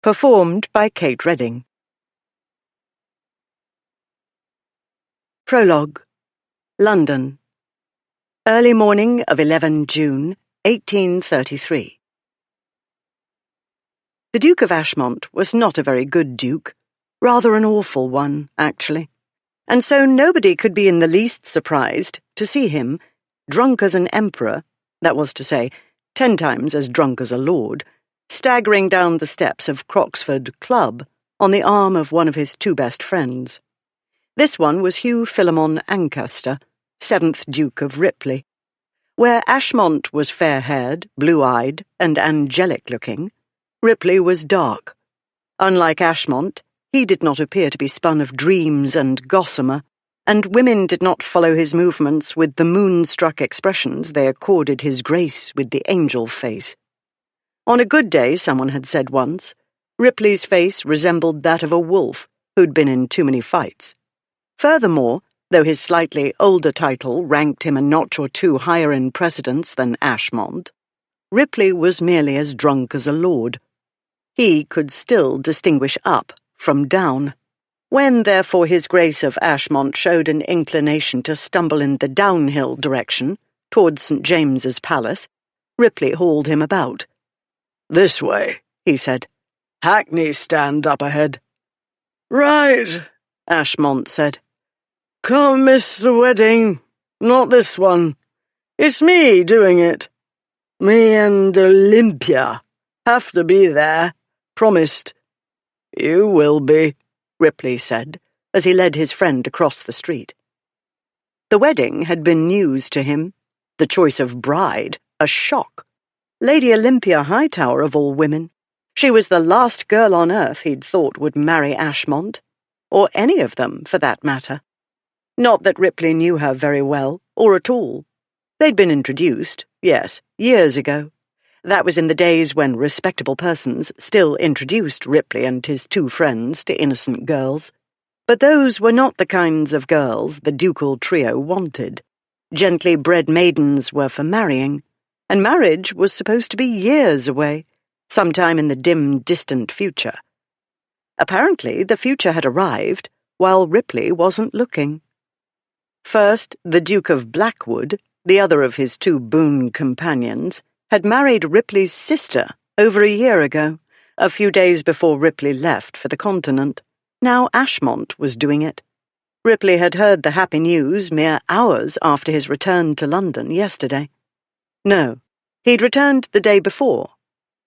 Performed by Kate Redding. Prologue. London. Early morning of 11 June, 1833. The Duke of Ashmont was not a very good duke, rather an awful one, actually, and so nobody could be in the least surprised to see him, drunk as an emperor, that was to say, 10 times as drunk as a lord, staggering down the steps of Croxford Club on the arm of one of his 2 best friends. This one was Hugh Philemon Ancaster, 7th Duke of Ripley. Where Ashmont was fair-haired, blue-eyed, and angelic-looking, Ripley was dark. Unlike Ashmont, he did not appear to be spun of dreams and gossamer, and women did not follow his movements with the moonstruck expressions they accorded his grace with the angel face. On a good day, someone had said once, Ripley's face resembled that of a wolf who'd been in too many fights. Furthermore, though his slightly older title ranked him a notch or 2 higher in precedence than Ashmont, Ripley was merely as drunk as a lord. He could still distinguish up from down. When, therefore, his Grace of Ashmont showed an inclination to stumble in the downhill direction, towards St. James's Palace, Ripley hauled him about. "This way," he said. "Hackney stand up ahead." "Right," Ashmont said. "Can't miss the wedding. Not this one. It's me doing it. Me and Olympia have to be there. Promised." "You will be," Ripley said, as he led his friend across the street. The wedding had been news to him. The choice of bride, a shock. Lady Olympia Hightower, of all women. She was the last girl on earth he'd thought would marry Ashmont, or any of them, for that matter. Not that Ripley knew her very well, or at all. They'd been introduced, yes, years ago. That was in the days when respectable persons still introduced Ripley and his 2 friends to innocent girls. But those were not the kinds of girls the ducal trio wanted. Gently bred maidens were for marrying, and marriage was supposed to be years away, sometime in the dim, distant future. Apparently, the future had arrived, while Ripley wasn't looking. First, the Duke of Blackwood, the other of his 2 boon companions, had married Ripley's sister over a year ago, a few days before Ripley left for the continent. Now Ashmont was doing it. Ripley had heard the happy news mere hours after his return to London yesterday. No, he'd returned the day before,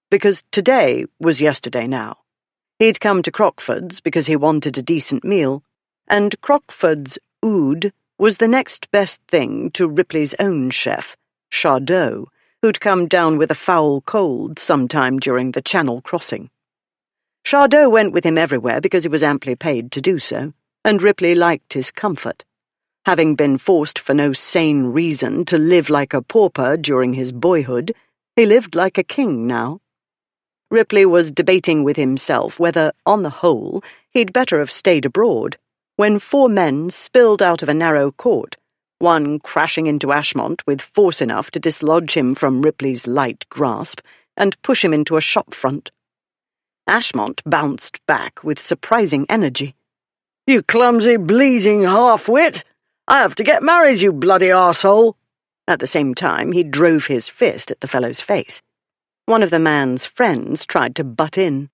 because today was yesterday now. He'd come to Crockford's because he wanted a decent meal, and Crockford's oud was the next best thing to Ripley's own chef, Chardot, who'd come down with a foul cold sometime during the Channel crossing. Chardot went with him everywhere because he was amply paid to do so, and Ripley liked his comfort. Having been forced for no sane reason to live like a pauper during his boyhood, he lived like a king now. Ripley was debating with himself whether, on the whole, he'd better have stayed abroad, when 4 men spilled out of a narrow court, one crashing into Ashmont with force enough to dislodge him from Ripley's light grasp and push him into a shop front. Ashmont bounced back with surprising energy. "You clumsy, bleeding half-wit! I have to get married, you bloody arsehole!" At the same time, he drove his fist at the fellow's face. One of the man's friends tried to butt in.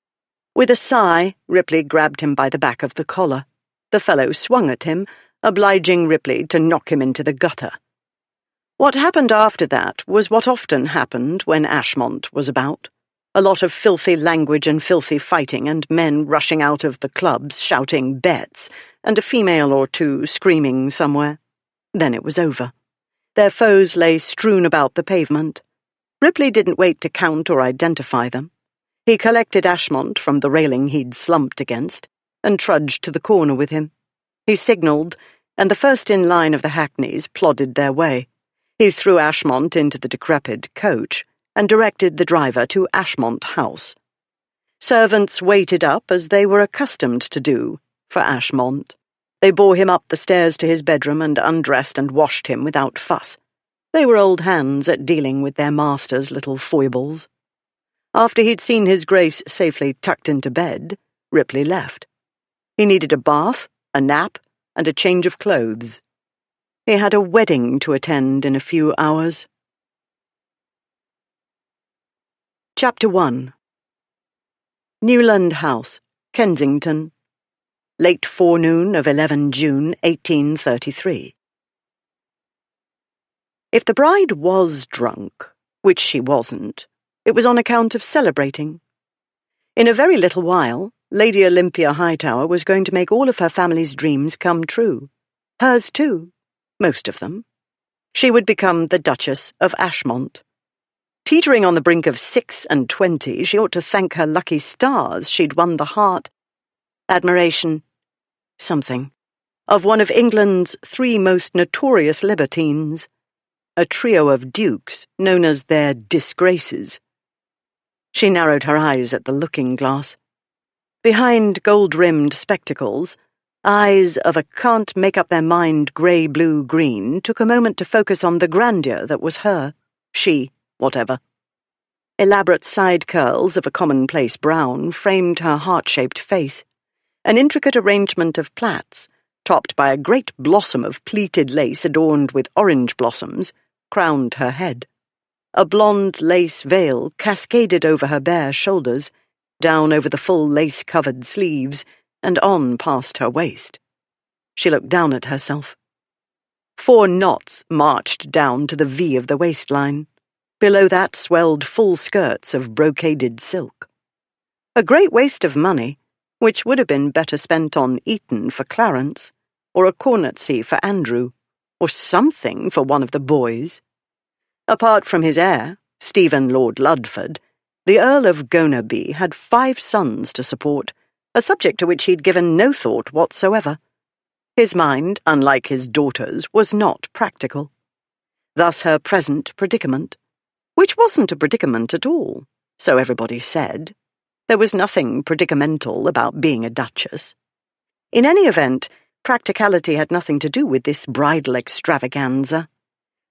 With a sigh, Ripley grabbed him by the back of the collar. The fellow swung at him, obliging Ripley to knock him into the gutter. What happened after that was what often happened when Ashmont was about. A lot of filthy language and filthy fighting, and men rushing out of the clubs shouting bets, and a female or 2 screaming somewhere. Then it was over. Their foes lay strewn about the pavement. Ripley didn't wait to count or identify them. He collected Ashmont from the railing he'd slumped against, and trudged to the corner with him. He signalled, and the first in line of the hackneys plodded their way. He threw Ashmont into the decrepit coach, and directed the driver to Ashmont House. Servants waited up as they were accustomed to do, for Ashmont. They bore him up the stairs to his bedroom and undressed and washed him without fuss. They were old hands at dealing with their master's little foibles. After he'd seen His Grace safely tucked into bed, Ripley left. He needed a bath, a nap, and a change of clothes. He had a wedding to attend in a few hours. Chapter 1. Newland House, Kensington. Late forenoon of 11 June 1833. If the bride was drunk, which she wasn't, it was on account of celebrating. In a very little while, Lady Olympia Hightower was going to make all of her family's dreams come true. Hers too, most of them. She would become the Duchess of Ashmont. Teetering on the brink of 26, she ought to thank her lucky stars she'd won the heart, admiration, something, of one of England's 3 most notorious libertines, a trio of dukes known as their disgraces. She narrowed her eyes at the looking-glass. Behind gold-rimmed spectacles, eyes of a can't-make-up-their-mind grey-blue-green took a moment to focus on the grandeur that was her, she, whatever. Elaborate side curls of a commonplace brown framed her heart-shaped face. An intricate arrangement of plaits, topped by a great blossom of pleated lace adorned with orange blossoms, crowned her head. A blonde lace veil cascaded over her bare shoulders, down over the full lace-covered sleeves, and on past her waist. She looked down at herself. 4 knots marched down to the V of the waistline. Below that swelled full skirts of brocaded silk. A great waste of money, which would have been better spent on Eton for Clarence, or a cornetsy for Andrew, or something for one of the boys. Apart from his heir, Stephen Lord Ludford, the Earl of Gonarby had 5 sons to support, a subject to which he'd given no thought whatsoever. His mind, unlike his daughter's, was not practical. Thus her present predicament, which wasn't a predicament at all, so everybody said. There was nothing predicamental about being a duchess. In any event, practicality had nothing to do with this bridal extravaganza.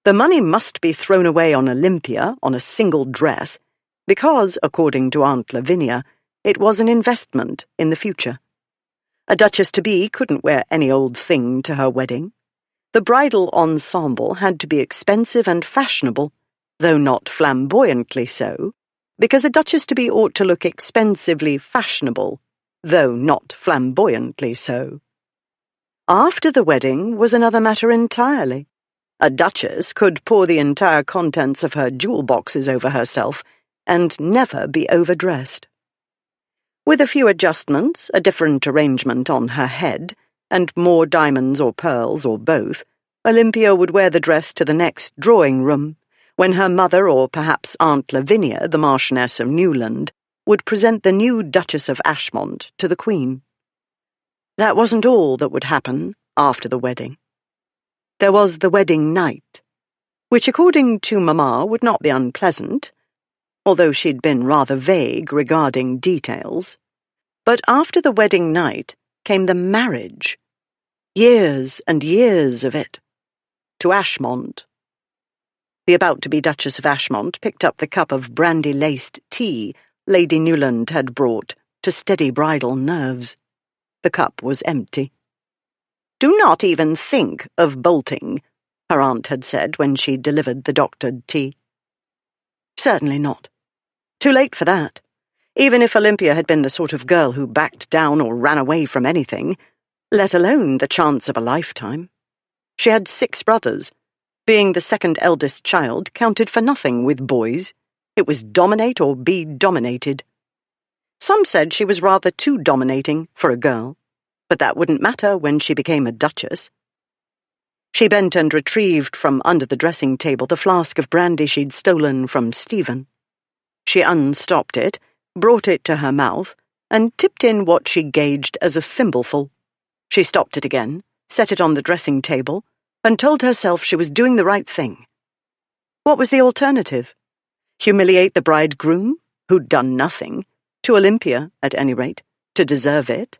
The money must be thrown away on Olympia on a single dress, because, according to Aunt Lavinia, it was an investment in the future. A duchess-to-be couldn't wear any old thing to her wedding. The bridal ensemble had to be expensive and fashionable, though not flamboyantly so, because a duchess-to-be ought to look expensively fashionable, though not flamboyantly so. After the wedding was another matter entirely. A duchess could pour the entire contents of her jewel boxes over herself and never be overdressed. With a few adjustments, a different arrangement on her head, and more diamonds or pearls or both, Olympia would wear the dress to the next drawing-room, when her mother, or perhaps Aunt Lavinia, the Marchioness of Newland, would present the new Duchess of Ashmont to the Queen. That wasn't all that would happen after the wedding. There was the wedding night, which according to Mamma would not be unpleasant, although she'd been rather vague regarding details. But after the wedding night came the marriage. Years and years of it. To Ashmont. The about-to-be Duchess of Ashmont picked up the cup of brandy-laced tea Lady Newland had brought to steady bridal nerves. The cup was empty. "Do not even think of bolting," her aunt had said when she delivered the doctored tea. Certainly not. Too late for that. Even if Olympia had been the sort of girl who backed down or ran away from anything, let alone the chance of a lifetime. She had 6 brothers. Being the second eldest child counted for nothing with boys. It was dominate or be dominated. Some said she was rather too dominating for a girl, but that wouldn't matter when she became a duchess. She bent and retrieved from under the dressing-table the flask of brandy she'd stolen from Stephen. She unstopped it, brought it to her mouth, and tipped in what she gauged as a thimbleful. She stopped it again, set it on the dressing-table, and told herself she was doing the right thing. What was the alternative? Humiliate the bridegroom, who'd done nothing, to Olympia, at any rate, to deserve it?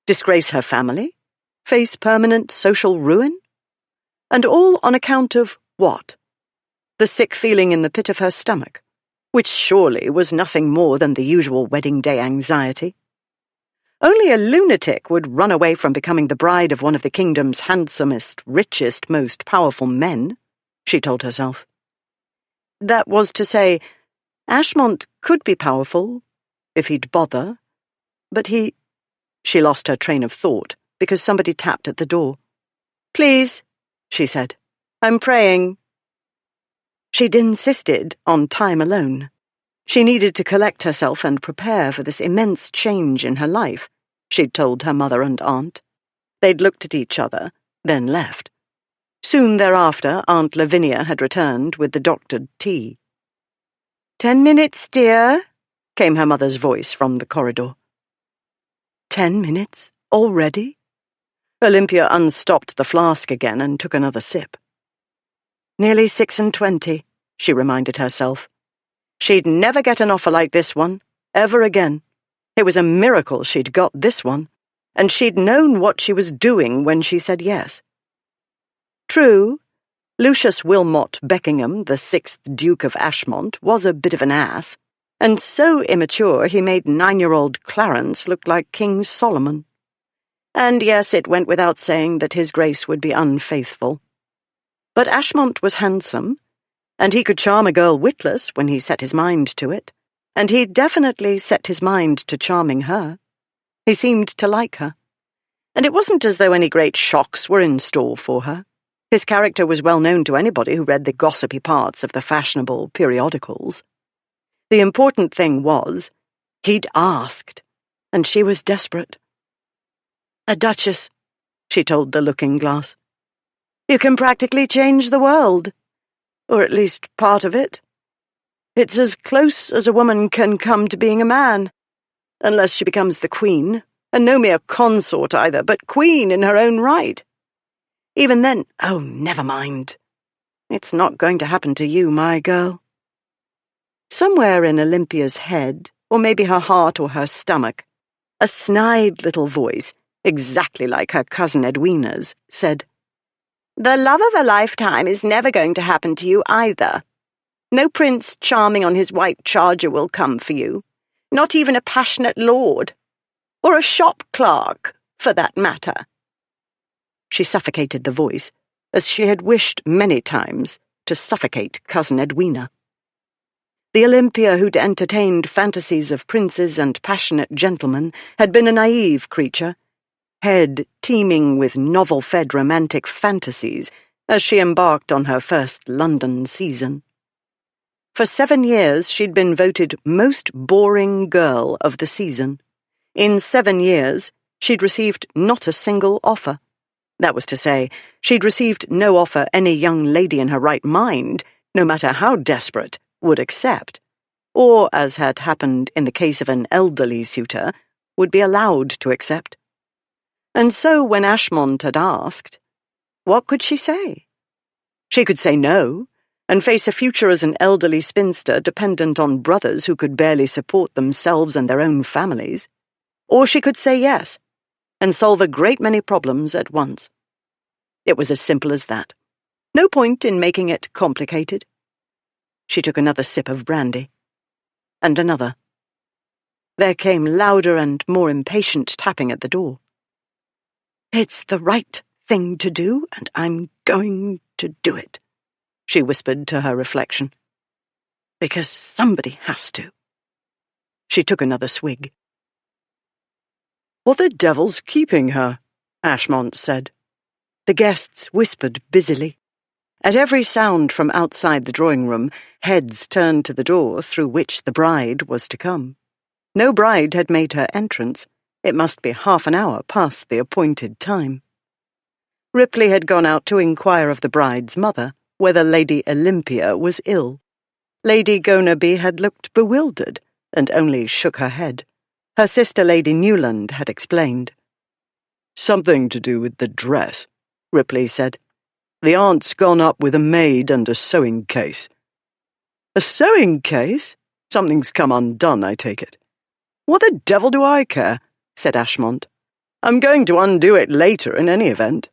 Disgrace her family? Face permanent social ruin? And all on account of what? The sick feeling in the pit of her stomach, which surely was nothing more than the usual wedding day anxiety. Only a lunatic would run away from becoming the bride of one of the kingdom's handsomest, richest, most powerful men, she told herself. That was to say, Ashmont could be powerful, if he'd bother, but he— She lost her train of thought because somebody tapped at the door. "Please," she said. "I'm praying." She'd insisted on time alone. She needed to collect herself and prepare for this immense change in her life, she'd told her mother and aunt. They'd looked at each other, then left. Soon thereafter, Aunt Lavinia had returned with the doctored tea. "10 minutes, dear," came her mother's voice from the corridor. 10 minutes? Already? Olympia unstopped the flask again and took another sip. Nearly 6:20, she reminded herself. She'd never get an offer like this one, ever again. It was a miracle she'd got this one, and she'd known what she was doing when she said yes. True, Lucius Wilmot Beckingham, the 6th Duke of Ashmont, was a bit of an ass, and so immature he made 9-year-old Clarence look like King Solomon. And yes, it went without saying that his grace would be unfaithful. But Ashmont was handsome, and he could charm a girl witless when he set his mind to it, and he definitely set his mind to charming her. He seemed to like her, and it wasn't as though any great shocks were in store for her. His character was well known to anybody who read the gossipy parts of the fashionable periodicals. The important thing was, he'd asked, and she was desperate. "A duchess," she told the looking-glass. "You can practically change the world, or at least part of it. It's as close as a woman can come to being a man, unless she becomes the queen, and no mere consort either, but queen in her own right. Even then, oh, never mind. It's not going to happen to you, my girl." Somewhere in Olympia's head, or maybe her heart or her stomach, a snide little voice, exactly like her cousin Edwina's, said, "The love of a lifetime is never going to happen to you either. No Prince Charming on his white charger will come for you, not even a passionate lord, or a shop clerk, for that matter." She suffocated the voice, as she had wished many times to suffocate Cousin Edwina. The Olympia who'd entertained fantasies of princes and passionate gentlemen had been a naive creature, head teeming with novel-fed romantic fantasies as she embarked on her first London season. For 7 years she'd been voted most boring girl of the season. In 7 years she'd received not a single offer. That was to say, she'd received no offer any young lady in her right mind, no matter how desperate, would accept, or, as had happened in the case of an elderly suitor, would be allowed to accept. And so when Ashmont had asked, what could she say? She could say no, and face a future as an elderly spinster dependent on brothers who could barely support themselves and their own families. Or she could say yes, and solve a great many problems at once. It was as simple as that. No point in making it complicated. She took another sip of brandy. And another. There came louder and more impatient tapping at the door. "It's the right thing to do, and I'm going to do it," she whispered to her reflection. "Because somebody has to." She took another swig. "What the devil's keeping her?" Ashmont said. The guests whispered busily. At every sound from outside the drawing-room, heads turned to the door through which the bride was to come. No bride had made her entrance. It must be half an hour past the appointed time. Ripley had gone out to inquire of the bride's mother whether Lady Olympia was ill. Lady Gonaby had looked bewildered and only shook her head. Her sister Lady Newland had explained. "Something to do with the dress," Ripley said. "The aunt's gone up with a maid and a sewing case." "A sewing case? Something's come undone, I take it." "What the devil do I care?" said Ashmont. "I'm going to undo it later in any event."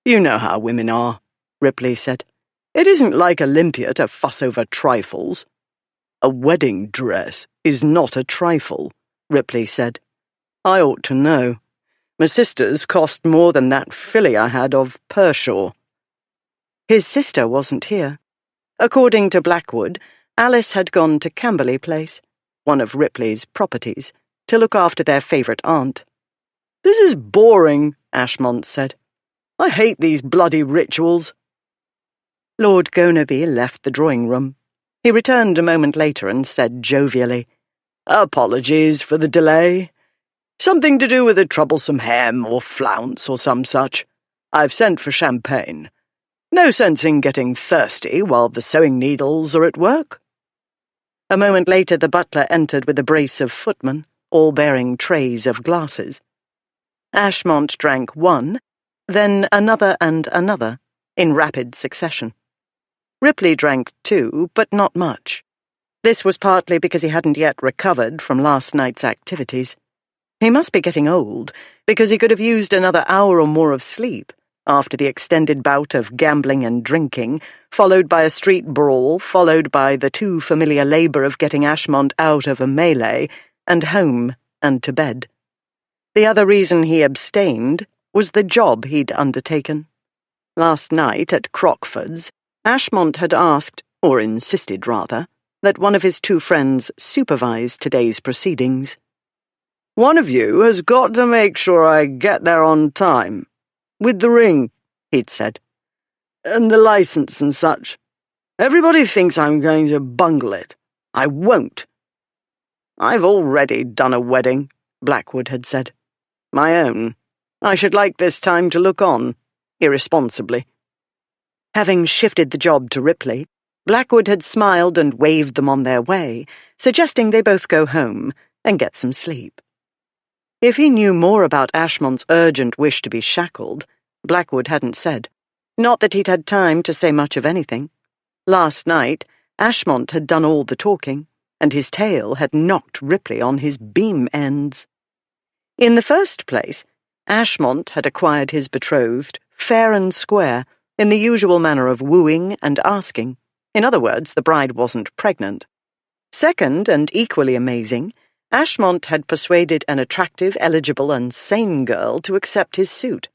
"You know how women are," Ripley said. "It isn't like Olympia to fuss over trifles." "A wedding dress is not a trifle," Ripley said. "I ought to know. My sister's cost more than that filly I had of Pershaw." His sister wasn't here. According to Blackwood, Alice had gone to Camberley Place, one of Ripley's properties, to look after their favourite aunt. "This is boring," Ashmont said. "I hate these bloody rituals." Lord Gonaby left the drawing-room. He returned a moment later and said jovially, "Apologies for the delay. Something to do with a troublesome hem or flounce or some such. I've sent for champagne. No sense in getting thirsty while the sewing needles are at work." A moment later the butler entered with a brace of footmen, all bearing trays of glasses. Ashmont drank one, then another and another, in rapid succession. Ripley drank two, but not much. This was partly because he hadn't yet recovered from last night's activities. He must be getting old, because he could have used another hour or more of sleep after the extended bout of gambling and drinking, followed by a street brawl, followed by the too familiar labour of getting Ashmont out of a melee, and home and to bed. The other reason he abstained was the job he'd undertaken. Last night at Crockford's, Ashmont had asked, or insisted rather, that one of his two friends supervise today's proceedings. "One of you has got to make sure I get there on time. With the ring," he'd said. "And the licence and such. Everybody thinks I'm going to bungle it. I won't." "I've already done a wedding," Blackwood had said. "My own. I should like this time to look on, irresponsibly." Having shifted the job to Ripley, Blackwood had smiled and waved them on their way, suggesting they both go home and get some sleep. If he knew more about Ashmont's urgent wish to be shackled, Blackwood hadn't said. Not that he'd had time to say much of anything. Last night, Ashmont had done all the talking, and his tale had knocked Ripley on his beam ends. In the first place, Ashmont had acquired his betrothed fair and square, in the usual manner of wooing and asking. In other words, the bride wasn't pregnant. Second, and equally amazing, Ashmont had persuaded an attractive, eligible, and sane girl to accept his suit.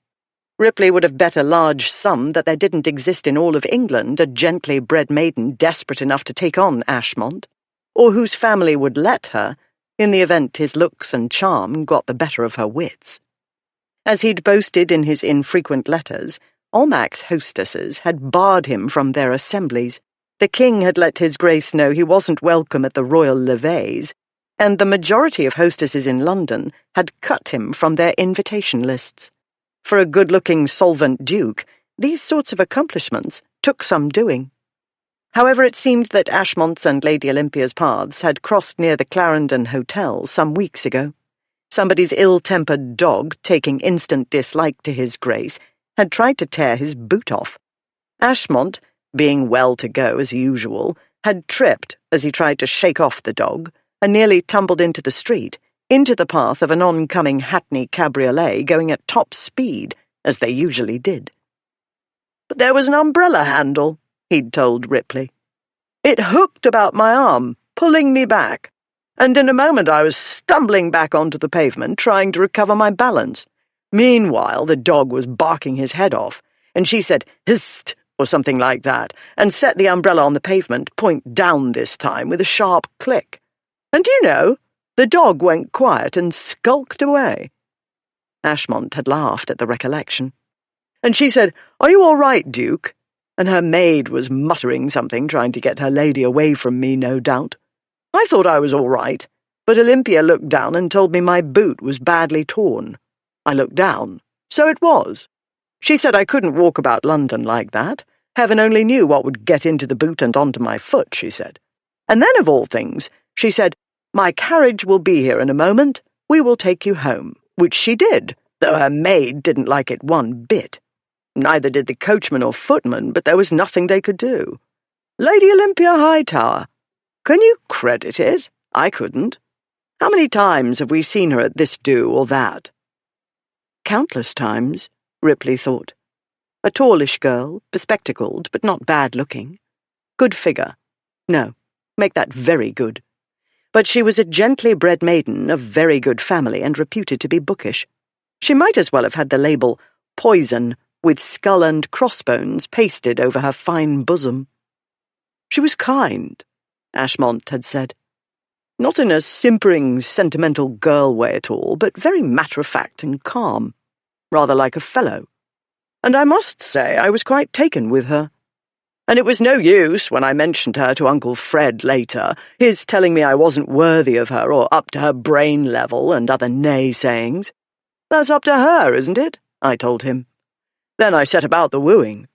Ripley would have bet a large sum that there didn't exist in all of England a gently bred maiden desperate enough to take on Ashmont, or whose family would let her, in the event his looks and charm got the better of her wits. As he'd boasted in his infrequent letters, Almac's hostesses had barred him from their assemblies. The king had let his grace know he wasn't welcome at the royal levees, and the majority of hostesses in London had cut him from their invitation lists. For a good-looking, solvent duke, these sorts of accomplishments took some doing. However, it seemed that Ashmont's and Lady Olympia's paths had crossed near the Clarendon Hotel some weeks ago. Somebody's ill-tempered dog, taking instant dislike to his grace, had tried to tear his boot off. Ashmont, being well to go as usual, had tripped as he tried to shake off the dog, and nearly tumbled into the street, into the path of an oncoming Hackney cabriolet going at top speed, as they usually did. "But there was an umbrella handle," he'd told Ripley. "It hooked about my arm, pulling me back, and in a moment I was stumbling back onto the pavement, trying to recover my balance. Meanwhile, the dog was barking his head off, and she said, 'Hist,' or something like that, and set the umbrella on the pavement, point down this time, with a sharp click. And you know, the dog went quiet and skulked away." Ashmont had laughed at the recollection. "And she said, 'Are you all right, Duke?' And her maid was muttering something, trying to get her lady away from me, no doubt. I thought I was all right, but Olympia looked down and told me my boot was badly torn. I looked down. So it was. She said I couldn't walk about London like that. Heaven only knew what would get into the boot and onto my foot, she said. And then, of all things, she said, 'My carriage will be here in a moment. We will take you home,' which she did, though her maid didn't like it one bit. Neither did the coachman or footman, but there was nothing they could do. Lady Olympia Hightower. Can you credit it? I couldn't. How many times have we seen her at this do or that?" "Countless times," Ripley thought. A tallish girl, bespectacled, but not bad-looking. Good figure. No, Make that very good. But she was a gently bred maiden of very good family and reputed to be bookish. She might as well have had the label Poison with skull and crossbones pasted over her fine bosom. She was kind, Ashmont had said. Not in a simpering, sentimental girl way at all, but very matter-of-fact and calm, rather like a fellow. And I must say I was quite taken with her. And it was no use when I mentioned her to Uncle Fred later, his telling me I wasn't worthy of her or up to her brain level and other naysayings. That's up to her, isn't it? I told him. Then I set about the wooing.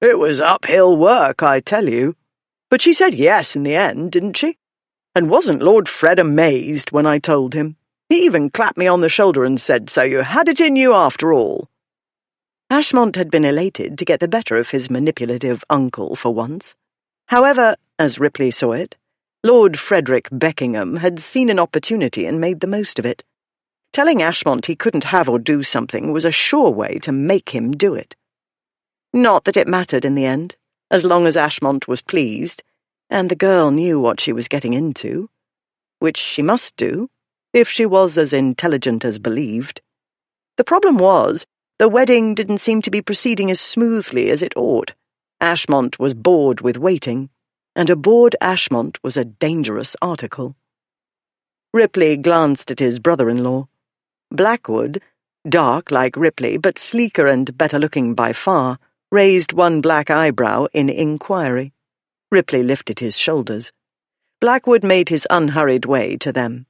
It was uphill work, I tell you. But she said yes in the end, didn't she? And wasn't Lord Fred amazed when I told him? He even clapped me on the shoulder and said, "So you had it in you after all." Ashmont had been elated to get the better of his manipulative uncle for once. However, as Ripley saw it, Lord Frederick Beckingham had seen an opportunity and made the most of it. Telling Ashmont he couldn't have or do something was a sure way to make him do it. Not that it mattered in the end, as long as Ashmont was pleased, and the girl knew what she was getting into, which she must do, if she was as intelligent as believed. The problem was, the wedding didn't seem to be proceeding as smoothly as it ought. Ashmont was bored with waiting, and a bored Ashmont was a dangerous article. Ripley glanced at his brother-in-law. Blackwood, dark like Ripley, but sleeker and better-looking by far, raised one black eyebrow in inquiry. Ripley lifted his shoulders. Blackwood made his unhurried way to them.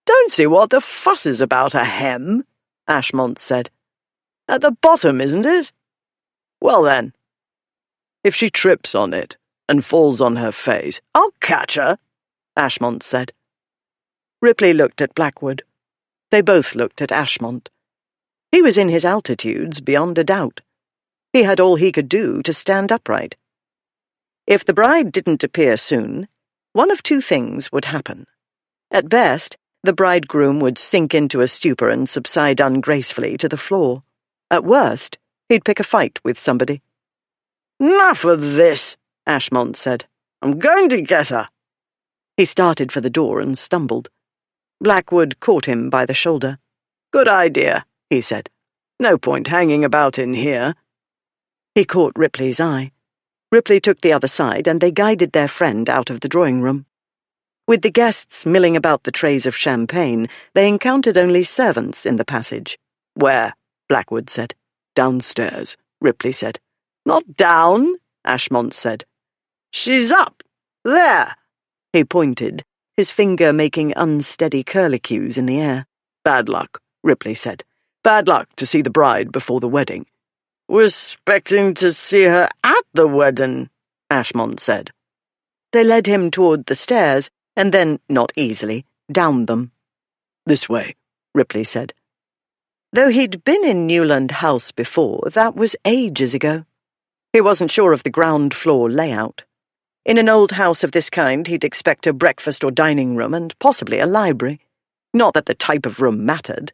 "Don't see what the fuss is about a hem," Ashmont said. "At the bottom, isn't it? Well then, if she trips on it and falls on her face, I'll catch her," Ashmont said. Ripley looked at Blackwood. They both looked at Ashmont. He was in his altitudes beyond a doubt. He had all he could do to stand upright. If the bride didn't appear soon, one of two things would happen. At best, the bridegroom would sink into a stupor and subside ungracefully to the floor. At worst, he'd pick a fight with somebody. "Enough of this," Ashmont said. "I'm going to get her." He started for the door and stumbled. Blackwood caught him by the shoulder. "Good idea," he said. "No point hanging about in here." He caught Ripley's eye. Ripley took the other side, and they guided their friend out of the drawing-room. With the guests milling about the trays of champagne, they encountered only servants in the passage. "Where?" Blackwood said. "Downstairs," Ripley said. "Not down," Ashmont said. "She's up. There." He pointed, his finger making unsteady curlicues in the air. "Bad luck," Ripley said. "Bad luck to see the bride before the wedding." "We're expecting to see her at the wedding," Ashmont said. They led him toward the stairs, and then, not easily, down them. "This way," Ripley said. Though he'd been in Newland House before, that was ages ago. He wasn't sure of the ground-floor layout. In an old house of this kind, he'd expect a breakfast or dining room and possibly a library. Not that the type of room mattered.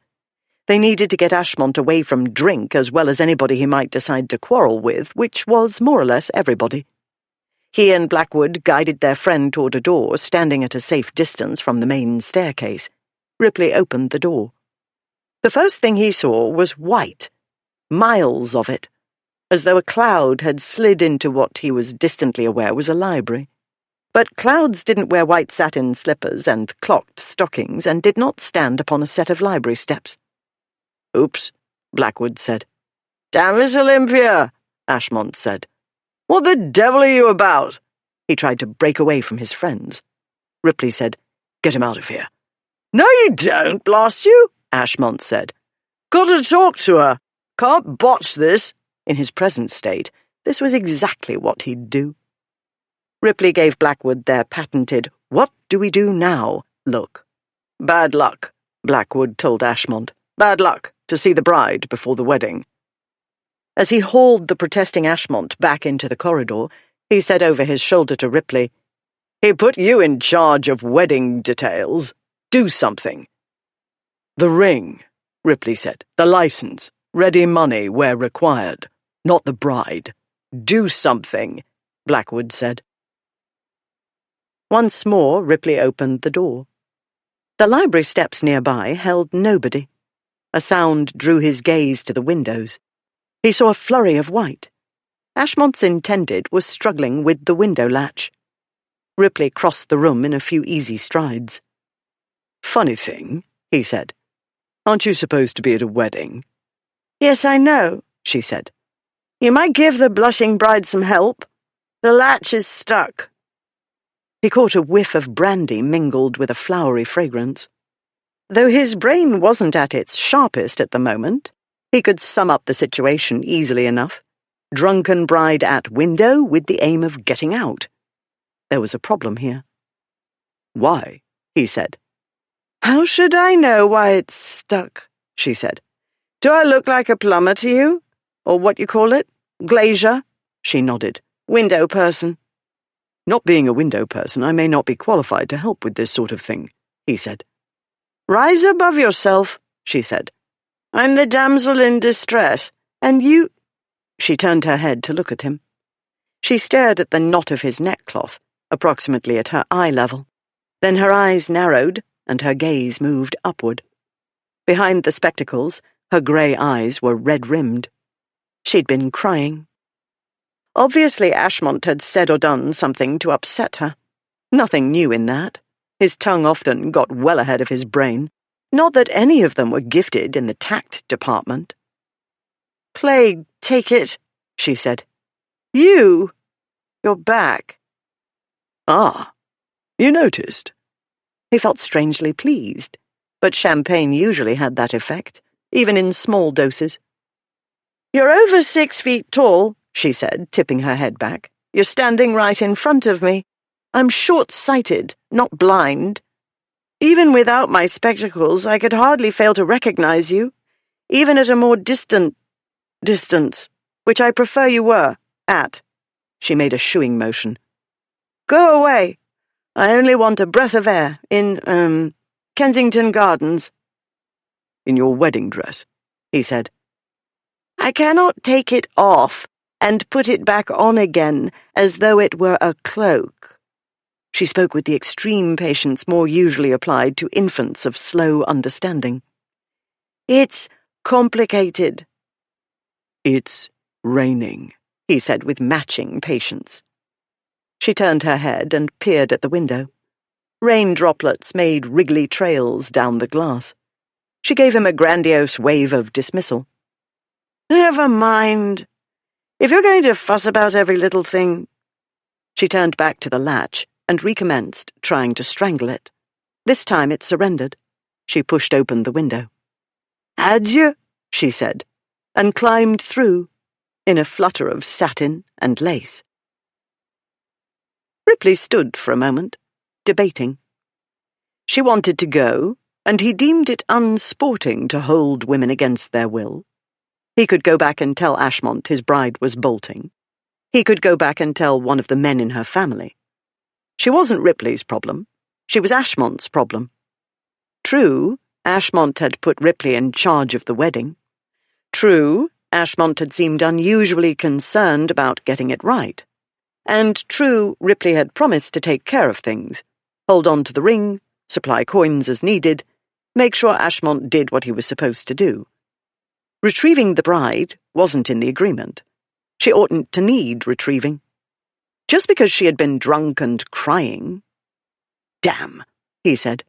They needed to get Ashmont away from drink as well as anybody he might decide to quarrel with, which was more or less everybody. He and Blackwood guided their friend toward a door, standing at a safe distance from the main staircase. Ripley opened the door. The first thing he saw was white, miles of it, as though a cloud had slid into what he was distantly aware was a library. But clouds didn't wear white satin slippers and clocked stockings and did not stand upon a set of library steps. "Oops," Blackwood said. "Damn it, Olympia," Ashmont said. "What the devil are you about?" He tried to break away from his friends. Ripley said, "Get him out of here." "No, you don't, blast you," Ashmont said. "Got to talk to her. Can't botch this." In his present state, this was exactly what he'd do. Ripley gave Blackwood their patented "what do we do now" look. "Bad luck," Blackwood told Ashmont. "Bad luck to see the bride before the wedding." As he hauled the protesting Ashmont back into the corridor, he said over his shoulder to Ripley, "He put you in charge of wedding details. Do something." "The ring," Ripley said. "The license. Ready money where required. Not the bride." "Do something," Blackwood said. Once more, Ripley opened the door. The library steps nearby held nobody. A sound drew his gaze to the windows. He saw a flurry of white. Ashmont's intended was struggling with the window latch. Ripley crossed the room in a few easy strides. "Funny thing," he said. "Aren't you supposed to be at a wedding?" "Yes, I know," she said. "You might give the blushing bride some help. The latch is stuck." He caught a whiff of brandy mingled with a flowery fragrance. Though his brain wasn't at its sharpest at the moment, he could sum up the situation easily enough. Drunken bride at window with the aim of getting out. There was a problem here. "Why?" he said. "How should I know why it's stuck?" she said. "Do I look like a plumber to you? Or what you call it? Glazier?" She nodded. "Window person." "Not being a window person, I may not be qualified to help with this sort of thing," he said. "Rise above yourself," she said. "I'm the damsel in distress, and you—" She turned her head to look at him. She stared at the knot of his neckcloth, approximately at her eye level. Then her eyes narrowed, and her gaze moved upward. Behind the spectacles, her grey eyes were red-rimmed. She'd been crying. Obviously Ashmont had said or done something to upset her. Nothing new in that. His tongue often got well ahead of his brain. Not that any of them were gifted in the tact department. "Plague take it," she said. "You're back." "Ah, you noticed?" He felt strangely pleased, but champagne usually had that effect, even in small doses. "You're over 6 feet tall," she said, tipping her head back. "You're standing right in front of me. I'm short-sighted, not blind. Even without my spectacles, I could hardly fail to recognize you, even at a more distant distance, which I prefer you were at." She made a shooing motion. "Go away. I only want a breath of air in, Kensington Gardens." "In your wedding dress," he said. "I cannot take it off and put it back on again as though it were a cloak." She spoke with the extreme patience more usually applied to infants of slow understanding. "It's complicated." "It's raining," he said with matching patience. She turned her head and peered at the window. Rain droplets made wriggly trails down the glass. She gave him a grandiose wave of dismissal. "Never mind. If you're going to fuss about every little thing—" She turned back to the latch and recommenced trying to strangle it. This time it surrendered. She pushed open the window. "Adieu," she said, and climbed through, in a flutter of satin and lace. Ripley stood for a moment, debating. She wanted to go, and he deemed it unsporting to hold women against their will. He could go back and tell Ashmont his bride was bolting. He could go back and tell one of the men in her family. She wasn't Ripley's problem. She was Ashmont's problem. True, Ashmont had put Ripley in charge of the wedding. True, Ashmont had seemed unusually concerned about getting it right. And true, Ripley had promised to take care of things, hold on to the ring, supply coins as needed, make sure Ashmont did what he was supposed to do. Retrieving the bride wasn't in the agreement. She oughtn't to need retrieving. Just because she had been drunk and crying— "Damn," he said.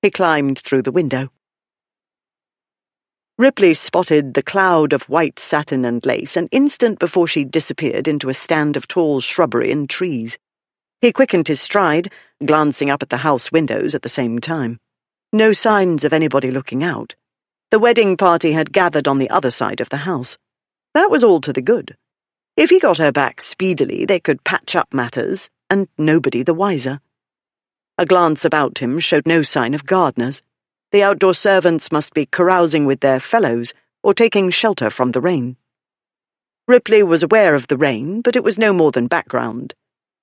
He climbed through the window. Ripley spotted the cloud of white satin and lace an instant before she disappeared into a stand of tall shrubbery and trees. He quickened his stride, glancing up at the house windows at the same time. No signs of anybody looking out. The wedding party had gathered on the other side of the house. That was all to the good. If he got her back speedily, they could patch up matters, and nobody the wiser. A glance about him showed no sign of gardeners. The outdoor servants must be carousing with their fellows or taking shelter from the rain. Ripley was aware of the rain, but it was no more than background.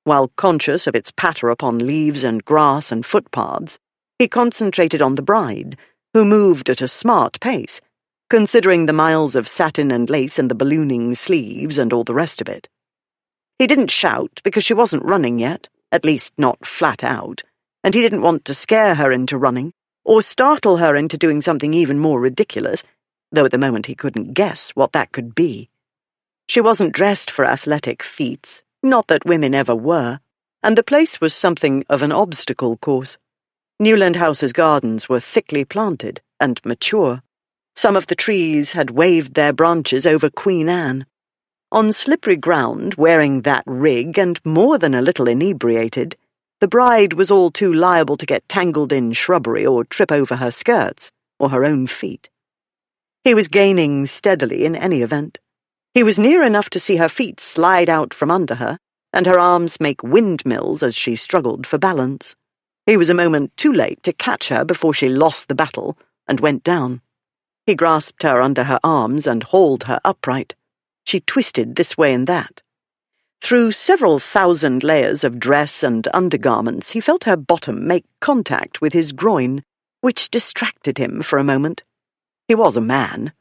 While conscious of its patter upon leaves and grass and footpaths, he concentrated on the bride, who moved at a smart pace, considering the miles of satin and lace and the ballooning sleeves and all the rest of it. He didn't shout because she wasn't running yet. at least not flat out, and he didn't want to scare her into running, or startle her into doing something even more ridiculous, though at the moment he couldn't guess what that could be. She wasn't dressed for athletic feats, not that women ever were, and the place was something of an obstacle course. Newland House's gardens were thickly planted and mature. Some of the trees had waved their branches over Queen Anne. On slippery ground, wearing that rig and more than a little inebriated, the bride was all too liable to get tangled in shrubbery or trip over her skirts or her own feet. He was gaining steadily in any event. He was near enough to see her feet slide out from under her and her arms make windmills as she struggled for balance. He was a moment too late to catch her before she lost the battle and went down. He grasped her under her arms and hauled her upright. She twisted this way and that. Through several thousand layers of dress and undergarments, he felt her bottom make contact with his groin, which distracted him for a moment. He was a man.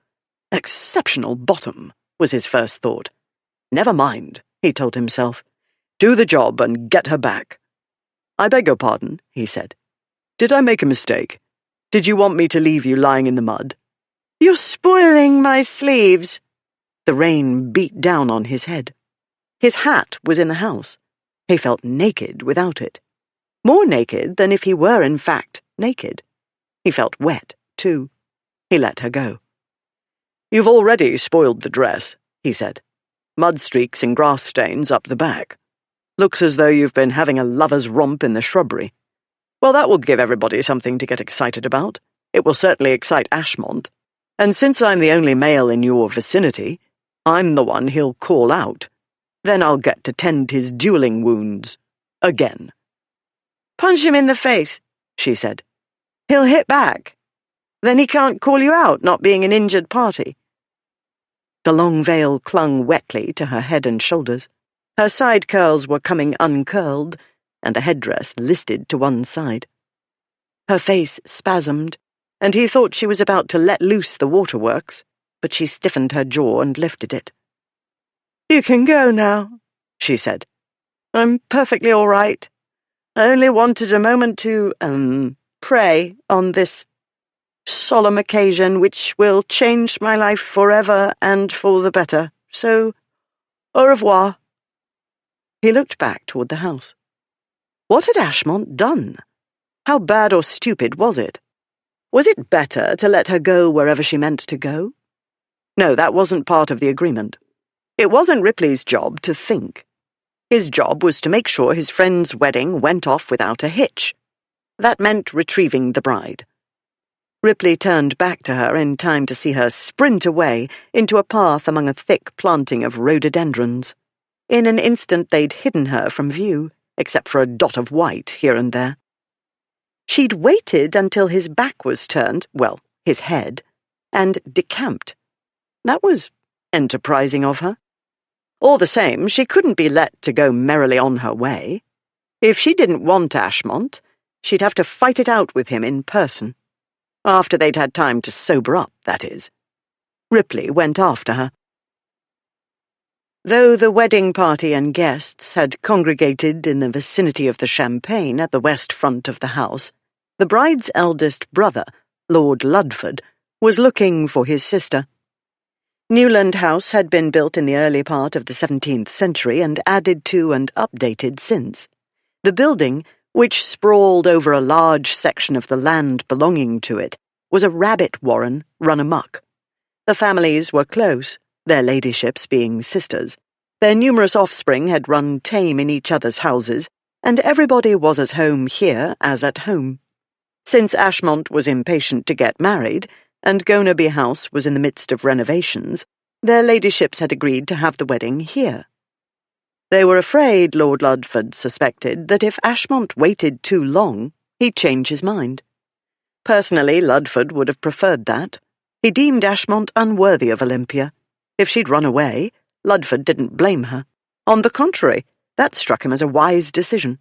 Exceptional bottom, was his first thought. Never mind, he told himself. Do the job and get her back. I beg your pardon, he said. Did I make a mistake? Did you want me to leave you lying in the mud? You're spoiling my sleeves. The rain beat down on his head. His hat was in the house. He felt naked without it. More naked than if he were in fact naked. He felt wet, too. He let her go. You've already spoiled the dress, he said. Mud streaks and grass stains up the back. Looks as though you've been having a lover's romp in the shrubbery. Well, that will give everybody something to get excited about. It will certainly excite Ashmont. And since I'm the only male in your vicinity, I'm the one he'll call out. Then I'll get to tend his dueling wounds. Again. Punch him in the face, she said. He'll hit back. Then he can't call you out, not being an injured party. The long veil clung wetly to her head and shoulders. Her side curls were coming uncurled, and the headdress listed to one side. Her face spasmed, and he thought she was about to let loose the waterworks, but she stiffened her jaw and lifted it. You can go now, she said. I'm perfectly all right. I only wanted a moment to, pray on this solemn occasion which will change my life forever and for the better. So, au revoir. He looked back toward the house. What had Ashmont done? How bad or stupid was it? Was it better to let her go wherever she meant to go? No, that wasn't part of the agreement. It wasn't Ripley's job to think. His job was to make sure his friend's wedding went off without a hitch. That meant retrieving the bride. Ripley turned back to her in time to see her sprint away into a path among a thick planting of rhododendrons. In an instant they'd hidden her from view, except for a dot of white here and there. She'd waited until his back was turned, well, his head, and decamped. That was enterprising of her. All the same, she couldn't be let to go merrily on her way. If she didn't want Ashmont, she'd have to fight it out with him in person. After they'd had time to sober up, that is. Ripley went after her. Though the wedding party and guests had congregated in the vicinity of the champagne at the west front of the house, the bride's eldest brother, Lord Ludford, was looking for his sister. Newland House had been built in the early part of the 17th century and added to and updated since. The building, which sprawled over a large section of the land belonging to it, was a rabbit warren run amok. The families were close, their ladyships being sisters. Their numerous offspring had run tame in each other's houses, and everybody was as home here as at home. Since Ashmont was impatient to get married, and Gonaby House was in the midst of renovations, their ladyships had agreed to have the wedding here. They were afraid, Lord Ludford suspected, that if Ashmont waited too long, he'd change his mind. Personally, Ludford would have preferred that. He deemed Ashmont unworthy of Olympia. If she'd run away, Ludford didn't blame her. On the contrary, that struck him as a wise decision.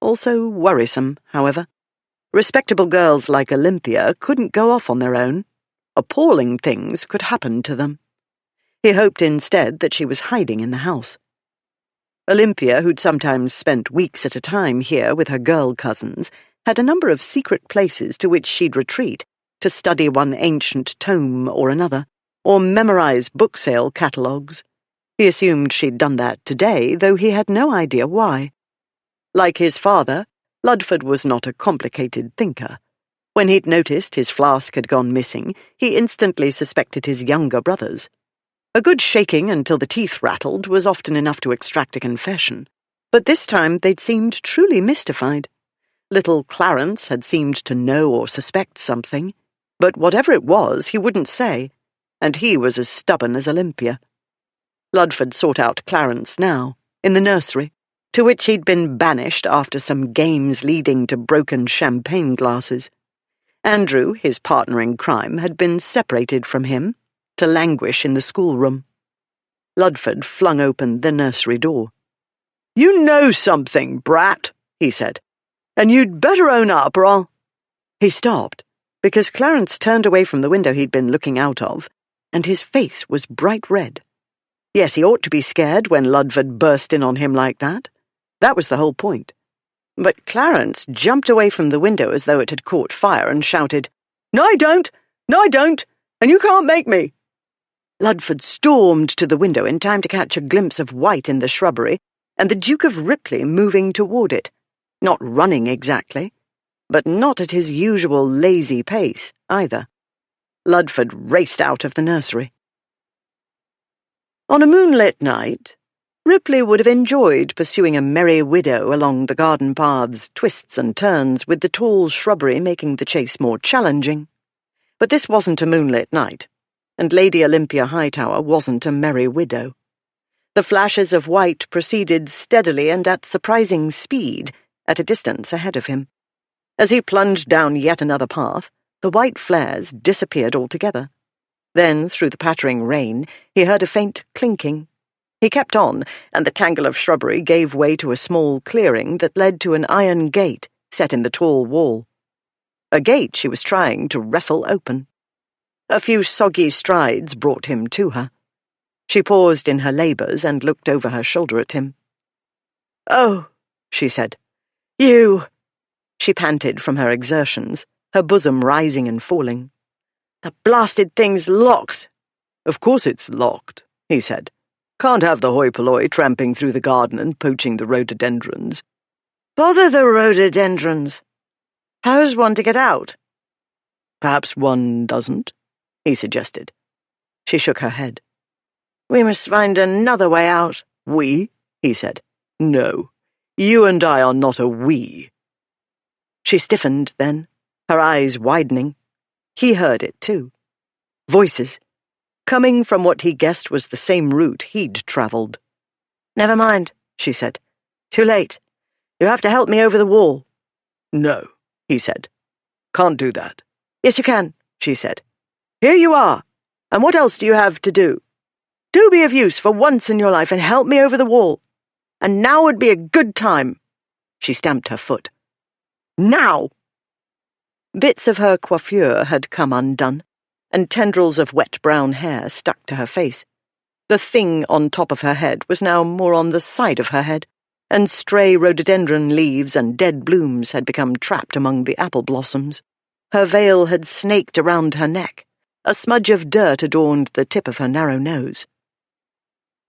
Also worrisome, however. Respectable girls like Olympia couldn't go off on their own. Appalling things could happen to them. He hoped instead that she was hiding in the house. Olympia, who'd sometimes spent weeks at a time here with her girl cousins, had a number of secret places to which she'd retreat to study one ancient tome or another, or memorize book sale catalogues. He assumed she'd done that today, though he had no idea why. Like his father, Ludford was not a complicated thinker. When he'd noticed his flask had gone missing, he instantly suspected his younger brothers. A good shaking until the teeth rattled was often enough to extract a confession, but this time they'd seemed truly mystified. Little Clarence had seemed to know or suspect something, but whatever it was, he wouldn't say, and he was as stubborn as Olympia. Ludford sought out Clarence now, in the nursery, to which he'd been banished after some games leading to broken champagne glasses. Andrew, his partner in crime, had been separated from him, to languish in the schoolroom. Ludford flung open the nursery door. "You know something, brat," he said, "and you'd better own up or I'll—" He stopped, because Clarence turned away from the window he'd been looking out of, and his face was bright red. Yes, he ought to be scared when Ludford burst in on him like that. That was the whole point. But Clarence jumped away from the window as though it had caught fire and shouted, "No, I don't! No, I don't! And you can't make me!" Ludford stormed to the window in time to catch a glimpse of white in the shrubbery, and the Duke of Ripley moving toward it, not running exactly, but not at his usual lazy pace, either. Ludford raced out of the nursery. On a moonlit night, Ripley would have enjoyed pursuing a merry widow along the garden path's twists and turns, with the tall shrubbery making the chase more challenging. But this wasn't a moonlit night, and Lady Olympia Hightower wasn't a merry widow. The flashes of white proceeded steadily and at surprising speed, at a distance ahead of him. As he plunged down yet another path, the white flares disappeared altogether. Then, through the pattering rain, he heard a faint clinking. He kept on, and the tangle of shrubbery gave way to a small clearing that led to an iron gate set in the tall wall. A gate she was trying to wrestle open. A few soggy strides brought him to her. She paused in her labours and looked over her shoulder at him. "Oh," she said. "You!" She panted from her exertions, her bosom rising and falling. "The blasted thing's locked." "Of course it's locked," he said. "Can't have the hoi polloi tramping through the garden and poaching the rhododendrons." "Bother the rhododendrons! How's one to get out?" "Perhaps one doesn't," he suggested. She shook her head. "We must find another way out." "We?" he said. "No, you and I are not a we." She stiffened then, her eyes widening. He heard it, too. Voices, coming from what he guessed was the same route he'd travelled. "Never mind," she said. "Too late. You have to help me over the wall." "No," he said. "Can't do that." "Yes, you can," she said. "Here you are. And what else do you have to do? Do be of use for once in your life and help me over the wall. And now would be a good time." She stamped her foot. "Now!" Bits of her coiffure had come undone, and tendrils of wet brown hair stuck to her face. The thing on top of her head was now more on the side of her head, and stray rhododendron leaves and dead blooms had become trapped among the apple blossoms. Her veil had snaked around her neck. A smudge of dirt adorned the tip of her narrow nose.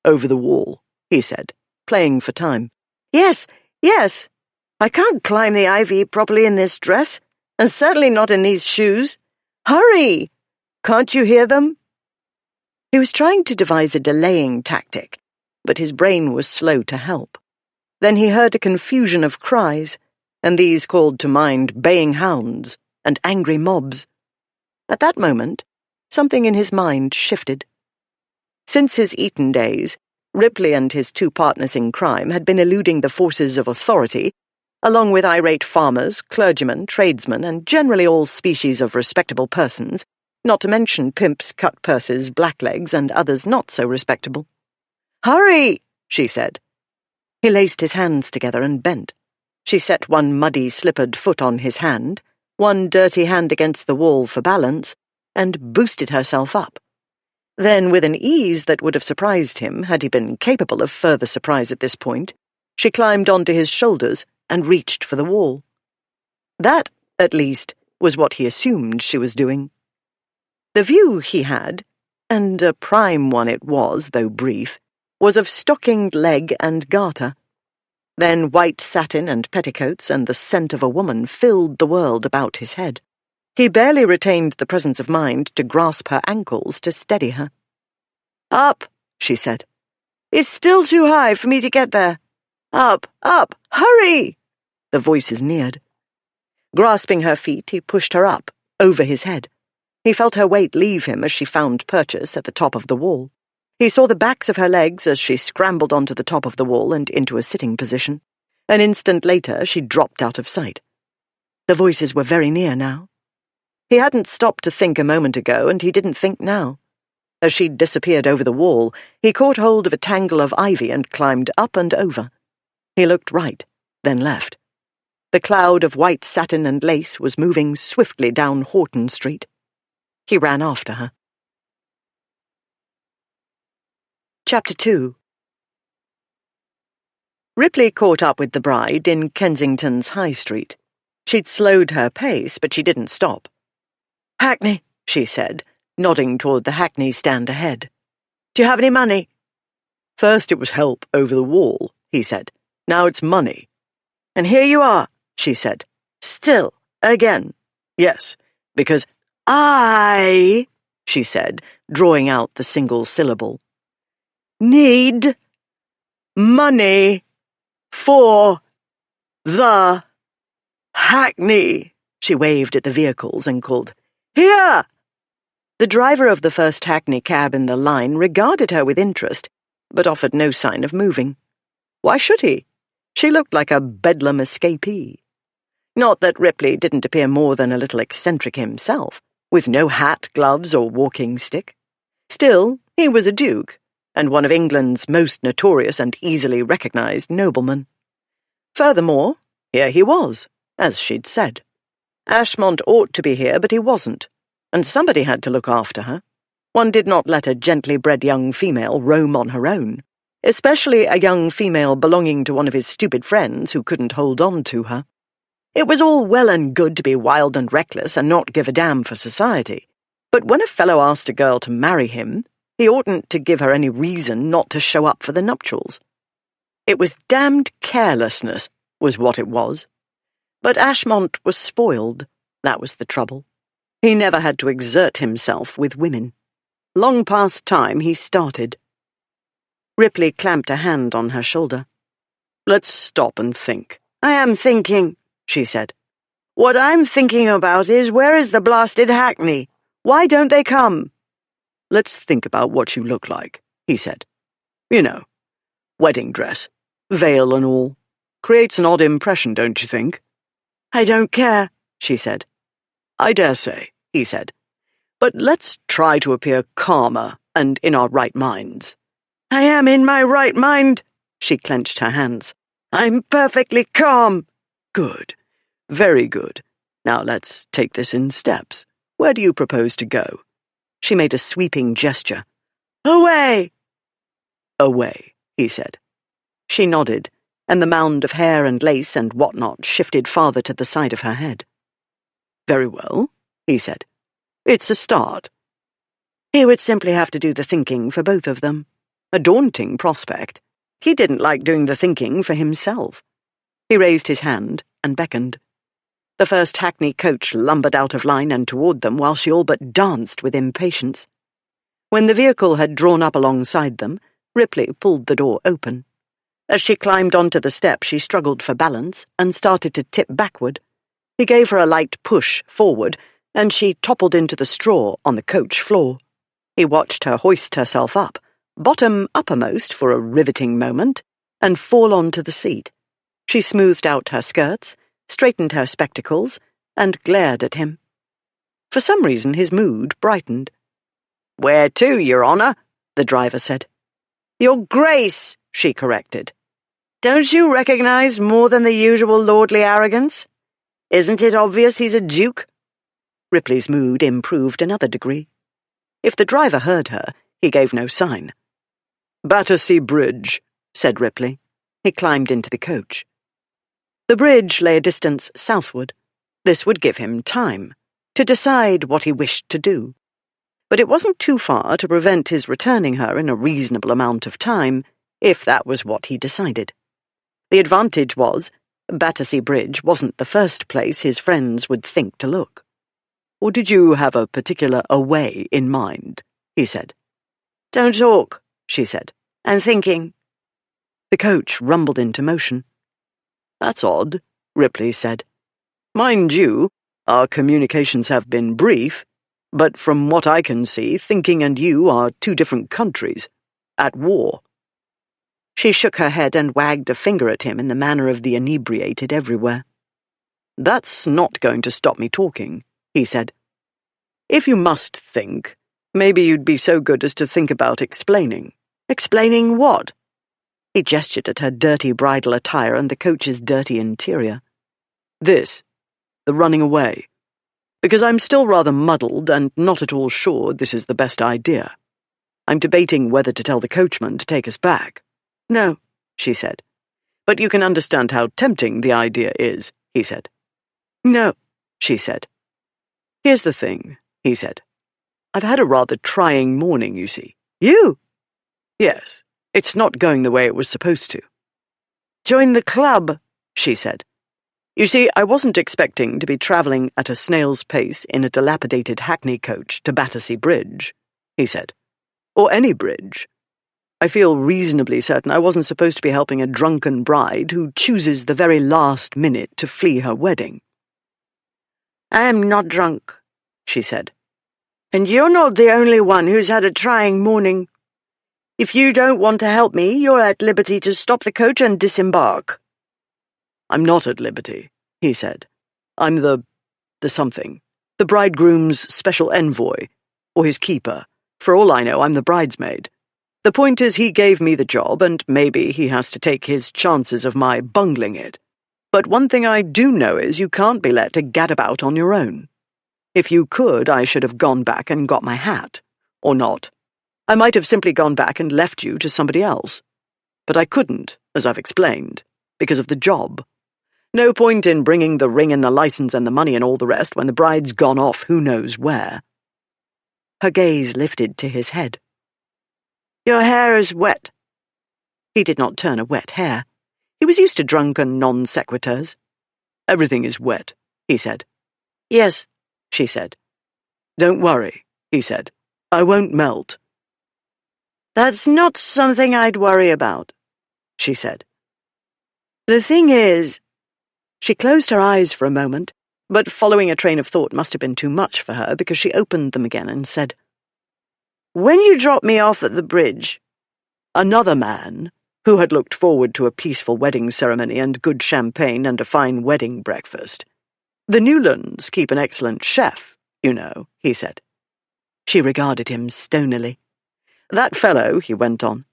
"Over the wall," he said, playing for time. Yes. I can't climb the ivy properly in this dress, and certainly not in these shoes. Hurry! Can't you hear them?" He was trying to devise a delaying tactic, but his brain was slow to help. Then he heard a confusion of cries, and these called to mind baying hounds and angry mobs. At that moment, something in his mind shifted. Since his Eton days, Ripley and his two partners in crime had been eluding the forces of authority, along with irate farmers, clergymen, tradesmen, and generally all species of respectable persons, not to mention pimps, cut-purses, blacklegs, and others not so respectable. "Hurry!" she said. He laced his hands together and bent. She set one muddy, slippered foot on his hand, one dirty hand against the wall for balance, and boosted herself up. Then, with an ease that would have surprised him had he been capable of further surprise at this point, she climbed onto his shoulders and reached for the wall. That, at least, was what he assumed she was doing. The view he had, and a prime one it was, though brief, was of stockinged leg and garter. Then white satin and petticoats and the scent of a woman filled the world about his head. He barely retained the presence of mind to grasp her ankles to steady her. "Up," she said. "It's still too high for me to get there. Up, up, hurry!" The voices neared. Grasping her feet, he pushed her up, over his head. He felt her weight leave him as she found purchase at the top of the wall. He saw the backs of her legs as she scrambled onto the top of the wall and into a sitting position. An instant later, she dropped out of sight. The voices were very near now. He hadn't stopped to think a moment ago, and he didn't think now. As she disappeared over the wall, he caught hold of a tangle of ivy and climbed up and over. He looked right, then left. The cloud of white satin and lace was moving swiftly down Horton Street. He ran after her. Chapter 2. Ripley caught up with the bride in Kensington's High Street. She'd slowed her pace, but she didn't stop. "Hackney," she said, nodding toward the hackney stand ahead. "Do you have any money?" "First it was help over the wall," he said. "Now it's money." "And here you are," she said. "Still, again." "Yes, because she said, drawing out the single syllable. "Need money for the hackney." She waved at the vehicles and called, "Here!" The driver of the first hackney cab in the line regarded her with interest, but offered no sign of moving. Why should he? She looked like a Bedlam escapee. Not that Ripley didn't appear more than a little eccentric himself, with no hat, gloves, or walking stick. Still, he was a duke, and one of England's most notorious and easily recognized noblemen. Furthermore, here he was, as she'd said. Ashmont ought to be here, but he wasn't, and somebody had to look after her. One did not let a gently bred young female roam on her own, especially a young female belonging to one of his stupid friends who couldn't hold on to her. It was all well and good to be wild and reckless and not give a damn for society, but when a fellow asked a girl to marry him, he oughtn't to give her any reason not to show up for the nuptials. It was damned carelessness, was what it was. But Ashmont was spoiled, that was the trouble. He never had to exert himself with women. Long past time he started. Ripley clamped a hand on her shoulder. "Let's stop and think." "I am thinking," she said. "What I'm thinking about is, where is the blasted hackney? Why don't they come?" "Let's think about what you look like," he said. "You know, wedding dress, veil and all. Creates an odd impression, don't you think?" "I don't care," she said. "I dare say," he said. "But let's try to appear calmer and in our right minds." "I am in my right mind," she clenched her hands. "I'm perfectly calm." "Good. Very good. Now let's take this in steps. Where do you propose to go?" She made a sweeping gesture. "Away!" "Away," he said. She nodded, and the mound of hair and lace and whatnot shifted farther to the side of her head. "Very well," he said. "It's a start." He would simply have to do the thinking for both of them. A daunting prospect. He didn't like doing the thinking for himself. He raised his hand and beckoned. The first hackney coach lumbered out of line and toward them while she all but danced with impatience. When the vehicle had drawn up alongside them, Ripley pulled the door open. As she climbed onto the step, she struggled for balance and started to tip backward. He gave her a light push forward, and she toppled into the straw on the coach floor. He watched her hoist herself up, bottom uppermost for a riveting moment, and fall onto the seat. She smoothed out her skirts, straightened her spectacles, and glared at him. For some reason his mood brightened. "Where to, Your Honour?" the driver said. "Your Grace," she corrected. "Don't you recognize more than the usual lordly arrogance? Isn't it obvious he's a duke?" Ripley's mood improved another degree. If the driver heard her, He gave no sign. "Battersea Bridge," said Ripley. He climbed into the coach. The bridge lay a distance southward. This would give him time to decide what he wished to do. But it wasn't too far to prevent his returning her in a reasonable amount of time, if that was what he decided. The advantage was, Battersea Bridge wasn't the first place his friends would think to look. "Or did you have a particular away in mind?" he said. "Don't talk," she said. "I'm thinking." The coach rumbled into motion. "That's odd," Ripley said. "Mind you, our communications have been brief, but from what I can see, thinking and you are two different countries, at war." She shook her head and wagged a finger at him in the manner of the inebriated everywhere. "That's not going to stop me talking," he said. "If you must think, maybe you'd be so good as to think about explaining." "Explaining what?" He gestured at her dirty bridal attire and the coach's dirty interior. "This, the running away. Because I'm still rather muddled and not at all sure this is the best idea. I'm debating whether to tell the coachman to take us back." "No," she said. "But you can understand how tempting the idea is," he said. "No," she said. "Here's the thing," he said. "I've had a rather trying morning, you see." "You?" "Yes, it's not going the way it was supposed to." "Join the club," she said. "You see, I wasn't expecting to be travelling at a snail's pace in a dilapidated hackney coach to Battersea Bridge," he said. "Or any bridge. I feel reasonably certain I wasn't supposed to be helping a drunken bride who chooses the very last minute to flee her wedding." "I am not drunk," she said. "And you're not the only one who's had a trying morning. If you don't want to help me, you're at liberty to stop the coach and disembark." "I'm not at liberty," he said. "I'm the something. The bridegroom's special envoy, or his keeper. For all I know, I'm the bridesmaid. The point is he gave me the job, and maybe he has to take his chances of my bungling it. But one thing I do know is you can't be let to gad about on your own. If you could, I should have gone back and got my hat. Or not. I might have simply gone back and left you to somebody else. But I couldn't, as I've explained, because of the job. No point in bringing the ring and the license and the money and all the rest when the bride's gone off who knows where." Her gaze lifted to his head. "Your hair is wet." He did not turn a wet hair. He was used to drunken non sequiturs. "Everything is wet," he said. "Yes," she said. "Don't worry," he said. "I won't melt." "That's not something I'd worry about," she said. "The thing is—" She closed her eyes for a moment, but following a train of thought must have been too much for her because she opened them again and said, "When you dropped me off at the bridge—" Another man, who had looked forward to a peaceful wedding ceremony and good champagne and a fine wedding breakfast. "The Newlands keep an excellent chef, you know," he said. She regarded him stonily. "That fellow," he went on,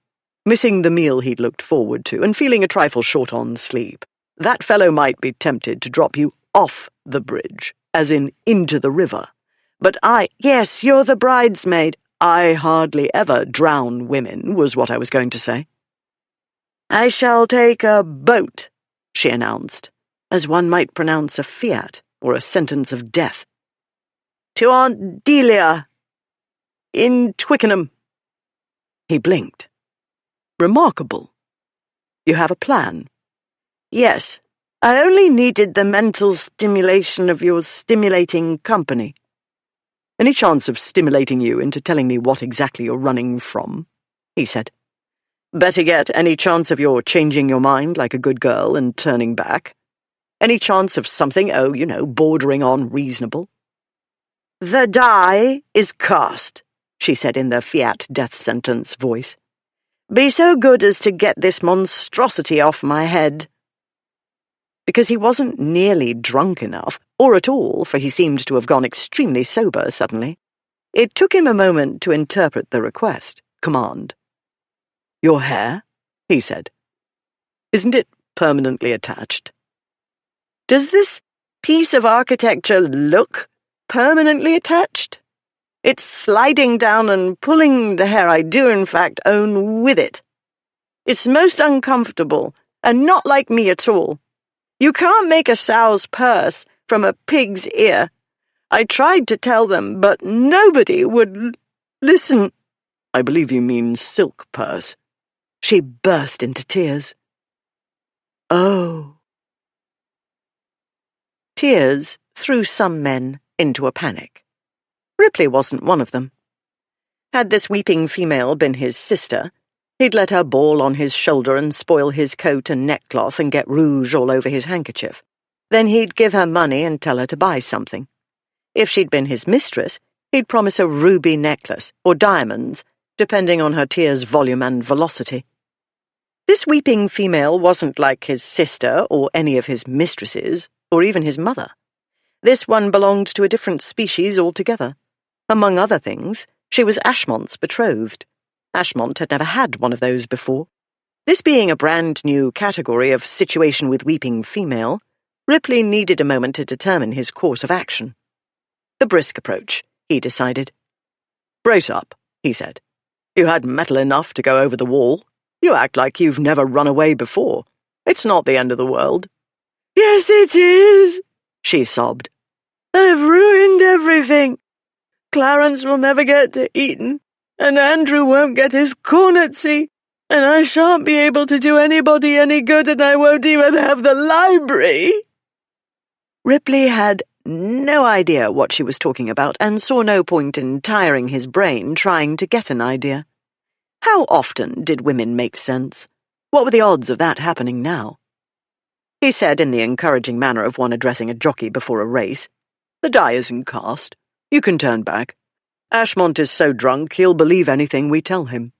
missing the meal he'd looked forward to and feeling a trifle short on sleep, "that fellow might be tempted to drop you off the bridge, as in into the river. But I— Yes, you're the bridesmaid. I hardly ever drown women, was what I was going to say." "I shall take a boat," she announced, as one might pronounce a fiat or a sentence of death. "To Aunt Delia, in Twickenham." He blinked. "Remarkable. You have a plan?" "Yes, I only needed the mental stimulation of your stimulating company." "Any chance of stimulating you into telling me what exactly you're running from?" he said. "Better yet, any chance of your changing your mind like a good girl and turning back? Any chance of something, bordering on reasonable?" "The die is cast," she said in the fiat death sentence voice. "Be so good as to get this monstrosity off my head." Because he wasn't nearly drunk enough, or at all, for he seemed to have gone extremely sober suddenly. It took him a moment to interpret the request, command. "Your hair?" he said. "Isn't it permanently attached?" "Does this piece of architecture look permanently attached?" It's sliding down and pulling the hair I do, in fact, own with it. It's most uncomfortable, and not like me at all. You can't make a sow's purse from a pig's ear. I tried to tell them, but nobody would listen." "I believe you mean silk purse." She burst into tears. "Oh." Tears threw some men into a panic. Ripley wasn't one of them. Had this weeping female been his sister, he'd let her bawl on his shoulder and spoil his coat and neckcloth and get rouge all over his handkerchief. Then he'd give her money and tell her to buy something. If she'd been his mistress, he'd promise a ruby necklace or diamonds, depending on her tears' volume and velocity. This weeping female wasn't like his sister or any of his mistresses, or even his mother. This one belonged to a different species altogether. Among other things, she was Ashmont's betrothed. Ashmont had never had one of those before. This being a brand-new category of situation with weeping female, Ripley needed a moment to determine his course of action. The brisk approach, he decided. "Brace up," he said. "You had mettle enough to go over the wall. You act like you've never run away before. It's not the end of the world." "Yes, it is," she sobbed. "I've ruined everything. Clarence will never get to Eton, and Andrew won't get his cornetcy, and I shan't be able to do anybody any good, and I won't even have the library." Ripley had no idea what she was talking about and saw no point in tiring his brain trying to get an idea. How often did women make sense? What were the odds of that happening now? He said in the encouraging manner of one addressing a jockey before a race, "The die isn't cast. You can turn back. Ashmont is so drunk he'll believe anything we tell him.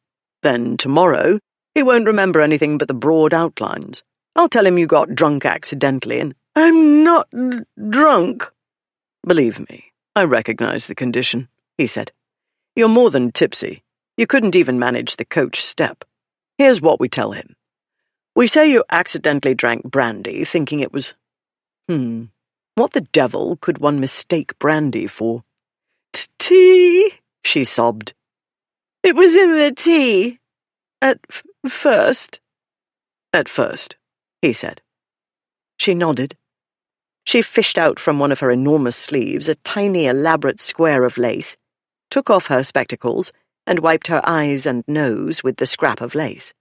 Then tomorrow he won't remember anything but the broad outlines. I'll tell him you got drunk accidentally and—" "I'm not drunk." "Believe me, I recognize the condition," he said. "You're more than tipsy. You couldn't even manage the coach step. Here's what we tell him. We say you accidentally drank brandy, thinking it was— What the devil could one mistake brandy for?" "Tea," she sobbed. "It was in the tea. At first." "At first," he said. She nodded. She fished out from one of her enormous sleeves a tiny, elaborate square of lace, took off her spectacles, and wiped her eyes and nose with the scrap of lace.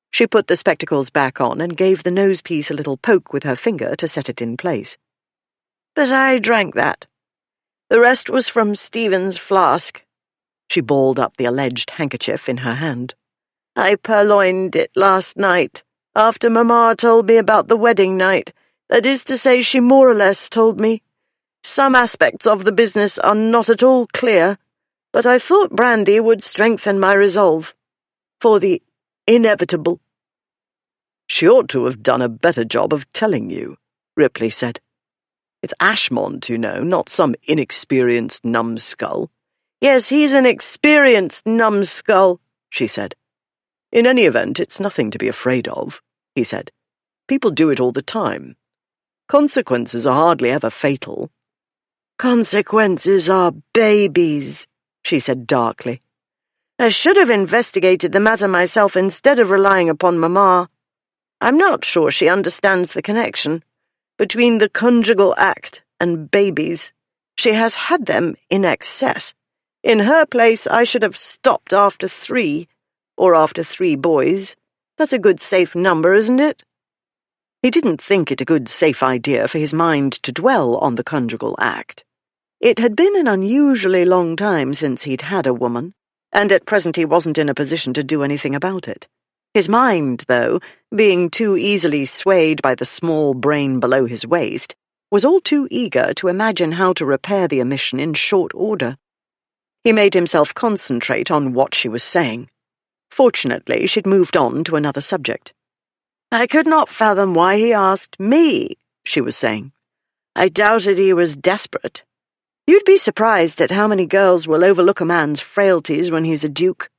She put the spectacles back on and gave the nosepiece a little poke with her finger to set it in place. "But I drank that. The rest was from Stephen's flask." She balled up the alleged handkerchief in her hand. "I purloined it last night, after Mamma told me about the wedding night. That is to say, she more or less told me. Some aspects of the business are not at all clear, but I thought brandy would strengthen my resolve. For the inevitable." "She ought to have done a better job of telling you," Ripley said. "It's Ashmont, you know, not some inexperienced numbskull." "Yes, he's an experienced numbskull," she said. "In any event, it's nothing to be afraid of," he said. "People do it all the time. Consequences are hardly ever fatal." "Consequences are babies," she said darkly. "I should have investigated the matter myself instead of relying upon Mamma. I'm not sure she understands the connection between the conjugal act and babies. She has had them in excess. In her place, I should have stopped after 3, or after 3 boys. That's a good safe number, isn't it?" He didn't think it a good safe idea for his mind to dwell on the conjugal act. It had been an unusually long time since he'd had a woman, and at present he wasn't in a position to do anything about it. His mind, though, being too easily swayed by the small brain below his waist, was all too eager to imagine how to repair the omission in short order. He made himself concentrate on what she was saying. Fortunately, she'd moved on to another subject. "I could not fathom why he asked me," she was saying. "I doubted he was desperate. You'd be surprised at how many girls will overlook a man's frailties when he's a duke.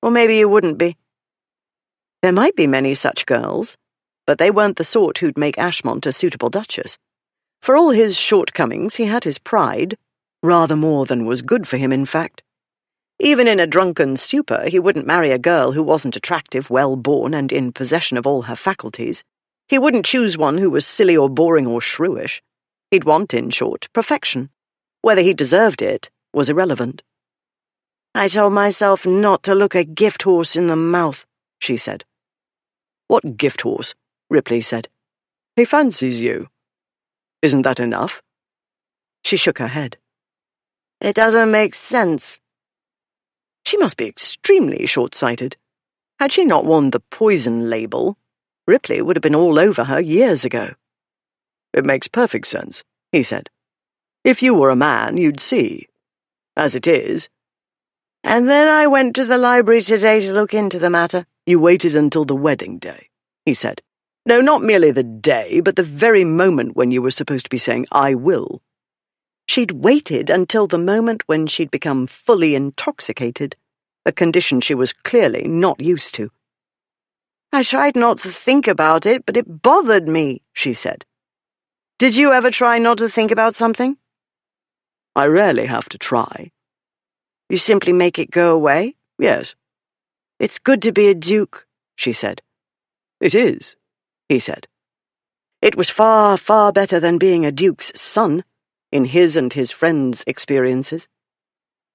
Or maybe you wouldn't be." There might be many such girls, but they weren't the sort who'd make Ashmont a suitable duchess. For all his shortcomings, he had his pride, rather more than was good for him, in fact. Even in a drunken stupor, he wouldn't marry a girl who wasn't attractive, well-born, and in possession of all her faculties. He wouldn't choose one who was silly or boring or shrewish. He'd want, in short, perfection. Whether he deserved it was irrelevant. "I told myself not to look a gift horse in the mouth," she said. "What gift horse?" Ripley said. "He fancies you. Isn't that enough?" She shook her head. "It doesn't make sense." She must be extremely short-sighted. Had she not worn the poison label, Ripley would have been all over her years ago. "It makes perfect sense," he said. "If you were a man, you'd see. As it is—" "And then I went to the library today to look into the matter." "You waited until the wedding day," he said. "No, not merely the day, but the very moment when you were supposed to be saying, 'I will.'" She'd waited until the moment when she'd become fully intoxicated, a condition she was clearly not used to. "I tried not to think about it, but it bothered me," she said. "Did you ever try not to think about something?" "I rarely have to try." "You simply make it go away?" "Yes." "It's good to be a duke," she said. "It is," he said. It was far, far better than being a duke's son, in his and his friends' experiences.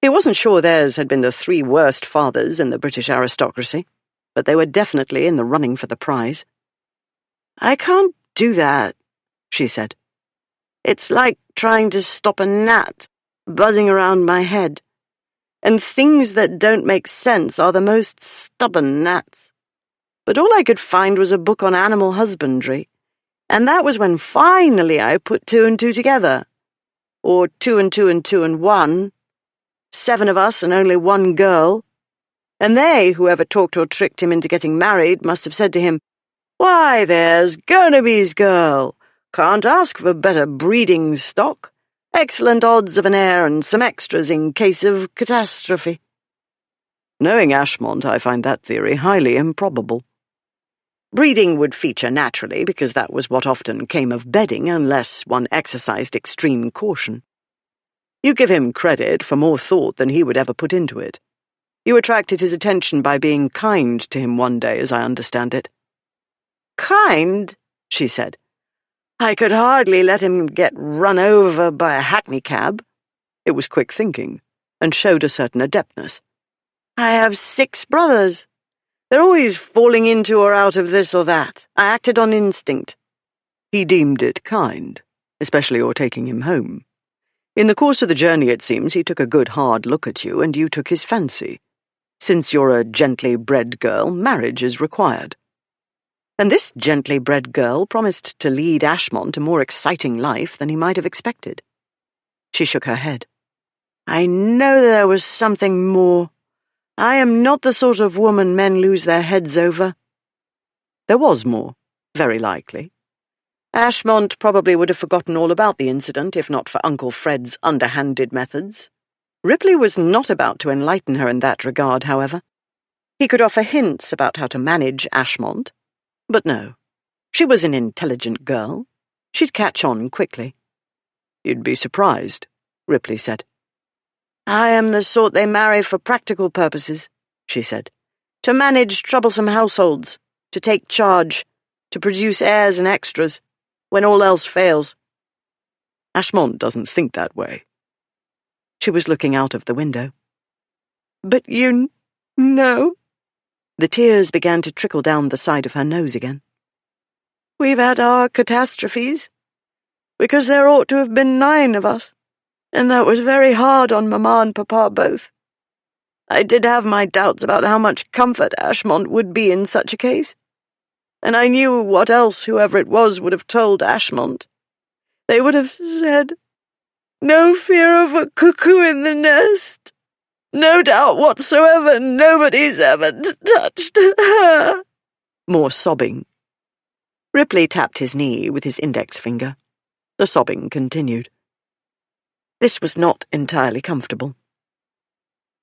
He wasn't sure theirs had been the 3 worst fathers in the British aristocracy, but they were definitely in the running for the prize. "I can't do that," she said. "It's like trying to stop a gnat buzzing around my head. And things that don't make sense are the most stubborn gnats. But all I could find was a book on animal husbandry, and that was when finally I put 2 and 2 together. Or 2 and 2 and 2 and 1. 7 of us and only 1 girl. And they, whoever talked or tricked him into getting married, must have said to him, 'Why, there's Burnaby's girl. Can't ask for better breeding stock. Excellent odds of an heir and some extras in case of catastrophe.' Knowing Ashmont, I find that theory highly improbable. Breeding would feature naturally, because that was what often came of bedding unless one exercised extreme caution. You give him credit for more thought than he would ever put into it. You attracted his attention by being kind to him one day, as I understand it." "Kind?" she said. "I could hardly let him get run over by a hackney cab." It was quick thinking, and showed a certain adeptness. "I have 6 brothers. They're always falling into or out of this or that. I acted on instinct." He deemed it kind, especially your taking him home. In the course of the journey, it seems, he took a good hard look at you, and you took his fancy. Since you're a gently bred girl, marriage is required. And this gently bred girl promised to lead Ashmont a more exciting life than he might have expected. She shook her head. "I know there was something more. I am not the sort of woman men lose their heads over." There was more, very likely. Ashmont probably would have forgotten all about the incident if not for Uncle Fred's underhanded methods. Ripley was not about to enlighten her in that regard, however. He could offer hints about how to manage Ashmont, but no. She was an intelligent girl. She'd catch on quickly. "You'd be surprised," Ripley said. "I am the sort they marry for practical purposes," she said. "To manage troublesome households, to take charge, to produce heirs and extras, when all else fails." "Ashmont doesn't think that way." She was looking out of the window. "But you know?" The tears began to trickle down the side of her nose again. "We've had our catastrophes, because there ought to have been 9 of us. And that was very hard on Mamma and Papa both. I did have my doubts about how much comfort Ashmont would be in such a case. And I knew what else whoever it was would have told Ashmont. They would have said, 'No fear of a cuckoo in the nest. No doubt whatsoever nobody's ever touched her.'" More sobbing. Ripley tapped his knee with his index finger. The sobbing continued. This was not entirely comfortable.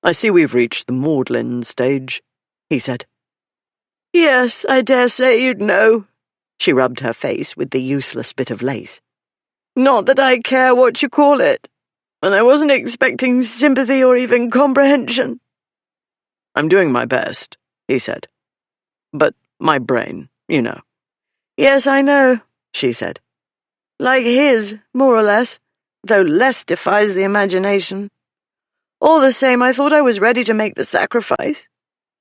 "I see we've reached the maudlin stage," he said. "Yes, I dare say you'd know." She rubbed her face with the useless bit of lace. "Not that I care what you call it, and I wasn't expecting sympathy or even comprehension. I'm doing my best, he said. But my brain, you know. Yes, I know, she said. Like his, more or less, though less defies the imagination. All the same, I thought I was ready to make the sacrifice,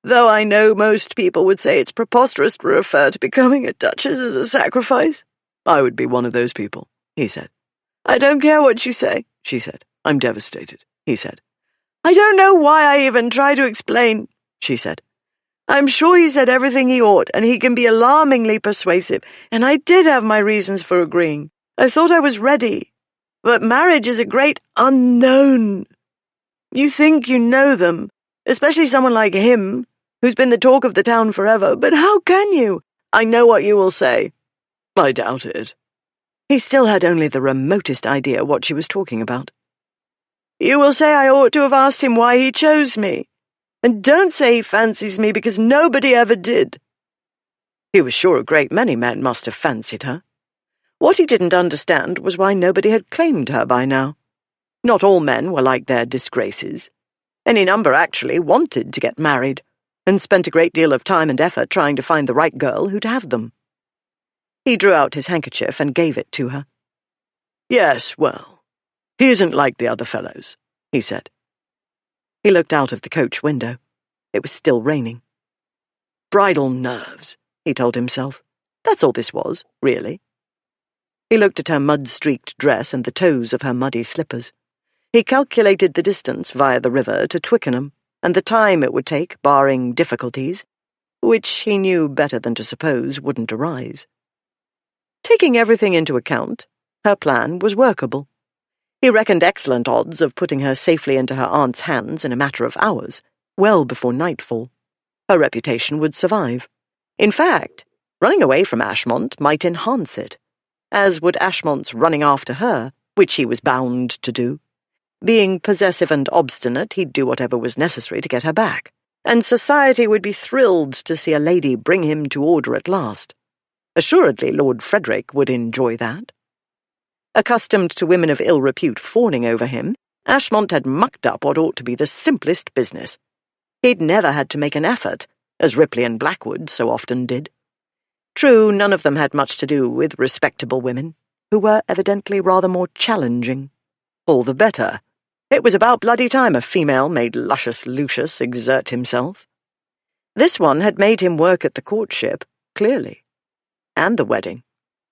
though I know most people would say it's preposterous to refer to becoming a duchess as a sacrifice. I would be one of those people, he said. I don't care what you say, she said. I'm devastated, he said. I don't know why I even try to explain, she said. I'm sure he said everything he ought, and he can be alarmingly persuasive, and I did have my reasons for agreeing. I thought I was ready. But marriage is a great unknown. You think you know them, especially someone like him, who's been the talk of the town forever, but how can you? I know what you will say. I doubt it. He still had only the remotest idea what she was talking about. You will say I ought to have asked him why he chose me. And don't say he fancies me, because nobody ever did. He was sure a great many men must have fancied her. What he didn't understand was why nobody had claimed her by now. Not all men were like their disgraces. Any number actually wanted to get married, and spent a great deal of time and effort trying to find the right girl who'd have them. He drew out his handkerchief and gave it to her. Yes, well, he isn't like the other fellows, he said. He looked out of the coach window. It was still raining. Bridal nerves, he told himself. That's all this was, really. He looked at her mud-streaked dress and the toes of her muddy slippers. He calculated the distance via the river to Twickenham, and the time it would take, barring difficulties, which he knew better than to suppose wouldn't arise. Taking everything into account, her plan was workable. He reckoned excellent odds of putting her safely into her aunt's hands in a matter of hours, well before nightfall. Her reputation would survive. In fact, running away from Ashmont might enhance it, as would Ashmont's running after her, which he was bound to do. Being possessive and obstinate, he'd do whatever was necessary to get her back, and society would be thrilled to see a lady bring him to order at last. Assuredly Lord Frederick would enjoy that. Accustomed to women of ill repute fawning over him, Ashmont had mucked up what ought to be the simplest business. He'd never had to make an effort, as Ripley and Blackwood so often did. True, none of them had much to do with respectable women, who were evidently rather more challenging. All the better. It was about bloody time a female made luscious Lucius exert himself. This one had made him work at the courtship, clearly, and the wedding,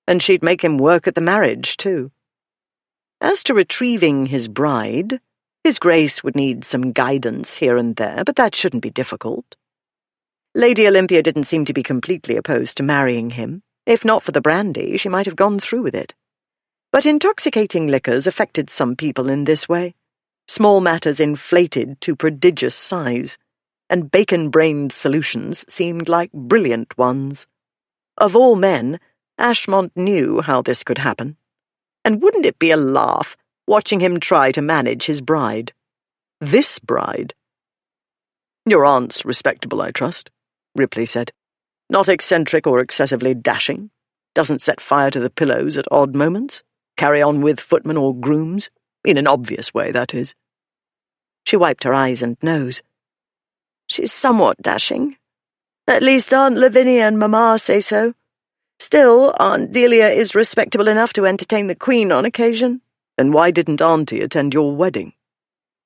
and she'd make him work at the marriage, too. As to retrieving his bride, His Grace would need some guidance here and there, but that shouldn't be difficult. Lady Olympia didn't seem to be completely opposed to marrying him. If not for the brandy, she might have gone through with it. But intoxicating liquors affected some people in this way. Small matters inflated to prodigious size, and bacon-brained solutions seemed like brilliant ones. Of all men, Ashmont knew how this could happen. And wouldn't it be a laugh, watching him try to manage his bride? This bride. "Your aunt's respectable, I trust," Ripley said. "Not eccentric or excessively dashing. Doesn't set fire to the pillows at odd moments. Carry on with footmen or grooms. In an obvious way, that is." She wiped her eyes and nose. "She's somewhat dashing. At least Aunt Lavinia and Mamma say so. Still, Aunt Delia is respectable enough to entertain the Queen on occasion." "Then why didn't Auntie attend your wedding?"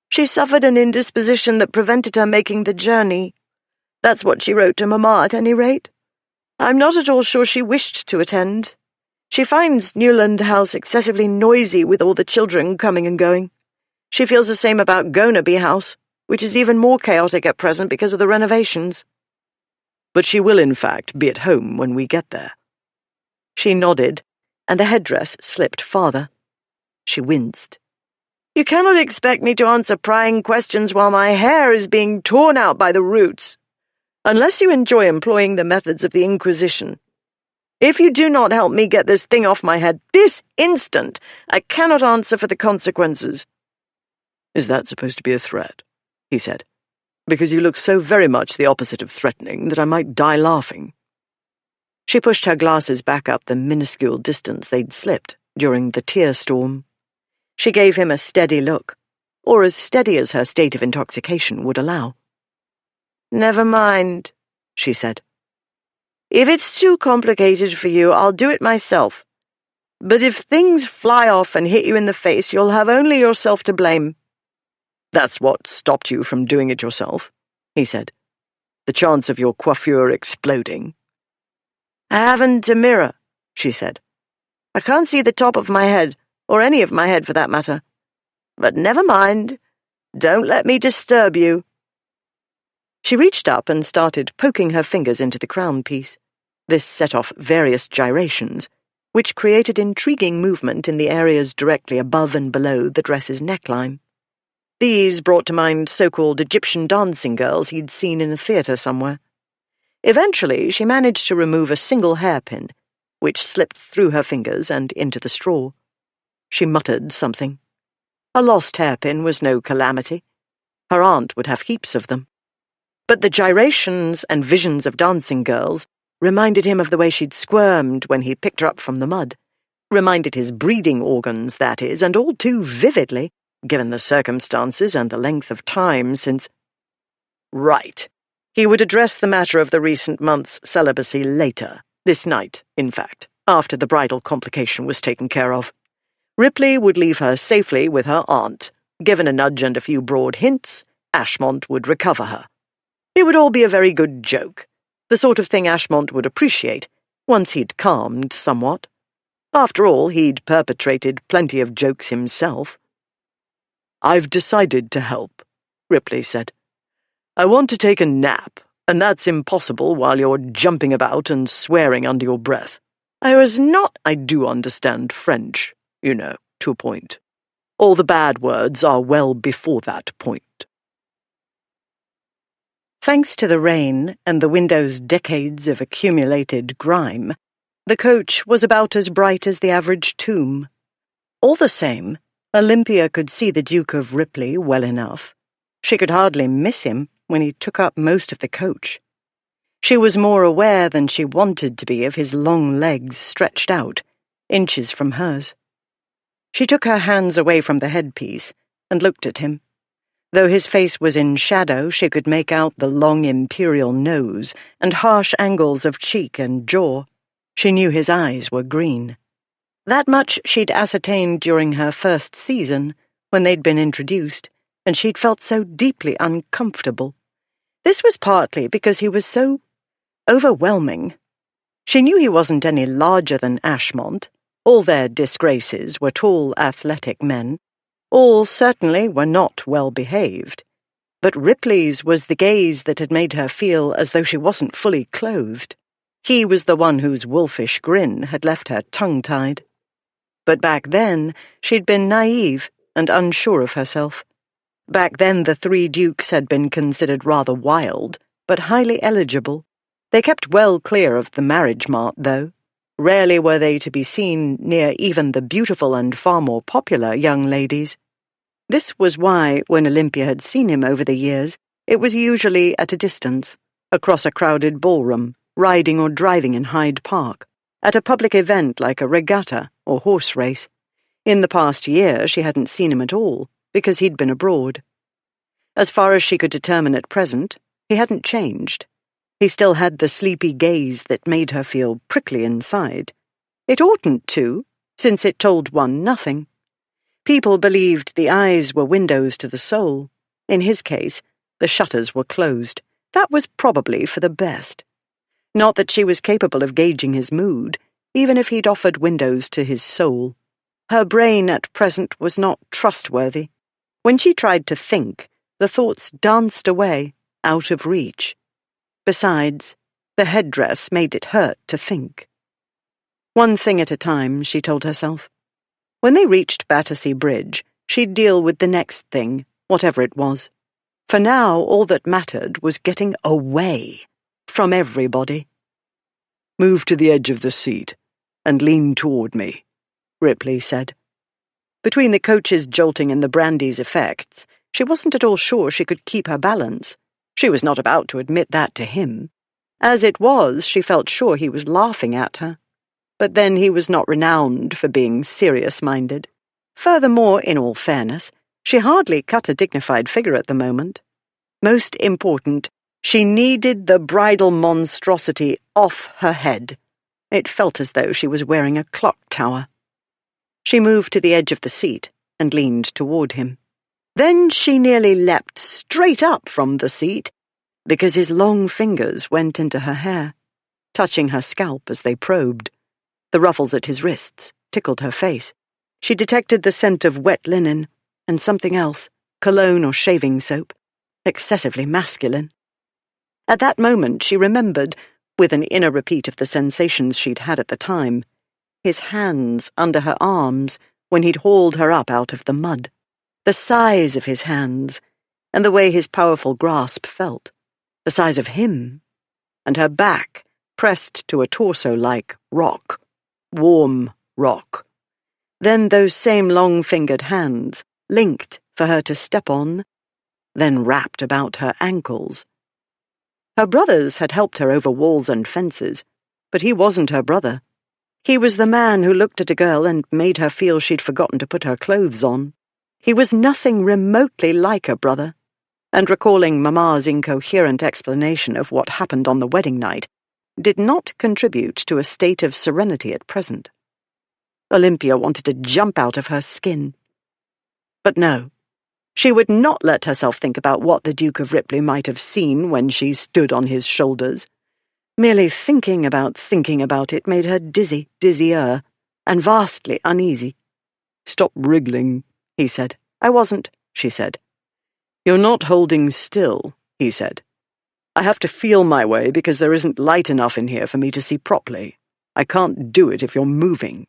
"She suffered an indisposition that prevented her making the journey. That's what she wrote to Mamma, at any rate. I'm not at all sure she wished to attend. She finds Newland House excessively noisy with all the children coming and going. She feels the same about Gonaby House, which is even more chaotic at present because of the renovations." "But she will, in fact, be at home when we get there." She nodded, and the headdress slipped farther. She winced. "You cannot expect me to answer prying questions while my hair is being torn out by the roots, unless you enjoy employing the methods of the Inquisition. If you do not help me get this thing off my head this instant, I cannot answer for the consequences." "Is that supposed to be a threat?" he said. "Because you look so very much the opposite of threatening that I might die laughing." She pushed her glasses back up the minuscule distance they'd slipped during the tear storm. She gave him a steady look, or as steady as her state of intoxication would allow. "Never mind," she said. "If it's too complicated for you, I'll do it myself. But if things fly off and hit you in the face, you'll have only yourself to blame." "That's what stopped you from doing it yourself," he said. "The chance of your coiffure exploding." "I haven't a mirror," she said. "I can't see the top of my head, or any of my head for that matter. But never mind. Don't let me disturb you." She reached up and started poking her fingers into the crown piece. This set off various gyrations, which created intriguing movement in the areas directly above and below the dress's neckline. These brought to mind so-called Egyptian dancing girls he'd seen in a theatre somewhere. Eventually, she managed to remove a single hairpin, which slipped through her fingers and into the straw. She muttered something. A lost hairpin was no calamity. Her aunt would have heaps of them. But the gyrations and visions of dancing girls reminded him of the way she'd squirmed when he picked her up from the mud. Reminded his breeding organs, that is, and all too vividly, given the circumstances and the length of time since— Right. He would address the matter of the recent month's celibacy later, this night, in fact, after the bridal complication was taken care of. Ripley would leave her safely with her aunt. Given a nudge and a few broad hints, Ashmont would recover her. It would all be a very good joke, the sort of thing Ashmont would appreciate, once he'd calmed somewhat. After all, he'd perpetrated plenty of jokes himself. "I've decided to help," Ripley said. "I want to take a nap, and that's impossible while you're jumping about and swearing under your breath. I do understand French, you know, to a point. All the bad words are well before that point." Thanks to the rain and the window's decades of accumulated grime, the coach was about as bright as the average tomb. All the same, Olympia could see the Duke of Ripley well enough. She could hardly miss him when he took up most of the coach. She was more aware than she wanted to be of his long legs stretched out, inches from hers. She took her hands away from the headpiece and looked at him. Though his face was in shadow, she could make out the long imperial nose and harsh angles of cheek and jaw. She knew his eyes were green. That much she'd ascertained during her first season, when they'd been introduced, and she'd felt so deeply uncomfortable. This was partly because he was so overwhelming. She knew he wasn't any larger than Ashmont. All their disgraces were tall, athletic men. All certainly were not well behaved. But Ripley's was the gaze that had made her feel as though she wasn't fully clothed. He was the one whose wolfish grin had left her tongue-tied. But back then, she'd been naive and unsure of herself. Back then the three dukes had been considered rather wild, but highly eligible. They kept well clear of the marriage mart, though. Rarely were they to be seen near even the beautiful and far more popular young ladies. This was why, when Olympia had seen him over the years, it was usually at a distance, across a crowded ballroom, riding or driving in Hyde Park, at a public event like a regatta or horse race. In the past year she hadn't seen him at all, because he'd been abroad. As far as she could determine at present, he hadn't changed. He still had the sleepy gaze that made her feel prickly inside. It oughtn't to, since it told one nothing. People believed the eyes were windows to the soul. In his case, the shutters were closed. That was probably for the best. Not that she was capable of gauging his mood, even if he'd offered windows to his soul. Her brain at present was not trustworthy. When she tried to think, the thoughts danced away, out of reach. Besides, the headdress made it hurt to think. One thing at a time, she told herself. When they reached Battersea Bridge, she'd deal with the next thing, whatever it was. For now, all that mattered was getting away from everybody. "Move to the edge of the seat and lean toward me," Ripley said. Between the coach's jolting and the brandy's effects, she wasn't at all sure she could keep her balance. She was not about to admit that to him. As it was, she felt sure he was laughing at her. But then he was not renowned for being serious-minded. Furthermore, in all fairness, she hardly cut a dignified figure at the moment. Most important, She needed the bridal monstrosity off her head. It felt as though she was wearing a clock tower. She moved to the edge of the seat and leaned toward him. Then she nearly leapt straight up from the seat because his long fingers went into her hair, touching her scalp as they probed. The ruffles at his wrists tickled her face. She detected the scent of wet linen and something else, cologne or shaving soap, excessively masculine. At that moment she remembered, with an inner repeat of the sensations she'd had at the time, his hands under her arms when he'd hauled her up out of the mud, the size of his hands, and the way his powerful grasp felt, the size of him, and her back pressed to a torso-like rock, warm rock. Then those same long-fingered hands, linked for her to step on, then wrapped about her ankles. Her brothers had helped her over walls and fences, but he wasn't her brother. He was the man who looked at a girl and made her feel she'd forgotten to put her clothes on. He was nothing remotely like a brother, and recalling Mamma's incoherent explanation of what happened on the wedding night did not contribute to a state of serenity at present. Olympia wanted to jump out of her skin. But no. She would not let herself think about what the Duke of Ripley might have seen when she stood on his shoulders. Merely thinking about it made her dizzier, and vastly uneasy. "Stop wriggling," he said. "I wasn't," she said. "You're not holding still," he said. "I have to feel my way because there isn't light enough in here for me to see properly. I can't do it if you're moving."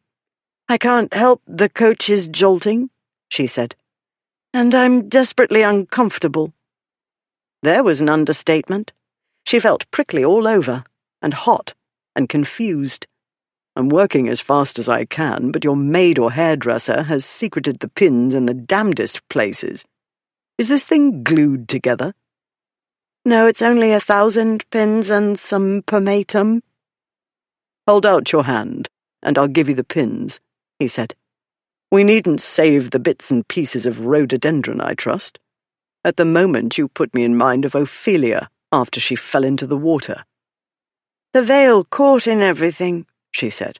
"I can't help the coach's jolting," she said. "And I'm desperately uncomfortable." There was an understatement. She felt prickly all over, and hot, and confused. "I'm working as fast as I can, but your maid or hairdresser has secreted the pins in the damnedest places. Is this thing glued together?" "No, it's only 1,000 pins and some pomatum." "Hold out your hand, and I'll give you the pins," he said. "We needn't save the bits and pieces of rhododendron, I trust. At the moment you put me in mind of Ophelia after she fell into the water." "The veil caught in everything," she said.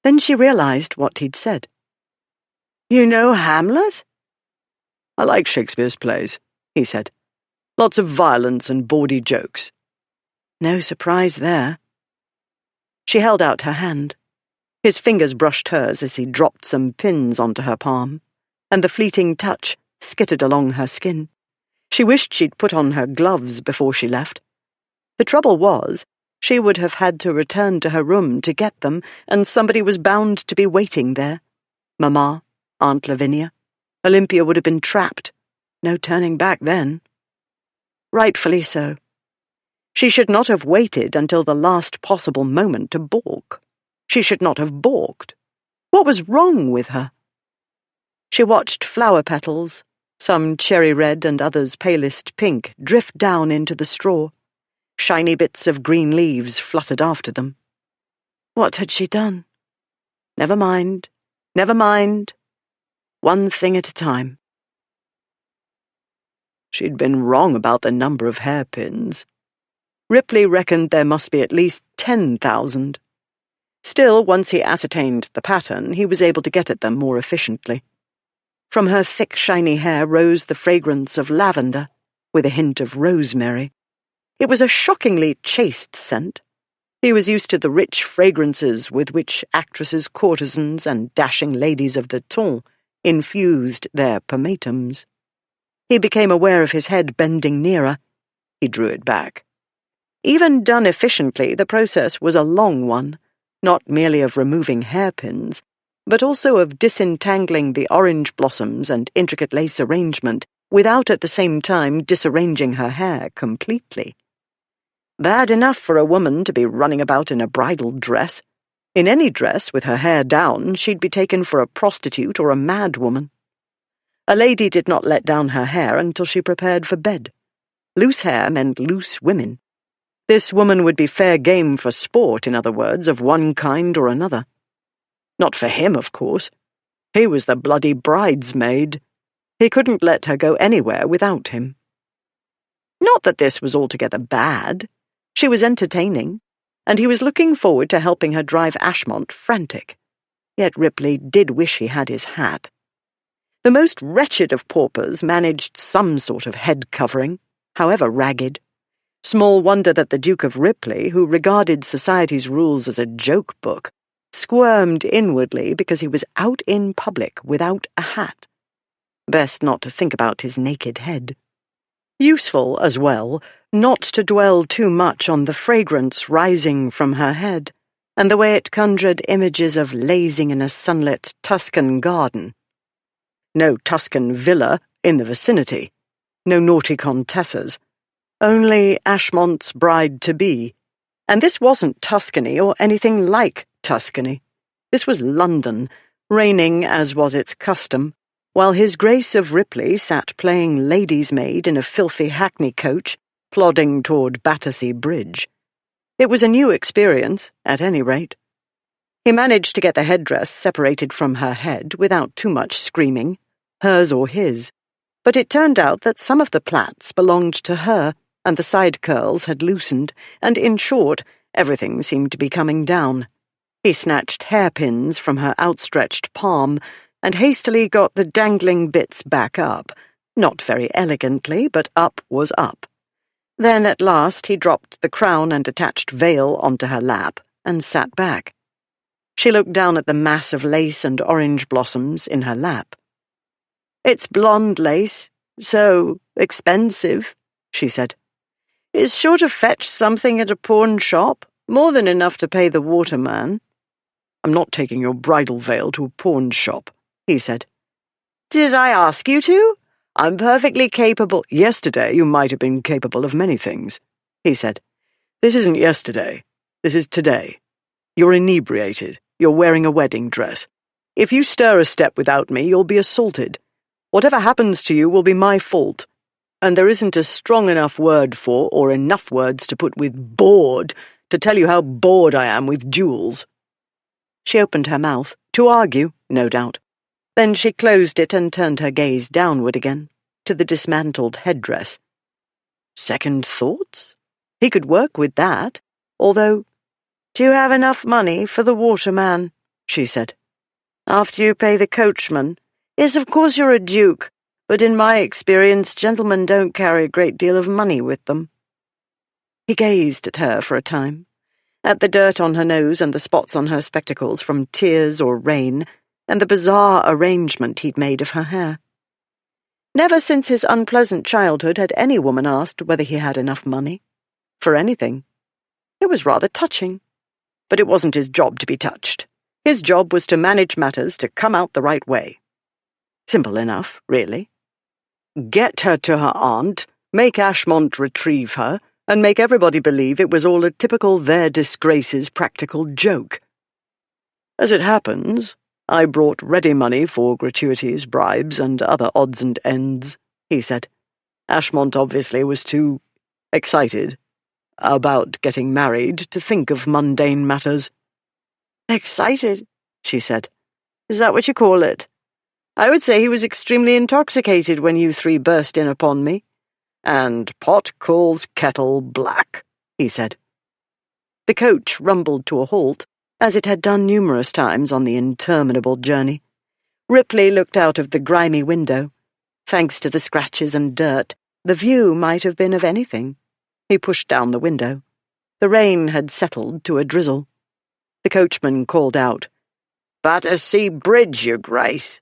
Then she realized what he'd said. "You know Hamlet?" "I like Shakespeare's plays," he said. "Lots of violence and bawdy jokes." No surprise there. She held out her hand. His fingers brushed hers as he dropped some pins onto her palm, and the fleeting touch skittered along her skin. She wished she'd put on her gloves before she left. The trouble was, she would have had to return to her room to get them, and somebody was bound to be waiting there. Mamma, Aunt Lavinia. Olympia would have been trapped. No turning back then. Rightfully so. She should not have waited until the last possible moment to balk. She should not have balked. What was wrong with her? She watched flower petals, some cherry red and others palest pink, drift down into the straw. Shiny bits of green leaves fluttered after them. What had she done? Never mind. Never mind. One thing at a time. She'd been wrong about the number of hairpins. Ripley reckoned there must be at least 10,000. Still, once he ascertained the pattern, he was able to get at them more efficiently. From her thick, shiny hair rose the fragrance of lavender, with a hint of rosemary. It was a shockingly chaste scent. He was used to the rich fragrances with which actresses, courtesans, and dashing ladies of the ton infused their pomatums. He became aware of his head bending nearer. He drew it back. Even done efficiently, the process was a long one, not merely of removing hairpins, but also of disentangling the orange blossoms and intricate lace arrangement without at the same time disarranging her hair completely. Bad enough for a woman to be running about in a bridal dress. In any dress, with her hair down, she'd be taken for a prostitute or a madwoman. A lady did not let down her hair until she prepared for bed. Loose hair meant loose women. This woman would be fair game for sport, in other words, of one kind or another. Not for him, of course. He was the bloody bridesmaid. He couldn't let her go anywhere without him. Not that this was altogether bad. She was entertaining, and he was looking forward to helping her drive Ashmont frantic. Yet Ripley did wish he had his hat. The most wretched of paupers managed some sort of head covering, however ragged. Small wonder that the Duke of Ripley, who regarded society's rules as a joke book, squirmed inwardly because he was out in public without a hat. Best not to think about his naked head. Useful, as well, not to dwell too much on the fragrance rising from her head, and the way it conjured images of lazing in a sunlit Tuscan garden. No Tuscan villa in the vicinity, no naughty contessas, only Ashmont's bride-to-be. And this wasn't Tuscany or anything like Tuscany. This was London, reigning as was its custom, while His Grace of Ripley sat playing lady's maid in a filthy hackney coach, plodding toward Battersea Bridge. It was a new experience, at any rate. He managed to get the headdress separated from her head without too much screaming, hers or his, but it turned out that some of the plaits belonged to her, and the side curls had loosened, and in short, everything seemed to be coming down. He snatched hairpins from her outstretched palm, and hastily got the dangling bits back up, not very elegantly, but up was up. Then at last he dropped the crown and attached veil onto her lap, and sat back. She looked down at the mass of lace and orange blossoms in her lap. "It's blonde lace, so expensive," she said. "It's sure to fetch something at a pawn shop, more than enough to pay the waterman." "I'm not taking your bridal veil to a pawn shop," he said. "Did I ask you to? I'm perfectly capable—" "Yesterday you might have been capable of many things," he said. "This isn't yesterday. This is today. You're inebriated. You're wearing a wedding dress. If you stir a step without me, you'll be assaulted. Whatever happens to you will be my fault. And there isn't a strong enough word for, or enough words to put with bored, to tell you how bored I am with duels." She opened her mouth, to argue, no doubt. Then she closed it and turned her gaze downward again, to the dismantled headdress. Second thoughts? He could work with that, although— "Do you have enough money for the waterman?" she said. "After you pay the coachman? Yes, of course you're a duke, but in my experience gentlemen don't carry a great deal of money with them." He gazed at her for a time, at the dirt on her nose and the spots on her spectacles from tears or rain, and the bizarre arrangement he'd made of her hair. Never since his unpleasant childhood had any woman asked whether he had enough money. For anything. It was rather touching. But it wasn't his job to be touched. His job was to manage matters to come out the right way. Simple enough, really. Get her to her aunt, make Ashmont retrieve her, and make everybody believe it was all a typical their disgraces practical joke. As it happens, I brought ready money for gratuities, bribes, and other odds and ends, he said. Ashmont obviously was too excited about getting married to think of mundane matters. "Excited?" she said. "Is that what you call it? I would say he was extremely intoxicated when you three burst in upon me." "And pot calls kettle black," he said. The coach rumbled to a halt, as it had done numerous times on the interminable journey. Ripley looked out of the grimy window. Thanks to the scratches and dirt, the view might have been of anything. He pushed down the window. The rain had settled to a drizzle. The coachman called out, "Battersea Bridge, your grace."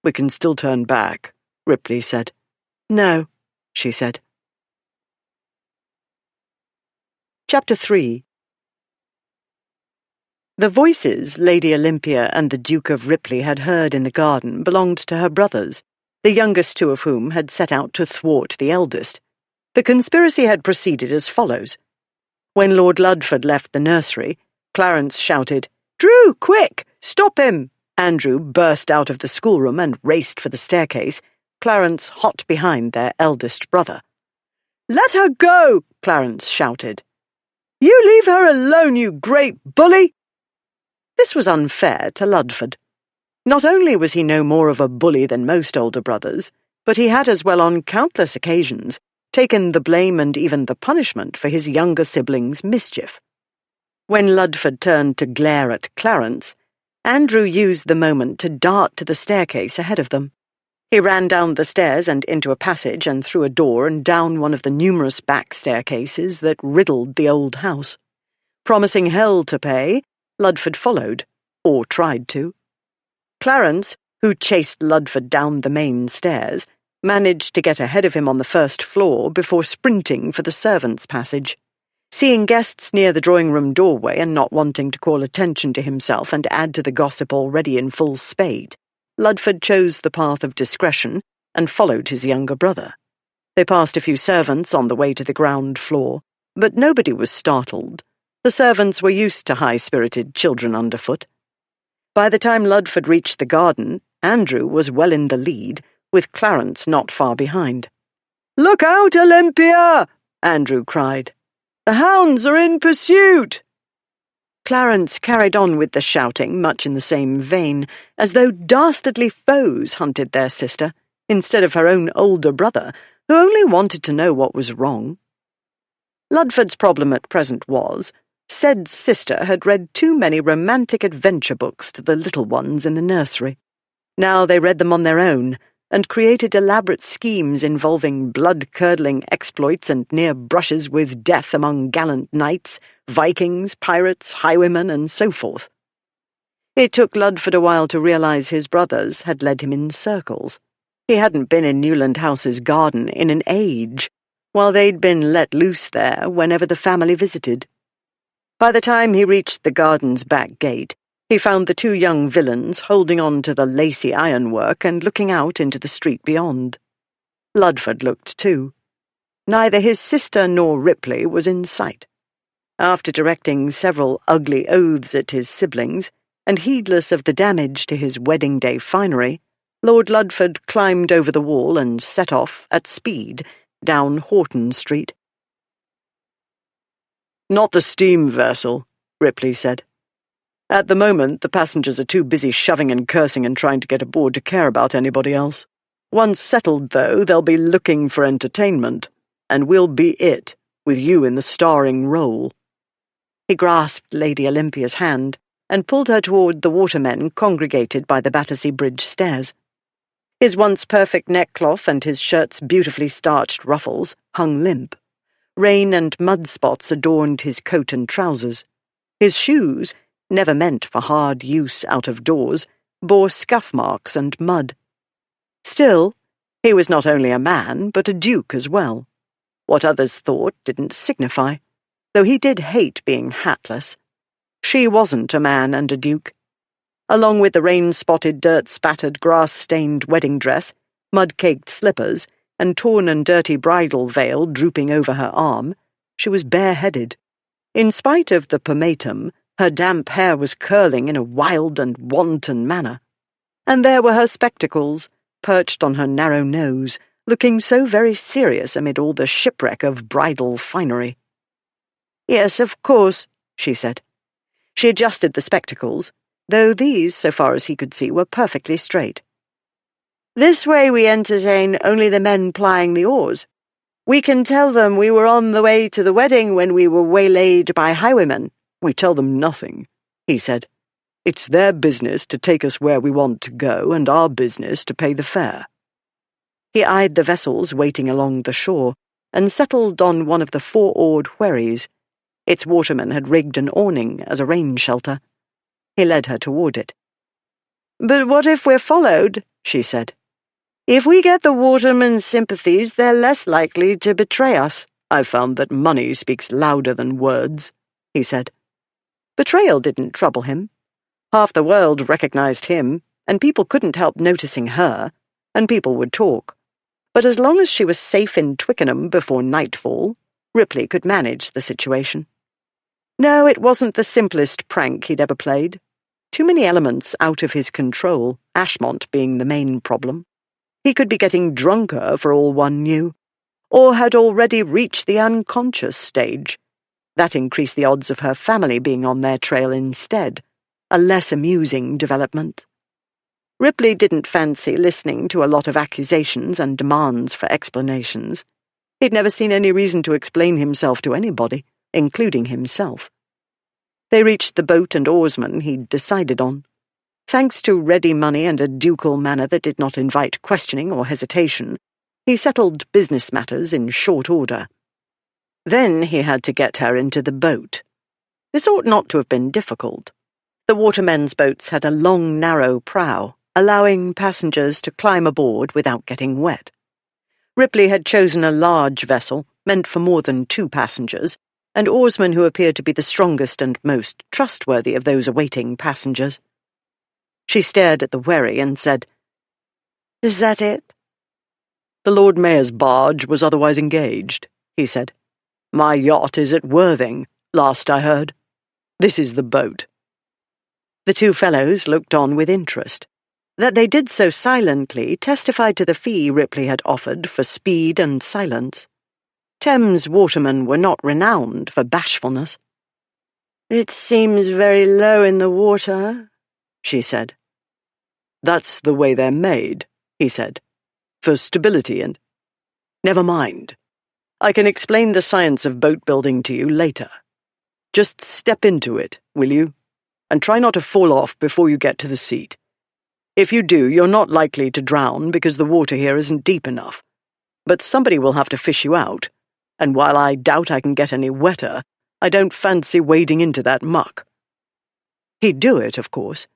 "We can still turn back," Ripley said. "No," she said. Chapter 3. The voices Lady Olympia and the Duke of Ripley had heard in the garden belonged to her brothers, the youngest two of whom had set out to thwart the eldest. The conspiracy had proceeded as follows. When Lord Ludford left the nursery, Clarence shouted, "Drew, quick! Stop him!" Andrew burst out of the schoolroom and raced for the staircase, Clarence hot behind their eldest brother. "Let her go!" Clarence shouted. "You leave her alone, you great bully!" This was unfair to Ludford. Not only was he no more of a bully than most older brothers, but he had as well on countless occasions taken the blame and even the punishment for his younger sibling's mischief. When Ludford turned to glare at Clarence, Andrew used the moment to dart to the staircase ahead of them. He ran down the stairs and into a passage and through a door and down one of the numerous back staircases that riddled the old house. Promising hell to pay, Ludford followed, or tried to. Clarence, who chased Ludford down the main stairs, managed to get ahead of him on the first floor before sprinting for the servants' passage. Seeing guests near the drawing-room doorway and not wanting to call attention to himself and add to the gossip already in full spate, Ludford chose the path of discretion and followed his younger brother. They passed a few servants on the way to the ground floor, but nobody was startled. The servants were used to high-spirited children underfoot. By the time Ludford reached the garden, Andrew was well in the lead, with Clarence not far behind. "Look out, Olympia!" Andrew cried. "The hounds are in pursuit!" Clarence carried on with the shouting, much in the same vein, as though dastardly foes hunted their sister, instead of her own older brother, who only wanted to know what was wrong. Ludford's problem at present was, said sister had read too many romantic adventure books to the little ones in the nursery. Now they read them on their own, and created elaborate schemes involving blood-curdling exploits and near brushes with death among gallant knights, Vikings, pirates, highwaymen, and so forth. It took Ludford a while to realize his brothers had led him in circles. He hadn't been in Newland House's garden in an age, while they'd been let loose there whenever the family visited. By the time he reached the garden's back gate, he found the two young villains holding on to the lacy ironwork and looking out into the street beyond. Ludford looked too. Neither his sister nor Ripley was in sight. After directing several ugly oaths at his siblings, and heedless of the damage to his wedding-day finery, Lord Ludford climbed over the wall and set off, at speed, down Horton Street. "Not the steam vessel," Ripley said. "At the moment, the passengers are too busy shoving and cursing and trying to get aboard to care about anybody else. Once settled, though, they'll be looking for entertainment, and we'll be it, with you in the starring role." He grasped Lady Olympia's hand and pulled her toward the watermen congregated by the Battersea Bridge stairs. His once perfect neckcloth and his shirt's beautifully starched ruffles hung limp. Rain and mud spots adorned his coat and trousers. His shoes, never meant for hard use out of doors, bore scuff marks and mud. Still, he was not only a man, but a duke as well. What others thought didn't signify, though he did hate being hatless. She wasn't a man and a duke. Along with the rain-spotted, dirt-spattered, grass-stained wedding dress, mud-caked slippers, and torn and dirty bridal veil drooping over her arm, she was bareheaded. In spite of the pomatum, her damp hair was curling in a wild and wanton manner. And there were her spectacles, perched on her narrow nose, looking so very serious amid all the shipwreck of bridal finery. "Yes, of course," she said. She adjusted the spectacles, though these, so far as he could see, were perfectly straight. "This way we entertain only the men plying the oars. We can tell them we were on the way to the wedding when we were waylaid by highwaymen." "We tell them nothing," he said. "It's their business to take us where we want to go, and our business to pay the fare." He eyed the vessels waiting along the shore, and settled on one of the four-oared wherries. Its waterman had rigged an awning as a rain shelter. He led her toward it. "But what if we're followed?" she said. "If we get the watermen's sympathies, they're less likely to betray us." "I've found that money speaks louder than words," he said. Betrayal didn't trouble him. Half the world recognized him, and people couldn't help noticing her, and people would talk. But as long as she was safe in Twickenham before nightfall, Ripley could manage the situation. No, it wasn't the simplest prank he'd ever played. Too many elements out of his control, Ashmont being the main problem. He could be getting drunker for all one knew, or had already reached the unconscious stage. That increased the odds of her family being on their trail instead, a less amusing development. Ripley didn't fancy listening to a lot of accusations and demands for explanations. He'd never seen any reason to explain himself to anybody, including himself. They reached the boat and oarsman he'd decided on. Thanks to ready money and a ducal manner that did not invite questioning or hesitation, he settled business matters in short order. Then he had to get her into the boat. This ought not to have been difficult. The watermen's boats had a long, narrow prow, allowing passengers to climb aboard without getting wet. Ripley had chosen a large vessel, meant for more than 2 passengers, and oarsmen who appeared to be the strongest and most trustworthy of those awaiting passengers. She stared at the wherry and said, "Is that it?" "The Lord Mayor's barge was otherwise engaged," he said. "My yacht is at Worthing, last I heard. This is the boat." The 2 fellows looked on with interest. That they did so silently testified to the fee Ripley had offered for speed and silence. Thames watermen were not renowned for bashfulness. "It seems very low in the water," she said. "That's the way they're made," he said. "For stability and—" "Never mind. I can explain the science of boat building to you later. Just step into it, will you? And try not to fall off before you get to the seat. If you do, you're not likely to drown because the water here isn't deep enough. But somebody will have to fish you out, and while I doubt I can get any wetter, I don't fancy wading into that muck." He'd do it, of course.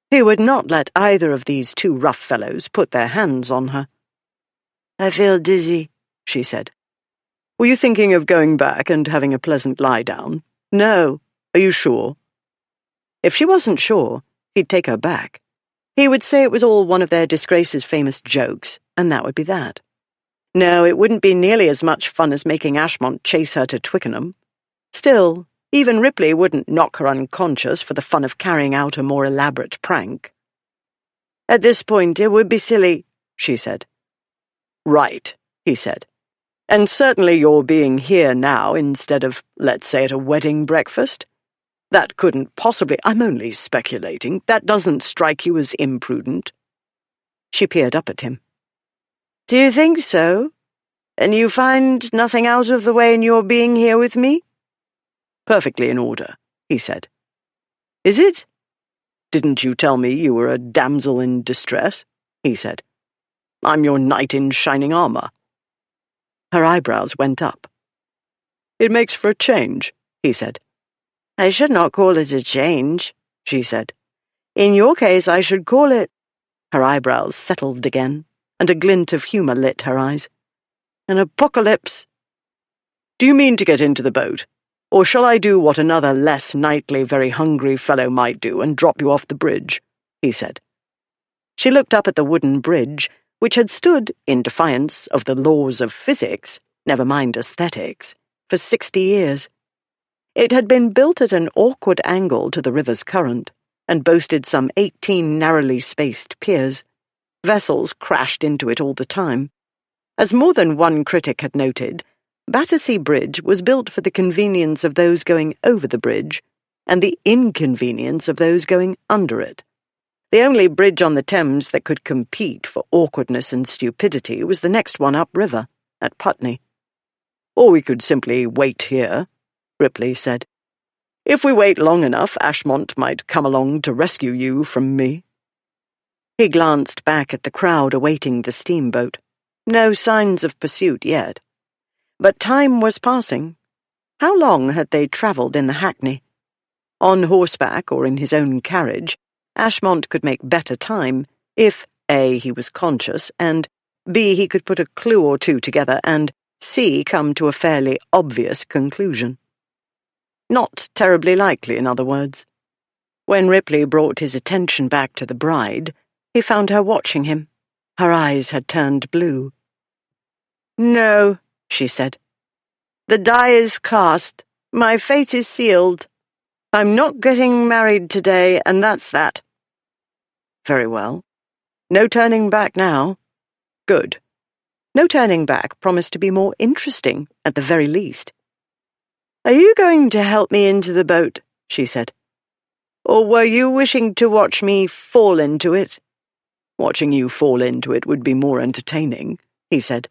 He would not let either of these 2 rough fellows put their hands on her. "I feel dizzy," she said. "Were you thinking of going back and having a pleasant lie-down?" "No." "Are you sure?" If she wasn't sure, he'd take her back. He would say it was all one of their disgrace's famous jokes, and that would be that. No, it wouldn't be nearly as much fun as making Ashmont chase her to Twickenham. Still, even Ripley wouldn't knock her unconscious for the fun of carrying out a more elaborate prank. "At this point, it would be silly," she said. "Right," he said. "And certainly your being here now instead of, let's say, at a wedding breakfast. That couldn't possibly— I'm only speculating. That doesn't strike you as imprudent?" She peered up at him. "Do you think so? And you find nothing out of the way in your being here with me?" "Perfectly in order," he said. "Is it?" "Didn't you tell me you were a damsel in distress?" he said. "I'm your knight in shining armour." Her eyebrows went up. "It makes for a change," he said. "I should not call it a change," she said. "In your case, I should call it—" Her eyebrows settled again, and a glint of humour lit her eyes. "an apocalypse." "Do you mean to get into the boat? Or shall I do what another less knightly, very hungry fellow might do and drop you off the bridge?" he said. She looked up at the wooden bridge, which had stood, in defiance of the laws of physics, never mind aesthetics, for 60 years. It had been built at an awkward angle to the river's current, and boasted some 18 narrowly spaced piers. Vessels crashed into it all the time. As more than one critic had noted, Battersea Bridge was built for the convenience of those going over the bridge, and the inconvenience of those going under it. The only bridge on the Thames that could compete for awkwardness and stupidity was the next one upriver, at Putney. "Or we could simply wait here," Ripley said. "If we wait long enough, Ashmont might come along to rescue you from me." He glanced back at the crowd awaiting the steamboat. No signs of pursuit yet. But time was passing. How long had they travelled in the hackney? On horseback or in his own carriage, Ashmont could make better time if A, he was conscious, and B, he could put a clue or 2 together, and C, come to a fairly obvious conclusion. Not terribly likely, in other words. When Ripley brought his attention back to the bride, he found her watching him. Her eyes had turned blue. "No," she said. "The die is cast. My fate is sealed. I'm not getting married today, and that's that." Very well. No turning back now. Good. No turning back promised to be more interesting, at the very least. "Are you going to help me into the boat?" she said. "Or were you wishing to watch me fall into it?" "Watching you fall into it would be more entertaining," he said.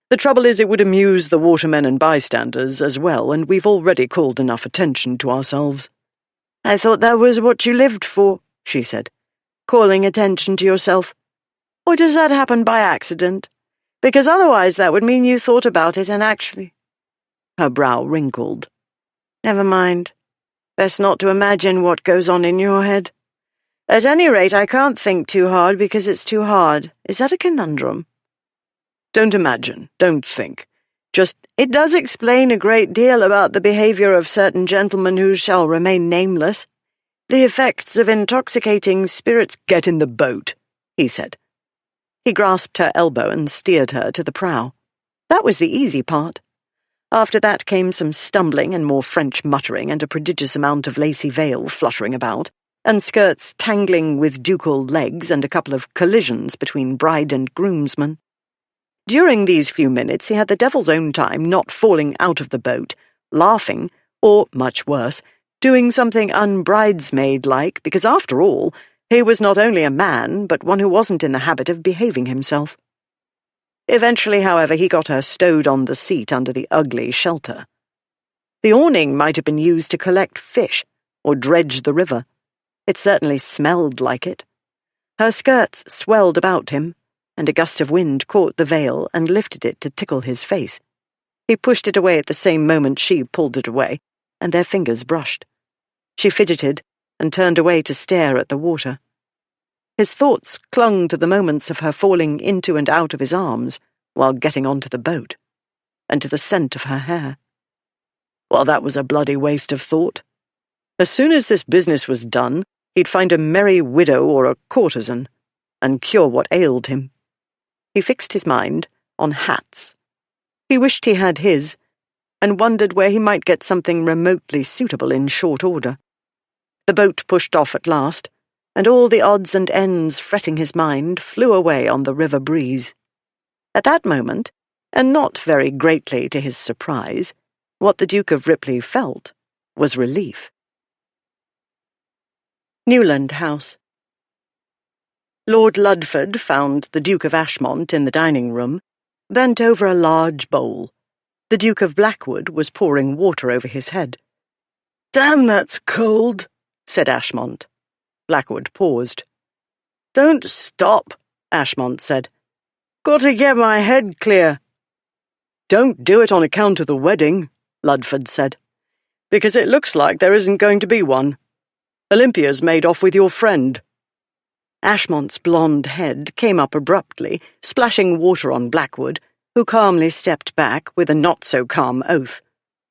The trouble is it would amuse the watermen and bystanders as well, and we've already called enough attention to ourselves." "I thought that was what you lived for," she said. "Calling attention to yourself. Or does that happen by accident? Because otherwise that would mean you thought about it and actually—" Her brow wrinkled. "Never mind. Best not to imagine what goes on in your head. At any rate, I can't think too hard because it's too hard. Is that a conundrum?" "Don't imagine. Don't think. Just—" "It does explain a great deal about the behaviour of certain gentlemen who shall remain nameless. The effects of intoxicating spirits—" "Get in the boat," he said. He grasped her elbow and steered her to the prow. That was the easy part. After that came some stumbling and more French muttering and a prodigious amount of lacy veil fluttering about, and skirts tangling with ducal legs and a couple of collisions between bride and groomsman. During these few minutes he had the devil's own time not falling out of the boat, laughing, or, much worse, doing something unbridesmaid-like, because after all, he was not only a man, but one who wasn't in the habit of behaving himself. Eventually, however, he got her stowed on the seat under the ugly shelter. The awning might have been used to collect fish, or dredge the river. It certainly smelled like it. Her skirts swelled about him, and a gust of wind caught the veil and lifted it to tickle his face. He pushed it away at the same moment she pulled it away, and their fingers brushed. She fidgeted and turned away to stare at the water. His thoughts clung to the moments of her falling into and out of his arms while getting onto the boat, and to the scent of her hair. Well, that was a bloody waste of thought. As soon as this business was done, he'd find a merry widow or a courtesan, and cure what ailed him. He fixed his mind on hats. He wished he had his, and wondered where he might get something remotely suitable in short order. The boat pushed off at last, and all the odds and ends fretting his mind flew away on the river breeze. At that moment, and not very greatly to his surprise, what the Duke of Ripley felt was relief. Newland House. Lord Ludford found the Duke of Ashmont in the dining-room, bent over a large bowl. The Duke of Blackwood was pouring water over his head. "Damn, that's cold," said Ashmont. Blackwood paused. "Don't stop," Ashmont said. "Got to get my head clear." "Don't do it on account of the wedding," Ludford said, "because it looks like there isn't going to be one. Olympia's made off with your friend." Ashmont's blonde head came up abruptly, splashing water on Blackwood, who calmly stepped back with a not-so-calm oath.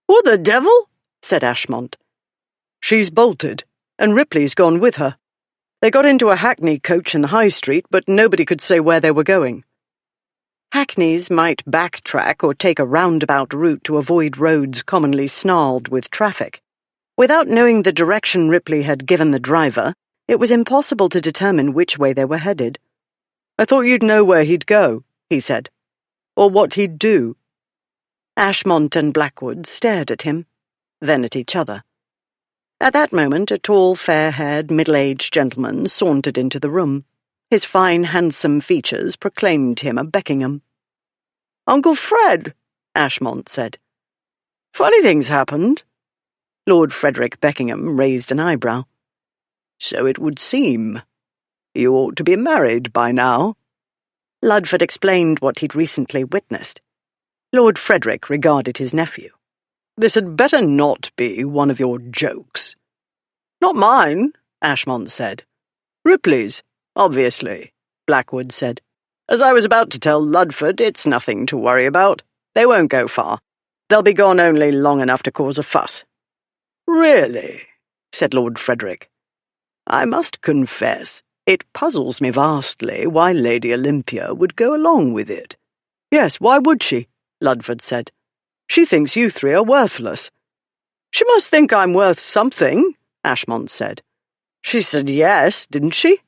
"What the devil?" said Ashmont. "She's bolted, and Ripley's gone with her. They got into a hackney coach in the High Street, but nobody could say where they were going." Hackneys might backtrack or take a roundabout route to avoid roads commonly snarled with traffic. Without knowing the direction Ripley had given the driver, it was impossible to determine which way they were headed. "I thought you'd know where he'd go," he said, "or what he'd do." Ashmont and Blackwood stared at him, then at each other. At that moment a tall, fair-haired, middle-aged gentleman sauntered into the room. His fine, handsome features proclaimed him a Beckingham. "Uncle Fred," Ashmont said. "Funny things happened." Lord Frederick Beckingham raised an eyebrow. "So it would seem. You ought to be married by now." Ludford explained what he'd recently witnessed. Lord Frederick regarded his nephew. "This had better not be one of your jokes." "Not mine," Ashmont said. "Ripley's, obviously," Blackwood said. "As I was about to tell Ludford, it's nothing to worry about. They won't go far. They'll be gone only long enough to cause a fuss." "Really?" said Lord Frederick. "I must confess, it puzzles me vastly why Lady Olympia would go along with it." "Yes, why would she?" Ludford said. "She thinks you three are worthless." "She must think I'm worth something," Ashmont said. "She said yes, didn't she?"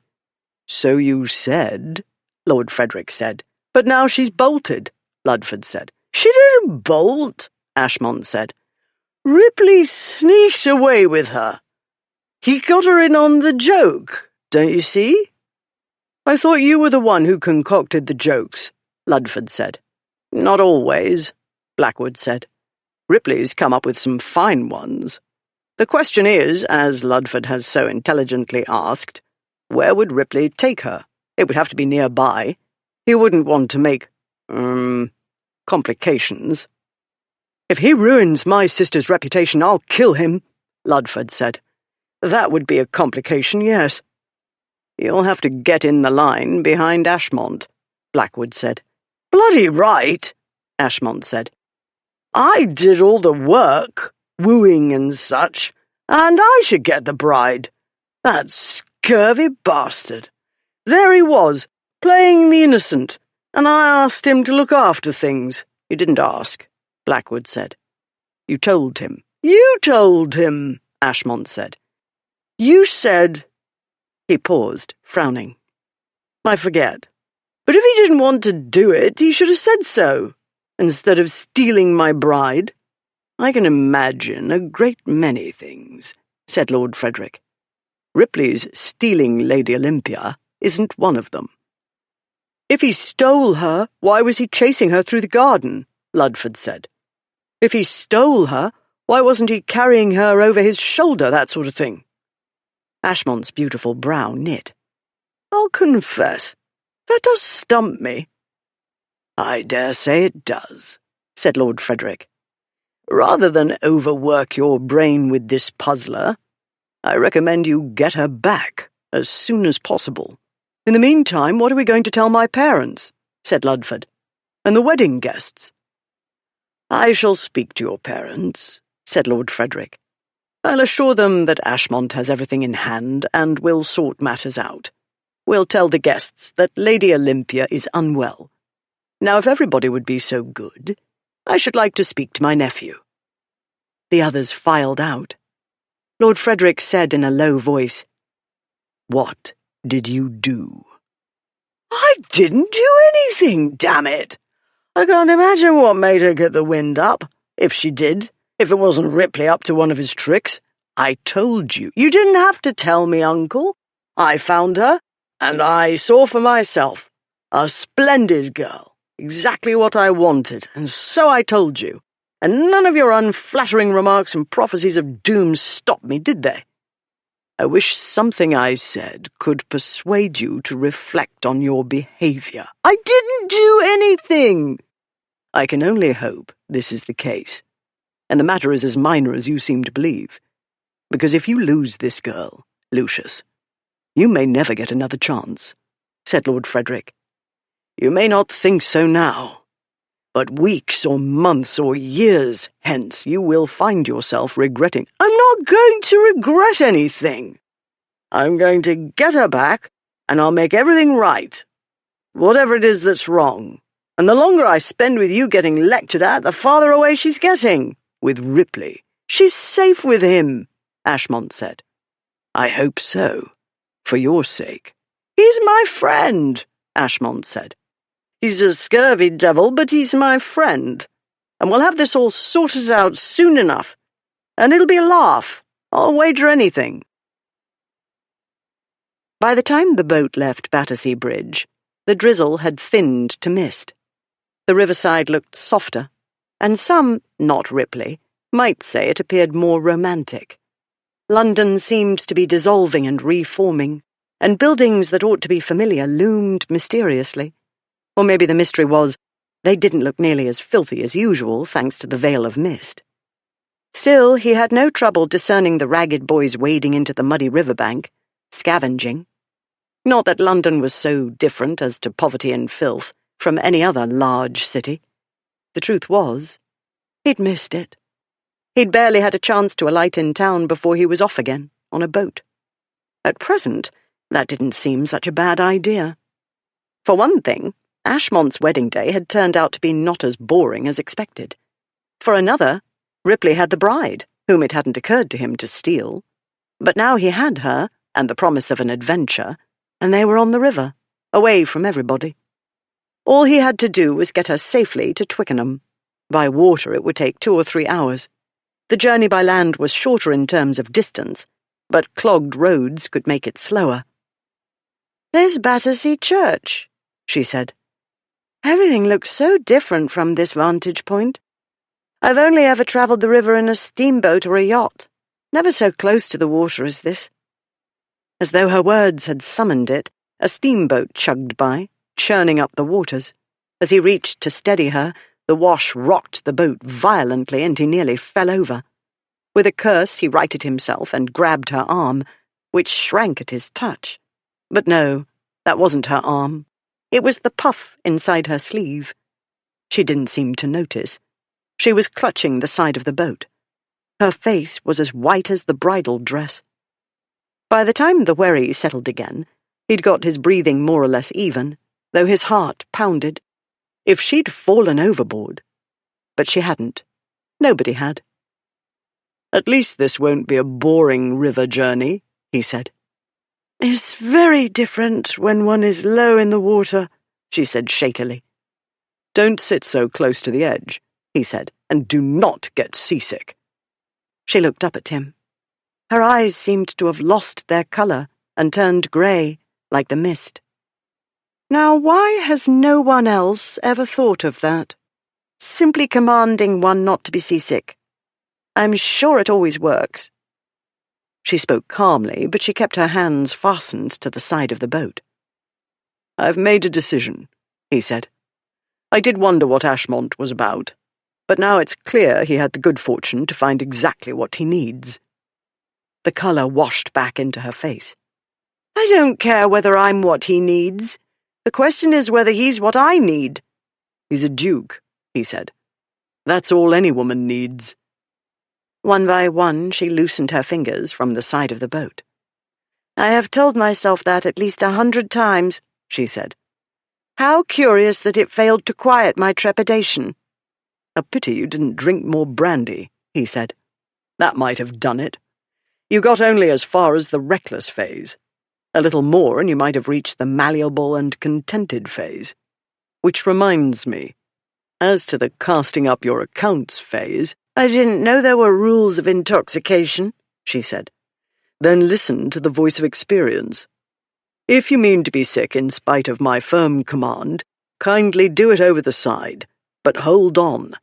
"So you said," Lord Frederick said. "But now she's bolted," Ludford said. "She didn't bolt," Ashmont said. "Ripley sneaked away with her. He got her in on the joke, don't you see?" "I thought you were the one who concocted the jokes," Ludford said. Not always, Blackwood said. Ripley's come up with some fine ones. The question is, as Ludford has so intelligently asked, where would Ripley take her? It would have to be nearby. He wouldn't want to make, complications. If he ruins my sister's reputation, I'll kill him, Ludford said. That would be a complication, yes. You'll have to get in the line behind Ashmont, Blackwood said. Bloody right, Ashmont said. I did all the work, wooing and such, and I should get the bride. That scurvy bastard. There he was, playing the innocent, and I asked him to look after things. You didn't ask, Blackwood said. You told him. You told him, Ashmont said. You said... He paused, frowning. I forget. But if he didn't want to do it, he should have said so, instead of stealing my bride. I can imagine a great many things, said Lord Frederick. Ripley's stealing Lady Olympia isn't one of them. If he stole her, why was he chasing her through the garden? Ludford said. If he stole her, why wasn't he carrying her over his shoulder, that sort of thing? Ashmont's beautiful brow knit. I'll confess, that does stump me. I dare say it does, said Lord Frederick. Rather than overwork your brain with this puzzler, I recommend you get her back as soon as possible. In the meantime, what are we going to tell my parents? Said Ludford. And the wedding guests? I shall speak to your parents, said Lord Frederick. I'll assure them that Ashmont has everything in hand and will sort matters out. We'll tell the guests that Lady Olympia is unwell. Now, if everybody would be so good, I should like to speak to my nephew. The others filed out. Lord Frederick said in a low voice, What did you do? I didn't do anything, damn it! I can't imagine what made her get the wind up, if she did. If it wasn't Ripley up to one of his tricks. I told you. You didn't have to tell me, Uncle. I found her, and I saw for myself. A splendid girl. Exactly what I wanted, and so I told you. And none of your unflattering remarks and prophecies of doom stopped me, did they? I wish something I said could persuade you to reflect on your behavior. I didn't do anything! I can only hope this is the case. And the matter is as minor as you seem to believe. Because if you lose this girl, Lucius, you may never get another chance, said Lord Frederick. You may not think so now, but weeks or months or years hence you will find yourself regretting. I'm not going to regret anything. I'm going to get her back, and I'll make everything right, whatever it is that's wrong. And the longer I spend with you getting lectured at, the farther away she's getting. With Ripley. She's safe with him, Ashmont said. I hope so, for your sake. He's my friend, Ashmont said. He's a scurvy devil, but he's my friend. And we'll have this all sorted out soon enough. And it'll be a laugh. I'll wager anything. By the time the boat left Battersea Bridge, the drizzle had thinned to mist. The riverside looked softer, and some, not Ripley, might say it appeared more romantic. London seemed to be dissolving and reforming, and buildings that ought to be familiar loomed mysteriously. Or maybe the mystery was they didn't look nearly as filthy as usual, thanks to the veil of mist. Still, he had no trouble discerning the ragged boys wading into the muddy riverbank, scavenging. Not that London was so different as to poverty and filth from any other large city. The truth was, he'd missed it. He'd barely had a chance to alight in town before he was off again, on a boat. At present, that didn't seem such a bad idea. For one thing, Ashmont's wedding day had turned out to be not as boring as expected. For another, Ripley had the bride, whom it hadn't occurred to him to steal. But now he had her, and the promise of an adventure, and they were on the river, away from everybody. All he had to do was get her safely to Twickenham. By water it would take 2 or 3 hours. The journey by land was shorter in terms of distance, but clogged roads could make it slower. "There's Battersea Church," she said. Everything looks so different from this vantage point. I've only ever travelled the river in a steamboat or a yacht, never so close to the water as this. As though her words had summoned it, a steamboat chugged by, churning up the waters. As he reached to steady her, the wash rocked the boat violently and he nearly fell over. With a curse, he righted himself and grabbed her arm, which shrank at his touch. But no, that wasn't her arm. It was the puff inside her sleeve. She didn't seem to notice. She was clutching the side of the boat. Her face was as white as the bridal dress. By the time the wherry settled again, he'd got his breathing more or less even, though his heart pounded. If she'd fallen overboard. But she hadn't. Nobody had. "At least this won't be a boring river journey," he said. "It's very different when one is low in the water," she said shakily. "Don't sit so close to the edge," he said, "and do not get seasick." She looked up at him. Her eyes seemed to have lost their colour and turned grey, like the mist. Now, why has no one else ever thought of that? Simply commanding one not to be seasick. I'm sure it always works. She spoke calmly, but she kept her hands fastened to the side of the boat. "I've made a decision," he said. "I did wonder what Ashmont was about, but now it's clear he had the good fortune to find exactly what he needs." The colour washed back into her face. "I don't care whether I'm what he needs. The question is whether he's what I need." "He's a duke," he said. "That's all any woman needs." One by one, she loosened her fingers from the side of the boat. "I have told myself that at least 100 times," she said. "How curious that it failed to quiet my trepidation." "A pity you didn't drink more brandy," he said. "That might have done it. You got only as far as the reckless phase. A little more and you might have reached the malleable and contented phase. Which reminds me, as to the casting up your accounts phase—" "I didn't know there were rules of intoxication," she said. "Then listen to the voice of experience. If you mean to be sick in spite of my firm command, kindly do it over the side, but hold on.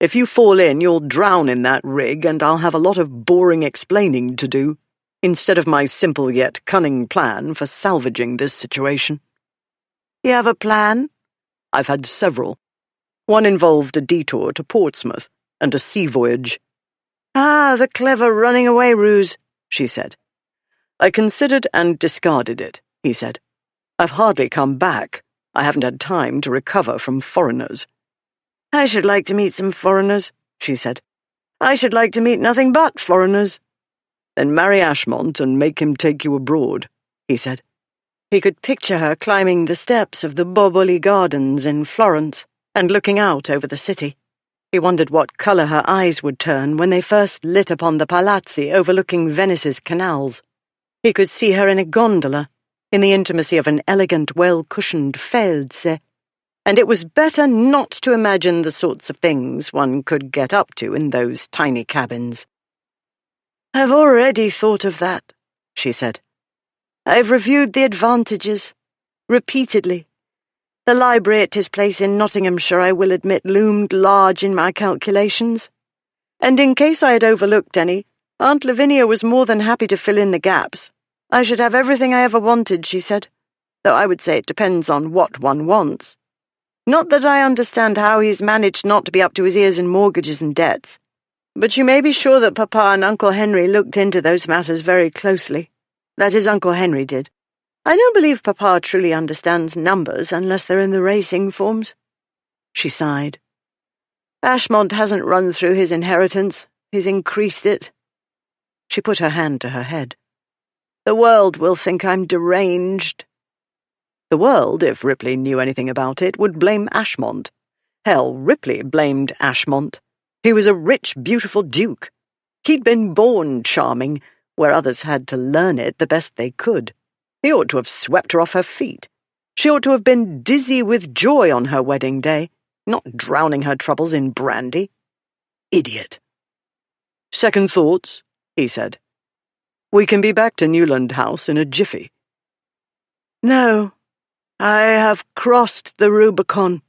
If you fall in, you'll drown in that rig, and I'll have a lot of boring explaining to do, instead of my simple yet cunning plan for salvaging this situation." "You have a plan?" "I've had several. One involved a detour to Portsmouth, and a sea voyage." "Ah, the clever running-away ruse," she said. "I considered and discarded it," he said. "I've hardly come back. I haven't had time to recover from foreigners." "I should like to meet some foreigners," she said. "I should like to meet nothing but foreigners." "Then marry Ashmont and make him take you abroad," he said. He could picture her climbing the steps of the Boboli Gardens in Florence and looking out over the city. He wondered what colour her eyes would turn when they first lit upon the palazzi overlooking Venice's canals. He could see her in a gondola, in the intimacy of an elegant, well-cushioned felze, and it was better not to imagine the sorts of things one could get up to in those tiny cabins. "I've already thought of that," she said. "I've reviewed the advantages, repeatedly. The library at his place in Nottinghamshire, I will admit, loomed large in my calculations. And in case I had overlooked any, Aunt Lavinia was more than happy to fill in the gaps. I should have everything I ever wanted, she said, though I would say it depends on what one wants. Not that I understand how he's managed not to be up to his ears in mortgages and debts, but you may be sure that Papa and Uncle Henry looked into those matters very closely. That is, Uncle Henry did. I don't believe Papa truly understands numbers unless they're in the racing forms." She sighed. "Ashmont hasn't run through his inheritance. He's increased it." She put her hand to her head. "The world will think I'm deranged." The world, if Ripley knew anything about it, would blame Ashmont. Hell, Ripley blamed Ashmont. He was a rich, beautiful duke. He'd been born charming, where others had to learn it the best they could. He ought to have swept her off her feet. She ought to have been dizzy with joy on her wedding day, not drowning her troubles in brandy. Idiot. "Second thoughts," he said. "We can be back to Newland House in a jiffy." "No, I have crossed the Rubicon,"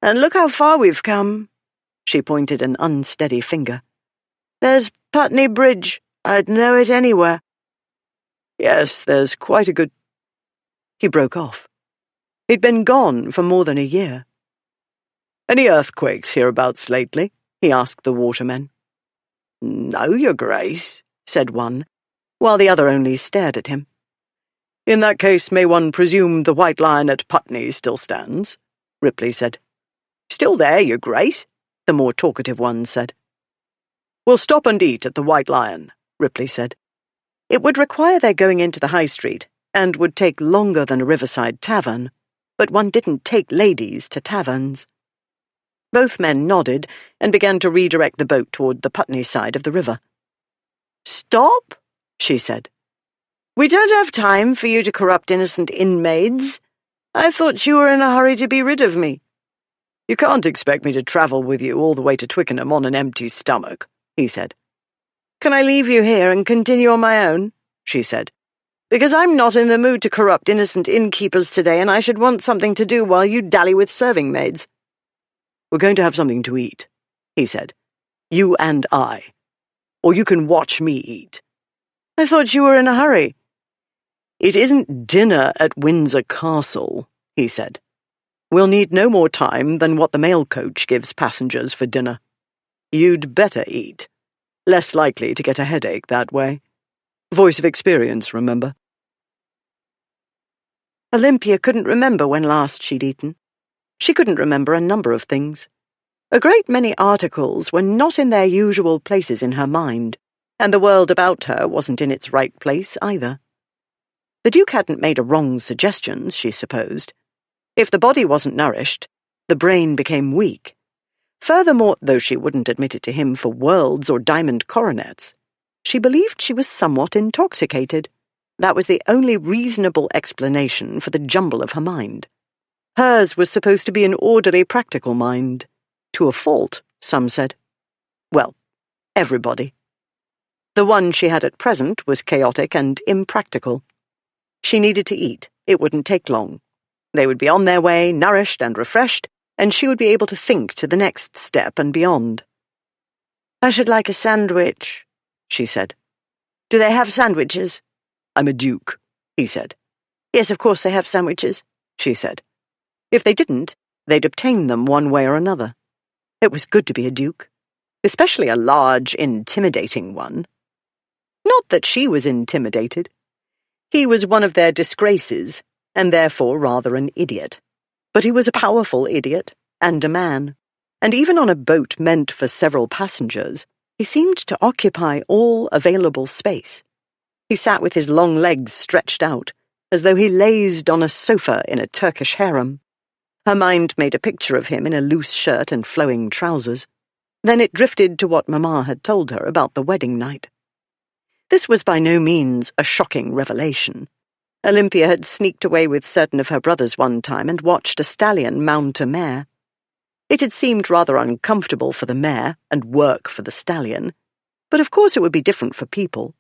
And look how far we've come." She pointed an unsteady finger. "There's Putney Bridge. I'd know it anywhere." "Yes, there's quite a good—" He broke off. He'd been gone for more than a year. "Any earthquakes hereabouts lately?" he asked the watermen. "No, Your Grace," said one, while the other only stared at him. "In that case, may one presume the White Lion at Putney still stands?" Ripley said. "Still there, Your Grace," the more talkative one said. "We'll stop and eat at the White Lion," Ripley said. It would require their going into the High Street, and would take longer than a riverside tavern, but one didn't take ladies to taverns. Both men nodded and began to redirect the boat toward the Putney side of the river. "Stop," she said. "We don't have time for you to corrupt innocent inmates. I thought you were in a hurry to be rid of me." "You can't expect me to travel with you all the way to Twickenham on an empty stomach," he said. "Can I leave you here and continue on my own?" she said. "Because I'm not in the mood to corrupt innocent innkeepers today, and I should want something to do while you dally with serving maids." "We're going to have something to eat," he said. "You and I. Or you can watch me eat." "I thought you were in a hurry." "It isn't dinner at Windsor Castle," he said. "We'll need no more time than what the mail coach gives passengers for dinner. You'd better eat. Less likely to get a headache that way. Voice of experience, remember?" Olympia couldn't remember when last she'd eaten. She couldn't remember a number of things. A great many articles were not in their usual places in her mind, and the world about her wasn't in its right place either. The Duke hadn't made a wrong suggestions, she supposed. If the body wasn't nourished, the brain became weak. Furthermore, though she wouldn't admit it to him for worlds or diamond coronets, she believed she was somewhat intoxicated. That was the only reasonable explanation for the jumble of her mind. Hers was supposed to be an orderly, practical mind. To a fault, some said. Well, everybody. The one she had at present was chaotic and impractical. She needed to eat. It wouldn't take long. They would be on their way, nourished and refreshed, and she would be able to think to the next step and beyond. "I should like a sandwich," she said. "Do they have sandwiches?" "I'm a duke," he said. "Yes, of course they have sandwiches," she said. If they didn't, they'd obtain them one way or another. It was good to be a duke, especially a large, intimidating one. Not that she was intimidated. He was one of their disgraces, and therefore rather an idiot. But he was a powerful idiot, and a man, and even on a boat meant for several passengers, he seemed to occupy all available space. He sat with his long legs stretched out, as though he lazed on a sofa in a Turkish harem. Her mind made a picture of him in a loose shirt and flowing trousers. Then it drifted to what Mamma had told her about the wedding night. This was by no means a shocking revelation. Olympia had sneaked away with certain of her brothers one time and watched a stallion mount a mare. It had seemed rather uncomfortable for the mare and work for the stallion, but of course it would be different for people.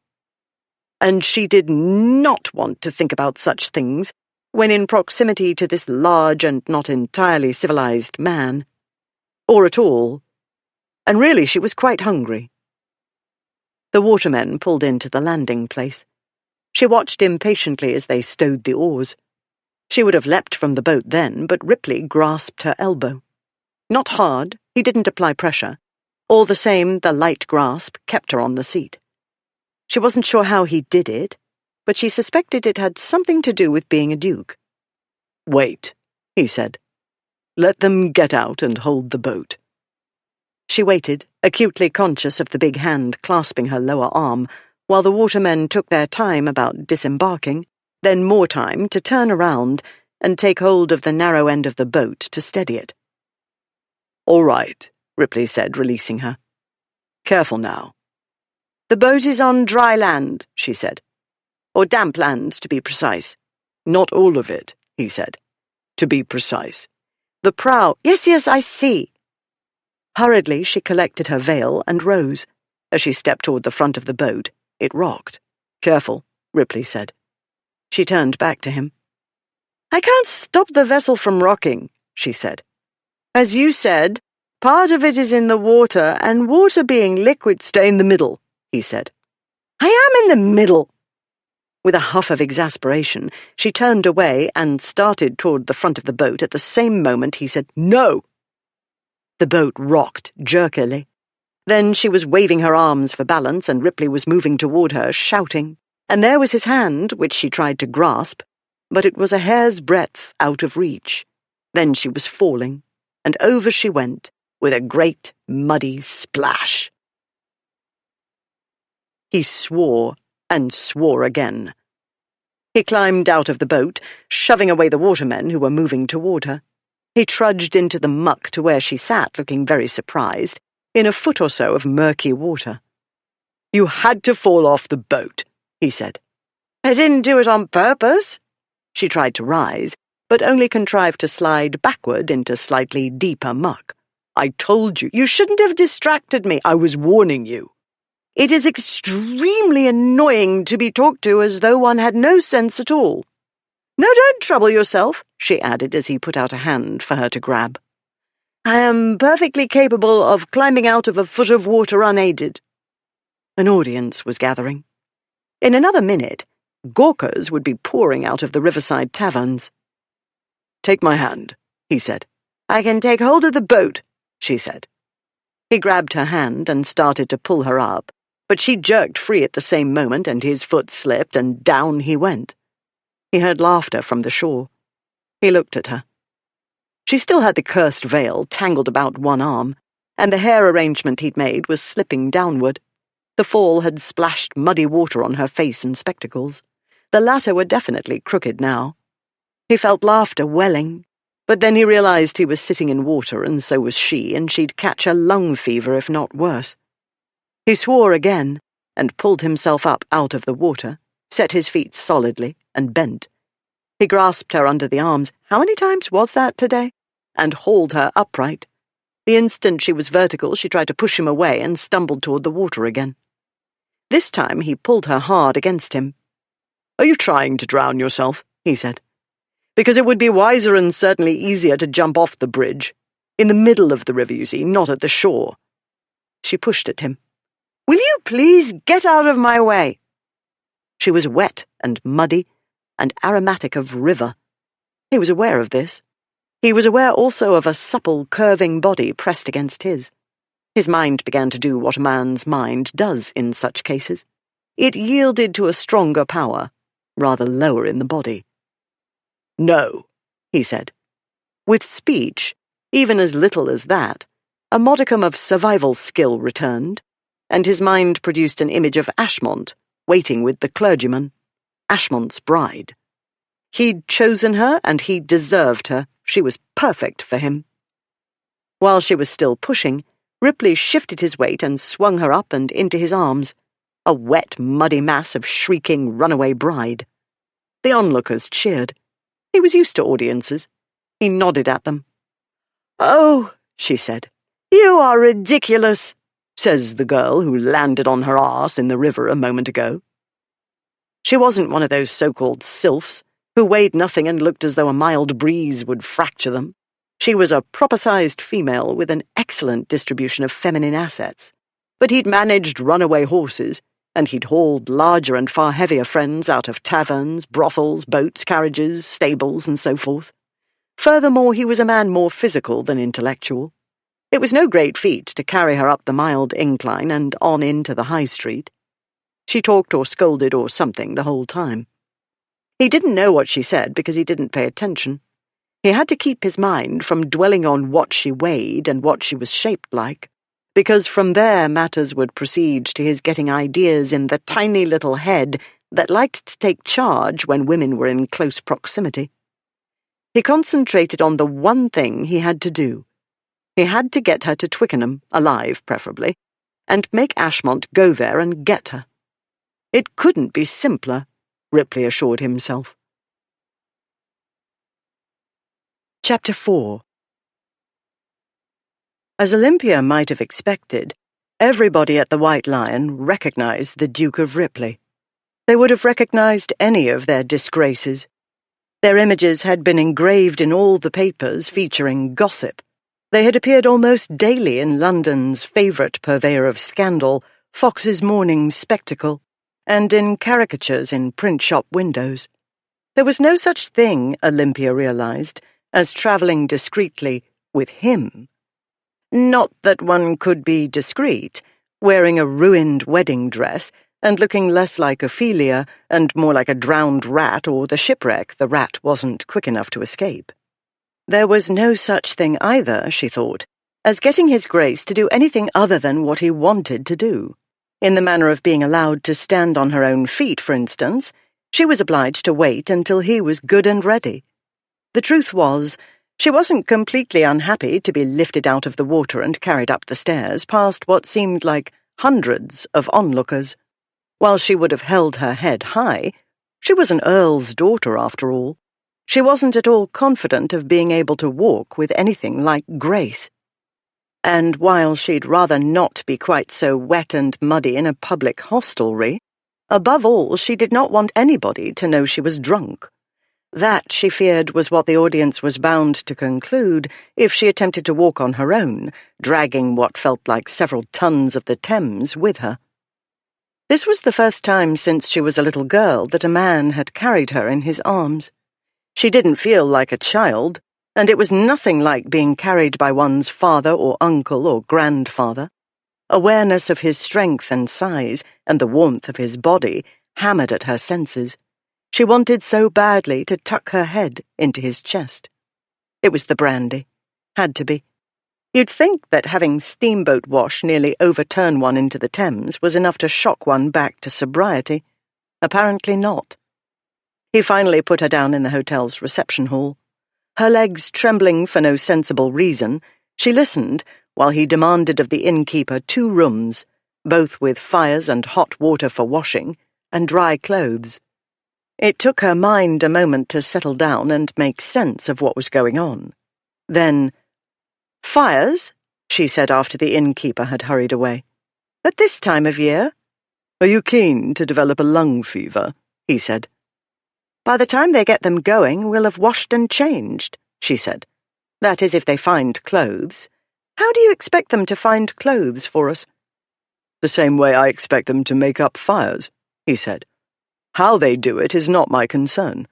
And she did not want to think about such things when in proximity to this large and not entirely civilized man. Or at all. And really she was quite hungry. The watermen pulled into the landing place. She watched impatiently as they stowed the oars. She would have leapt from the boat then, but Ripley grasped her elbow. Not hard, he didn't apply pressure. All the same, the light grasp kept her on the seat. She wasn't sure how he did it, but she suspected it had something to do with being a duke. "Wait," he said. "Let them get out and hold the boat." She waited, acutely conscious of the big hand clasping her lower arm, while the watermen took their time about disembarking, then more time to turn around and take hold of the narrow end of the boat to steady it. "All right," Ripley said, releasing her. "Careful now." "The boat is on dry land," she said. "Or damp land, to be precise." "Not all of it," he said. "To be precise." "The prow— Yes, I see." Hurriedly she collected her veil and rose. As she stepped toward the front of the boat, it rocked. "Careful," Ripley said. She turned back to him. "I can't stop the vessel from rocking," she said. As you said, part of it is in the water, and water being liquid— Stay in the middle, he said. I am in the middle. With a huff of exasperation, she turned away and started toward the front of the boat at the same moment he said, "No!" The boat rocked jerkily. Then she was waving her arms for balance, and Ripley was moving toward her, shouting, and there was his hand, which she tried to grasp, but it was a hair's breadth out of reach. Then she was falling, and over she went, with a great muddy splash. He swore and swore again. He climbed out of the boat, shoving away the watermen who were moving toward her. He trudged into the muck to where she sat, looking very surprised, in a foot or so of murky water. "You had to fall off the boat," he said. I didn't do it on purpose. She tried to rise, but only contrived to slide backward into slightly deeper muck. "I told you. You shouldn't have distracted me. I was warning you." It is extremely annoying to be talked to as though one had no sense at all. No, don't trouble yourself, she added as he put out a hand for her to grab. I am perfectly capable of climbing out of a foot of water unaided. An audience was gathering. In another minute, gawkers would be pouring out of the riverside taverns. "Take my hand," he said. I can take hold of the boat, she said. He grabbed her hand and started to pull her up, but she jerked free at the same moment, and his foot slipped, and down he went. He heard laughter from the shore. He looked at her. She still had the cursed veil tangled about one arm, and the hair arrangement he'd made was slipping downward. The fall had splashed muddy water on her face and spectacles. The latter were definitely crooked now. He felt laughter welling, but then he realized he was sitting in water, and so was she, and she'd catch a lung fever if not worse. He swore again, and pulled himself up out of the water, set his feet solidly, and bent. He grasped her under the arms, how many times was that today? And hauled her upright. The instant she was vertical, she tried to push him away and stumbled toward the water again. This time he pulled her hard against him. "Are you trying to drown yourself?" he said. "Because it would be wiser and certainly easier to jump off the bridge. In the middle of the river, you see, not at the shore." She pushed at him. "Will you please get out of my way?" She was wet and muddy and aromatic of river. He was aware of this. He was aware also of a supple, curving body pressed against his. His mind began to do what a man's mind does in such cases. It yielded to a stronger power, rather lower in the body. "No," he said. With speech, even as little as that, a modicum of survival skill returned, and his mind produced an image of Ashmont, waiting with the clergyman, Ashmont's bride. He'd chosen her, and he deserved her. She was perfect for him. While she was still pushing, Ripley shifted his weight and swung her up and into his arms, a wet, muddy mass of shrieking runaway bride. The onlookers cheered. He was used to audiences. He nodded at them. "Oh," she said, "you are ridiculous," says the girl who landed on her arse in the river a moment ago. She wasn't one of those so-called sylphs, who weighed nothing and looked as though a mild breeze would fracture them. She was a proper-sized female with an excellent distribution of feminine assets. But he'd managed runaway horses, and he'd hauled larger and far heavier friends out of taverns, brothels, boats, carriages, stables, and so forth. Furthermore, he was a man more physical than intellectual. It was no great feat to carry her up the mild incline and on into the high street. She talked or scolded or something the whole time. He didn't know what she said because he didn't pay attention. He had to keep his mind from dwelling on what she weighed and what she was shaped like, because from there matters would proceed to his getting ideas in the tiny little head that liked to take charge when women were in close proximity. He concentrated on the one thing he had to do. He had to get her to Twickenham, alive preferably, and make Ashmont go there and get her. It couldn't be simpler, Ripley assured himself. Chapter 4. As Olympia might have expected, everybody at the White Lion recognized the Duke of Ripley. They would have recognized any of their disgraces. Their images had been engraved in all the papers featuring gossip. They had appeared almost daily in London's favourite purveyor of scandal, Fox's Morning Spectacle, and in caricatures in print shop windows. There was no such thing, Olympia realised, as travelling discreetly with him. Not that one could be discreet, wearing a ruined wedding dress and looking less like Ophelia and more like a drowned rat or the shipwreck the rat wasn't quick enough to escape. There was no such thing either, she thought, as getting his Grace to do anything other than what he wanted to do. In the manner of being allowed to stand on her own feet, for instance, she was obliged to wait until he was good and ready. The truth was, she wasn't completely unhappy to be lifted out of the water and carried up the stairs past what seemed like hundreds of onlookers. While she would have held her head high, she was an earl's daughter after all. She wasn't at all confident of being able to walk with anything like grace. And while she'd rather not be quite so wet and muddy in a public hostelry, above all she did not want anybody to know she was drunk. That, she feared, was what the audience was bound to conclude if she attempted to walk on her own, dragging what felt like several tons of the Thames with her. This was the first time since she was a little girl that a man had carried her in his arms. She didn't feel like a child, and it was nothing like being carried by one's father or uncle or grandfather. Awareness of his strength and size and the warmth of his body hammered at her senses. She wanted so badly to tuck her head into his chest. It was the brandy. Had to be. You'd think that having Steamboat Wash nearly overturn one into the Thames was enough to shock one back to sobriety. Apparently not. He finally put her down in the hotel's reception hall. Her legs trembling for no sensible reason, she listened while he demanded of the innkeeper 2 rooms, both with fires and hot water for washing, and dry clothes. It took her mind a moment to settle down and make sense of what was going on. Then, "Fires?" she said after the innkeeper had hurried away. "At this time of year?" "Are you keen to develop a lung fever?" he said. "By the time they get them going, we'll have washed and changed," she said. "That is, if they find clothes. How do you expect them to find clothes for us?" "The same way I expect them to make up fires," he said. "How they do it is not my concern."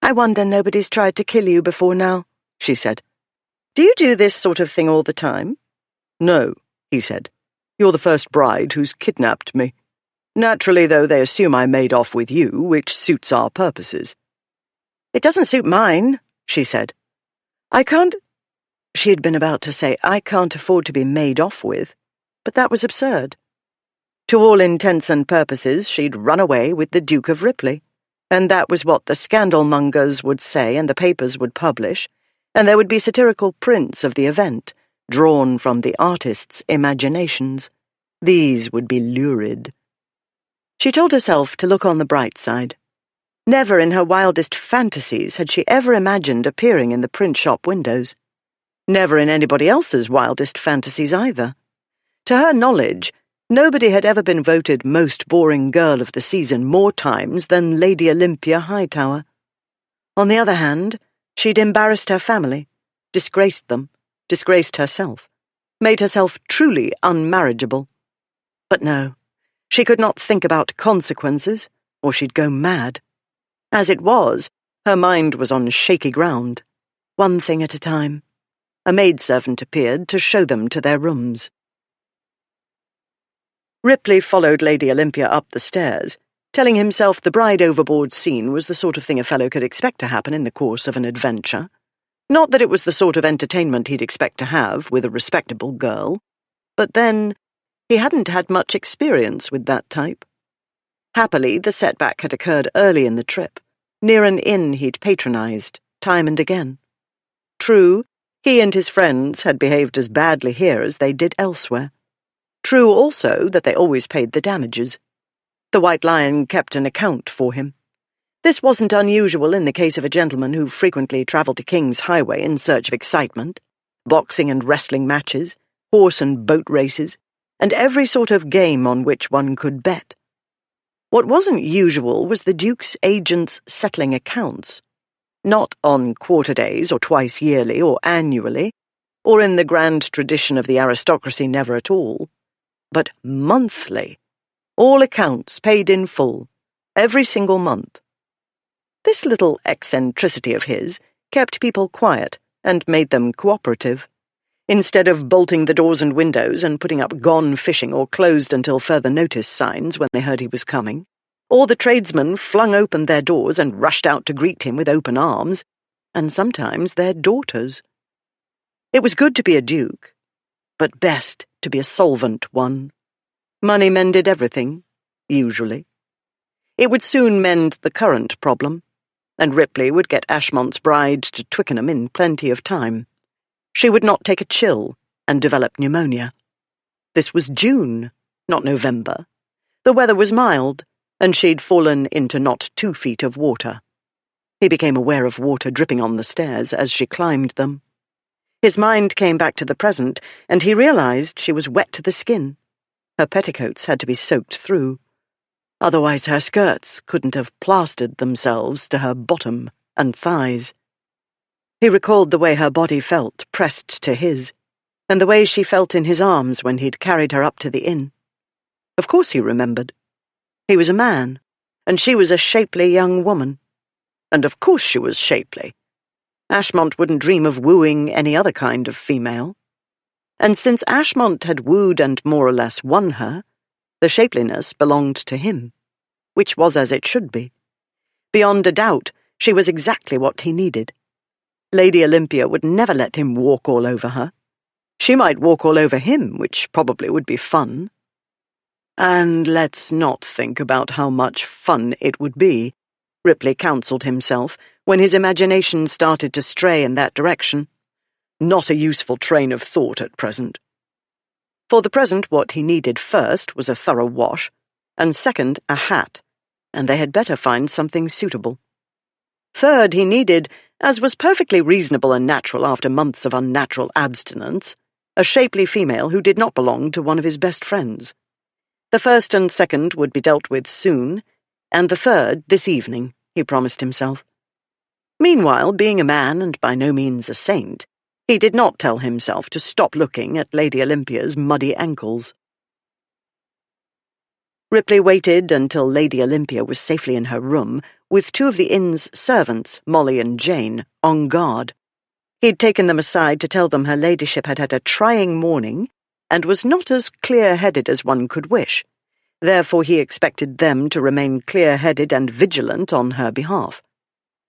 "I wonder nobody's tried to kill you before now," she said. "Do you do this sort of thing all the time?" "No," he said. "You're the first bride who's kidnapped me. Naturally, though, they assume I made off with you, which suits our purposes." "It doesn't suit mine," she said. "I can't—" She had been about to say, "I can't afford to be made off with," but that was absurd. To all intents and purposes, she'd run away with the Duke of Ripley, and that was what the scandal-mongers would say and the papers would publish, and there would be satirical prints of the event, drawn from the artists' imaginations. These would be lurid. She told herself to look on the bright side. Never in her wildest fantasies had she ever imagined appearing in the print shop windows. Never in anybody else's wildest fantasies either. To her knowledge, nobody had ever been voted most boring girl of the season more times than Lady Olympia Hightower. On the other hand, she'd embarrassed her family, disgraced them, disgraced herself, made herself truly unmarriageable. But no, she could not think about consequences, or she'd go mad. As it was, her mind was on shaky ground. One thing at a time. A maidservant appeared to show them to their rooms. Ripley followed Lady Olympia up the stairs, telling himself the bride overboard scene was the sort of thing a fellow could expect to happen in the course of an adventure. Not that it was the sort of entertainment he'd expect to have with a respectable girl, but then he hadn't had much experience with that type. Happily, the setback had occurred early in the trip, near an inn he'd patronized, time and again. True, he and his friends had behaved as badly here as they did elsewhere. True also that they always paid the damages. The White Lion kept an account for him. This wasn't unusual in the case of a gentleman who frequently travelled to King's Highway in search of excitement, boxing and wrestling matches, horse and boat races, and every sort of game on which one could bet. What wasn't usual was the Duke's agents settling accounts. Not on quarter days or twice yearly or annually, or in the grand tradition of the aristocracy, never at all, but monthly, all accounts paid in full, every single month. This little eccentricity of his kept people quiet and made them cooperative. Instead of bolting the doors and windows and putting up "gone fishing" or "closed until further notice" signs when they heard he was coming, all the tradesmen flung open their doors and rushed out to greet him with open arms, and sometimes their daughters. It was good to be a duke, but best to be a solvent one. Money mended everything, usually. It would soon mend the current problem, and Ripley would get Ashmont's bride to Twickenham in plenty of time. She would not take a chill and develop pneumonia. This was June, not November. The weather was mild, and she'd fallen into not 2 feet of water. He became aware of water dripping on the stairs as she climbed them. His mind came back to the present, and he realized she was wet to the skin. Her petticoats had to be soaked through. Otherwise her skirts couldn't have plastered themselves to her bottom and thighs. He recalled the way her body felt pressed to his, and the way she felt in his arms when he'd carried her up to the inn. Of course he remembered. He was a man, and she was a shapely young woman. And of course she was shapely. Ashmont wouldn't dream of wooing any other kind of female. And since Ashmont had wooed and more or less won her, the shapeliness belonged to him, which was as it should be. Beyond a doubt, she was exactly what he needed. Lady Olympia would never let him walk all over her. She might walk all over him, which probably would be fun. And let's not think about how much fun it would be, Ripley counselled himself, when his imagination started to stray in that direction. Not a useful train of thought at present. For the present, what he needed first was a thorough wash, and second, a hat, and they had better find something suitable. Third, he needed, as was perfectly reasonable and natural after months of unnatural abstinence, a shapely female who did not belong to one of his best friends. The first and second would be dealt with soon, and the third this evening, he promised himself. Meanwhile, being a man and by no means a saint, he did not tell himself to stop looking at Lady Olympia's muddy ankles. Ripley waited until Lady Olympia was safely in her room, with 2 of the inn's servants, Molly and Jane, on guard. He'd taken them aside to tell them her ladyship had had a trying morning, and was not as clear-headed as one could wish. Therefore he expected them to remain clear-headed and vigilant on her behalf.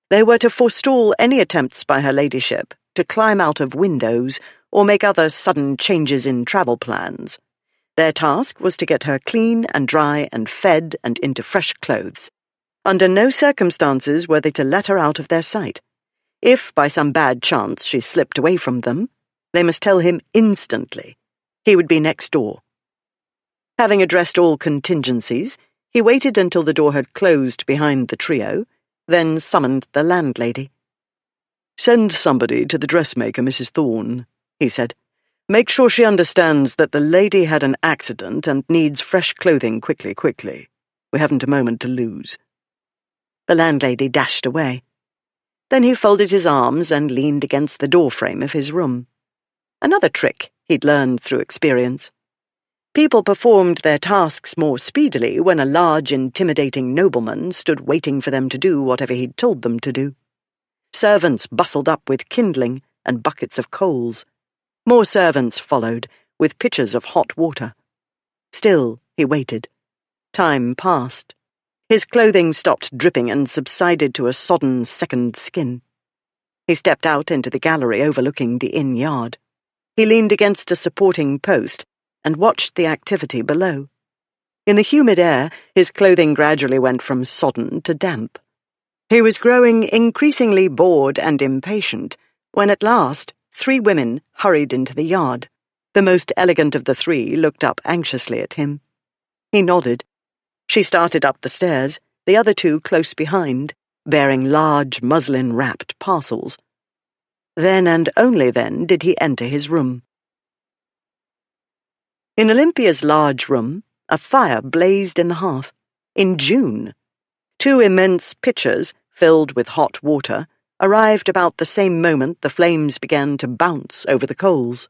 They were to forestall any attempts by her ladyship to climb out of windows or make other sudden changes in travel plans. Their task was to get her clean and dry and fed and into fresh clothes. Under no circumstances were they to let her out of their sight. If, by some bad chance, she slipped away from them, they must tell him instantly. He would be next door. Having addressed all contingencies, he waited until the door had closed behind the trio, then summoned the landlady. "Send somebody to the dressmaker, Mrs. Thorne," he said. "Make sure she understands that the lady had an accident and needs fresh clothing quickly. We haven't a moment to lose." The landlady dashed away. Then he folded his arms and leaned against the doorframe of his room. Another trick he'd learned through experience. People performed their tasks more speedily when a large, intimidating nobleman stood waiting for them to do whatever he'd told them to do. Servants bustled up with kindling and buckets of coals. More servants followed, with pitchers of hot water. Still, he waited. Time passed. His clothing stopped dripping and subsided to a sodden second skin. He stepped out into the gallery overlooking the inn yard. He leaned against a supporting post and watched the activity below. In the humid air, his clothing gradually went from sodden to damp. He was growing increasingly bored and impatient when at last 3 women hurried into the yard. The most elegant of the 3 looked up anxiously at him. He nodded. She started up the stairs, the other 2 close behind, bearing large muslin-wrapped parcels. Then and only then did he enter his room. In Olympia's large room, a fire blazed in the hearth. In June. 2 immense pitchers, filled with hot water, arrived about the same moment the flames began to bounce over the coals.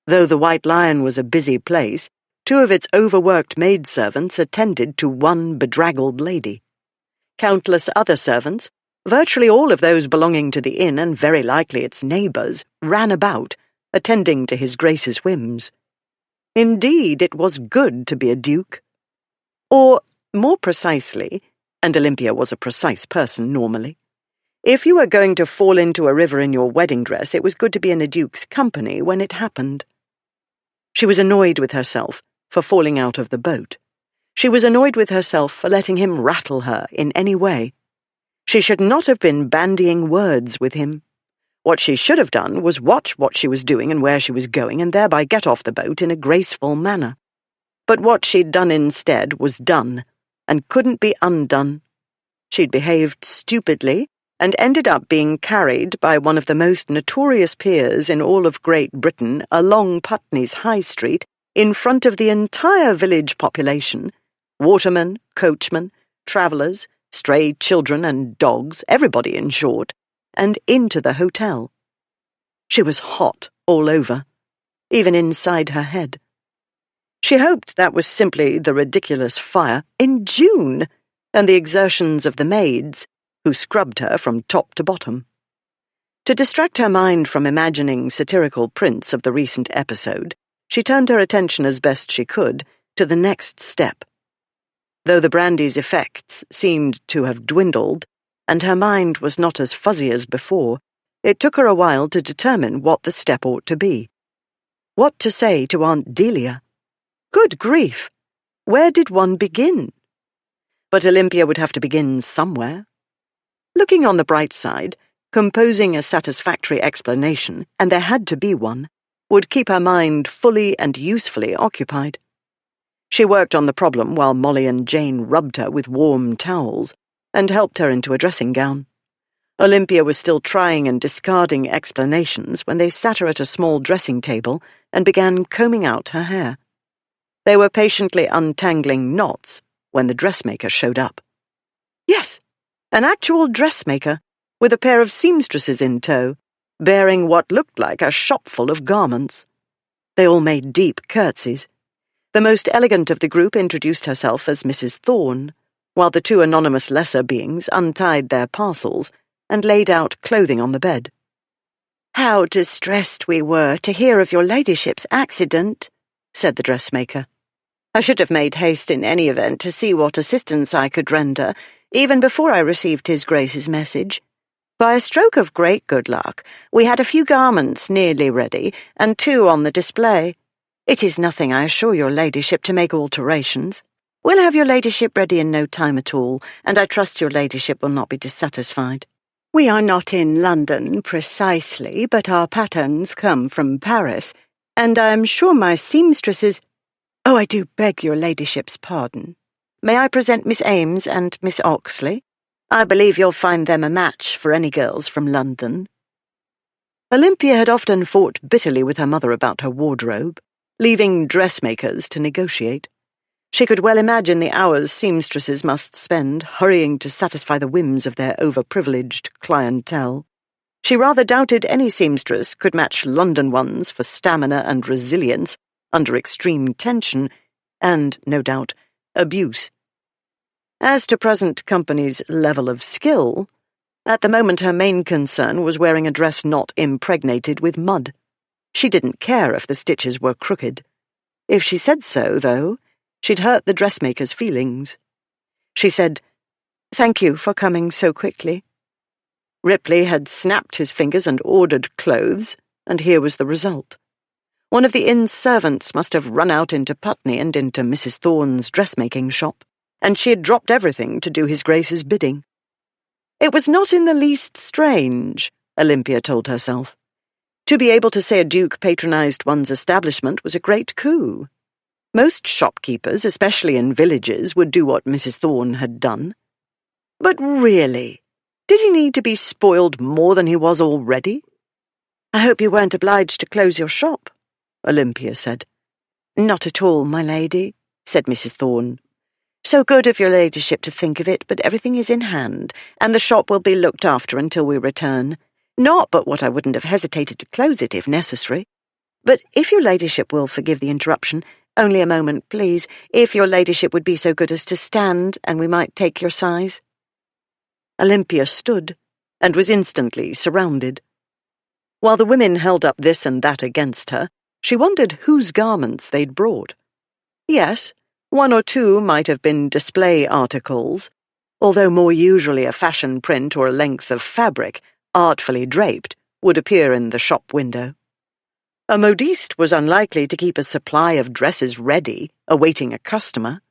Though the White Lion was a busy place, 2 of its overworked maidservants attended to one bedraggled lady. Countless other servants, virtually all of those belonging to the inn and very likely its neighbours, ran about, attending to his Grace's whims. Indeed, it was good to be a duke. Or, more precisely, and Olympia was a precise person normally, if you were going to fall into a river in your wedding dress, it was good to be in a duke's company when it happened. She was annoyed with herself for falling out of the boat. She was annoyed with herself for letting him rattle her in any way. She should not have been bandying words with him. What she should have done was watch what she was doing and where she was going, and thereby get off the boat in a graceful manner. But what she'd done instead was done, and couldn't be undone. She'd behaved stupidly, and ended up being carried by one of the most notorious piers in all of Great Britain along Putney's High Street in front of the entire village population, watermen, coachmen, travellers, stray children and dogs, everybody in short, and into the hotel. She was hot all over, even inside her head. She hoped that was simply the ridiculous fire in June and the exertions of the maids, who scrubbed her from top to bottom. To distract her mind from imagining satirical prints of the recent episode, she turned her attention as best she could to the next step. Though the brandy's effects seemed to have dwindled, and her mind was not as fuzzy as before, it took her a while to determine what the step ought to be. What to say to Aunt Delia? Good grief! Where did one begin? But Olympia would have to begin somewhere. Looking on the bright side, composing a satisfactory explanation, and there had to be one, would keep her mind fully and usefully occupied. She worked on the problem while Molly and Jane rubbed her with warm towels and helped her into a dressing gown. Olympia was still trying and discarding explanations when they sat her at a small dressing table and began combing out her hair. They were patiently untangling knots when the dressmaker showed up. Yes, an actual dressmaker, with a pair of seamstresses in tow, bearing what looked like a shopful of garments. They all made deep curtsies. The most elegant of the group introduced herself as Mrs. Thorne, while the 2 anonymous lesser beings untied their parcels and laid out clothing on the bed. "How distressed we were to hear of your ladyship's accident," said the dressmaker. "I should have made haste in any event to see what assistance I could render, even before I received his Grace's message. By a stroke of great good luck, we had a few garments nearly ready, and 2 on the display. It is nothing, I assure your ladyship, to make alterations. We'll have your ladyship ready in no time at all, and I trust your ladyship will not be dissatisfied. We are not in London precisely, but our patterns come from Paris, and I am sure my seamstresses— Oh, I do beg your ladyship's pardon. May I present Miss Ames and Miss Oxley? I believe you'll find them a match for any girls from London." Olympia had often fought bitterly with her mother about her wardrobe, leaving dressmakers to negotiate. She could well imagine the hours seamstresses must spend hurrying to satisfy the whims of their overprivileged clientele. She rather doubted any seamstress could match London ones for stamina and resilience under extreme tension and, no doubt, abuse. As to present company's level of skill, at the moment her main concern was wearing a dress not impregnated with mud. She didn't care if the stitches were crooked. If she said so, though, she'd hurt the dressmaker's feelings. She said, "Thank you for coming so quickly." Ripley had snapped his fingers and ordered clothes, and here was the result. One of the inn's servants must have run out into Putney and into Mrs. Thorne's dressmaking shop, and she had dropped everything to do his Grace's bidding. It was not in the least strange, Olympia told herself. To be able to say a duke patronized one's establishment was a great coup. Most shopkeepers, especially in villages, would do what Mrs. Thorne had done. But really, did he need to be spoiled more than he was already? "I hope you weren't obliged to close your shop," Olympia said. "Not at all, my lady," said Mrs. Thorne. So good of your ladyship to think of it, but everything is in hand, and the shop will be looked after until we return. Not but what I wouldn't have hesitated to close it if necessary. But if your ladyship will forgive the interruption, only a moment, please, if your ladyship would be so good as to stand, and we might take your size." Olympia stood, and was instantly surrounded. While the women held up this and that against her, she wondered whose garments they'd brought. Yes, one or two might have been display articles, although more usually a fashion print or a length of fabric, artfully draped, would appear in the shop window. A modiste was unlikely to keep a supply of dresses ready, awaiting a customer.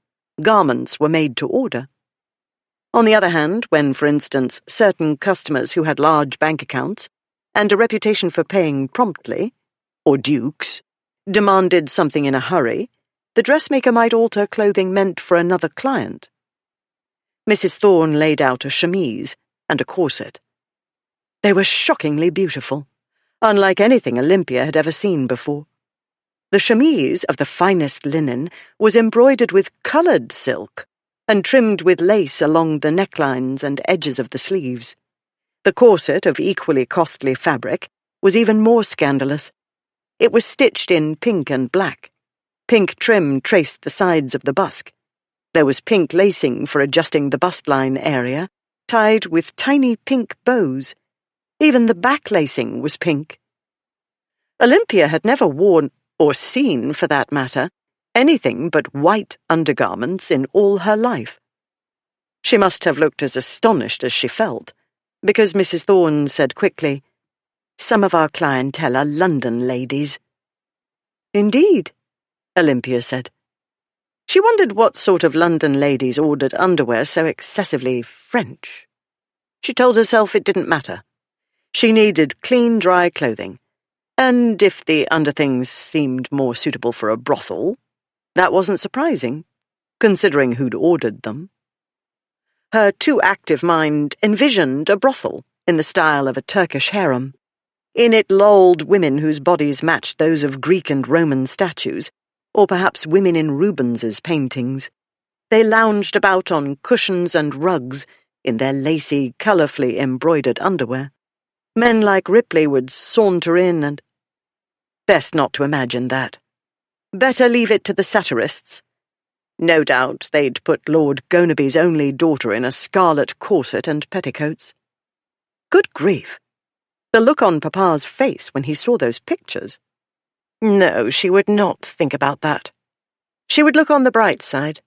Garments were made to order. On the other hand, when, for instance, certain customers who had large bank accounts and a reputation for paying promptly, or dukes, demanded something in a hurry, the dressmaker might alter clothing meant for another client. Mrs. Thorne laid out a chemise and a corset. They were shockingly beautiful, unlike anything Olympia had ever seen before. The chemise, of the finest linen, was embroidered with coloured silk and trimmed with lace along the necklines and edges of the sleeves. The corset, of equally costly fabric, was even more scandalous. It was stitched in pink and black. Pink trim traced the sides of the busk. There was pink lacing for adjusting the bust-line area, tied with tiny pink bows. Even the back lacing was pink. Olympia had never worn, or seen for that matter, anything but white undergarments in all her life. She must have looked as astonished as she felt, because Mrs. Thorne said quickly, "Some of our clientele are London ladies." "Indeed," Olympia said. She wondered what sort of London ladies ordered underwear so excessively French. She told herself it didn't matter. She needed clean, dry clothing, and if the underthings seemed more suitable for a brothel, that wasn't surprising, considering who'd ordered them. Her too active mind envisioned a brothel in the style of a Turkish harem. In it lolled women whose bodies matched those of Greek and Roman statues, or perhaps women in Rubens's paintings. They lounged about on cushions and rugs in their lacy, colourfully embroidered underwear. Men like Ripley would saunter in and— Best not to imagine that. Better leave it to the satirists. No doubt they'd put Lord Gonaby's only daughter in a scarlet corset and petticoats. Good grief! The look on Papa's face when he saw those pictures. No, she would not think about that. She would look on the bright side.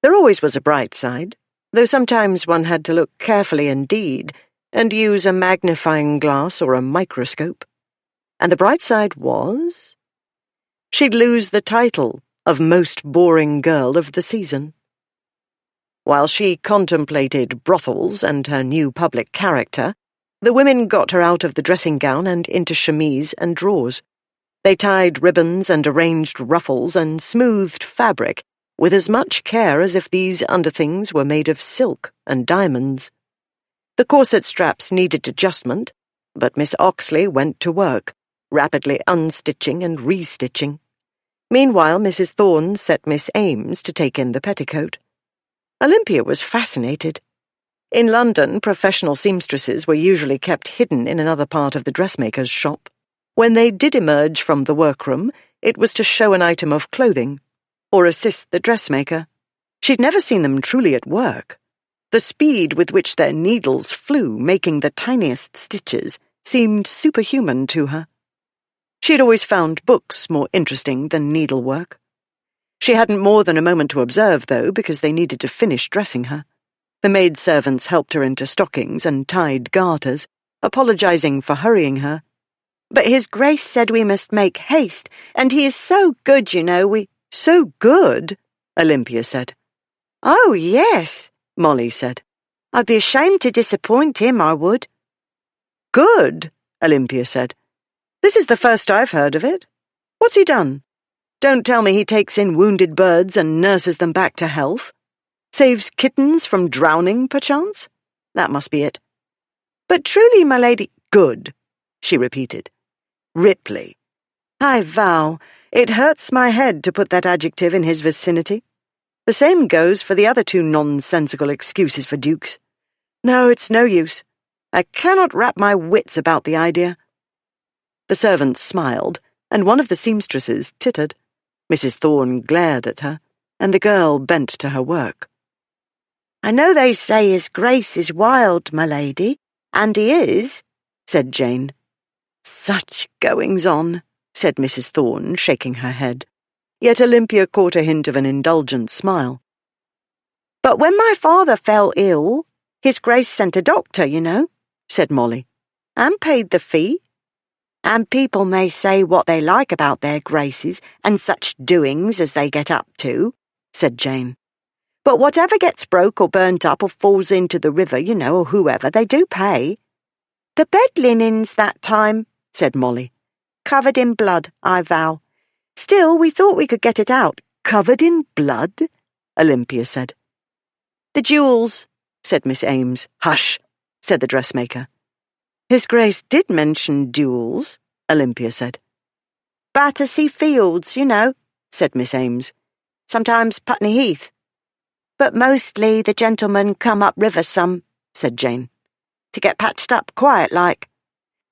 There always was a bright side, though sometimes one had to look carefully indeed, and use a magnifying glass or a microscope. And the bright side was— she'd lose the title of most boring girl of the season. While she contemplated brothels and her new public character, the women got her out of the dressing gown and into chemise and drawers. They tied ribbons and arranged ruffles and smoothed fabric with as much care as if these underthings were made of silk and diamonds. The corset straps needed adjustment, but Miss Oxley went to work, rapidly unstitching and restitching. Meanwhile, Mrs. Thorne set Miss Ames to take in the petticoat. Olympia was fascinated. In London, professional seamstresses were usually kept hidden in another part of the dressmaker's shop. When they did emerge from the workroom, it was to show an item of clothing, or assist the dressmaker. She'd never seen them truly at work. The speed with which their needles flew, making the tiniest stitches, seemed superhuman to her. She'd always found books more interesting than needlework. She hadn't more than a moment to observe, though, because they needed to finish dressing her. The maidservants helped her into stockings and tied garters, apologizing for hurrying her. "But His Grace said we must make haste, and he is so good, you know, we—" "So good?" Olympia said. "Oh, yes," Molly said. "I'd be ashamed to disappoint him, I would." "Good," Olympia said. "This is the first I've heard of it. What's he done? Don't tell me he takes in wounded birds and nurses them back to health. Saves kittens from drowning, perchance? That must be it." "But truly, my lady—" "Good," she repeated. "Ripley. I vow, it hurts my head to put that adjective in his vicinity. The same goes for the other two nonsensical excuses for dukes. No, it's no use. I cannot wrap my wits about the idea." The servants smiled, and one of the seamstresses tittered. Mrs. Thorne glared at her, and the girl bent to her work. "I know they say his grace is wild, my lady, and he is," said Jane. "Such goings-on," said Mrs. Thorne, shaking her head. Yet Olympia caught a hint of an indulgent smile. "But when my father fell ill, his grace sent a doctor, you know," said Molly, "and paid the fee. And people may say what they like about their graces and such doings as they get up to," said Jane. "But whatever gets broke or burnt up or falls into the river, you know, or whoever, they do pay. The bed linens that time," said Molly. "Covered in blood, I vow. Still, we thought we could get it out." "Covered in blood?" Olympia said. "The jewels," said Miss Ames. "Hush," said the dressmaker. "His Grace did mention duels," Olympia said. "Battersea Fields, you know," said Miss Ames. "Sometimes Putney Heath. But mostly the gentlemen come up river some," said Jane, "to get patched up quiet like.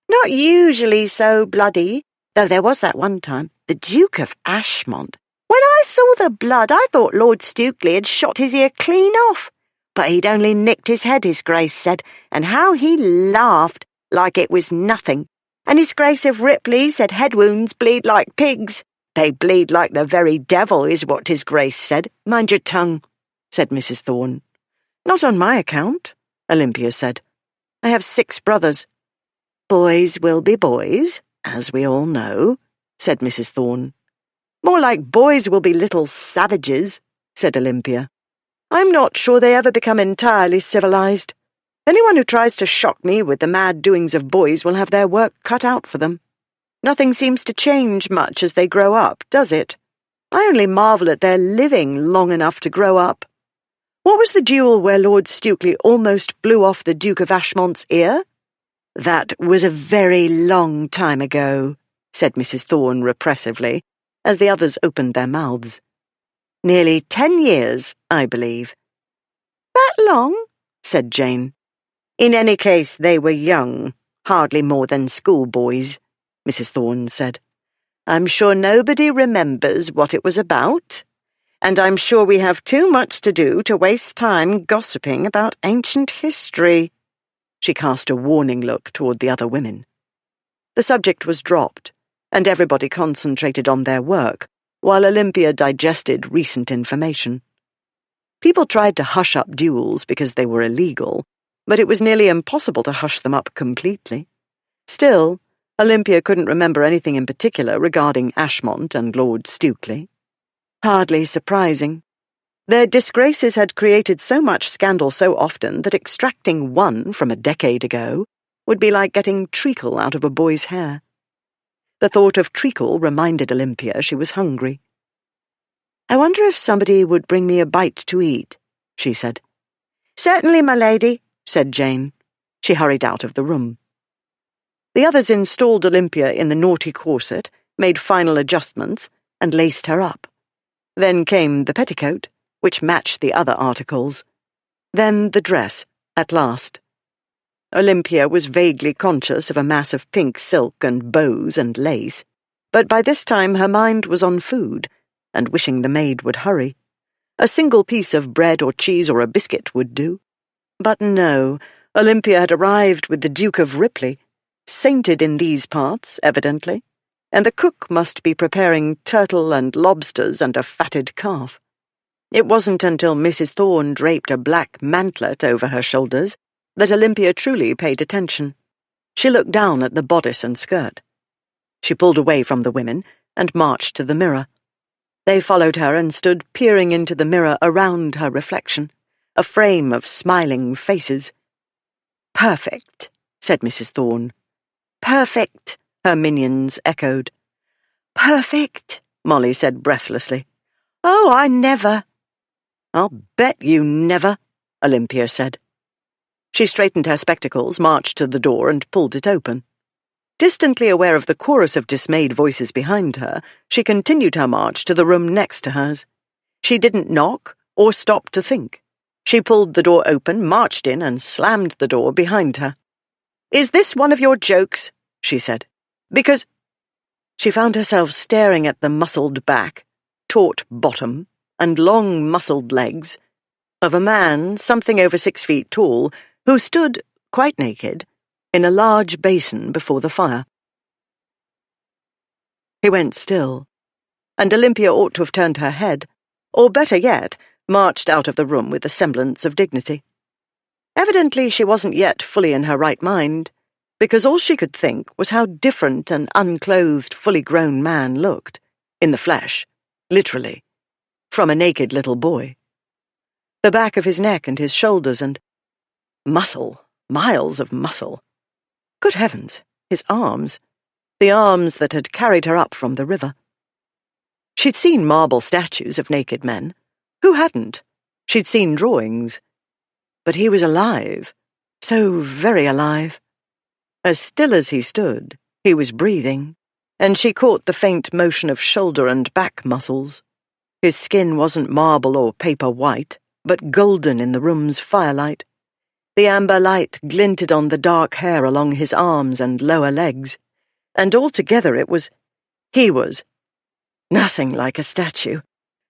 Not usually so bloody, though there was that one time, the Duke of Ashmont. When I saw the blood, I thought Lord Stukely had shot his ear clean off. But he'd only nicked his head, his Grace said, and how he laughed, like it was nothing. And his Grace of Ripley said head wounds bleed like pigs. They bleed like the very devil, is what his Grace said." "Mind your tongue," said Mrs. Thorne. "Not on my account," Olympia said. "I have 6 brothers." "Boys will be boys, as we all know," said Mrs. Thorne. "More like boys will be little savages," said Olympia. "I'm not sure they ever become entirely civilized. Anyone who tries to shock me with the mad doings of boys will have their work cut out for them. Nothing seems to change much as they grow up, does it? I only marvel at their living long enough to grow up. What was the duel where Lord Stukely almost blew off the Duke of Ashmont's ear?" "That was a very long time ago," said Mrs. Thorne repressively, as the others opened their mouths. "Nearly 10 years, I believe." "That long?" said Jane. "In any case, they were young, hardly more than schoolboys," Mrs. Thorne said. "I'm sure nobody remembers what it was about, and I'm sure we have too much to do to waste time gossiping about ancient history." She cast a warning look toward the other women. The subject was dropped, and everybody concentrated on their work, while Olympia digested recent information. People tried to hush up duels because they were illegal, but it was nearly impossible to hush them up completely. Still, Olympia couldn't remember anything in particular regarding Ashmont and Lord Stukely. Hardly surprising. Their disgraces had created so much scandal so often that extracting one from a decade ago would be like getting treacle out of a boy's hair. The thought of treacle reminded Olympia she was hungry. "I wonder if somebody would bring me a bite to eat," she said. "Certainly, my lady," said Jane. She hurried out of the room. The others installed Olympia in the naughty corset, made final adjustments, and laced her up. Then came the petticoat, which matched the other articles. Then the dress, at last. Olympia was vaguely conscious of a mass of pink silk and bows and lace, but by this time her mind was on food, and wishing the maid would hurry. A single piece of bread or cheese or a biscuit would do. But no, Olympia had arrived with the Duke of Ripley, sainted in these parts, evidently, and the cook must be preparing turtle and lobsters and a fatted calf. It wasn't until Mrs. Thorne draped a black mantlet over her shoulders that Olympia truly paid attention. She looked down at the bodice and skirt. She pulled away from the women and marched to the mirror. They followed her and stood peering into the mirror around her reflection, a frame of smiling faces. "Perfect," said Mrs. Thorne. "Perfect," her minions echoed. "Perfect," Molly said breathlessly. "Oh, I never." "I'll bet you never," Olympia said. She straightened her spectacles, marched to the door, and pulled it open. Distantly aware of the chorus of dismayed voices behind her, she continued her march to the room next to hers. She didn't knock, or stop to think. She pulled the door open, marched in, and slammed the door behind her. "Is this one of your jokes?" she said. "Because—" She found herself staring at the muscled back, taut bottom, and long muscled legs of a man something over 6 feet tall who stood, quite naked, in a large basin before the fire. He went still, and Olympia ought to have turned her head, or better yet, marched out of the room with a semblance of dignity. Evidently she wasn't yet fully in her right mind, because all she could think was how different an unclothed, fully grown man looked, in the flesh, literally, from a naked little boy. The back of his neck and his shoulders and muscle, miles of muscle. Good heavens, his arms, the arms that had carried her up from the river. She'd seen marble statues of naked men. Who hadn't? She'd seen drawings. But he was alive, so very alive. As still as he stood, he was breathing, and she caught the faint motion of shoulder and back muscles. His skin wasn't marble or paper white, but golden in the room's firelight. The amber light glinted on the dark hair along his arms and lower legs, and altogether he was nothing like a statue,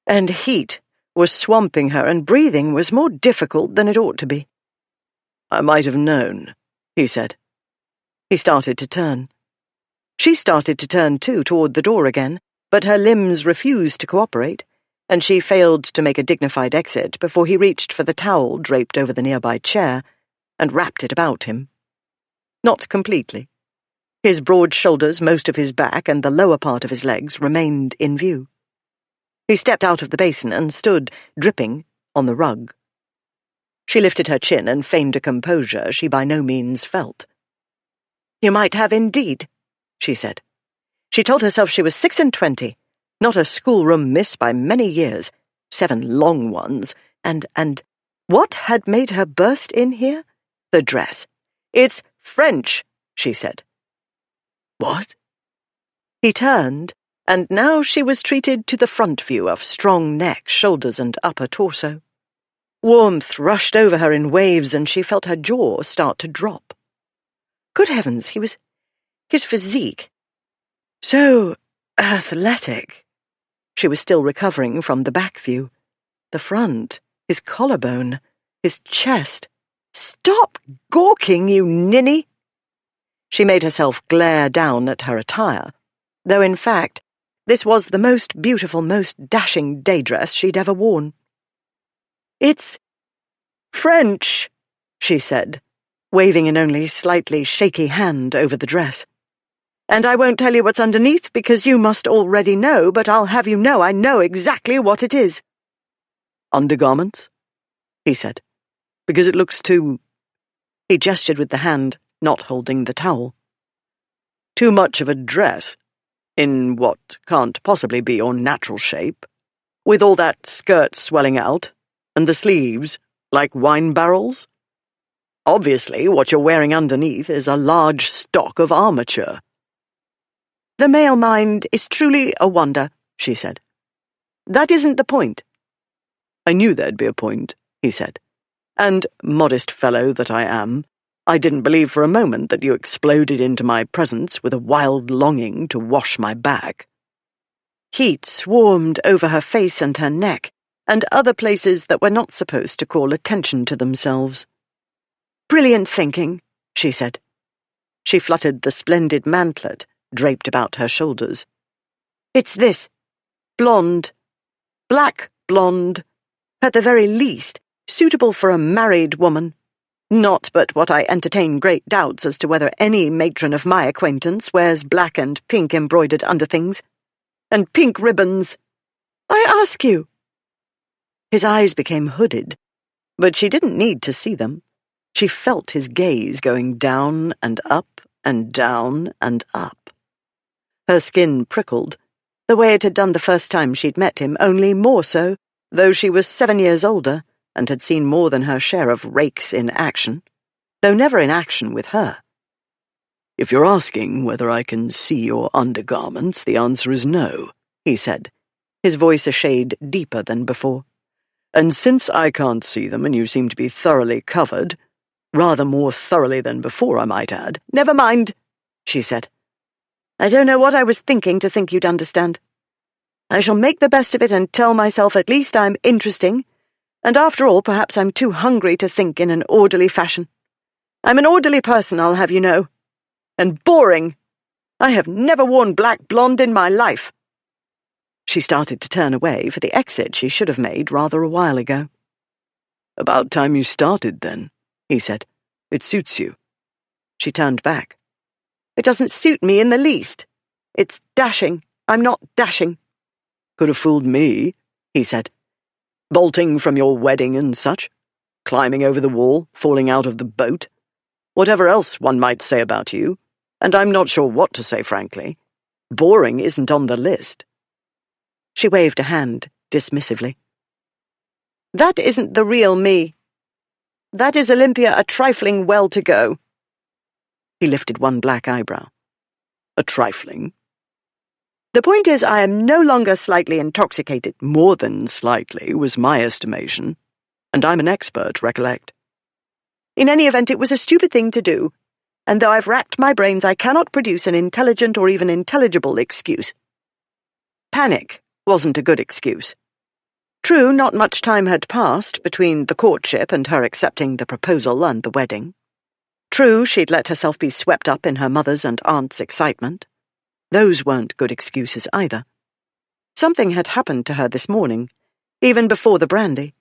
and heat was swamping her, and breathing was more difficult than it ought to be. "I might have known," he said. He started to turn. She started to turn, too, toward the door again, but her limbs refused to cooperate, and she failed to make a dignified exit before he reached for the towel draped over the nearby chair and wrapped it about him. Not completely. His broad shoulders, most of his back, and the lower part of his legs remained in view. He stepped out of the basin and stood, dripping, on the rug. She lifted her chin and feigned a composure she by no means felt. "You might have indeed," she said. She told herself she was 26, not a schoolroom miss by many years, 7 long ones, and what had made her burst in here? The dress. "It's French," she said. "What?" He turned, and now she was treated to the front view of strong neck, shoulders, and upper torso. Warmth rushed over her in waves, and she felt her jaw start to drop. Good heavens, his physique. So athletic. She was still recovering from the back view. The front, his collarbone, his chest. "Stop gawking, you ninny!" She made herself glare down at her attire, though in fact this was the most beautiful, most dashing day dress she'd ever worn. "It's French," she said, waving an only slightly shaky hand over the dress. "And I won't tell you what's underneath, because you must already know, but I'll have you know I know exactly what it is." "Undergarments?" he said. "Because it looks too—" He gestured with the hand, not holding the towel. "Too much of a dress, in what can't possibly be your natural shape, with all that skirt swelling out, and the sleeves, like wine barrels. Obviously, what you're wearing underneath is a large stock of armature." "The male mind is truly a wonder," she said. "That isn't the point." "I knew there'd be a point," he said. "And, modest fellow that I am, I didn't believe for a moment that you exploded into my presence with a wild longing to wash my back." Heat swarmed over her face and her neck, and other places that were not supposed to call attention to themselves. "Brilliant thinking," she said. She fluttered the splendid mantlet draped about her shoulders. "It's this. Blonde. Black blonde. At the very least, suitable for a married woman. Not but what I entertain great doubts as to whether any matron of my acquaintance wears black and pink embroidered underthings. And pink ribbons. I ask you." His eyes became hooded, but she didn't need to see them. She felt his gaze going down and up and down and up. Her skin prickled, the way it had done the first time she'd met him, only more so, though she was 7 years older and had seen more than her share of rakes in action, though never in action with her. "If you're asking whether I can see your undergarments, the answer is no," he said, his voice a shade deeper than before. And since I can't see them and you seem to be thoroughly covered, rather more thoroughly than before, I might add—" "Never mind," she said. "I don't know what I was thinking to think you'd understand. I shall make the best of it and tell myself at least I'm interesting, and after all, perhaps I'm too hungry to think in an orderly fashion. I'm an orderly person, I'll have you know. And boring. I have never worn black blonde in my life." She started to turn away for the exit she should have made rather a while ago. "About time you started, then," he said. "It suits you." She turned back. "It doesn't suit me in the least. It's dashing. I'm not dashing." "Could have fooled me," he said. "Bolting from your wedding and such. Climbing over the wall, falling out of the boat. Whatever else one might say about you, and I'm not sure what to say, frankly. Boring isn't on the list." She waved a hand dismissively. "That isn't the real me. That is Olympia a trifling well-to-go." He lifted one black eyebrow. "A trifling?" "The point is, I am no longer slightly intoxicated." "More than slightly was my estimation. And I'm an expert, recollect." "In any event, it was a stupid thing to do, and though I've racked my brains, I cannot produce an intelligent or even intelligible excuse. Panic wasn't a good excuse. True, not much time had passed between the courtship and her accepting the proposal and the wedding. True, she'd let herself be swept up in her mother's and aunt's excitement. Those weren't good excuses either. Something had happened to her this morning, even before the brandy,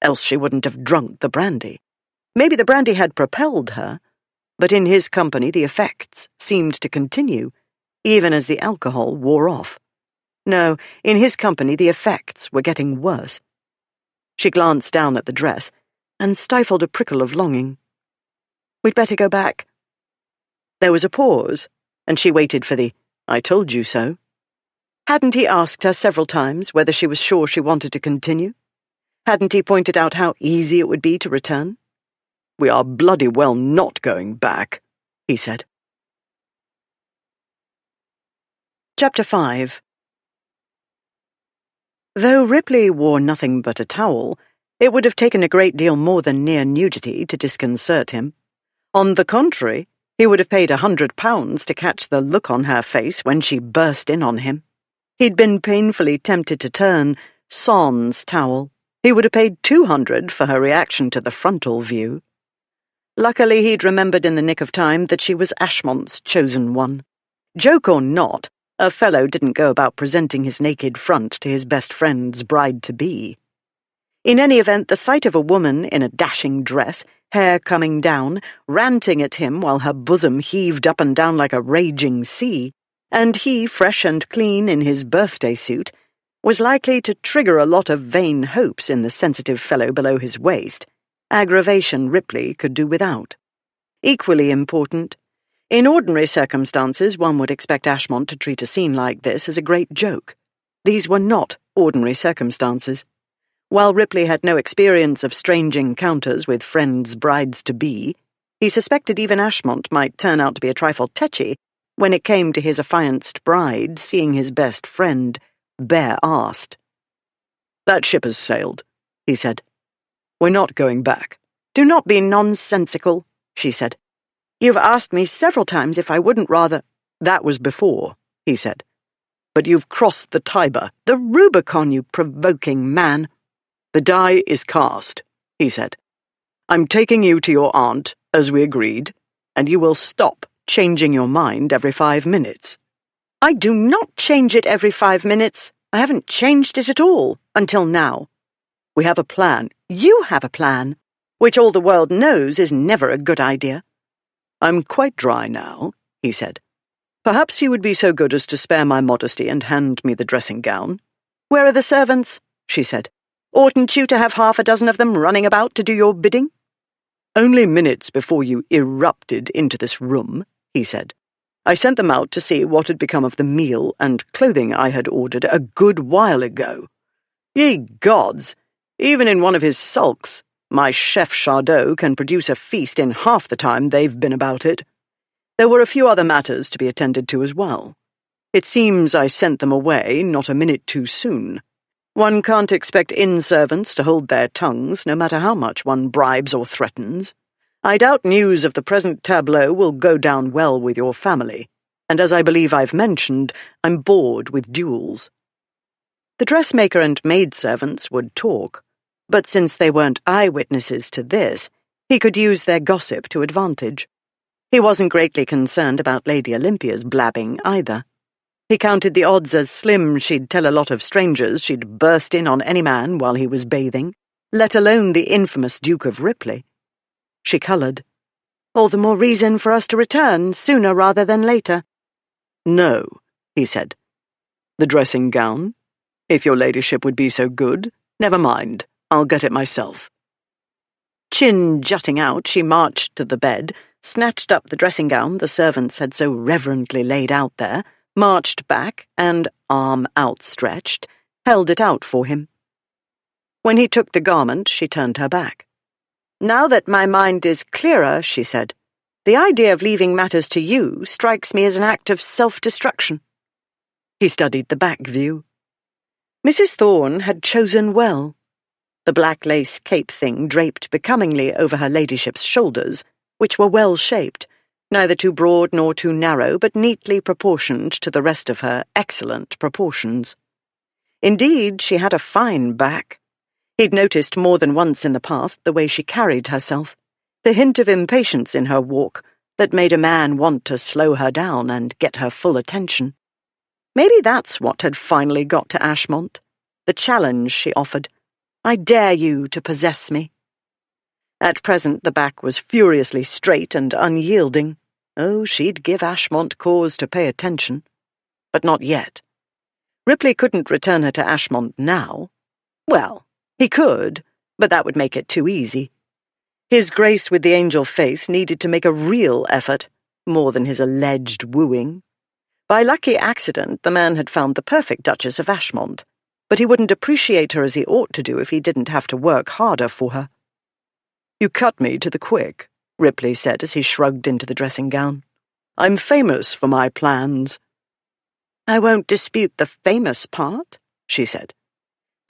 else she wouldn't have drunk the brandy. Maybe the brandy had propelled her, but in his company the effects seemed to continue, even as the alcohol wore off. No, in his company the effects were getting worse. She glanced down at the dress and stifled a prickle of longing. "We'd better go back." There was a pause, and she waited for the "I told you so." Hadn't he asked her several times whether she was sure she wanted to continue? Hadn't he pointed out how easy it would be to return? "We are bloody well not going back," he said. Chapter 5. Though Ripley wore nothing but a towel, it would have taken a great deal more than near nudity to disconcert him. On the contrary, he would have paid £100 to catch the look on her face when she burst in on him. He'd been painfully tempted to turn sans towel. He would have paid £200 for her reaction to the frontal view. Luckily, he'd remembered in the nick of time that she was Ashmont's chosen one. Joke or not, a fellow didn't go about presenting his naked front to his best friend's bride-to-be. In any event, the sight of a woman in a dashing dress, hair coming down, ranting at him while her bosom heaved up and down like a raging sea, and he fresh and clean in his birthday suit, was likely to trigger a lot of vain hopes in the sensitive fellow below his waist, aggravation Ripley could do without. Equally important, in ordinary circumstances one would expect Ashmont to treat a scene like this as a great joke. These were not ordinary circumstances. While Ripley had no experience of strange encounters with friends' brides-to-be, he suspected even Ashmont might turn out to be a trifle tetchy when it came to his affianced bride seeing his best friend bare-arsed. "That ship has sailed," he said. "We're not going back." "Do not be nonsensical," she said. "You've asked me several times if I wouldn't rather—" "That was before," he said. "But you've crossed the Tiber." "The Rubicon, you provoking man." "The die is cast," he said. "I'm taking you to your aunt, as we agreed, and you will stop changing your mind every 5 minutes." "I do not change it every 5 minutes. I haven't changed it at all, until now." "We have a plan." "You have a plan, which all the world knows is never a good idea." "I'm quite dry now," he said. "Perhaps you would be so good as to spare my modesty and hand me the dressing-gown." "Where are the servants?" she said. "Oughtn't you to have half a dozen of them running about to do your bidding?" "Only minutes before you erupted into this room," he said. "I sent them out to see what had become of the meal and clothing I had ordered a good while ago. Ye gods! Even in one of his sulks, my chef Chardot can produce a feast in half the time they've been about it. There were a few other matters to be attended to as well. It seems I sent them away not a minute too soon. One can't expect inn-servants to hold their tongues, no matter how much one bribes or threatens. I doubt news of the present tableau will go down well with your family, and as I believe I've mentioned, I'm bored with duels. The dressmaker and maidservants would talk, but since they weren't eyewitnesses to this, he could use their gossip to advantage. He wasn't greatly concerned about Lady Olympia's blabbing either. He counted the odds as slim she'd tell a lot of strangers she'd burst in on any man while he was bathing, let alone the infamous Duke of Ripley. She coloured. "All the more reason for us to return, sooner rather than later." "No," he said. "The dressing gown? If your ladyship would be so good, never mind, I'll get it myself." Chin jutting out, she marched to the bed, snatched up the dressing gown the servants had so reverently laid out there, marched back, and, arm outstretched, held it out for him. When he took the garment, she turned her back. "Now that my mind is clearer," she said, "the idea of leaving matters to you strikes me as an act of self-destruction." He studied the back view. Mrs. Thorne had chosen well. The black lace cape thing draped becomingly over her ladyship's shoulders, which were well-shaped, neither too broad nor too narrow, but neatly proportioned to the rest of her excellent proportions. Indeed, she had a fine back. He'd noticed more than once in the past the way she carried herself, the hint of impatience in her walk that made a man want to slow her down and get her full attention. Maybe that's what had finally got to Ashmont, the challenge she offered. "I dare you to possess me." At present the back was furiously straight and unyielding. Oh, she'd give Ashmont cause to pay attention. But not yet. Ripley couldn't return her to Ashmont now. Well, he could, but that would make it too easy. His Grace with the angel face needed to make a real effort, more than his alleged wooing. By lucky accident, the man had found the perfect Duchess of Ashmont, but he wouldn't appreciate her as he ought to do if he didn't have to work harder for her. "You cut me to the quick," Ripley said as he shrugged into the dressing gown. "I'm famous for my plans." "I won't dispute the famous part," she said.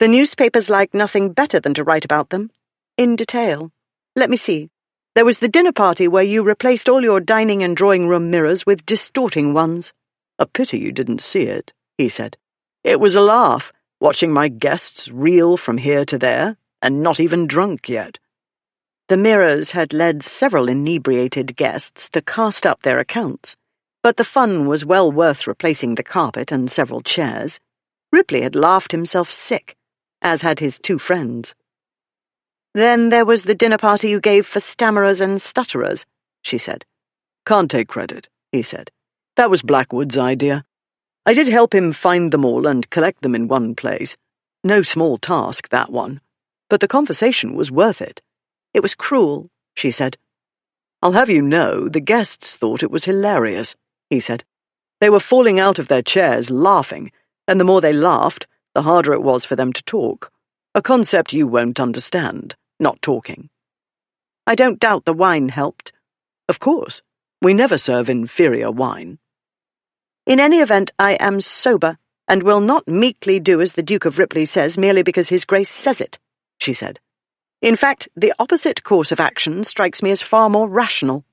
"The newspapers like nothing better than to write about them. In detail. Let me see. There was the dinner party where you replaced all your dining and drawing-room mirrors with distorting ones." "A pity you didn't see it," he said. "It was a laugh, watching my guests reel from here to there, and not even drunk yet." The mirrors had led several inebriated guests to cast up their accounts, but the fun was well worth replacing the carpet and several chairs. Ripley had laughed himself sick, as had his two friends. "Then there was the dinner party you gave for stammerers and stutterers," she said. "Can't take credit," he said. "That was Blackwood's idea. I did help him find them all and collect them in one place. No small task, that one. But the conversation was worth it." "It was cruel," she said. "I'll have you know, the guests thought it was hilarious," he said. "They were falling out of their chairs, laughing, and the more they laughed, the harder it was for them to talk. A concept you won't understand, not talking." "I don't doubt the wine helped." "Of course. We never serve inferior wine." "In any event, I am sober, and will not meekly do as the Duke of Ripley says merely because his Grace says it," she said. "In fact, the opposite course of action strikes me as far more rational."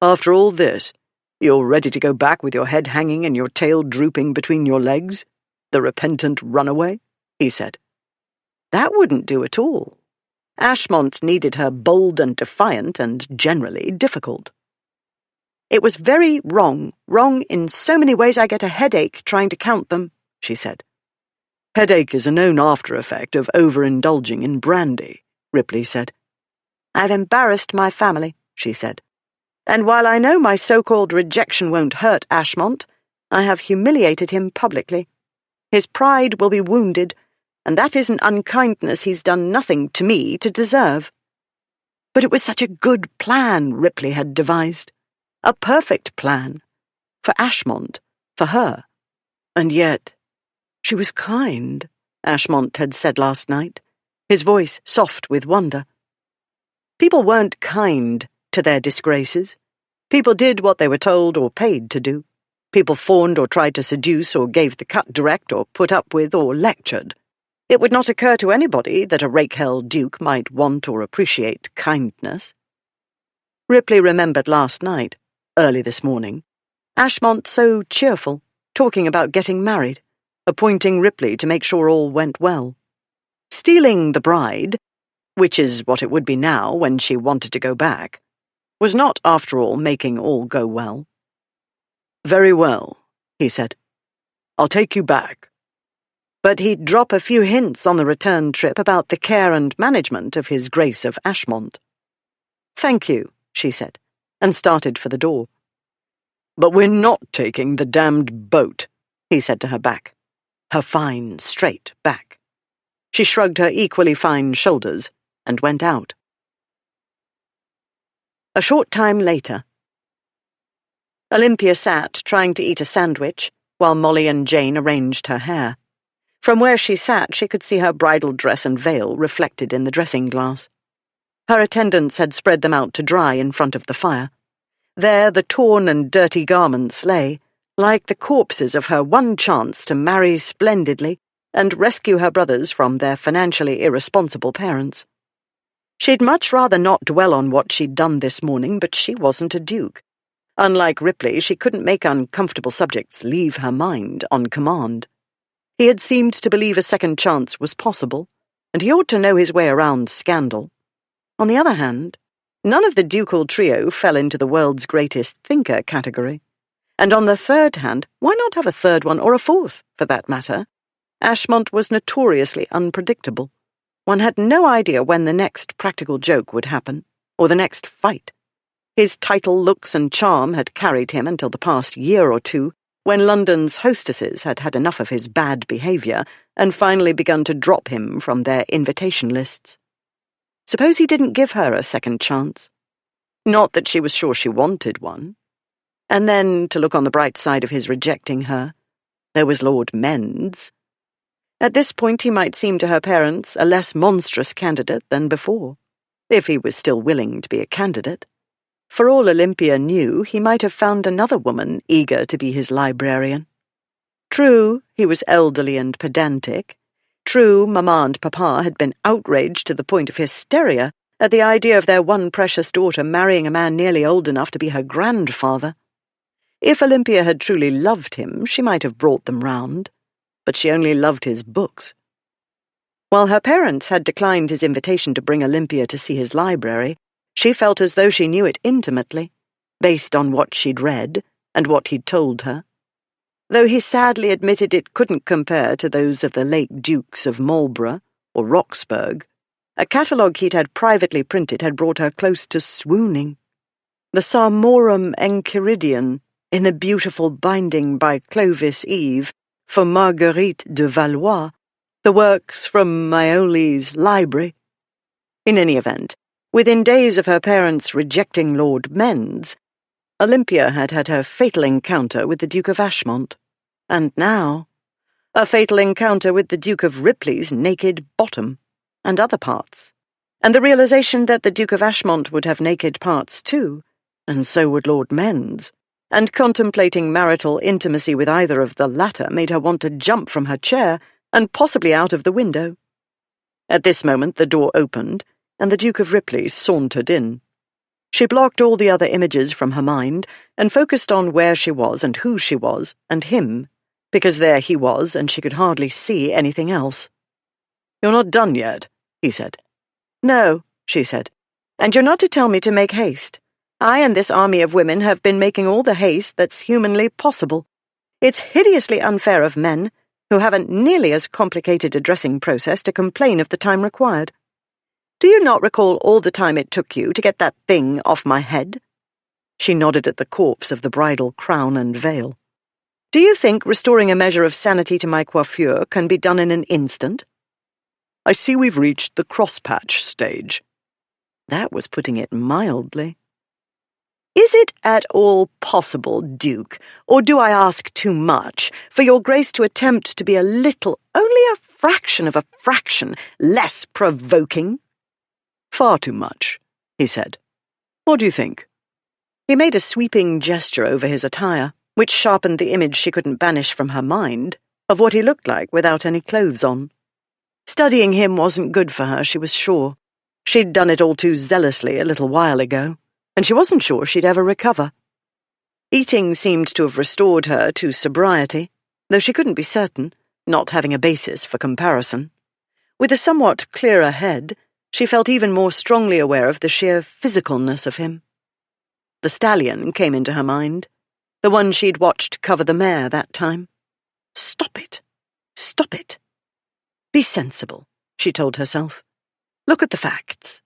"After all this, you're ready to go back with your head hanging and your tail drooping between your legs? The repentant runaway?" he said. That wouldn't do at all. Ashmont needed her bold and defiant and generally difficult. "It was very wrong in so many ways I get a headache trying to count them," she said. "Headache is a known after-effect of overindulging in brandy," Ripley said. "I've embarrassed my family," she said. "And while I know my so-called rejection won't hurt Ashmont, I have humiliated him publicly. His pride will be wounded, and that is an unkindness he's done nothing to me to deserve." But it was such a good plan Ripley had devised. A perfect plan. For Ashmont, for her. And yet, she was kind, Ashmont had said last night, his voice soft with wonder. People weren't kind to their disgraces. People did what they were told or paid to do. People fawned or tried to seduce or gave the cut direct or put up with or lectured. It would not occur to anybody that a rake-held duke might want or appreciate kindness. Ripley remembered last night, early this morning, Ashmont so cheerful, talking about getting married, appointing Ripley to make sure all went well. Stealing the bride, which is what it would be now when she wanted to go back, was not, after all, making all go well. "Very well," he said. "I'll take you back." But he'd drop a few hints on the return trip about the care and management of His Grace of Ashmont. "Thank you," she said, and started for the door. "But we're not taking the damned boat," he said to her back. Her fine, straight back. She shrugged her equally fine shoulders and went out. A short time later, Olympia sat trying to eat a sandwich while Molly and Jane arranged her hair. From where she sat, she could see her bridal dress and veil reflected in the dressing glass. Her attendants had spread them out to dry in front of the fire. There the torn and dirty garments lay, like the corpses of her one chance to marry splendidly and rescue her brothers from their financially irresponsible parents. She'd much rather not dwell on what she'd done this morning, but she wasn't a duke. Unlike Ripley, she couldn't make uncomfortable subjects leave her mind on command. He had seemed to believe a second chance was possible, and he ought to know his way around scandal. On the other hand, none of the ducal trio fell into the world's greatest thinker category. And on the third hand, why not have a third one, or a fourth, for that matter? Ashmont was notoriously unpredictable. One had no idea when the next practical joke would happen, or the next fight. His title, looks, and charm had carried him until the past year or two, when London's hostesses had had enough of his bad behaviour and finally begun to drop him from their invitation lists. Suppose he didn't give her a second chance? Not that she was sure she wanted one. And then, to look on the bright side of his rejecting her, there was Lord Menz. At this point he might seem to her parents a less monstrous candidate than before, if he was still willing to be a candidate. For all Olympia knew, he might have found another woman eager to be his librarian. True, he was elderly and pedantic. True, Mamma and Papa had been outraged to the point of hysteria at the idea of their one precious daughter marrying a man nearly old enough to be her grandfather. If Olympia had truly loved him, she might have brought them round, but she only loved his books. While her parents had declined his invitation to bring Olympia to see his library, she felt as though she knew it intimately, based on what she'd read and what he'd told her. Though he sadly admitted it couldn't compare to those of the late Dukes of Marlborough or Roxburgh, a catalogue he'd had privately printed had brought her close to swooning. The Sarmorum Enchiridion, in the beautiful binding by Clovis Eve for Marguerite de Valois, the works from Maioli's library. In any event, within days of her parents rejecting Lord Menz, Olympia had had her fatal encounter with the Duke of Ashmont, and now a fatal encounter with the Duke of Ripley's naked bottom and other parts, and the realization that the Duke of Ashmont would have naked parts too, and so would Lord Menz, and contemplating marital intimacy with either of the latter made her want to jump from her chair and possibly out of the window. At this moment the door opened, and the Duke of Ripley sauntered in. She blocked all the other images from her mind and focused on where she was and who she was and him, because there he was and she could hardly see anything else. "You're not done yet," he said. "No," she said, "and you're not to tell me to make haste. I and this army of women have been making all the haste that's humanly possible. It's hideously unfair of men, who haven't nearly as complicated a dressing process, to complain of the time required. Do you not recall all the time it took you to get that thing off my head?" She nodded at the corpse of the bridal crown and veil. "Do you think restoring a measure of sanity to my coiffure can be done in an instant?" "I see we've reached the cross-patch stage." That was putting it mildly. "Is it at all possible, Duke, or do I ask too much, for your Grace to attempt to be a little, only a fraction of a fraction, less provoking?" "Far too much," he said. "What do you think?" He made a sweeping gesture over his attire, which sharpened the image she couldn't banish from her mind of what he looked like without any clothes on. Studying him wasn't good for her, she was sure. She'd done it all too zealously a little while ago, and she wasn't sure she'd ever recover. Eating seemed to have restored her to sobriety, though she couldn't be certain, not having a basis for comparison. With a somewhat clearer head, she felt even more strongly aware of the sheer physicalness of him. The stallion came into her mind, the one she'd watched cover the mare that time. Stop it! Stop it! Be sensible, she told herself. Look at the facts.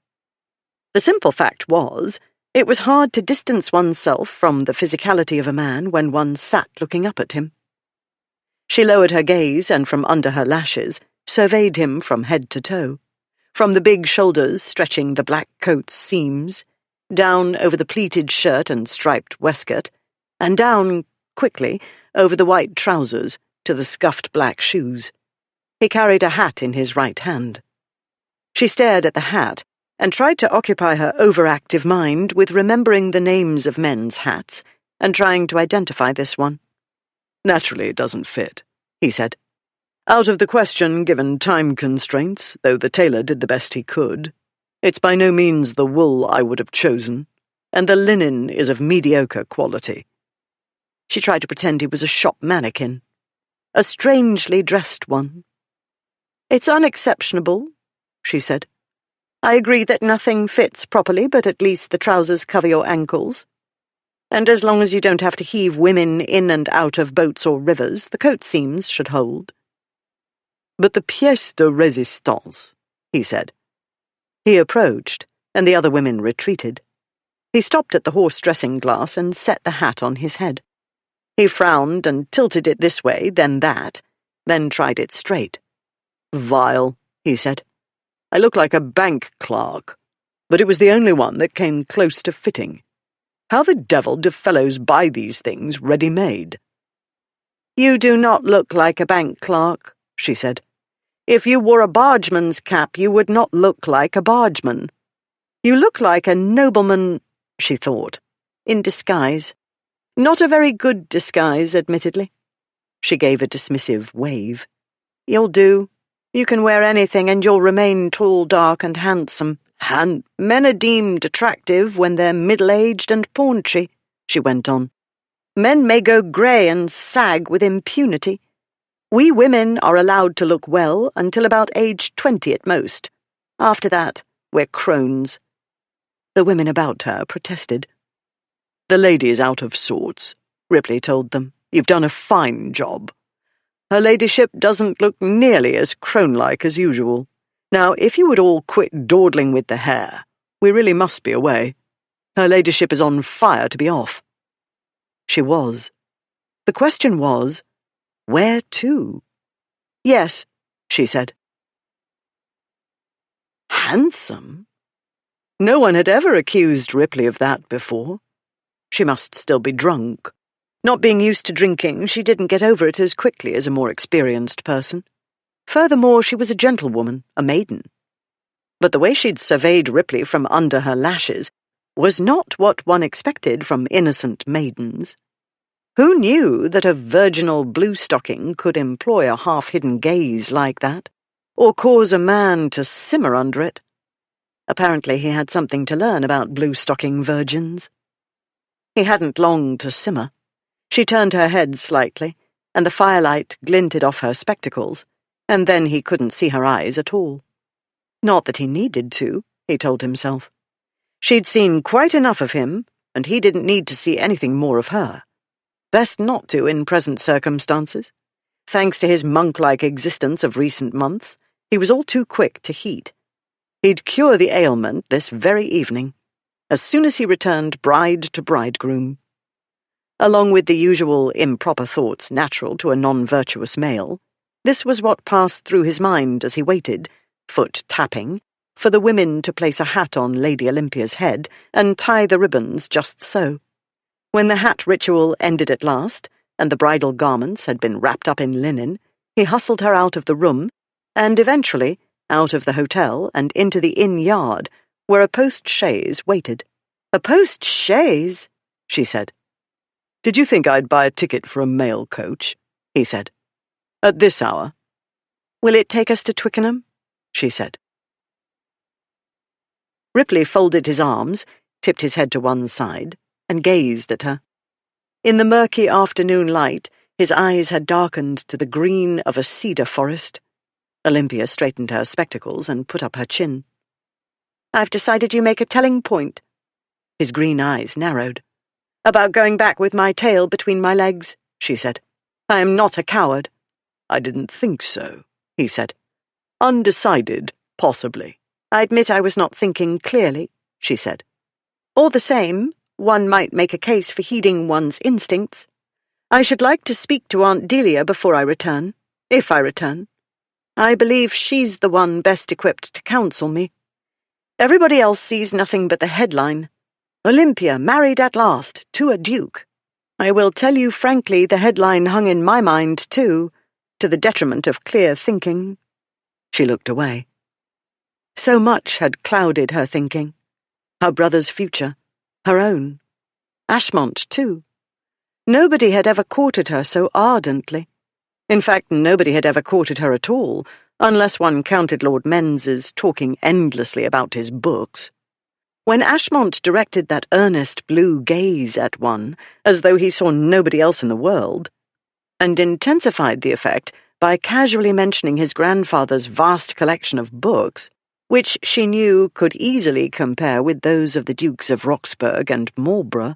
The simple fact was, it was hard to distance oneself from the physicality of a man when one sat looking up at him. She lowered her gaze and from under her lashes surveyed him from head to toe, from the big shoulders stretching the black coat's seams, down over the pleated shirt and striped waistcoat, and down, quickly, over the white trousers to the scuffed black shoes. He carried a hat in his right hand. She stared at the hat and tried to occupy her overactive mind with remembering the names of men's hats and trying to identify this one. Naturally, it doesn't fit, he said. Out of the question, given time constraints, though the tailor did the best he could. It's by no means the wool I would have chosen, and the linen is of mediocre quality. She tried to pretend he was a shop mannequin, a strangely dressed one. It's unexceptionable, she said. I agree that nothing fits properly, but at least the trousers cover your ankles. And as long as you don't have to heave women in and out of boats or rivers, the coat seams should hold. But the pièce de résistance, he said. He approached, and the other women retreated. He stopped at the horse dressing glass and set the hat on his head. He frowned and tilted it this way, then that, then tried it straight. Vile, he said. I look like a bank clerk, but it was the only one that came close to fitting. How the devil do fellows buy these things ready-made? You do not look like a bank clerk, she said. If you wore a bargeman's cap, you would not look like a bargeman. You look like a nobleman, she thought, in disguise. Not a very good disguise, admittedly. She gave a dismissive wave. You'll do. You can wear anything and you'll remain tall, dark, and handsome. Men are deemed attractive when they're middle-aged and paunchy, she went on. Men may go grey and sag with impunity. We women are allowed to look well until about age 20 at most. After that, we're crones. The women about her protested. The lady is out of sorts, Ripley told them. You've done a fine job. Her ladyship doesn't look nearly as crone-like as usual. Now, if you would all quit dawdling with the hair, we really must be away. Her ladyship is on fire to be off. She was. The question was, where to? Yes, she said. Handsome? No one had ever accused Ripley of that before. She must still be drunk. Not being used to drinking, she didn't get over it as quickly as a more experienced person. Furthermore, she was a gentlewoman, a maiden. But the way she'd surveyed Ripley from under her lashes was not what one expected from innocent maidens. Who knew that a virginal blue-stocking could employ a half-hidden gaze like that, or cause a man to simmer under it? Apparently he had something to learn about blue-stocking virgins. He hadn't long to simmer. She turned her head slightly, and the firelight glinted off her spectacles, and then he couldn't see her eyes at all. Not that he needed to, he told himself. She'd seen quite enough of him, and he didn't need to see anything more of her. Best not to in present circumstances. Thanks to his monk-like existence of recent months, he was all too quick to heat. He'd cure the ailment this very evening, as soon as he returned bride to bridegroom. Along with the usual improper thoughts natural to a non-virtuous male, this was what passed through his mind as he waited, foot tapping, for the women to place a hat on Lady Olympia's head and tie the ribbons just so. When the hat ritual ended at last, and the bridal garments had been wrapped up in linen, he hustled her out of the room, and eventually out of the hotel and into the inn yard, where a post-chaise waited. "A post-chaise?" she said. "Did you think I'd buy a ticket for a mail coach?" he said. "At this hour?" "Will it take us to Twickenham?" she said. Ripley folded his arms, tipped his head to one side, and gazed at her. In the murky afternoon light, his eyes had darkened to the green of a cedar forest. Olympia straightened her spectacles and put up her chin. "I've decided you make a telling point." His green eyes narrowed. "About going back with my tail between my legs," she said. "I am not a coward." "I didn't think so," he said. "Undecided, possibly." "I admit I was not thinking clearly," she said. "All the same, one might make a case for heeding one's instincts. I should like to speak to Aunt Delia before I return, if I return. I believe she's the one best equipped to counsel me. Everybody else sees nothing but the headline. Olympia married at last to a duke. I will tell you frankly, the headline hung in my mind too, to the detriment of clear thinking." She looked away. So much had clouded her thinking. Her brother's future, her own. Ashmont, too. Nobody had ever courted her so ardently. In fact, nobody had ever courted her at all, unless one counted Lord Mens's talking endlessly about his books. When Ashmont directed that earnest blue gaze at one, as though he saw nobody else in the world, and intensified the effect by casually mentioning his grandfather's vast collection of books, which she knew could easily compare with those of the Dukes of Roxburgh and Marlborough,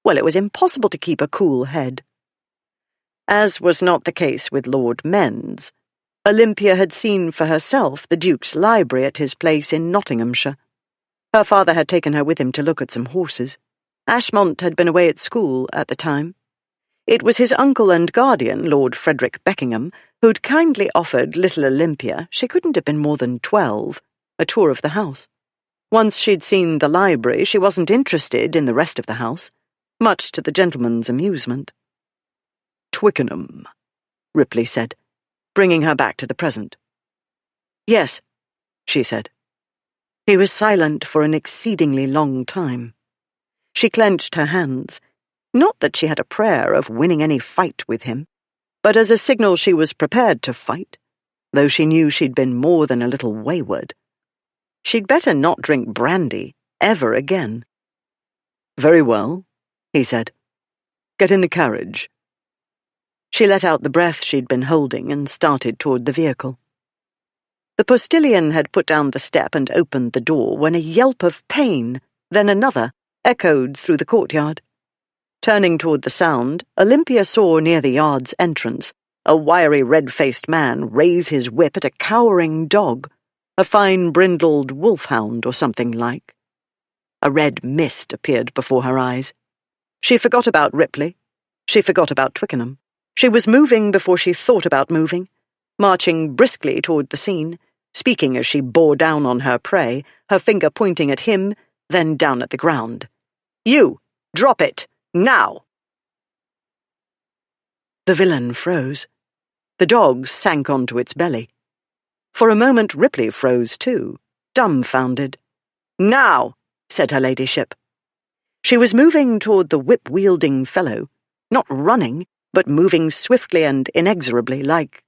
well, it was impossible to keep a cool head. As was not the case with Lord Mens, Olympia had seen for herself the Duke's library at his place in Nottinghamshire. Her father had taken her with him to look at some horses. Ashmont had been away at school at the time. It was his uncle and guardian, Lord Frederick Beckingham, who'd kindly offered little Olympia, she couldn't have been more than 12, a tour of the house. Once she'd seen the library, she wasn't interested in the rest of the house, much to the gentleman's amusement. "Twickenham," Ripley said, bringing her back to the present. "Yes," she said. He was silent for an exceedingly long time. She clenched her hands, not that she had a prayer of winning any fight with him, but as a signal she was prepared to fight, though she knew she'd been more than a little wayward. She'd better not drink brandy ever again. "Very well," he said. "Get in the carriage." She let out the breath she'd been holding and started toward the vehicle. The postilion had put down the step and opened the door when a yelp of pain, then another, echoed through the courtyard. Turning toward the sound, Olympia saw near the yard's entrance a wiry red-faced man raise his whip at a cowering dog, a fine brindled wolfhound or something like. A red mist appeared before her eyes. She forgot about Ripley. She forgot about Twickenham. She was moving before she thought about moving, marching briskly toward the scene, speaking as she bore down on her prey, her finger pointing at him, then down at the ground. "You! Drop it! Now!" The villain froze. The dog sank onto its belly. For a moment Ripley froze too, dumbfounded. "Now!" said her ladyship. She was moving toward the whip-wielding fellow, not running, but moving swiftly and inexorably, like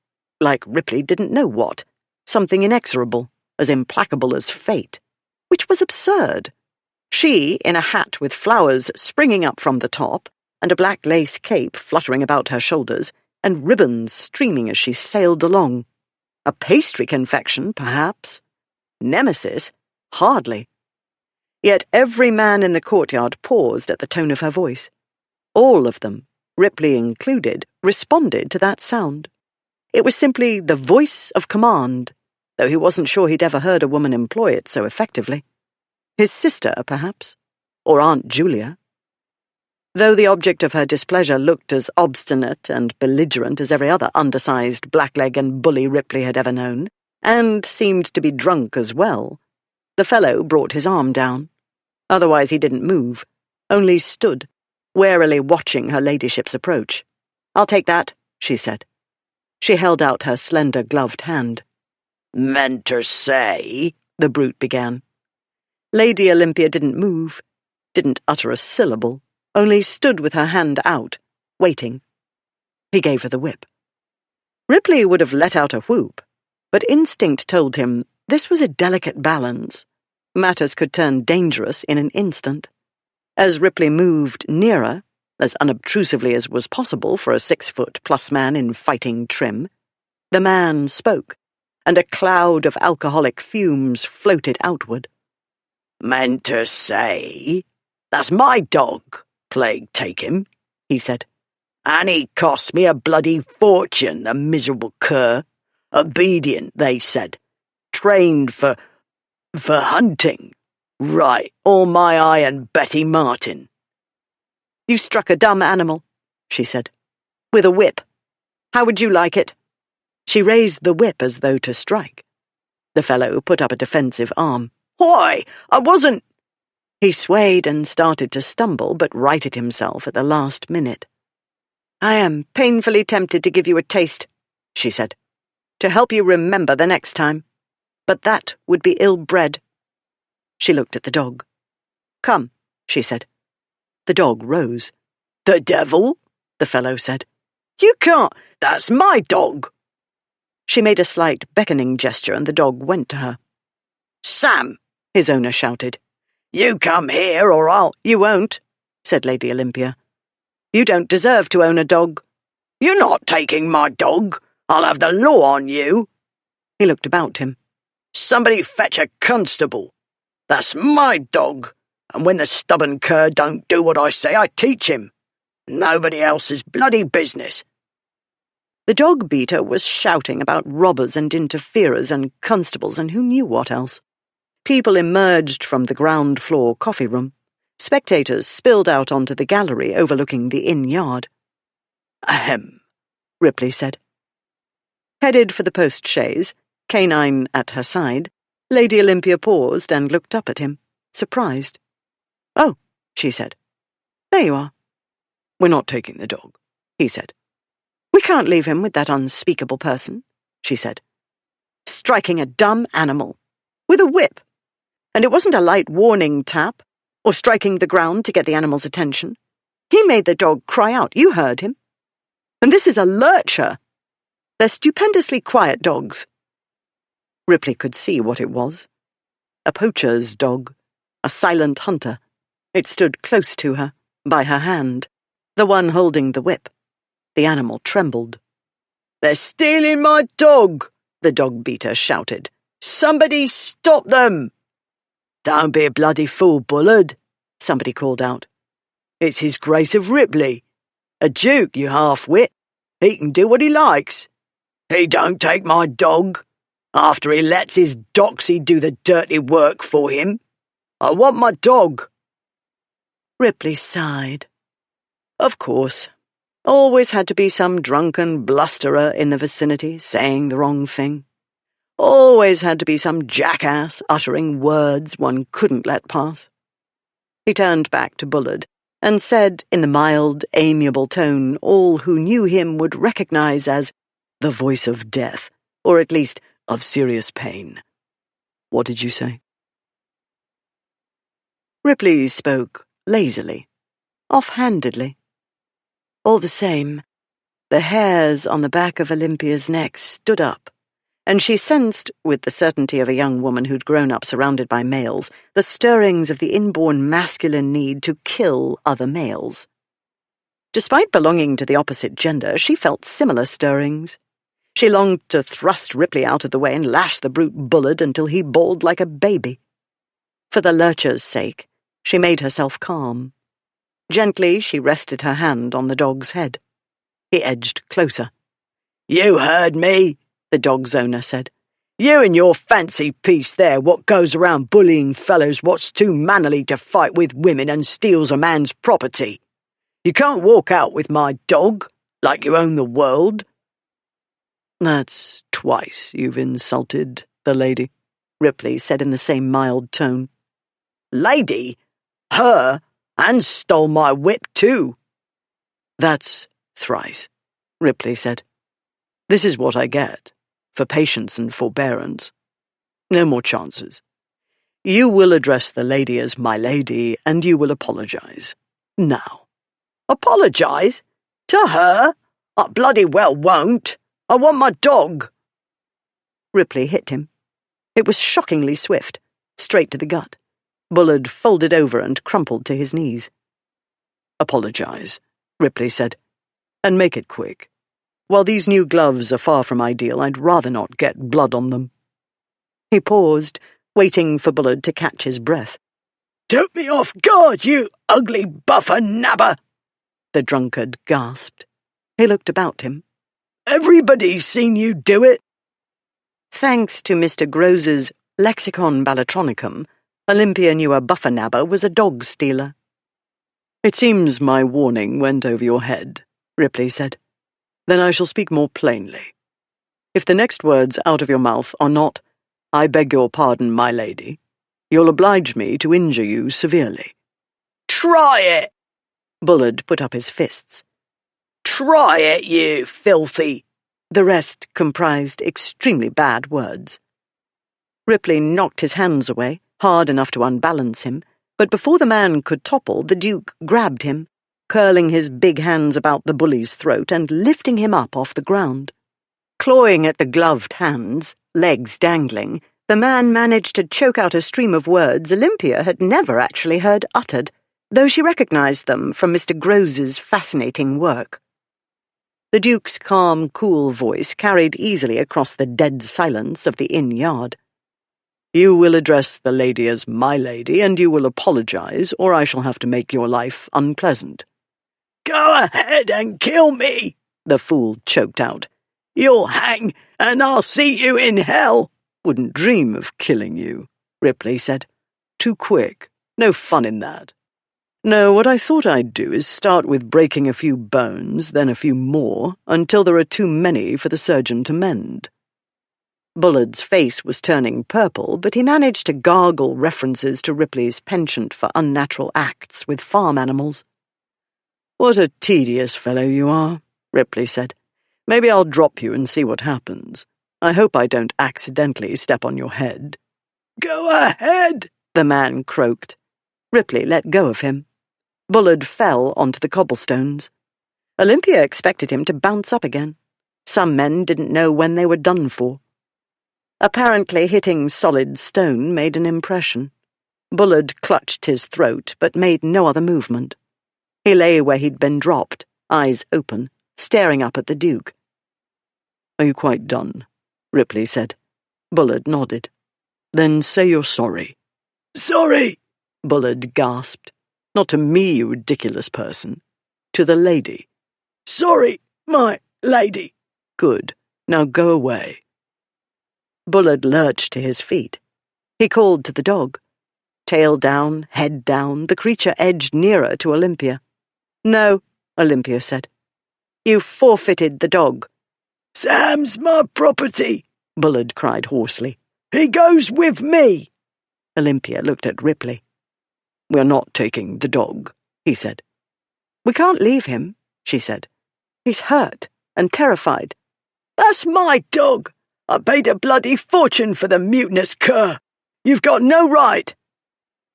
Ripley didn't know what, something inexorable, as implacable as fate, which was absurd. She, in a hat with flowers springing up from the top, and a black lace cape fluttering about her shoulders, and ribbons streaming as she sailed along. A pastry confection, perhaps. Nemesis? Hardly. Yet every man in the courtyard paused at the tone of her voice. All of them, Ripley included, responded to that sound. It was simply the voice of command, though he wasn't sure he'd ever heard a woman employ it so effectively. His sister, perhaps, or Aunt Julia. Though the object of her displeasure looked as obstinate and belligerent as every other undersized blackleg and bully Ripley had ever known, and seemed to be drunk as well, the fellow brought his arm down. Otherwise he didn't move, only stood, warily watching her ladyship's approach. "I'll take that," she said. She held out her slender gloved hand. "Meant to say," the brute began. Lady Olympia didn't move, didn't utter a syllable, only stood with her hand out, waiting. He gave her the whip. Ripley would have let out a whoop, But instinct told him this was a delicate balance. Matters could turn dangerous in an instant. As Ripley moved nearer, as unobtrusively as was possible for a 6-foot-plus man in fighting trim, the man spoke, and a cloud of alcoholic fumes floated outward. "Meant to say, that's my dog, plague take him," he said. "And he cost me a bloody fortune, the miserable cur. Obedient, they said. Trained for hunting. Right, all my eye and Betty Martin." "You struck a dumb animal," she said. "With a whip. How would you like it?" She raised the whip as though to strike. The fellow put up a defensive arm. "Why, I wasn't—" He swayed and started to stumble, but righted himself at the last minute. "I am painfully tempted to give you a taste," she said, "to help you remember the next time. But that would be ill-bred." She looked at the dog. "Come," she said. The dog rose. "The devil?" the fellow said. "You can't— That's my dog!" She made a slight beckoning gesture, and the dog went to her. "Sam!" his owner shouted. "You come here, or I'll—" "You won't," said Lady Olympia. "You don't deserve to own a dog." "You're not taking my dog. I'll have the law on you." He looked about him. "Somebody fetch a constable. That's my dog, and when the stubborn cur don't do what I say, I teach him. Nobody else's bloody business." The dog-beater was shouting about robbers and interferers and constables and who knew what else. People emerged from the ground-floor coffee room. Spectators spilled out onto the gallery overlooking the inn yard. "Ahem," Ripley said. Headed for the post-chaise, canine at her side, Lady Olympia paused and looked up at him, surprised. "Oh," she said. "There you are." "We're not taking the dog," he said. "We can't leave him with that unspeakable person," she said. "Striking a dumb animal. With a whip. And it wasn't a light warning tap, or striking the ground to get the animal's attention. He made the dog cry out. You heard him. And this is a lurcher. They're stupendously quiet dogs." Ripley could see what it was. A poacher's dog. A silent hunter. It stood close to her, by her hand, the one holding the whip. The animal trembled. "They're stealing my dog!" the dog-beater shouted. "Somebody stop them!" "Don't be a bloody fool, Bullard," somebody called out. "It's His Grace of Ripley. A duke, you half-wit. He can do what he likes. He don't take my dog, after he lets his doxy do the dirty work for him. I want my dog." Ripley sighed. Of course. Always had to be some drunken blusterer in the vicinity saying the wrong thing. Always had to be some jackass uttering words one couldn't let pass. He turned back to Bullard and said in the mild, amiable tone all who knew him would recognize as the voice of death, or at least of serious pain. "What did you say?" Ripley spoke lazily, off-handedly. All the same, the hairs on the back of Olympia's neck stood up, and she sensed, with the certainty of a young woman who'd grown up surrounded by males, the stirrings of the inborn masculine need to kill other males. Despite belonging to the opposite gender, she felt similar stirrings. She longed to thrust Ripley out of the way and lash the brute Bullard until he bawled like a baby. For the lurcher's sake, she made herself calm. Gently, she rested her hand on the dog's head. He edged closer. "You heard me," the dog's owner said. "You and your fancy piece there, what goes around bullying fellows what's too mannerly to fight with women and steals a man's property. You can't walk out with my dog, like you own the world." "That's twice you've insulted the lady," Ripley said in the same mild tone. "Lady? Her? And stole my whip, too." "That's thrice," Ripley said. "This is what I get for patience and forbearance. No more chances. You will address the lady as my lady, and you will apologize. Now." "Apologize? To her? I bloody well won't. I want my dog." Ripley hit him. It was shockingly swift, straight to the gut. Bullard folded over and crumpled to his knees. "Apologize," Ripley said, "and make it quick. While these new gloves are far from ideal, I'd rather not get blood on them." He paused, waiting for Bullard to catch his breath. "Took me off guard, you ugly buffer-nabber!" the drunkard gasped. He looked about him. "Everybody's seen you do it." Thanks to Mr. Grose's Lexicon Ballatronicum, Olympia knew a buffer-nabber was a dog-stealer. "It seems my warning went over your head," Ripley said. "Then I shall speak more plainly. If the next words out of your mouth are not, 'I beg your pardon, my lady,' you'll oblige me to injure you severely." "Try it!" Bullard put up his fists. "Try it, you filthy—" The rest comprised extremely bad words. Ripley knocked his hands away, hard enough to unbalance him, but before the man could topple, the Duke grabbed him, curling his big hands about the bully's throat and lifting him up off the ground. Clawing at the gloved hands, legs dangling, the man managed to choke out a stream of words Olympia had never actually heard uttered, though she recognized them from Mr. Grose's fascinating work. The Duke's calm, cool voice carried easily across the dead silence of the inn yard. "You will address the lady as my lady, and you will apologize, or I shall have to make your life unpleasant." "Go ahead and kill me," the fool choked out. "You'll hang, and I'll see you in hell." "Wouldn't dream of killing you," Ripley said. "Too quick. No fun in that. No, what I thought I'd do is start with breaking a few bones, then a few more, until there are too many for the surgeon to mend." Bullard's face was turning purple, but he managed to gargle references to Ripley's penchant for unnatural acts with farm animals. "What a tedious fellow you are," Ripley said. "Maybe I'll drop you and see what happens. I hope I don't accidentally step on your head." "Go ahead," the man croaked. Ripley let go of him. Bullard fell onto the cobblestones. Olympia expected him to bounce up again. Some men didn't know when they were done for. Apparently hitting solid stone made an impression. Bullard clutched his throat, but made no other movement. He lay where he'd been dropped, eyes open, staring up at the Duke. "Are you quite done?" Ripley said. Bullard nodded. "Then say you're sorry." "Sorry," Bullard gasped. "Not to me, you ridiculous person. To the lady." "Sorry, my lady." "Good. Now go away." Bullard lurched to his feet. He called to the dog. Tail down, head down, the creature edged nearer to Olympia. "No," Olympia said. "You forfeited the dog." "Sam's my property," Bullard cried hoarsely. "He goes with me." Olympia looked at Ripley. "We're not taking the dog," he said. "We can't leave him," she said. "He's hurt and terrified." "That's my dog. I paid a bloody fortune for the mutinous cur. You've got no right."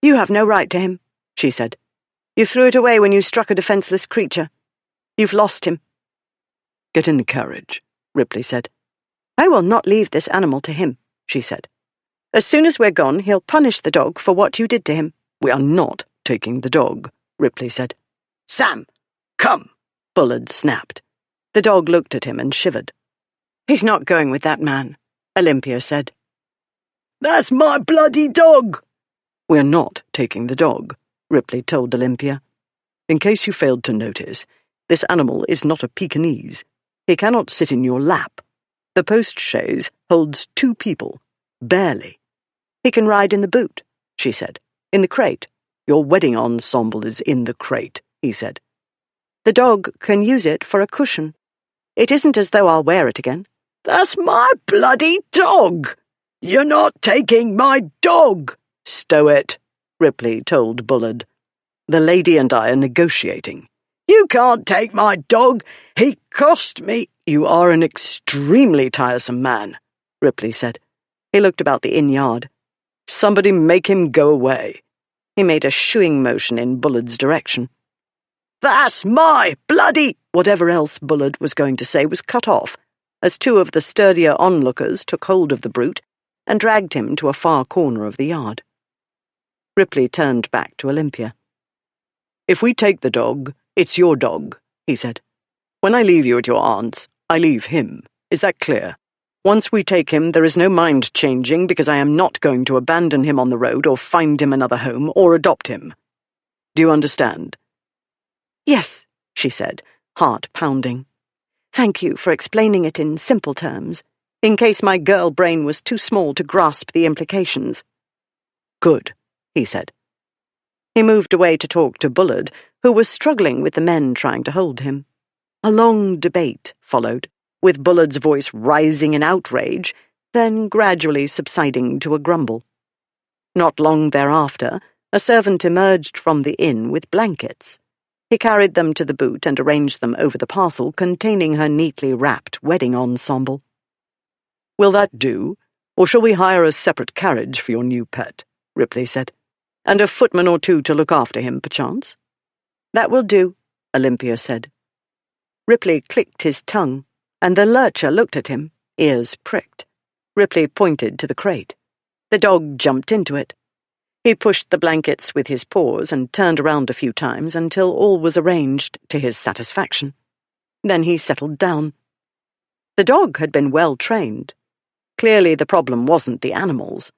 "You have no right to him," she said. "You threw it away when you struck a defenseless creature. You've lost him." "Get in the carriage," Ripley said. "I will not leave this animal to him," she said. "As soon as we're gone, he'll punish the dog for what you did to him." "We are not taking the dog," Ripley said. "Sam, come," Bullard snapped. The dog looked at him and shivered. "He's not going with that man," Olympia said. "That's my bloody dog." "We're not taking the dog," Ripley told Olympia. "In case you failed to notice, this animal is not a Pekingese. He cannot sit in your lap. The post-chaise holds 2 people, barely." "He can ride in the boot," she said. "In the crate." "Your wedding ensemble is in the crate," he said. "The dog can use it for a cushion. It isn't as though I'll wear it again." "That's my bloody dog. You're not taking my dog." "Stow it," Ripley told Bullard. "The lady and I are negotiating." "You can't take my dog. He cost me—" "You are an extremely tiresome man," Ripley said. He looked about the inn yard. "Somebody make him go away." He made a shooing motion in Bullard's direction. "That's my bloody—" Whatever else Bullard was going to say was cut off. as two of the sturdier onlookers took hold of the brute and dragged him to a far corner of the yard. Ripley turned back to Olympia. "If we take the dog, it's your dog," he said. "When I leave you at your aunt's, I leave him. Is that clear? Once we take him, there is no mind changing, because I am not going to abandon him on the road or find him another home or adopt him. Do you understand?" "Yes," she said, heart pounding. "Thank you for explaining it in simple terms, in case my girl brain was too small to grasp the implications." "Good," he said. He moved away to talk to Bullard, who was struggling with the men trying to hold him. A long debate followed, with Bullard's voice rising in outrage, then gradually subsiding to a grumble. Not long thereafter, a servant emerged from the inn with blankets. He carried them to the boot and arranged them over the parcel containing her neatly wrapped wedding ensemble. "Will that do, or shall we hire a separate carriage for your new pet?" Ripley said. "And a footman or two to look after him, perchance?" "That will do," Olympia said. Ripley clicked his tongue, and the lurcher looked at him, ears pricked. Ripley pointed to the crate. The dog jumped into it. He pushed the blankets with his paws and turned around a few times until all was arranged to his satisfaction. Then he settled down. The dog had been well trained. Clearly the problem wasn't the animals.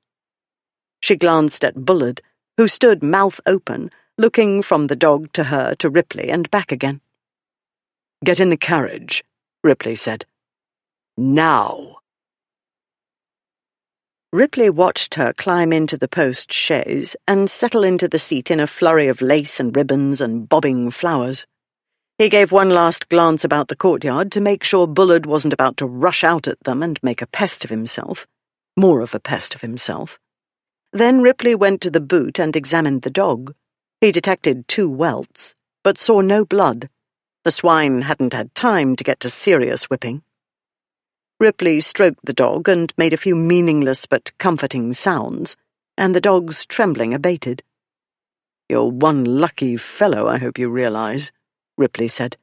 She glanced at Bullard, who stood mouth open, looking from the dog to her to Ripley and back again. "Get in the carriage," Ripley said. "Now." Ripley watched her climb into the post-chaise and settle into the seat in a flurry of lace and ribbons and bobbing flowers. He gave one last glance about the courtyard to make sure Bullard wasn't about to rush out at them and make a pest of himself. More of a pest of himself. Then Ripley went to the boot and examined the dog. He detected 2 welts, but saw no blood. The swine hadn't had time to get to serious whipping. Ripley stroked the dog and made a few meaningless but comforting sounds, and the dog's trembling abated. "You're one lucky fellow, I hope you realize," Ripley said.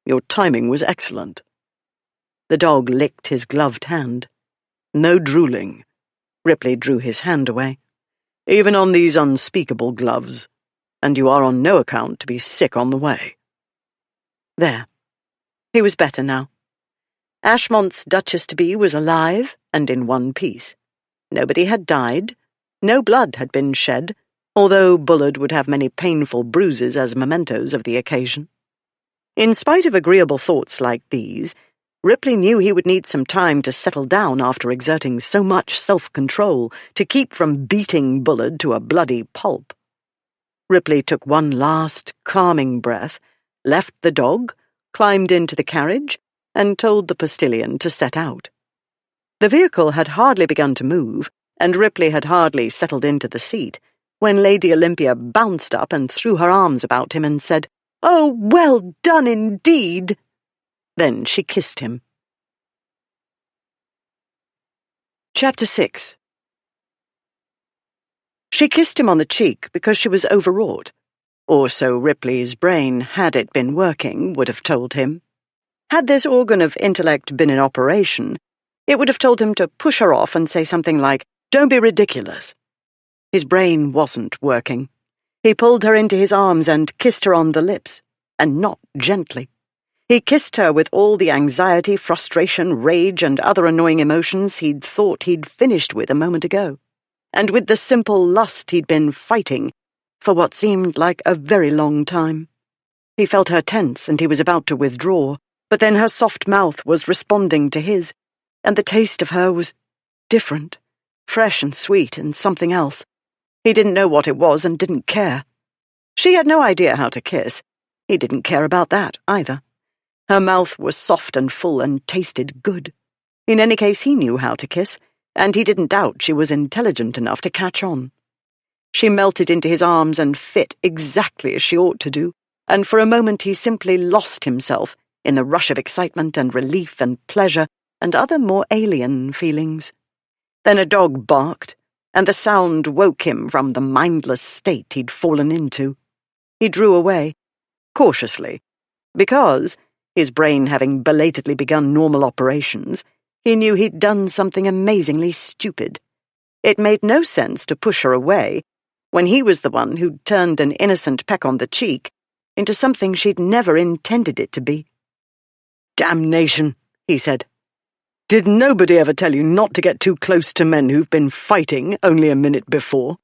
"Your timing was excellent." The dog licked his gloved hand. "No drooling." Ripley drew his hand away. "Even on these unspeakable gloves. And you are on no account to be sick on the way." There. He was better now. Ashmont's Duchess-to-be was alive and in one piece. Nobody had died. No blood had been shed, although Bullard would have many painful bruises as mementos of the occasion. In spite of agreeable thoughts like these, Ripley knew he would need some time to settle down after exerting so much self-control to keep from beating Bullard to a bloody pulp. Ripley took one last, calming breath, left the dog, climbed into the carriage, and told the postilion to set out. The vehicle had hardly begun to move, and Ripley had hardly settled into the seat, when Lady Olympia bounced up and threw her arms about him and said, "Oh, well done indeed!" Then she kissed him. Chapter 6. She kissed him on the cheek because she was overwrought, or so Ripley's brain, had it been working, would have told him. Had this organ of intellect been in operation, it would have told him to push her off and say something like, "Don't be ridiculous." His brain wasn't working. He pulled her into his arms and kissed her on the lips, and not gently. He kissed her with all the anxiety, frustration, rage, and other annoying emotions he'd thought he'd finished with a moment ago, and with the simple lust he'd been fighting for what seemed like a very long time. He felt her tense, and he was about to withdraw, but then her soft mouth was responding to his, and the taste of her was different, fresh and sweet and something else. He didn't know what it was and didn't care. She had no idea how to kiss. He didn't care about that, either. Her mouth was soft and full and tasted good. In any case, he knew how to kiss, and he didn't doubt she was intelligent enough to catch on. She melted into his arms and fit exactly as she ought to do, and for a moment he simply lost himself in the rush of excitement and relief and pleasure and other more alien feelings. Then a dog barked, and the sound woke him from the mindless state he'd fallen into. He drew away, cautiously, because, his brain having belatedly begun normal operations, he knew he'd done something amazingly stupid. It made no sense to push her away when he was the one who'd turned an innocent peck on the cheek into something she'd never intended it to be. "Damnation," he said. "Did nobody ever tell you not to get too close to men who've been fighting only a minute before?"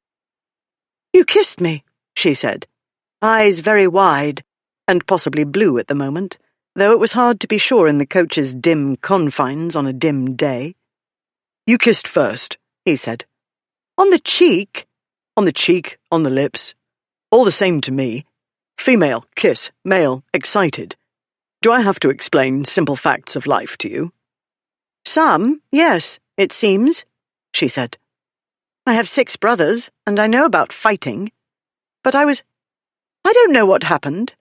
"You kissed me," she said, eyes very wide and possibly blue at the moment, though it was hard to be sure in the coach's dim confines on a dim day. "You kissed first," he said. "On the cheek?" "On the cheek, on the lips. All the same to me. Female, kiss, male, excited. Do I have to explain simple facts of life to you?" "Some, yes, it seems," she said. "I have 6 brothers, and I know about fighting. But I don't know what happened.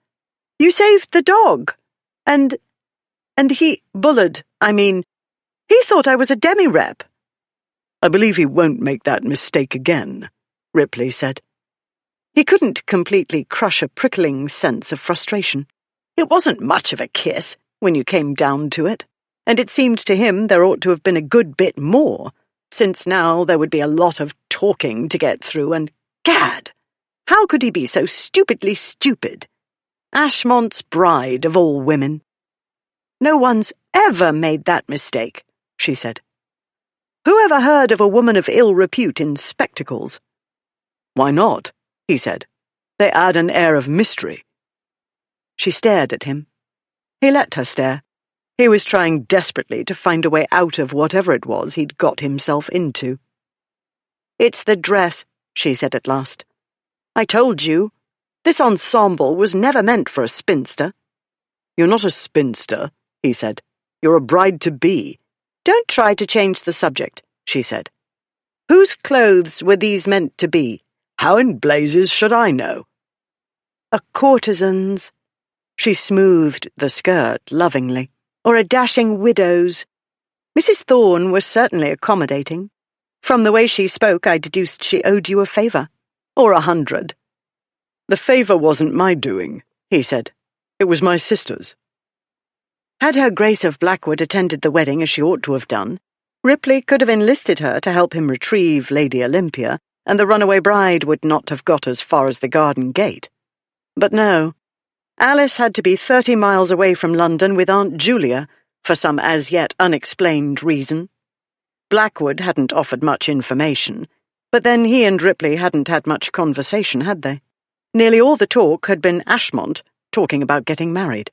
You saved the dog. And he, Bullard, I mean, he thought I was a demi-rep." "I believe he won't make that mistake again," Ripley said. He couldn't completely crush a prickling sense of frustration. It wasn't much of a kiss, when you came down to it, and it seemed to him there ought to have been a good bit more, since now there would be a lot of talking to get through, and gad! How could he be so stupidly stupid? Ashmont's bride, of all women. "No one's ever made that mistake," she said. "Who ever heard of a woman of ill repute in spectacles?" "Why not?" he said. "They add an air of mystery." She stared at him. He let her stare. He was trying desperately to find a way out of whatever it was he'd got himself into. "It's the dress," she said at last. "I told you. This ensemble was never meant for a spinster." "You're not a spinster," he said. "You're a bride-to-be." "Don't try to change the subject," she said. "Whose clothes were these meant to be?" "How in blazes should I know?" "A courtesan's." She smoothed the skirt lovingly. "Or a dashing widow's. Mrs. Thorne was certainly accommodating. From the way she spoke, I deduced she owed you a favour. Or 100. "The favour wasn't my doing," he said. "It was my sister's." Had Her Grace of Blackwood attended the wedding as she ought to have done, Ripley could have enlisted her to help him retrieve Lady Olympia, and the runaway bride would not have got as far as the garden gate. But no. Alice had to be 30 miles away from London with Aunt Julia, for some as yet unexplained reason. Blackwood hadn't offered much information, but then he and Ripley hadn't had much conversation, had they? Nearly all the talk had been Ashmont talking about getting married,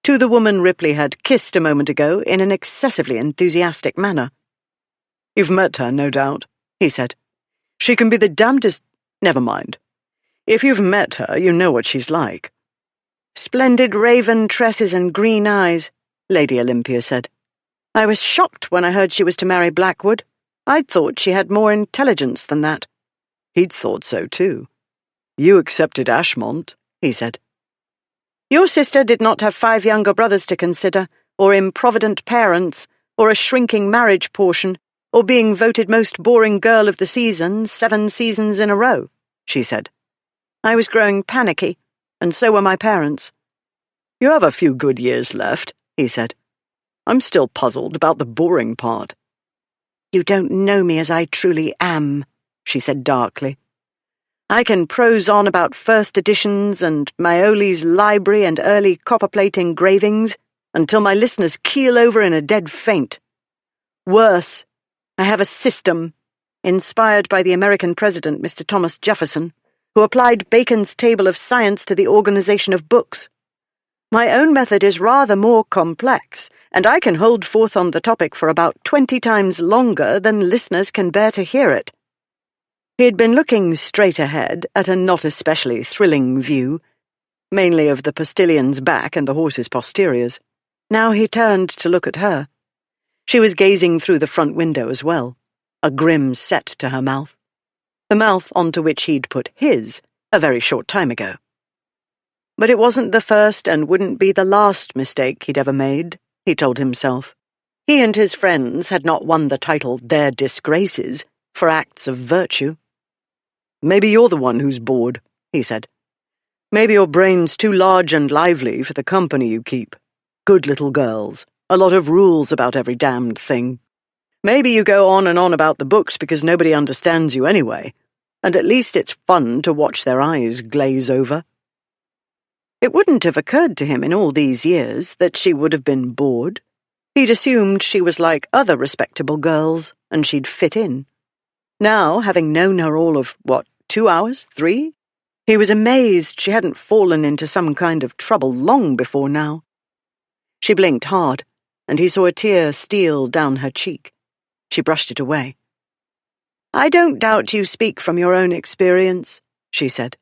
to the woman Ripley had kissed a moment ago in an excessively enthusiastic manner. "You've met her, no doubt," he said. "She can be the damnedest— Never mind. If you've met her, you know what she's like." "Splendid raven tresses and green eyes," Lady Olympia said. "I was shocked when I heard she was to marry Blackwood. I'd thought she had more intelligence than that." He'd thought so, too. "You accepted Ashmont," he said. "Your sister did not have 5 younger brothers to consider, or improvident parents, or a shrinking marriage portion, or being voted most boring girl of the season 7 seasons in a row," she said. "I was growing panicky, and so were my parents." "You have a few good years left," he said. "I'm still puzzled about the boring part." "You don't know me as I truly am," she said darkly. "I can prose on about first editions and Maioli's library and early copperplate engravings until my listeners keel over in a dead faint. Worse, I have a system, inspired by the American president, Mr. Thomas Jefferson, who applied Bacon's table of science to the organization of books. My own method is rather more complex, and I can hold forth on the topic for about 20 times longer than listeners can bear to hear it." He had been looking straight ahead at a not especially thrilling view, mainly of the postilion's back and the horse's posteriors. Now he turned to look at her. She was gazing through the front window as well, a grim set to her mouth. The mouth onto which he'd put his a very short time ago. But it wasn't the first and wouldn't be the last mistake he'd ever made, he told himself. He and his friends had not won the title Their Disgraces for acts of virtue. "Maybe you're the one who's bored," he said. "Maybe your brain's too large and lively for the company you keep." Good little girls. A lot of rules about every damned thing. Maybe you go on and on about the books because nobody understands you anyway, and at least it's fun to watch their eyes glaze over. It wouldn't have occurred to him in all these years that she would have been bored. He'd assumed she was like other respectable girls, and she'd fit in. Now, having known her all of, 2 hours? 3? He was amazed she hadn't fallen into some kind of trouble long before now. She blinked hard, and he saw a tear steal down her cheek. She brushed it away. "I don't doubt you speak from your own experience," she said.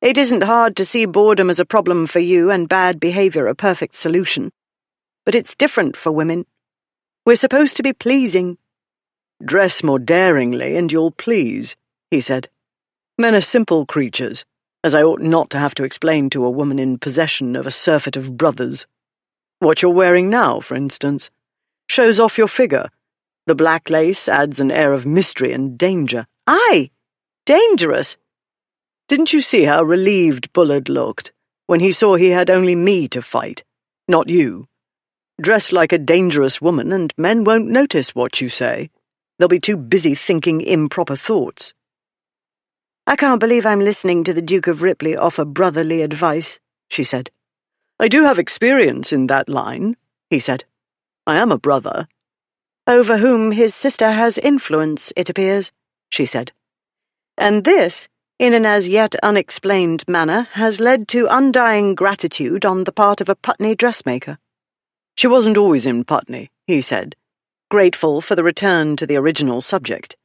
"It isn't hard to see boredom as a problem for you and bad behavior a perfect solution. But it's different for women. We're supposed to be pleasing." "Dress more daringly and you'll please," he said. "Men are simple creatures, as I ought not to have to explain to a woman in possession of a surfeit of brothers. What you're wearing now, for instance, shows off your figure. The black lace adds an air of mystery and danger." "Aye, dangerous." "Didn't you see how relieved Bullard looked when he saw he had only me to fight, not you? Dress like a dangerous woman and men won't notice what you say. They'll be too busy thinking improper thoughts." "I can't believe I'm listening to the Duke of Ripley offer brotherly advice," she said. "I do have experience in that line," he said. "I am a brother." "Over whom his sister has influence, it appears," she said. "And this, in an as yet unexplained manner, has led to undying gratitude on the part of a Putney dressmaker." "She wasn't always in Putney," he said, grateful for the return to the original subject.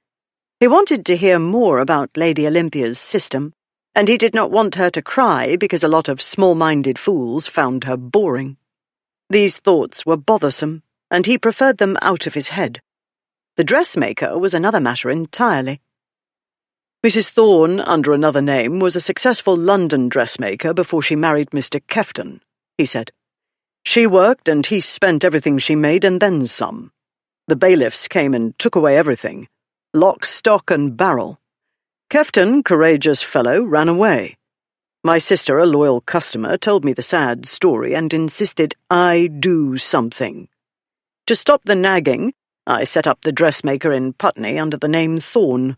He wanted to hear more about Lady Olympia's system, and he did not want her to cry because a lot of small-minded fools found her boring. These thoughts were bothersome, and he preferred them out of his head. The dressmaker was another matter entirely. "Mrs. Thorne, under another name, was a successful London dressmaker before she married Mr. Kefton," he said. "She worked and he spent everything she made and then some. The bailiffs came and took away everything. Lock, stock, and barrel. Kefton, courageous fellow, ran away. My sister, a loyal customer, told me the sad story and insisted I do something. To stop the nagging, I set up the dressmaker in Putney under the name Thorne.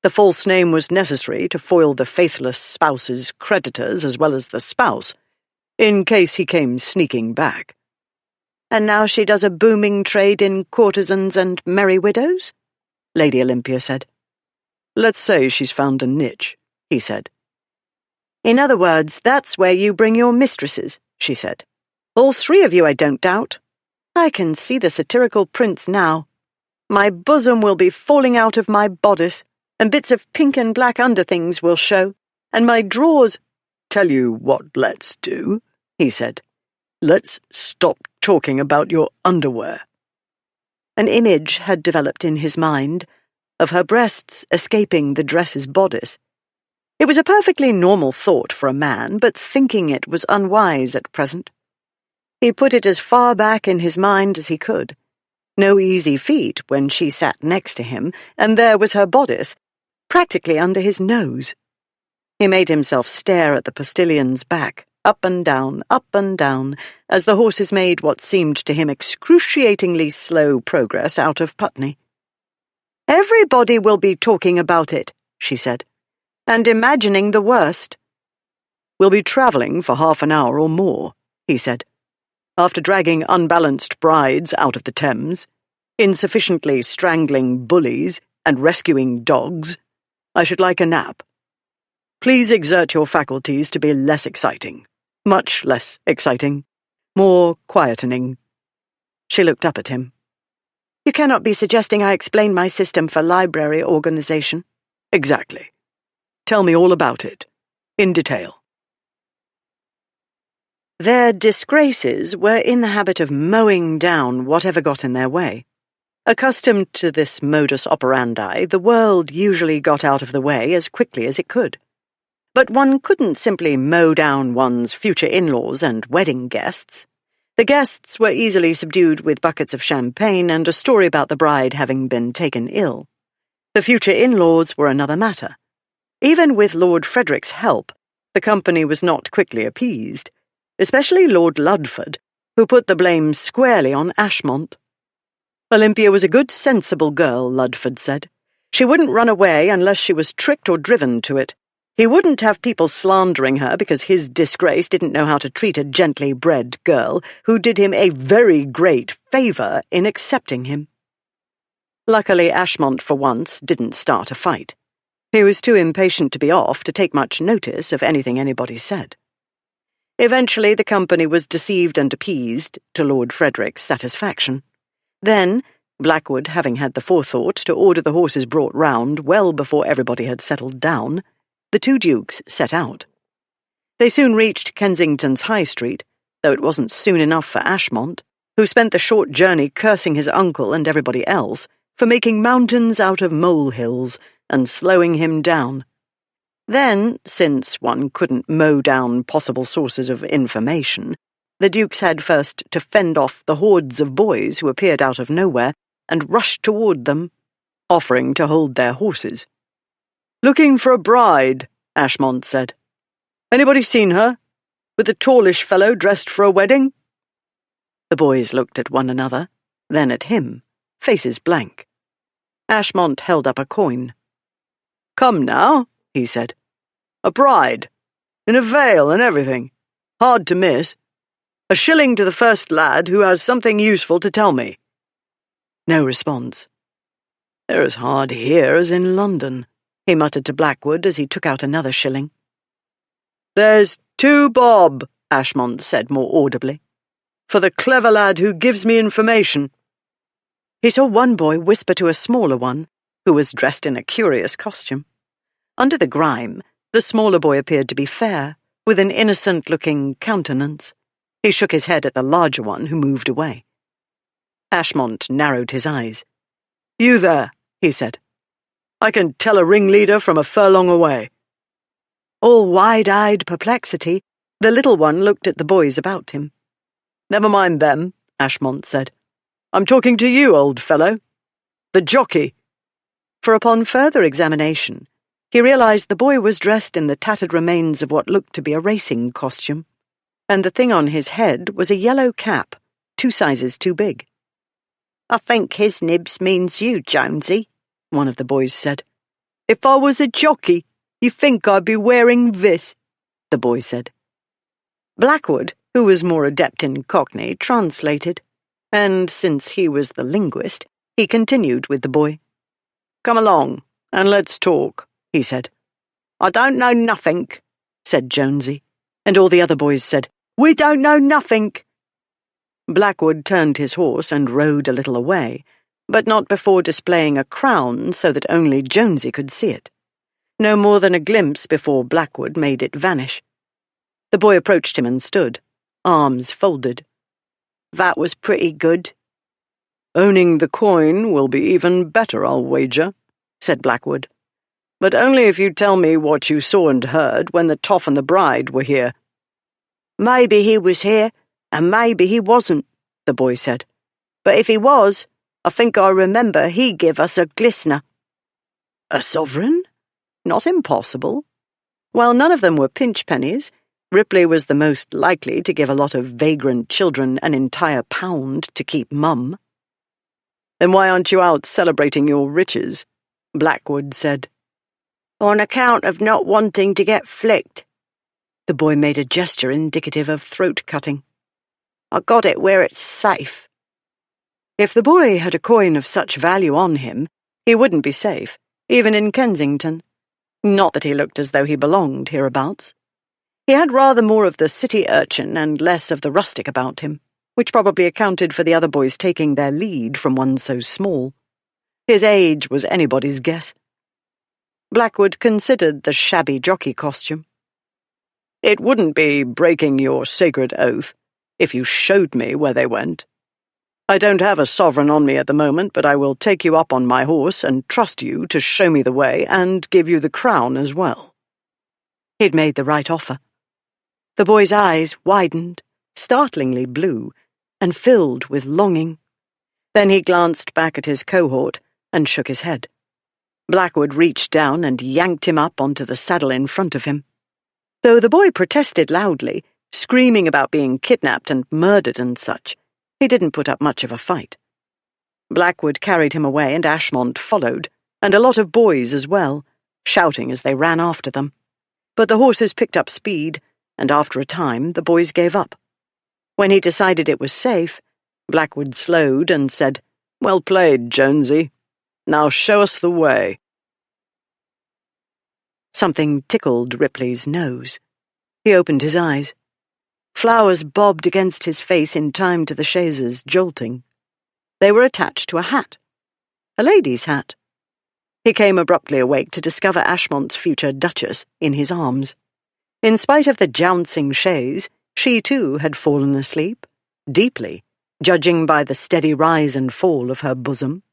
The false name was necessary to foil the faithless spouse's creditors as well as the spouse, in case he came sneaking back." "And now she does a booming trade in courtesans and merry widows?" Lady Olympia said. "Let's say she's found a niche," he said. "In other words, that's where you bring your mistresses," she said. "All 3 of you, I don't doubt. I can see the satirical prints now. My bosom will be falling out of my bodice, and bits of pink and black underthings will show, and my drawers—" "Tell you what let's do," he said. "Let's stop talking about your underwear." An image had developed in his mind of her breasts escaping the dress's bodice. It was a perfectly normal thought for a man, but thinking it was unwise at present. He put it as far back in his mind as he could. No easy feat when she sat next to him, and there was her bodice, practically under his nose. He made himself stare at the postilion's back, up and down, as the horses made what seemed to him excruciatingly slow progress out of Putney. "Everybody will be talking about it," she said, "and imagining the worst." "We'll be travelling for half an hour or more," he said. "After dragging unbalanced brides out of the Thames, insufficiently strangling bullies, and rescuing dogs, I should like a nap. Please exert your faculties to be less exciting, much less exciting, more quietening." She looked up at him. "You cannot be suggesting I explain my system for library organization?" "Exactly. Tell me all about it, in detail." Their disgraces were in the habit of mowing down whatever got in their way. Accustomed to this modus operandi, the world usually got out of the way as quickly as it could. But one couldn't simply mow down one's future in-laws and wedding guests. The guests were easily subdued with buckets of champagne and a story about the bride having been taken ill. The future in-laws were another matter. Even with Lord Frederick's help, the company was not quickly appeased, especially Lord Ludford, who put the blame squarely on Ashmont. Olympia was a good, sensible girl, Ludford said. She wouldn't run away unless she was tricked or driven to it. He wouldn't have people slandering her because his disgrace didn't know how to treat a gently bred girl who did him a very great favour in accepting him. Luckily, Ashmont, for once, didn't start a fight. He was too impatient to be off to take much notice of anything anybody said. Eventually, the company was deceived and appeased, to Lord Frederick's satisfaction. Then, Blackwood having had the forethought to order the horses brought round well before everybody had settled down, the two dukes set out. They soon reached Kensington's High Street, though it wasn't soon enough for Ashmont, who spent the short journey cursing his uncle and everybody else for making mountains out of molehills and slowing him down. Then, since one couldn't mow down possible sources of information, the dukes had first to fend off the hordes of boys who appeared out of nowhere and rushed toward them, offering to hold their horses. "Looking for a bride," Ashmont said. "Anybody seen her? With the tallish fellow dressed for a wedding?" The boys looked at one another, then at him, faces blank. Ashmont held up a coin. "Come now," he said. "A bride, in a veil and everything. Hard to miss. A shilling to the first lad who has something useful to tell me." No response. "They're as hard here as in London," he muttered to Blackwood as he took out another shilling. "There's 2 bob," Ashmont said more audibly, "for the clever lad who gives me information." He saw one boy whisper to a smaller one, who was dressed in a curious costume. Under the grime, the smaller boy appeared to be fair, with an innocent-looking countenance. He shook his head at the larger one, who moved away. Ashmont narrowed his eyes. "You there," he said. "I can tell a ringleader from a furlong away." All wide-eyed perplexity, the little one looked at the boys about him. "Never mind them," Ashmont said. "I'm talking to you, old fellow. The jockey." For upon further examination, he realized the boy was dressed in the tattered remains of what looked to be a racing costume, and the thing on his head was a yellow cap, 2 sizes too big. "I think his nibs means you, Jonesy," one of the boys said. "If I was a jockey, you think I'd be wearing this," the boy said. Blackwood, who was more adept in Cockney, translated, and since he was the linguist, he continued with the boy. "Come along, and let's talk," he said. "I don't know nothink," said Jonesy, and all the other boys said, "We don't know nothink." Blackwood turned his horse and rode a little away, but not before displaying a crown so that only Jonesy could see it. No more than a glimpse before Blackwood made it vanish. The boy approached him and stood, arms folded. "That was pretty good." "Owning the coin will be even better, I'll wager," said Blackwood. "But only if you tell me what you saw and heard when the toff and the bride were here." "Maybe he was here, and maybe he wasn't," the boy said. "But if he was, I think I remember he give us a glistener." A sovereign? Not impossible. While none of them were pinchpennies, Ripley was the most likely to give a lot of vagrant children an entire £1 to keep mum. "Then why aren't you out celebrating your riches?" Blackwood said. "On account of not wanting to get flicked." The boy made a gesture indicative of throat-cutting. "I got it where it's safe." If the boy had a coin of such value on him, he wouldn't be safe, even in Kensington. Not that he looked as though he belonged hereabouts. He had rather more of the city urchin and less of the rustic about him, which probably accounted for the other boys taking their lead from one so small. His age was anybody's guess. Blackwood considered the shabby jockey costume. "It wouldn't be breaking your sacred oath if you showed me where they went. I don't have a sovereign on me at the moment, but I will take you up on my horse and trust you to show me the way and give you the crown as well." He'd made the right offer. The boy's eyes widened, startlingly blue, and filled with longing. Then he glanced back at his cohort and shook his head. Blackwood reached down and yanked him up onto the saddle in front of him. Though the boy protested loudly, screaming about being kidnapped and murdered and such. He didn't put up much of a fight. Blackwood carried him away and Ashmont followed, and a lot of boys as well, shouting as they ran after them. But the horses picked up speed, and after a time the boys gave up. When he decided it was safe, Blackwood slowed and said, "Well played, Jonesy. Now show us the way." Something tickled Ripley's nose. He opened his eyes. Flowers bobbed against his face in time to the chaises jolting. They were attached to a hat. A lady's hat. He came abruptly awake to discover Ashmont's future Duchess in his arms. In spite of the jouncing chaise, she too had fallen asleep, deeply, judging by the steady rise and fall of her bosom.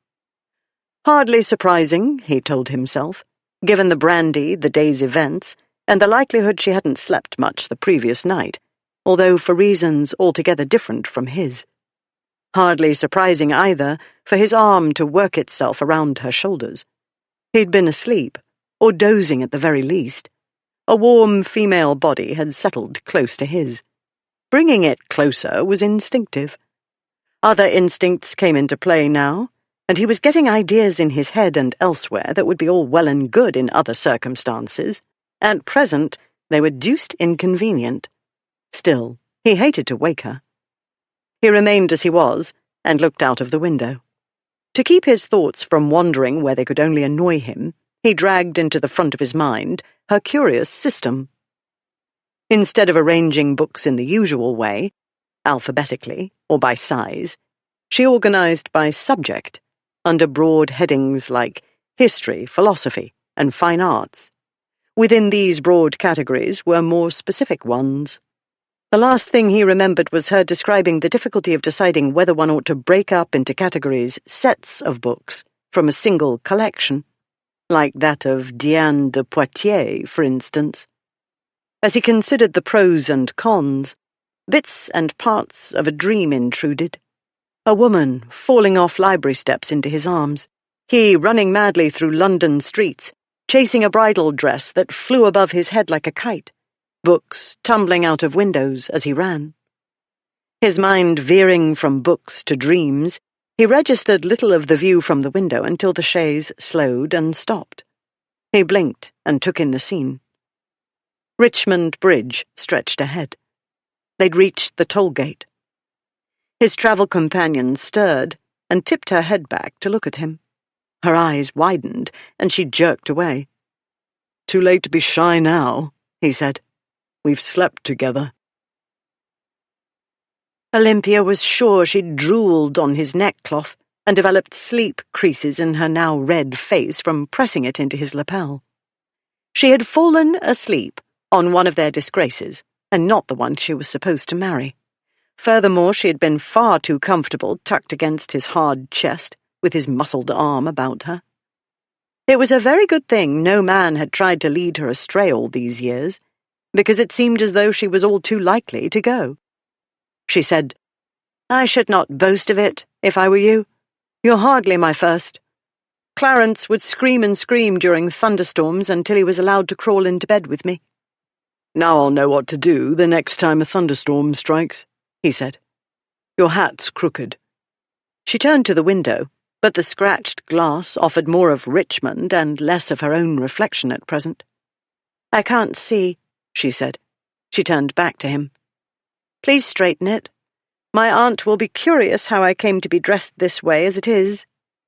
Hardly surprising, he told himself, given the brandy, the day's events, and the likelihood she hadn't slept much the previous night, although for reasons altogether different from his. Hardly surprising either for his arm to work itself around her shoulders. He'd been asleep, or dozing at the very least. A warm female body had settled close to his. Bringing it closer was instinctive. Other instincts came into play now, and he was getting ideas in his head and elsewhere that would be all well and good in other circumstances. At present, they were deuced inconvenient. Still, he hated to wake her. He remained as he was, and looked out of the window. To keep his thoughts from wandering where they could only annoy him, he dragged into the front of his mind her curious system. Instead of arranging books in the usual way, alphabetically or by size, she organized by subject, under broad headings like history, philosophy, and fine arts. Within these broad categories were more specific ones. The last thing he remembered was her describing the difficulty of deciding whether one ought to break up into categories sets of books from a single collection, like that of Diane de Poitiers, for instance. As he considered the pros and cons, bits and parts of a dream intruded. A woman falling off library steps into his arms, he running madly through London streets, chasing a bridal dress that flew above his head like a kite, books tumbling out of windows as he ran. His mind veering from books to dreams, he registered little of the view from the window until the chaise slowed and stopped. He blinked and took in the scene. Richmond Bridge stretched ahead. They'd reached the toll gate. His travel companion stirred and tipped her head back to look at him. Her eyes widened, and she jerked away. "Too late to be shy now," he said. "We've slept together." Olympia was sure she'd drooled on his neckcloth and developed sleep creases in her now red face from pressing it into his lapel. She had fallen asleep on one of their disgraces, and not the one she was supposed to marry. Furthermore, she had been far too comfortable tucked against his hard chest, with his muscled arm about her. It was a very good thing no man had tried to lead her astray all these years, because it seemed as though she was all too likely to go. She said, "I should not boast of it, if I were you. You're hardly my first. Clarence would scream and scream during thunderstorms until he was allowed to crawl into bed with me." "Now I'll know what to do the next time a thunderstorm strikes," he said. "Your hat's crooked." She turned to the window, but the scratched glass offered more of Richmond and less of her own reflection at present. "I can't see," she said. She turned back to him. "Please straighten it. My aunt will be curious how I came to be dressed this way as it is.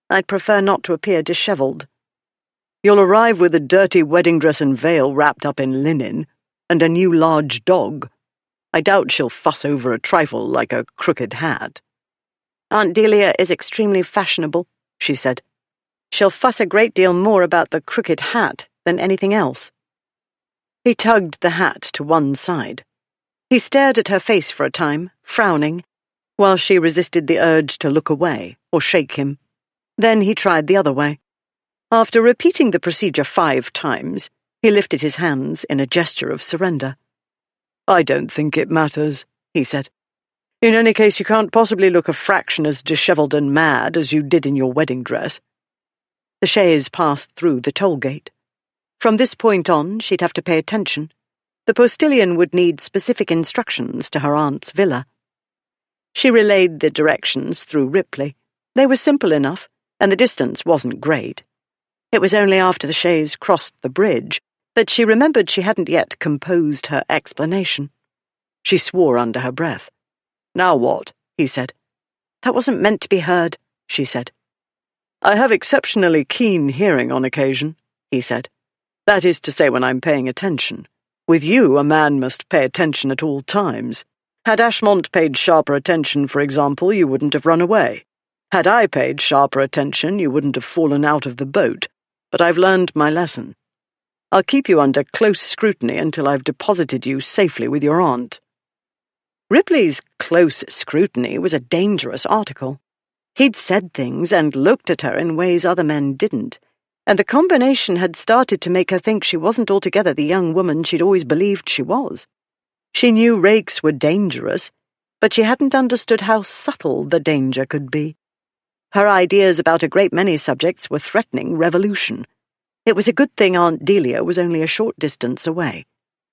I'd prefer not to appear dishevelled." "You'll arrive with a dirty wedding dress and veil wrapped up in linen, and a new large dog. I doubt she'll fuss over a trifle like a crooked hat." "Aunt Delia is extremely fashionable," she said. "She'll fuss a great deal more about the crooked hat than anything else." He tugged the hat to one side. He stared at her face for a time, frowning, while she resisted the urge to look away or shake him. Then he tried the other way. After repeating the procedure 5 times, he lifted his hands in a gesture of surrender. "I don't think it matters," he said. "In any case, you can't possibly look a fraction as dishevelled and mad as you did in your wedding dress." The chaise passed through the toll gate. From this point on, she'd have to pay attention. The postilion would need specific instructions to her aunt's villa. She relayed the directions through Ripley. They were simple enough, and the distance wasn't great. It was only after the chaise crossed the bridge that she remembered she hadn't yet composed her explanation. She swore under her breath. "Now what?" he said. "That wasn't meant to be heard," she said. "I have exceptionally keen hearing on occasion," he said. "That is to say, when I'm paying attention. With you, a man must pay attention at all times. Had Ashmont paid sharper attention, for example, you wouldn't have run away. Had I paid sharper attention, you wouldn't have fallen out of the boat. But I've learned my lesson. I'll keep you under close scrutiny until I've deposited you safely with your aunt." Ripley's close scrutiny was a dangerous article. He'd said things and looked at her in ways other men didn't, and the combination had started to make her think she wasn't altogether the young woman she'd always believed she was. She knew rakes were dangerous, but she hadn't understood how subtle the danger could be. Her ideas about a great many subjects were threatening revolution. It was a good thing Aunt Delia was only a short distance away.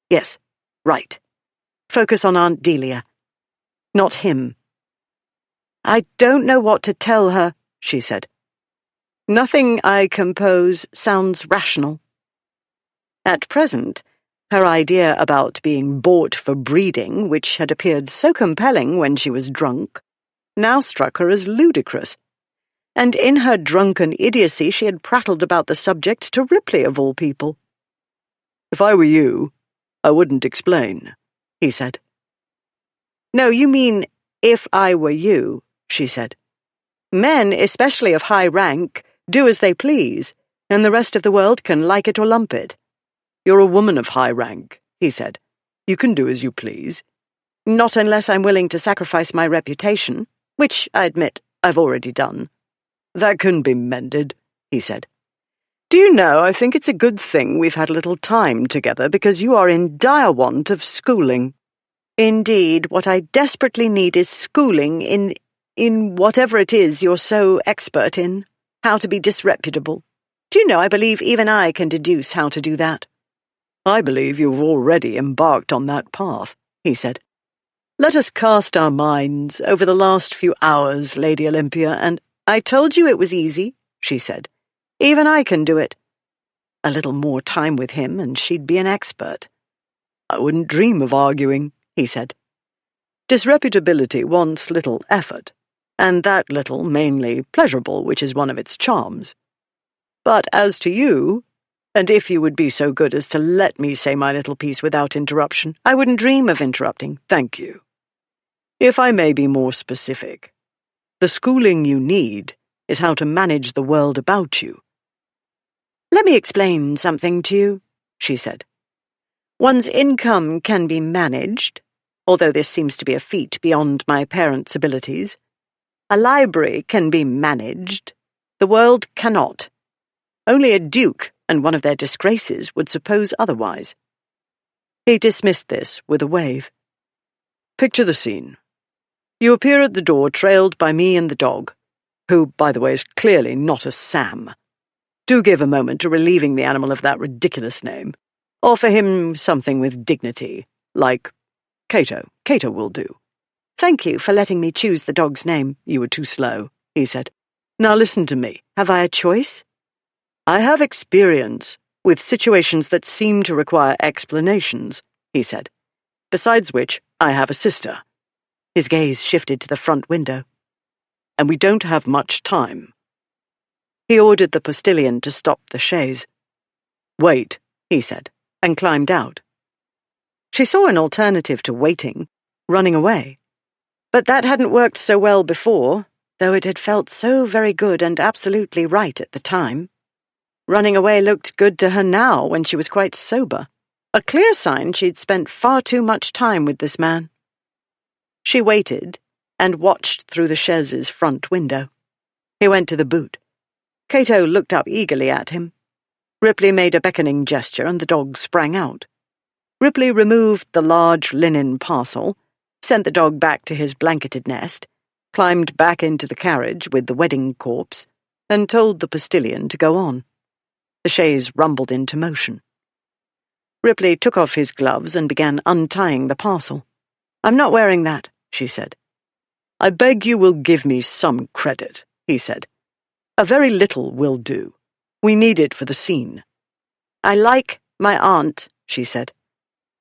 Yes, right. Focus on Aunt Delia. Not him. "I don't know what to tell her," she said. "Nothing I compose sounds rational." At present, her idea about being bought for breeding, which had appeared so compelling when she was drunk, now struck her as ludicrous. And in her drunken idiocy she had prattled about the subject to Ripley of all people. "If I were you, I wouldn't explain," he said. "No, you mean, if I were you," she said. "Men, especially of high rank, do as they please, and the rest of the world can like it or lump it." "You're a woman of high rank," he said. "You can do as you please." "Not unless I'm willing to sacrifice my reputation, which, I admit, I've already done." "That can be mended," he said. "Do you know, I think it's a good thing we've had a little time together, because you are in dire want of schooling." "Indeed, what I desperately need is schooling in whatever it is you're so expert in, how to be disreputable. Do you know, I believe even I can deduce how to do that." "I believe you've already embarked on that path," he said. "Let us cast our minds over the last few hours, Lady Olympia, and—" "I told you it was easy," she said. "Even I can do it." A little more time with him, and she'd be an expert. "I wouldn't dream of arguing," he said. "Disreputability wants little effort, and that little mainly pleasurable, which is one of its charms. But as to you, and if you would be so good as to let me say my little piece without interruption—" "I wouldn't dream of interrupting." "Thank you. If I may be more specific, the schooling you need is how to manage the world about you." "Let me explain something to you," she said. "One's income can be managed, although this seems to be a feat beyond my parents' abilities. A library can be managed. The world cannot. Only a duke and one of their disgraces would suppose otherwise." He dismissed this with a wave. "Picture the scene. You appear at the door trailed by me and the dog, who, by the way, is clearly not a Sam. Do give a moment to relieving the animal of that ridiculous name. Offer him something with dignity, like Cato. Cato will do." "Thank you for letting me choose the dog's name." "You were too slow," he said. "Now listen to me. Have I a choice?" "I have experience with situations that seem to require explanations," he said. "Besides which, I have a sister." His gaze shifted to the front window. "And we don't have much time." He ordered the postilion to stop the chaise. "Wait," he said, and climbed out. She saw an alternative to waiting, running away. But that hadn't worked so well before, though it had felt so very good and absolutely right at the time. Running away looked good to her now, when she was quite sober. A clear sign she'd spent far too much time with this man. She waited and watched through the chaise's front window. He went to the boot. Cato looked up eagerly at him. Ripley made a beckoning gesture, and the dog sprang out. Ripley removed the large linen parcel, sent the dog back to his blanketed nest, climbed back into the carriage with the wedding corpse, and told the postilion to go on. The chaise rumbled into motion. Ripley took off his gloves and began untying the parcel. "I'm not wearing that," she said. "I beg you will give me some credit," he said. "A very little will do. We need it for the scene." "I like my aunt," she said.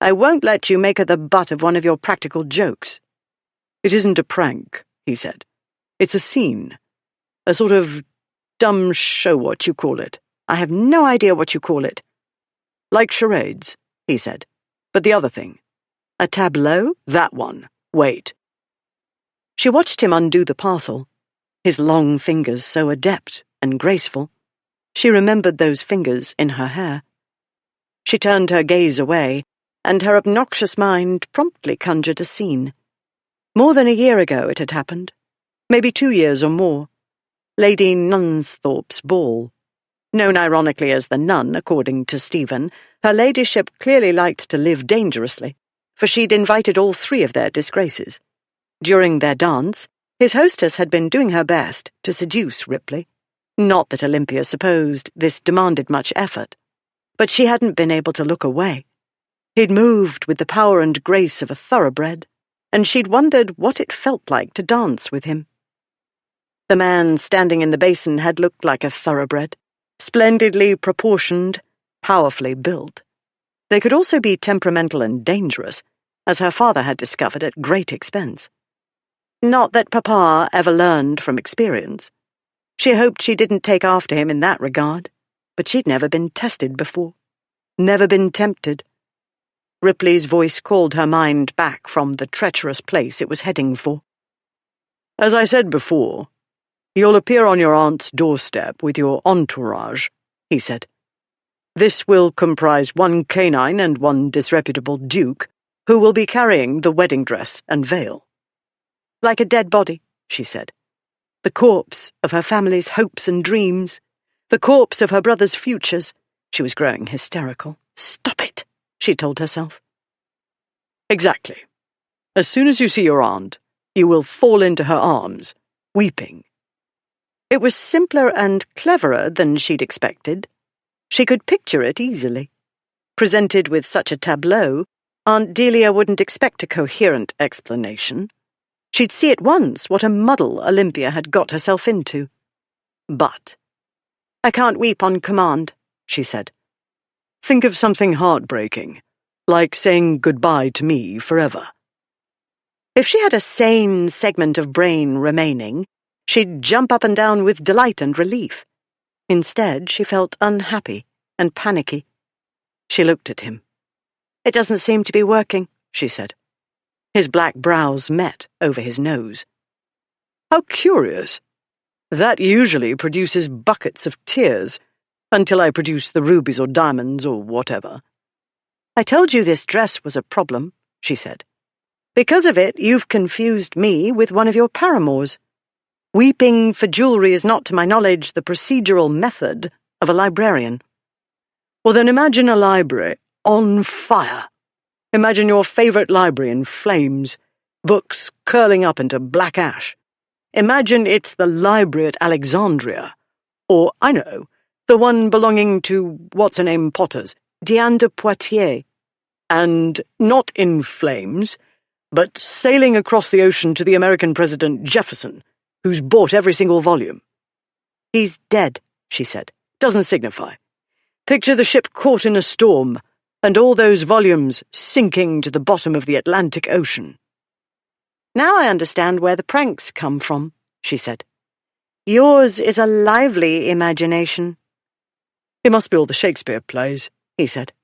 "I won't let you make her the butt of one of your practical jokes." "It isn't a prank," he said. "It's a scene. A sort of dumb show, what you call it." "I have no idea what you call it." "Like charades," he said. "But the other thing." "A tableau?" "That one. Wait." She watched him undo the parcel, his long fingers so adept and graceful. She remembered those fingers in her hair. She turned her gaze away, and her obnoxious mind promptly conjured a scene. More than a year ago it had happened, maybe 2 years or more. Lady Nunsthorpe's ball. Known ironically as the Nun, according to Stephen, her ladyship clearly liked to live dangerously, for she'd invited all 3 of their disgraces. During their dance, his hostess had been doing her best to seduce Ripley. Not that Olympia supposed this demanded much effort, but she hadn't been able to look away. He'd moved with the power and grace of a thoroughbred, and she'd wondered what it felt like to dance with him. The man standing in the basin had looked like a thoroughbred, splendidly proportioned, powerfully built. They could also be temperamental and dangerous, as her father had discovered at great expense. Not that Papa ever learned from experience. She hoped she didn't take after him in that regard, but she'd never been tested before, never been tempted. Ripley's voice called her mind back from the treacherous place it was heading for. "As I said before, you'll appear on your aunt's doorstep with your entourage," he said. "This will comprise 1 canine and 1 disreputable duke, who will be carrying the wedding dress and veil." "Like a dead body," she said. "The corpse of her family's hopes and dreams. The corpse of her brother's futures." She was growing hysterical. "Stop it," she told herself. "Exactly. As soon as you see your aunt, you will fall into her arms, weeping." It was simpler and cleverer than she'd expected. She could picture it easily. Presented with such a tableau, Aunt Delia wouldn't expect a coherent explanation. She'd see at once what a muddle Olympia had got herself into. But, "I can't weep on command," she said. "Think of something heartbreaking, like saying goodbye to me forever." If she had a sane segment of brain remaining, she'd jump up and down with delight and relief. Instead, she felt unhappy and panicky. She looked at him. "It doesn't seem to be working," she said. His black brows met over his nose. "How curious. That usually produces buckets of tears, until I produce the rubies or diamonds or whatever." "I told you this dress was a problem," she said. "Because of it, you've confused me with one of your paramours. Weeping for jewellery is not, to my knowledge, the procedural method of a librarian." "Well, then imagine a library on fire. Imagine your favourite library in flames, books curling up into black ash. Imagine it's the library at Alexandria, or, I know, the one belonging to what's-her-name Potters, Diane de Poitiers, and not in flames, but sailing across the ocean to the American President Jefferson, who's bought every single volume." "He's dead," she said. "Doesn't signify. Picture the ship caught in a storm, and all those volumes sinking to the bottom of the Atlantic Ocean." "Now I understand where the pranks come from," she said. "Yours is a lively imagination." "It must be all the Shakespeare plays," he said.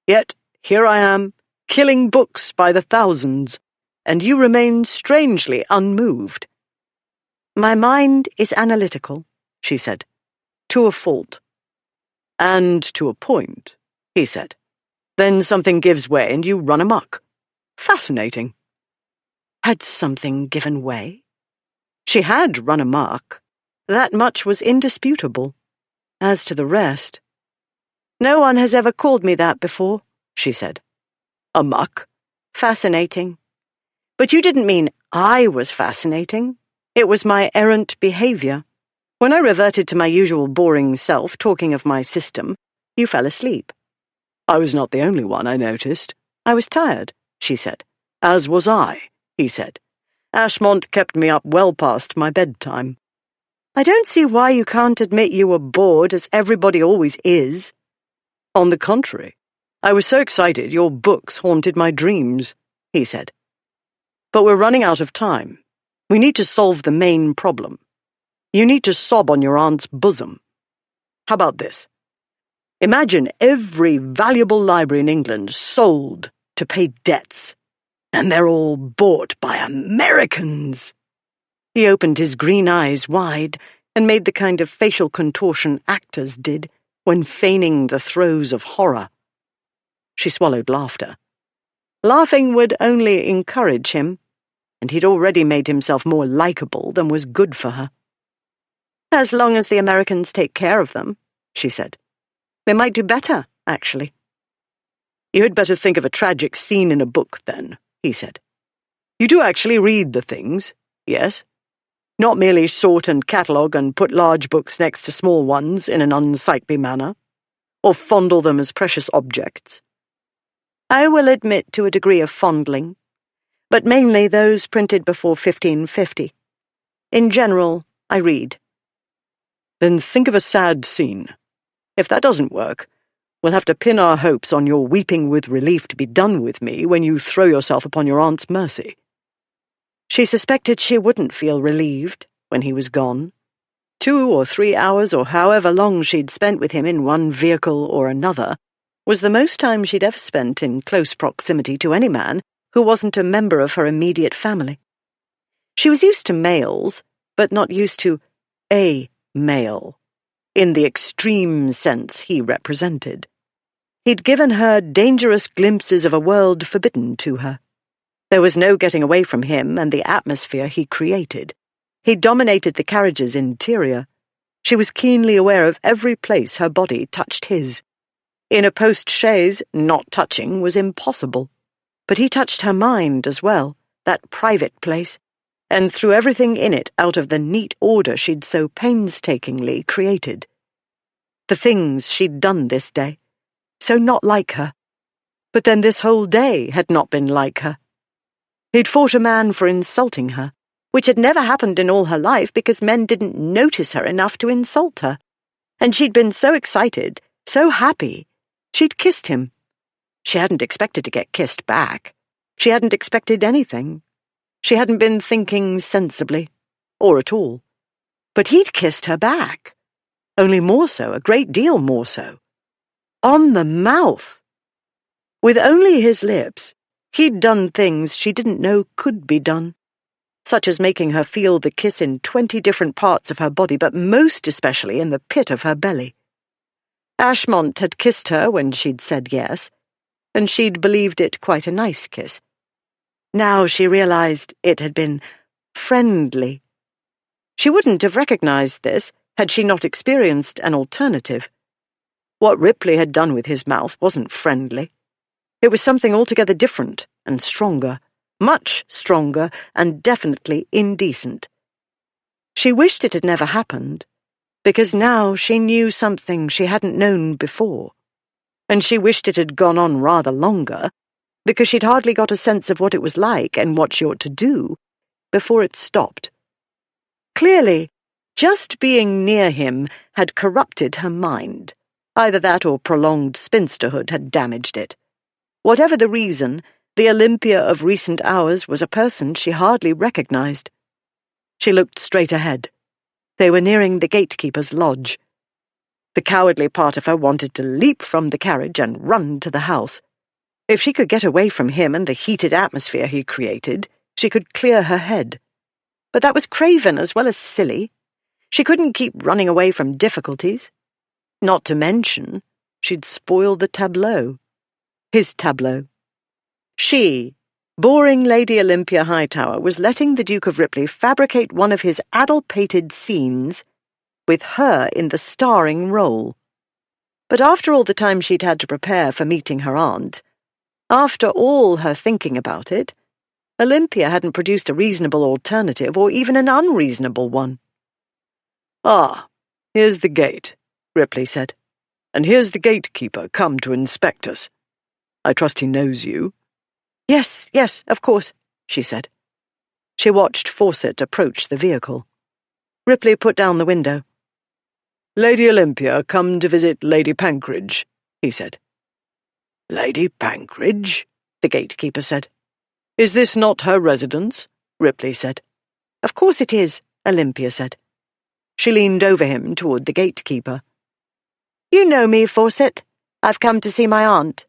"Yet here I am, killing books by the thousands, and you remain strangely unmoved." "My mind is analytical," she said, "to a fault." "And to a point," he said. "Then something gives way and you run amok. Fascinating." Had something given way? She had run amok. That much was indisputable. As to the rest— "No one has ever called me that before," she said. "Amok?" "Fascinating. But you didn't mean I was fascinating. It was my errant behaviour. When I reverted to my usual boring self, talking of my system, you fell asleep." I was not the only one, I noticed. I was tired, she said. As was I, he said. Ashmont kept me up well past my bedtime. I don't see why you can't admit you were bored, as everybody always is. On the contrary, I was so excited your books haunted my dreams, he said. But we're running out of time. We need to solve the main problem. You need to sob on your aunt's bosom. How about this? Imagine every valuable library in England sold to pay debts, and they're all bought by Americans. He opened his green eyes wide and made the kind of facial contortion actors did when feigning the throes of horror. She swallowed laughter. Laughing would only encourage him, and he'd already made himself more likable than was good for her. As long as the Americans take care of them, she said. They might do better, actually. You had better think of a tragic scene in a book, then, he said. You do actually read the things, yes? Not merely sort and catalogue and put large books next to small ones in an unsightly manner, or fondle them as precious objects. I will admit to a degree of fondling, but mainly those printed before 1550. In general, I read. Then think of a sad scene. If that doesn't work, we'll have to pin our hopes on your weeping with relief to be done with me when you throw yourself upon your aunt's mercy. She suspected she wouldn't feel relieved when he was gone. 2 or 3 hours, or however long she'd spent with him in one vehicle or another, was the most time she'd ever spent in close proximity to any man who wasn't a member of her immediate family. She was used to males, but not used to a male, in the extreme sense he represented. He'd given her dangerous glimpses of a world forbidden to her. There was no getting away from him and the atmosphere he created. He dominated the carriage's interior. She was keenly aware of every place her body touched his. In a post-chaise, not touching was impossible. But he touched her mind as well, that private place, and threw everything in it out of the neat order she'd so painstakingly created. The things she'd done this day, so not like her. But then this whole day had not been like her. He'd fought a man for insulting her, which had never happened in all her life because men didn't notice her enough to insult her. And she'd been so excited, so happy, she'd kissed him. She hadn't expected to get kissed back. She hadn't expected anything. She hadn't been thinking sensibly, or at all. But he'd kissed her back. Only more so, a great deal more so. On the mouth. With only his lips, he'd done things she didn't know could be done, such as making her feel the kiss in 20 different parts of her body, but most especially in the pit of her belly. Ashmont had kissed her when she'd said yes, and she'd believed it quite a nice kiss. Now she realized it had been friendly. She wouldn't have recognized this had she not experienced an alternative. What Ripley had done with his mouth wasn't friendly. It was something altogether different and stronger, much stronger and definitely indecent. She wished it had never happened, because now she knew something she hadn't known before, and she wished it had gone on rather longer, because she'd hardly got a sense of what it was like and what she ought to do before it stopped. Clearly, just being near him had corrupted her mind. Either that or prolonged spinsterhood had damaged it. Whatever the reason, the Olympia of recent hours was a person she hardly recognized. She looked straight ahead. They were nearing the gatekeeper's lodge. The cowardly part of her wanted to leap from the carriage and run to the house. If she could get away from him and the heated atmosphere he created, she could clear her head. But that was craven as well as silly. She couldn't keep running away from difficulties. Not to mention, she'd spoil the tableau. His tableau. She, boring Lady Olympia Hightower, was letting the Duke of Ripley fabricate one of his addle-pated scenes with her in the starring role. But after all the time she'd had to prepare for meeting her aunt, after all her thinking about it, Olympia hadn't produced a reasonable alternative or even an unreasonable one. "Ah, here's the gate," Ripley said. And here's the gatekeeper come to inspect us. I trust he knows you." Yes, of course," she said. She watched Fawcett approach the vehicle. Ripley put down the window. "Lady Olympia come to visit Lady Pankridge," he said. "Lady Pankridge?" the gatekeeper said. "Is this not her residence?" Ripley said. "Of course it is," Olympia said. She leaned over him toward the gatekeeper. "You know me, Fawcett. I've come to see my aunt."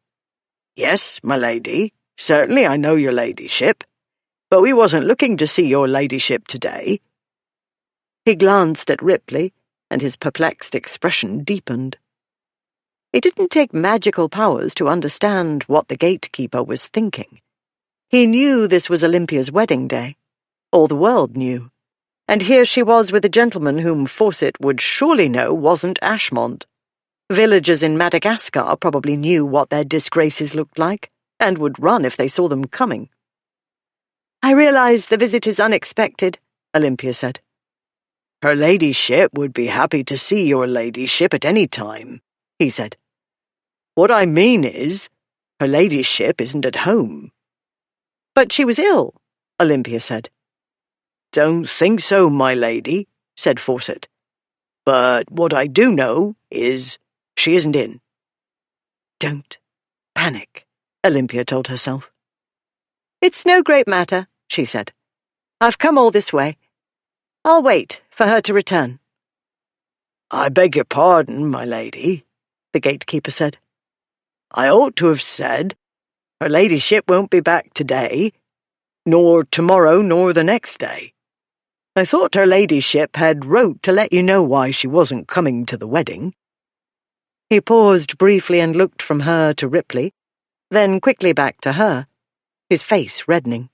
"Yes, my lady. Certainly I know your ladyship. But we wasn't looking to see your ladyship today." He glanced at Ripley, and his perplexed expression deepened. It didn't take magical powers to understand what the gatekeeper was thinking. He knew this was Olympia's wedding day. All the world knew. And here she was with a gentleman whom Fawcett would surely know wasn't Ashmont. Villagers in Madagascar probably knew what their disgraces looked like, and would run if they saw them coming. "I realize the visit is unexpected," Olympia said. "Her ladyship would be happy to see your ladyship at any time," he said. "What I mean is, her ladyship isn't at home." "But she was ill," Olympia said. "Don't think so, my lady," said Fawcett. "But what I do know is she isn't in." "Don't panic," Olympia told herself. "It's no great matter," she said. "I've come all this way. I'll wait for her to return." "I beg your pardon, my lady," the gatekeeper said. "I ought to have said, her ladyship won't be back today, nor tomorrow, nor the next day. I thought her ladyship had wrote to let you know why she wasn't coming to the wedding." He paused briefly and looked from her to Ripley, then quickly back to her, his face reddening.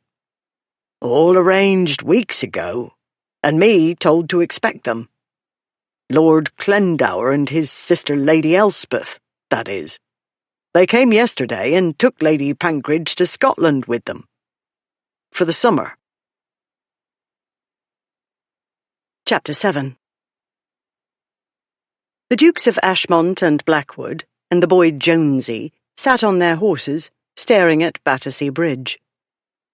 "All arranged weeks ago, and me told to expect them. Lord Clendower and his sister Lady Elspeth, that is. They came yesterday and took Lady Pankridge to Scotland with them. For the summer." Chapter 7. The Dukes of Ashmont and Blackwood, and the boy Jonesy, sat on their horses, staring at Battersea Bridge.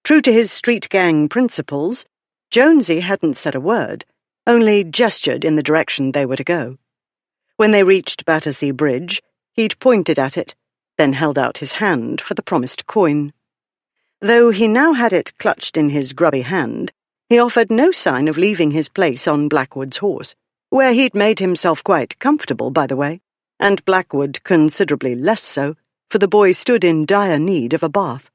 True to his street gang principles, Jonesy hadn't said a word, only gestured in the direction they were to go. When they reached Battersea Bridge, he'd pointed at it, then held out his hand for the promised coin. Though he now had it clutched in his grubby hand, he offered no sign of leaving his place on Blackwood's horse, where he'd made himself quite comfortable, by the way, and Blackwood considerably less so, for the boy stood in dire need of a bath,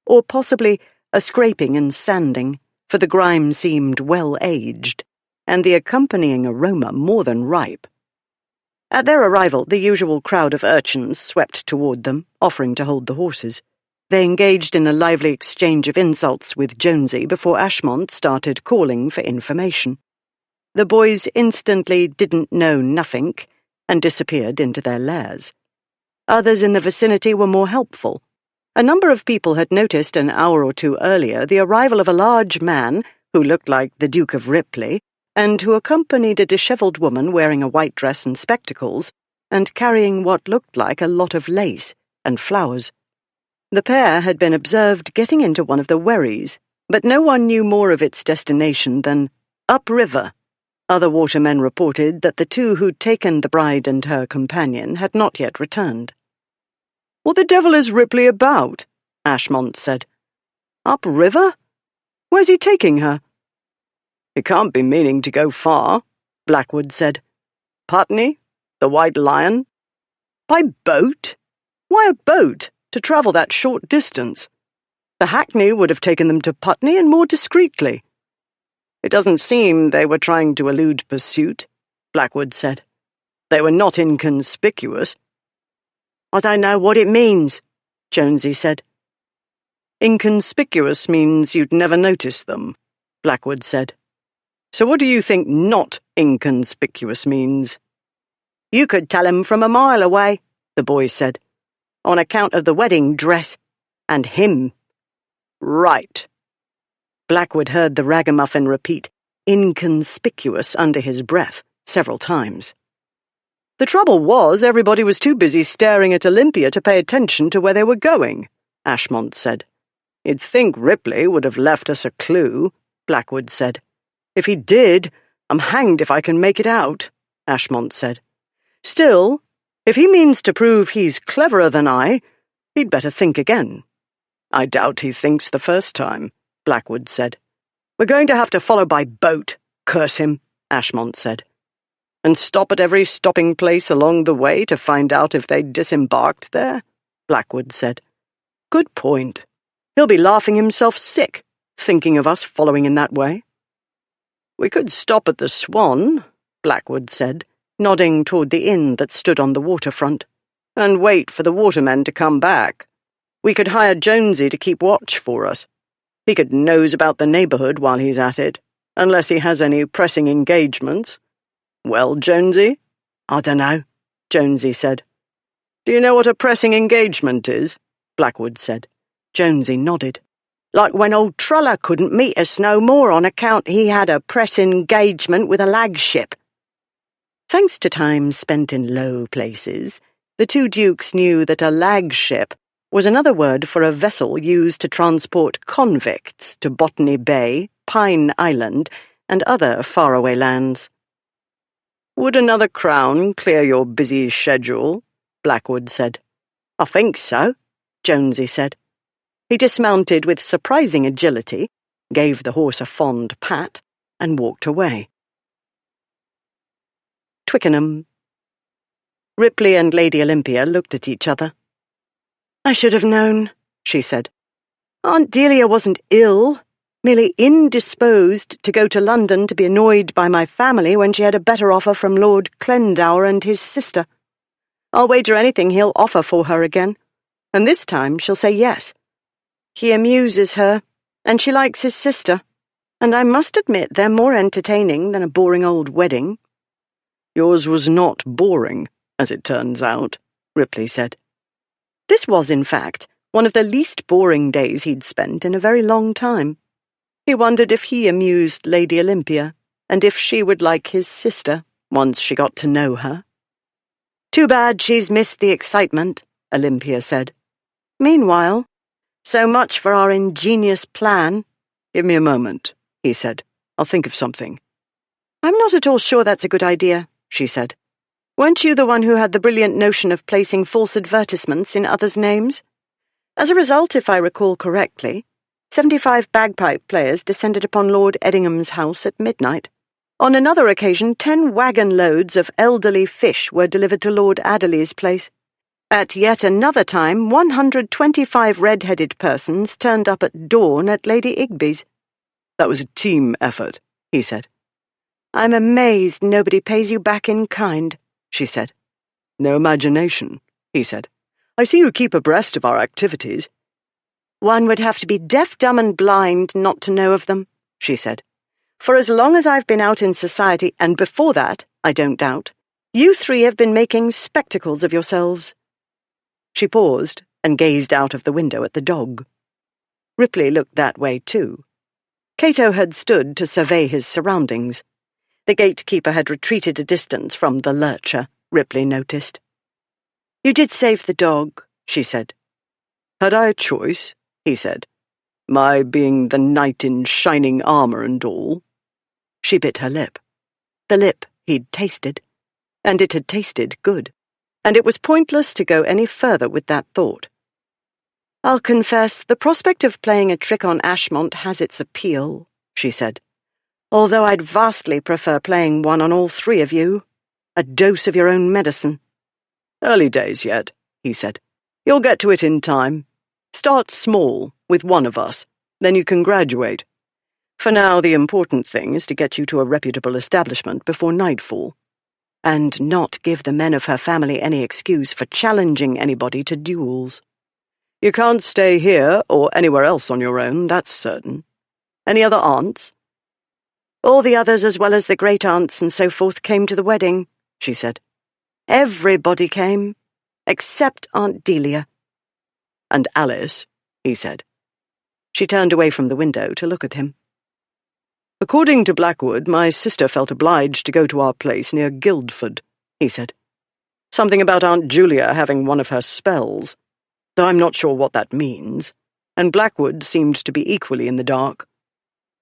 or possibly a scraping and sanding, for the grime seemed well-aged, and the accompanying aroma more than ripe. At their arrival, the usual crowd of urchins swept toward them, offering to hold the horses. They engaged in a lively exchange of insults with Jonesy before Ashmont started calling for information. The boys instantly didn't know nothink and disappeared into their lairs. Others in the vicinity were more helpful. A number of people had noticed an hour or two earlier the arrival of a large man who looked like the Duke of Ripley and who accompanied a dishevelled woman wearing a white dress and spectacles and carrying what looked like a lot of lace and flowers. The pair had been observed getting into one of the wherries, but no one knew more of its destination than upriver. Other watermen reported that the two who'd taken the bride and her companion had not yet returned. "What the devil is Ripley about?" Ashmont said. "Upriver? Where's he taking her?" "He can't be meaning to go far," Blackwood said. "Putney? The White Lion? By boat? Why a boat, to travel that short distance? The hackney would have taken them to Putney and more discreetly." "It doesn't seem they were trying to elude pursuit," Blackwood said. "They were not inconspicuous." "I don't know what it means," Jonesy said. "Inconspicuous means you'd never notice them," Blackwood said. "So what do you think not inconspicuous means?" "You could tell him from a mile away," the boy said, "on account of the wedding dress. And him." "Right." Blackwood heard the ragamuffin repeat "inconspicuous" under his breath several times. The trouble was everybody was too busy staring at Olympia to pay attention to where they were going, Ashmont said. You'd think Ripley would have left us a clue, Blackwood said. If he did, I'm hanged if I can make it out, Ashmont said. Still, if he means to prove he's cleverer than I, he'd better think again. I doubt he thinks the first time, Blackwood said. We're going to have to follow by boat, curse him, Ashmont said. And stop at every stopping place along the way to find out if they'd disembarked there, Blackwood said. Good point. He'll be laughing himself sick, thinking of us following in that way. We could stop at the Swan, Blackwood said, nodding toward the inn that stood on the waterfront, and wait for the watermen to come back. We could hire Jonesy to keep watch for us. He could nose about the neighborhood while he's at it, unless he has any pressing engagements. Well, Jonesy? I dunno, Jonesy said. Do you know what a pressing engagement is? Blackwood said. Jonesy nodded. Like when old Truller couldn't meet us no more on account he had a press engagement with a lag ship. Thanks to time spent in low places, the two dukes knew that a lag ship was another word for a vessel used to transport convicts to Botany Bay, Pine Island, and other faraway lands. Would another crown clear your busy schedule? Blackwood said. I think so, Jonesy said. He dismounted with surprising agility, gave the horse a fond pat, and walked away. Twickenham. Ripley and Lady Olympia looked at each other. I should have known, she said. Aunt Delia wasn't ill, merely indisposed to go to London to be annoyed by my family when she had a better offer from Lord Clendower and his sister. I'll wager anything he'll offer for her again, and this time she'll say yes. He amuses her, and she likes his sister, and I must admit they're more entertaining than a boring old wedding. Yours was not boring, as it turns out, Ripley said. This was, in fact, one of the least boring days he'd spent in a very long time. He wondered if he amused Lady Olympia, and if she would like his sister, once she got to know her. Too bad she's missed the excitement, Olympia said. Meanwhile, so much for our ingenious plan. Give me a moment, he said. I'll think of something. I'm not at all sure that's a good idea, she said. Weren't you the one who had the brilliant notion of placing false advertisements in others' names? As a result, if I recall correctly, 75 bagpipe players descended upon Lord Eddingham's house at midnight. On another occasion, 10 wagon loads of elderly fish were delivered to Lord Adderley's place. At yet another time, 125 red-headed persons turned up at dawn at Lady Igby's. That was a team effort, he said. I'm amazed nobody pays you back in kind, she said. No imagination, he said. I see you keep abreast of our activities. One would have to be deaf, dumb, and blind not to know of them, she said. For as long as I've been out in society, and before that, I don't doubt, you three have been making spectacles of yourselves. She paused and gazed out of the window at the dog. Ripley looked that way too. Cato had stood to survey his surroundings. The gatekeeper had retreated a distance from the lurcher, Ripley noticed. You did save the dog, she said. Had I a choice? He said. My being the knight in shining armour and all. She bit her lip. The lip he'd tasted, and it had tasted good, and it was pointless to go any further with that thought. I'll confess, the prospect of playing a trick on Ashmont has its appeal, she said, although I'd vastly prefer playing one on all three of you. A dose of your own medicine. Early days yet, he said. You'll get to it in time. Start small, with one of us, then you can graduate. For now, the important thing is to get you to a reputable establishment before nightfall, and not give the men of her family any excuse for challenging anybody to duels. You can't stay here or anywhere else on your own, that's certain. Any other aunts? All the others, as well as the great-aunts and so forth, came to the wedding, she said. Everybody came, except Aunt Delia. And Alice, he said. She turned away from the window to look at him. According to Blackwood, my sister felt obliged to go to our place near Guildford, he said. Something about Aunt Julia having one of her spells, though I'm not sure what that means, and Blackwood seemed to be equally in the dark.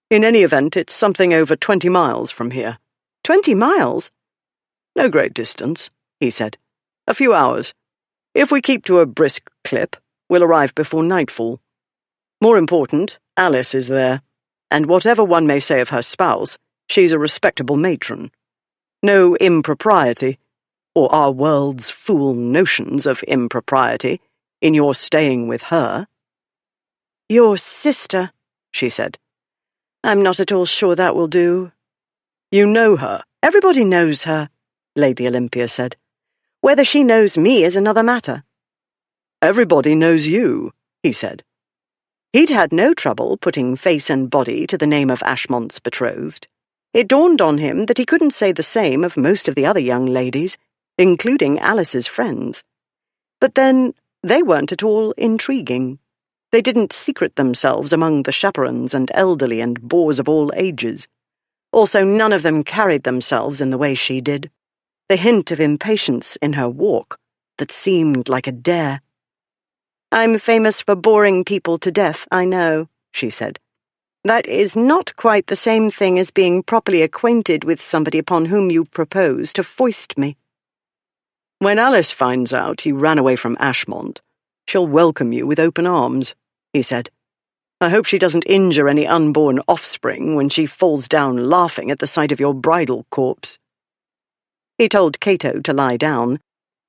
In any event, it's something over 20 miles from here. 20 miles? No great distance, he said. A few hours. If we keep to a brisk clip, we'll arrive before nightfall. More important, Alice is there, and whatever one may say of her spouse, she's a respectable matron. No impropriety, or our world's fool notions of impropriety, in your staying with her. Your sister, she said. I'm not at all sure that will do. You know her. Everybody knows her, Lady Olympia said. Whether she knows me is another matter. Everybody knows you, he said. He'd had no trouble putting face and body to the name of Ashmont's betrothed. It dawned on him that he couldn't say the same of most of the other young ladies, including Alice's friends. But then, they weren't at all intriguing. They didn't secret themselves among the chaperons and elderly and bores of all ages. Also, none of them carried themselves in the way she did. The hint of impatience in her walk that seemed like a dare. I'm famous for boring people to death, I know, she said. That is not quite the same thing as being properly acquainted with somebody upon whom you propose to foist me. When Alice finds out you ran away from Ashmont, she'll welcome you with open arms, he said. I hope she doesn't injure any unborn offspring when she falls down laughing at the sight of your bridal corpse. He told Cato to lie down,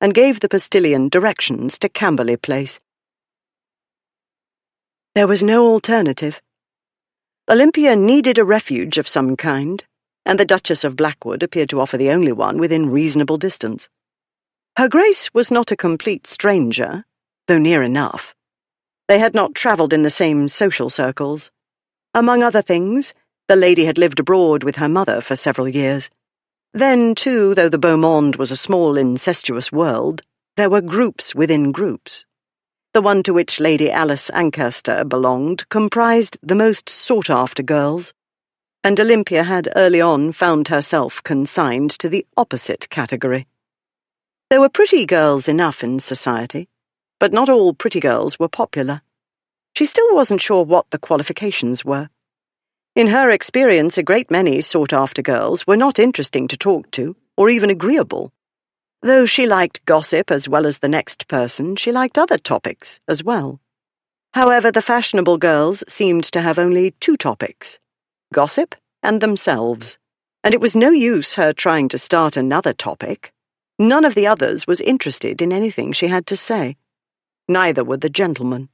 and gave the postilion directions to Camberley Place. There was no alternative. Olympia needed a refuge of some kind, and the Duchess of Blackwood appeared to offer the only one within reasonable distance. Her Grace was not a complete stranger, though near enough. They had not travelled in the same social circles. Among other things, the lady had lived abroad with her mother for several years. Then, too, though the beau monde was a small incestuous world, there were groups within groups. The one to which Lady Alice Ancaster belonged comprised the most sought-after girls, and Olympia had early on found herself consigned to the opposite category. There were pretty girls enough in society, but not all pretty girls were popular. She still wasn't sure what the qualifications were. In her experience, a great many sought-after girls were not interesting to talk to, or even agreeable. Though she liked gossip as well as the next person, she liked other topics as well. However, the fashionable girls seemed to have only two topics: gossip and themselves, and it was no use her trying to start another topic. None of the others was interested in anything she had to say. Neither were the gentlemen.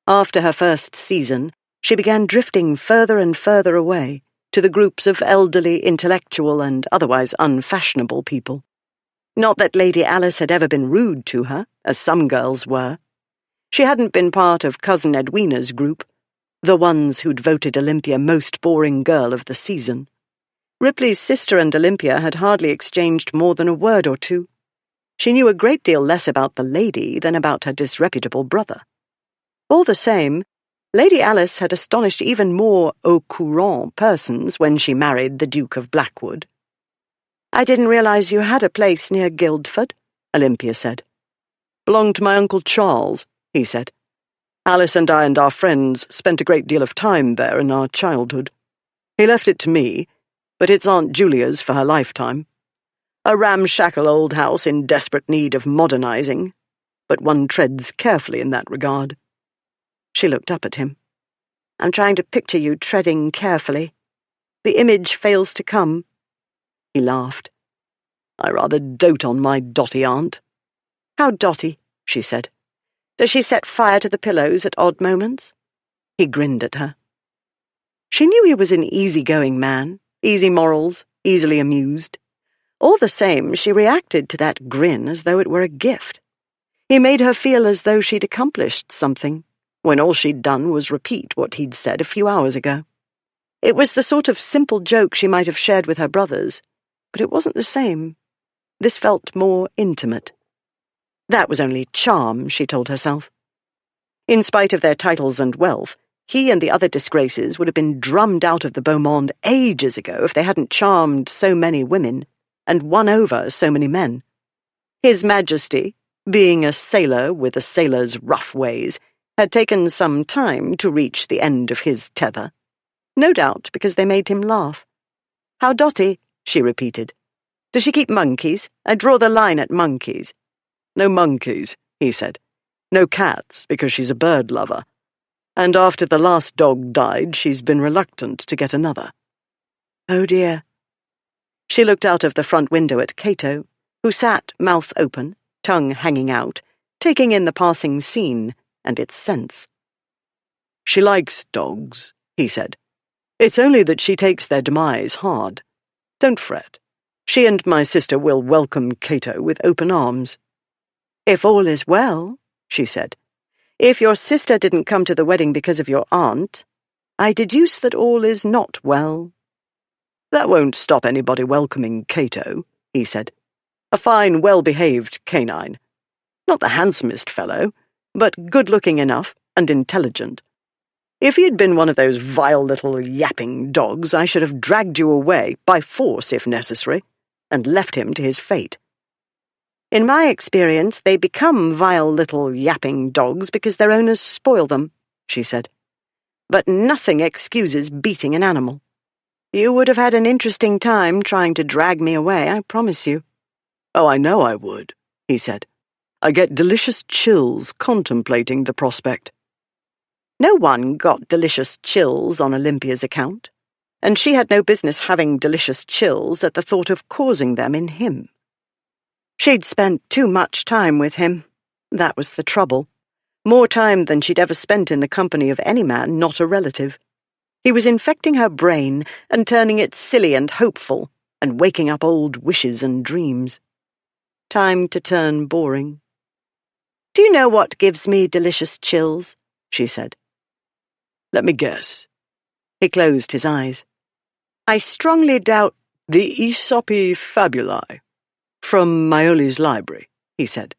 After her first season, she began drifting further and further away to the groups of elderly, intellectual, and otherwise unfashionable people. Not that Lady Alice had ever been rude to her, as some girls were. She hadn't been part of Cousin Edwina's group, the ones who'd voted Olympia most boring girl of the season. Ripley's sister and Olympia had hardly exchanged more than a word or two. She knew a great deal less about the lady than about her disreputable brother. All the same, Lady Alice had astonished even more au courant persons when she married the Duke of Blackwood. I didn't realize you had a place near Guildford, Olympia said. Belonged to my Uncle Charles, he said. Alice and I and our friends spent a great deal of time there in our childhood. He left it to me, but it's Aunt Julia's for her lifetime. A ramshackle old house in desperate need of modernizing, but one treads carefully in that regard. She looked up at him. I'm trying to picture you treading carefully. The image fails to come. He laughed. I rather dote on my dotty aunt. How dotty, she said. Does she set fire to the pillows at odd moments? He grinned at her. She knew he was an easy-going man, easy morals, easily amused. All the same, she reacted to that grin as though it were a gift. He made her feel as though she'd accomplished something, when all she'd done was repeat what he'd said a few hours ago. It was the sort of simple joke she might have shared with her brothers, but it wasn't the same. This felt more intimate. That was only charm, she told herself. In spite of their titles and wealth, he and the other disgraces would have been drummed out of the beau monde ages ago if they hadn't charmed so many women and won over so many men. His Majesty, being a sailor with a sailor's rough ways, had taken some time to reach the end of his tether. No doubt because they made him laugh. "How dotty?" she repeated. "Does she keep monkeys? I draw the line at monkeys." "No monkeys," he said. "No cats, because she's a bird lover. And after the last dog died, she's been reluctant to get another." "Oh dear." She looked out of the front window at Cato, who sat, mouth open, tongue hanging out, taking in the passing scene and its scents. "She likes dogs," he said. "It's only that she takes their demise hard. Don't fret. She and my sister will welcome Cato with open arms." "If all is well," she said. "If your sister didn't come to the wedding because of your aunt, I deduce that all is not well." "That won't stop anybody welcoming Cato," he said. "A fine, well-behaved canine. Not the handsomest fellow, but good-looking enough and intelligent. If he had been one of those vile little yapping dogs, I should have dragged you away, by force if necessary, and left him to his fate." "In my experience, they become vile little yapping dogs because their owners spoil them," she said. "But nothing excuses beating an animal. You would have had an interesting time trying to drag me away, I promise you." "Oh, I know I would," he said. "I get delicious chills contemplating the prospect." No one got delicious chills on Olympia's account, and she had no business having delicious chills at the thought of causing them in him. She'd spent too much time with him. That was the trouble. More time than she'd ever spent in the company of any man not a relative. He was infecting her brain and turning it silly and hopeful, and waking up old wishes and dreams. Time to turn boring. "Do you know what gives me delicious chills?" she said. "Let me guess." He closed his eyes. "I strongly doubt—" "The Aesopi Fabulae, from Maioli's library," he said.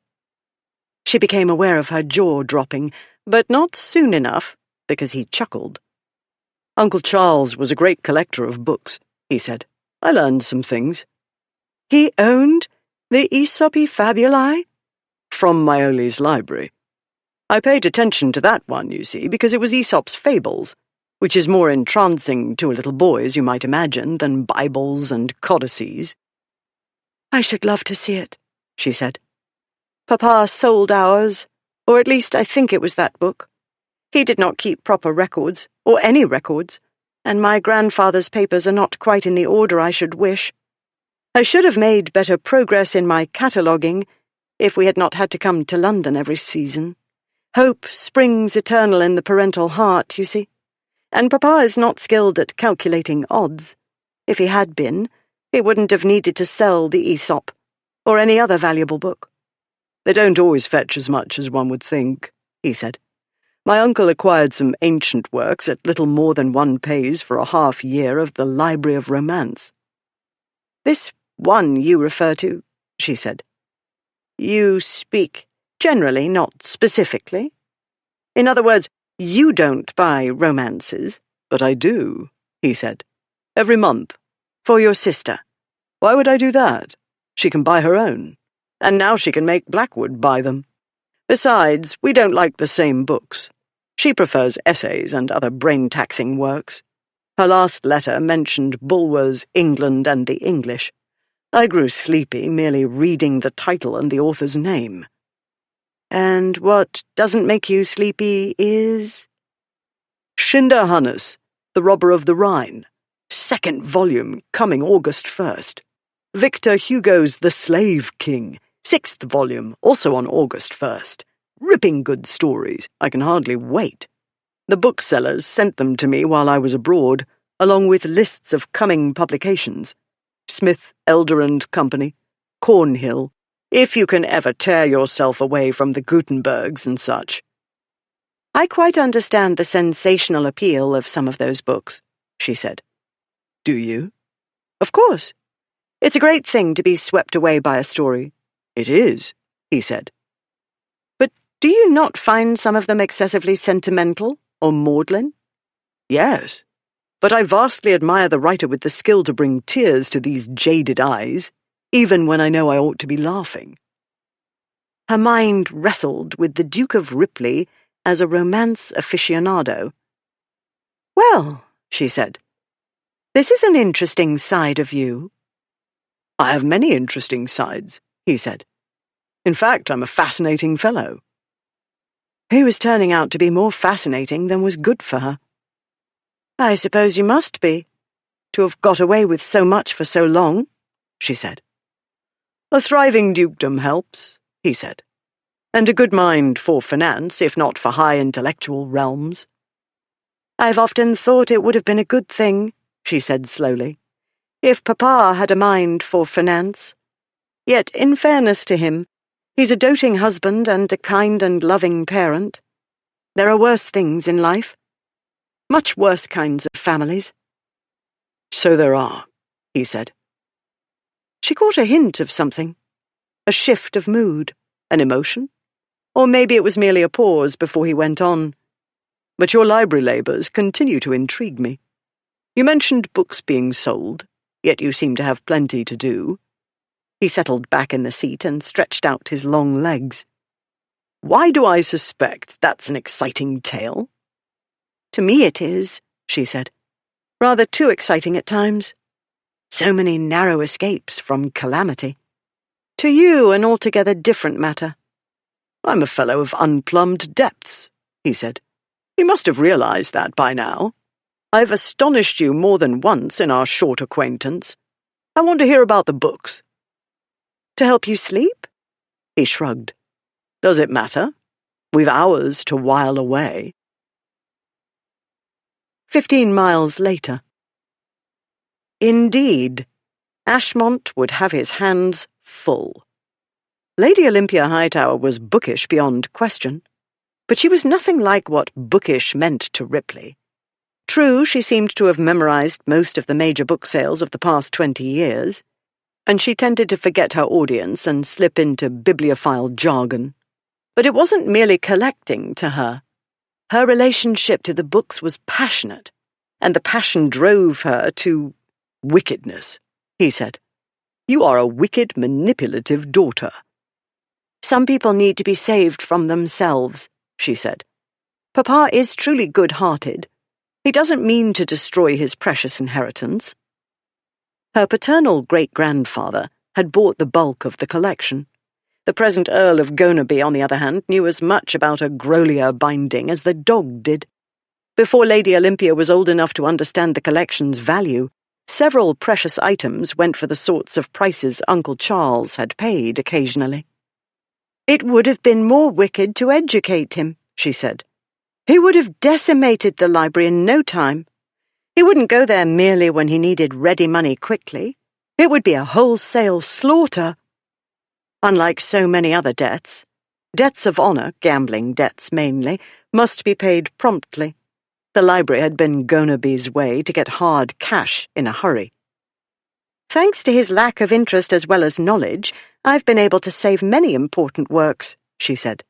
She became aware of her jaw dropping, but not soon enough, because he chuckled. "Uncle Charles was a great collector of books," he said. "I learned some things." "He owned the Aesopi Fabulae?" "From Maioli's library. I paid attention to that one, you see, because it was Aesop's Fables, which is more entrancing to a little boy, as you might imagine, than Bibles and codices." "I should love to see it," she said. "Papa sold ours, or at least I think it was that book. He did not keep proper records, or any records, and my grandfather's papers are not quite in the order I should wish. I should have made better progress in my cataloguing if we had not had to come to London every season. Hope springs eternal in the parental heart, you see, and Papa is not skilled at calculating odds. If he had been, he wouldn't have needed to sell the Aesop, or any other valuable book." "They don't always fetch as much as one would think," he said. "My uncle acquired some ancient works at little more than one pays for a half-year of the Library of Romance." "This one you refer to," she said. "You speak generally, not specifically. In other words, you don't buy romances." "But I do," he said. "Every month." "For your sister." "Why would I do that? She can buy her own. And now she can make Blackwood buy them. Besides, we don't like the same books. She prefers essays and other brain-taxing works. Her last letter mentioned Bulwer's England and the English. I grew sleepy merely reading the title and the author's name." "And what doesn't make you sleepy is—" "Schinderhannes, The Robber of the Rhine. 2nd volume, coming August 1st. Victor Hugo's The Slave King, 6th volume, also on August 1st. Ripping good stories. I can hardly wait. The booksellers sent them to me while I was abroad, along with lists of coming publications. Smith, Elder and Company, Cornhill, if you can ever tear yourself away from the Gutenbergs and such." "I quite understand the sensational appeal of some of those books," she said. "Do you?" "Of course. It's a great thing to be swept away by a story." "It is," he said. "But do you not find some of them excessively sentimental or maudlin?" "Yes. But I vastly admire the writer with the skill to bring tears to these jaded eyes, even when I know I ought to be laughing." Her mind wrestled with the Duke of Ripley as a romance aficionado. "Well," she said, "this is an interesting side of you." "I have many interesting sides," he said. "In fact, I'm a fascinating fellow." He was turning out to be more fascinating than was good for her. "I suppose you must be, to have got away with so much for so long," she said. "A thriving dukedom helps," he said, "and a good mind for finance, if not for high intellectual realms." "I've often thought it would have been a good thing," she said slowly, "if Papa had a mind for finance. Yet, in fairness to him, he's a doting husband and a kind and loving parent. There are worse things in life. Much worse kinds of families." "So there are," he said. She caught a hint of something. A shift of mood, an emotion. Or maybe it was merely a pause before he went on. "But your library labours continue to intrigue me. You mentioned books being sold, yet you seem to have plenty to do." He settled back in the seat and stretched out his long legs. "Why do I suspect that's an exciting tale?" "To me it is," she said. "Rather too exciting at times. So many narrow escapes from calamity. To you, an altogether different matter." "I'm a fellow of unplumbed depths," he said. "You must have realized that by now. I've astonished you more than once in our short acquaintance. I want to hear about the books." "To help you sleep?" He shrugged. "Does it matter? We've hours to while away." 15 miles later. Indeed, Ashmont would have his hands full. Lady Olympia Hightower was bookish beyond question, but she was nothing like what bookish meant to Ripley. True, she seemed to have memorized most of the major book sales of the past 20 years, and she tended to forget her audience and slip into bibliophile jargon. But it wasn't merely collecting to her. Her relationship to the books was passionate, and the passion drove her to wickedness, he said. "You are a wicked, manipulative daughter." "Some people need to be saved from themselves," she said. "Papa is truly good-hearted. He doesn't mean to destroy his precious inheritance." Her paternal great-grandfather had bought the bulk of the collection. The present Earl of Gonaby, on the other hand, knew as much about a Grolier binding as the dog did. Before Lady Olympia was old enough to understand the collection's value, several precious items went for the sorts of prices Uncle Charles had paid occasionally. "It would have been more wicked to educate him," she said. "He would have decimated the library in no time. He wouldn't go there merely when he needed ready money quickly. It would be a wholesale slaughter. Unlike so many other debts, debts of honor, gambling debts mainly, must be paid promptly. The library had been Gonaby's way to get hard cash in a hurry. Thanks to his lack of interest as well as knowledge, I've been able to save many important works," she said.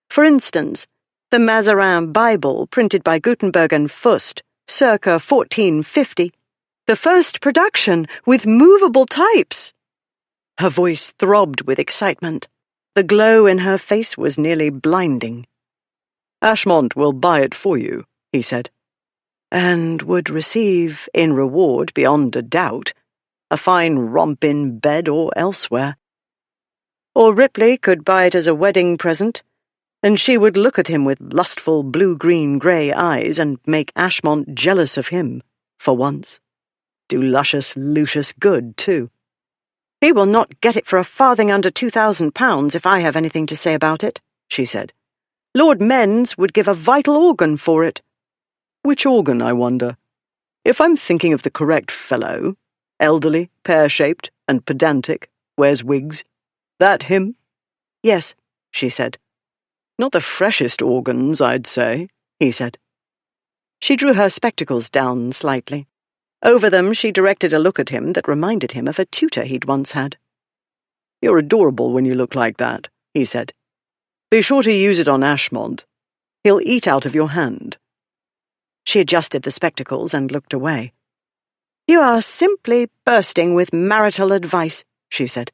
"For instance, the Mazarin Bible printed by Gutenberg and Fust, circa 1450. The first production with movable types." Her voice throbbed with excitement. The glow in her face was nearly blinding. "Ashmont will buy it for you," he said. "And would receive, in reward beyond a doubt, a fine romp in bed or elsewhere. Or Ripley could buy it as a wedding present, and she would look at him with lustful blue-green-grey eyes and make Ashmont jealous of him, for once. Do luscious Lucius good, too. He will not get it for a farthing under £2,000 if I have anything to say about it," she said. "Lord Menz would give a vital organ for it." "Which organ, I wonder? If I'm thinking of the correct fellow, elderly, pear-shaped, and pedantic, wears wigs. That him?" "Yes," she said. "Not the freshest organs, I'd say," he said. She drew her spectacles down slightly. Over them she directed a look at him that reminded him of a tutor he'd once had. "You're adorable when you look like that," he said. "Be sure to use it on Ashmont. He'll eat out of your hand." She adjusted the spectacles and looked away. "You are simply bursting with marital advice," she said.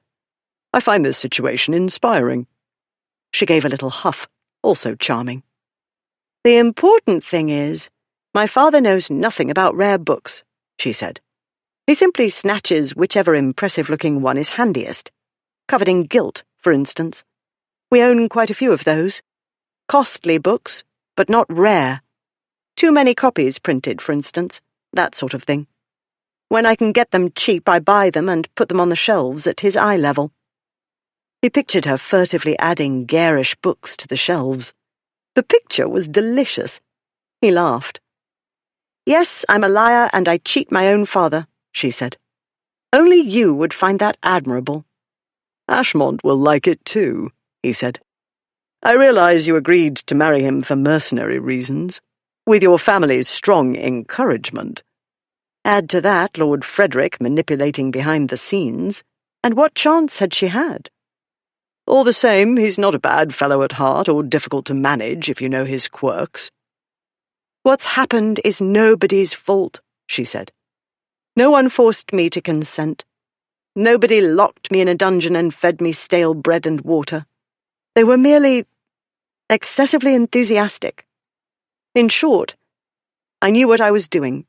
"I find this situation inspiring." She gave a little huff, also charming. The important thing is, my father knows nothing about rare books, she said. He simply snatches whichever impressive-looking one is handiest. Covered in gilt, for instance. We own quite a few of those. Costly books, but not rare. Too many copies printed, for instance. That sort of thing. When I can get them cheap, I buy them and put them on the shelves at his eye level. He pictured her furtively adding garish books to the shelves. The picture was delicious. He laughed. Yes, I'm a liar and I cheat my own father, she said. Only you would find that admirable. Ashmont will like it too, he said. I realize you agreed to marry him for mercenary reasons, with your family's strong encouragement. Add to that Lord Frederick manipulating behind the scenes, and what chance had she had? All the same, he's not a bad fellow at heart or difficult to manage if you know his quirks. What's happened is nobody's fault, she said. No one forced me to consent. Nobody locked me in a dungeon and fed me stale bread and water. They were merely excessively enthusiastic. In short, I knew what I was doing.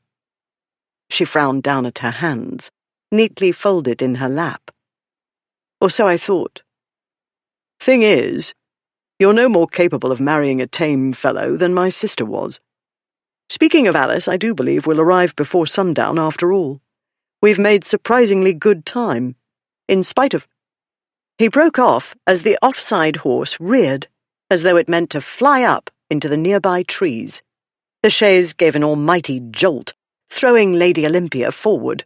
She frowned down at her hands, neatly folded in her lap. Or so I thought. Thing is, you're no more capable of marrying a tame fellow than my sister was. Speaking of Alice, I do believe we'll arrive before sundown after all. We've made surprisingly good time, in spite of— He broke off as the offside horse reared, as though it meant to fly up into the nearby trees. The chaise gave an almighty jolt, throwing Lady Olympia forward.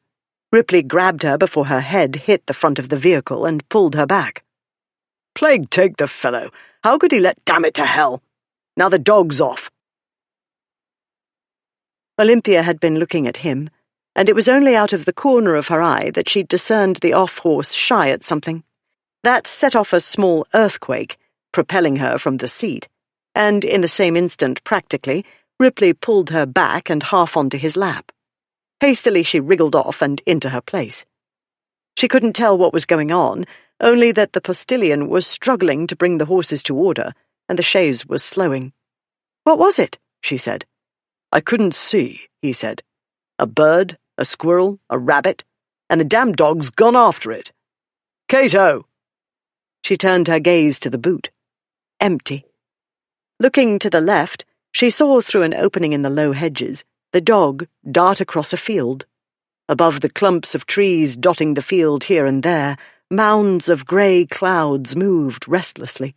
Ripley grabbed her before her head hit the front of the vehicle and pulled her back. Plague take the fellow! How could he let damn it to hell? Now the dog's off. Olympia had been looking at him, and it was only out of the corner of her eye that she discerned the off-horse shy at something. That set off a small earthquake, propelling her from the seat, and in the same instant, practically, Ripley pulled her back and half onto his lap. Hastily she wriggled off and into her place. She couldn't tell what was going on, only that the postilion was struggling to bring the horses to order, and the chaise was slowing. "What was it?" she said. I couldn't see, he said. A bird, a squirrel, a rabbit, and the damn dog's gone after it. Cato! She turned her gaze to the boot. Empty. Looking to the left, she saw through an opening in the low hedges the dog dart across a field. Above the clumps of trees dotting the field here and there, mounds of grey clouds moved restlessly.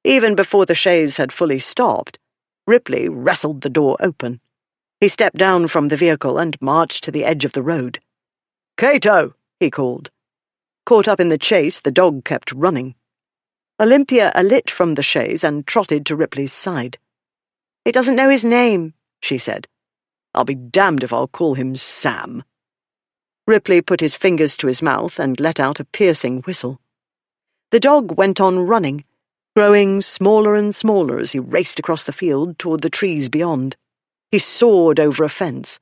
Even before the chaise had fully stopped, Ripley wrestled the door open. He stepped down from the vehicle and marched to the edge of the road. "Cato!" he called. Caught up in the chase, the dog kept running. Olympia alit from the chaise and trotted to Ripley's side. "He doesn't know his name," she said. "I'll be damned if I'll call him Sam." Ripley put his fingers to his mouth and let out a piercing whistle. The dog went on running, growing smaller and smaller as he raced across the field toward the trees beyond. He soared over a fence.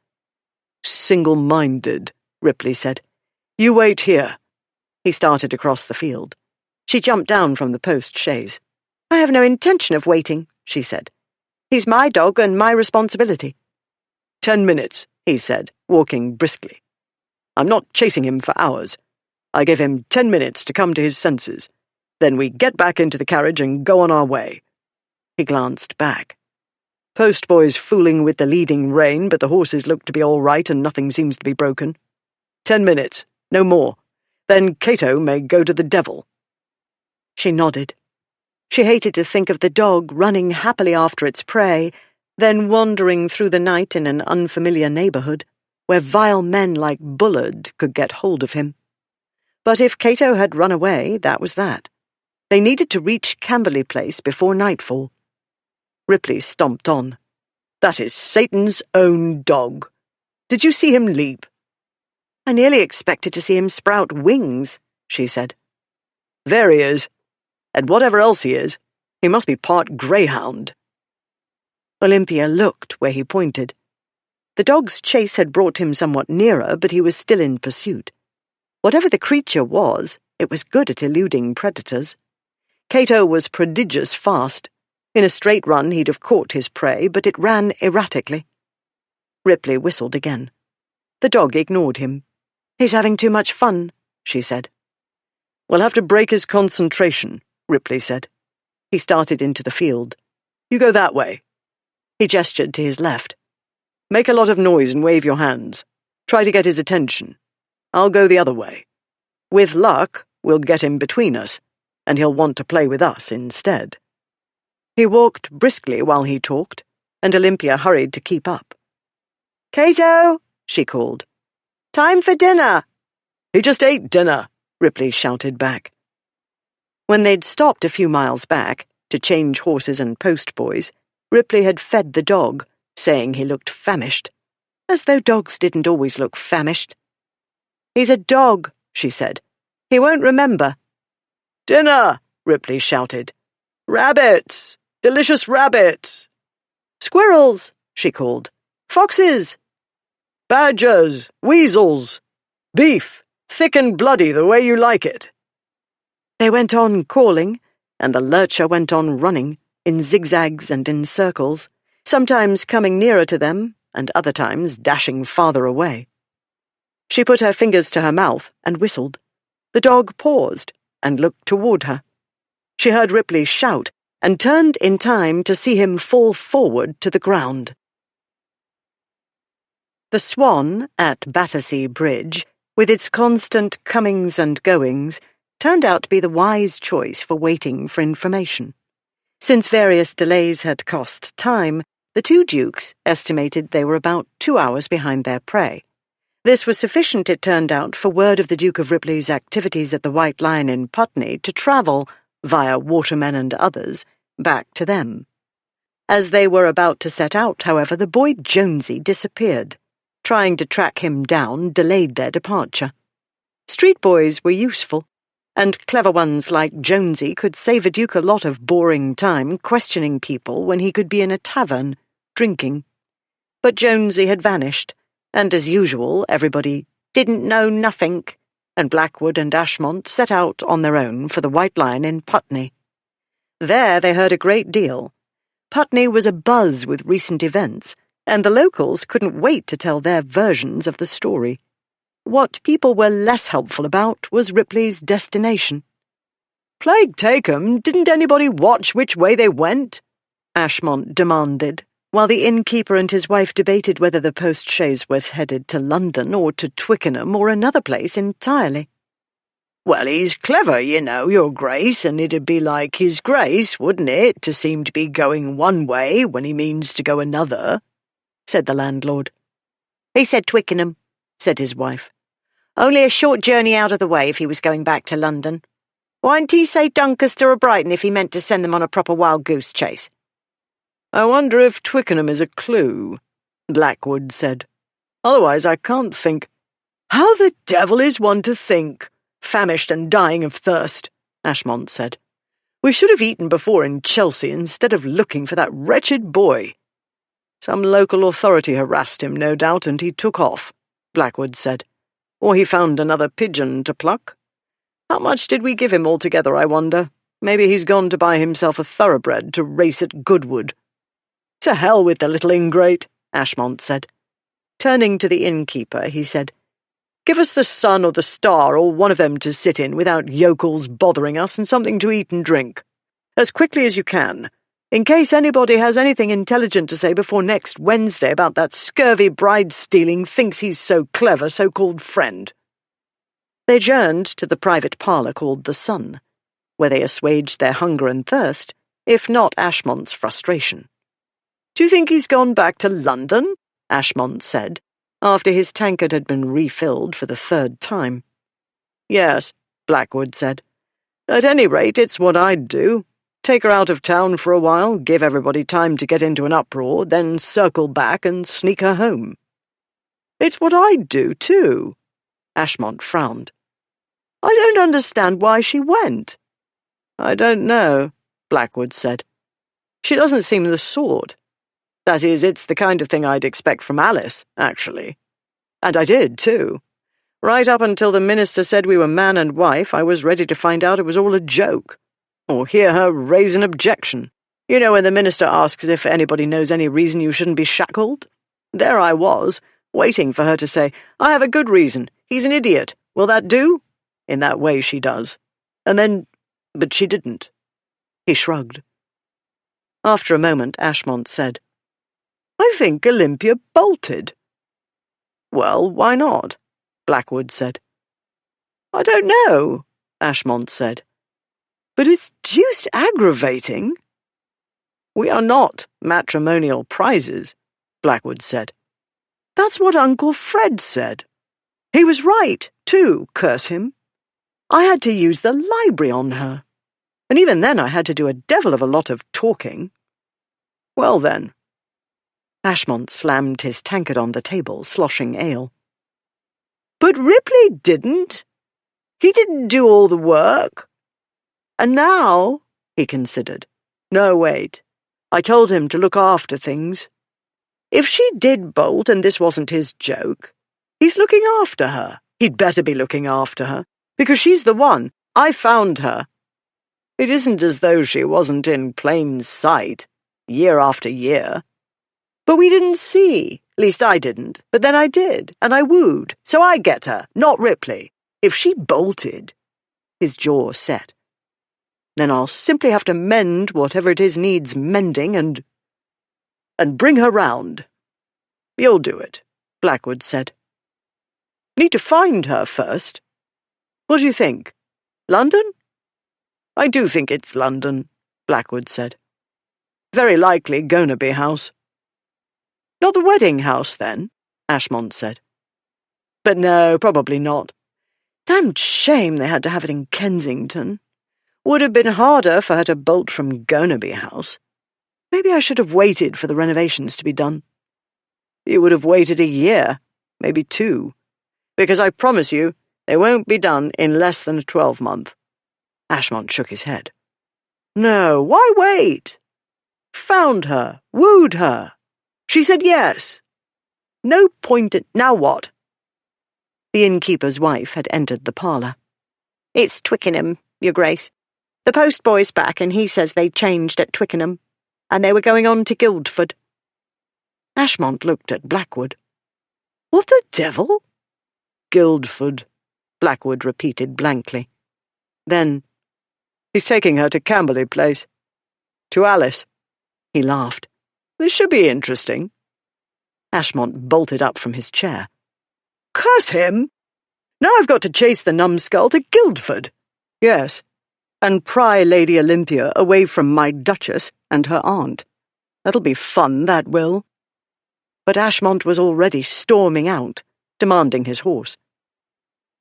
"Single-minded," Ripley said. "You wait here." He started across the field. She jumped down from the post-chaise. "I have no intention of waiting," she said. "He's my dog and my responsibility." 10 minutes, he said, walking briskly. "I'm not chasing him for hours. I gave him 10 minutes to come to his senses. Then we get back into the carriage and go on our way." He glanced back. "Postboy's fooling with the leading rein, but the horses look to be all right and nothing seems to be broken. 10 minutes, no more. Then Cato may go to the devil." She nodded. She hated to think of the dog running happily after its prey, then wandering through the night in an unfamiliar neighbourhood, where vile men like Bullard could get hold of him. But if Cato had run away, that was that. They needed to reach Camberley Place before nightfall. Ripley stomped on. "That is Satan's own dog. Did you see him leap?" "I nearly expected to see him sprout wings," she said. "There he is. And whatever else he is, he must be part greyhound." Olympia looked where he pointed. The dog's chase had brought him somewhat nearer, but he was still in pursuit. Whatever the creature was, it was good at eluding predators. Cato was prodigious fast. In a straight run he'd have caught his prey, but it ran erratically. Ripley whistled again. The dog ignored him. "He's having too much fun," she said. "We'll have to break his concentration," Ripley said. He started into the field. "You go that way." He gestured to his left. "Make a lot of noise and wave your hands. Try to get his attention. I'll go the other way. With luck, we'll get him between us, and he'll want to play with us instead." He walked briskly while he talked, and Olympia hurried to keep up. "Cato," she called. "Time for dinner." "He just ate dinner," Ripley shouted back. When they'd stopped a few miles back to change horses and postboys, Ripley had fed the dog, saying he looked famished, as though dogs didn't always look famished. "He's a dog," she said. "He won't remember." "Dinner!" Ripley shouted. "Rabbits! Delicious rabbits!" "Squirrels!" she called. "Foxes!" "Badgers! Weasels! Beef! Thick and bloody the way you like it!" They went on calling, and the lurcher went on running, in zigzags and in circles, sometimes coming nearer to them, and other times dashing farther away. She put her fingers to her mouth and whistled. The dog paused and looked toward her. She heard Ripley shout, and turned in time to see him fall forward to the ground. The Swan at Battersea Bridge, with its constant comings and goings, turned out to be the wise choice for waiting for information. Since various delays had cost time, the two dukes estimated they were about 2 hours behind their prey. This was sufficient, it turned out, for word of the Duke of Ripley's activities at the White Lion in Putney to travel, via watermen and others, back to them. As they were about to set out, however, the boy Jonesy disappeared. Trying to track him down delayed their departure. Street boys were useful, and clever ones like Jonesy could save a duke a lot of boring time questioning people when he could be in a tavern, drinking. But Jonesy had vanished, and as usual everybody didn't know nothing, and Blackwood and Ashmont set out on their own for the White Lion in Putney. There they heard a great deal. Putney was abuzz with recent events, and the locals couldn't wait to tell their versions of the story. What people were less helpful about was Ripley's destination. "Plague take 'em, didn't anybody watch which way they went?" Ashmont demanded, while the innkeeper and his wife debated whether the post-chaise was headed to London or to Twickenham or another place entirely. "Well, he's clever, you know, your Grace, and it'd be like his Grace, wouldn't it, to seem to be going one way when he means to go another," said the landlord. "He said Twickenham," said his wife. "Only a short journey out of the way if he was going back to London. Why didn't he say Doncaster or Brighton if he meant to send them on a proper wild goose chase?" "I wonder if Twickenham is a clue," Blackwood said. "Otherwise I can't think—" "How the devil is one to think, famished and dying of thirst?" Ashmont said. "We should have eaten before in Chelsea instead of looking for that wretched boy." "Some local authority harassed him, no doubt, and he took off," Blackwood said. "Or he found another pigeon to pluck. How much did we give him altogether, I wonder? Maybe he's gone to buy himself a thoroughbred to race at Goodwood." "To hell with the little ingrate," Ashmont said. Turning to the innkeeper, he said, "Give us the Sun or the Star or one of them to sit in without yokels bothering us, and something to eat and drink. As quickly as you can, in case anybody has anything intelligent to say before next Wednesday about that scurvy bride-stealing thinks he's so clever so-called friend." They adjourned to the private parlour called the Sun, where they assuaged their hunger and thirst, if not Ashmont's frustration. "Do you think he's gone back to London?" Ashmont said, after his tankard had been refilled for the 3rd time. "Yes," Blackwood said. "At any rate, it's what I'd do. Take her out of town for a while, give everybody time to get into an uproar, then circle back and sneak her home." "It's what I'd do, too." Ashmont frowned. "I don't understand why she went." "I don't know," Blackwood said. "She doesn't seem the sort. That is, it's the kind of thing I'd expect from Alice, actually. And I did, too. Right up until the minister said we were man and wife, I was ready to find out it was all a joke. or hear her raise an objection. You know when the minister asks if anybody knows any reason you shouldn't be shackled? There I was, waiting for her to say, I have a good reason. He's an idiot. Will that do? In that way she does. And then... but she didn't. He shrugged. After a moment, Ashmont said, I think Olympia bolted. Well, why not? Blackwood said. I don't know, Ashmont said. But it's deuced aggravating. We are not matrimonial prizes, Blackwood said. That's what Uncle Fred said. He was right, too, curse him. I had to use the library on her. And even then I had to do a devil of a lot of talking. Well then. Ashmont slammed his tankard on the table, sloshing ale. But Ripley didn't. He didn't do all the work. And now, he considered. No, wait. I told him to look after things. If she did bolt and this wasn't his joke, he's looking after her. He'd better be looking after her, because she's the one. I found her. It isn't as though she wasn't in plain sight, year after year. But we didn't see. Least I didn't. But then I did, and I wooed. So I get her, not Ripley. If she bolted... His jaw set. Then I'll simply have to mend whatever it is needs mending and bring her round. You'll do it, Blackwood said. Need to find her first. What do you think? London? I do think it's London, Blackwood said. Very likely Gonaby House. Not the wedding house, then, Ashmont said. But no, probably not. Damned shame they had to have it in Kensington. Would have been harder for her to bolt from Gonaby House. Maybe I should have waited for the renovations to be done. You would have waited a year, maybe 2, because I promise you they won't be done in less than a 12-month. Ashmont shook his head. No, why wait? Found her, wooed her. She said yes. No point in... Now what? The innkeeper's wife had entered the parlour. It's Twickenham, Your Grace. The postboy's back, and he says they changed at Twickenham, and they were going on to Guildford. Ashmont looked at Blackwood. What the devil? Guildford, Blackwood repeated blankly. Then, he's taking her to Camberley Place. To Alice. He laughed. This should be interesting. Ashmont bolted up from his chair. Curse him! Now I've got to chase the numbskull to Guildford. Yes, and pry Lady Olympia away from my Duchess and her aunt. That'll be fun, that will. But Ashmont was already storming out, demanding his horse.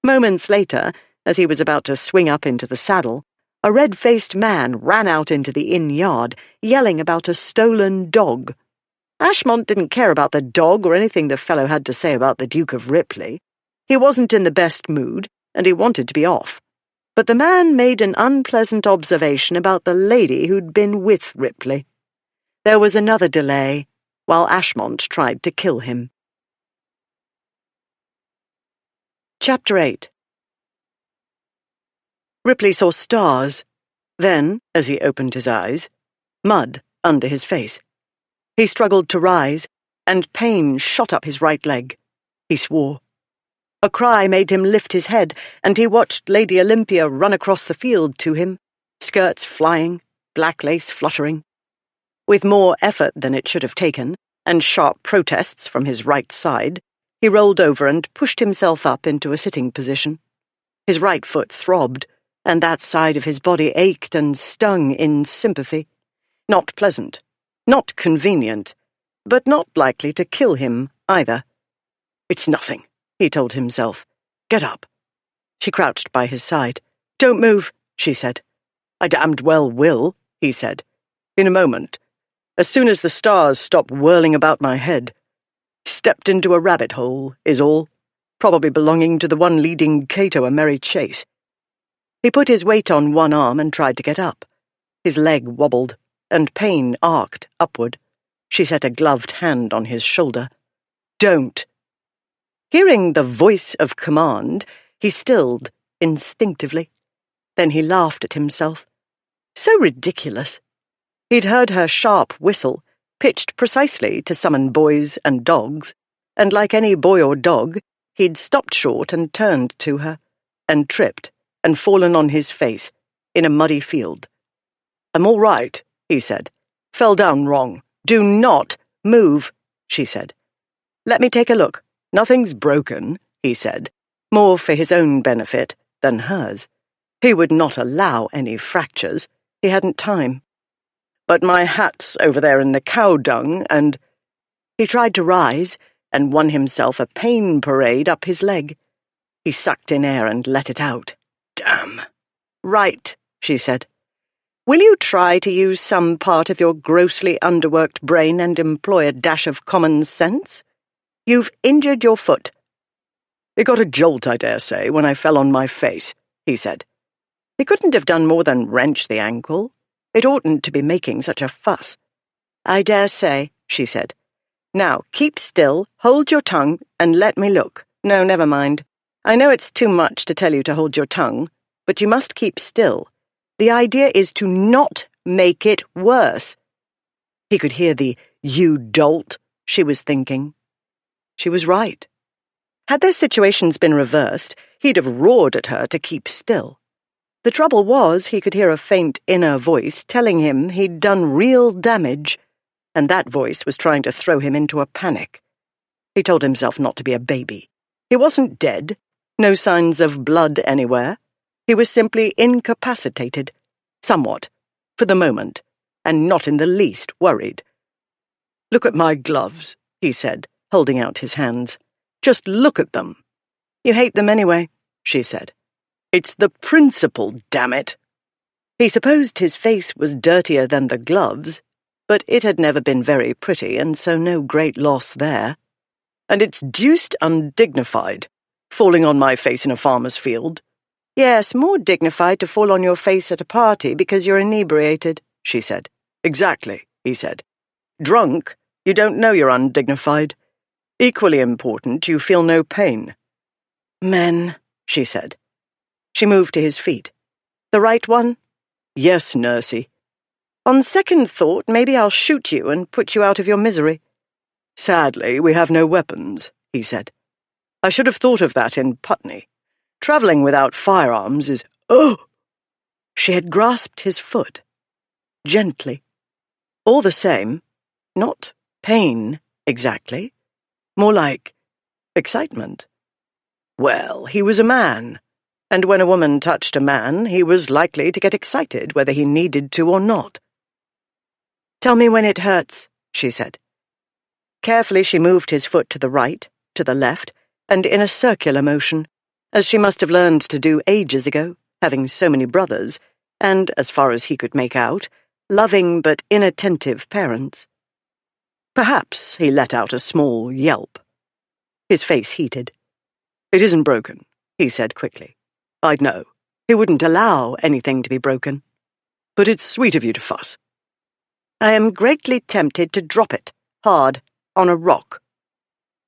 Moments later, as he was about to swing up into the saddle, a red-faced man ran out into the inn yard, yelling about a stolen dog. Ashmont didn't care about the dog or anything the fellow had to say about the Duke of Ripley. He wasn't in the best mood, and he wanted to be off. But the man made an unpleasant observation about the lady who'd been with Ripley. There was another delay, while Ashmont tried to kill him. Chapter 8. Ripley saw stars. Then, as he opened his eyes, mud under his face. He struggled to rise, and pain shot up his right leg. He swore. A cry made him lift his head, and he watched Lady Olympia run across the field to him, skirts flying, black lace fluttering. With more effort than it should have taken, and sharp protests from his right side, he rolled over and pushed himself up into a sitting position. His right foot throbbed, and that side of his body ached and stung in sympathy. Not pleasant, not convenient, but not likely to kill him either. It's nothing, he told himself. Get up. She crouched by his side. Don't move, she said. I damned well will, he said. In a moment. As soon as the stars stop whirling about my head. Stepped into a rabbit hole, is all. Probably belonging to the one leading Cato a merry chase. He put his weight on one arm and tried to get up. His leg wobbled, and pain arced upward. She set a gloved hand on his shoulder. Don't. Hearing the voice of command, he stilled instinctively. Then he laughed at himself. So ridiculous. He'd heard her sharp whistle, pitched precisely to summon boys and dogs, and like any boy or dog, he'd stopped short and turned to her, and tripped, and fallen on his face, in a muddy field. "I'm all right," he said. "Fell down wrong. Do not move," she said. "Let me take a look. Nothing's broken," he said, more for his own benefit than hers. He would not allow any fractures. He hadn't time. "But my hat's over there in the cow dung, and—" He tried to rise, and won himself a pain parade up his leg. He sucked in air and let it out. "Damn." "Right," she said. "Will you try to use some part of your grossly underworked brain and employ a dash of common sense? You've injured your foot." "It got a jolt, I dare say, when I fell on my face," he said. He couldn't have done more than wrench the ankle. It oughtn't to be making such a fuss. "I dare say," she said. "Now, keep still, hold your tongue, and let me look. No, never mind. I know it's too much to tell you to hold your tongue, but you must keep still. The idea is to not make it worse." He could hear the "you dolt" she was thinking. She was right. Had their situations been reversed, he'd have roared at her to keep still. The trouble was he could hear a faint inner voice telling him he'd done real damage, and that voice was trying to throw him into a panic. He told himself not to be a baby. He wasn't dead, no signs of blood anywhere. He was simply incapacitated, somewhat, for the moment, and not in the least worried. "Look at my gloves," he said, holding out his hands. "Just look at them." "You hate them anyway," she said. "It's the principle, damn it." He supposed his face was dirtier than the gloves, but it had never been very pretty, and so no great loss there. "And it's deuced undignified, falling on my face in a farmer's field." "Yes, more dignified to fall on your face at a party because you're inebriated," she said. "Exactly," he said. "Drunk, you don't know you're undignified. Equally important, you feel no pain." "Men," she said. She moved to his feet. "The right one?" "Yes, nursey." "On second thought, maybe I'll shoot you and put you out of your misery." "Sadly, we have no weapons," he said. "I should have thought of that in Putney. Travelling without firearms is— Oh!" She had grasped his foot. Gently. All the same, not pain, exactly. More like excitement. Well, he was a man, and when a woman touched a man, he was likely to get excited, whether he needed to or not. "Tell me when it hurts," she said. Carefully she moved his foot to the right, to the left, and in a circular motion, as she must have learned to do ages ago, having so many brothers, and, as far as he could make out, loving but inattentive parents. Perhaps he let out a small yelp. His face heated. "It isn't broken," he said quickly. "I'd know. He wouldn't allow anything to be broken. But it's sweet of you to fuss." "I am greatly tempted to drop it, hard, on a rock."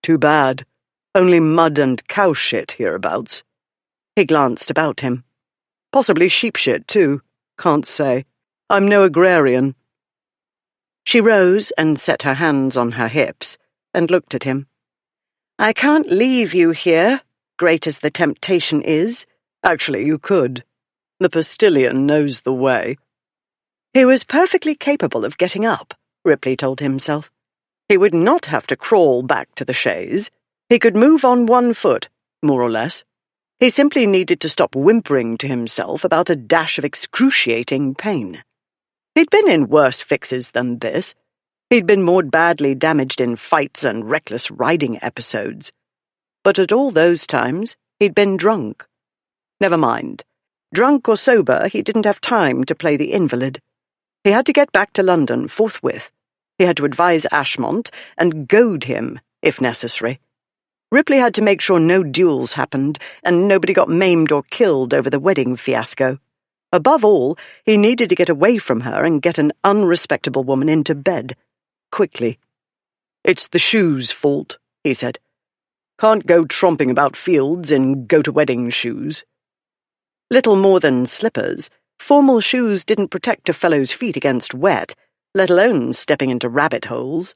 "Too bad. Only mud and cow shit hereabouts." He glanced about him. "Possibly sheep shit, too. Can't say. I'm no agrarian." She rose and set her hands on her hips and looked at him. "I can't leave you here, great as the temptation is." "Actually, you could. The postilion knows the way." He was perfectly capable of getting up, Ripley told himself. He would not have to crawl back to the chaise. He could move on one foot, more or less. He simply needed to stop whimpering to himself about a dash of excruciating pain. He'd been in worse fixes than this. He'd been more badly damaged in fights and reckless riding episodes. But at all those times, he'd been drunk. Never mind. Drunk or sober, he didn't have time to play the invalid. He had to get back to London forthwith. He had to advise Ashmont and goad him, if necessary. Ripley had to make sure no duels happened and nobody got maimed or killed over the wedding fiasco. Above all, he needed to get away from her and get an unrespectable woman into bed. Quickly. "It's the shoes' fault," he said. "Can't go tromping about fields in go-to-wedding shoes." Little more than slippers, Formal shoes didn't protect a fellow's feet against wet, let alone stepping into rabbit holes.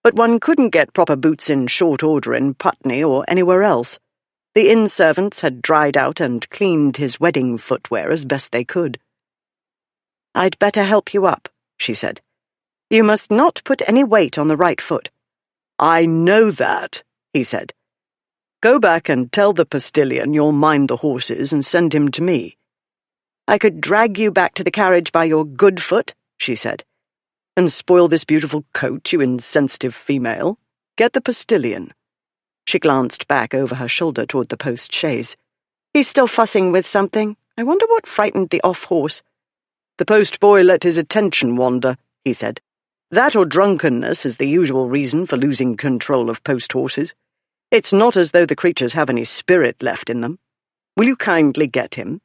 But one couldn't get proper boots in short order in Putney or anywhere else. The inn servants had dried out and cleaned his wedding footwear as best they could. "I'd better help you up," she said. "You must not put any weight on the right foot." "I know that," he said. "Go back and tell the postilion you'll mind the horses and send him to me." "I could drag you back to the carriage by your good foot," she said. "And spoil this beautiful coat, you insensitive female. Get the postilion." She glanced back over her shoulder toward the post-chaise. "He's still fussing with something. I wonder what frightened the off-horse." "The post-boy let his attention wander," he said. "That or drunkenness is the usual reason for losing control of post-horses. It's not as though the creatures have any spirit left in them. Will you kindly get him?"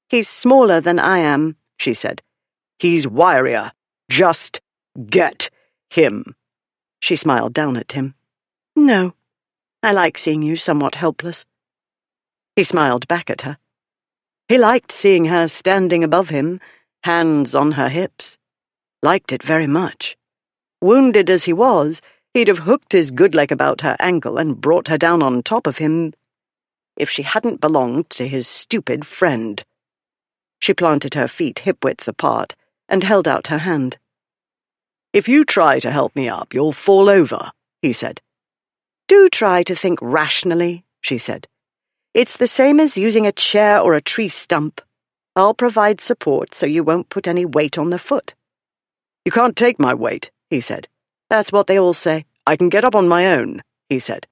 "He's smaller than I am," she said. "He's wirier. Just get him." She smiled down at him. "No. I like seeing you somewhat helpless." He smiled back at her. He liked seeing her standing above him, hands on her hips. Liked it very much. Wounded as he was, he'd have hooked his good leg about her ankle and brought her down on top of him if she hadn't belonged to his stupid friend. She planted her feet hip-width apart and held out her hand. "If you try to help me up, you'll fall over," he said. "Do try to think rationally," she said. "It's the same as using a chair or a tree stump. I'll provide support so you won't put any weight on the foot." "You can't take my weight," he said. "That's what they all say." "I can get up on my own," he said.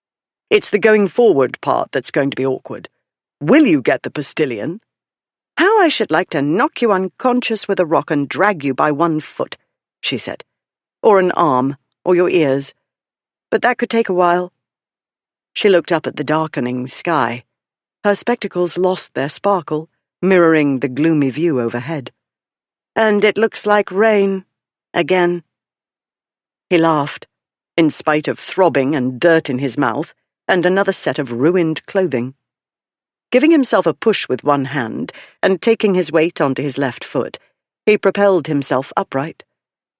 "It's the going forward part that's going to be awkward. Will you get the postilion?" "How I should like to knock you unconscious with a rock and drag you by one foot," she said. "Or an arm, or your ears. But that could take a while." She looked up at the darkening sky. Her spectacles lost their sparkle, mirroring the gloomy view overhead. "And it looks like rain. Again." He laughed, in spite of throbbing and dirt in his mouth, and another set of ruined clothing. Giving himself a push with one hand, and taking his weight onto his left foot, he propelled himself upright.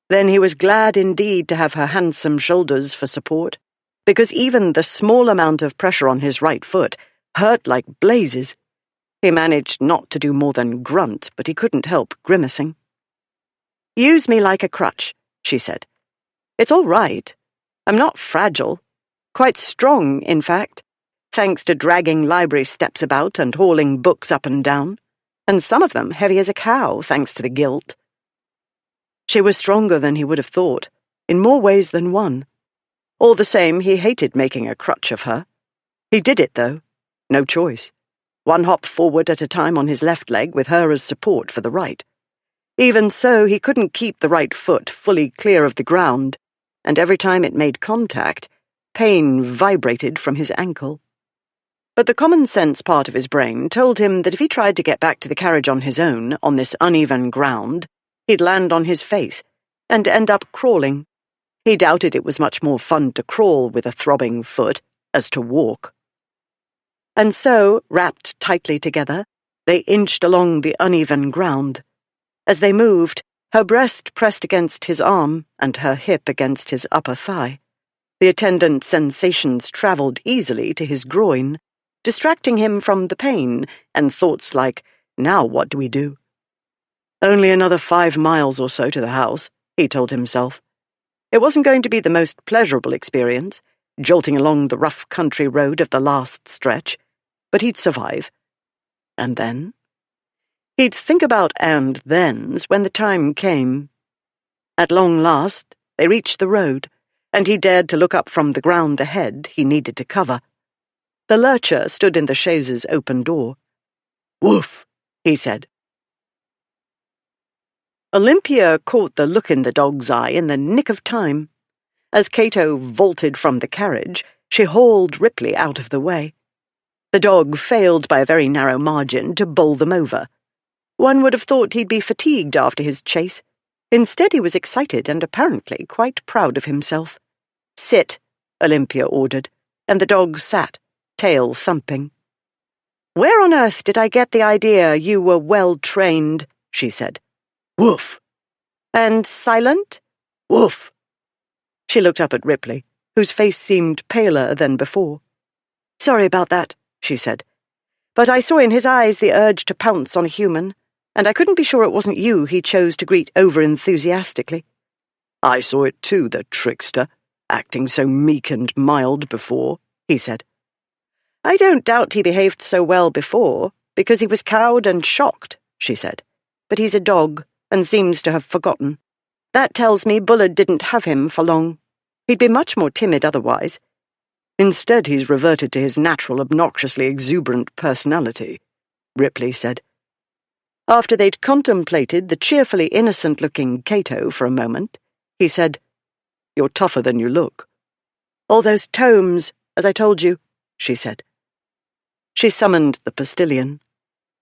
Then he was glad indeed to have her handsome shoulders for support, because even the small amount of pressure on his right foot hurt like blazes. He managed not to do more than grunt, but he couldn't help grimacing. "Use me like a crutch," she said. "It's all right. I'm not fragile. Quite strong, in fact, thanks to dragging library steps about and hauling books up and down, and some of them heavy as a cow, thanks to the guilt." She was stronger than he would have thought, in more ways than one. All the same, he hated making a crutch of her. He did it, though. No choice. One hop forward at a time on his left leg, with her as support for the right. Even so, he couldn't keep the right foot fully clear of the ground, and every time it made contact, pain vibrated from his ankle. But the common-sense part of his brain told him that if he tried to get back to the carriage on his own, on this uneven ground, he'd land on his face, and end up crawling. He doubted it was much more fun to crawl with a throbbing foot as to walk. And so, wrapped tightly together, they inched along the uneven ground. As they moved, her breast pressed against his arm and her hip against his upper thigh. The attendant sensations travelled easily to his groin, distracting him from the pain and thoughts like, "Now what do we do?" Only another 5 miles or so to the house, he told himself. It wasn't going to be the most pleasurable experience, jolting along the rough country road of the last stretch, but he'd survive. And then? He'd think about and thens when the time came. At long last, they reached the road, and he dared to look up from the ground ahead he needed to cover. The lurcher stood in the chaise's open door. "Woof," he said. Olympia caught the look in the dog's eye in the nick of time. As Cato vaulted from the carriage, she hauled Ripley out of the way. The dog failed by a very narrow margin to bowl them over. One would have thought he'd be fatigued after his chase. Instead, he was excited and apparently quite proud of himself. "Sit," Olympia ordered, and the dog sat, tail thumping. "Where on earth did I get the idea you were well trained?" she said. Woof. And silent? Woof. She looked up at Ripley, whose face seemed paler than before. Sorry about that, she said. But I saw in his eyes the urge to pounce on a human, and I couldn't be sure it wasn't you he chose to greet over-enthusiastically. I saw it too, the trickster, acting so meek and mild before, he said. I don't doubt he behaved so well before, because he was cowed and shocked, she said. But he's a dog, and seems to have forgotten. That tells me Bullard didn't have him for long. He'd be much more timid otherwise. Instead, he's reverted to his natural, obnoxiously exuberant personality, Ripley said. After they'd contemplated the cheerfully innocent-looking Cato for a moment, he said, You're tougher than you look. All those tomes, as I told you, she said. She summoned the postilion.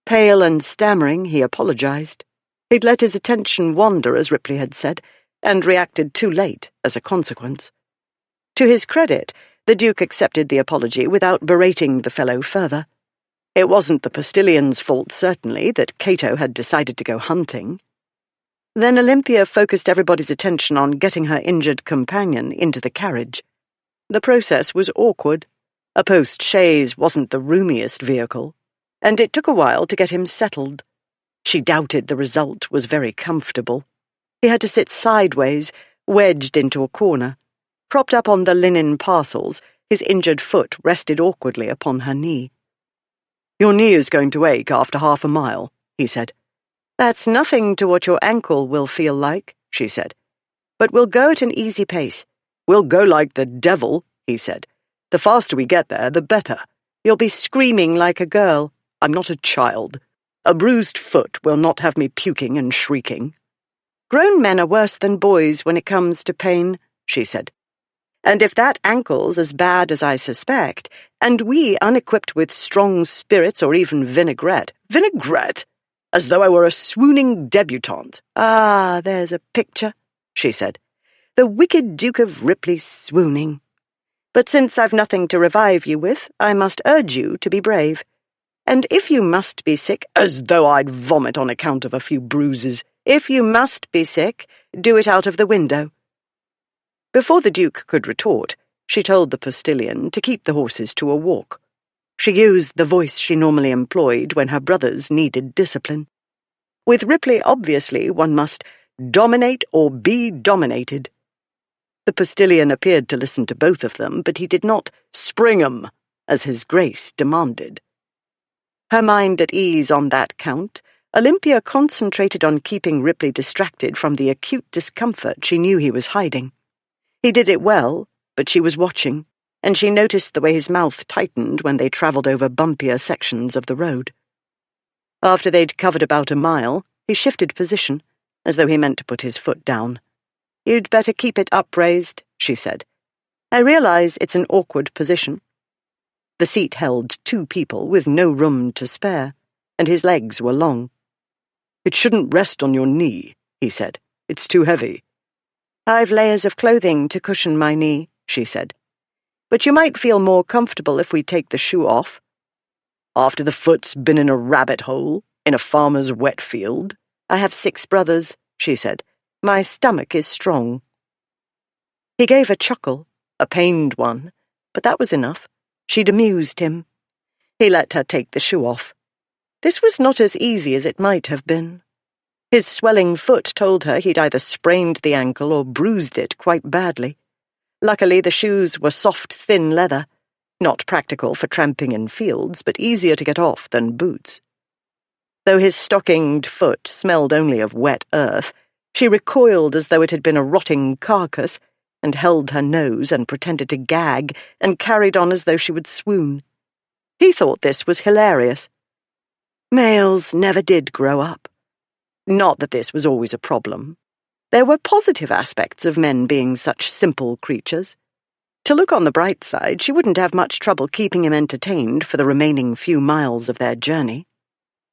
Pale and stammering, he apologized. He'd let his attention wander, as Ripley had said, and reacted too late as a consequence. To his credit, the Duke accepted the apology without berating the fellow further. It wasn't the postilion's fault, certainly, that Cato had decided to go hunting. Then Olympia focused everybody's attention on getting her injured companion into the carriage. The process was awkward. A post-chaise wasn't the roomiest vehicle, and it took a while to get him settled. She doubted the result was very comfortable. He had to sit sideways, wedged into a corner. Propped up on the linen parcels, his injured foot rested awkwardly upon her knee. Your knee is going to ache after half a mile, he said. That's nothing to what your ankle will feel like, she said. But we'll go at an easy pace. We'll go like the devil, he said. The faster we get there, the better. You'll be screaming like a girl. I'm not a child. A bruised foot will not have me puking and shrieking. Grown men are worse than boys when it comes to pain, she said. And if that ankle's as bad as I suspect, and we unequipped with strong spirits or even vinaigrette— Vinaigrette? As though I were a swooning debutante. Ah, there's a picture, she said. The wicked Duke of Ripley swooning. But since I've nothing to revive you with, I must urge you to be brave. And if you must be sick— As though I'd vomit on account of a few bruises. If you must be sick, do it out of the window. Before the Duke could retort, she told the postilion to keep the horses to a walk. She used the voice she normally employed when her brothers needed discipline. With Ripley, obviously, one must dominate or be dominated. The postilion appeared to listen to both of them, but he did not spring 'em, as his grace demanded. Her mind at ease on that count, Olympia concentrated on keeping Ripley distracted from the acute discomfort she knew he was hiding. He did it well, but she was watching, and she noticed the way his mouth tightened when they travelled over bumpier sections of the road. After they'd covered about a mile, he shifted position, as though he meant to put his foot down. You'd better keep it upraised, she said. I realize it's an awkward position. The seat held 2 people with no room to spare, and his legs were long. It shouldn't rest on your knee, he said. It's too heavy. I've layers of clothing to cushion my knee, she said. But you might feel more comfortable if we take the shoe off. After the foot's been in a rabbit hole, in a farmer's wet field? I have 6 brothers, she said. My stomach is strong. He gave a chuckle, a pained one, but that was enough. She'd amused him. He let her take the shoe off. This was not as easy as it might have been. His swelling foot told her he'd either sprained the ankle or bruised it quite badly. Luckily, the shoes were soft, thin leather, not practical for tramping in fields, but easier to get off than boots. Though his stockinged foot smelled only of wet earth, she recoiled as though it had been a rotting carcass, and held her nose and pretended to gag, and carried on as though she would swoon. He thought this was hilarious. Males never did grow up. Not that this was always a problem. There were positive aspects of men being such simple creatures. To look on the bright side, she wouldn't have much trouble keeping him entertained for the remaining few miles of their journey.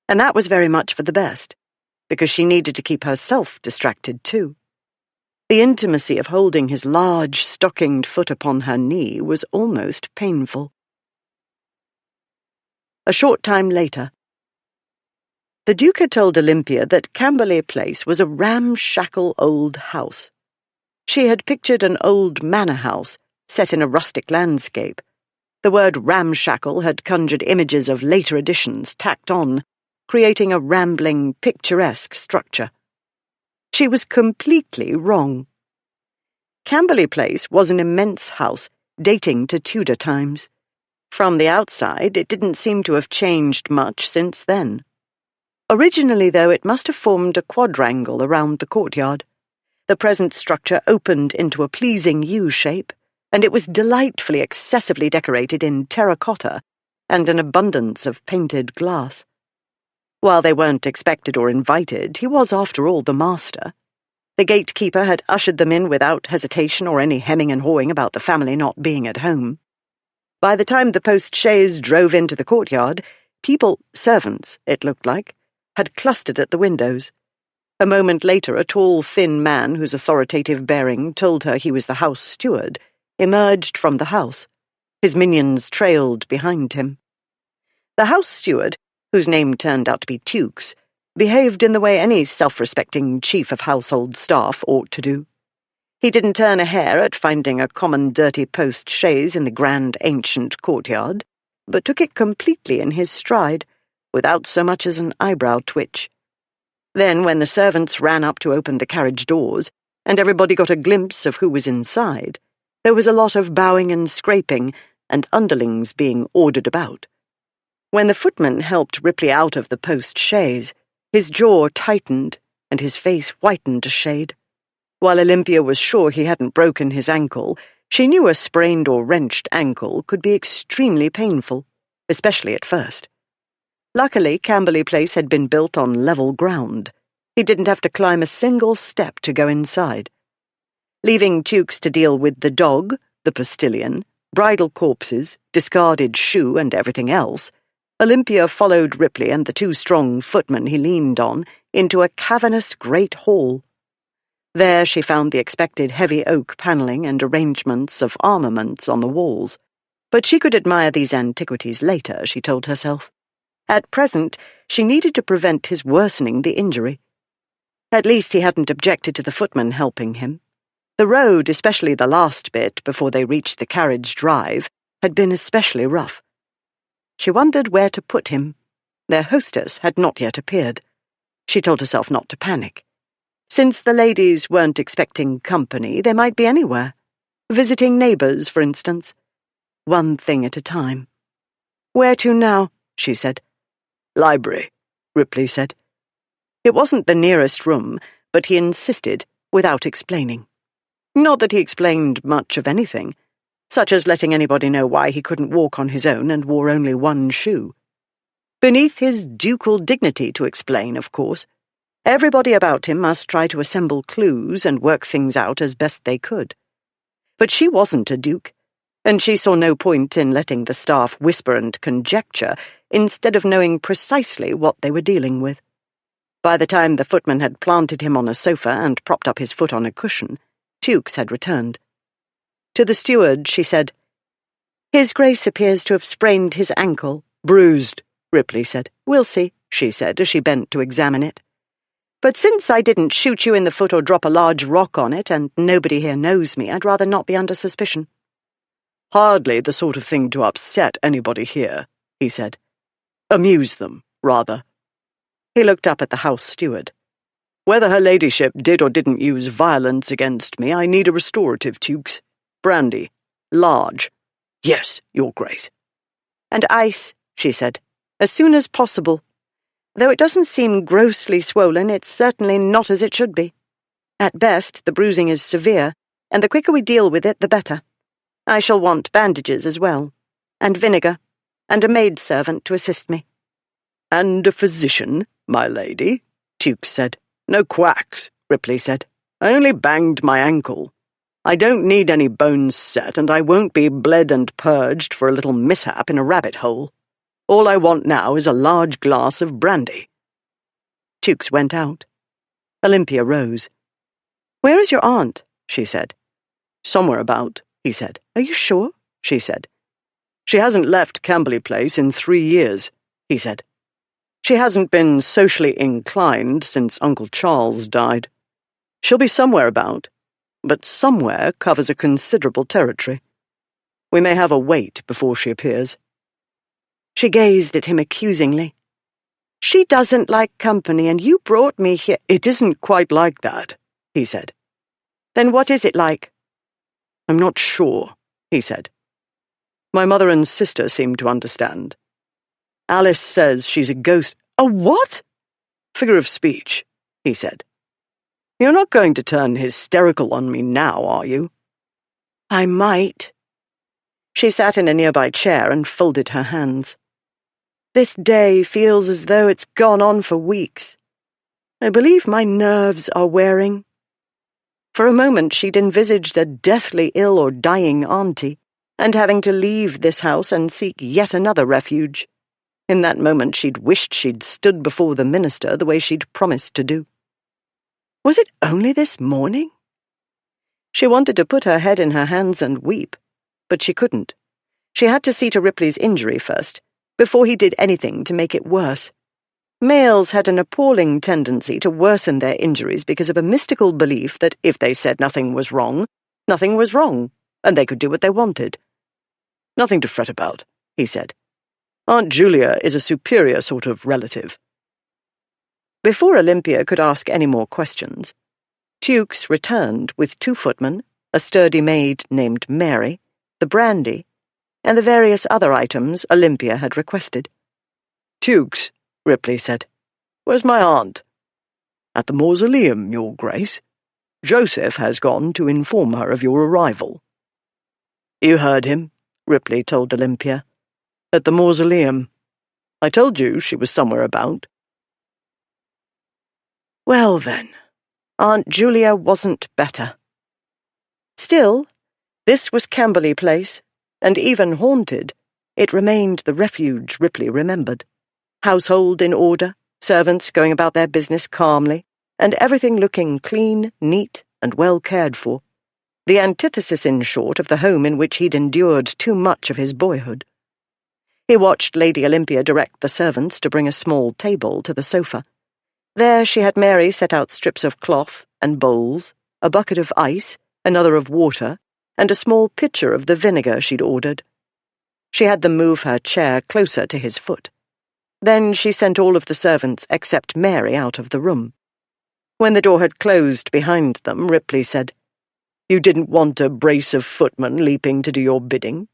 And that was very much for the best, because she needed to keep herself distracted too. The intimacy of holding his large, stockinged foot upon her knee was almost painful. A short time later, The Duke had told Olympia that Camberley Place was a ramshackle old house. She had pictured an old manor house set in a rustic landscape. The word ramshackle had conjured images of later additions tacked on, creating a rambling, picturesque structure. She was completely wrong. Camberley Place was an immense house, dating to Tudor times. From the outside, it didn't seem to have changed much since then. Originally, though, it must have formed a quadrangle around the courtyard. The present structure opened into a pleasing U-shape, and it was delightfully excessively decorated in terracotta and an abundance of painted glass. While they weren't expected or invited, he was, after all, the master. The gatekeeper had ushered them in without hesitation or any hemming and hawing about the family not being at home. By the time the post-chaise drove into the courtyard, people, servants, it looked like, had clustered at the windows. A moment later, a tall, thin man whose authoritative bearing told her he was the house steward emerged from the house. His minions trailed behind him. The house steward, whose name turned out to be Tukes, behaved in the way any self-respecting chief of household staff ought to do. He didn't turn a hair at finding a common dirty post-chaise in the grand ancient courtyard, but took it completely in his stride, without so much as an eyebrow twitch. Then, when the servants ran up to open the carriage doors, and everybody got a glimpse of who was inside, there was a lot of bowing and scraping, and underlings being ordered about. When the footman helped Ripley out of the post-chaise, his jaw tightened, and his face whitened a shade. While Olympia was sure he hadn't broken his ankle, she knew a sprained or wrenched ankle could be extremely painful, especially at first. Luckily, Camberley Place had been built on level ground. He didn't have to climb a single step to go inside. Leaving Tukes to deal with the dog, the postilion, bridal corpses, discarded shoe, and everything else, Olympia followed Ripley and the two strong footmen he leaned on into a cavernous great hall. There she found the expected heavy oak panelling and arrangements of armaments on the walls, but she could admire these antiquities later, she told herself. At present, she needed to prevent his worsening the injury. At least he hadn't objected to the footman helping him. The road, especially the last bit before they reached the carriage drive, had been especially rough. She wondered where to put him. Their hostess had not yet appeared. She told herself not to panic. Since the ladies weren't expecting company, they might be anywhere. Visiting neighbours, for instance. One thing at a time. "Where to now?" she said. "Library," Ripley said. It wasn't the nearest room, but he insisted, without explaining. Not that he explained much of anything, such as letting anybody know why he couldn't walk on his own and wore only one shoe. Beneath his ducal dignity to explain, of course. Everybody about him must try to assemble clues and work things out as best they could. But she wasn't a duke, and she saw no point in letting the staff whisper and conjecture instead of knowing precisely what they were dealing with. By the time the footman had planted him on a sofa and propped up his foot on a cushion, Tukes had returned. To the steward she said, "His Grace appears to have sprained his ankle." "Bruised," Ripley said. "We'll see," she said as she bent to examine it. "But since I didn't shoot you in the foot or drop a large rock on it, and nobody here knows me, I'd rather not be under suspicion." "Hardly the sort of thing to upset anybody here," he said. "Amuse them, rather." He looked up at the house steward. "Whether her ladyship did or didn't use violence against me, I need a restorative, Tukes. Brandy. Large. Yes, Your Grace." "And ice," she said, "as soon as possible. Though it doesn't seem grossly swollen, it's certainly not as it should be. At best, the bruising is severe, and the quicker we deal with it, the better. I shall want bandages as well, and vinegar, and a maidservant to assist me." "And a physician, my lady," Tukes said. "No quacks," Ripley said. "I only banged my ankle. I don't need any bones set, and I won't be bled and purged for a little mishap in a rabbit hole. All I want now is a large glass of brandy." Tukes went out. Olympia rose. "Where is your aunt?" she said. "Somewhere about," he said. "Are you sure?" she said. "She hasn't left Camberley Place in 3 years," he said. She hasn't been socially inclined since Uncle Charles died. She'll be somewhere about, but somewhere covers a considerable territory. We may have a wait before she appears." She gazed at him accusingly. "She doesn't like company, and you brought me here—" "It isn't quite like that," he said. "Then what is it like?" "I'm not sure," he said. "My mother and sister seem to understand. Alice says she's a ghost—" "A what?" "Figure of speech," he said. "You're not going to turn hysterical on me now, are you?" "I might." She sat in a nearby chair and folded her hands. "This day feels as though it's gone on for weeks. I believe my nerves are wearing." For a moment she'd envisaged a deathly ill or dying auntie, and having to leave this house and seek yet another refuge. In that moment she'd wished she'd stood before the minister the way she'd promised to do. Was it only this morning? She wanted to put her head in her hands and weep, but she couldn't. She had to see to Ripley's injury first, before he did anything to make it worse. Males had an appalling tendency to worsen their injuries because of a mystical belief that if they said nothing was wrong, and they could do what they wanted. "Nothing to fret about," he said. "Aunt Julia is a superior sort of relative." Before Olympia could ask any more questions, Tukes returned with 2 footmen, a sturdy maid named Mary, the brandy, and the various other items Olympia had requested. "Tukes," Ripley said, "where's my aunt?" "At the mausoleum, Your Grace. Joseph has gone to inform her of your arrival." "You heard him," Ripley told Olympia. "At the mausoleum. I told you she was somewhere about." Well then, Aunt Julia wasn't better. Still, this was Camberley Place, and even haunted, it remained the refuge Ripley remembered. Household in order, servants going about their business calmly, and everything looking clean, neat, and well cared for. The antithesis, in short, of the home in which he'd endured too much of his boyhood. He watched Lady Olympia direct the servants to bring a small table to the sofa. There she had Mary set out strips of cloth and bowls, a bucket of ice, another of water, and a small pitcher of the vinegar she'd ordered. She had them move her chair closer to his foot. Then she sent all of the servants except Mary out of the room. When the door had closed behind them, Ripley said, "You didn't want a brace of footmen leaping to do your bidding?"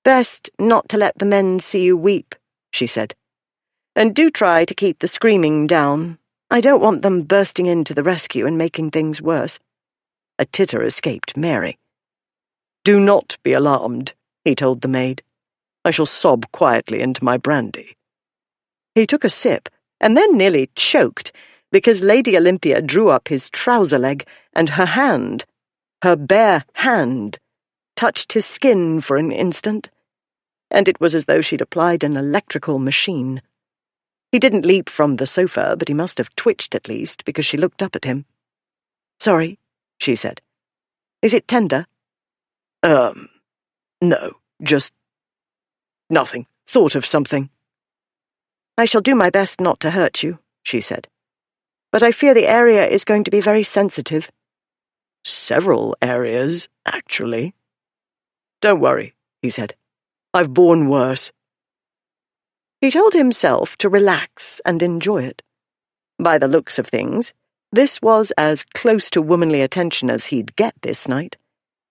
"Best not to let the men see you weep," she said. "And do try to keep the screaming down. I don't want them bursting in to the rescue and making things worse." A titter escaped Mary. "Do not be alarmed," he told the maid. "I shall sob quietly into my brandy." He took a sip, and then nearly choked, because Lady Olympia drew up his trouser leg, and her hand, her bare hand, touched his skin for an instant, and it was as though she'd applied an electrical machine. He didn't leap from the sofa, but he must have twitched at least, because she looked up at him. "Sorry," she said. "Is it tender?" No, just nothing. Thought of something." "I shall do my best not to hurt you," she said. "But I fear the area is going to be very sensitive." "Several areas, actually." "Don't worry," he said. "I've borne worse." He told himself to relax and enjoy it. By the looks of things, this was as close to womanly attention as he'd get this night.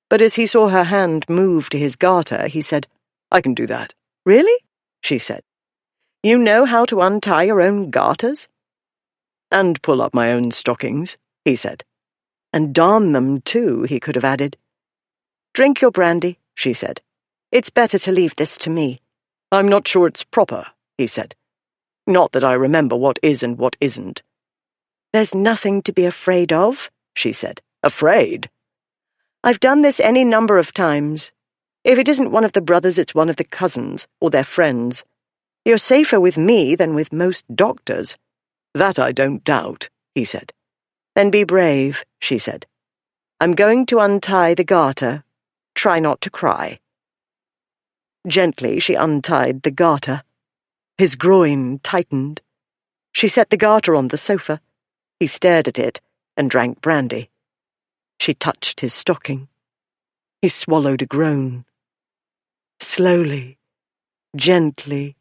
But as he saw her hand move to his garter, he said, "I can do that." "Really?" she said. "You know how to untie your own garters?" "And pull up my own stockings," he said. "And darn them, too," he could have added. "Drink your brandy," she said. "It's better to leave this to me." "I'm not sure it's proper," he said. "Not that I remember what is and what isn't." "There's nothing to be afraid of," she said. "Afraid?" "I've done this any number of times. If it isn't one of the brothers, it's one of the cousins, or their friends. You're safer with me than with most doctors." "That I don't doubt," he said. "Then be brave," she said. "I'm going to untie the garter. Try not to cry." Gently she untied the garter. His groin tightened. She set the garter on the sofa. He stared at it and drank brandy. She touched his stocking. He swallowed a groan. Slowly, gently,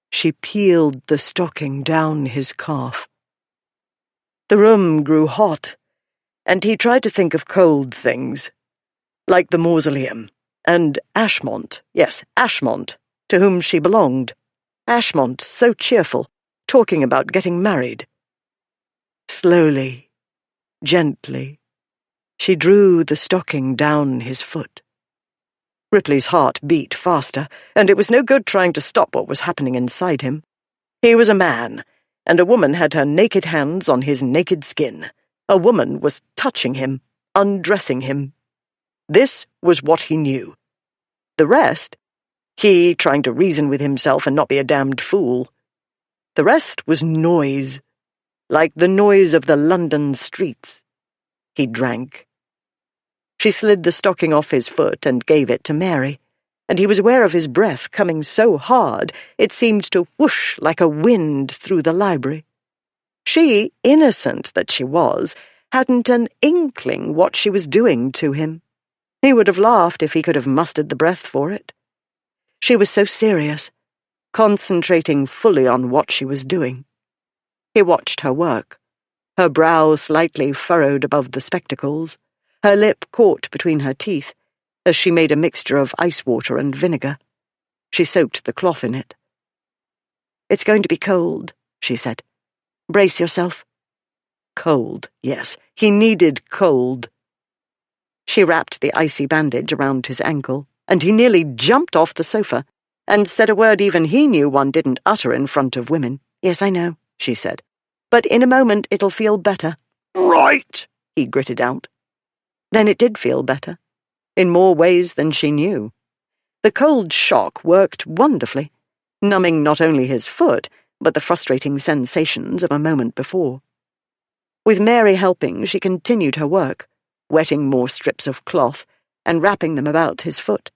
she peeled the stocking down his calf. The room grew hot, and he tried to think of cold things, like the mausoleum, and Ashmont, yes, Ashmont, to whom she belonged. Ashmont, so cheerful, talking about getting married. Slowly, gently, she drew the stocking down his foot. Ripley's heart beat faster, and it was no good trying to stop what was happening inside him. He was a man, and a woman had her naked hands on his naked skin. A woman was touching him, undressing him. This was what he knew. The rest, he trying to reason with himself and not be a damned fool. The rest was noise, like the noise of the London streets. He drank. She slid the stocking off his foot and gave it to Mary, and he was aware of his breath coming so hard it seemed to whoosh like a wind through the library. She, innocent that she was, hadn't an inkling what she was doing to him. He would have laughed if he could have mustered the breath for it. She was so serious, concentrating fully on what she was doing. He watched her work, her brow slightly furrowed above the spectacles, her lip caught between her teeth, as she made a mixture of ice water and vinegar. She soaked the cloth in it. "It's going to be cold," she said. "Brace yourself." Cold, yes, he needed cold. She wrapped the icy bandage around his ankle, and he nearly jumped off the sofa, and said a word even he knew one didn't utter in front of women. "Yes, I know," she said. "But in a moment it'll feel better." "Right," he gritted out. Then it did feel better, in more ways than she knew. The cold shock worked wonderfully, numbing not only his foot, but the frustrating sensations of a moment before. With Mary helping, she continued her work, wetting more strips of cloth and wrapping them about his foot.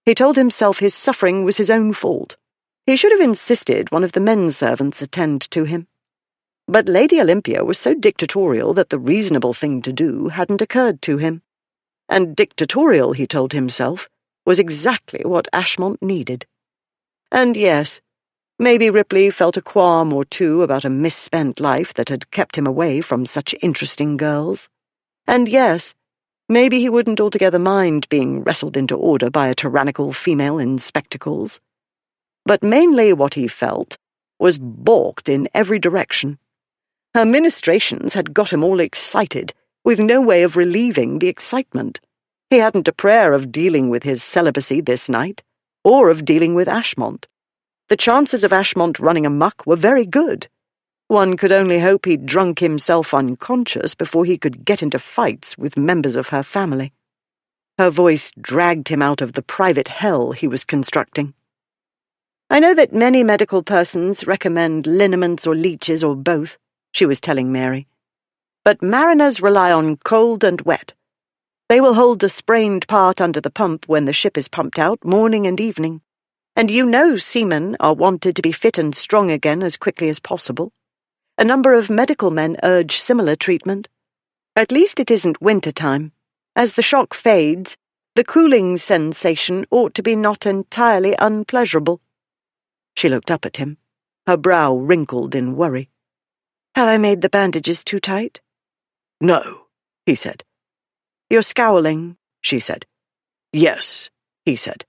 He told himself his suffering was his own fault. He should have insisted one of the men servants attend to him. But Lady Olympia was so dictatorial that the reasonable thing to do hadn't occurred to him. And dictatorial, he told himself, was exactly what Ashmont needed. And yes, maybe Ripley felt a qualm or two about a misspent life that had kept him away from such interesting girls. And yes, maybe he wouldn't altogether mind being wrestled into order by a tyrannical female in spectacles. But mainly what he felt was balked in every direction. Her ministrations had got him all excited, with no way of relieving the excitement. He hadn't a prayer of dealing with his celibacy this night, or of dealing with Ashmont. The chances of Ashmont running amok were very good. One could only hope he'd drunk himself unconscious before he could get into fights with members of her family. Her voice dragged him out of the private hell he was constructing. "I know that many medical persons recommend liniments or leeches or both," she was telling Mary. "But mariners rely on cold and wet. They will hold the sprained part under the pump when the ship is pumped out, morning and evening. And you know seamen are wanted to be fit and strong again as quickly as possible. A number of medical men urge similar treatment. At least it isn't winter time. As the shock fades, the cooling sensation ought to be not entirely unpleasurable." She looked up at him, her brow wrinkled in worry. "Have I made the bandages too tight?" "No," he said. "You're scowling," she said. "Yes," he said.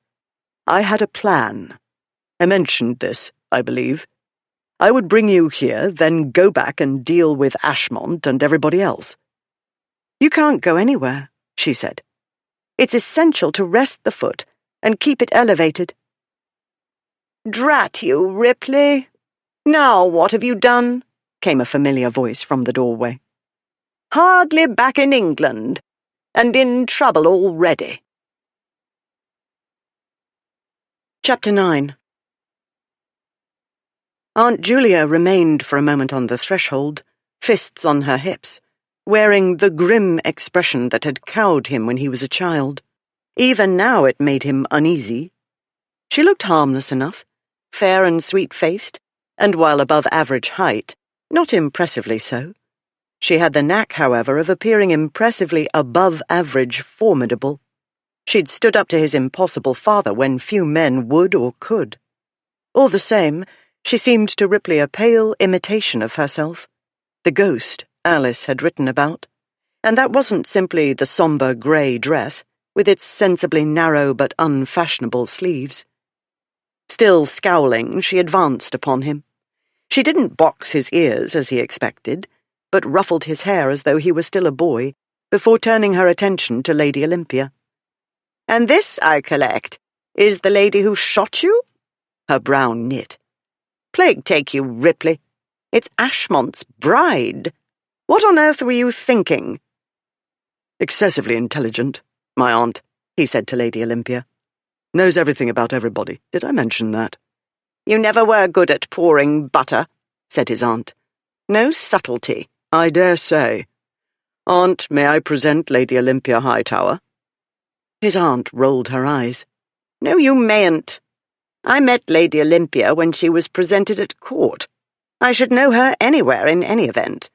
"I had a plan. I mentioned this, I believe. I would bring you here, then go back and deal with Ashmont and everybody else." "You can't go anywhere," she said. "It's essential to rest the foot and keep it elevated." "Drat you, Ripley! Now what have you done?" came a familiar voice from the doorway. "Hardly back in England, and in trouble already." Chapter 9. Aunt Julia remained for a moment on the threshold, fists on her hips, wearing the grim expression that had cowed him when he was a child. Even now it made him uneasy. She looked harmless enough, fair and sweet-faced, and while above average height, not impressively so. She had the knack, however, of appearing impressively above average formidable. She'd stood up to his impossible father when few men would or could. All the same, she seemed to Ripley a pale imitation of herself, the ghost Alice had written about. And that wasn't simply the sombre grey dress, with its sensibly narrow but unfashionable sleeves. Still scowling, she advanced upon him. She didn't box his ears as he expected, but ruffled his hair as though he were still a boy, before turning her attention to Lady Olympia. "And this, I collect, is the lady who shot you?" Her brow knit. "Plague take you, Ripley. It's Ashmont's bride. What on earth were you thinking?" "Excessively intelligent, my aunt," he said to Lady Olympia. "Knows everything about everybody. Did I mention that?" "You never were good at pouring butter," said his aunt. "No subtlety." "I dare say. Aunt, may I present Lady Olympia Hightower?" His aunt rolled her eyes. "No, you mayn't. I met Lady Olympia when she was presented at court. I should know her anywhere in any event.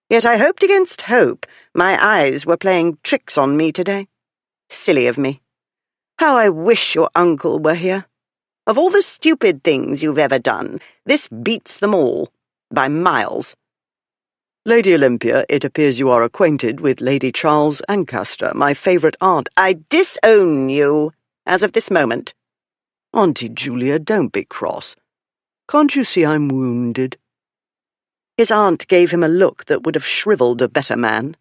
Yet I hoped against hope my eyes were playing tricks on me today. Silly of me. How I wish your uncle were here. Of all the stupid things you've ever done, this beats them all, by miles." "Lady Olympia, it appears you are acquainted with Lady Charles Ancaster, my favourite aunt." "I disown you, as of this moment." "Auntie Julia, don't be cross. Can't you see I'm wounded?" His aunt gave him a look that would have shrivelled a better man.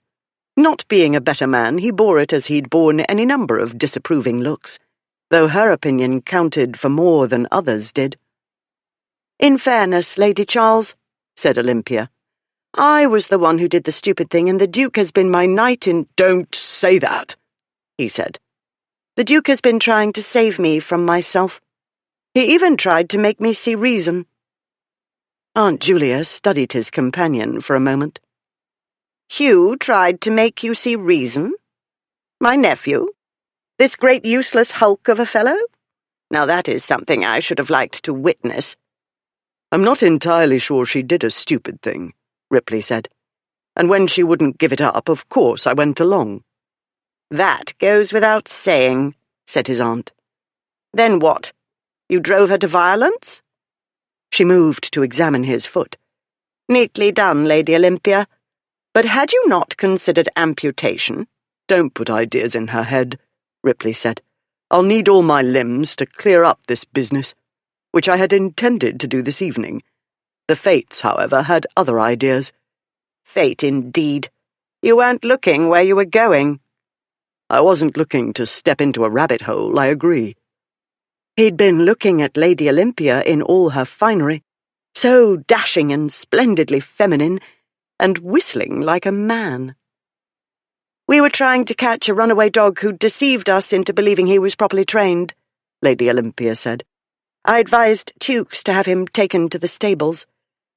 Not being a better man, he bore it as he'd borne any number of disapproving looks, though her opinion counted for more than others did. "In fairness, Lady Charles," said Olympia, "I was the one who did the stupid thing, and the Duke has been my knight in—" "Don't say that," he said. "The Duke has been trying to save me from myself. He even tried to make me see reason." Aunt Julia studied his companion for a moment. "Hugh tried to make you see reason? My nephew? This great useless hulk of a fellow? Now that is something I should have liked to witness." "I'm not entirely sure she did a stupid thing," Ripley said. "And when she wouldn't give it up, of course I went along." "That goes without saying," said his aunt. "Then what? You drove her to violence?" She moved to examine his foot. "Neatly done, Lady Olympia. But had you not considered amputation?" "Don't put ideas in her head," Ripley said. "I'll need all my limbs to clear up this business, which I had intended to do this evening. The Fates, however, had other ideas." "Fate, indeed. You weren't looking where you were going." "I wasn't looking to step into a rabbit hole, I agree." He'd been looking at Lady Olympia in all her finery, so dashing and splendidly feminine, and whistling like a man. "We were trying to catch a runaway dog who'd deceived us into believing he was properly trained," Lady Olympia said. "I advised Tukes to have him taken to the stables.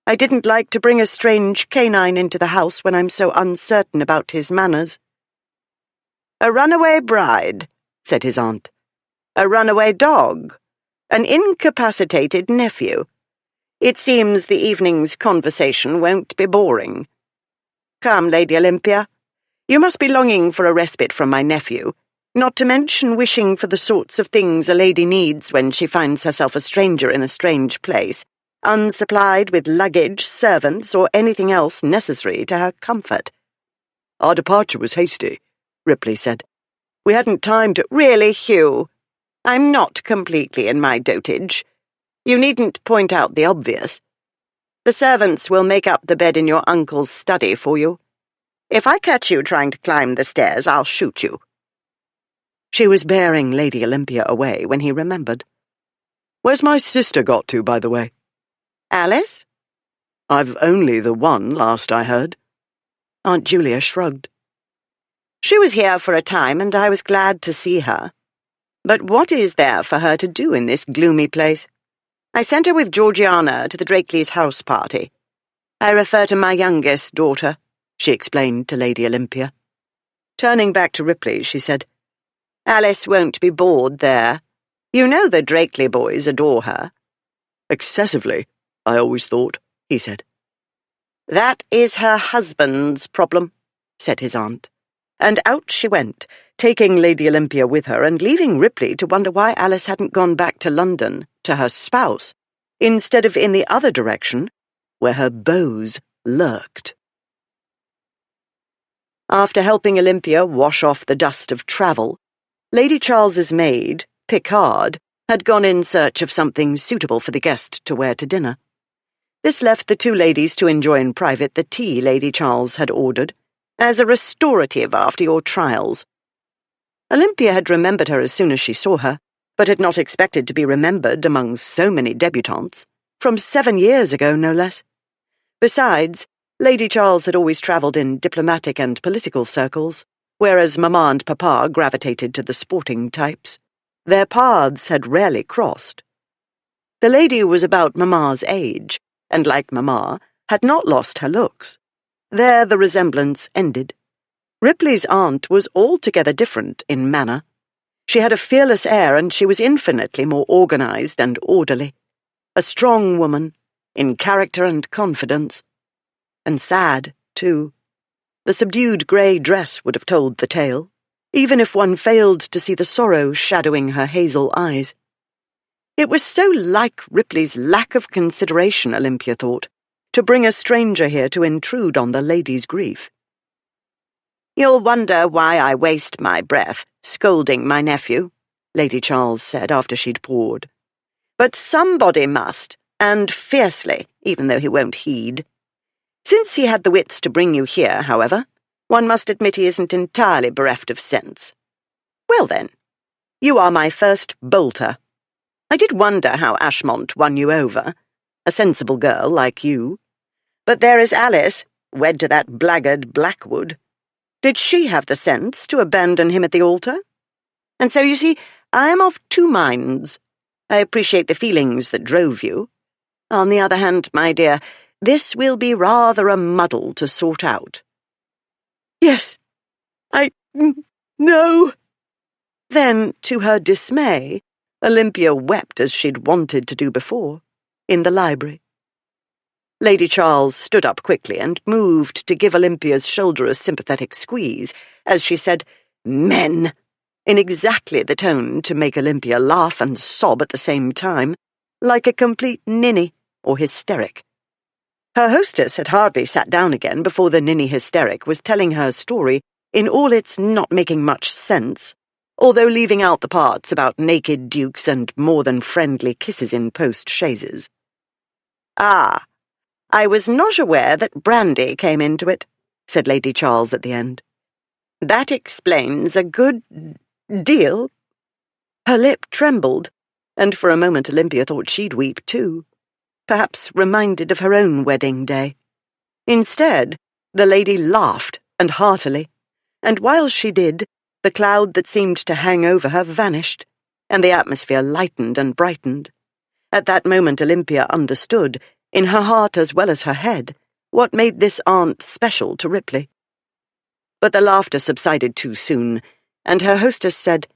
I didn't like to bring a strange canine into the house when I'm so uncertain about his manners." "A runaway bride," said his aunt. "A runaway dog. An incapacitated nephew. It seems the evening's conversation won't be boring. Come, Lady Olympia. You must be longing for a respite from my nephew, not to mention wishing for the sorts of things a lady needs when she finds herself a stranger in a strange place, unsupplied with luggage, servants, or anything else necessary to her comfort." "Our departure was hasty," Ripley said. "We hadn't time to—" "Really, Hugh, I'm not completely in my dotage. You needn't point out the obvious. The servants will make up the bed in your uncle's study for you. If I catch you trying to climb the stairs, I'll shoot you." She was bearing Lady Olympia away when he remembered. "Where's my sister got to, by the way?" "Alice?" "I've only the one, last I heard." Aunt Julia shrugged. "She was here for a time, and I was glad to see her. But what is there for her to do in this gloomy place? I sent her with Georgiana to the Drakeleys' house party. I refer to my youngest daughter," she explained to Lady Olympia. Turning back to Ripley, she said, "Alice won't be bored there. You know the Drakeley boys adore her." Excessively, I always thought, he said. That is her husband's problem, said his aunt. And out she went, taking Lady Olympia with her and leaving Ripley to wonder why Alice hadn't gone back to London, to her spouse, instead of in the other direction, where her beaux lurked. After helping Olympia wash off the dust of travel, Lady Charles's maid, Picard, had gone in search of something suitable for the guest to wear to dinner. This left the two ladies to enjoy in private the tea Lady Charles had ordered, as a restorative after your trials. Olympia had remembered her as soon as she saw her, but had not expected to be remembered among so many debutantes, from 7 years ago, no less. Besides, Lady Charles had always travelled in diplomatic and political circles, whereas Mamma and Papa gravitated to the sporting types. Their paths had rarely crossed. The lady was about Mamma's age, and like Mamma, had not lost her looks. There the resemblance ended. Ripley's aunt was altogether different in manner. She had a fearless air, and she was infinitely more organised and orderly. A strong woman, in character and confidence. And sad, too. The subdued grey dress would have told the tale, even if one failed to see the sorrow shadowing her hazel eyes. It was so like Ripley's lack of consideration, Olympia thought, to bring a stranger here to intrude on the lady's grief. "You'll wonder why I waste my breath scolding my nephew," Lady Charles said after she'd poured. "But somebody must, and fiercely, even though he won't heed. Since he had the wits to bring you here, however, one must admit he isn't entirely bereft of sense. Well then, you are my first bolter. I did wonder how Ashmont won you over, a sensible girl like you. But there is Alice, wed to that blackguard Blackwood. Did she have the sense to abandon him at the altar? And so, you see, I am of two minds. I appreciate the feelings that drove you. On the other hand, my dear, this will be rather a muddle to sort out." "Yes, I know." Then, to her dismay, Olympia wept as she'd wanted to do before, in the library. Lady Charles stood up quickly and moved to give Olympia's shoulder a sympathetic squeeze, as she said, "Men," in exactly the tone to make Olympia laugh and sob at the same time, like a complete ninny or hysteric. Her hostess had hardly sat down again before the ninny hysteric was telling her story in all its not making much sense, although leaving out the parts about naked dukes and more than friendly kisses in post-chaises. "Ah, I was not aware that brandy came into it," said Lady Charles at the end. "That explains a good deal." Her lip trembled, and for a moment Olympia thought she'd weep too, perhaps reminded of her own wedding day. Instead, the lady laughed, and heartily, and while she did, the cloud that seemed to hang over her vanished, and the atmosphere lightened and brightened. At that moment Olympia understood, in her heart as well as her head, what made this aunt special to Ripley. But the laughter subsided too soon, and her hostess said,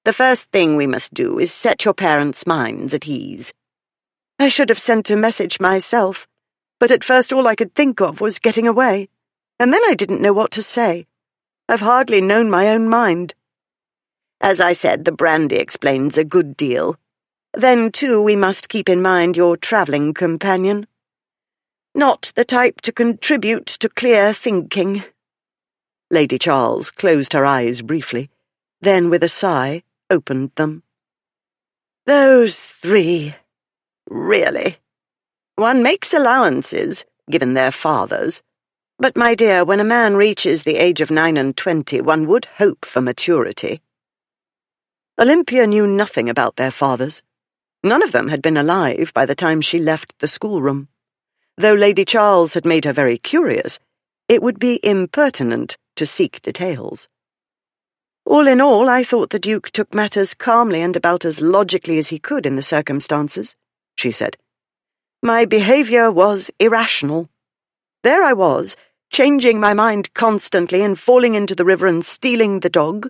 "The first thing we must do is set your parents' minds at ease." I should have sent a message myself, but at first all I could think of was getting away, and then I didn't know what to say. I've hardly known my own mind. As I said, the brandy explains a good deal. Then, too, we must keep in mind your travelling companion. Not the type to contribute to clear thinking." Lady Charles closed her eyes briefly, then with a sigh opened them. "Those three. Really. One makes allowances, given their fathers. But, my dear, when a man reaches the age of 29, one would hope for maturity." Olympia knew nothing about their fathers. None of them had been alive by the time she left the schoolroom. Though Lady Charles had made her very curious, it would be impertinent to seek details. "All in all, I thought the Duke took matters calmly and about as logically as he could in the circumstances," she said. "My behaviour was irrational. There I was, changing my mind constantly and falling into the river and stealing the dog,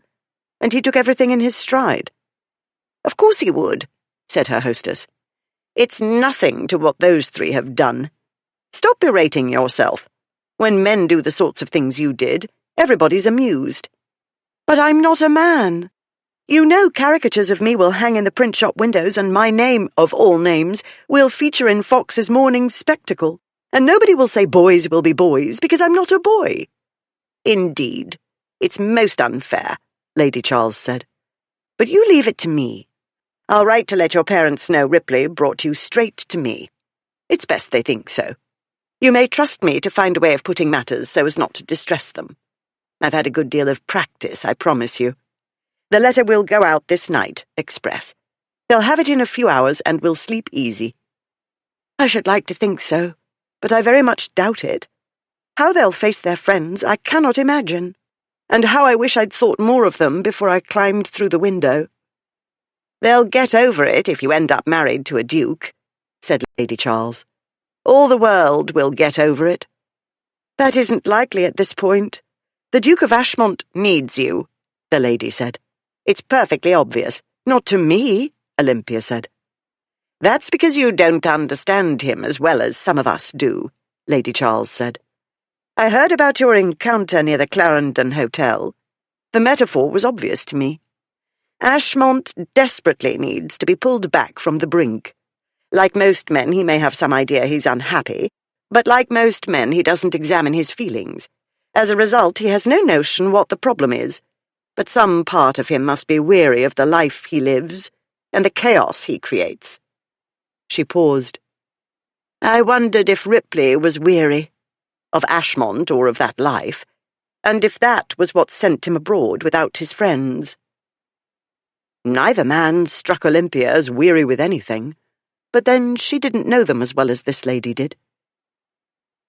and he took everything in his stride." "Of course he would," said her hostess. It's nothing to what those three have done. Stop berating yourself. When men do the sorts of things you did, everybody's amused. But I'm not a man. You know caricatures of me will hang in the print shop windows, and my name, of all names, will feature in Fox's morning spectacle, and nobody will say boys will be boys, because I'm not a boy. Indeed. It's most unfair, Lady Charles said. But you leave it to me. I'll write to let your parents know Ripley brought you straight to me. It's best they think so. You may trust me to find a way of putting matters so as not to distress them. I've had a good deal of practice, I promise you. The letter will go out this night, express. They'll have it in a few hours, and we'll sleep easy. I should like to think so, but I very much doubt it. How they'll face their friends, I cannot imagine. And how I wish I'd thought more of them before I climbed through the window. They'll get over it if you end up married to a duke, said Lady Charles. All the world will get over it. That isn't likely at this point. The Duke of Ashmont needs you, the lady said. It's perfectly obvious. Not to me, Olympia said. That's because you don't understand him as well as some of us do, Lady Charles said. I heard about your encounter near the Clarendon Hotel. The metaphor was obvious to me. Ashmont desperately needs to be pulled back from the brink. Like most men, he may have some idea he's unhappy, but like most men, he doesn't examine his feelings. As a result, he has no notion what the problem is, but some part of him must be weary of the life he lives and the chaos he creates. She paused. I wondered if Ripley was weary of Ashmont or of that life, and if that was what sent him abroad without his friends. Neither man struck Olympia as weary with anything, but then she didn't know them as well as this lady did.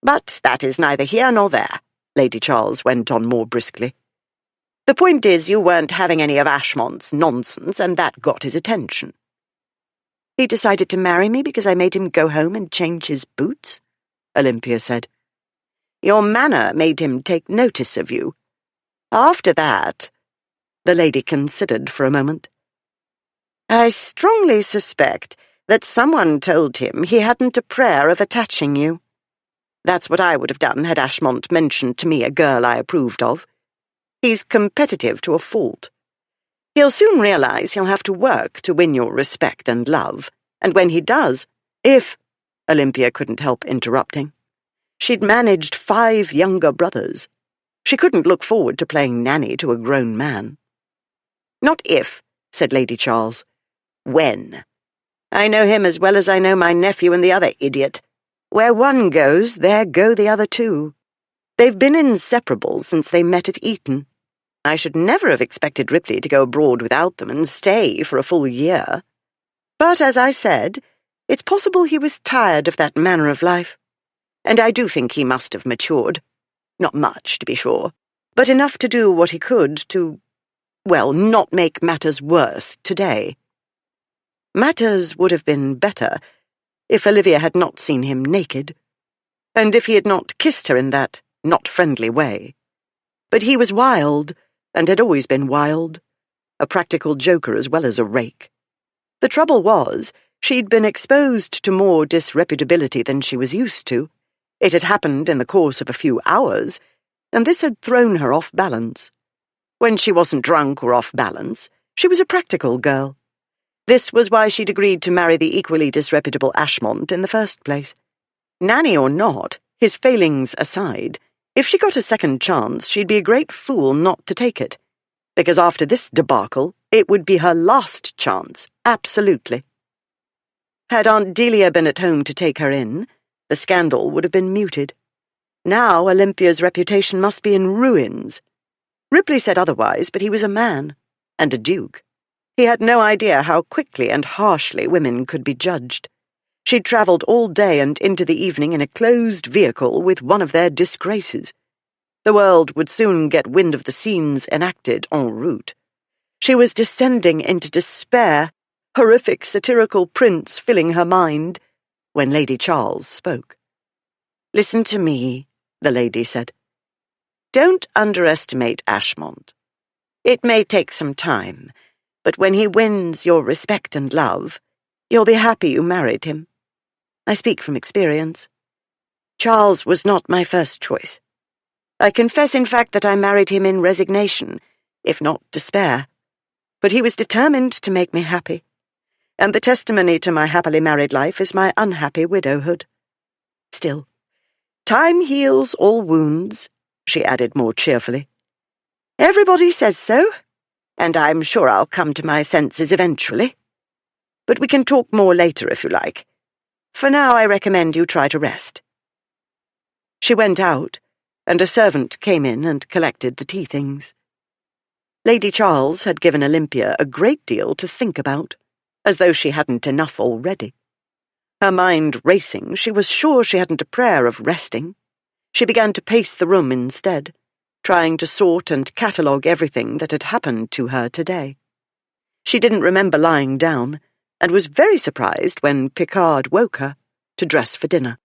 But that is neither here nor there, Lady Charles went on more briskly. The point is you weren't having any of Ashmont's nonsense, and that got his attention. He decided to marry me because I made him go home and change his boots, Olympia said. Your manner made him take notice of you. After that, the lady considered for a moment. I strongly suspect that someone told him he hadn't a prayer of attaching you. That's what I would have done had Ashmont mentioned to me a girl I approved of. He's competitive to a fault. He'll soon realize he'll have to work to win your respect and love, and when he does, Olympia couldn't help interrupting. She'd managed 5 younger brothers. She couldn't look forward to playing nanny to a grown man. Not if, said Lady Charles. When? I know him as well as I know my nephew and the other idiot. Where one goes, there go the other too. They've been inseparable since they met at Eton. I should never have expected Ripley to go abroad without them and stay for a full year. But, as I said, it's possible he was tired of that manner of life. And I do think he must have matured. Not much, to be sure, but enough to do what he could to, well, not make matters worse today. Matters would have been better if Olivia had not seen him naked, and if he had not kissed her in that not-friendly way. But he was wild, and had always been wild, a practical joker as well as a rake. The trouble was, she'd been exposed to more disreputability than she was used to. It had happened in the course of a few hours, and this had thrown her off balance. When she wasn't drunk or off balance, she was a practical girl. This was why she'd agreed to marry the equally disreputable Ashmont in the first place. Nanny or not, his failings aside, if she got a second chance, she'd be a great fool not to take it, because after this debacle, it would be her last chance, absolutely. Had Aunt Delia been at home to take her in, the scandal would have been muted. Now Olympia's reputation must be in ruins. Ripley said otherwise, but he was a man, and a duke. He had no idea how quickly and harshly women could be judged. She'd travelled all day and into the evening in a closed vehicle with one of their disgraces. The world would soon get wind of the scenes enacted en route. She was descending into despair, horrific satirical prints filling her mind, when Lady Charles spoke. Listen to me, the lady said. Don't underestimate Ashmont. It may take some time, but when he wins your respect and love, You'll be happy you married him. I speak from experience. Charles was not my first choice. I confess, in fact, that I married him in resignation, if not despair. But he was determined to make me happy, and the testimony to my happily married life is my unhappy widowhood. Still, time heals all wounds, she added more cheerfully. Everybody says so, and I'm sure I'll come to my senses eventually. But we can talk more later if you like. For now, I recommend you try to rest. She went out, and a servant came in and collected the tea things. Lady Charles had given Olympia a great deal to think about, as though she hadn't enough already. Her mind racing, she was sure she hadn't a prayer of resting. She began to pace the room instead, trying to sort and catalogue everything that had happened to her today. She didn't remember lying down, and was very surprised when Picard woke her to dress for dinner.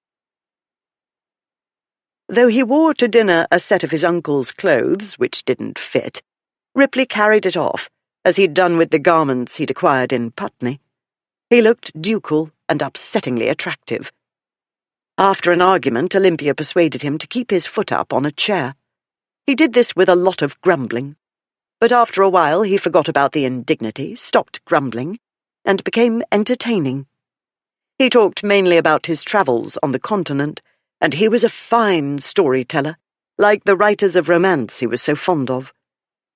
Though he wore to dinner a set of his uncle's clothes, which didn't fit, Ripley carried it off, as he'd done with the garments he'd acquired in Putney. He looked ducal and upsettingly attractive. After an argument, Olympia persuaded him to keep his foot up on a chair. He did this with a lot of grumbling, but after a while he forgot about the indignity, stopped grumbling, and became entertaining. He talked mainly about his travels on the continent, and he was a fine storyteller, like the writers of romance he was so fond of.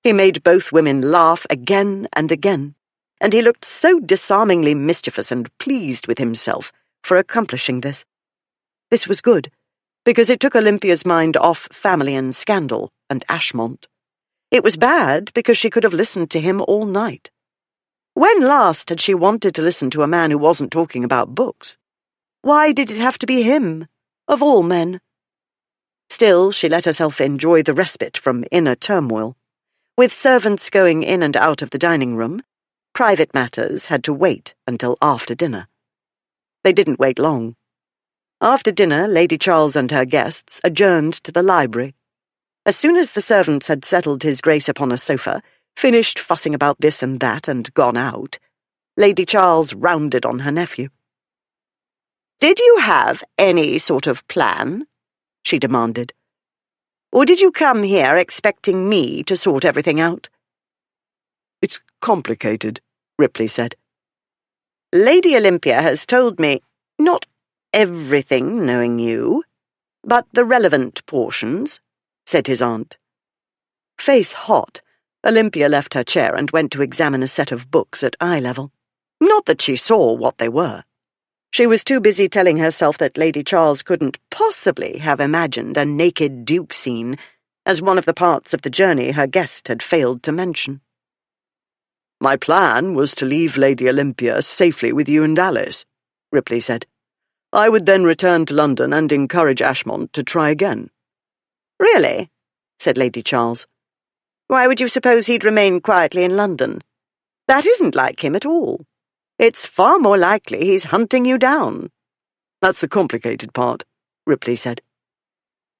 He made both women laugh again and again, and he looked so disarmingly mischievous and pleased with himself for accomplishing this. This was good, because it took Olympia's mind off family and scandal and Ashmont. It was bad because she could have listened to him all night. When last had she wanted to listen to a man who wasn't talking about books? Why did it have to be him, of all men? Still, she let herself enjoy the respite from inner turmoil. With servants going in and out of the dining room, private matters had to wait until after dinner. They didn't wait long. After dinner, Lady Charles and her guests adjourned to the library. As soon as the servants had settled his Grace upon a sofa, finished fussing about this and that, and gone out, Lady Charles rounded on her nephew. "Did you have any sort of plan?" she demanded. "Or did you come here expecting me to sort everything out?" "It's complicated," Ripley said. "Lady Olympia has told me, not everything, knowing you, but the relevant portions," said his aunt. Face hot, Olympia left her chair and went to examine a set of books at eye level. Not that she saw what they were. She was too busy telling herself that Lady Charles couldn't possibly have imagined a naked duke scene as one of the parts of the journey her guest had failed to mention. "My plan was to leave Lady Olympia safely with you and Alice," Ripley said. "I would then return to London and encourage Ashmont to try again." "Really?" said Lady Charles. "Why would you suppose he'd remain quietly in London? That isn't like him at all. It's far more likely he's hunting you down." "That's the complicated part," Ripley said.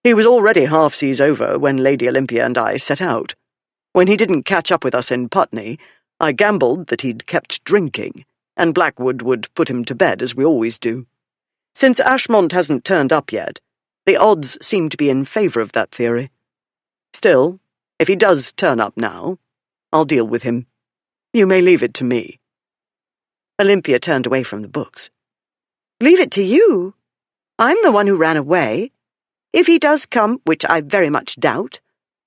"He was already half seas over when Lady Olympia and I set out. When he didn't catch up with us in Putney, I gambled that he'd kept drinking, and Blackwood would put him to bed, as we always do. Since Ashmont hasn't turned up yet, the odds seem to be in favour of that theory. Still, if he does turn up now, I'll deal with him. You may leave it to me." Olympia turned away from the books. "Leave it to you? I'm the one who ran away. If he does come, which I very much doubt,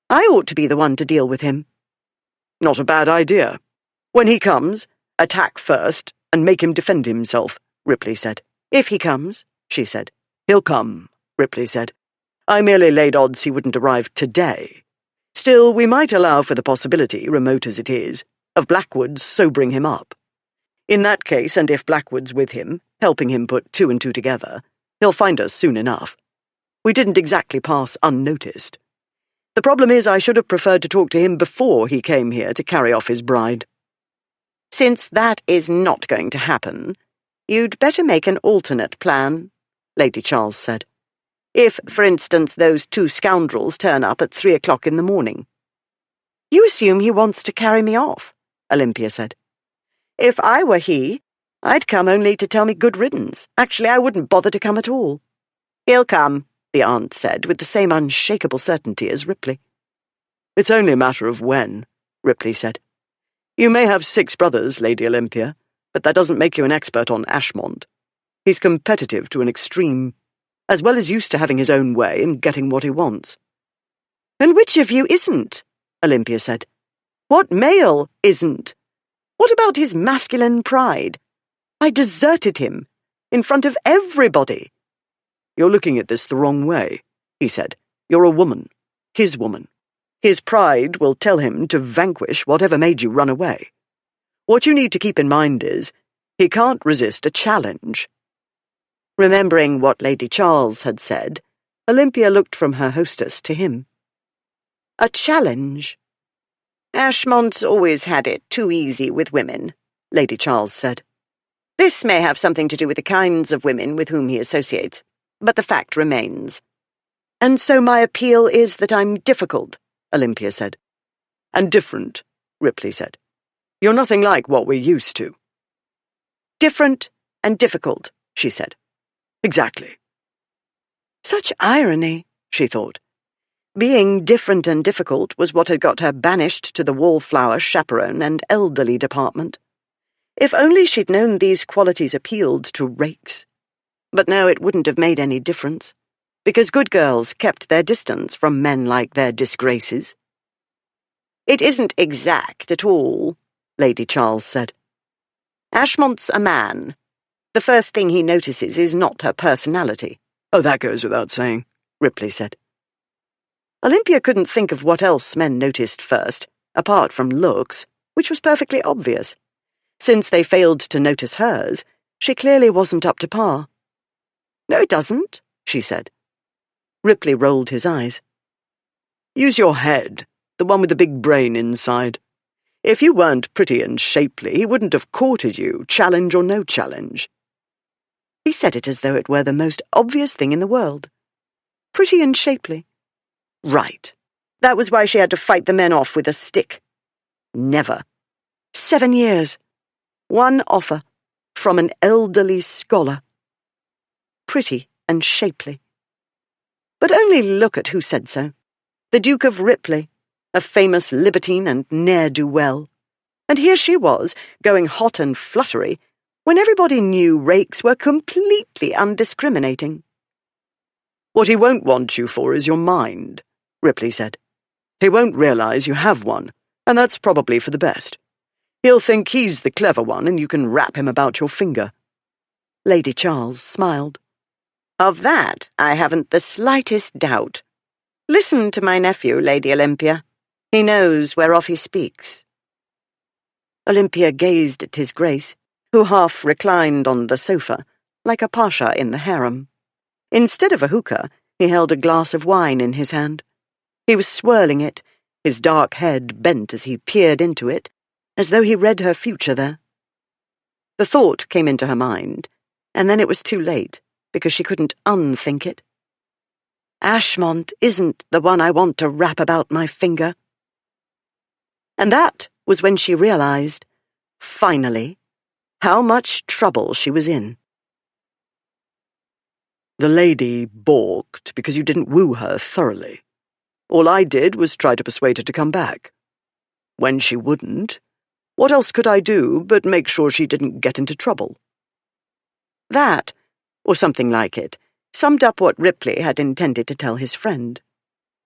I ought to be the one to deal with him." "Not a bad idea. When he comes, attack first and make him defend himself," Ripley said. "If he comes," she said. "He'll come," Ripley said. "I merely laid odds he wouldn't arrive today. Still, we might allow for the possibility, remote as it is, of Blackwood's sobering him up. In that case, and if Blackwood's with him, helping him put two and two together, he'll find us soon enough. We didn't exactly pass unnoticed. The problem is I should have preferred to talk to him before he came here to carry off his bride." "Since that is not going to happen, you'd better make an alternate plan," Lady Charles said. "If, for instance, those two scoundrels turn up at 3 o'clock in the morning." "You assume he wants to carry me off," Olympia said. "If I were he, I'd come only to tell me good riddance. Actually, I wouldn't bother to come at all. He'll come, the aunt said, with the same unshakable certainty as Ripley. It's only a matter of when, Ripley said. You may have 6 brothers, Lady Olympia, but that doesn't make you an expert on Ashmont. He's competitive to an extreme, as well as used to having his own way and getting what he wants. And which of you isn't? Olympia said. What male isn't? What about his masculine pride? I deserted him, in front of everybody. You're looking at this the wrong way, he said. You're a woman, his woman. His pride will tell him to vanquish whatever made you run away. What you need to keep in mind is, he can't resist a challenge. Remembering what Lady Charles had said, Olympia looked from her hostess to him. A challenge? Ashmont's always had it too easy with women, Lady Charles said. This may have something to do with the kinds of women with whom he associates, but the fact remains. And so my appeal is that I'm difficult, Olympia said. And different, Ripley said. You're nothing like what we're used to. Different and difficult, she said. Exactly. Such irony, she thought. Being different and difficult was what had got her banished to the wallflower, chaperone, and elderly department. If only she'd known these qualities appealed to rakes. But no, it wouldn't have made any difference, because good girls kept their distance from men like their disgraces. It isn't exact at all, Lady Charles said. Ashmont's a man. The first thing he notices is not her personality. Oh, that goes without saying, Ripley said. Olympia couldn't think of what else men noticed first, apart from looks, which was perfectly obvious. Since they failed to notice hers, she clearly wasn't up to par. No, it doesn't, she said. Ripley rolled his eyes. Use your head, the one with the big brain inside. If you weren't pretty and shapely, he wouldn't have courted you, challenge or no challenge. He said it as though it were the most obvious thing in the world. Pretty and shapely. Right. That was why she had to fight the men off with a stick. Never. 7 years. One offer. From an elderly scholar. Pretty and shapely. But only look at who said so. The Duke of Ripley, a famous libertine and ne'er-do-well. And here she was, going hot and fluttery, when everybody knew rakes were completely undiscriminating. What he won't want you for is your mind, Ripley said. He won't realize you have one, and that's probably for the best. He'll think he's the clever one, and you can wrap him about your finger. Lady Charles smiled. Of that I haven't the slightest doubt. Listen to my nephew, Lady Olympia. He knows whereof he speaks. Olympia gazed at his Grace, who half reclined on the sofa, like a pasha in the harem. Instead of a hookah, he held a glass of wine in his hand. He was swirling it, his dark head bent as he peered into it, as though he read her future there. The thought came into her mind, and then it was too late, because she couldn't unthink it. Ashmont isn't the one I want to wrap about my finger. And that was when she realized, finally, how much trouble she was in. The lady balked because you didn't woo her thoroughly. All I did was try to persuade her to come back. When she wouldn't, what else could I do but make sure she didn't get into trouble? That, or something like it, summed up what Ripley had intended to tell his friend.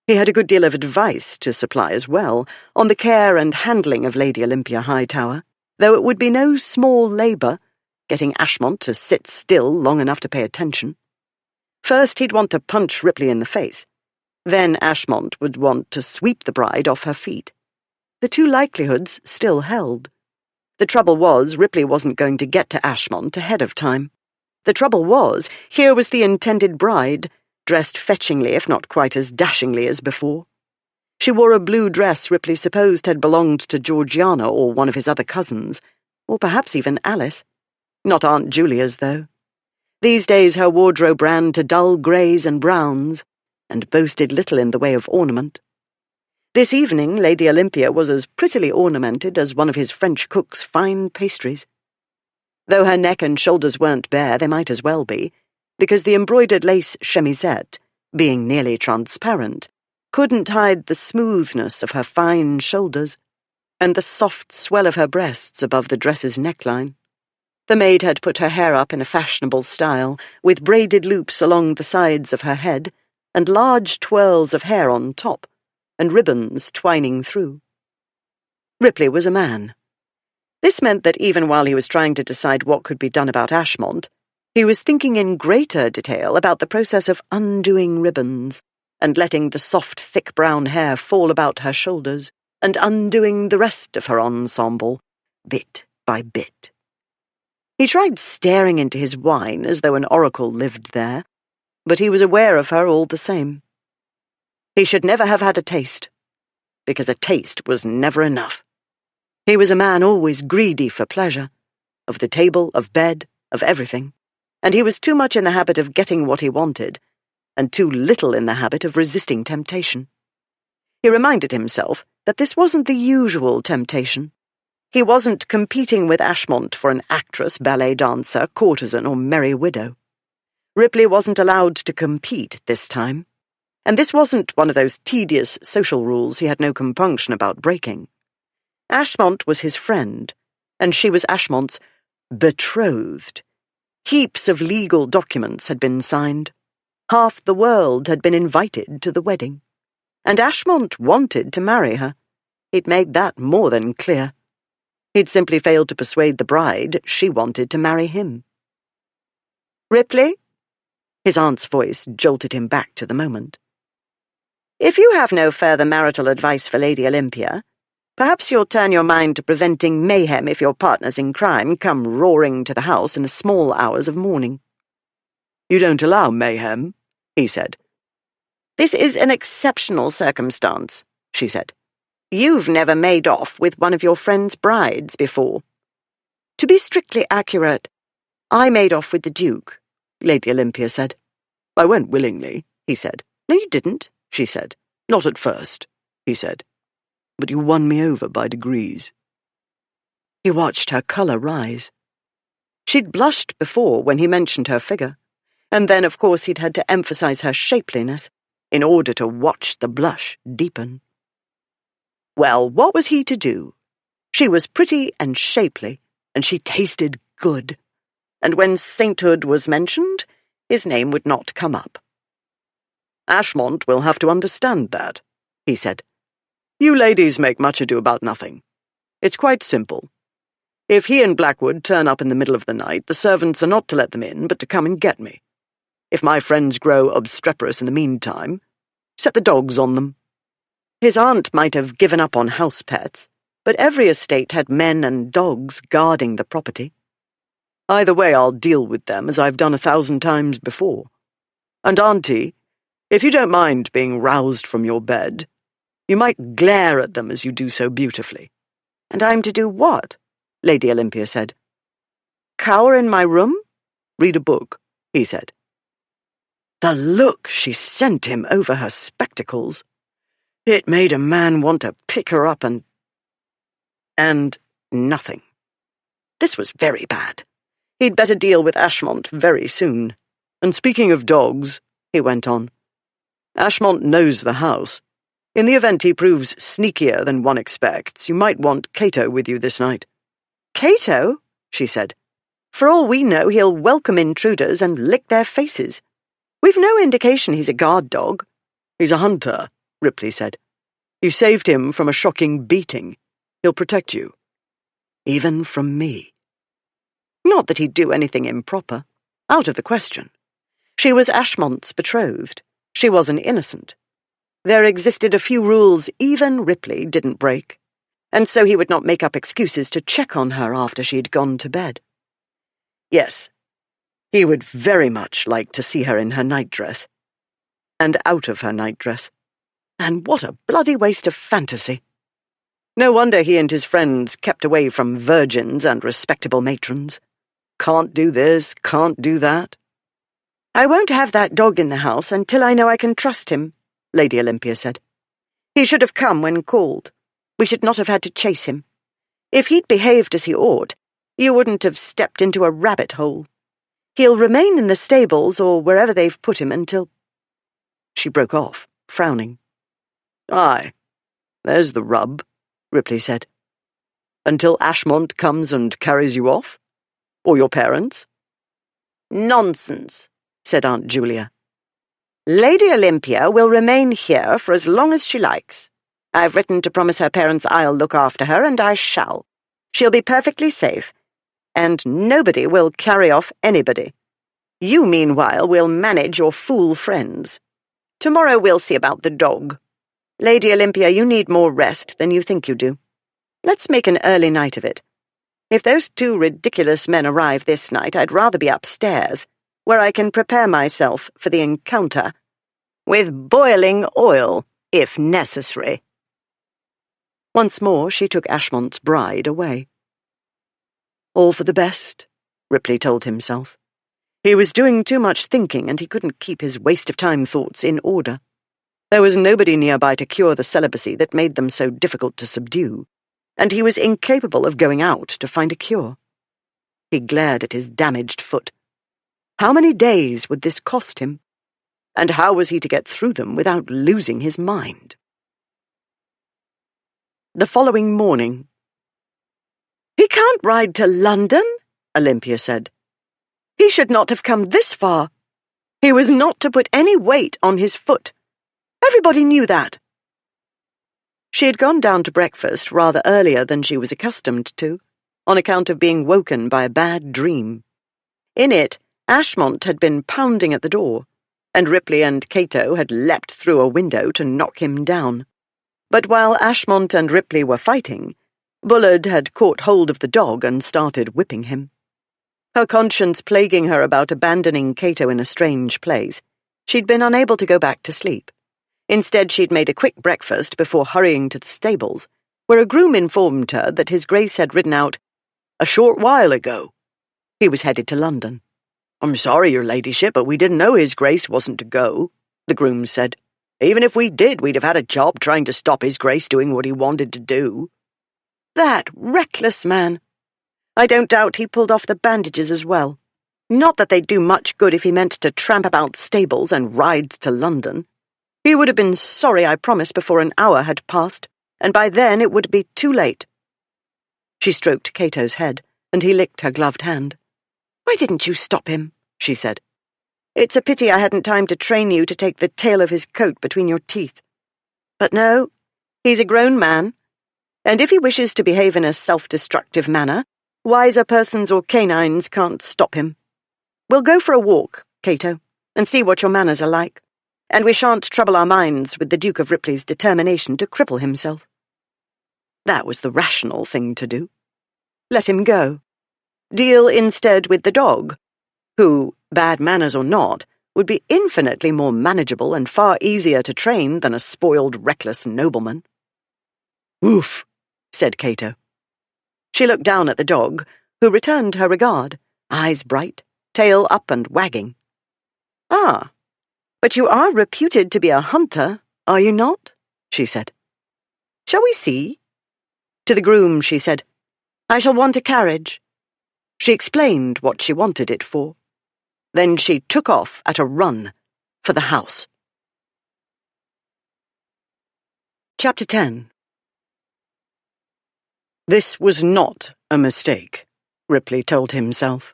He had a good deal of advice to supply as well, on the care and handling of Lady Olympia Hightower, though it would be no small labour, getting Ashmont to sit still long enough to pay attention. First he'd want to punch Ripley in the face. Then Ashmont would want to sweep the bride off her feet. The two likelihoods still held. The trouble was, Ripley wasn't going to get to Ashmont ahead of time. The trouble was, here was the intended bride, dressed fetchingly if not quite as dashingly as before. She wore a blue dress Ripley supposed had belonged to Georgiana or one of his other cousins, or perhaps even Alice. Not Aunt Julia's, though. These days her wardrobe ran to dull greys and browns, and boasted little in the way of ornament. This evening Lady Olympia was as prettily ornamented as one of his French cook's fine pastries. Though her neck and shoulders weren't bare, they might as well be, because the embroidered lace chemisette, being nearly transparent, couldn't hide the smoothness of her fine shoulders and the soft swell of her breasts above the dress's neckline. The maid had put her hair up in a fashionable style, with braided loops along the sides of her head, and large twirls of hair on top, and ribbons twining through. Ripley was a man. This meant that even while he was trying to decide what could be done about Ashmont, he was thinking in greater detail about the process of undoing ribbons, and letting the soft, thick brown hair fall about her shoulders, and undoing the rest of her ensemble, bit by bit. He tried staring into his wine as though an oracle lived there, but he was aware of her all the same. He should never have had a taste, because a taste was never enough. He was a man always greedy for pleasure, of the table, of bed, of everything, and he was too much in the habit of getting what he wanted, and too little in the habit of resisting temptation. He reminded himself that this wasn't the usual temptation. He wasn't competing with Ashmont for an actress, ballet dancer, courtesan, or merry widow. Ripley wasn't allowed to compete this time, and this wasn't one of those tedious social rules he had no compunction about breaking. Ashmont was his friend, and she was Ashmont's betrothed. Heaps of legal documents had been signed. Half the world had been invited to the wedding. And Ashmont wanted to marry her. He'd made that more than clear. He'd simply failed to persuade the bride she wanted to marry him. "Ripley?" His aunt's voice jolted him back to the moment. "If you have no further marital advice for Lady Olympia, perhaps you'll turn your mind to preventing mayhem if your partners in crime come roaring to the house in the small hours of morning." "You don't allow mayhem," he said. "This is an exceptional circumstance," she said. "You've never made off with one of your friend's brides before." "To be strictly accurate, I made off with the Duke," Lady Olympia said. "I went willingly," he said. "No, you didn't," she said. "Not at first," he said. "But you won me over by degrees." He watched her colour rise. She'd blushed before when he mentioned her figure, and then, of course, he'd had to emphasize her shapeliness in order to watch the blush deepen. Well, what was he to do? She was pretty and shapely, and she tasted good, and when sainthood was mentioned, his name would not come up. "Ashmont will have to understand that," he said. "You ladies make much ado about nothing. It's quite simple. If he and Blackwood turn up in the middle of the night, the servants are not to let them in, but to come and get me. If my friends grow obstreperous in the meantime, set the dogs on them." His aunt might have given up on house pets, but every estate had men and dogs guarding the property. "Either way, I'll deal with them as I've done 1,000 times before. And, Auntie, if you don't mind being roused from your bed, you might glare at them as you do so beautifully." "And I'm to do what?" Lady Olympia said. "Cower in my room?" "Read a book," he said. The look she sent him over her spectacles. It made a man want to pick her up and nothing. This was very bad. He'd better deal with Ashmont very soon. "And speaking of dogs," he went on, "Ashmont knows the house. In the event he proves sneakier than one expects, you might want Cato with you this night." "Cato?" she said. "For all we know, he'll welcome intruders and lick their faces. We've no indication he's a guard dog." "He's a hunter," Ripley said. "You saved him from a shocking beating. He'll protect you. Even from me. Not that he'd do anything improper. Out of the question. She was Ashmont's betrothed. She wasn't innocent. There existed a few rules even Ripley didn't break, and so he would not make up excuses to check on her after she'd gone to bed. Yes, he would very much like to see her in her nightdress. And out of her nightdress. And what a bloody waste of fantasy. No wonder he and his friends kept away from virgins and respectable matrons. Can't do this, can't do that. "I won't have that dog in the house until I know I can trust him," Lady Olympia said. "He should have come when called. We should not have had to chase him. If he'd behaved as he ought, You wouldn't have stepped into a rabbit hole. He'll remain in the stables or wherever they've put him until—" She broke off, frowning. "Aye, there's the rub," Ripley said. "Until Ashmont comes and carries you off? Or your parents?" "Nonsense," said Aunt Julia. "Lady Olympia will remain here for as long as she likes. I've written to promise her parents I'll look after her, and I shall. She'll be perfectly safe, and nobody will carry off anybody. You, meanwhile, will manage your fool friends. Tomorrow we'll see about the dog. Lady Olympia, you need more rest than you think you do. Let's make an early night of it. If those two ridiculous men arrive this night, I'd rather be upstairs, where I can prepare myself for the encounter, with boiling oil, if necessary." Once more she took Ashmont's bride away. All for the best, Ripley told himself. He was doing too much thinking, and he couldn't keep his waste-of-time thoughts in order. There was nobody nearby to cure the celibacy that made them so difficult to subdue, and he was incapable of going out to find a cure. He glared at his damaged foot. How many days would this cost him? And how was he to get through them without losing his mind? The following morning. "He can't ride to London," Olympia said. "He should not have come this far. He was not to put any weight on his foot. Everybody knew that." She had gone down to breakfast rather earlier than she was accustomed to, on account of being woken by a bad dream. In it, Ashmont had been pounding at the door, and Ripley and Cato had leapt through a window to knock him down. But while Ashmont and Ripley were fighting, Bullard had caught hold of the dog and started whipping him. Her conscience plaguing her about abandoning Cato in a strange place, she'd been unable to go back to sleep. Instead, she'd made a quick breakfast before hurrying to the stables, where a groom informed her that His Grace had ridden out "a short while ago." He was headed to London. "I'm sorry, your ladyship, but we didn't know His Grace wasn't to go," the groom said. "Even if we did, we'd have had a job trying to stop His Grace doing what he wanted to do." That reckless man! I don't doubt he pulled off the bandages as well. Not that they'd do much good if he meant to tramp about stables and ride to London. He would have been sorry, I promise, before an hour had passed, and by then it would be too late. She stroked Cato's head, and he licked her gloved hand. "Why didn't you stop him?" she said. "It's a pity I hadn't time to train you to take the tail of his coat between your teeth. But no, he's a grown man, and if he wishes to behave in a self-destructive manner, wiser persons or canines can't stop him. We'll go for a walk, Cato, and see what your manners are like, and we shan't trouble our minds with the Duke of Ripley's determination to cripple himself." That was the rational thing to do. Let him go. Deal instead with the dog, who, bad manners or not, would be infinitely more manageable and far easier to train than a spoiled, reckless nobleman. "Oof," said Cato. She looked down at the dog, who returned her regard, eyes bright, tail up and wagging. "Ah, but you are reputed to be a hunter, are you not?" she said. "Shall we see?" To the groom she said, "I shall want a carriage." She explained what she wanted it for. Then she took off at a run for the house. Chapter 10. This was not a mistake, Ripley told himself.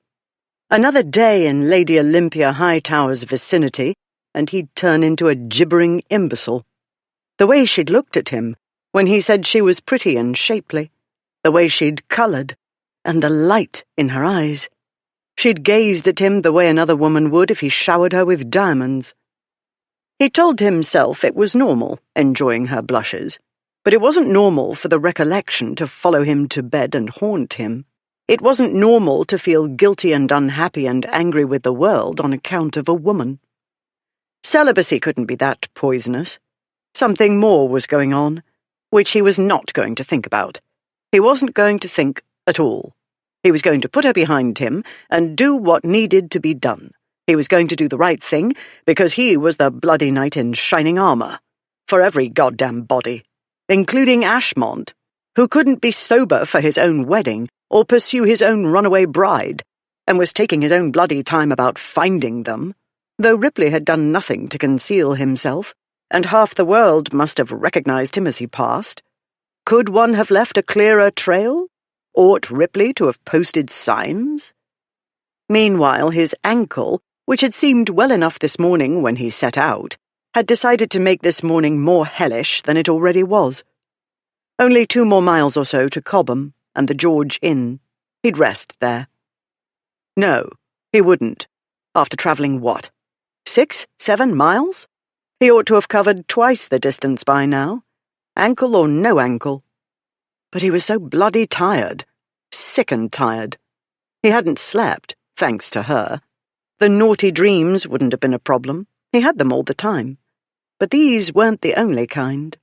Another day in Lady Olympia Hightower's vicinity, and he'd turn into a gibbering imbecile. The way she'd looked at him when he said she was pretty and shapely, the way she'd coloured, and the light in her eyes. She'd gazed at him the way another woman would if he showered her with diamonds. He told himself it was normal, enjoying her blushes, but it wasn't normal for the recollection to follow him to bed and haunt him. It wasn't normal to feel guilty and unhappy and angry with the world on account of a woman. Celibacy couldn't be that poisonous. Something more was going on, which he was not going to think about. He wasn't going to think at all. He was going to put her behind him and do what needed to be done. He was going to do the right thing, because he was the bloody knight in shining armour, for every goddamn body, including Ashmont, who couldn't be sober for his own wedding, or pursue his own runaway bride, and was taking his own bloody time about finding them, though Ripley had done nothing to conceal himself, and half the world must have recognized him as he passed. Could one have left a clearer trail? Ought Ripley to have posted signs? Meanwhile, his ankle, which had seemed well enough this morning when he set out, had decided to make this morning more hellish than it already was. Only 2 more miles or so to Cobham and the George Inn. He'd rest there. No, he wouldn't. After travelling what? 6, 7 miles? He ought to have covered twice the distance by now, ankle or no ankle. But he was so bloody tired, sick and tired. He hadn't slept, thanks to her. The naughty dreams wouldn't have been a problem. He had them all the time. But these weren't the only kind.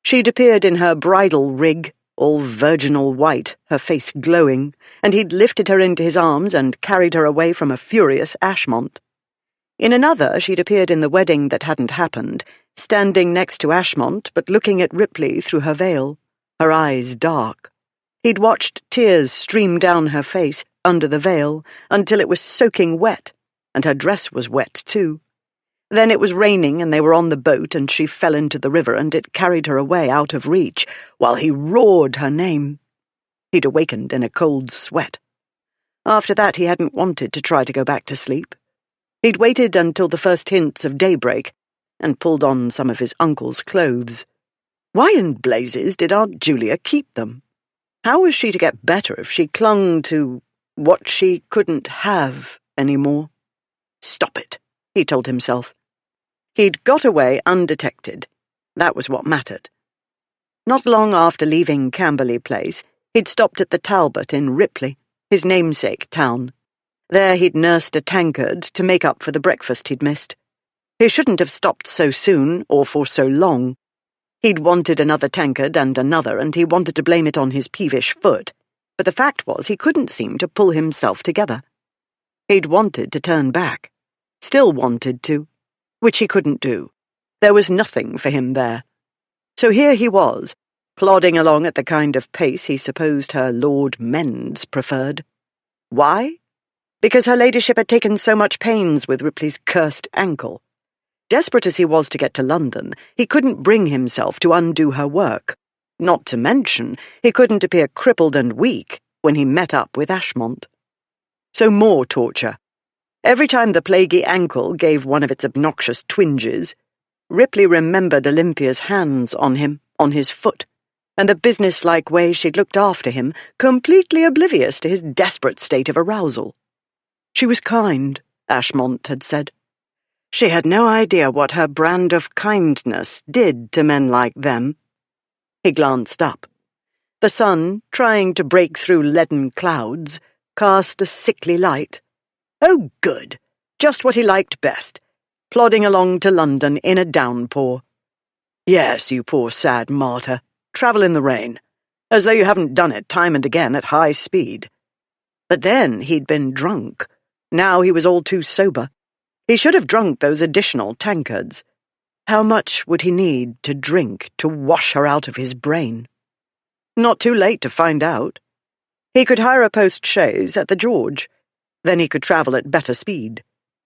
She'd appeared in her bridal rig, all virginal white, her face glowing, and he'd lifted her into his arms and carried her away from a furious Ashmont. In another, she'd appeared in the wedding that hadn't happened, standing next to Ashmont but looking at Ripley through her veil, her eyes dark. He'd watched tears stream down her face, under the veil, until it was soaking wet, and her dress was wet too. Then it was raining and they were on the boat and she fell into the river and it carried her away out of reach, while he roared her name. He'd awakened in a cold sweat. After that he hadn't wanted to try to go back to sleep. He'd waited until the first hints of daybreak and pulled on some of his uncle's clothes. Why in blazes did Aunt Julia keep them? How was she to get better if she clung to what she couldn't have any more? Stop it, he told himself. He'd got away undetected. That was what mattered. Not long after leaving Camberley Place, he'd stopped at the Talbot in Ripley, his namesake town. There he'd nursed a tankard to make up for the breakfast he'd missed. He shouldn't have stopped so soon or for so long. He'd wanted another tankard and another, and he wanted to blame it on his peevish foot, but the fact was he couldn't seem to pull himself together. He'd wanted to turn back, still wanted to, which he couldn't do. There was nothing for him there. So here he was, plodding along at the kind of pace he supposed her Lord Men's preferred. Why? Because her ladyship had taken so much pains with Ripley's cursed ankle. Desperate as he was to get to London, he couldn't bring himself to undo her work. Not to mention, he couldn't appear crippled and weak when he met up with Ashmont. So more torture. Every time the plaguey ankle gave one of its obnoxious twinges, Ripley remembered Olympia's hands on him, on his foot, and the businesslike way she'd looked after him, completely oblivious to his desperate state of arousal. She was kind, Ashmont had said. She had no idea what her brand of kindness did to men like them. He glanced up. The sun, trying to break through leaden clouds, cast a sickly light. Oh, good! Just what he liked best, plodding along to London in a downpour. Yes, you poor sad martyr, travel in the rain, as though you haven't done it time and again at high speed. But then he'd been drunk. Now he was all too sober. He should have drunk those additional tankards. How much would he need to drink to wash her out of his brain? Not too late to find out. He could hire a post-chaise at the George. Then he could travel at better speed.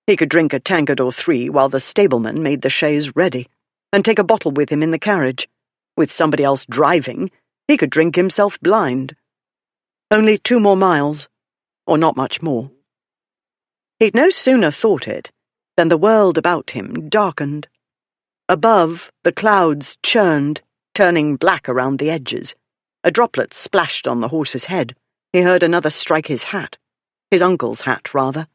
He could drink a tankard or 3 while the stableman made the chaise ready, and take a bottle with him in the carriage. With somebody else driving, he could drink himself blind. Only 2 more miles, or not much more. He'd no sooner thought it than the world about him darkened. Above, the clouds churned, turning black around the edges. A droplet splashed on the horse's head. He heard another strike his hat. His uncle's hat, rather.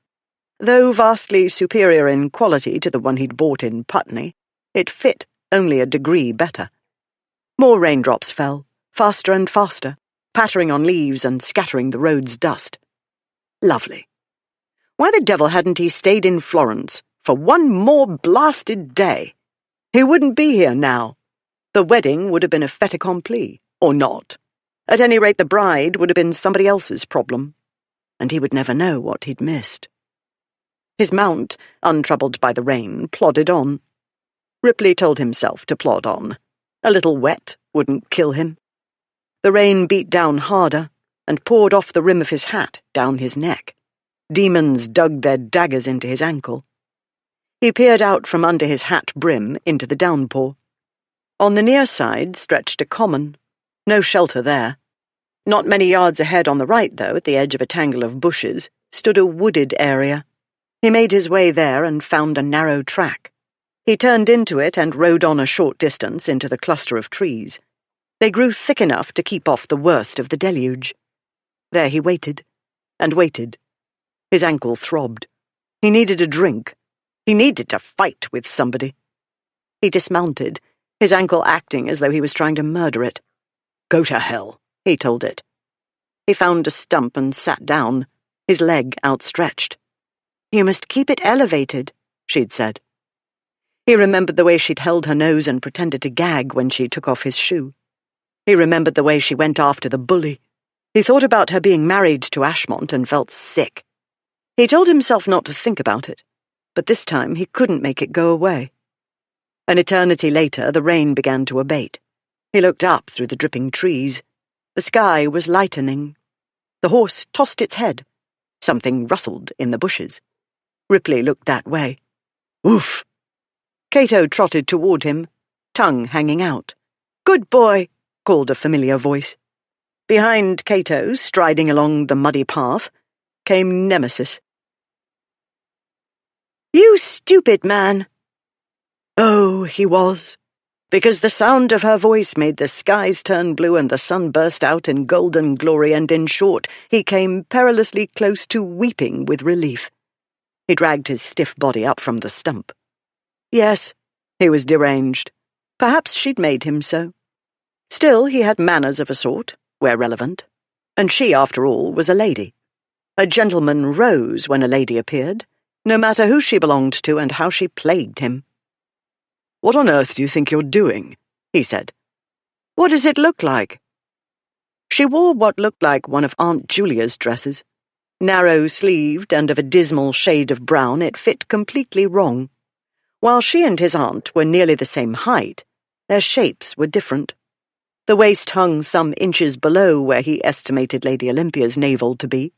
Though vastly superior in quality to the one he'd bought in Putney, it fit only a degree better. More raindrops fell, faster and faster, pattering on leaves and scattering the road's dust. Lovely. Why the devil hadn't he stayed in Florence for one more blasted day? He wouldn't be here now. The wedding would have been a fait accompli, or not. At any rate, the bride would have been somebody else's problem, and he would never know what he'd missed. His mount, untroubled by the rain, plodded on. Ripley told himself to plod on. A little wet wouldn't kill him. The rain beat down harder, and poured off the rim of his hat down his neck. Demons dug their daggers into his ankle. He peered out from under his hat brim into the downpour. On the near side stretched a common. No shelter there. Not many yards ahead on the right, though, at the edge of a tangle of bushes, stood a wooded area. He made his way there and found a narrow track. He turned into it and rode on a short distance into the cluster of trees. They grew thick enough to keep off the worst of the deluge. There he waited, and waited. His ankle throbbed. He needed a drink. He needed to fight with somebody. He dismounted, his ankle acting as though he was trying to murder it. "Go to hell," he told it. He found a stump and sat down, his leg outstretched. "You must keep it elevated," she'd said. He remembered the way she'd held her nose and pretended to gag when she took off his shoe. He remembered the way she went after the bully. He thought about her being married to Ashmont and felt sick. He told himself not to think about it, but this time he couldn't make it go away. An eternity later, the rain began to abate. He looked up through the dripping trees. The sky was lightening. The horse tossed its head. Something rustled in the bushes. Ripley looked that way. "Oof!" Cato trotted toward him, tongue hanging out. "Good boy," called a familiar voice. Behind Cato, striding along the muddy path, came Nemesis. "You stupid man!" Oh, he was, because the sound of her voice made the skies turn blue and the sun burst out in golden glory, and in short, he came perilously close to weeping with relief. He dragged his stiff body up from the stump. Yes, he was deranged. Perhaps she'd made him so. Still, he had manners of a sort, where relevant, and she, after all, was a lady. A gentleman rose when a lady appeared, no matter who she belonged to and how she plagued him. "What on earth do you think you're doing?" he said. "What does it look like?" She wore what looked like one of Aunt Julia's dresses. Narrow-sleeved and of a dismal shade of brown, it fit completely wrong. While she and his aunt were nearly the same height, their shapes were different. The waist hung some inches below where he estimated Lady Olympia's navel to be.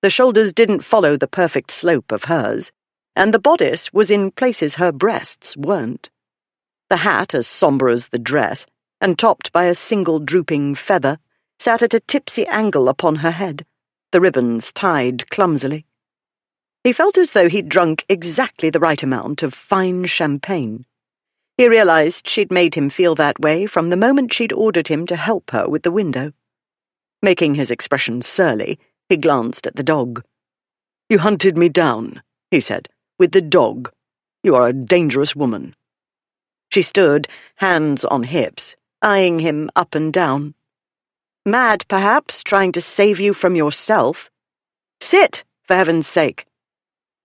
The shoulders didn't follow the perfect slope of hers, and the bodice was in places her breasts weren't. The hat, as sombre as the dress, and topped by a single drooping feather, sat at a tipsy angle upon her head, the ribbons tied clumsily. He felt as though he'd drunk exactly the right amount of fine champagne. He realized she'd made him feel that way from the moment she'd ordered him to help her with the window. Making his expression surly, he glanced at the dog. "You hunted me down," he said, "with the dog. You are a dangerous woman." She stood, hands on hips, eyeing him up and down. "Mad, perhaps, trying to save you from yourself? Sit, for heaven's sake."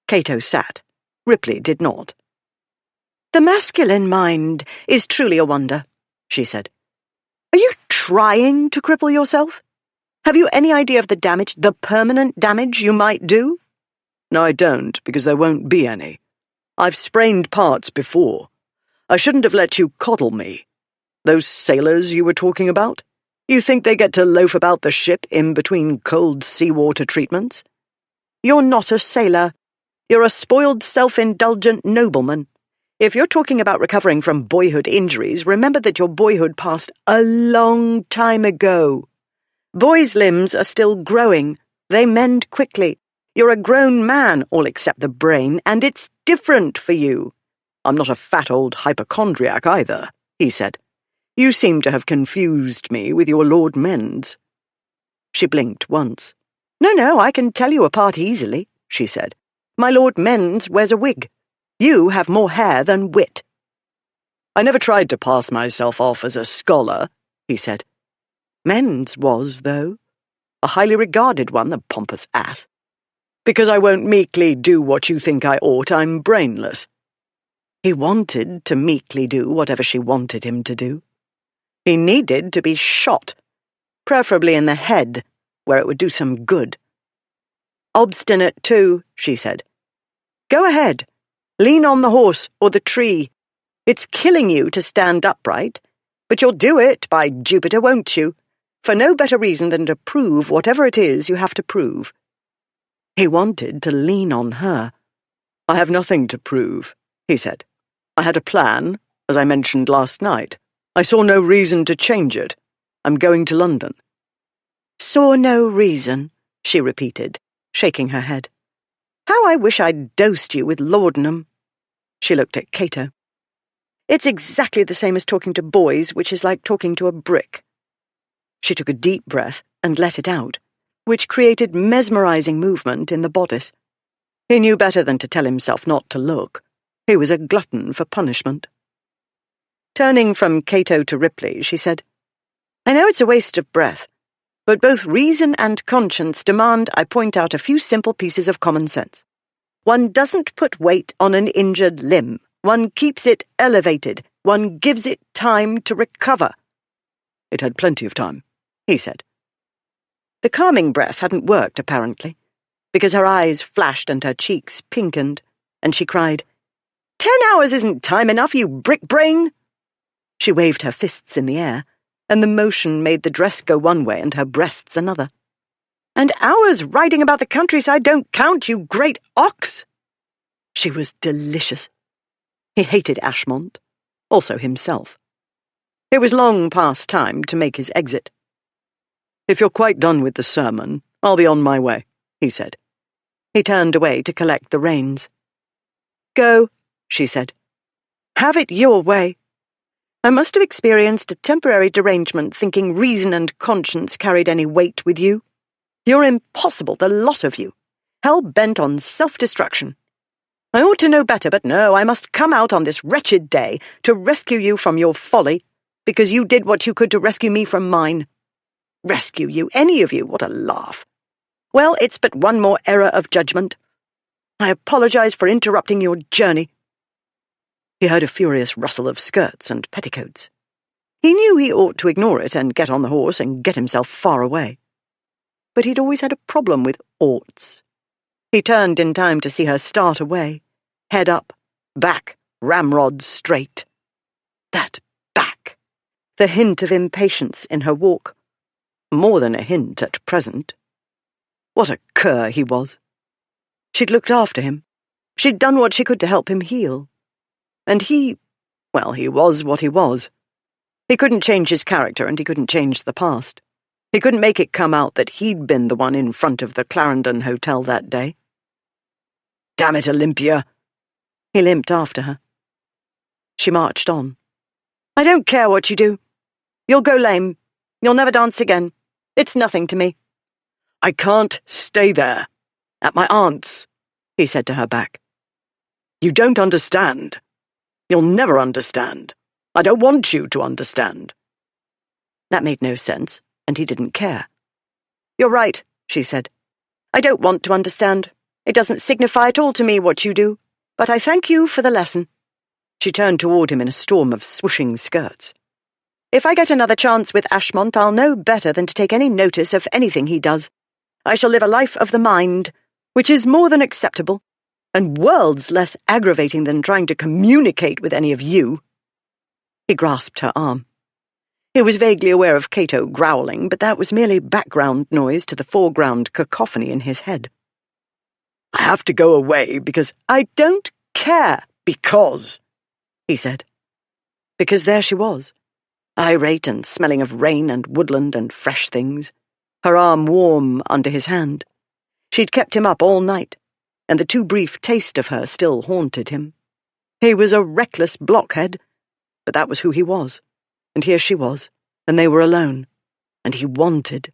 Cato sat. Ripley did not. "The masculine mind is truly a wonder," she said. "Are you trying to cripple yourself? Have you any idea of the damage, the permanent damage you might do?" "No, I don't, because there won't be any. I've sprained parts before. I shouldn't have let you coddle me. Those sailors you were talking about? You think they get to loaf about the ship in between cold seawater treatments? You're not a sailor. You're a spoiled, self-indulgent nobleman. If you're talking about recovering from boyhood injuries, remember that your boyhood passed a long time ago. Boys' limbs are still growing. They mend quickly. You're a grown man, all except the brain, and it's different for you. I'm not a fat old hypochondriac either," he said. "You seem to have confused me with your Lord Men's." She blinked once. No, I can tell you apart easily," she said. "My Lord Men's wears a wig. You have more hair than wit." "I never tried to pass myself off as a scholar," he said. "Men's was, though. A highly regarded one, the pompous ass. Because I won't meekly do what you think I ought, I'm brainless." He wanted to meekly do whatever she wanted him to do. He needed to be shot, preferably in the head, where it would do some good. "Obstinate, too," she said. "Go ahead. Lean on the horse or the tree. It's killing you to stand upright, but you'll do it, by Jupiter, won't you? for no better reason than to prove whatever it is you have to prove. He wanted to lean on her. I have nothing to prove, he said. I had a plan, as I mentioned last night. I saw no reason to change it. I'm going to London. Saw no reason, she repeated, shaking her head. How I wish I'd dosed you with laudanum. She looked at Cato. It's exactly the same as talking to boys, which is like talking to a brick. She took a deep breath and let it out, which created mesmerizing movement in the bodice. He knew better than to tell himself not to look. He was a glutton for punishment. Turning from Cato to Ripley, she said, I know it's a waste of breath, but both reason and conscience demand I point out a few simple pieces of common sense. One doesn't put weight on an injured limb. One keeps it elevated. One gives it time to recover. It had plenty of time, he said. The calming breath hadn't worked, apparently, because her eyes flashed and her cheeks pinkened, and she cried, 10 hours isn't time enough, you brick-brain! She waved her fists in the air, and the motion made the dress go one way and her breasts another. And hours riding about the countryside don't count, you great ox! She was delicious. He hated Ashmont, also himself. It was long past time to make his exit. If you're quite done with the sermon, I'll be on my way, he said. He turned away to collect the reins. Go, she said. Have it your way. I must have experienced a temporary derangement thinking reason and conscience carried any weight with you. You're impossible, the lot of you, hell-bent on self-destruction. I ought to know better, but no, I must come out on this wretched day to rescue you from your folly, because you did what you could to rescue me from mine. Rescue you, any of you, what a laugh. Well, it's but one more error of judgment. I apologize for interrupting your journey. He heard a furious rustle of skirts and petticoats. He knew he ought to ignore it and get on the horse and get himself far away. But he'd always had a problem with oughts. He turned in time to see her start away, head up, back, ramrod straight. That back. The hint of impatience in her walk. More than a hint at present. What a cur he was. She'd looked after him. She'd done what she could to help him heal. And he was what he was. He couldn't change his character and he couldn't change the past. He couldn't make it come out that he'd been the one in front of the Clarendon Hotel that day. Damn it, Olympia! He limped after her. She marched on. I don't care what you do. You'll go lame. You'll never dance again. It's nothing to me. I can't stay there. At my aunt's, he said to her back. You don't understand. You'll never understand. I don't want you to understand. That made no sense, and he didn't care. You're right, she said. I don't want to understand. It doesn't signify at all to me what you do, but I thank you for the lesson. She turned toward him in a storm of swooshing skirts. If I get another chance with Ashmont, I'll know better than to take any notice of anything he does. I shall live a life of the mind, which is more than acceptable, and worlds less aggravating than trying to communicate with any of you. He grasped her arm. He was vaguely aware of Cato growling, but that was merely background noise to the foreground cacophony in his head. I have to go away because I don't care, because, he said. Because there she was, irate and smelling of rain and woodland and fresh things, her arm warm under his hand. She'd kept him up all night, and the too brief taste of her still haunted him. He was a reckless blockhead, but that was who he was, and here she was, and they were alone, and he wanted.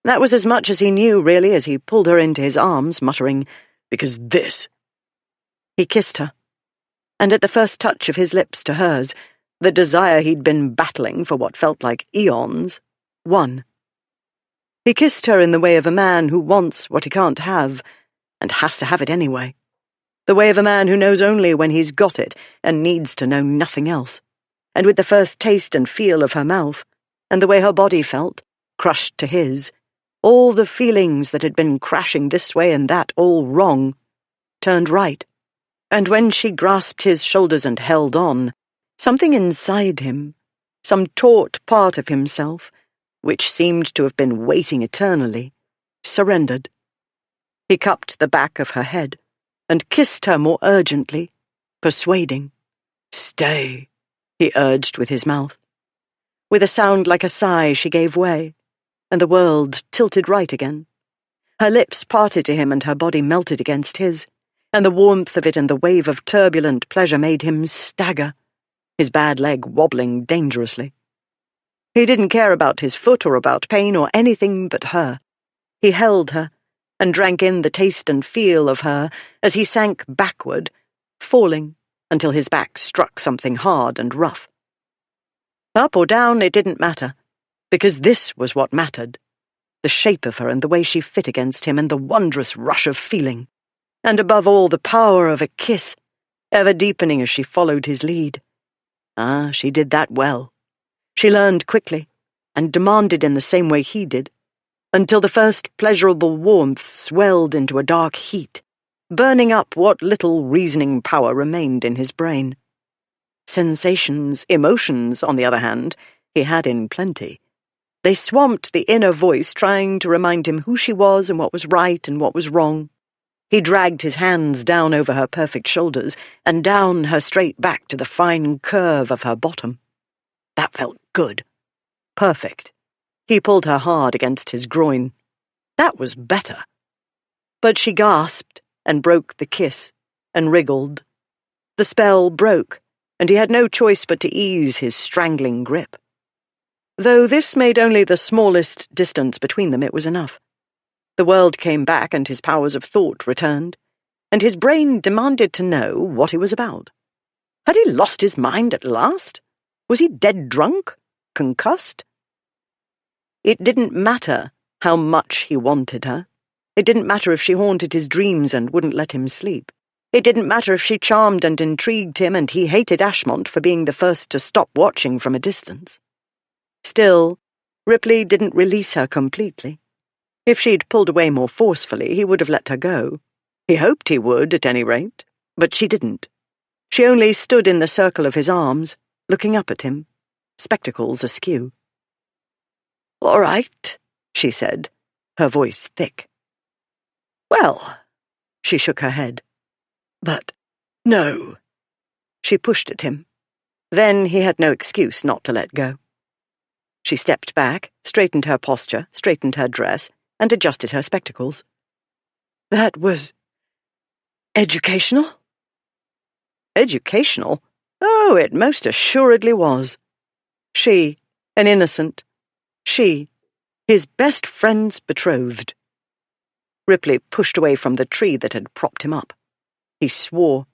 That was as much as he knew, really, as he pulled her into his arms, muttering, because this. He kissed her, and at the first touch of his lips to hers, the desire he'd been battling for what felt like eons won. He kissed her in the way of a man who wants what he can't have, and has to have it anyway. The way of a man who knows only when he's got it, and needs to know nothing else. And with the first taste and feel of her mouth, and the way her body felt, crushed to his, all the feelings that had been crashing this way and that all wrong, turned right. And when she grasped his shoulders and held on, something inside him, some taut part of himself, which seemed to have been waiting eternally, surrendered. He cupped the back of her head and kissed her more urgently, persuading. "Stay," he urged with his mouth. With a sound like a sigh, she gave way, and the world tilted right again. Her lips parted to him and her body melted against his, and the warmth of it and the wave of turbulent pleasure made him stagger, his bad leg wobbling dangerously. He didn't care about his foot or about pain or anything but her. He held her and drank in the taste and feel of her as he sank backward, falling until his back struck something hard and rough. Up or down, it didn't matter, because this was what mattered, the shape of her and the way she fit against him and the wondrous rush of feeling, and above all the power of a kiss, ever deepening as she followed his lead. She did that well. She learned quickly, and demanded in the same way he did, until the first pleasurable warmth swelled into a dark heat, burning up what little reasoning power remained in his brain. Sensations, emotions, on the other hand, he had in plenty. They swamped the inner voice trying to remind him who she was and what was right and what was wrong. He dragged his hands down over her perfect shoulders and down her straight back to the fine curve of her bottom. That felt good. Perfect. He pulled her hard against his groin. That was better. But she gasped and broke the kiss and wriggled. The spell broke, and he had no choice but to ease his strangling grip. Though this made only the smallest distance between them, it was enough. The world came back and his powers of thought returned, and his brain demanded to know what he was about. Had he lost his mind at last? Was he dead drunk? Concussed? It didn't matter how much he wanted her. It didn't matter if she haunted his dreams and wouldn't let him sleep. It didn't matter if she charmed and intrigued him and he hated Ashmont for being the first to stop watching from a distance. Still, Ripley didn't release her completely. If she'd pulled away more forcefully, he would have let her go. He hoped he would, at any rate, but she didn't. She only stood in the circle of his arms, looking up at him, spectacles askew. "All right," she said, her voice thick. "Well," she shook her head. "But no." She pushed at him. Then he had no excuse not to let go. She stepped back, straightened her posture, straightened her dress, and adjusted her spectacles. "That was educational?" Educational? Oh, it most assuredly was. She, an innocent. She, his best friend's betrothed. Ripley pushed away from the tree that had propped him up. He swore.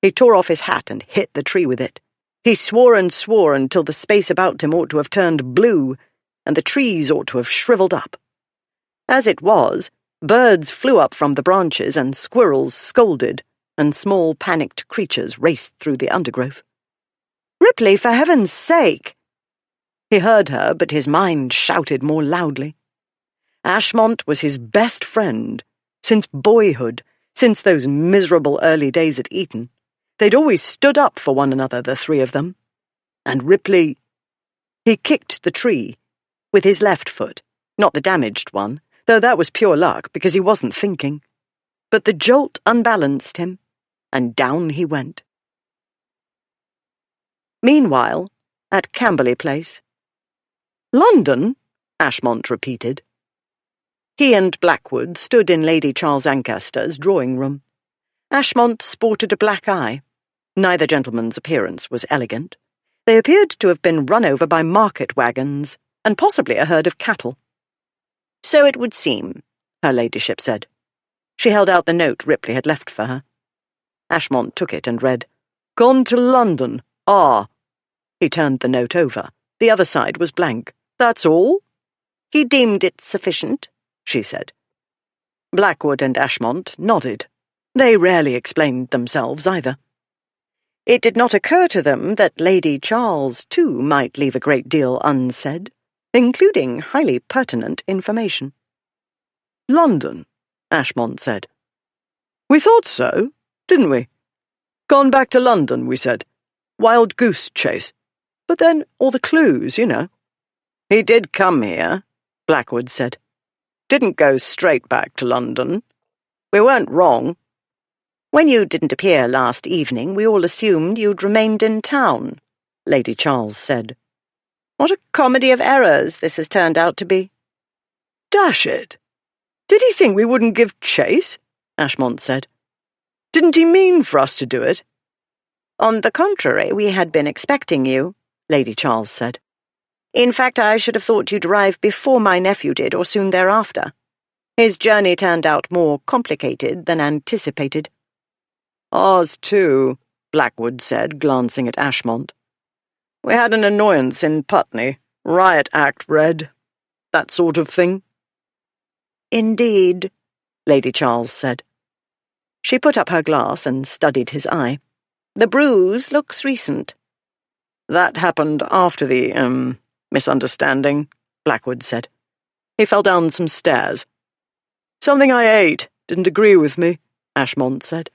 He tore off his hat and hit the tree with it. He swore and swore until the space about him ought to have turned blue, and the trees ought to have shriveled up. As it was, birds flew up from the branches and squirrels scolded, and small panicked creatures raced through the undergrowth. "Ripley, for heaven's sake!" He heard her, but his mind shouted more loudly. Ashmont was his best friend, since boyhood, since those miserable early days at Eton. They'd always stood up for one another, the three of them. And Ripley... He kicked the tree, with his left foot, not the damaged one, though that was pure luck because he wasn't thinking. But the jolt unbalanced him, and down he went. Meanwhile, at Camberley Place. "London?" Ashmont repeated. He and Blackwood stood in Lady Charles Ancaster's drawing-room. Ashmont sported a black eye. Neither gentleman's appearance was elegant. They appeared to have been run over by market wagons, and possibly a herd of cattle. "So it would seem," her ladyship said. She held out the note Ripley had left for her. Ashmont took it and read, "Gone to London. Ah." He turned the note over. The other side was blank. "That's all?" "He deemed it sufficient," she said. Blackwood and Ashmont nodded. They rarely explained themselves either. It did not occur to them that Lady Charles, too, might leave a great deal unsaid, including highly pertinent information. "London," Ashmont said. "We thought so, didn't we? Gone back to London, we said. Wild goose chase. But then all the clues, you know." He did come here, Blackwood said. Didn't go straight back to London. We weren't wrong. When you didn't appear last evening, we all assumed you'd remained in town, Lady Charles said. What a comedy of errors this has turned out to be. Dash it! Did he think we wouldn't give chase? Ashmont said. Didn't he mean for us to do it? On the contrary, we had been expecting you, Lady Charles said. In fact, I should have thought you'd arrive before my nephew did, or soon thereafter. His journey turned out more complicated than anticipated. Ours too, Blackwood said, glancing at Ashmont. We had an annoyance in Putney, riot act read, that sort of thing. Indeed, Lady Charles said. She put up her glass and studied his eye. The bruise looks recent. That happened after the, misunderstanding, Blackwood said. He fell down some stairs. Something I ate didn't agree with me, Ashmont said.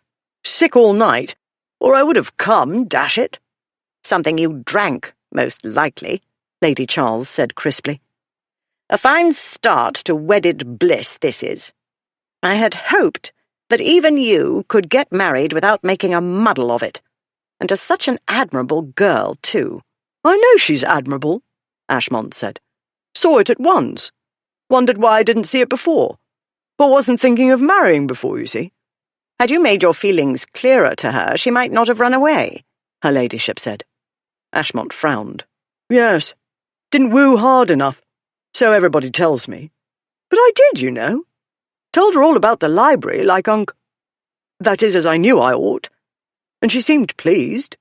Sick all night, or I would have come, dash it. Something you drank, most likely, Lady Charles said crisply. A fine start to wedded bliss, this is. I had hoped that even you could get married without making a muddle of it. And to such an admirable girl, too. I know she's admirable, Ashmont said. Saw it at once. Wondered why I didn't see it before. But wasn't thinking of marrying before, you see. Had you made your feelings clearer to her, she might not have run away, her ladyship said. Ashmont frowned. Yes, didn't woo hard enough, so everybody tells me. But I did, you know. Told her all about the library, like that is, as I knew I ought. And she seemed pleased.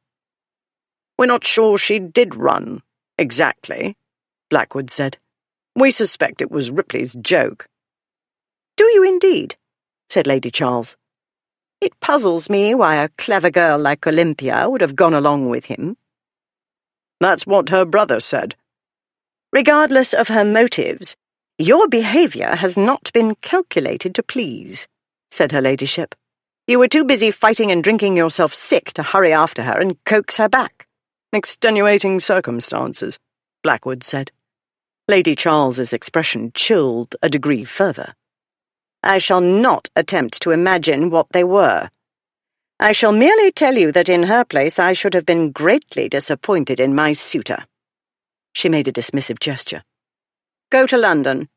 We're not sure she did run, exactly, Blackwood said. We suspect it was Ripley's joke. Do you indeed? Said Lady Charles. It puzzles me why a clever girl like Olympia would have gone along with him. That's what her brother said. Regardless of her motives, your behaviour has not been calculated to please, said her ladyship. You were too busy fighting and drinking yourself sick to hurry after her and coax her back. Extenuating circumstances, Blackwood said. Lady Charles's expression chilled a degree further. I shall not attempt to imagine what they were. I shall merely tell you that in her place I should have been greatly disappointed in my suitor. She made a dismissive gesture. Go to London,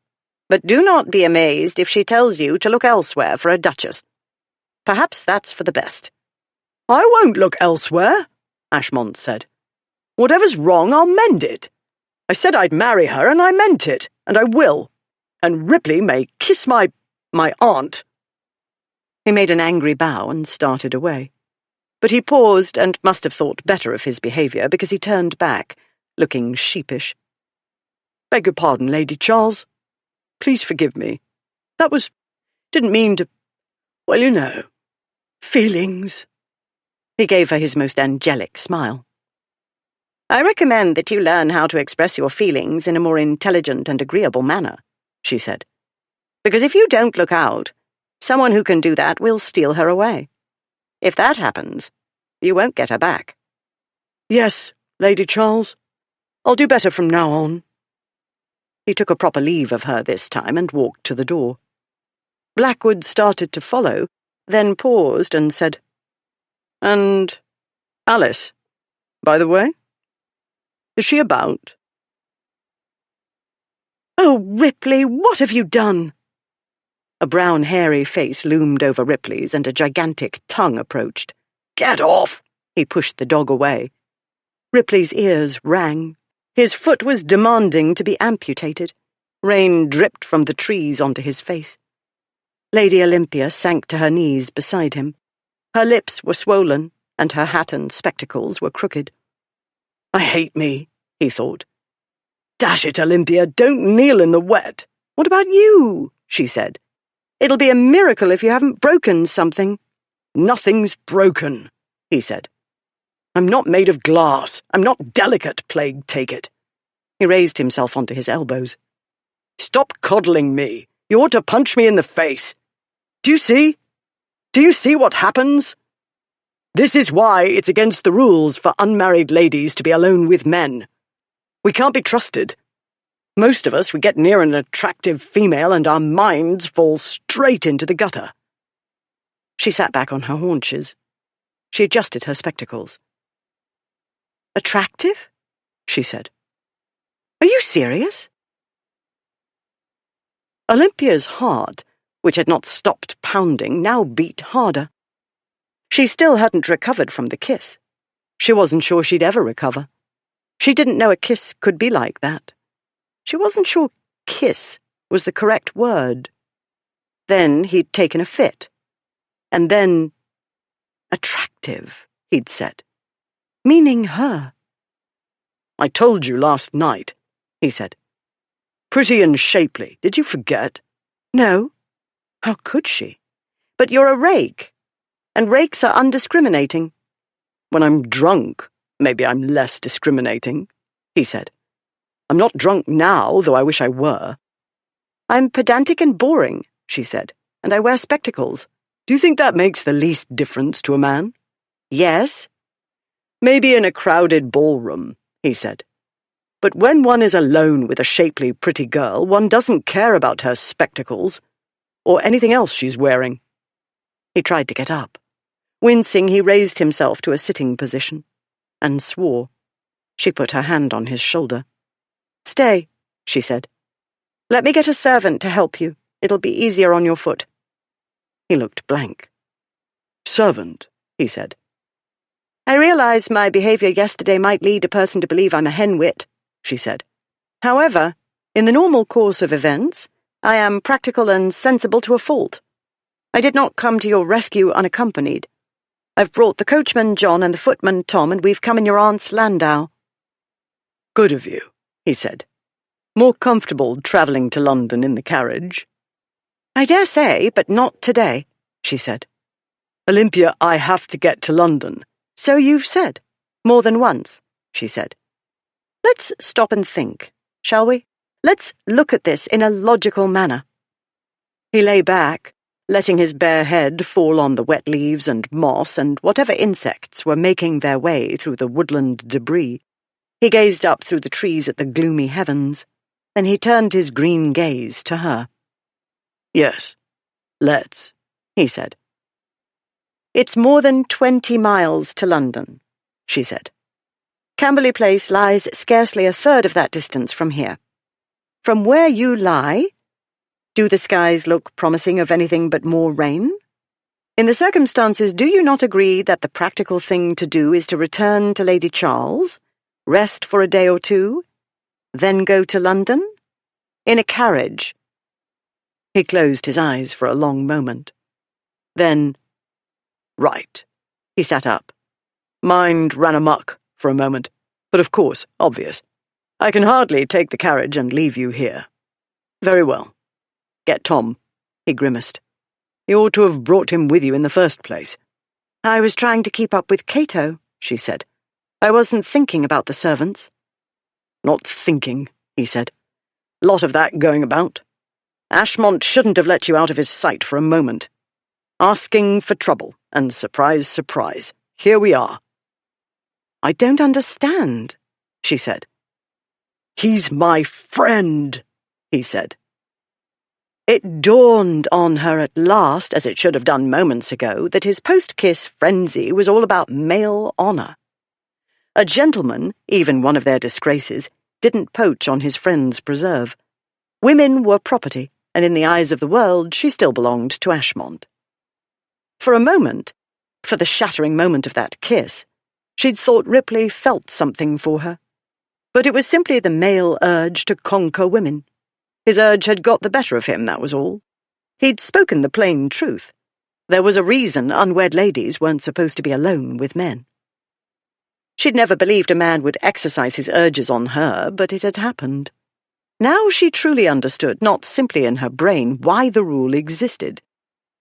but do not be amazed if she tells you to look elsewhere for a duchess. Perhaps that's for the best. I won't look elsewhere, Ashmont said. Whatever's wrong, I'll mend it. I said I'd marry her, and I meant it, and I will. And Ripley may kiss my aunt. He made an angry bow and started away. But he paused and must have thought better of his behaviour because he turned back, looking sheepish. Beg your pardon, Lady Charles. Please forgive me. Didn't mean to, well, you know, feelings. He gave her his most angelic smile. I recommend that you learn how to express your feelings in a more intelligent and agreeable manner, she said. Because if you don't look out, someone who can do that will steal her away. If that happens, you won't get her back. Yes, Lady Charles. I'll do better from now on. He took a proper leave of her this time and walked to the door. Blackwood started to follow, then paused and said, And Alice, by the way? Is she about? Oh, Ripley, what have you done? A brown, hairy face loomed over Ripley's, and a gigantic tongue approached. Get off! He pushed the dog away. Ripley's ears rang. His foot was demanding to be amputated. Rain dripped from the trees onto his face. Lady Olympia sank to her knees beside him. Her lips were swollen, and her hat and spectacles were crooked. I hate me, he thought. Dash it, Olympia, don't kneel in the wet. What about you? She said. It'll be a miracle if you haven't broken something. Nothing's broken, he said. I'm not made of glass. I'm not delicate, plague take it. He raised himself onto his elbows. Stop coddling me. You ought to punch me in the face. Do you see? Do you see what happens? This is why it's against the rules for unmarried ladies to be alone with men. We can't be trusted. Most of us, we get near an attractive female and our minds fall straight into the gutter." She sat back on her haunches. She adjusted her spectacles. "Attractive?" she said. "Are you serious?" Olympia's heart, which had not stopped pounding, now beat harder. She still hadn't recovered from the kiss. She wasn't sure she'd ever recover. She didn't know a kiss could be like that. She wasn't sure kiss was the correct word. Then he'd taken a fit. And then, attractive, he'd said, meaning her. "I told you last night," he said. "Pretty and shapely. Did you forget?" "No. How could she? But you're a rake, and rakes are undiscriminating." "When I'm drunk, maybe I'm less discriminating," he said. "I'm not drunk now, though I wish I were." "I'm pedantic and boring," she said, "and I wear spectacles." "Do you think that makes the least difference to a man?" "Yes." "Maybe in a crowded ballroom," he said. "But when one is alone with a shapely, pretty girl, one doesn't care about her spectacles, or anything else she's wearing." He tried to get up. Wincing, he raised himself to a sitting position, and swore. She put her hand on his shoulder. "Stay," she said. "Let me get a servant to help you. It'll be easier on your foot." He looked blank. "Servant," he said. "I realize my behavior yesterday might lead a person to believe I'm a hen-wit," she said. "However, in the normal course of events, I am practical and sensible to a fault. I did not come to your rescue unaccompanied. I've brought the coachman John and the footman Tom, and we've come in your aunt's landau." "Good of you," he said. "More comfortable travelling to London in the carriage." "I dare say, but not today," she said. "Olympia, I have to get to London." "So you've said. More than once," she said. "Let's stop and think, shall we? Let's look at this in a logical manner." He lay back, letting his bare head fall on the wet leaves and moss and whatever insects were making their way through the woodland debris. He gazed up through the trees at the gloomy heavens. Then he turned his green gaze to her. "Yes, let's," he said. "It's more than 20 miles to London," she said. "Camberley Place lies scarcely a third of that distance from here. From where you lie, do the skies look promising of anything but more rain? In the circumstances, do you not agree that the practical thing to do is to return to Lady Charles, rest for a day or two, then go to London? In a carriage?" He closed his eyes for a long moment. Then, "Right." He sat up. "Mind ran amok for a moment, but of course, obvious. I can hardly take the carriage and leave you here." "Very well. Get Tom," he grimaced. "You ought to have brought him with you in the first place." "I was trying to keep up with Cato," she said. "I wasn't thinking about the servants." "Not thinking," he said. "Lot of that going about. Ashmont shouldn't have let you out of his sight for a moment. Asking for trouble, and surprise, surprise, here we are." "I don't understand," she said. "He's my friend," he said. It dawned on her at last, as it should have done moments ago, that his post-kiss frenzy was all about male honour. A gentleman, even one of their disgraces, didn't poach on his friend's preserve. Women were property, and in the eyes of the world she still belonged to Ashmont. For a moment, for the shattering moment of that kiss, she'd thought Ripley felt something for her. But it was simply the male urge to conquer women. His urge had got the better of him, that was all. He'd spoken the plain truth. There was a reason unwed ladies weren't supposed to be alone with men. She'd never believed a man would exercise his urges on her, but it had happened. Now she truly understood, not simply in her brain, why the rule existed.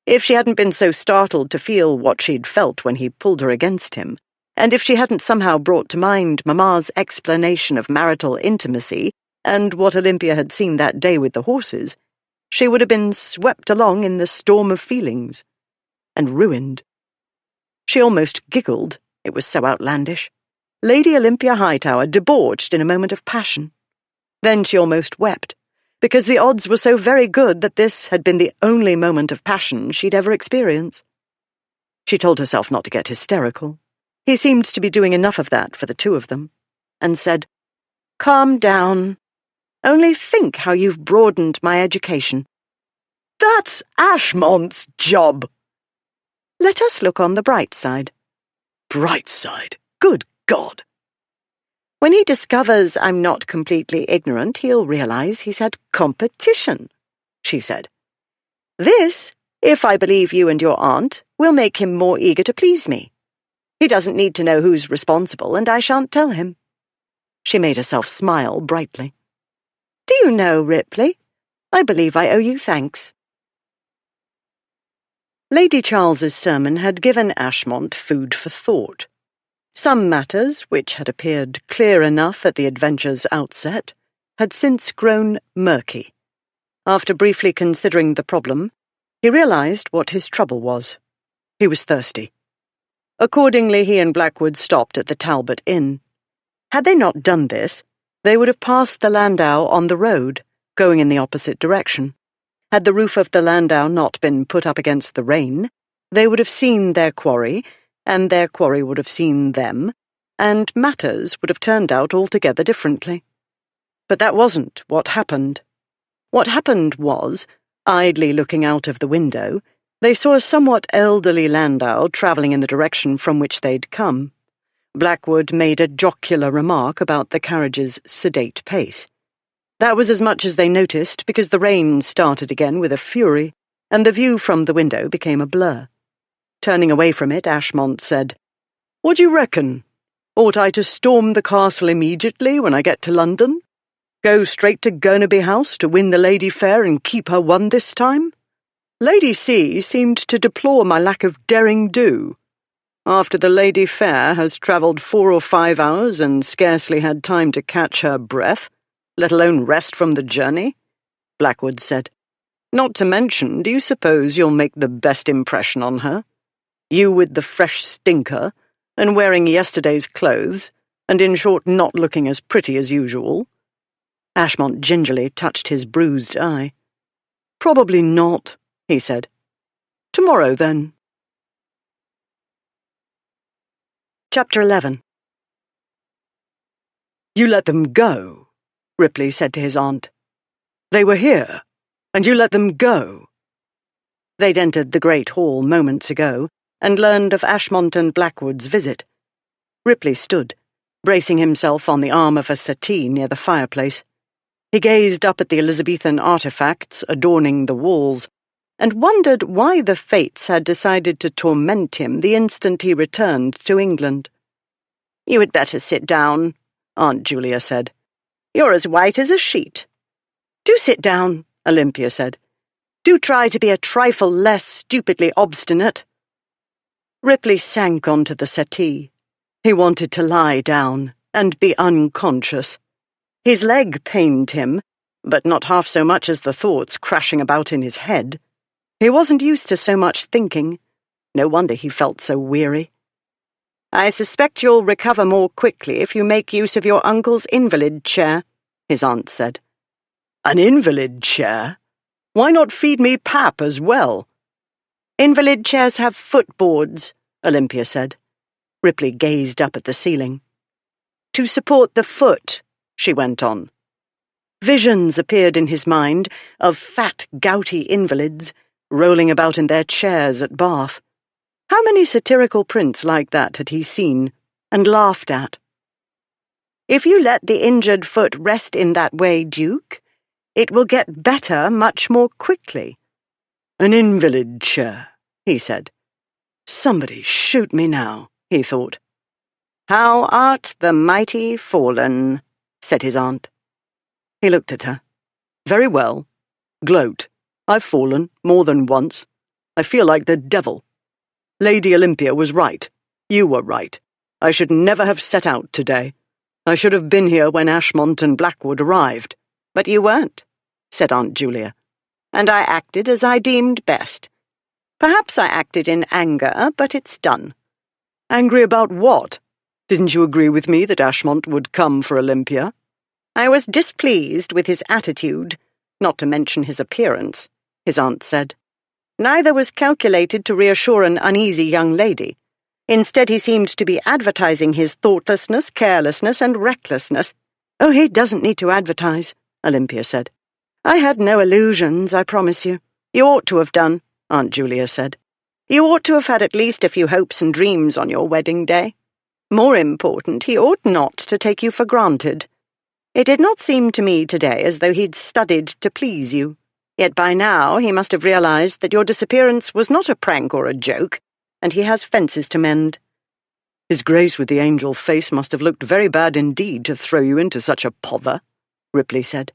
If she hadn't been so startled to feel what she'd felt when he pulled her against him, and if she hadn't somehow brought to mind Mamma's explanation of marital intimacy and what Olympia had seen that day with the horses, she would have been swept along in the storm of feelings, and ruined. She almost giggled, it was so outlandish. Lady Olympia Hightower debauched in a moment of passion. Then she almost wept, because the odds were so very good that this had been the only moment of passion she'd ever experienced. She told herself not to get hysterical. He seemed to be doing enough of that for the two of them, and said, "Calm down. Only think how you've broadened my education." "That's Ashmont's job." "Let us look on the bright side." "Bright side? Good God!" "When he discovers I'm not completely ignorant, he'll realize he's had competition," she said. "This, if I believe you and your aunt, will make him more eager to please me. He doesn't need to know who's responsible, and I shan't tell him." She made herself smile brightly. "Do you know, Ripley, I believe I owe you thanks." Lady Charles's sermon had given Ashmont food for thought. Some matters, which had appeared clear enough at the adventure's outset, had since grown murky. After briefly considering the problem, he realized what his trouble was. He was thirsty. Accordingly, he and Blackwood stopped at the Talbot Inn. Had they not done this, they would have passed the landau on the road, going in the opposite direction. Had the roof of the landau not been put up against the rain, they would have seen their quarry, and their quarry would have seen them, and matters would have turned out altogether differently. But that wasn't what happened. What happened was, idly looking out of the window, they saw a somewhat elderly landau travelling in the direction from which they'd come. Blackwood made a jocular remark about the carriage's sedate pace. That was as much as they noticed, because the rain started again with a fury, and the view from the window became a blur. Turning away from it, Ashmont said, "What do you reckon? Ought I to storm the castle immediately when I get to London? Go straight to Gurnaby House to win the Lady Fair and keep her won this time? Lady C seemed to deplore my lack of derring-do. After the Lady Fair has travelled 4 or 5 hours and scarcely had time to catch her breath, let alone rest from the journey," Blackwood said. "Not to mention, do you suppose you'll make the best impression on her? You with the fresh stinker, and wearing yesterday's clothes, and in short not looking as pretty as usual." Ashmont gingerly touched his bruised eye. "Probably not," he said. "Tomorrow, then." Chapter 11. "You let them go," Ripley said to his aunt. "They were here, and you let them go." They'd entered the great hall moments ago, and learned of Ashmont and Blackwood's visit. Ripley stood, bracing himself on the arm of a settee near the fireplace. He gazed up at the Elizabethan artifacts adorning the walls, and wondered why the fates had decided to torment him the instant he returned to England. "You had better sit down," Aunt Julia said. "You're as white as a sheet." "Do sit down," Olympia said. "Do try to be a trifle less stupidly obstinate." Ripley sank onto the settee. He wanted to lie down and be unconscious. His leg pained him, but not half so much as the thoughts crashing about in his head. He wasn't used to so much thinking. No wonder he felt so weary. "I suspect you'll recover more quickly if you make use of your uncle's invalid chair," his aunt said. "An invalid chair? Why not feed me pap as well?" "Invalid chairs have footboards," Olympia said. Ripley gazed up at the ceiling. "To support the foot," she went on. Visions appeared in his mind of fat, gouty invalids rolling about in their chairs at Bath. How many satirical prints like that had he seen and laughed at? "If you let the injured foot rest in that way, Duke, it will get better much more quickly." "An invalid chair," he said. "Somebody shoot me now," he thought. "How art the mighty fallen," said his aunt. He looked at her. "Very well. Gloat. I've fallen, more than once. I feel like the devil. Lady Olympia was right. You were right. I should never have set out today. I should have been here when Ashmont and Blackwood arrived." "But you weren't," said Aunt Julia, "and I acted as I deemed best. Perhaps I acted in anger, but it's done." "Angry about what? Didn't you agree with me that Ashmont would come for Olympia?" I was displeased with his attitude, not to mention his appearance, his aunt said. Neither was calculated to reassure an uneasy young lady. Instead, he seemed to be advertising his thoughtlessness, carelessness, and recklessness. Oh, he doesn't need to advertise, Olympia said. I had no illusions, I promise you. You ought to have done, Aunt Julia said. You ought to have had at least a few hopes and dreams on your wedding day. More important, he ought not to take you for granted. It did not seem to me today as though he'd studied to please you. Yet by now he must have realized that your disappearance was not a prank or a joke, and he has fences to mend. His Grace with the angel face must have looked very bad indeed to throw you into such a pother, Ripley said.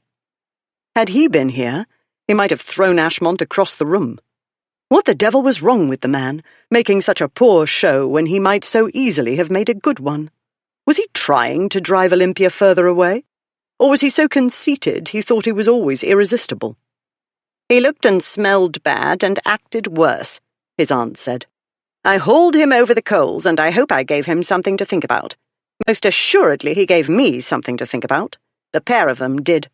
Had he been here, he might have thrown Ashmont across the room. What the devil was wrong with the man, making such a poor show when he might so easily have made a good one? Was he trying to drive Olympia further away? Or was he so conceited he thought he was always irresistible? He looked and smelled bad and acted worse, his aunt said. I hauled him over the coals, and I hope I gave him something to think about. Most assuredly he gave me something to think about. The pair of them did.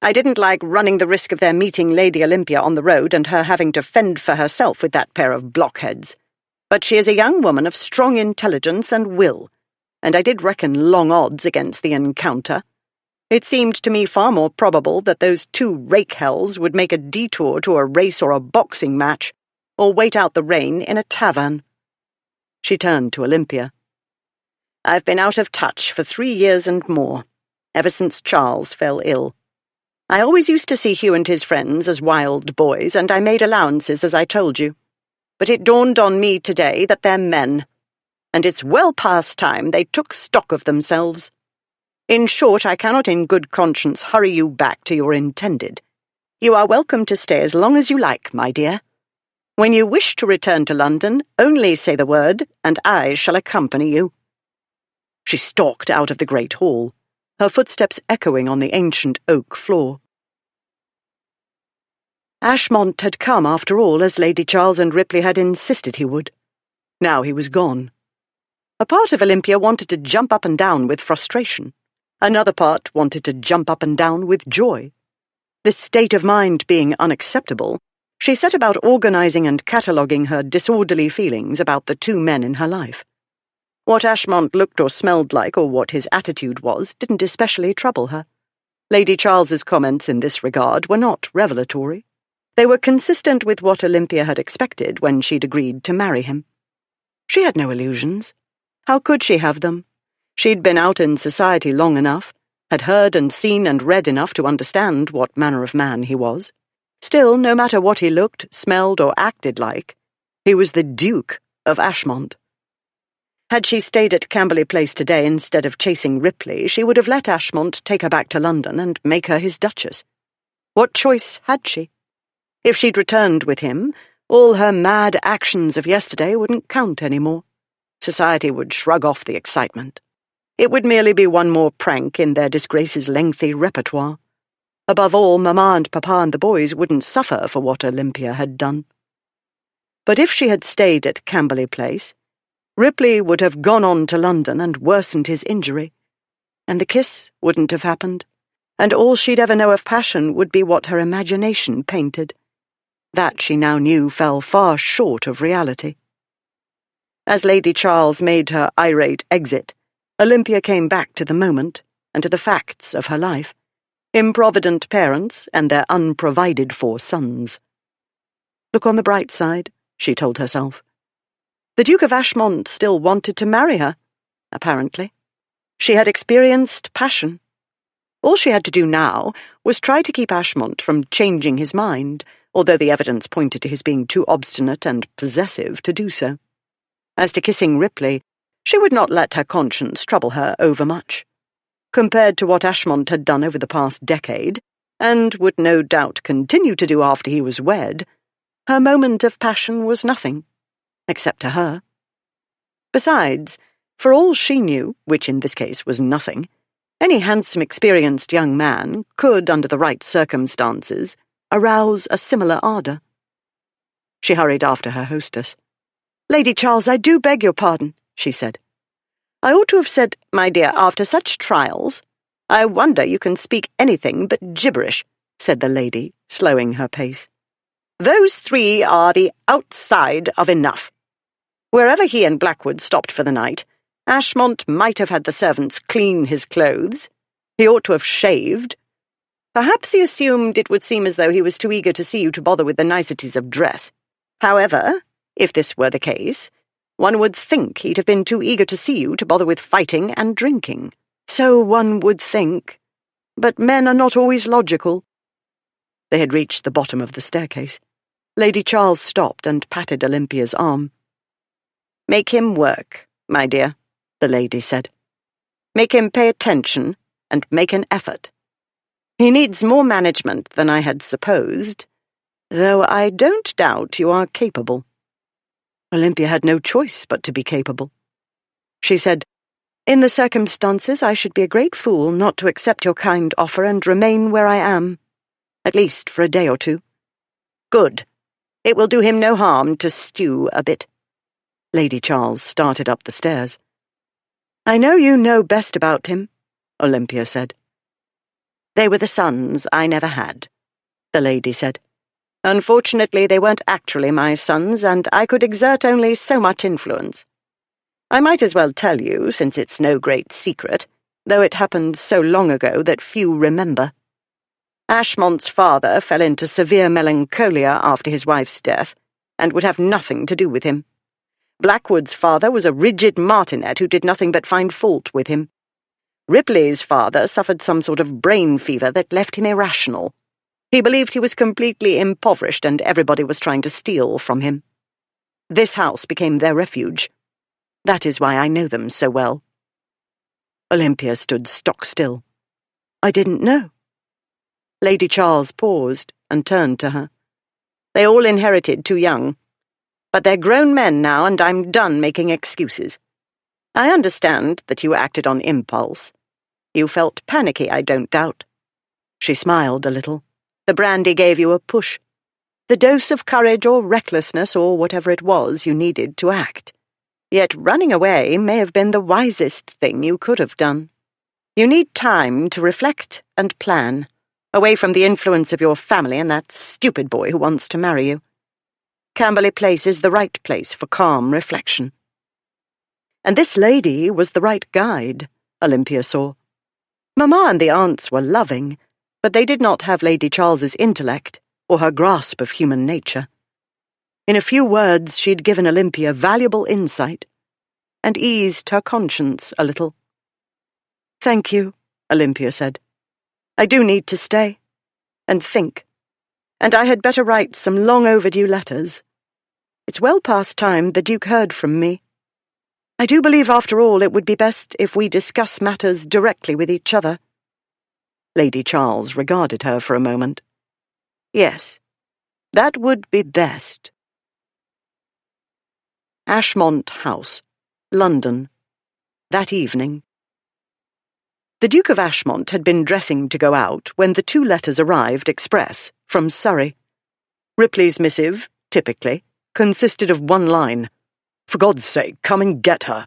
I didn't like running the risk of their meeting Lady Olympia on the road and her having to fend for herself with that pair of blockheads. But she is a young woman of strong intelligence and will, and I did reckon long odds against the encounter. It seemed to me far more probable that those two rake-hells would make a detour to a race or a boxing match, or wait out the rain in a tavern. She turned to Olympia. I've been out of touch for 3 years and more, ever since Charles fell ill. I always used to see Hugh and his friends as wild boys, and I made allowances, as I told you. But it dawned on me today that they're men, and it's well past time they took stock of themselves. In short, I cannot in good conscience hurry you back to your intended. You are welcome to stay as long as you like, my dear. When you wish to return to London, only say the word, and I shall accompany you. She stalked out of the great hall, her footsteps echoing on the ancient oak floor. Ashmont had come, after all, as Lady Charles and Ripley had insisted he would. Now he was gone. A part of Olympia wanted to jump up and down with frustration. Another part wanted to jump up and down with joy. This state of mind being unacceptable, she set about organizing and cataloguing her disorderly feelings about the two men in her life. What Ashmont looked or smelled like, or what his attitude was, didn't especially trouble her. Lady Charles's comments in this regard were not revelatory. They were consistent with what Olympia had expected when she'd agreed to marry him. She had no illusions. How could she have them? She'd been out in society long enough, had heard and seen and read enough to understand what manner of man he was. Still, no matter what he looked, smelled, or acted like, he was the Duke of Ashmont. Had she stayed at Camberley Place today instead of chasing Ripley, she would have let Ashmont take her back to London and make her his Duchess. What choice had she? If she'd returned with him, all her mad actions of yesterday wouldn't count any more. Society would shrug off the excitement. It would merely be one more prank in their disgrace's lengthy repertoire. Above all, Mamma and Papa and the boys wouldn't suffer for what Olympia had done. But if she had stayed at Camberley Place, Ripley would have gone on to London and worsened his injury, and the kiss wouldn't have happened, and all she'd ever know of passion would be what her imagination painted. That, she now knew, fell far short of reality. As Lady Charles made her irate exit, Olympia came back to the moment and to the facts of her life. Improvident parents and their unprovided-for sons. Look on the bright side, she told herself. The Duke of Ashmont still wanted to marry her, apparently. She had experienced passion. All she had to do now was try to keep Ashmont from changing his mind, although the evidence pointed to his being too obstinate and possessive to do so. As to kissing Ripley, she would not let her conscience trouble her overmuch. Compared to what Ashmont had done over the past decade, and would no doubt continue to do after he was wed, her moment of passion was nothing, except to her. Besides, for all she knew, which in this case was nothing, any handsome, experienced young man could, under the right circumstances, arouse a similar ardour. She hurried after her hostess. "Lady Charles, I do beg your pardon," she said. "I ought to have said, my dear, after such trials, I wonder you can speak anything but gibberish, said the lady, slowing her pace. Those three are the outside of enough. Wherever he and Blackwood stopped for the night, Ashmont might have had the servants clean his clothes. He ought to have shaved. Perhaps he assumed it would seem as though he was too eager to see you to bother with the niceties of dress. However, if this were the case, one would think he'd have been too eager to see you to bother with fighting and drinking. So one would think. But men are not always logical. They had reached the bottom of the staircase. Lady Charles stopped and patted Olympia's arm. Make him work, my dear, the lady said. Make him pay attention and make an effort. He needs more management than I had supposed, though I don't doubt you are capable. Olympia had no choice but to be capable. She said, In the circumstances, I should be a great fool not to accept your kind offer and remain where I am, at least for a day or two. Good. It will do him no harm to stew a bit. Lady Charles started up the stairs. I know you know best about him, Olympia said. They were the sons I never had, the lady said. Unfortunately, they weren't actually my sons, and I could exert only so much influence. I might as well tell you, since it's no great secret, though it happened so long ago that few remember. Ashmont's father fell into severe melancholia after his wife's death, and would have nothing to do with him. Blackwood's father was a rigid martinet who did nothing but find fault with him. Ripley's father suffered some sort of brain fever that left him irrational. He believed he was completely impoverished and everybody was trying to steal from him. This house became their refuge. That is why I know them so well. Olympia stood stock still. I didn't know. Lady Charles paused and turned to her. They all inherited too young. But they're grown men now, and I'm done making excuses. I understand that you acted on impulse. You felt panicky, I don't doubt. She smiled a little. The brandy gave you a push. The dose of courage or recklessness or whatever it was you needed to act. Yet running away may have been the wisest thing you could have done. You need time to reflect and plan, away from the influence of your family and that stupid boy who wants to marry you. Camberley Place is the right place for calm reflection. And this lady was the right guide, Olympia saw. Mamma and the aunts were loving, but they did not have Lady Charles's intellect or her grasp of human nature. In a few words, she'd given Olympia valuable insight and eased her conscience a little. Thank you, Olympia said. I do need to stay and think, and I had better write some long-overdue letters. It's well past time the Duke heard from me. I do believe, after all, it would be best if we discuss matters directly with each other. Lady Charles regarded her for a moment. Yes, that would be best. Ashmont House, London, that evening. The Duke of Ashmont had been dressing to go out when the 2 letters arrived express from Surrey. Ripley's missive, typically, consisted of 1 line. For God's sake, come and get her.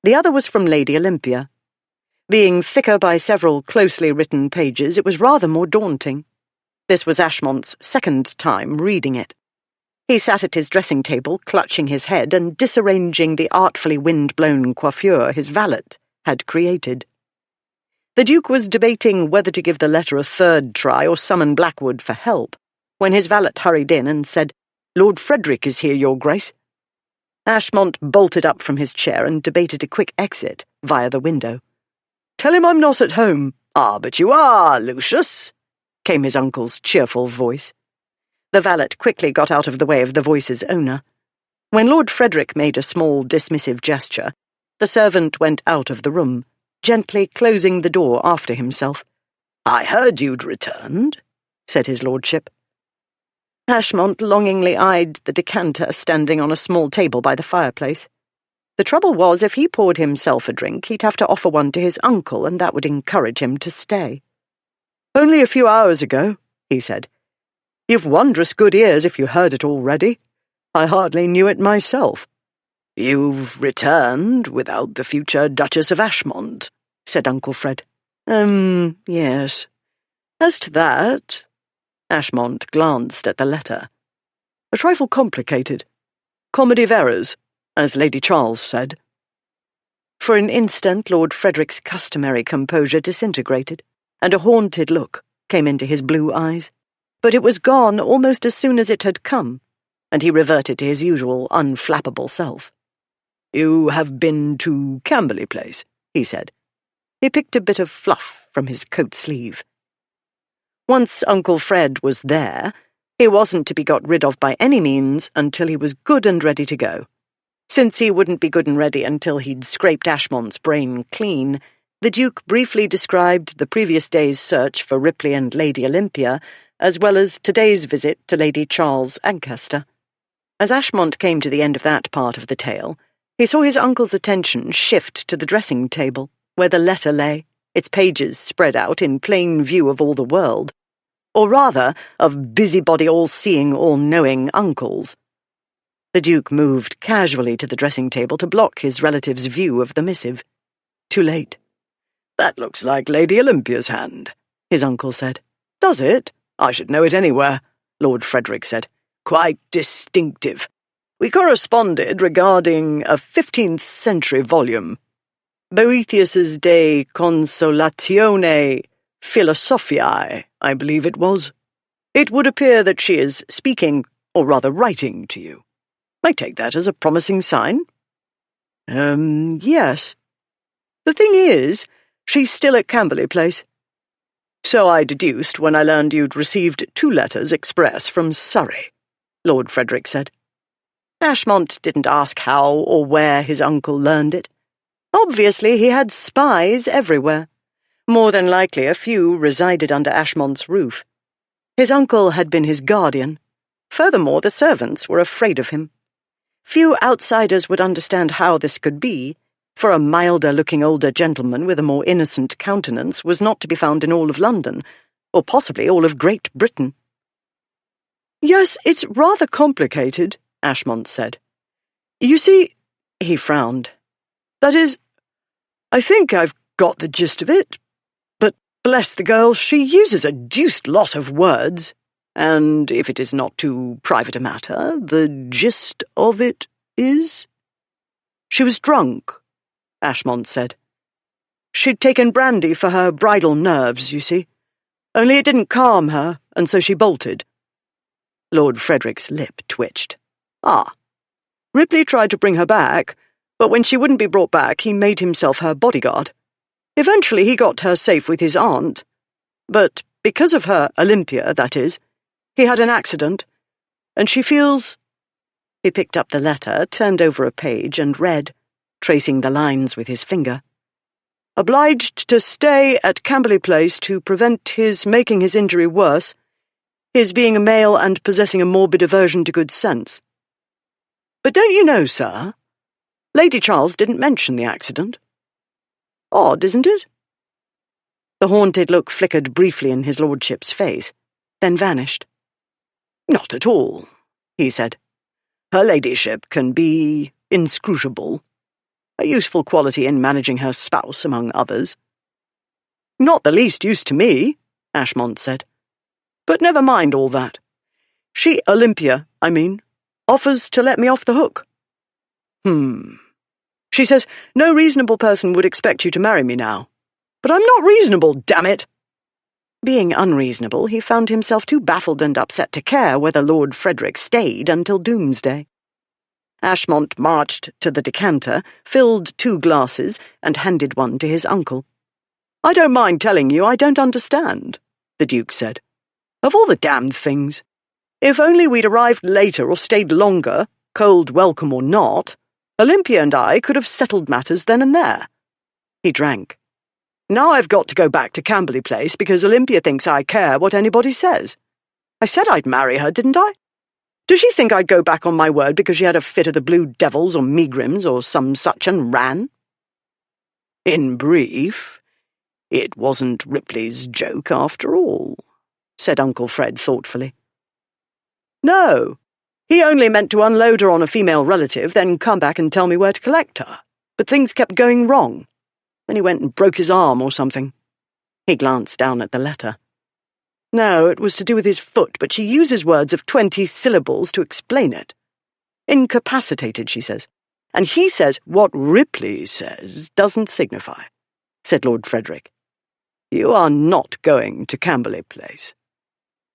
The other was from Lady Olympia. Being thicker by several closely written pages, it was rather more daunting. This was Ashmont's 2nd time reading it. He sat at his dressing table, clutching his head and disarranging the artfully wind-blown coiffure his valet had created. The Duke was debating whether to give the letter a 3rd try or summon Blackwood for help, when his valet hurried in and said, "Lord Frederick is here, Your Grace." Ashmont bolted up from his chair and debated a quick exit via the window. "Tell him I'm not at home." "Ah, but you are, Lucius," came his uncle's cheerful voice. The valet quickly got out of the way of the voice's owner. When Lord Frederick made a small dismissive gesture, the servant went out of the room, gently closing the door after himself. "I heard you'd returned," said his lordship. Ashmont longingly eyed the decanter standing on a small table by the fireplace. The trouble was, if he poured himself a drink, he'd have to offer one to his uncle, and that would encourage him to stay. "Only a few hours ago," he said. "You've wondrous good ears if you heard it already. I hardly knew it myself." "You've returned without the future Duchess of Ashmont," said Uncle Fred. Yes. As to that—" Ashmont glanced at the letter. "A trifle complicated. Comedy of errors, as Lady Charles said." For an instant Lord Frederick's customary composure disintegrated, and a haunted look came into his blue eyes. But it was gone almost as soon as it had come, and he reverted to his usual unflappable self. "You have been to Camberley Place," he said. He picked a bit of fluff from his coat sleeve. Once Uncle Fred was there, he wasn't to be got rid of by any means until he was good and ready to go. Since he wouldn't be good and ready until he'd scraped Ashmont's brain clean, the Duke briefly described the previous day's search for Ripley and Lady Olympia, as well as today's visit to Lady Charles Ancaster. As Ashmont came to the end of that part of the tale, he saw his uncle's attention shift to the dressing table, where the letter lay, its pages spread out in plain view of all the world, or rather, of busybody all-seeing, all-knowing uncles. The Duke moved casually to the dressing table to block his relative's view of the missive. Too late. "That looks like Lady Olympia's hand," his uncle said. "Does it? I should know it anywhere," Lord Frederick said. "Quite distinctive. We corresponded regarding a 15th-century volume. Boethius's De Consolatione Philosophiae, I believe it was. It would appear that she is speaking, or rather writing, to you. I take that as a promising sign." Yes. The thing is, she's still at Camberley Place." "So I deduced when I learned you'd received 2 letters express from Surrey," Lord Frederick said. Ashmont didn't ask how or where his uncle learned it. Obviously he had spies everywhere. More than likely a few resided under Ashmont's roof. His uncle had been his guardian. Furthermore, the servants were afraid of him. Few outsiders would understand how this could be, for a milder-looking older gentleman with a more innocent countenance was not to be found in all of London, or possibly all of Great Britain. "Yes, it's rather complicated," Ashmont said. "You see," he frowned. "That is, I think I've got the gist of it, but bless the girl, she uses a deuced lot of words, and if it is not too private a matter, the gist of it is—" "She was drunk," Ashmont said. "She'd taken brandy for her bridal nerves, you see. Only it didn't calm her, and so she bolted." Lord Frederick's lip twitched. "Ah. Ripley tried to bring her back, but when she wouldn't be brought back, he made himself her bodyguard. Eventually he got her safe with his aunt. But because of her, Olympia, that is, he had an accident, and she feels—" He picked up the letter, turned over a page, and read, tracing the lines with his finger. "Obliged to stay at Camberley Place to prevent his making his injury worse, his being a male and possessing a morbid aversion to good sense. But don't you know, sir, Lady Charles didn't mention the accident. Odd, isn't it?" The haunted look flickered briefly in his lordship's face, then vanished. "Not at all," he said. "Her ladyship can be inscrutable. A useful quality in managing her spouse, among others." "Not the least use to me," Ashmont said. "But never mind all that. She, Olympia, I mean, offers to let me off the hook. She says no reasonable person would expect you to marry me now. But I'm not reasonable, damn it!" Being unreasonable, he found himself too baffled and upset to care whether Lord Frederick stayed until doomsday. Ashmont marched to the decanter, filled 2 glasses, and handed one to his uncle. "I don't mind telling you I don't understand," the Duke said. "Of all the damned things. If only we'd arrived later or stayed longer, cold welcome or not, Olympia and I could have settled matters then and there." He drank. "Now I've got to go back to Camberley Place because Olympia thinks I care what anybody says. I said I'd marry her, didn't I? Does she think I'd go back on my word because she had a fit of the blue devils or megrims or some such and ran?" "In brief, it wasn't Ripley's joke after all," said Uncle Fred thoughtfully. "No. He only meant to unload her on a female relative, then come back and tell me where to collect her. But things kept going wrong. Then he went and broke his arm or something. He glanced down at the letter. No, it was to do with his foot, but she uses words of 20 syllables to explain it. Incapacitated, she says. And he says what Ripley says doesn't signify, said Lord Frederick. You are not going to Camberley Place.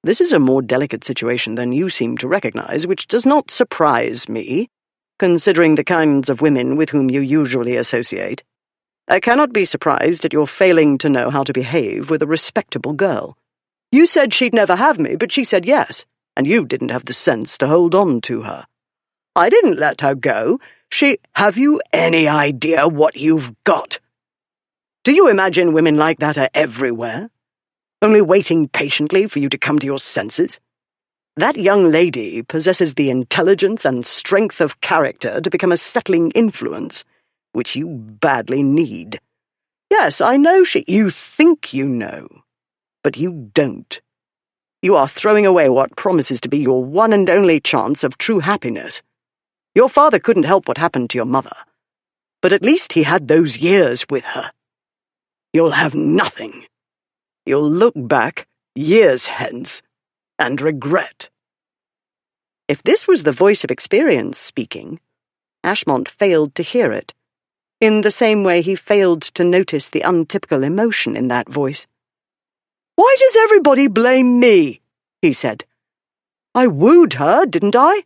This is a more delicate situation than you seem to recognize, which does not surprise me, considering the kinds of women with whom you usually associate. I cannot be surprised at your failing to know how to behave with a respectable girl. You said she'd never have me, but she said yes, and you didn't have the sense to hold on to her. I didn't let her go. Have you any idea what you've got? Do you imagine women like that are everywhere? Only waiting patiently for you to come to your senses? That young lady possesses the intelligence and strength of character to become a settling influence, which you badly need. Yes, I know you think you know, but you don't. You are throwing away what promises to be your one and only chance of true happiness. Your father couldn't help what happened to your mother, but at least he had those years with her. You'll have nothing. You'll look back, years hence, and regret. If this was the voice of experience speaking, Ashmont failed to hear it, in the same way he failed to notice the untypical emotion in that voice. Why does everybody blame me? He said. I wooed her, didn't I?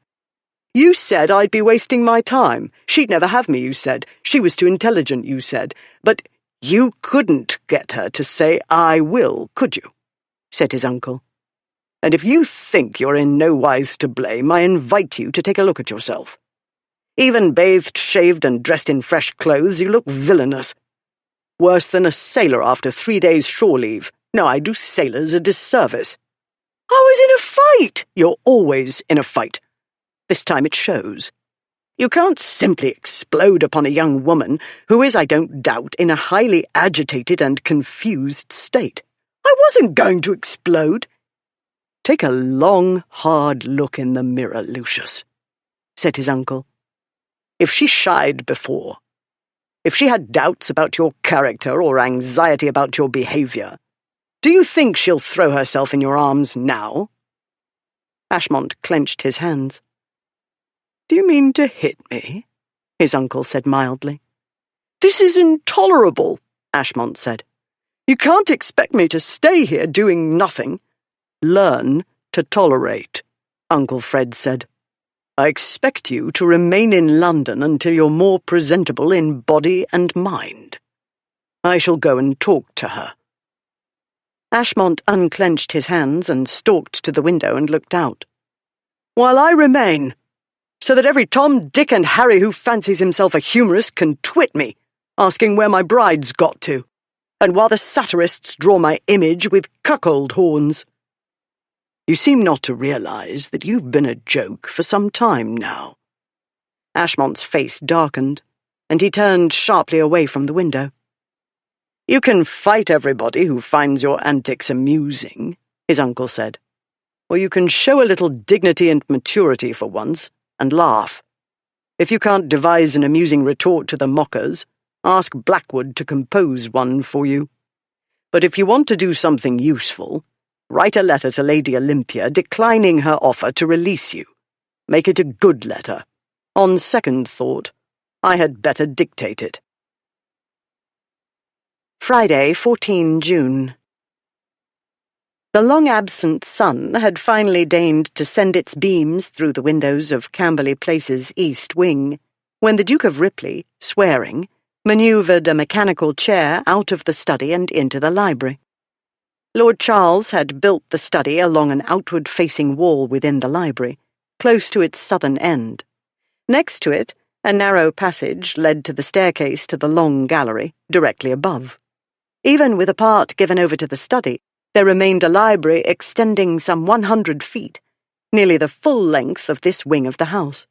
You said I'd be wasting my time. She'd never have me, you said. She was too intelligent, you said. But you couldn't get her to say I will, could you? Said his uncle. And if you think you're in no wise to blame, I invite you to take a look at yourself. Even bathed, shaved, and dressed in fresh clothes, you look villainous. Worse than a sailor after 3 days shore leave. No, I do sailors a disservice. I was in a fight. You're always in a fight. This time it shows. You can't simply explode upon a young woman who is, I don't doubt, in a highly agitated and confused state. I wasn't going to explode. Take a long, hard look in the mirror, Lucius, said his uncle. If she shied before, if she had doubts about your character or anxiety about your behaviour, do you think she'll throw herself in your arms now? Ashmont clenched his hands. Do you mean to hit me? His uncle said mildly. This is intolerable, Ashmont said. You can't expect me to stay here doing nothing. Learn to tolerate, Uncle Fred said. I expect you to remain in London until you're more presentable in body and mind. I shall go and talk to her. Ashmont unclenched his hands and stalked to the window and looked out. While I remain, so that every Tom, Dick, and Harry who fancies himself a humorist can twit me, asking where my bride's got to, and while the satirists draw my image with cuckold horns. You seem not to realize that you've been a joke for some time now. Ashmont's face darkened, and he turned sharply away from the window. You can fight everybody who finds your antics amusing, his uncle said. Or you can show a little dignity and maturity for once, and laugh. If you can't devise an amusing retort to the mockers, ask Blackwood to compose one for you. But if you want to do something useful, write a letter to Lady Olympia declining her offer to release you. Make it a good letter. On second thought, I had better dictate it. Friday, 14 June. The long-absent sun had finally deigned to send its beams through the windows of Camberley Place's east wing, when the Duke of Ripley, swearing, manoeuvred a mechanical chair out of the study and into the library. Lord Charles had built the study along an outward-facing wall within the library, close to its southern end. Next to it, a narrow passage led to the staircase to the long gallery, directly above. Even with a part given over to the study, there remained a library extending some 100 feet, nearly the full length of this wing of the house.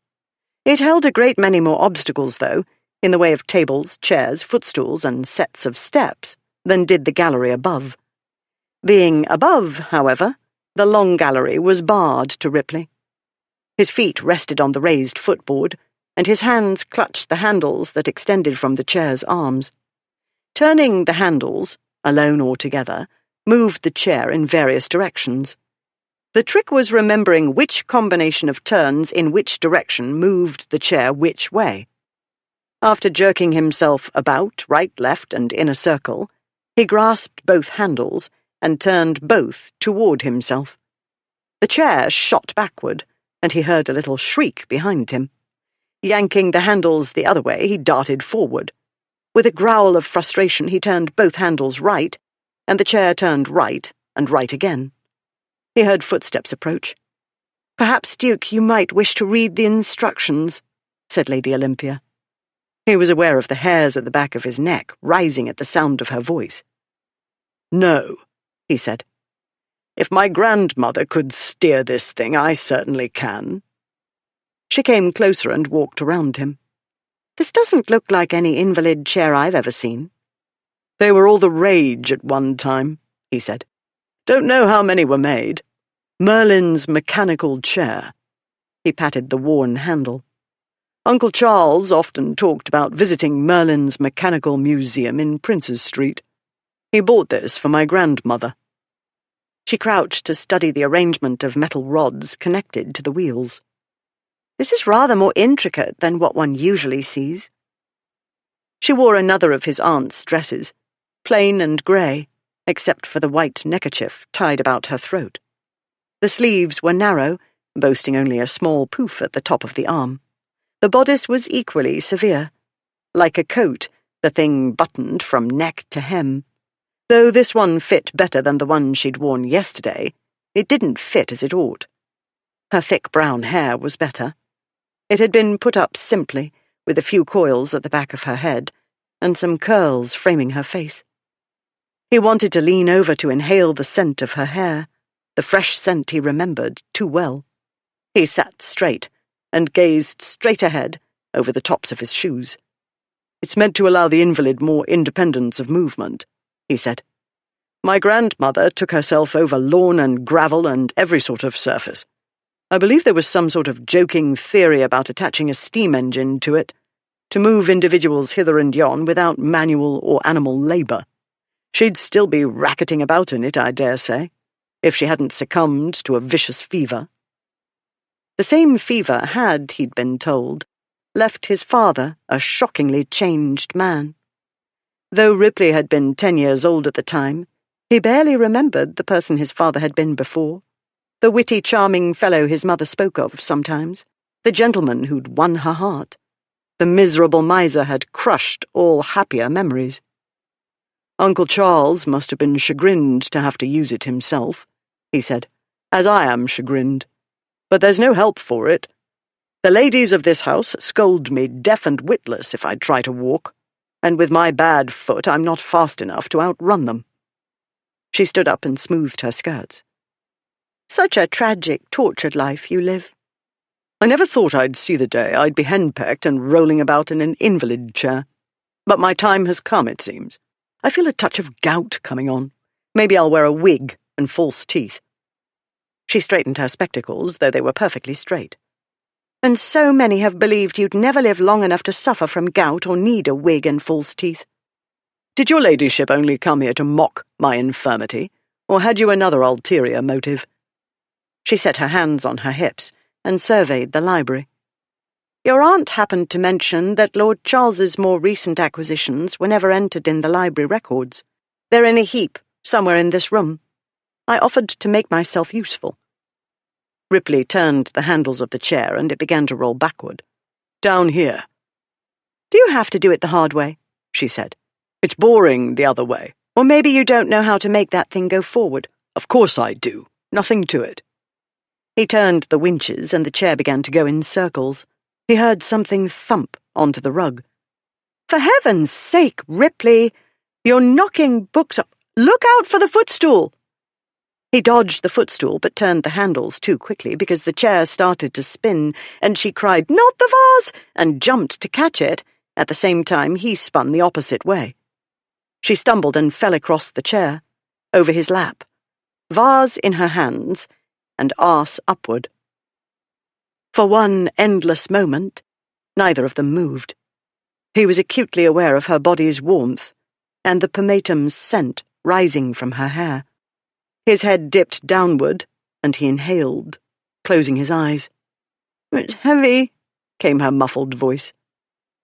It held a great many more obstacles, though, in the way of tables, chairs, footstools, and sets of steps, than did the gallery above. Being above, however, the long gallery was barred to Ripley. His feet rested on the raised footboard, and his hands clutched the handles that extended from the chair's arms. Turning the handles, alone or together, moved the chair in various directions. The trick was remembering which combination of turns in which direction moved the chair which way. After jerking himself about, right, left, and in a circle, he grasped both handles and turned both toward himself. The chair shot backward, and he heard a little shriek behind him. Yanking the handles the other way, he darted forward. With a growl of frustration, he turned both handles right, and the chair turned right and right again. He heard footsteps approach. "Perhaps, Duke, you might wish to read the instructions," said Lady Olympia. He was aware of the hairs at the back of his neck rising at the sound of her voice. "No," he said. "If my grandmother could steer this thing, I certainly can." She came closer and walked around him. "This doesn't look like any invalid chair I've ever seen." "They were all the rage at one time," he said. "Don't know how many were made. Merlin's mechanical chair." He patted the worn handle. "Uncle Charles often talked about visiting Merlin's Mechanical Museum in Princes Street. He bought this for my grandmother." She crouched to study the arrangement of metal rods connected to the wheels. "This is rather more intricate than what one usually sees." She wore another of his aunt's dresses, plain and grey, except for the white neckerchief tied about her throat. The sleeves were narrow, boasting only a small poof at the top of the arm. The bodice was equally severe. Like a coat, the thing buttoned from neck to hem. Though this one fit better than the one she'd worn yesterday, it didn't fit as it ought. Her thick brown hair was better. It had been put up simply, with a few coils at the back of her head, and some curls framing her face. He wanted to lean over to inhale the scent of her hair, the fresh scent he remembered too well. He sat straight, and gazed straight ahead, over the tops of his shoes. "It's meant to allow the invalid more independence of movement," he said. "My grandmother took herself over lawn and gravel and every sort of surface. I believe there was some sort of joking theory about attaching a steam engine to it, to move individuals hither and yon without manual or animal labour. She'd still be racketing about in it, I dare say, if she hadn't succumbed to a vicious fever." The same fever had, he'd been told, left his father a shockingly changed man. Though Ripley had been 10 years old at the time, he barely remembered the person his father had been before, the witty, charming fellow his mother spoke of sometimes, the gentleman who'd won her heart. The miserable miser had crushed all happier memories. "Uncle Charles must have been chagrined to have to use it himself," he said, "as I am chagrined. But there's no help for it. The ladies of this house scold me deaf and witless if I try to walk, and with my bad foot I'm not fast enough to outrun them." She stood up and smoothed her skirts. "Such a tragic, tortured life you live." "I never thought I'd see the day I'd be henpecked and rolling about in an invalid chair. But my time has come, it seems. I feel a touch of gout coming on. Maybe I'll wear a wig and false teeth." She straightened her spectacles, though they were perfectly straight. "And so many have believed you'd never live long enough to suffer from gout or need a wig and false teeth." "Did your ladyship only come here to mock my infirmity, or had you another ulterior motive?" She set her hands on her hips and surveyed the library. "Your aunt happened to mention that Lord Charles's more recent acquisitions were never entered in the library records. They're in a heap, somewhere in this room. I offered to make myself useful." Ripley turned the handles of the chair and it began to roll backward. "Down here." "Do you have to do it the hard way?" she said. "It's boring the other way." "Or maybe you don't know how to make that thing go forward." "Of course I do. Nothing to it." He turned the winches and the chair began to go in circles. He heard something thump onto the rug. "For heaven's sake, Ripley! You're knocking books up. Look out for the footstool!" He dodged the footstool but turned the handles too quickly because the chair started to spin, and she cried, "Not the vase!" and jumped to catch it. At the same time, he spun the opposite way. She stumbled and fell across the chair, over his lap, vase in her hands, and arse upward. For one endless moment, neither of them moved. He was acutely aware of her body's warmth and the pomatum's scent rising from her hair. His head dipped downward, and he inhaled, closing his eyes. "It's heavy," came her muffled voice.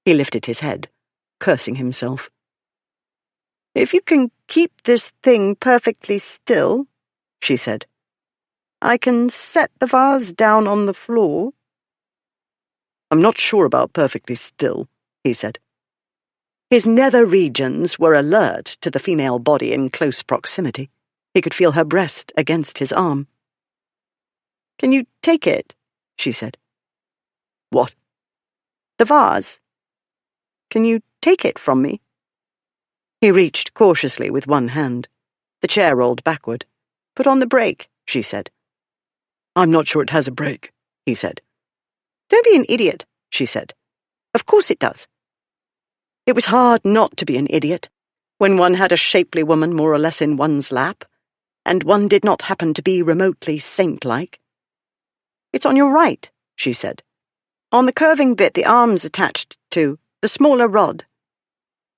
He lifted his head, cursing himself. "If you can keep this thing perfectly still," she said, "I can set the vase down on the floor." "I'm not sure about perfectly still," he said. His nether regions were alert to the female body in close proximity. He could feel her breast against his arm. "Can you take it?" she said. "What?" "The vase. Can you take it from me?" He reached cautiously with one hand. The chair rolled backward. "Put on the brake," she said. "I'm not sure it has a brake," he said. "Don't be an idiot," she said. "Of course it does." It was hard not to be an idiot when one had a shapely woman more or less in one's lap, and one did not happen to be remotely saint-like. "It's on your right," she said. "On the curving bit the arm's attached to, the smaller rod.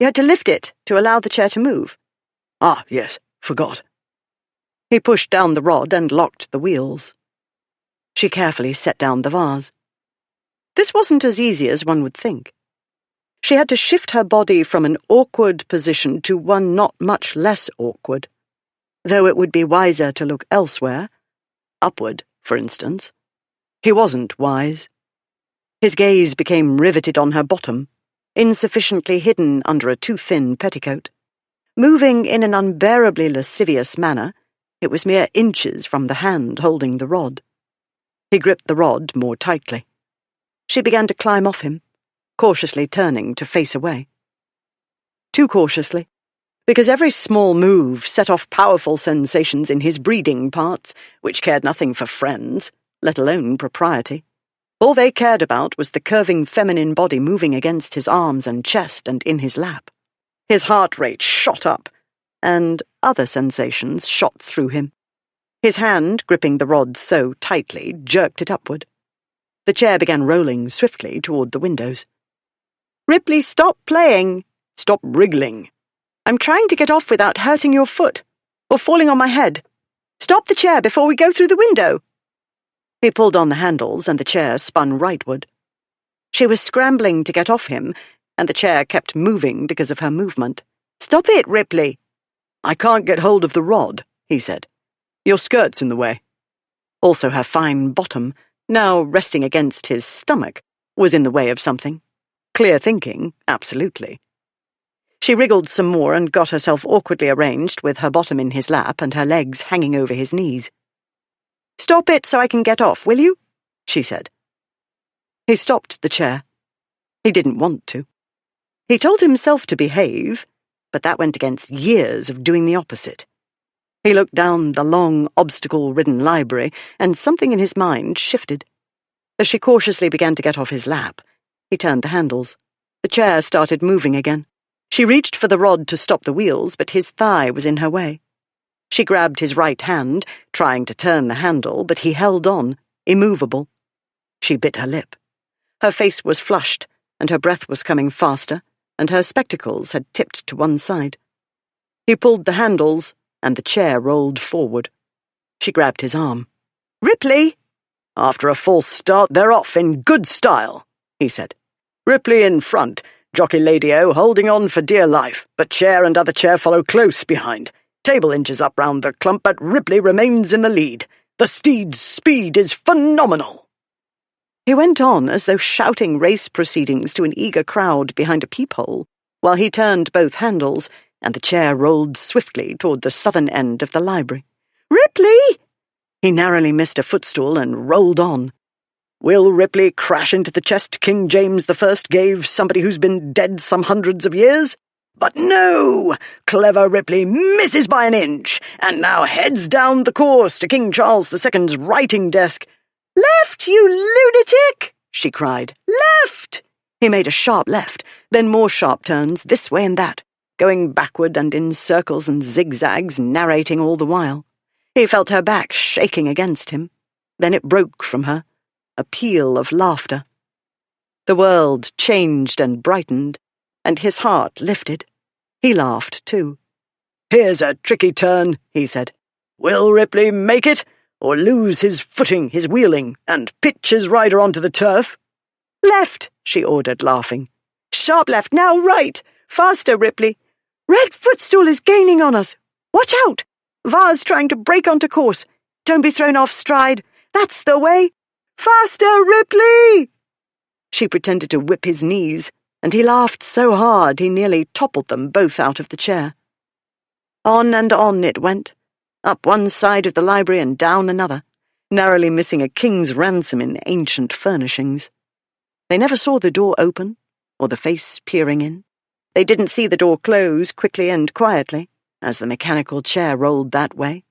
You had to lift it to allow the chair to move." "Ah, yes, forgot." He pushed down the rod and locked the wheels. She carefully set down the vase. This wasn't as easy as one would think. She had to shift her body from an awkward position to one not much less awkward, though it would be wiser to look elsewhere, upward, for instance. He wasn't wise. His gaze became riveted on her bottom, insufficiently hidden under a too thin petticoat. Moving in an unbearably lascivious manner, it was mere inches from the hand holding the rod. He gripped the rod more tightly. She began to climb off him, cautiously turning to face away. Too cautiously, because every small move set off powerful sensations in his breeding parts, which cared nothing for friends, let alone propriety. All they cared about was the curving feminine body moving against his arms and chest and in his lap. His heart rate shot up, and other sensations shot through him. His hand, gripping the rod so tightly, jerked it upward. The chair began rolling swiftly toward the windows. "Ripley, stop playing!" "Stop wriggling!" "I'm trying to get off without hurting your foot, or falling on my head. Stop the chair before we go through the window." He pulled on the handles, and the chair spun rightward. She was scrambling to get off him, and the chair kept moving because of her movement. "Stop it, Ripley!" "I can't get hold of the rod," he said. "Your skirt's in the way." Also her fine bottom, now resting against his stomach, was in the way of something. Clear thinking, absolutely. She wriggled some more and got herself awkwardly arranged with her bottom in his lap and her legs hanging over his knees. "Stop it so I can get off, will you?" she said. He stopped the chair. He didn't want to. He told himself to behave, but that went against years of doing the opposite. He looked down the long, obstacle-ridden library, and something in his mind shifted. As she cautiously began to get off his lap, he turned the handles. The chair started moving again. She reached for the rod to stop the wheels, but his thigh was in her way. She grabbed his right hand, trying to turn the handle, but he held on, immovable. She bit her lip. Her face was flushed, and her breath was coming faster, and her spectacles had tipped to one side. He pulled the handles, and the chair rolled forward. She grabbed his arm. "Ripley!" "After a false start, they're off in good style," he said. "Ripley in front, jockey Lady O holding on for dear life, but chair and other chair follow close behind. Table inches up round the clump, but Ripley remains in the lead. The steed's speed is phenomenal." He went on as though shouting race proceedings to an eager crowd behind a peephole, while he turned both handles, and the chair rolled swiftly toward the southern end of the library. "Ripley!" He narrowly missed a footstool and rolled on. Will Ripley crash into the chest King James I gave somebody who's been dead some hundreds of years? But no! Clever Ripley misses by an inch, and now heads down the course to King Charles II's writing desk. "Left, you lunatic!" she cried. "Left!" He made a sharp left, then more sharp turns this way and that, going backward and in circles and zigzags, narrating all the while. He felt her back shaking against him. Then it broke from her, a peal of laughter. The world changed and brightened, and his heart lifted. He laughed, too. Here's a tricky turn, he said. Will Ripley make it, or lose his footing, his wheeling, and pitch his rider onto the turf? Left, she ordered, laughing. Sharp left, now right! Faster, Ripley! Red footstool is gaining on us! Watch out! Vase trying to break onto course. Don't be thrown off stride. That's the way! Faster, Ripley! She pretended to whip his knees, and he laughed so hard he nearly toppled them both out of the chair. On and on it went, up one side of the library and down another, narrowly missing a king's ransom in ancient furnishings. They never saw the door open, or the face peering in. They didn't see the door close quickly and quietly, as the mechanical chair rolled that way.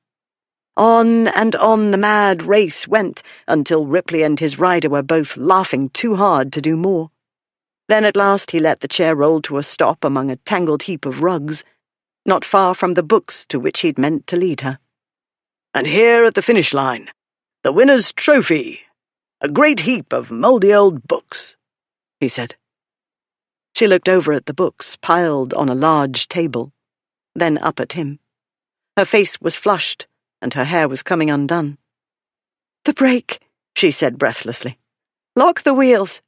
On and on the mad race went, until Ripley and his rider were both laughing too hard to do more. Then at last he let the chair roll to a stop among a tangled heap of rugs, not far from the books to which he'd meant to lead her. And here at the finish line, the winner's trophy, a great heap of mouldy old books, he said. She looked over at the books piled on a large table, then up at him. Her face was flushed, and her hair was coming undone. "The brake," she said breathlessly. "Lock the wheels.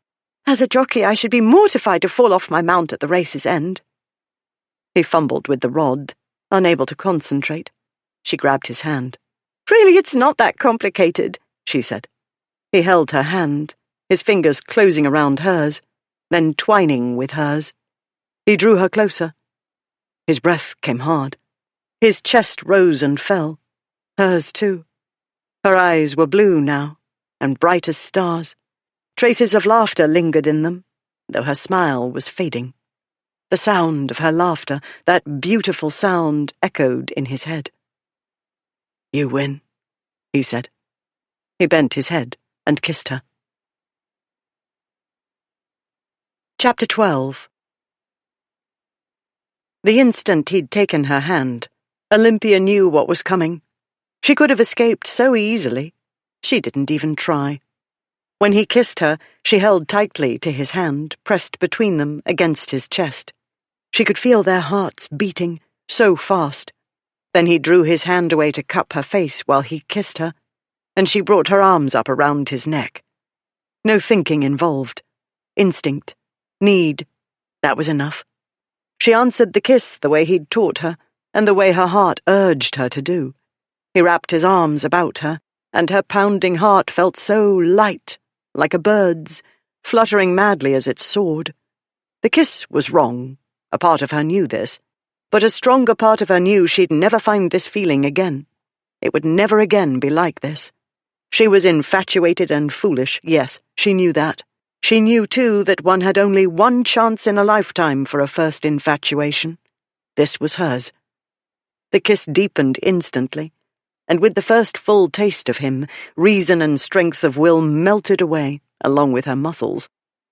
As a jockey, I should be mortified to fall off my mount at the race's end." He fumbled with the rod, unable to concentrate. She grabbed his hand. "Really, it's not that complicated," she said. He held her hand, his fingers closing around hers, then twining with hers. He drew her closer. His breath came hard. His chest rose and fell. Hers too. Her eyes were blue now, and bright as stars. Traces of laughter lingered in them, though her smile was fading. The sound of her laughter, that beautiful sound, echoed in his head. "You win," he said. He bent his head and kissed her. Chapter 12. The instant he'd taken her hand, Olympia knew what was coming. She could have escaped so easily. She didn't even try. When he kissed her, she held tightly to his hand, pressed between them against his chest. She could feel their hearts beating so fast. Then he drew his hand away to cup her face while he kissed her, and she brought her arms up around his neck. No thinking involved. Instinct. Need. That was enough. She answered the kiss the way he'd taught her, and the way her heart urged her to do. He wrapped his arms about her, and her pounding heart felt so light, like a bird's, fluttering madly as it soared. The kiss was wrong. A part of her knew this, but a stronger part of her knew she'd never find this feeling again. It would never again be like this. She was infatuated and foolish, yes, she knew that. She knew, too, that one had only one chance in a lifetime for a first infatuation. This was hers. The kiss deepened instantly, and with the first full taste of him, reason and strength of will melted away, along with her muscles.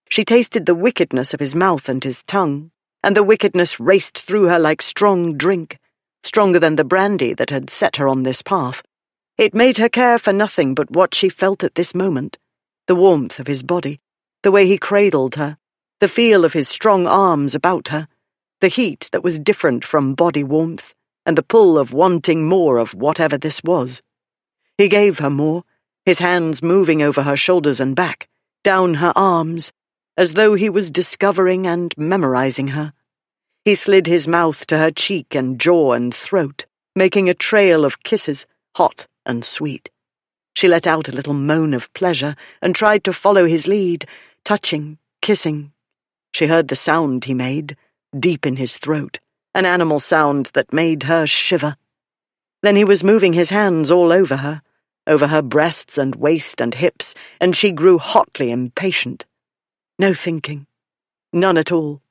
She tasted the wickedness of his mouth and his tongue, and the wickedness raced through her like strong drink, stronger than the brandy that had set her on this path. It made her care for nothing but what she felt at this moment, the warmth of his body, the way he cradled her, the feel of his strong arms about her, the heat that was different from body warmth, and the pull of wanting more of whatever this was. He gave her more, his hands moving over her shoulders and back, down her arms, as though he was discovering and memorizing her. He slid his mouth to her cheek and jaw and throat, making a trail of kisses, hot and sweet. She let out a little moan of pleasure and tried to follow his lead, touching, kissing. She heard the sound he made, deep in his throat, an animal sound that made her shiver. Then he was moving his hands all over her breasts and waist and hips, and she grew hotly impatient. No thinking. None at all.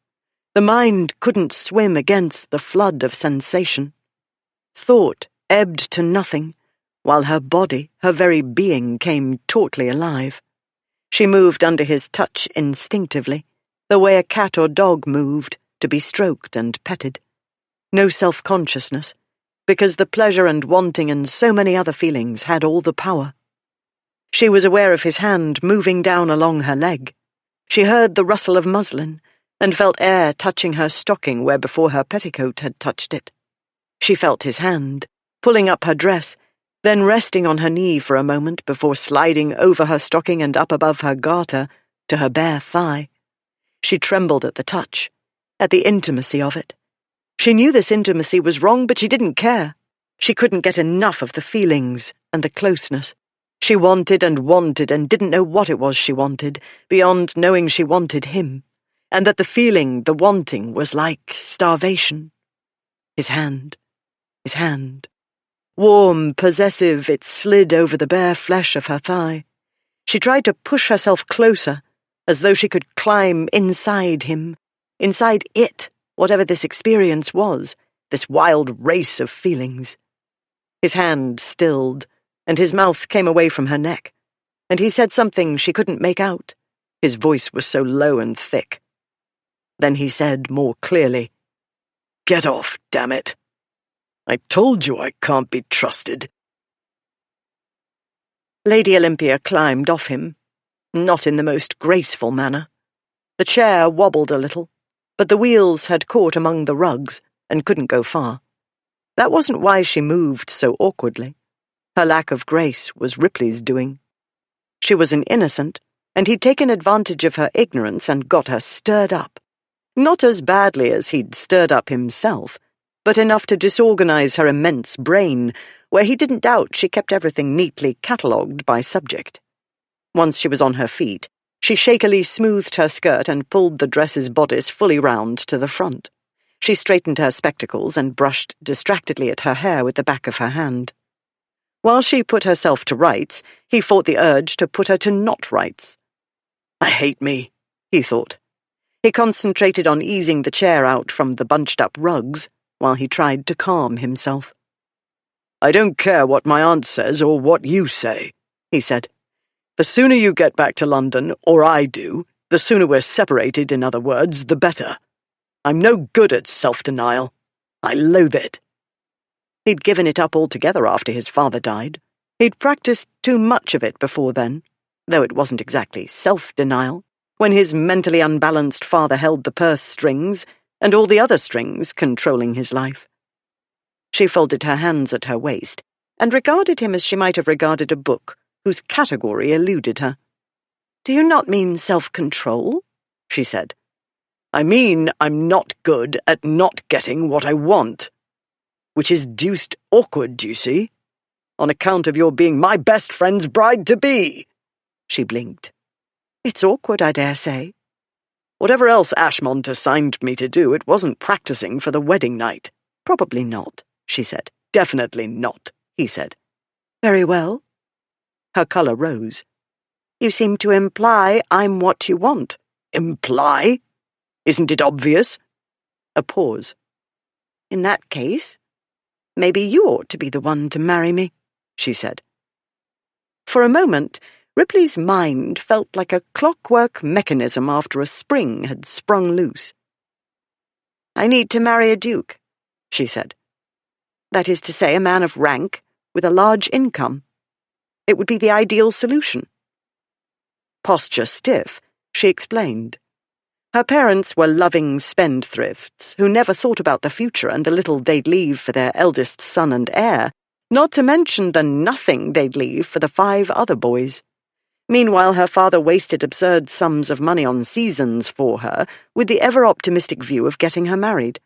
The mind couldn't swim against the flood of sensation. Thought ebbed to nothing, while her body, her very being, came tautly alive. She moved under his touch instinctively, the way a cat or dog moved, to be stroked and petted. No self-consciousness, because the pleasure and wanting and so many other feelings had all the power. She was aware of his hand moving down along her leg. She heard the rustle of muslin, and felt air touching her stocking where before her petticoat had touched it. She felt his hand, pulling up her dress, then resting on her knee for a moment before sliding over her stocking and up above her garter to her bare thigh. She trembled at the touch, at the intimacy of it. She knew this intimacy was wrong, but she didn't care. She couldn't get enough of the feelings and the closeness. She wanted and didn't know what it was she wanted, beyond knowing she wanted him, and that the feeling, the wanting, was like starvation. His hand. Warm, possessive, it slid over the bare flesh of her thigh. She tried to push herself closer, as though she could climb inside him, inside it, whatever this experience was, this wild race of feelings. His hand stilled, and his mouth came away from her neck, and he said something she couldn't make out. His voice was so low and thick. Then he said more clearly, "Get off, damn it. I told you I can't be trusted." Lady Olympia climbed off him, not in the most graceful manner. The chair wobbled a little, but the wheels had caught among the rugs and couldn't go far. That wasn't why she moved so awkwardly. Her lack of grace was Ripley's doing. She was an innocent, and he'd taken advantage of her ignorance and got her stirred up. Not as badly as he'd stirred up himself, but enough to disorganize her immense brain, where he didn't doubt she kept everything neatly catalogued by subject. Once she was on her feet, she shakily smoothed her skirt and pulled the dress's bodice fully round to the front. She straightened her spectacles and brushed distractedly at her hair with the back of her hand. While she put herself to rights, he fought the urge to put her to not rights. "I hate me," he thought. He concentrated on easing the chair out from the bunched-up rugs while he tried to calm himself. "I don't care what my aunt says or what you say," he said. "The sooner you get back to London, or I do, the sooner we're separated, in other words, the better. I'm no good at self-denial. I loathe it." He'd given it up altogether after his father died. He'd practiced too much of it before then, though it wasn't exactly self-denial, when his mentally unbalanced father held the purse strings and all the other strings controlling his life. She folded her hands at her waist and regarded him as she might have regarded a book whose category eluded her. "Do you not mean self-control?" she said. "I mean I'm not good at not getting what I want. Which is deuced awkward, do you see? On account of your being my best friend's bride-to-be." She blinked. "It's awkward, I dare say." "Whatever else Ashmont assigned me to do, it wasn't practicing for the wedding night." "Probably not," she said. "Definitely not," he said. "Very well." Her colour rose. "You seem to imply I'm what you want." "Imply? Isn't it obvious?" A pause. "In that case, maybe you ought to be the one to marry me," she said. For a moment, Ripley's mind felt like a clockwork mechanism after a spring had sprung loose. "I need to marry a duke," she said. "That is to say, a man of rank, with a large income. It would be the ideal solution." Posture stiff, she explained. Her parents were loving spendthrifts who never thought about the future and the little they'd leave for their eldest son and heir, not to mention the nothing they'd leave for the 5 other boys. Meanwhile, her father wasted absurd sums of money on seasons for her, with the ever-optimistic view of getting her married.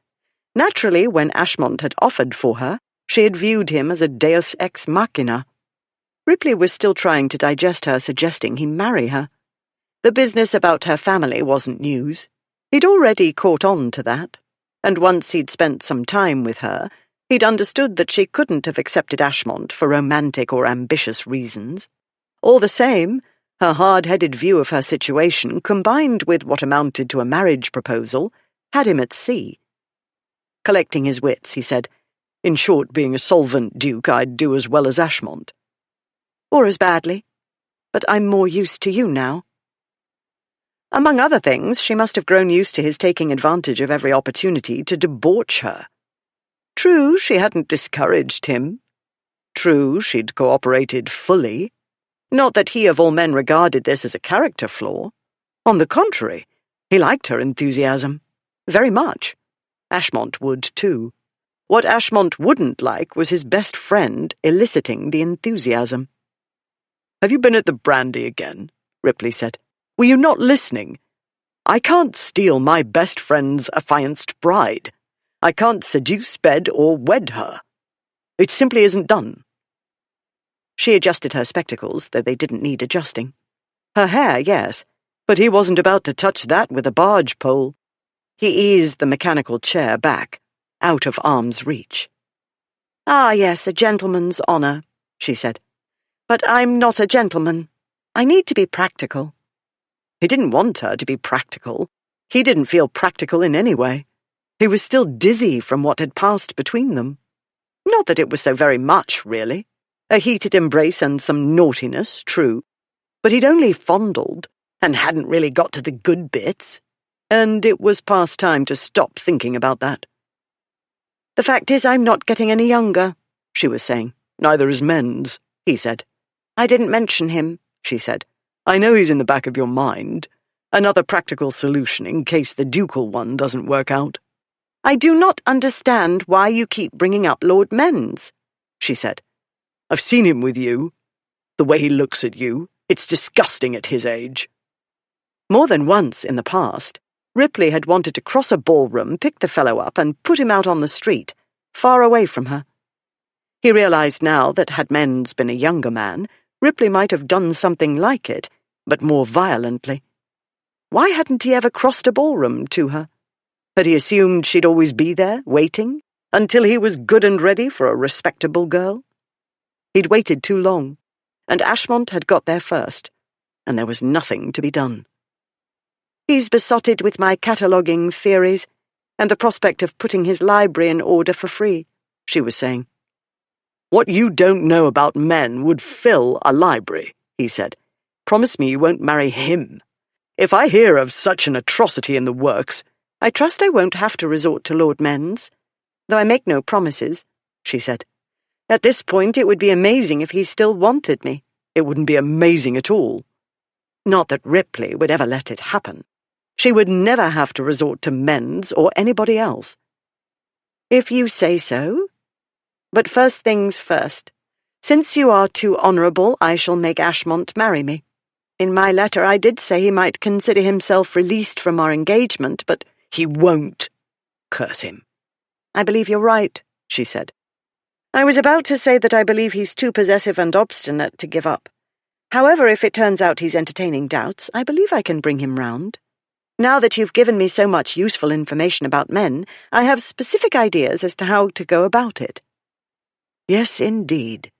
Naturally, when Ashmont had offered for her, she had viewed him as a deus ex machina. Ripley was still trying to digest her suggesting he marry her. The business about her family wasn't news. He'd already caught on to that, and once he'd spent some time with her, he'd understood that she couldn't have accepted Ashmont for romantic or ambitious reasons. All the same, her hard-headed view of her situation, combined with what amounted to a marriage proposal, had him at sea. Collecting his wits, he said, "In short, being a solvent duke, I'd do as well as Ashmont." "Or as badly. But I'm more used to you now." Among other things, she must have grown used to his taking advantage of every opportunity to debauch her. True, she hadn't discouraged him. True, she'd cooperated fully. Not that he of all men regarded this as a character flaw. On the contrary, he liked her enthusiasm. Very much. Ashmont would, too. What Ashmont wouldn't like was his best friend eliciting the enthusiasm. "Have you been at the brandy again?" Ripley said. "Were you not listening? I can't steal my best friend's affianced bride. I can't seduce, bed, or wed her. It simply isn't done." She adjusted her spectacles, though they didn't need adjusting. Her hair, yes, but he wasn't about to touch that with a barge pole. He eased the mechanical chair back, out of arm's reach. "Ah, yes, a gentleman's honour," she said. "But I'm not a gentleman. I need to be practical." He didn't want her to be practical. He didn't feel practical in any way. He was still dizzy from what had passed between them. Not that it was so very much, really. A heated embrace and some naughtiness, true. But he'd only fondled, and hadn't really got to the good bits. And it was past time to stop thinking about that. "The fact is, I'm not getting any younger," she was saying. "Neither is Men's," he said. "I didn't mention him," she said. "I know he's in the back of your mind. Another practical solution in case the ducal one doesn't work out." "I do not understand why you keep bringing up Lord Men's," she said. "I've seen him with you. The way he looks at you, it's disgusting at his age." More than once in the past, Ripley had wanted to cross a ballroom, pick the fellow up, and put him out on the street, far away from her. He realized now that had Men's been a younger man, Ripley might have done something like it, but more violently. Why hadn't he ever crossed a ballroom to her? Had he assumed she'd always be there, waiting, until he was good and ready for a respectable girl? He'd waited too long, and Ashmont had got there first, and there was nothing to be done. "He's besotted with my cataloguing theories, and the prospect of putting his library in order for free," she was saying. "What you don't know about men would fill a library," he said. "Promise me you won't marry him. If I hear of such an atrocity in the works—" "I trust I won't have to resort to Lord Men's, though I make no promises," she said. "At this point it would be amazing if he still wanted me." "It wouldn't be amazing at all." Not that Ripley would ever let it happen. She would never have to resort to Men's or anybody else. "If you say so. But first things first. Since you are too honourable, I shall make Ashmont marry me. In my letter I did say he might consider himself released from our engagement, but—" "He won't. Curse him." "I believe you're right," she said. "I was about to say that I believe he's too possessive and obstinate to give up. However, if it turns out he's entertaining doubts, I believe I can bring him round. Now that you've given me so much useful information about men, I have specific ideas as to how to go about it." Yes, indeed.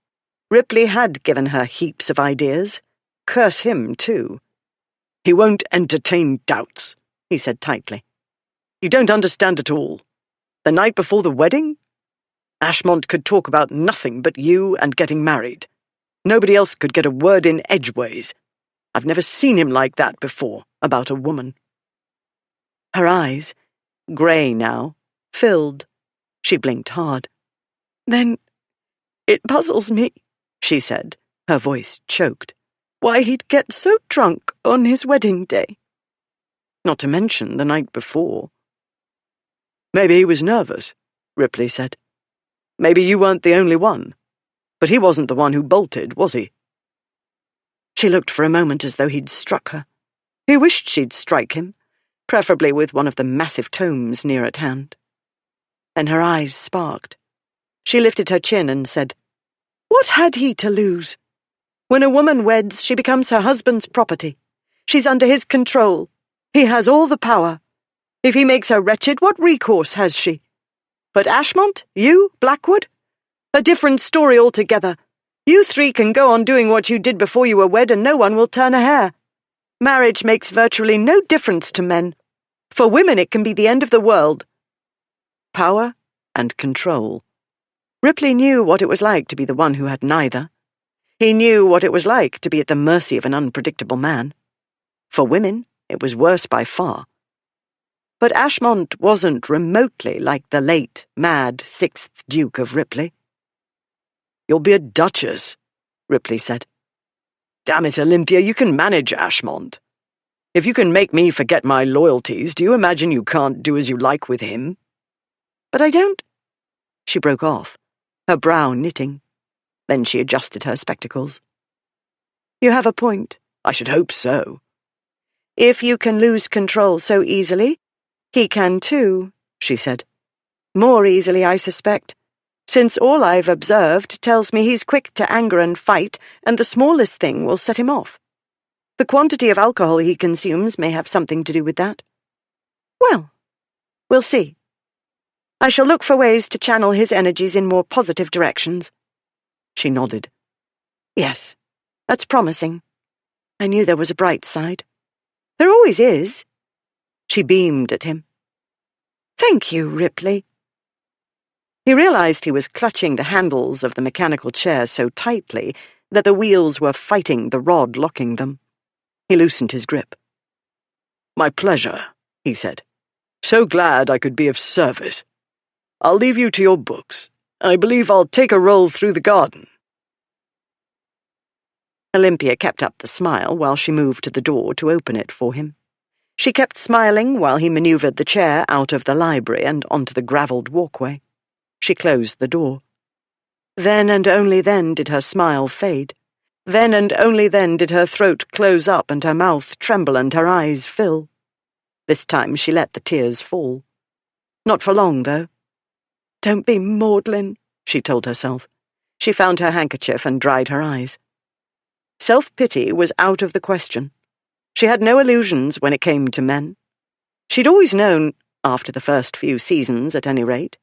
Ripley had given her heaps of ideas. Curse him, too. "He won't entertain doubts," he said tightly. "You don't understand at all. The night before the wedding? Ashmont could talk about nothing but you and getting married. Nobody else could get a word in edgeways. I've never seen him like that before, about a woman." Her eyes, grey now, filled. She blinked hard. "Then it puzzles me," she said, her voice choked, "why he'd get so drunk on his wedding day. Not to mention the night before." "Maybe he was nervous," Ripley said. "Maybe you weren't the only one. But he wasn't the one who bolted, was he?" She looked for a moment as though he'd struck her. He wished she'd strike him, preferably with one of the massive tomes near at hand. Then her eyes sparked. She lifted her chin and said, "What had he to lose? When a woman weds, she becomes her husband's property. She's under his control. He has all the power. If he makes her wretched, what recourse has she? But Ashmont, you, Blackwood? A different story altogether. You three can go on doing what you did before you were wed, and no one will turn a hair. Marriage makes virtually no difference to men. For women it can be the end of the world." Power and control. Ripley knew what it was like to be the one who had neither. He knew what it was like to be at the mercy of an unpredictable man. For women, it was worse by far. But Ashmont wasn't remotely like the late, mad 6th Duke of Ripley. "You'll be a duchess," Ripley said. "Damn it, Olympia, you can manage Ashmont. If you can make me forget my loyalties, do you imagine you can't do as you like with him?" "But I don't—" She broke off, her brow knitting. Then she adjusted her spectacles. You have a point. I should hope so. If you can lose control so easily, he can too, she said. More easily, I suspect, since all I've observed tells me he's quick to anger and fight, and the smallest thing will set him off. The quantity of alcohol he consumes may have something to do with that. Well, we'll see. I shall look for ways to channel his energies in more positive directions. She nodded. Yes, that's promising. I knew there was a bright side. There always is. She beamed at him. Thank you, Ripley. He realized he was clutching the handles of the mechanical chair so tightly that the wheels were fighting the rod locking them. He loosened his grip. My pleasure, he said. So glad I could be of service. I'll leave you to your books. I believe I'll take a roll through the garden. Olympia kept up the smile while she moved to the door to open it for him. She kept smiling while he maneuvered the chair out of the library and onto the gravelled walkway. She closed the door. Then and only then did her smile fade. Then and only then did her throat close up and her mouth tremble and her eyes fill. This time she let the tears fall. Not for long, though. Don't be maudlin, she told herself. She found her handkerchief and dried her eyes. Self-pity was out of the question. She had no illusions when it came to men. She'd always known, after the first few seasons at any rate,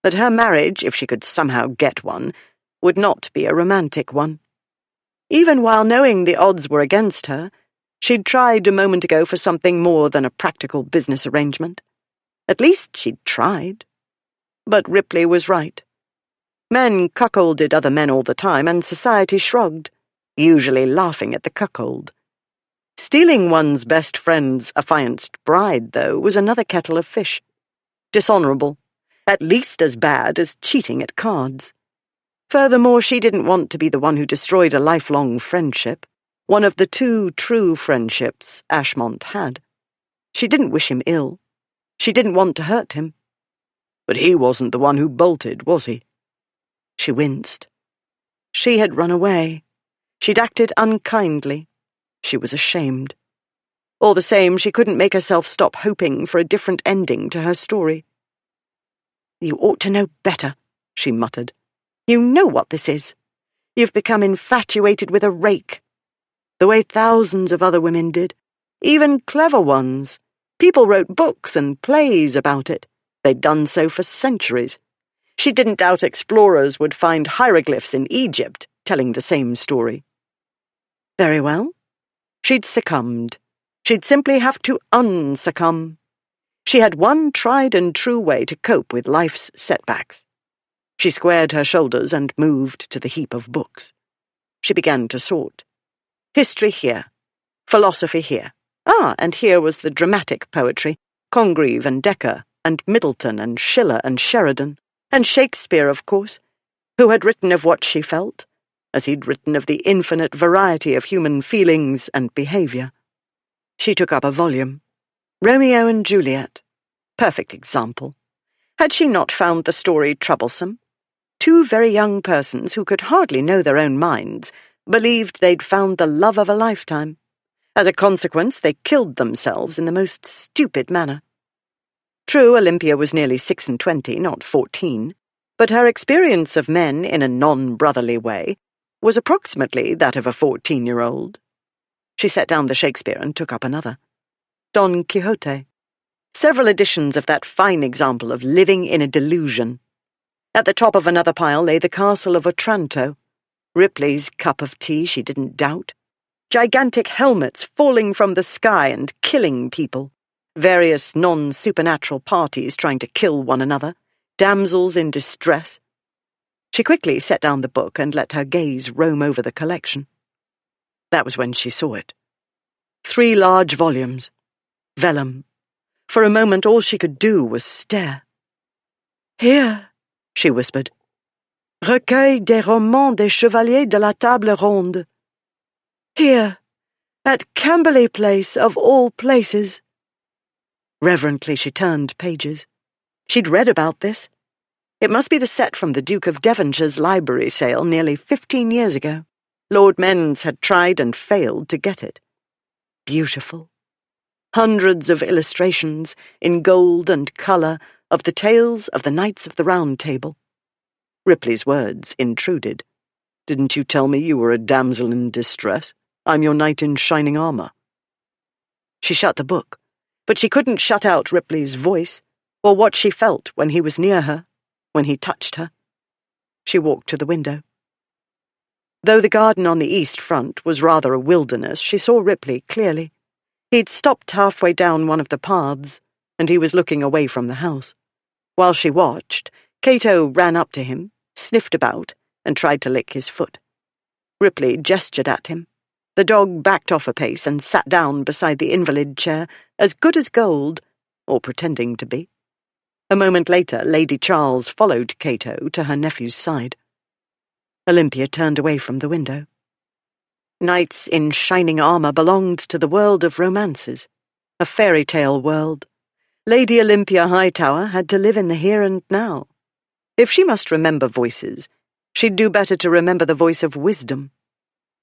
that her marriage, if she could somehow get one, would not be a romantic one. Even while knowing the odds were against her, she'd tried a moment ago for something more than a practical business arrangement. At least she'd tried. But Ripley was right. Men cuckolded other men all the time, and society shrugged, usually laughing at the cuckold. Stealing one's best friend's affianced bride, though, was another kettle of fish. Dishonourable. At least as bad as cheating at cards. Furthermore, she didn't want to be the one who destroyed a lifelong friendship, one of the 2 true friendships Ashmont had. She didn't wish him ill. She didn't want to hurt him. But he wasn't the one who bolted, was he? She winced. She had run away. She'd acted unkindly. She was ashamed. All the same, she couldn't make herself stop hoping for a different ending to her story. You ought to know better, she muttered. You know what this is. You've become infatuated with a rake. The way thousands of other women did. Even clever ones. People wrote books and plays about it. They'd done so for centuries. She didn't doubt explorers would find hieroglyphs in Egypt telling the same story. Very well. She'd succumbed. She'd simply have to unsuccumb. She had one tried-and-true way to cope with life's setbacks. She squared her shoulders and moved to the heap of books. She began to sort. History here. Philosophy here. And here was the dramatic poetry, Congreve and Dekker, and Middleton and Schiller and Sheridan, and Shakespeare, of course, who had written of what she felt, as he'd written of the infinite variety of human feelings and behaviour. She took up a volume. Romeo and Juliet. Perfect example. Had she not found the story troublesome? 2 very young persons who could hardly know their own minds believed they'd found the love of a lifetime. As a consequence, they killed themselves in the most stupid manner. True, Olympia was nearly 26, not 14, but her experience of men in a non-brotherly way was approximately that of a 14-year-old. She set down the Shakespeare and took up another. Don Quixote. Several editions of that fine example of living in a delusion. At the top of another pile lay the Castle of Otranto. Ripley's cup of tea, she didn't doubt. Gigantic helmets falling from the sky and killing people. Various non-supernatural parties trying to kill one another. Damsels in distress. She quickly set down the book and let her gaze roam over the collection. That was when she saw it. 3 large volumes. Vellum. For a moment all she could do was stare. Here, she whispered. Recueil des romans des chevaliers de la table ronde. Here, at Camberley Place of all places. Reverently she turned pages. She'd read about this. It must be the set from the Duke of Devonshire's library sale nearly 15 years ago. Lord Menz had tried and failed to get it. Beautiful. Hundreds of illustrations in gold and colour of the tales of the Knights of the Round Table. Ripley's words intruded. "Didn't you tell me you were a damsel in distress? I'm your knight in shining armour." She shut the book, but she couldn't shut out Ripley's voice, or what she felt when he was near her, when he touched her. She walked to the window. Though the garden on the east front was rather a wilderness, she saw Ripley clearly. He'd stopped halfway down one of the paths, and he was looking away from the house. While she watched, Cato ran up to him, sniffed about, and tried to lick his foot. Ripley gestured at him. The dog backed off a pace and sat down beside the invalid chair, as good as gold, or pretending to be. A moment later, Lady Charles followed Cato to her nephew's side. Olympia turned away from the window. Knights in shining armour belonged to the world of romances, a fairy tale world. Lady Olympia Hightower had to live in the here and now. If she must remember voices, she'd do better to remember the voice of wisdom.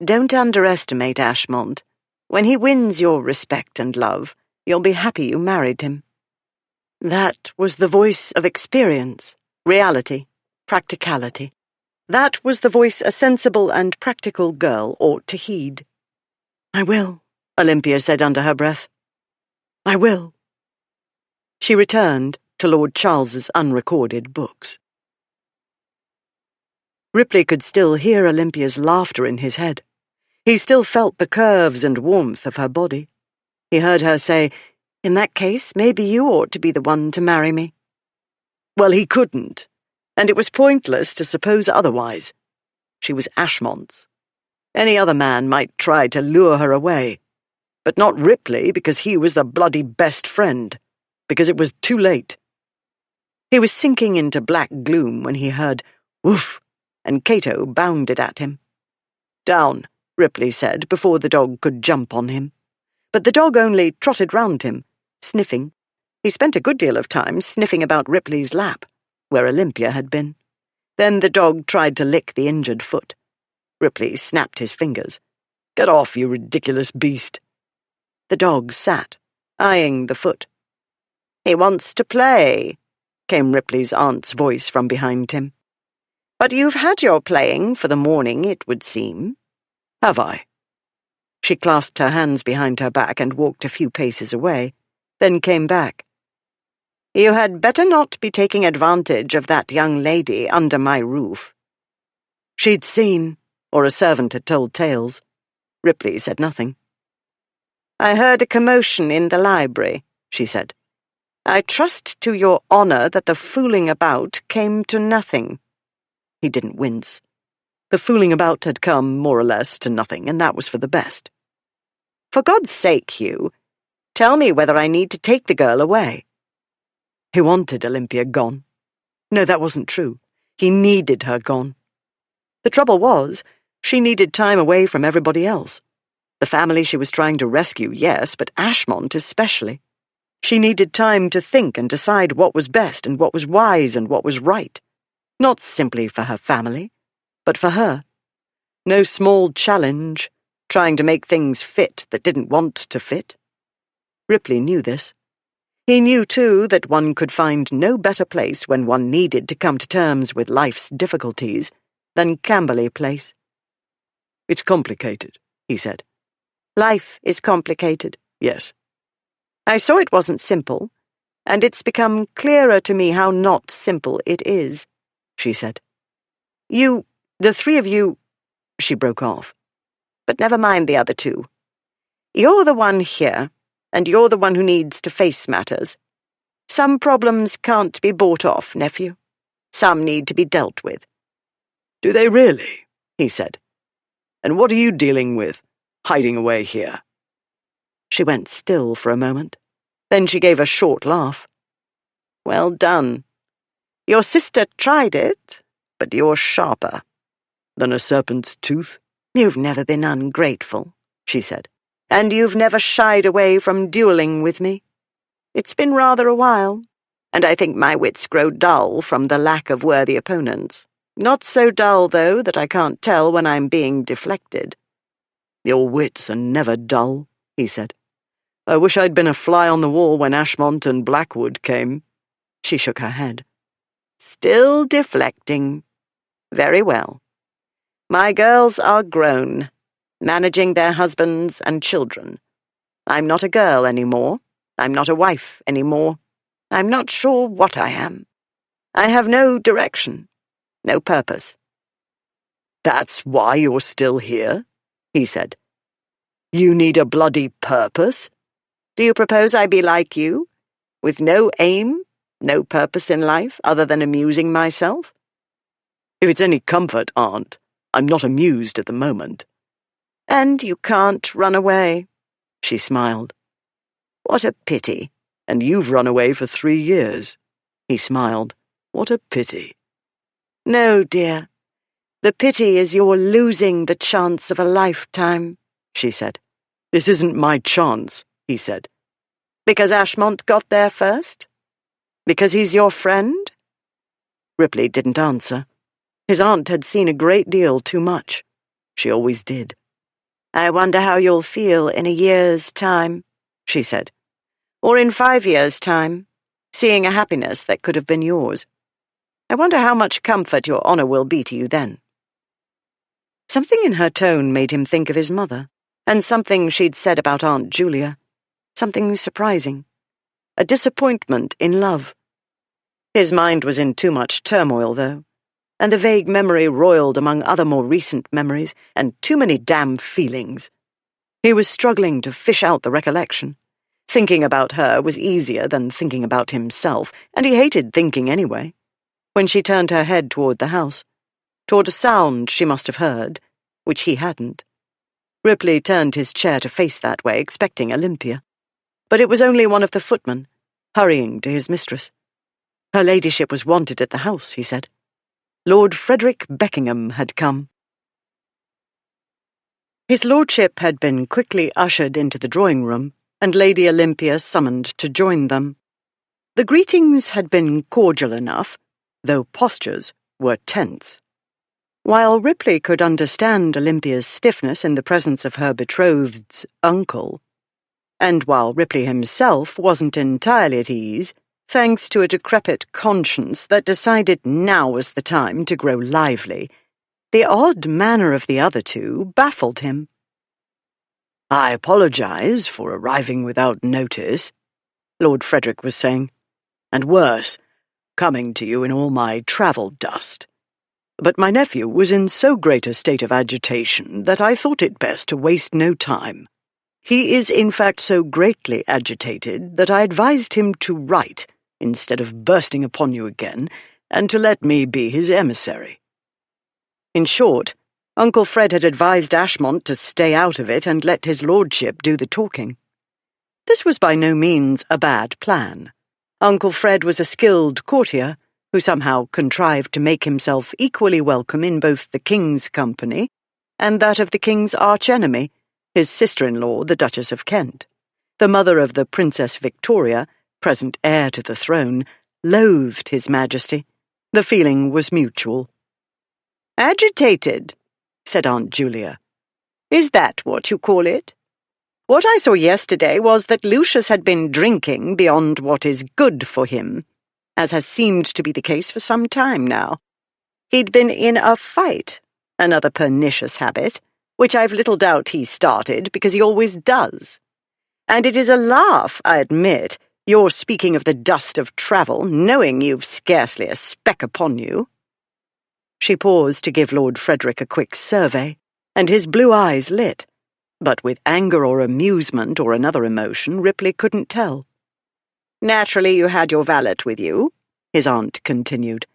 Don't underestimate Ashmont. When he wins your respect and love, you'll be happy you married him. That was the voice of experience, reality, practicality. That was the voice a sensible and practical girl ought to heed. "I will," Olympia said under her breath. "I will." She returned to Lord Charles's unrecorded books. Ripley could still hear Olympia's laughter in his head. He still felt the curves and warmth of her body. He heard her say, "In that case, maybe you ought to be the one to marry me." Well, he couldn't, and it was pointless to suppose otherwise. She was Ashmont's. Any other man might try to lure her away, but not Ripley, because he was the bloody best friend, because it was too late. He was sinking into black gloom when he heard "woof," and Cato bounded at him. "Down," Ripley said, before the dog could jump on him. But the dog only trotted round him, sniffing. He spent a good deal of time sniffing about Ripley's lap, where Olympia had been. Then the dog tried to lick the injured foot. Ripley snapped his fingers. "Get off, you ridiculous beast." The dog sat, eyeing the foot. "He wants to play," came Ripley's aunt's voice from behind him. "But you've had your playing for the morning, it would seem." "Have I?" She clasped her hands behind her back and walked a few paces away, then came back. "You had better not be taking advantage of that young lady under my roof." She'd seen, or a servant had told tales. Ripley said nothing. "I heard a commotion in the library," she said. "I trust to your honour that the fooling about came to nothing." He didn't wince. The fooling about had come, more or less, to nothing, and that was for the best. "For God's sake, Hugh, tell me whether I need to take the girl away." He wanted Olympia gone. No, that wasn't true. He needed her gone. The trouble was, she needed time away from everybody else. The family she was trying to rescue, yes, but Ashmont especially. She needed time to think and decide what was best and what was wise and what was right. Not simply for her family, but for her. No small challenge, trying to make things fit that didn't want to fit. Ripley knew this. He knew, too, that one could find no better place when one needed to come to terms with life's difficulties than Camberley Place. "It's complicated," he said. "Life is complicated." "Yes." "I saw it wasn't simple, and it's become clearer to me how not simple it is," she said. The three of you—" she broke off. "But never mind the other two. You're the one here, and you're the one who needs to face matters. Some problems can't be bought off, nephew. Some need to be dealt with." "Do they really?" he said. "And what are you dealing with, hiding away here?" She went still for a moment. Then she gave a short laugh. "Well done. Your sister tried it, but you're sharper." "Than a serpent's tooth?" "You've never been ungrateful," she said. "And you've never shied away from duelling with me. It's been rather a while." and I think my wits grow dull from the lack of worthy opponents. Not so dull, though, that I can't tell when I'm being deflected." "Your wits are never dull," he said. "I wish I'd been a fly on the wall when Ashmont and Blackwood came." She shook her head. "Still deflecting. Very well. My girls are grown, managing their husbands and children. I'm not a girl any more. I'm not a wife any more. I'm not sure what I am. I have no direction, no purpose." "That's why you're still here?" he said. "You need a bloody purpose?" "Do you propose I be like you, with no aim, no purpose in life other than amusing myself?" "If it's any comfort, Aunt, I'm not amused at the moment." "And you can't run away," she smiled. "What a pity." "And you've run away for 3 years." He smiled. "What a pity." "No, dear. The pity is you're losing the chance of a lifetime," she said. "This isn't my chance," he said. "Because Ashmont got there first? Because he's your friend?" Ripley didn't answer. His aunt had seen a great deal too much. She always did. "I wonder how you'll feel in a year's time," she said. "Or in 5 years' time, seeing a happiness that could have been yours. I wonder how much comfort your honour will be to you then." Something in her tone made him think of his mother, and something she'd said about Aunt Julia. Something surprising. A disappointment in love. His mind was in too much turmoil, though, and the vague memory roiled among other more recent memories, and too many damn feelings. He was struggling to fish out the recollection. Thinking about her was easier than thinking about himself, and he hated thinking anyway. When she turned her head toward the house, toward a sound she must have heard, which he hadn't. Ripley turned his chair to face that way, expecting Olympia. But it was only one of the footmen, hurrying to his mistress. Her ladyship was wanted at the house, he said. Lord Frederick Beckingham had come. His lordship had been quickly ushered into the drawing-room, and Lady Olympia summoned to join them. The greetings had been cordial enough, though postures were tense. While Ripley could understand Olympia's stiffness in the presence of her betrothed's uncle, and while Ripley himself wasn't entirely at ease, thanks to a decrepit conscience that decided now was the time to grow lively, the odd manner of the other two baffled him. "I apologize for arriving without notice," Lord Frederick was saying, "and worse, coming to you in all my travel dust. But my nephew was in so great a state of agitation that I thought it best to waste no time. He is in fact so greatly agitated that I advised him to write, instead of bursting upon you again, and to let me be his emissary." In short, Uncle Fred had advised Ashmont to stay out of it and let his lordship do the talking. This was by no means a bad plan. Uncle Fred was a skilled courtier who somehow contrived to make himself equally welcome in both the king's company and that of the king's arch-enemy, his sister-in-law, the Duchess of Kent. The mother of the Princess Victoria, present heir to the throne, loathed his majesty. The feeling was mutual. "Agitated," said Aunt Julia. "Is that what you call it? What I saw yesterday was that Lucius had been drinking beyond what is good for him, as has seemed to be the case for some time now. He'd been in a fight, another pernicious habit, which I've little doubt he started because he always does. And it is a laugh, I admit, your speaking of the dust of travel, knowing you've scarcely a speck upon you." She paused to give Lord Frederick a quick survey, and his blue eyes lit, but with anger or amusement or another emotion Ripley couldn't tell. "Naturally you had your valet with you," his aunt continued,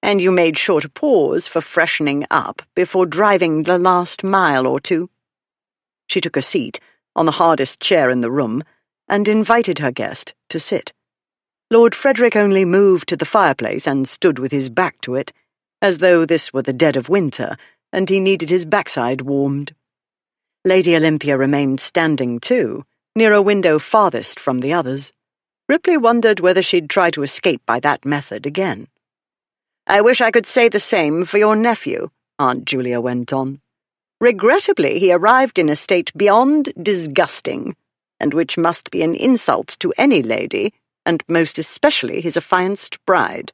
"and you made sure to pause for freshening up before driving the last mile or two." She took a seat on the hardest chair in the room and invited her guest to sit. Lord Frederick only moved to the fireplace and stood with his back to it, as though this were the dead of winter and he needed his backside warmed. Lady Olympia remained standing too, near a window farthest from the others. Ripley wondered whether she'd try to escape by that method again. "I wish I could say the same for your nephew," Aunt Julia went on. "Regrettably, he arrived in a state beyond disgusting, and which must be an insult to any lady, and most especially his affianced bride."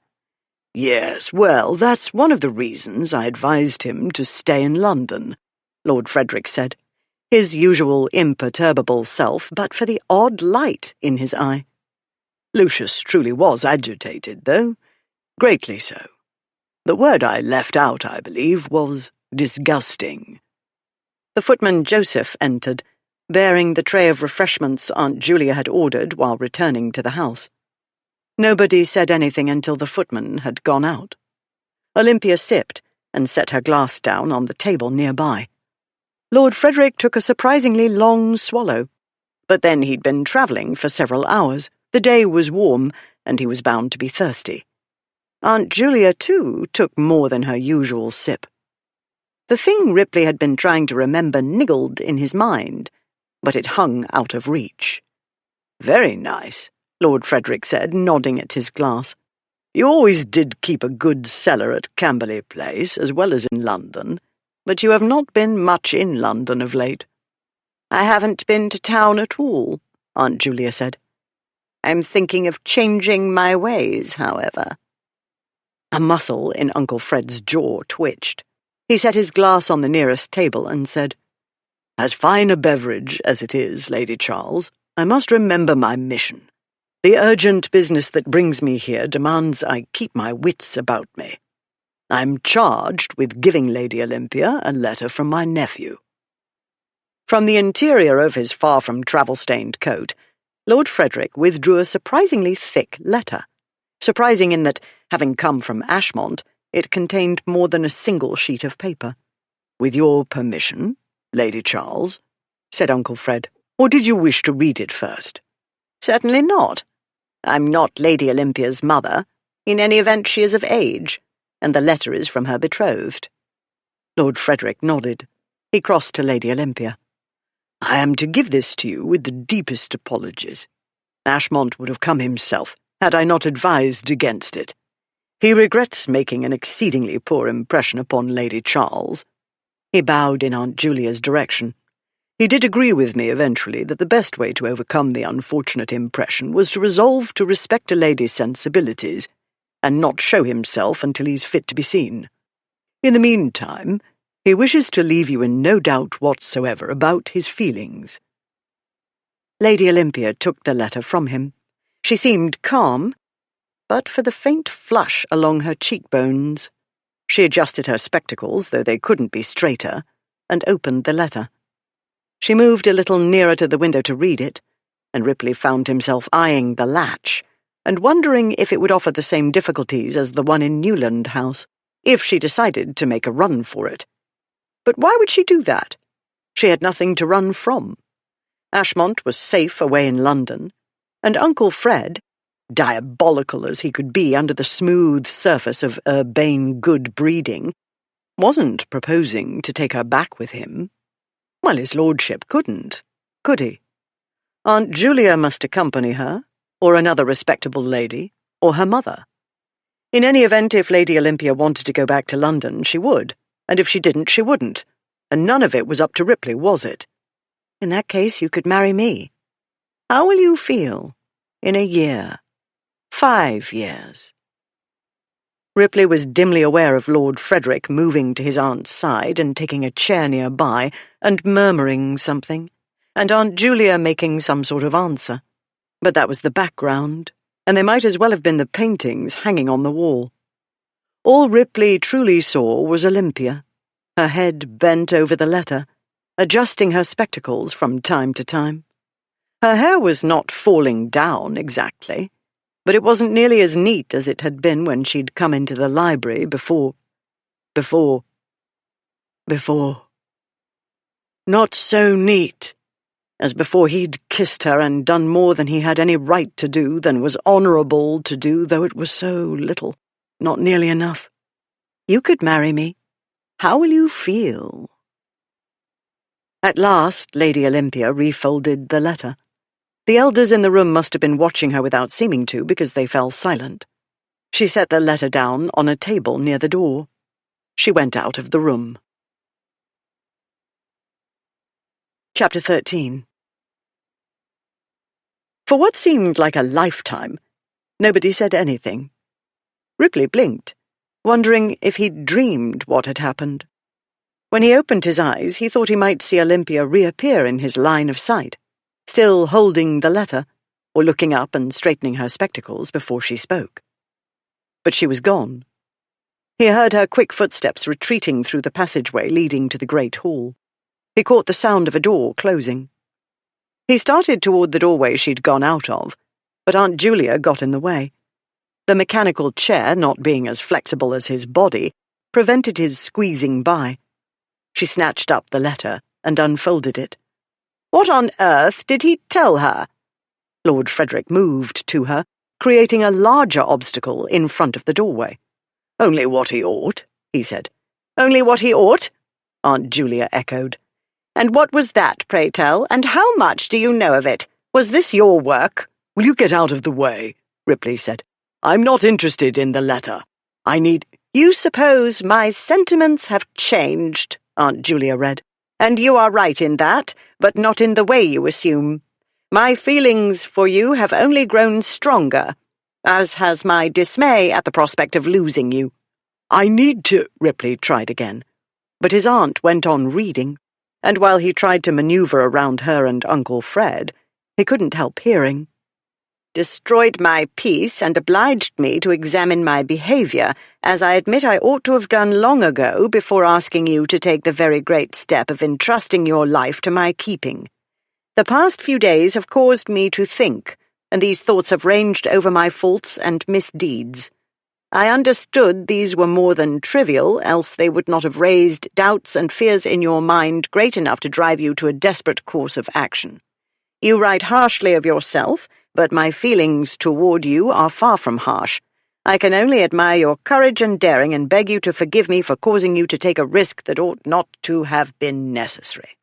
"Yes, well, that's one of the reasons I advised him to stay in London," Lord Frederick said, his usual imperturbable self, but for the odd light in his eye. "Lucius truly was agitated, though. Greatly so. The word I left out, I believe, was disgusting." The footman Joseph entered, bearing the tray of refreshments Aunt Julia had ordered while returning to the house. Nobody said anything until the footman had gone out. Olympia sipped and set her glass down on the table nearby. Lord Frederick took a surprisingly long swallow, but then he'd been travelling for several hours. The day was warm, and he was bound to be thirsty. Aunt Julia, too, took more than her usual sip. The thing Ripley had been trying to remember niggled in his mind, but it hung out of reach. "Very nice," Lord Frederick said, nodding at his glass. "You always did keep a good cellar at Camberley Place, as well as in London, but you have not been much in London of late." "I haven't been to town at all," Aunt Julia said. "I'm thinking of changing my ways, however." A muscle in Uncle Fred's jaw twitched. He set his glass on the nearest table and said, "As fine a beverage as it is, Lady Charles, I must remember my mission. The urgent business that brings me here demands I keep my wits about me. I'm charged with giving Lady Olympia a letter from my nephew." From the interior of his far-from-travel-stained coat, Lord Frederick withdrew a surprisingly thick letter. Surprising in that, having come from Ashmont, it contained more than a single sheet of paper. "With your permission, Lady Charles," said Uncle Fred, "or did you wish to read it first?" "Certainly not. I'm not Lady Olympia's mother. In any event, she is of age, and the letter is from her betrothed." Lord Frederick nodded. He crossed to Lady Olympia. "I am to give this to you with the deepest apologies. Ashmont would have come himself, had I not advised against it. He regrets making an exceedingly poor impression upon Lady Charles." He bowed in Aunt Julia's direction. "He did agree with me eventually that the best way to overcome the unfortunate impression was to resolve to respect a lady's sensibilities, and not show himself until he's fit to be seen. In the meantime, he wishes to leave you in no doubt whatsoever about his feelings." Lady Olympia took the letter from him. She seemed calm, but for the faint flush along her cheekbones. She adjusted her spectacles, though they couldn't be straighter, and opened the letter. She moved a little nearer to the window to read it, and Ripley found himself eyeing the latch, and wondering if it would offer the same difficulties as the one in Newland House, if she decided to make a run for it. But why would she do that? She had nothing to run from. Ashmont was safe away in London, and Uncle Fred, diabolical as he could be under the smooth surface of urbane good breeding, wasn't proposing to take her back with him. Well, his lordship couldn't, could he? Aunt Julia must accompany her, or another respectable lady, or her mother. In any event, if Lady Olympia wanted to go back to London, she would, and if she didn't, she wouldn't, and none of it was up to Ripley, was it? In that case, you could marry me. How will you feel in a year? 5 years? Ripley was dimly aware of Lord Frederick moving to his aunt's side and taking a chair nearby and murmuring something, and Aunt Julia making some sort of answer. But that was the background, and they might as well have been the paintings hanging on the wall. All Ripley truly saw was Olympia, her head bent over the letter, adjusting her spectacles from time to time. Her hair was not falling down exactly, but it wasn't nearly as neat as it had been when she'd come into the library before. Not so neat as before he'd kissed her and done more than he had any right to do, than was honourable to do, though it was so little, not nearly enough. You could marry me. How will you feel? At last, Lady Olympia refolded the letter. The elders in the room must have been watching her without seeming to, because they fell silent. She set the letter down on a table near the door. She went out of the room. Chapter 13. For what seemed like a lifetime, nobody said anything. Ripley blinked, wondering if he'd dreamed what had happened. When he opened his eyes, he thought he might see Olympia reappear in his line of sight, still holding the letter, or looking up and straightening her spectacles before she spoke. But she was gone. He heard her quick footsteps retreating through the passageway leading to the great hall. He caught the sound of a door closing. He started toward the doorway she'd gone out of, but Aunt Julia got in the way. The mechanical chair, not being as flexible as his body, prevented his squeezing by. She snatched up the letter and unfolded it. What on earth did he tell her? Lord Frederick moved to her, creating a larger obstacle in front of the doorway. Only what he ought, he said. Only what he ought? Aunt Julia echoed. And what was that, pray tell, and how much do you know of it? Was this your work? Will you get out of the way? Ripley said. I'm not interested in the letter. I need— You suppose my sentiments have changed, Aunt Julia read. And you are right in that, but not in the way you assume. My feelings for you have only grown stronger, as has my dismay at the prospect of losing you. I need to— Ripley tried again. But his aunt went on reading, and while he tried to maneuver around her and Uncle Fred, he couldn't help hearing. Destroyed my peace and obliged me to examine my behavior, as I admit I ought to have done long ago before asking you to take the very great step of entrusting your life to my keeping. The past few days have caused me to think, and these thoughts have ranged over my faults and misdeeds. I understood these were more than trivial, else they would not have raised doubts and fears in your mind great enough to drive you to a desperate course of action. You write harshly of yourself, but my feelings toward you are far from harsh. I can only admire your courage and daring and beg you to forgive me for causing you to take a risk that ought not to have been necessary.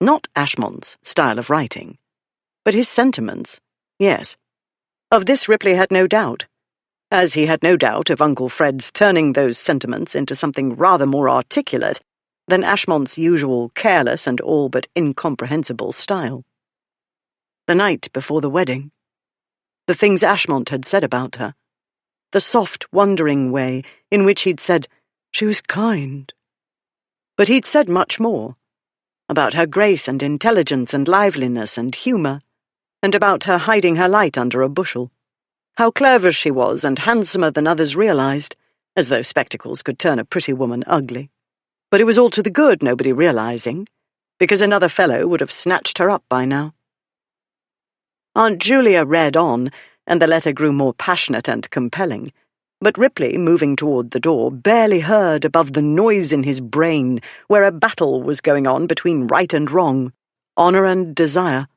Not Ashmont's style of writing, but his sentiments, yes. Of this Ripley had no doubt, as he had no doubt of Uncle Fred's turning those sentiments into something rather more articulate than Ashmont's usual careless and all but incomprehensible style. The night before the wedding, the things Ashmont had said about her, the soft, wondering way in which he'd said she was kind. But he'd said much more, about her grace and intelligence and liveliness and humour, and about her hiding her light under a bushel, how clever she was and handsomer than others realized, as though spectacles could turn a pretty woman ugly. But it was all to the good, nobody realizing, because another fellow would have snatched her up by now. Aunt Julia read on, and the letter grew more passionate and compelling, but Ripley, moving toward the door, barely heard above the noise in his brain where a battle was going on between right and wrong, honor and desire.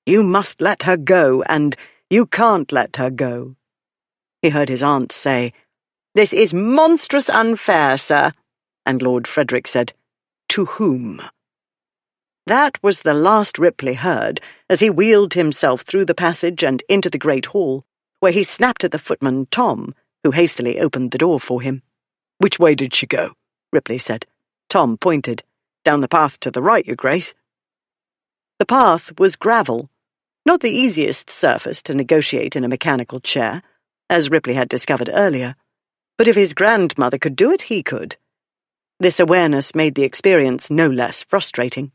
You must let her go, and you can't let her go. He heard his aunt say, This is monstrous unfair, sir, and Lord Frederick said, To whom? That was the last Ripley heard as he wheeled himself through the passage and into the great hall, where he snapped at the footman, Tom, who hastily opened the door for him. Which way did she go? Ripley said. Tom pointed. Down the path to the right, Your Grace. The path was gravel, not the easiest surface to negotiate in a mechanical chair, as Ripley had discovered earlier, but if his grandmother could do it, he could. This awareness made the experience no less frustrating.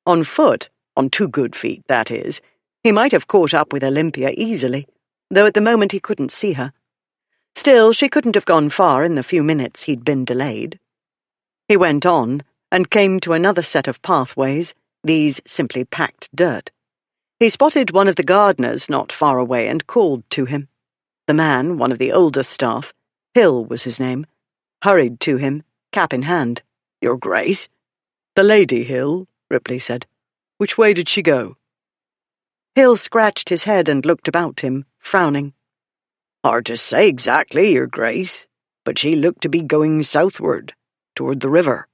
On foot, on 2 good feet, that is, he might have caught up with Olympia easily, though at the moment he couldn't see her. Still, she couldn't have gone far in the few minutes he'd been delayed. He went on, and came to another set of pathways, these simply packed dirt. He spotted one of the gardeners not far away and called to him. The man, one of the older staff, Hill was his name, hurried to him, cap in hand. Your Grace? The Lady Hill, Ripley said. Which way did she go? Hill scratched his head and looked about him, frowning. Hard to say exactly, Your Grace, but she looked to be going southward, toward the river.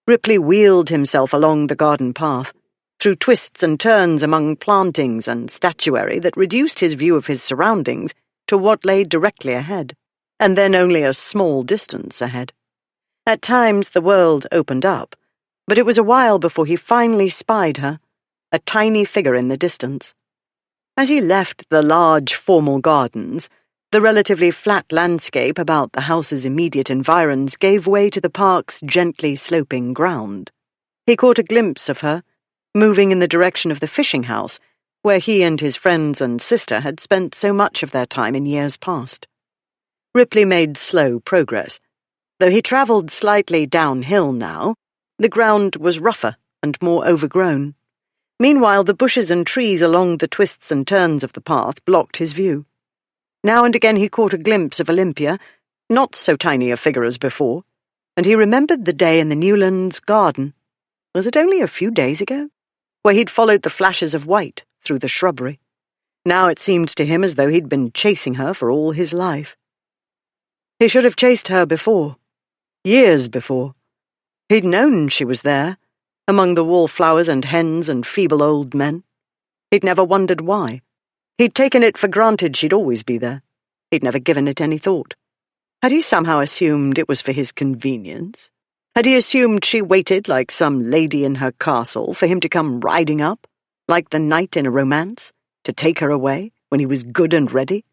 Ripley wheeled himself along the garden path. through twists and turns among plantings and statuary that reduced his view of his surroundings to what lay directly ahead, and then only a small distance ahead. At times the world opened up, but it was a while before he finally spied her, a tiny figure in the distance. As he left the large, formal gardens, the relatively flat landscape about the house's immediate environs gave way to the park's gently sloping ground. He caught a glimpse of her, moving in the direction of the fishing house, where he and his friends and sister had spent so much of their time in years past. Ripley made slow progress. Though he travelled slightly downhill now, the ground was rougher and more overgrown. Meanwhile, the bushes and trees along the twists and turns of the path blocked his view. Now and again he caught a glimpse of Olympia, not so tiny a figure as before, and he remembered the day in the Newlands garden. Was it only a few days ago? Where he'd followed the flashes of white through the shrubbery. Now it seemed to him as though he'd been chasing her for all his life. He should have chased her before. Years before. He'd known she was there, among the wallflowers and hens and feeble old men. He'd never wondered why. He'd taken it for granted she'd always be there. He'd never given it any thought. Had he somehow assumed it was for his convenience? Had he assumed she waited like some lady in her castle for him to come riding up, like the knight in a romance, to take her away when he was good and ready?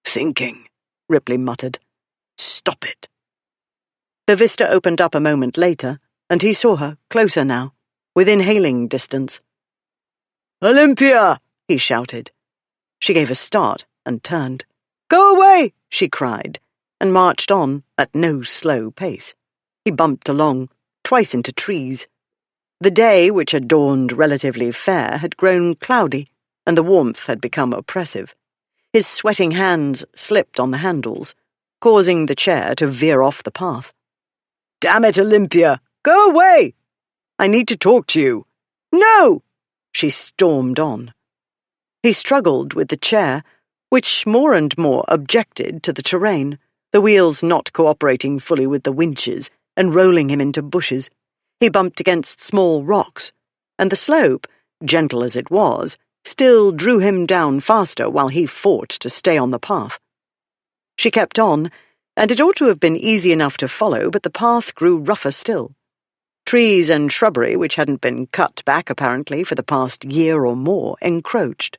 "Thinking," Ripley muttered. "Stop it." The vista opened up a moment later, and he saw her, closer now, within hailing distance. "Olympia!" he shouted. She gave a start and turned. "Go away!" she cried, and marched on at no slow pace. He bumped along, twice into trees. The day, which had dawned relatively fair, had grown cloudy, and the warmth had become oppressive. His sweating hands slipped on the handles, causing the chair to veer off the path. "Damn it, Olympia! Go away! I need to talk to you." "No!" she stormed on. He struggled with the chair, which more and more objected to the terrain, the wheels not cooperating fully with the winches and rolling him into bushes. He bumped against small rocks, and the slope, gentle as it was, still drew him down faster while he fought to stay on the path. She kept on, and it ought to have been easy enough to follow, but the path grew rougher still. Trees and shrubbery, which hadn't been cut back apparently for the past year or more, encroached.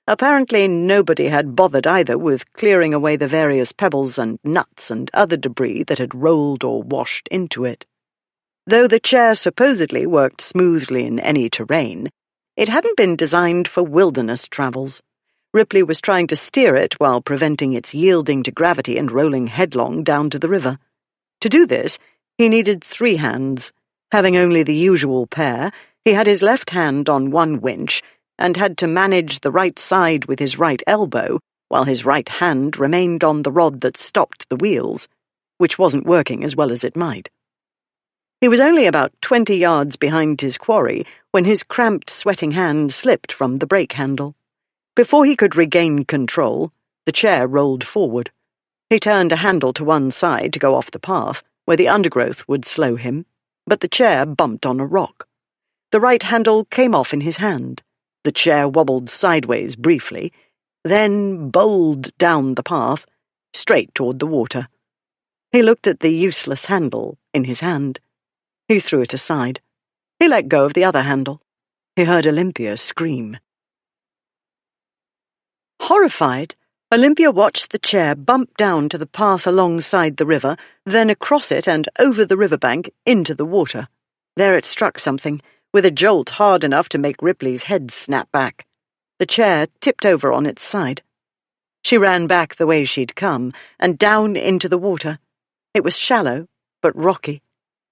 Apparently nobody had bothered either with clearing away the various pebbles and nuts and other debris that had rolled or washed into it. Though the chair supposedly worked smoothly in any terrain, it hadn't been designed for wilderness travels. Ripley was trying to steer it while preventing its yielding to gravity and rolling headlong down to the river. To do this, he needed 3 hands. Having only the usual pair, he had his left hand on one winch and had to manage the right side with his right elbow, while his right hand remained on the rod that stopped the wheels, which wasn't working as well as it might. He was only about 20 yards behind his quarry when his cramped, sweating hand slipped from the brake handle. Before he could regain control, the chair rolled forward. He turned a handle to one side to go off the path, where the undergrowth would slow him, but the chair bumped on a rock. The right handle came off in his hand. The chair wobbled sideways briefly, then bowled down the path, straight toward the water. He looked at the useless handle in his hand. He threw it aside. He let go of the other handle. He heard Olympia scream. Horrified, Olympia watched the chair bump down to the path alongside the river, then across it and over the riverbank into the water. There it struck something, with a jolt hard enough to make Ripley's head snap back. The chair tipped over on its side. She ran back the way she'd come, and down into the water. It was shallow, but rocky.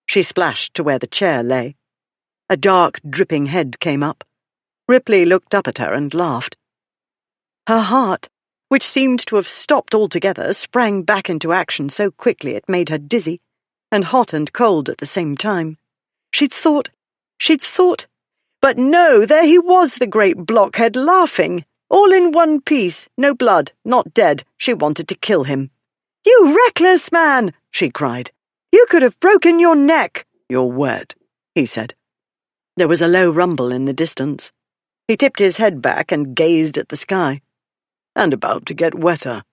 She splashed to where the chair lay. A dark, dripping head came up. Ripley looked up at her and laughed. Her heart, which seemed to have stopped altogether, sprang back into action so quickly it made her dizzy, and hot and cold at the same time. She'd thought, but no, there he was, the great blockhead, laughing, all in one piece, no blood, not dead. She wanted to kill him. "You reckless man!" she cried. "You could have broken your neck." "You're wet," he said. There was a low rumble in the distance. He tipped his head back and gazed at the sky. And about to get wetter.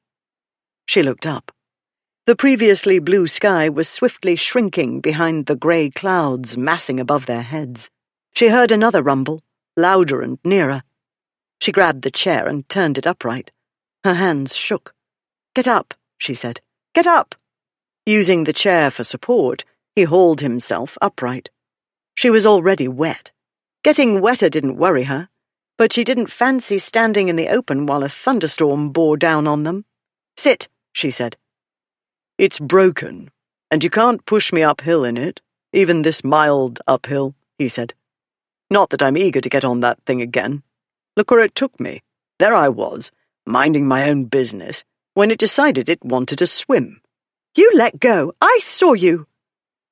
She looked up. The previously blue sky was swiftly shrinking behind the grey clouds massing above their heads. She heard another rumble, louder and nearer. She grabbed the chair and turned it upright. Her hands shook. "Get up," she said. "Get up!" Using the chair for support, he hauled himself upright. She was already wet. Getting wetter didn't worry her, but she didn't fancy standing in the open while a thunderstorm bore down on them. "Sit," she said. "It's broken, and you can't push me uphill in it, even this mild uphill," he said. "Not that I'm eager to get on that thing again. Look where it took me. There I was, minding my own business, when it decided it wanted to swim." "You let go! I saw you!"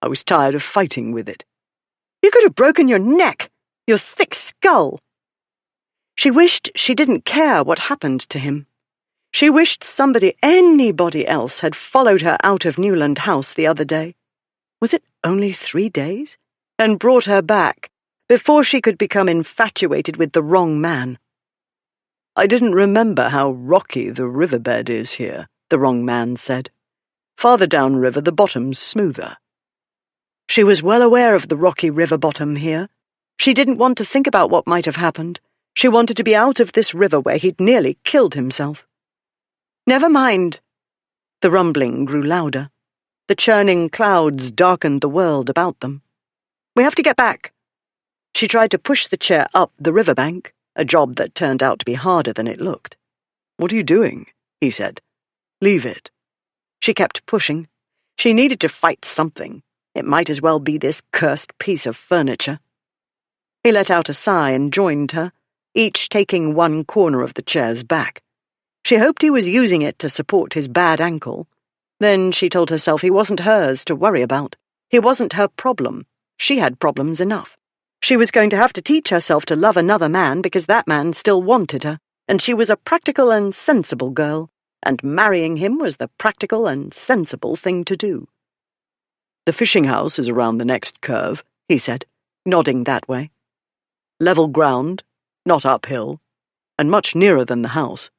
"I was tired of fighting with it." "You could have broken your neck! Your thick skull!" She wished she didn't care what happened to him. She wished anybody else had followed her out of Newland House the other day. Was it only 3 days? And brought her back, before she could become infatuated with the wrong man. "I didn't remember how rocky the riverbed is here," the wrong man said. "Farther downriver the bottom's smoother." She was well aware of the rocky river bottom here. She didn't want to think about what might have happened. She wanted to be out of this river where he'd nearly killed himself. "Never mind." The rumbling grew louder. The churning clouds darkened the world about them. "We have to get back." She tried to push the chair up the riverbank, a job that turned out to be harder than it looked. "What are you doing?" he said. "Leave it." She kept pushing. She needed to fight something. It might as well be this cursed piece of furniture. He let out a sigh and joined her, each taking one corner of the chair's back. She hoped he was using it to support his bad ankle. Then she told herself he wasn't hers to worry about. He wasn't her problem. She had problems enough. She was going to have to teach herself to love another man because that man still wanted her, and she was a practical and sensible girl, and marrying him was the practical and sensible thing to do. "The fishing house is around the next curve," he said, nodding that way. "Level ground, not uphill, and much nearer than the house."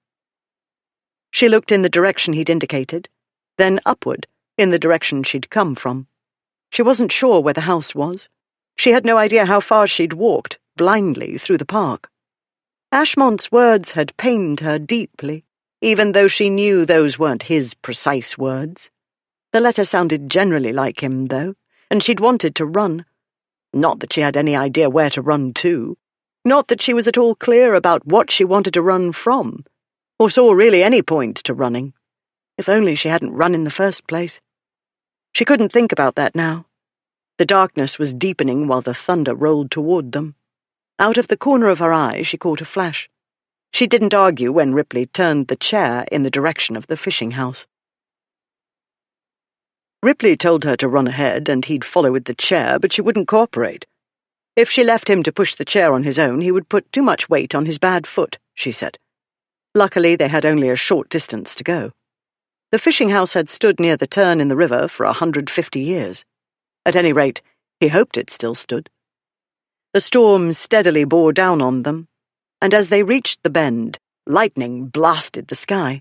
She looked in the direction he'd indicated, then upward, in the direction she'd come from. She wasn't sure where the house was. She had no idea how far she'd walked, blindly, through the park. Ashmont's words had pained her deeply, even though she knew those weren't his precise words. The letter sounded generally like him, though, and she'd wanted to run. Not that she had any idea where to run to. Not that she was at all clear about what she wanted to run from, or saw really any point to running. If only she hadn't run in the first place. She couldn't think about that now. The darkness was deepening while the thunder rolled toward them. Out of the corner of her eye she caught a flash. She didn't argue when Ripley turned the chair in the direction of the fishing house. Ripley told her to run ahead and he'd follow with the chair, but she wouldn't cooperate. If she left him to push the chair on his own, he would put too much weight on his bad foot, she said. Luckily, they had only a short distance to go. The fishing house had stood near the turn in the river for 150 years. At any rate, he hoped it still stood. The storm steadily bore down on them, and as they reached the bend, lightning blasted the sky.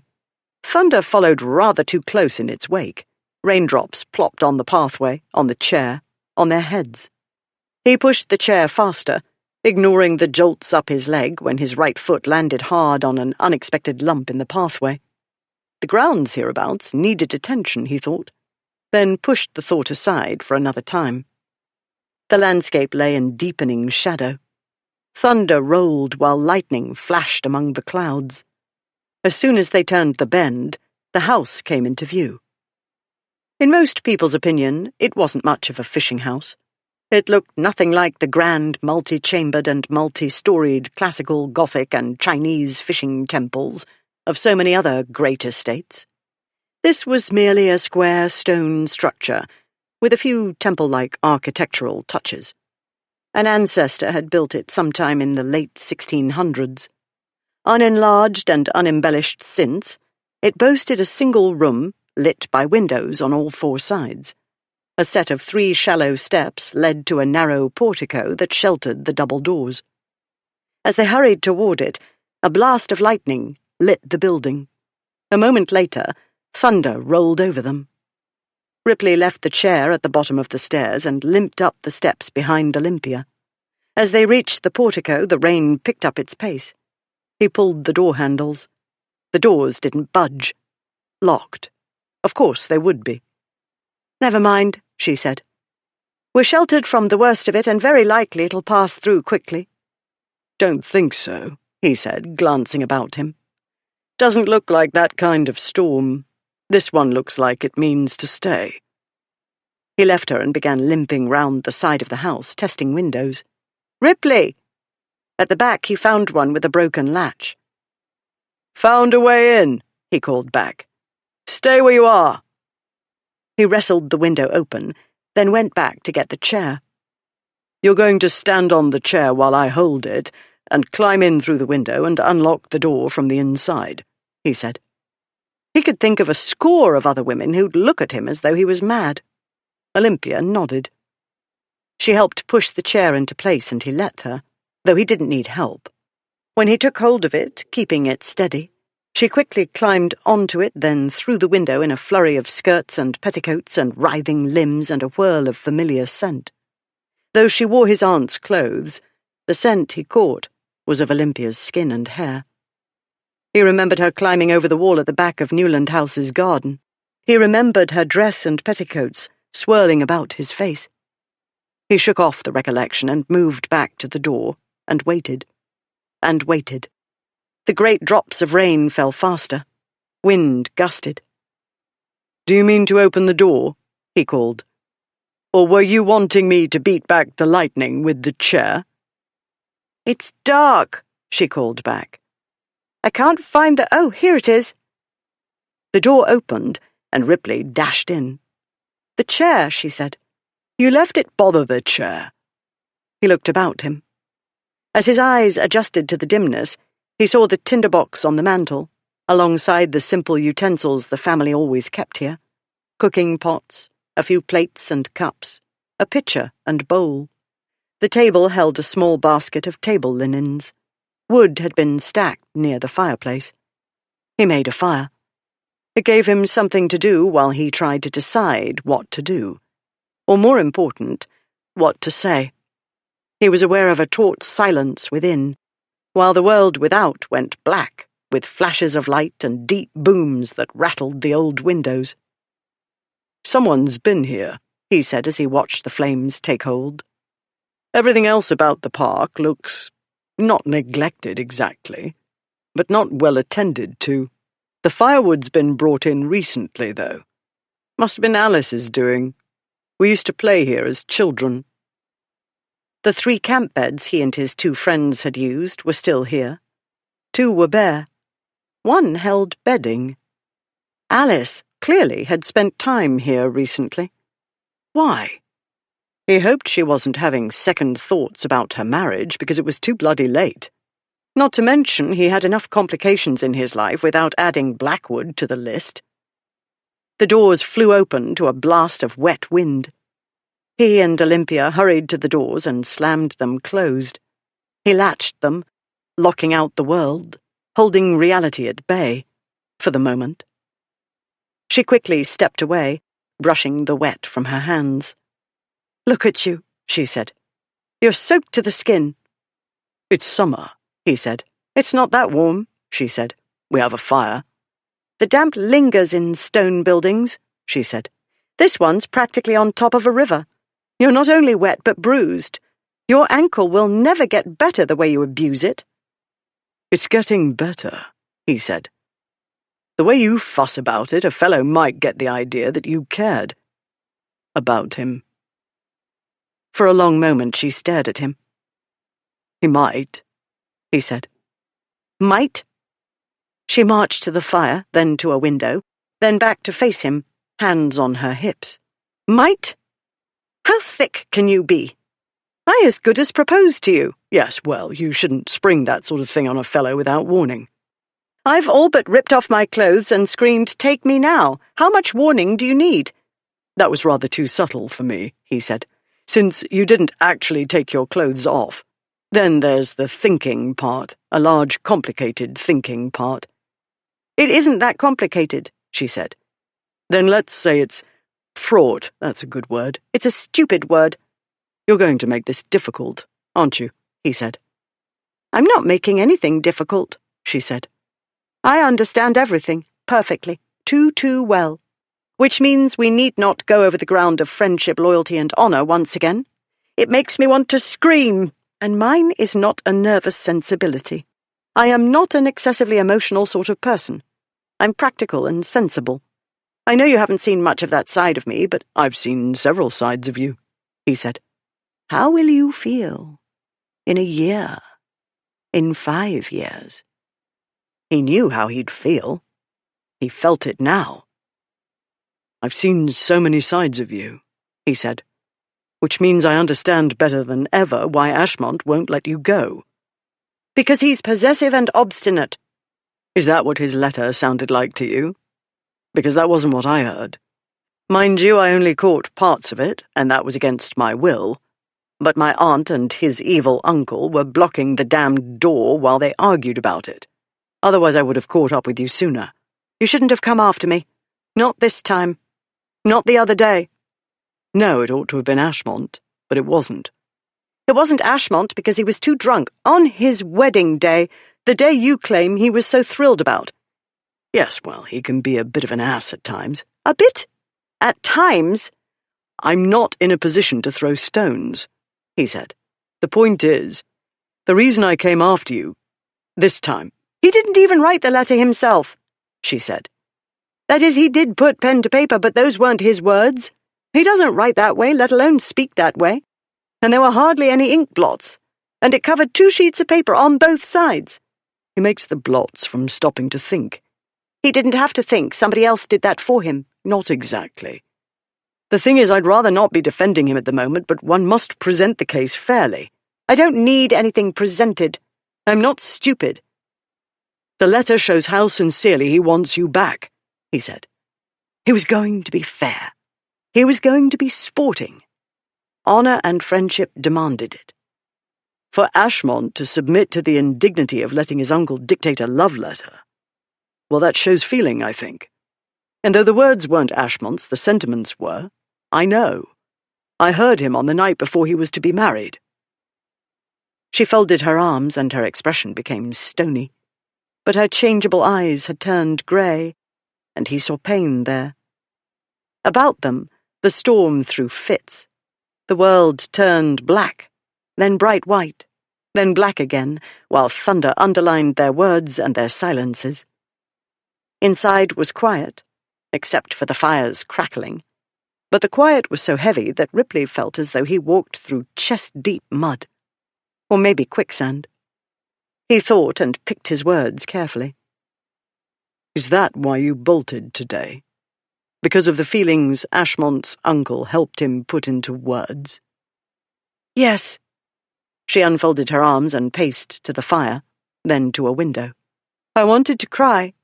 Thunder followed rather too close in its wake. Raindrops plopped on the pathway, on the chair, on their heads. He pushed the chair faster, ignoring the jolts up his leg when his right foot landed hard on an unexpected lump in the pathway. The grounds hereabouts needed attention, he thought, then pushed the thought aside for another time. The landscape lay in deepening shadow. Thunder rolled while lightning flashed among the clouds. As soon as they turned the bend, the house came into view. In most people's opinion, it wasn't much of a fishing house. It looked nothing like the grand, multi-chambered and multi-storied classical Gothic and Chinese fishing temples of so many other great estates. This was merely a square stone structure with a few temple-like architectural touches. An ancestor had built it sometime in the late 1600s. Unenlarged and unembellished since, it boasted a single room lit by windows on all four sides, A set of 3 shallow steps led to a narrow portico that sheltered the double doors. As they hurried toward it, a blast of lightning lit the building. A moment later, thunder rolled over them. Ripley left the chair at the bottom of the stairs and limped up the steps behind Olympia. As they reached the portico, the rain picked up its pace. He pulled the door handles. The doors didn't budge. Locked. Of course they would be. "Never mind," she said. "We're sheltered from the worst of it, and very likely it'll pass through quickly." "Don't think so," he said, glancing about him. "Doesn't look like that kind of storm. This one looks like it means to stay." He left her and began limping round the side of the house, testing windows. "Ripley!" At the back he found one with a broken latch. "Found a way in," he called back. "Stay where you are." He wrestled the window open, then went back to get the chair. "You're going to stand on the chair while I hold it, and climb in through the window and unlock the door from the inside," he said. He could think of a score of other women who'd look at him as though he was mad. Olympia nodded. She helped push the chair into place, and he let her, though he didn't need help. When he took hold of it, keeping it steady, she quickly climbed onto it, then through the window in a flurry of skirts and petticoats and writhing limbs and a whirl of familiar scent. Though she wore his aunt's clothes, the scent he caught was of Olympia's skin and hair. He remembered her climbing over the wall at the back of Newland House's garden. He remembered her dress and petticoats swirling about his face. He shook off the recollection and moved back to the door and waited. And waited. The great drops of rain fell faster. Wind gusted. "Do you mean to open the door?" he called. "Or were you wanting me to beat back the lightning with the chair?" "It's dark," she called back. "I can't find the— oh, here it is." The door opened, and Ripley dashed in. "The chair," she said. "You left it." "Bother the chair." He looked about him. As his eyes adjusted to the dimness, he saw the tinderbox on the mantel, alongside the simple utensils the family always kept here. Cooking pots, a few plates and cups, a pitcher and bowl. The table held a small basket of table linens. Wood had been stacked near the fireplace. He made a fire. It gave him something to do while he tried to decide what to do. Or more important, what to say. He was aware of a taut silence within, while the world without went black, with flashes of light and deep booms that rattled the old windows. "Someone's been here," he said as he watched the flames take hold. "Everything else about the park looks not neglected exactly, but not well attended to. The firewood's been brought in recently, though. Must have been Alice's doing. We used to play here as children." The 3 camp beds he and his 2 friends had used were still here. 2 were bare. 1 held bedding. Alice clearly had spent time here recently. Why? He hoped she wasn't having second thoughts about her marriage because it was too bloody late. Not to mention he had enough complications in his life without adding Blackwood to the list. The doors flew open to a blast of wet wind. He and Olympia hurried to the doors and slammed them closed. He latched them, locking out the world, holding reality at bay, for the moment. She quickly stepped away, brushing the wet from her hands. "Look at you," she said. "You're soaked to the skin." "It's summer," he said. "It's not that warm," she said. "We have a fire." "The damp lingers in stone buildings," she said. "This one's practically on top of a river. You're not only wet but bruised. Your ankle will never get better the way you abuse it." "It's getting better," he said. "The way you fuss about it, a fellow might get the idea that you cared about him." For a long moment she stared at him. "He might," he said. "Might?" She marched to the fire, then to a window, then back to face him, hands on her hips. "Might? How thick can you be? I as good as proposed to you." "Yes, well, you shouldn't spring that sort of thing on a fellow without warning." "I've all but ripped off my clothes and screamed, 'Take me now!' How much warning do you need?" That was rather too subtle for me, he said, since you didn't actually take your clothes off. Then there's the thinking part, a large, complicated thinking part. It isn't that complicated, she said. Then let's say it's fraught. That's a good word. It's a stupid word. You're going to make this difficult, aren't you? He said. I'm not making anything difficult, she said. I understand everything perfectly, too well. Which means we need not go over the ground of friendship, loyalty, and honor once again. It makes me want to scream, and mine is not a nervous sensibility. I am not an excessively emotional sort of person. I'm practical and sensible. I know you haven't seen much of that side of me, but I've seen several sides of you, he said. How will you feel in a year, in 5 years? He knew how he'd feel. He felt it now. I've seen so many sides of you, he said, which means I understand better than ever why Ashmont won't let you go. Because he's possessive and obstinate. Is that what his letter sounded like to you? Because that wasn't what I heard. Mind you, I only caught parts of it, and that was against my will. But my aunt and his evil uncle were blocking the damned door while they argued about it. Otherwise I would have caught up with you sooner. You shouldn't have come after me. Not this time. Not the other day. No, it ought to have been Ashmont, but it wasn't. It wasn't Ashmont because he was too drunk on his wedding day, the day you claim he was so thrilled about. Yes, well, he can be a bit of an ass at times. A bit? At times? I'm not in a position to throw stones, he said. The point is, the reason I came after you, this time. He didn't even write the letter himself, she said. That is, he did put pen to paper, but those weren't his words. He doesn't write that way, let alone speak that way. And there were hardly any ink blots, and it covered 2 sheets of paper on both sides. He makes the blots from stopping to think. He didn't have to think, somebody else did that for him. Not exactly. The thing is, I'd rather not be defending him at the moment, but one must present the case fairly. I don't need anything presented. I'm not stupid. The letter shows how sincerely he wants you back, he said. He was going to be fair. He was going to be sporting. Honor and friendship demanded it. For Ashmont to submit to the indignity of letting his uncle dictate a love letter, well, that shows feeling, I think. And though the words weren't Ashmont's, the sentiments were. I know. I heard him on the night before he was to be married. She folded her arms and her expression became stony. But her changeable eyes had turned grey, and he saw pain there. About them, the storm threw fits. The world turned black, then bright white, then black again, while thunder underlined their words and their silences. Inside was quiet, except for the fire's crackling, but the quiet was so heavy that Ripley felt as though he walked through chest-deep mud, or maybe quicksand. He thought and picked his words carefully. Is that why you bolted today? Because of the feelings Ashmont's uncle helped him put into words? Yes. She unfolded her arms and paced to the fire, then to a window. I wanted to cry,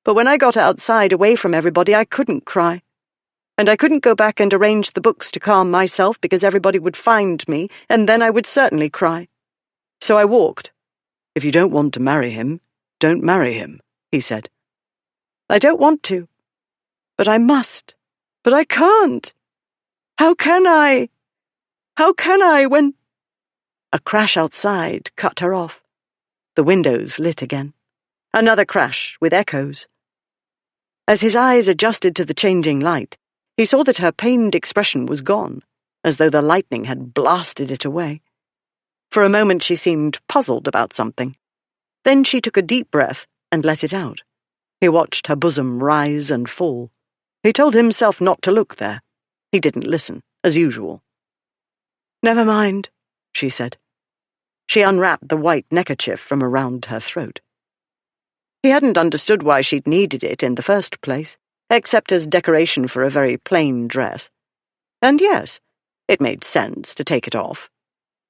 but when I got outside away from everybody, I couldn't cry. And I couldn't go back and arrange the books to calm myself because everybody would find me, and then I would certainly cry. So I walked. If you don't want to marry him, don't marry him, he said. I don't want to. But I must. But I can't. How can I? How can I when... A crash outside cut her off. The windows lit again. Another crash with echoes. As his eyes adjusted to the changing light, he saw that her pained expression was gone, as though the lightning had blasted it away. For a moment she seemed puzzled about something. Then she took a deep breath and let it out. He watched her bosom rise and fall. He told himself not to look there. He didn't listen, as usual. Never mind, she said. She unwrapped the white neckerchief from around her throat. He hadn't understood why she'd needed it in the first place, except as decoration for a very plain dress. And yes, it made sense to take it off.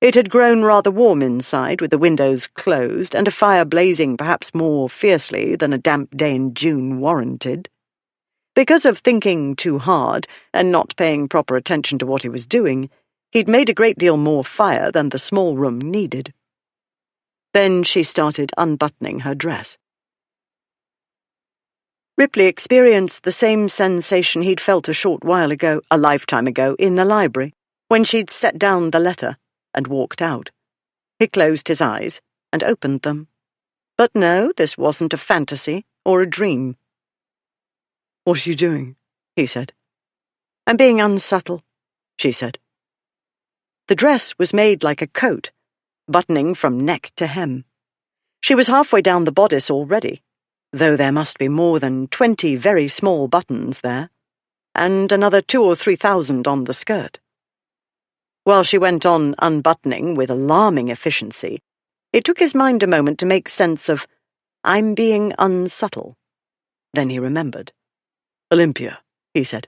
It had grown rather warm inside, with the windows closed and a fire blazing perhaps more fiercely than a damp day in June warranted. Because of thinking too hard and not paying proper attention to what he was doing, he'd made a great deal more fire than the small room needed. Then she started unbuttoning her dress. Ripley experienced the same sensation he'd felt a lifetime ago, in the library, when she'd set down the letter and walked out. He closed his eyes and opened them. But no, this wasn't a fantasy or a dream. "What are you doing?" he said. "I'm being unsubtle," she said. The dress was made like a coat, buttoning from neck to hem. She was halfway down the bodice already, though there must be more than 20 very small buttons there, and another 2,000 or 3,000 on the skirt. While she went on unbuttoning with alarming efficiency, it took his mind a moment to make sense of, "I'm being unsubtle." Then he remembered. "Olympia," he said.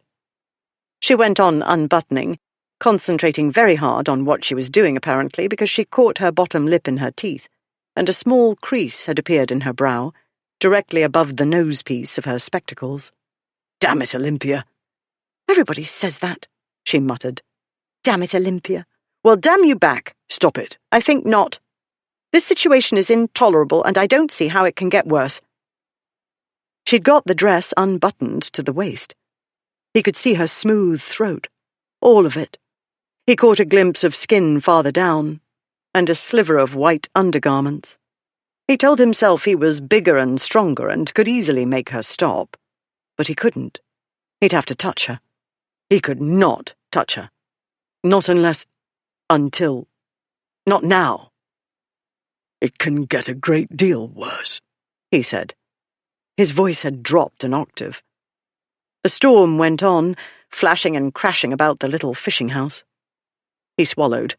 She went on unbuttoning, concentrating very hard on what she was doing apparently, because she caught her bottom lip in her teeth, and a small crease had appeared in her brow, directly above the nose-piece of her spectacles. "Damn it, Olympia." "Everybody says that," she muttered. "Damn it, Olympia." "Well, damn you back." "Stop it." "I think not. This situation is intolerable, and I don't see how it can get worse." She'd got the dress unbuttoned to the waist. He could see her smooth throat, all of it. He caught a glimpse of skin farther down, and a sliver of white undergarments. He told himself he was bigger and stronger and could easily make her stop. But he couldn't. He'd have to touch her. He could not touch her. Not now. "It can get a great deal worse," he said. His voice had dropped an octave. The storm went on, flashing and crashing about the little fishing house. He swallowed.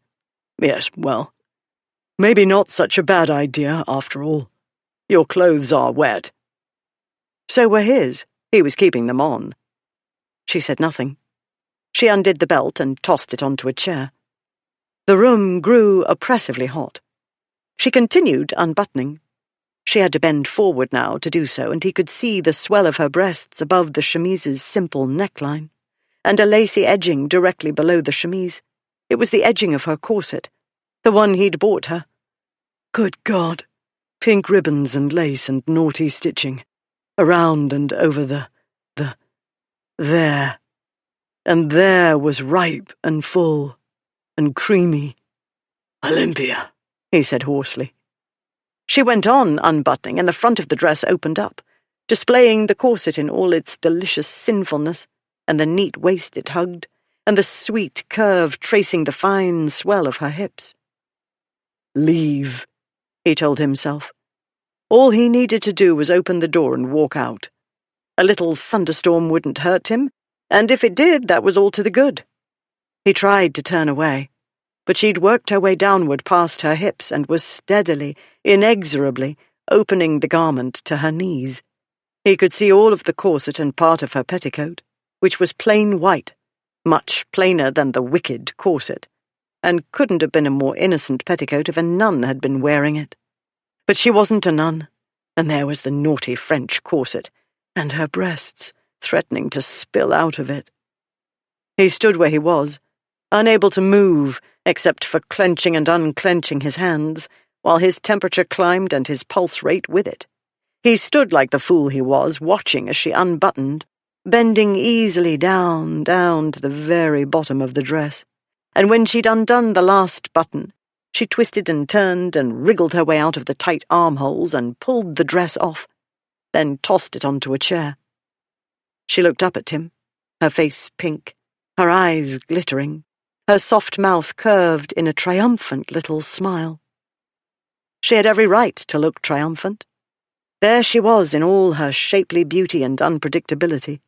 "Yes, well, maybe not such a bad idea, after all. Your clothes are wet." So were his. He was keeping them on. She said nothing. She undid the belt and tossed it onto a chair. The room grew oppressively hot. She continued unbuttoning. She had to bend forward now to do so, and he could see the swell of her breasts above the chemise's simple neckline, and a lacy edging directly below the chemise. It was the edging of her corset, the one he'd bought her. Good God! Pink ribbons and lace and naughty stitching, around and over there. And there was ripe and full and creamy. "Olympia," he said hoarsely. She went on unbuttoning, and the front of the dress opened up, displaying the corset in all its delicious sinfulness, and the neat waist it hugged, and the sweet curve tracing the fine swell of her hips. "Leave," he told himself. All he needed to do was open the door and walk out. A little thunderstorm wouldn't hurt him, and if it did, that was all to the good. He tried to turn away, but she'd worked her way downward past her hips and was steadily, inexorably, opening the garment to her knees. He could see all of the corset and part of her petticoat, which was plain white, much plainer than the wicked corset, and couldn't have been a more innocent petticoat if a nun had been wearing it. But she wasn't a nun, and there was the naughty French corset, and her breasts threatening to spill out of it. He stood where he was, unable to move except for clenching and unclenching his hands, while his temperature climbed and his pulse rate with it. He stood like the fool he was, watching as she unbuttoned, bending easily down to the very bottom of the dress, and when she'd undone the last button, she twisted and turned and wriggled her way out of the tight armholes and pulled the dress off, then tossed it onto a chair. She looked up at him, her face pink, her eyes glittering, her soft mouth curved in a triumphant little smile. She had every right to look triumphant. There she was in all her shapely beauty and unpredictability.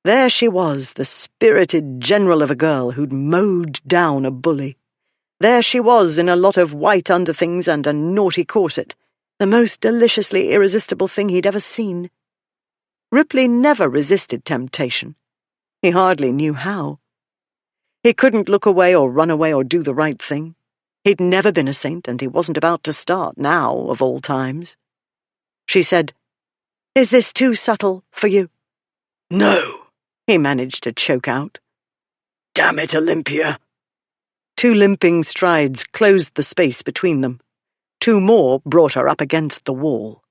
There she was, the spirited general of a girl who'd mowed down a bully. There she was in a lot of white underthings and a naughty corset, the most deliciously irresistible thing he'd ever seen. Ripley never resisted temptation. He hardly knew how. He couldn't look away or run away or do the right thing. He'd never been a saint, and he wasn't about to start now, of all times. She said, "Is this too subtle for you?" "No," he managed to choke out. "Damn it, Olympia!" 2 limping strides closed the space between them. 2 more brought her up against the wall.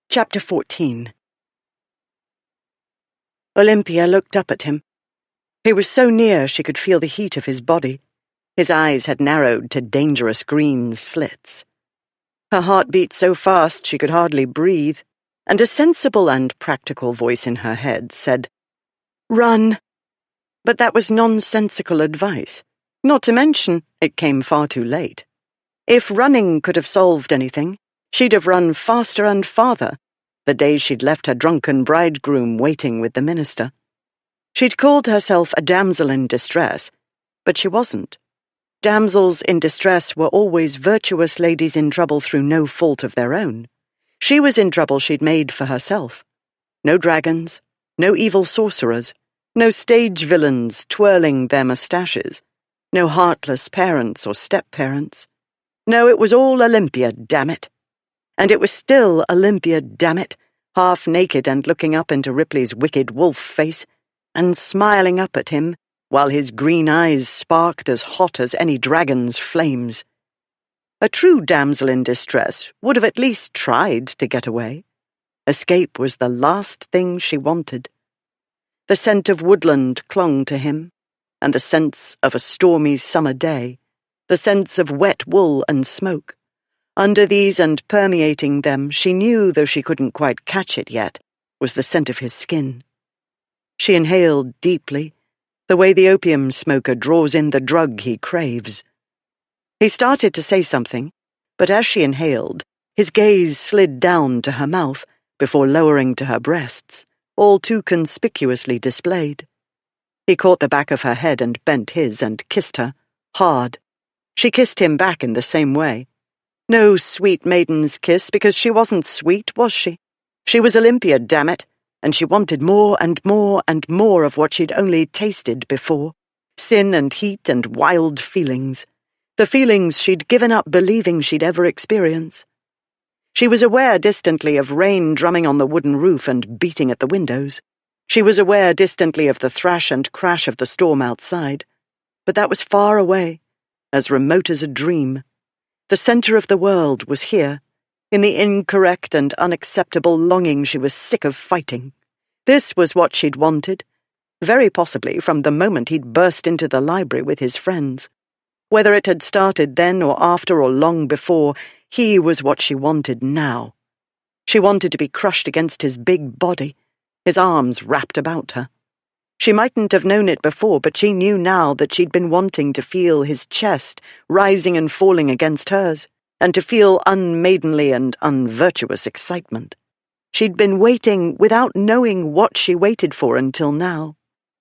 Chapter 14. Olympia looked up at him. He was so near she could feel the heat of his body. His eyes had narrowed to dangerous green slits. Her heart beat so fast she could hardly breathe, and a sensible and practical voice in her head said, "Run." But that was nonsensical advice. Not to mention, it came far too late. If running could have solved anything, she'd have run faster and farther, the day she'd left her drunken bridegroom waiting with the minister. She'd called herself a damsel in distress, but she wasn't. Damsels in distress were always virtuous ladies in trouble through no fault of their own. She was in trouble she'd made for herself. No dragons, no evil sorcerers, no stage villains twirling their moustaches, no heartless parents or step-parents. No, it was all Olympia, damn it. And it was still Olympia, damn it, half naked and looking up into Ripley's wicked wolf face, and smiling up at him, while his green eyes sparked as hot as any dragon's flames. A true damsel in distress would have at least tried to get away. Escape was the last thing she wanted. The scent of woodland clung to him, and the sense of a stormy summer day, the sense of wet wool and smoke. Under these and permeating them, she knew, though she couldn't quite catch it yet, was the scent of his skin. She inhaled deeply, the way the opium smoker draws in the drug he craves. He started to say something, but as she inhaled, his gaze slid down to her mouth before lowering to her breasts, all too conspicuously displayed. He caught the back of her head and bent his and kissed her, hard. She kissed him back in the same way. No sweet maiden's kiss, because she wasn't sweet, was she? She was Olympia, damn it, and she wanted more and more and more of what she'd only tasted before. Sin and heat and wild feelings. The feelings she'd given up believing she'd ever experience. She was aware distantly of rain drumming on the wooden roof and beating at the windows. She was aware distantly of the thrash and crash of the storm outside. But that was far away, as remote as a dream. The center of the world was here, in the incorrect and unacceptable longing she was sick of fighting. This was what she'd wanted, very possibly from the moment he'd burst into the library with his friends. Whether it had started then or after or long before, he was what she wanted now. She wanted to be crushed against his big body, his arms wrapped about her. She mightn't have known it before, but she knew now that she'd been wanting to feel his chest rising and falling against hers, and to feel unmaidenly and unvirtuous excitement. She'd been waiting without knowing what she waited for until now,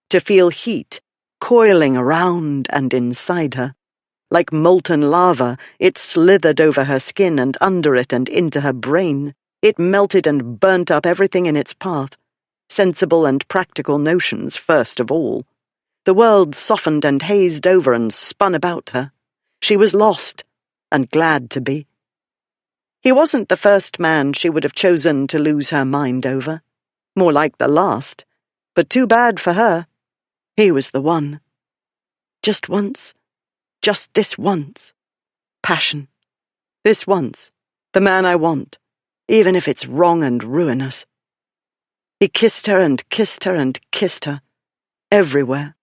to feel heat coiling around and inside her. Like molten lava, it slithered over her skin and under it and into her brain. It melted and burnt up everything in its path, sensible and practical notions first of all. The world softened and hazed over and spun about her. She was lost, and glad to be. He wasn't the first man she would have chosen to lose her mind over. More like the last, but too bad for her. He was the one. Just once. Just this once. Passion. This once. The man I want, even if it's wrong and ruinous. He kissed her and kissed her and kissed her. Everywhere.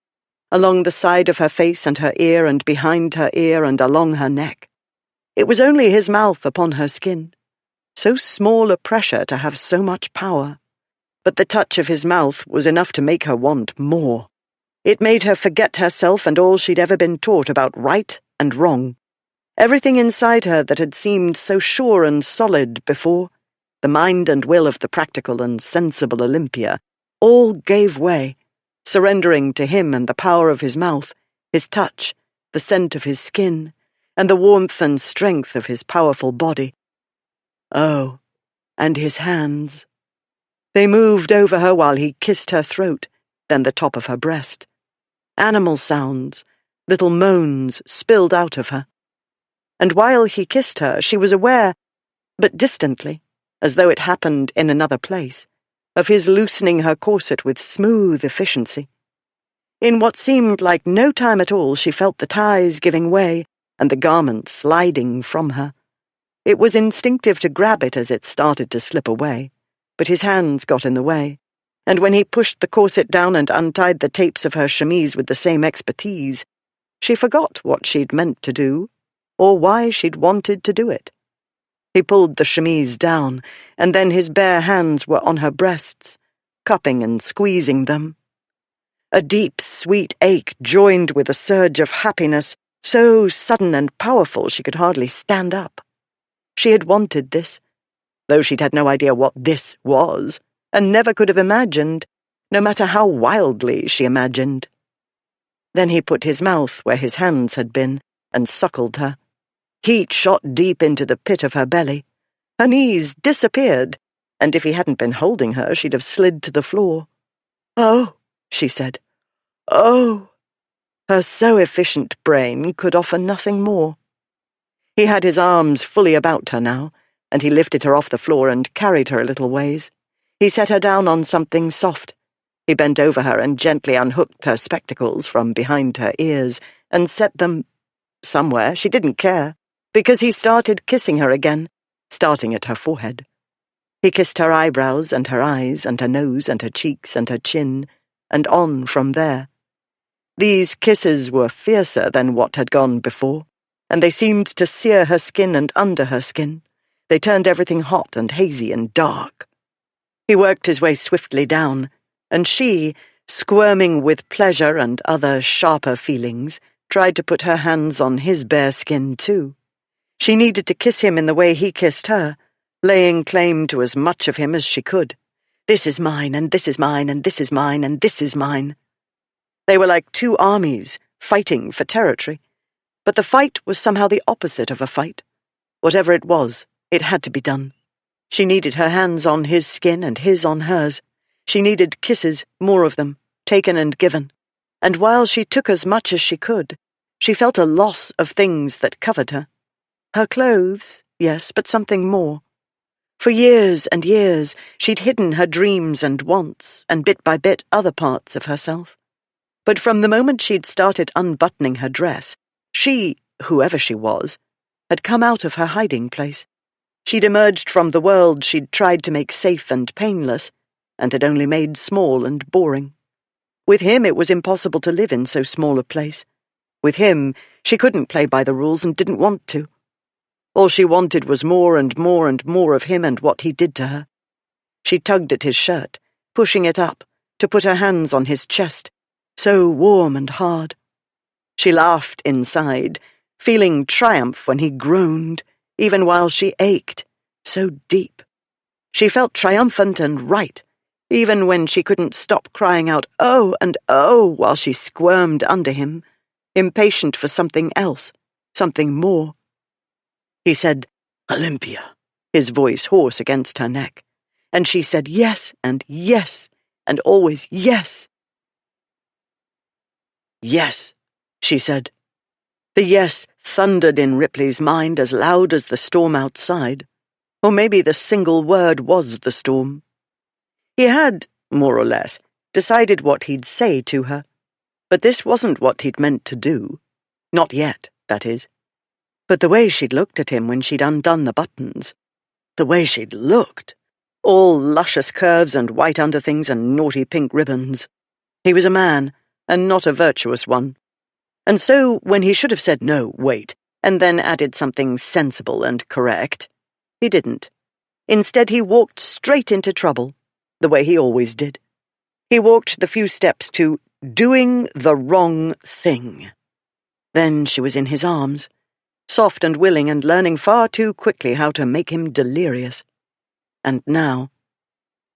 Along the side of her face and her ear and behind her ear and along her neck. It was only his mouth upon her skin. So small a pressure to have so much power. But the touch of his mouth was enough to make her want more. It made her forget herself and all she'd ever been taught about right and wrong. Everything inside her that had seemed so sure and solid before, the mind and will of the practical and sensible Olympia, all gave way, surrendering to him and the power of his mouth, his touch, the scent of his skin, and the warmth and strength of his powerful body. Oh, and his hands. They moved over her while he kissed her throat, then the top of her breast. Animal sounds, little moans spilled out of her. And while he kissed her, she was aware, but distantly, as though it happened in another place, of his loosening her corset with smooth efficiency. In what seemed like no time at all, she felt the ties giving way and the garment sliding from her. It was instinctive to grab it as it started to slip away, but his hands got in the way, and when he pushed the corset down and untied the tapes of her chemise with the same expertise, she forgot what she'd meant to do, or why she'd wanted to do it. He pulled the chemise down, and then his bare hands were on her breasts, cupping and squeezing them. A deep, sweet ache joined with a surge of happiness, so sudden and powerful she could hardly stand up. She had wanted this, though she'd had no idea what this was, and never could have imagined, no matter how wildly she imagined. Then he put his mouth where his hands had been, and suckled her. Heat shot deep into the pit of her belly. Her knees disappeared, and if he hadn't been holding her, she'd have slid to the floor. "Oh," she said. "Oh." Her so efficient brain could offer nothing more. He had his arms fully about her now, and he lifted her off the floor and carried her a little ways. He set her down on something soft. He bent over her and gently unhooked her spectacles from behind her ears and set them somewhere. She didn't care, because he started kissing her again, starting at her forehead. He kissed her eyebrows and her eyes and her nose and her cheeks and her chin, and on from there. These kisses were fiercer than what had gone before, and they seemed to sear her skin and under her skin. They turned everything hot and hazy and dark. He worked his way swiftly down, and she, squirming with pleasure and other sharper feelings, tried to put her hands on his bare skin too. She needed to kiss him in the way he kissed her, laying claim to as much of him as she could. This is mine, and this is mine, and this is mine, and this is mine. They were like two armies, fighting for territory. But the fight was somehow the opposite of a fight. Whatever it was, it had to be done. She needed her hands on his skin and his on hers. She needed kisses, more of them, taken and given. And while she took as much as she could, she felt a loss of things that covered her. Her clothes, yes, but something more. For years and years, she'd hidden her dreams and wants, and bit by bit other parts of herself. But from the moment she'd started unbuttoning her dress, she, whoever she was, had come out of her hiding place. She'd emerged from the world she'd tried to make safe and painless, and had only made small and boring. With him it was impossible to live in so small a place. With him, she couldn't play by the rules and didn't want to. All she wanted was more and more and more of him and what he did to her. She tugged at his shirt, pushing it up, to put her hands on his chest, so warm and hard. She laughed inside, feeling triumph when he groaned, even while she ached, so deep. She felt triumphant and right, even when she couldn't stop crying out, "Oh," and "oh," while she squirmed under him, impatient for something else, something more. He said, "Olympia," his voice hoarse against her neck, and she said yes, and always yes. "Yes," she said. The yes thundered in Ripley's mind as loud as the storm outside, or maybe the single word was the storm. He had, more or less, decided what he'd say to her, but this wasn't what he'd meant to do. Not yet, that is. But the way she'd looked at him when she'd undone the buttons, the way she'd looked, all luscious curves and white underthings and naughty pink ribbons. He was a man, and not a virtuous one. And so, when he should have said, "No, wait," and then added something sensible and correct, he didn't. Instead, he walked straight into trouble, the way he always did. He walked the few steps to doing the wrong thing. Then she was in his arms, soft and willing and learning far too quickly how to make him delirious. And now,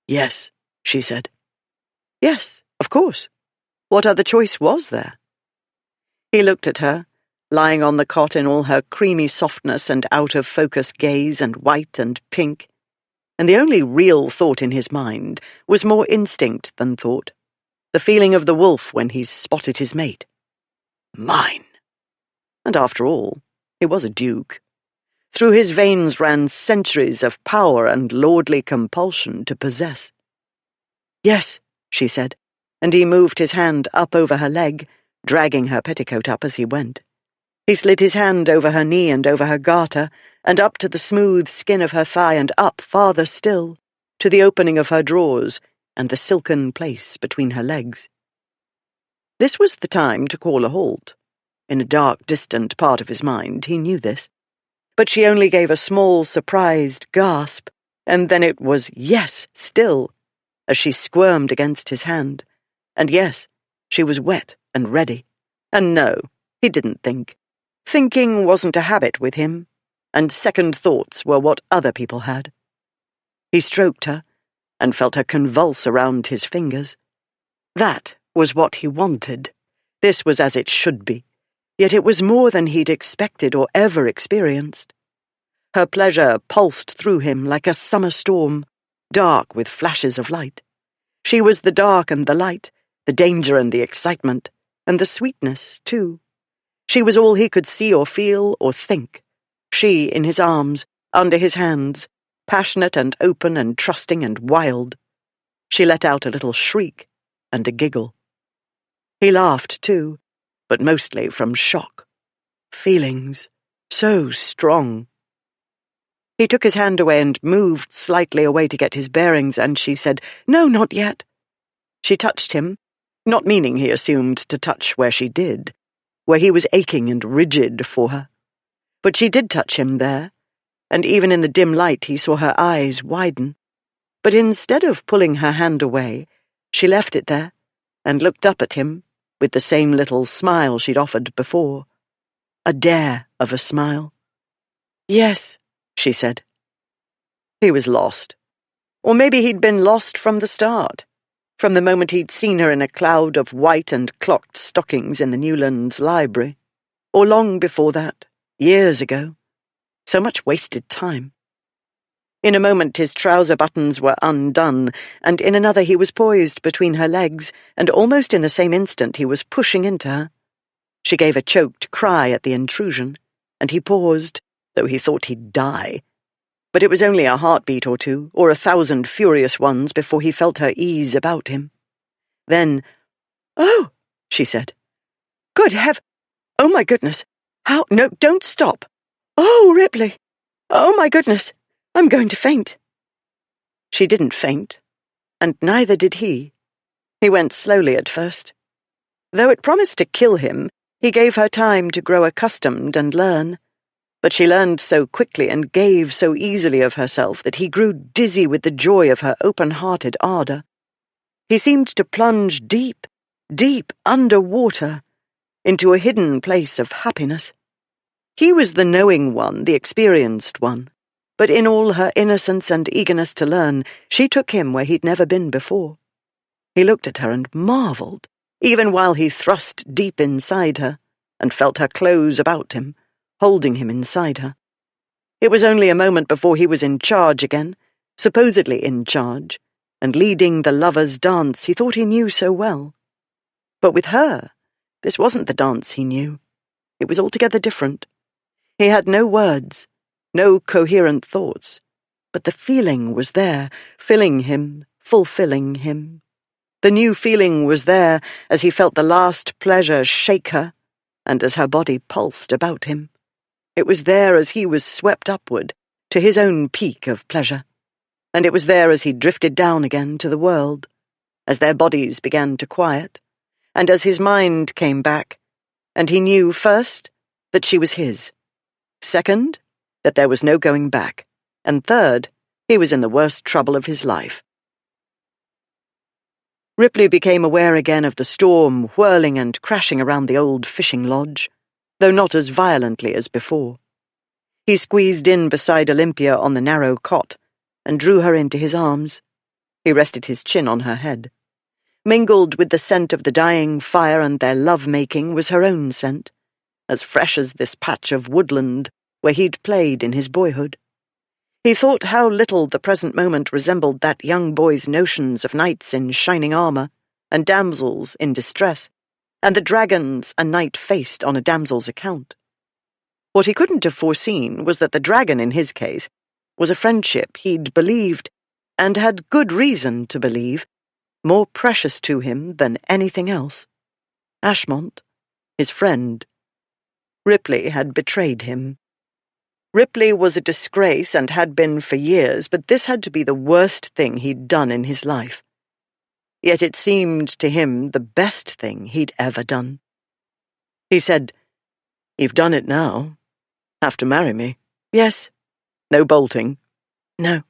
"Yes," she said. Yes, of course. What other choice was there? He looked at her, lying on the cot in all her creamy softness and out-of-focus gaze and white and pink, and the only real thought in his mind was more instinct than thought, the feeling of the wolf when he's spotted his mate. Mine. And after all, he was a duke. Through his veins ran centuries of power and lordly compulsion to possess. "Yes," she said, and he moved his hand up over her leg, dragging her petticoat up as he went. He slid his hand over her knee and over her garter, and up to the smooth skin of her thigh, and up farther still, to the opening of her drawers and the silken place between her legs. This was the time to call a halt. In a dark, distant part of his mind, he knew this. But she only gave a small, surprised gasp, and then it was yes still, as she squirmed against his hand. And yes, she was wet and ready. And no, he didn't think. Thinking wasn't a habit with him, and second thoughts were what other people had. He stroked her, and felt her convulse around his fingers. That was what he wanted. This was as it should be, yet it was more than he'd expected or ever experienced. Her pleasure pulsed through him like a summer storm, dark with flashes of light. She was the dark and the light, the danger and the excitement, and the sweetness, too. She was all he could see or feel or think. She in his arms, under his hands, passionate and open and trusting and wild. She let out a little shriek and a giggle. He laughed, too, but mostly from shock. Feelings so strong. He took his hand away and moved slightly away to get his bearings, and she said, "No, not yet." She touched him, not meaning, he assumed, to touch where she did, where he was aching and rigid for her. But she did touch him there, and even in the dim light he saw her eyes widen. But instead of pulling her hand away, she left it there and looked up at him with the same little smile she'd offered before. A dare of a smile. "Yes," she said. He was lost. Or maybe he'd been lost from the start, from the moment he'd seen her in a cloud of white and clocked stockings in the Newlands library. Or long before that, years ago. So much wasted time. In a moment his trouser buttons were undone, and in another he was poised between her legs, and almost in the same instant he was pushing into her. She gave a choked cry at the intrusion, and he paused, though he thought he'd die. But it was only a heartbeat or two, or 1,000 furious ones, before he felt her ease about him. Then, "Oh," she said. "Good heaven! Oh, my goodness! How— No, don't stop! Oh, Ripley! Oh, my goodness! I'm going to faint." She didn't faint, and neither did he. He went slowly at first. Though it promised to kill him, he gave her time to grow accustomed and learn. But she learned so quickly and gave so easily of herself that he grew dizzy with the joy of her open-hearted ardor. He seemed to plunge deep, deep under water, into a hidden place of happiness. He was the knowing one, the experienced one, but in all her innocence and eagerness to learn, she took him where he'd never been before. He looked at her and marveled, even while he thrust deep inside her, and felt her close about him, holding him inside her. It was only a moment before he was in charge again, supposedly in charge, and leading the lover's dance he thought he knew so well. But with her, this wasn't the dance he knew. It was altogether different. He had no words, no coherent thoughts, but the feeling was there, filling him, fulfilling him. The new feeling was there as he felt the last pleasure shake her, and as her body pulsed about him. It was there as he was swept upward to his own peak of pleasure, and it was there as he drifted down again to the world, as their bodies began to quiet, and as his mind came back, and he knew, first, that she was his, second, that there was no going back, and third, he was in the worst trouble of his life. Ripley became aware again of the storm whirling and crashing around the old fishing lodge, though not as violently as before. He squeezed in beside Olympia on the narrow cot, and drew her into his arms. He rested his chin on her head. Mingled with the scent of the dying fire and their love-making was her own scent, as fresh as this patch of woodland where he'd played in his boyhood. He thought how little the present moment resembled that young boy's notions of knights in shining armour, and damsels in distress, and the dragons a knight faced on a damsel's account. What he couldn't have foreseen was that the dragon, in his case, was a friendship he'd believed, and had good reason to believe, more precious to him than anything else. Ashmont, his friend. Ripley had betrayed him. Ripley was a disgrace and had been for years, but this had to be the worst thing he'd done in his life. Yet it seemed to him the best thing he'd ever done. He said, "You've done it now. Have to marry me." "Yes." "No bolting." "No."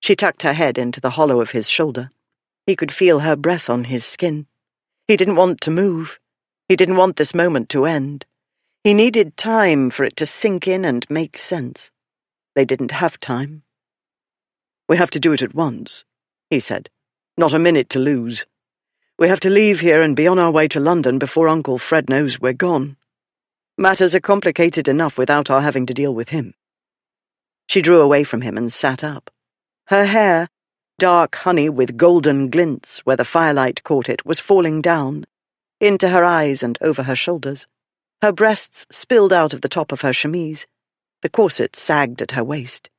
She tucked her head into the hollow of his shoulder. He could feel her breath on his skin. He didn't want to move. He didn't want this moment to end. He needed time for it to sink in and make sense. They didn't have time. "We have to do it at once," he said. "Not a minute to lose. We have to leave here and be on our way to London before Uncle Fred knows we're gone. Matters are complicated enough without our having to deal with him." She drew away from him and sat up. Her hair, dark honey with golden glints where the firelight caught it, was falling down, into her eyes and over her shoulders. Her breasts spilled out of the top of her chemise. The corset sagged at her waist.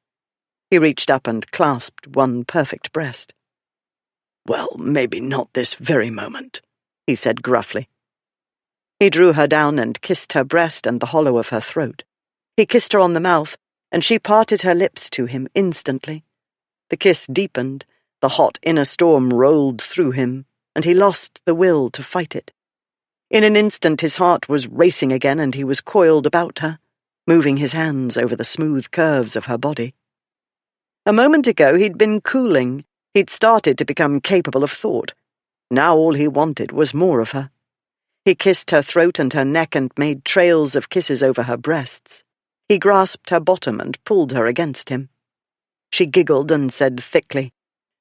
He reached up and clasped one perfect breast. "Well, maybe not this very moment," he said gruffly. He drew her down and kissed her breast and the hollow of her throat. He kissed her on the mouth, and she parted her lips to him instantly. The kiss deepened, the hot inner storm rolled through him, and he lost the will to fight it. In an instant his heart was racing again, and he was coiled about her, moving his hands over the smooth curves of her body. A moment ago he'd been cooling. He'd started to become capable of thought. Now all he wanted was more of her. He kissed her throat and her neck and made trails of kisses over her breasts. He grasped her bottom and pulled her against him. She giggled and said thickly,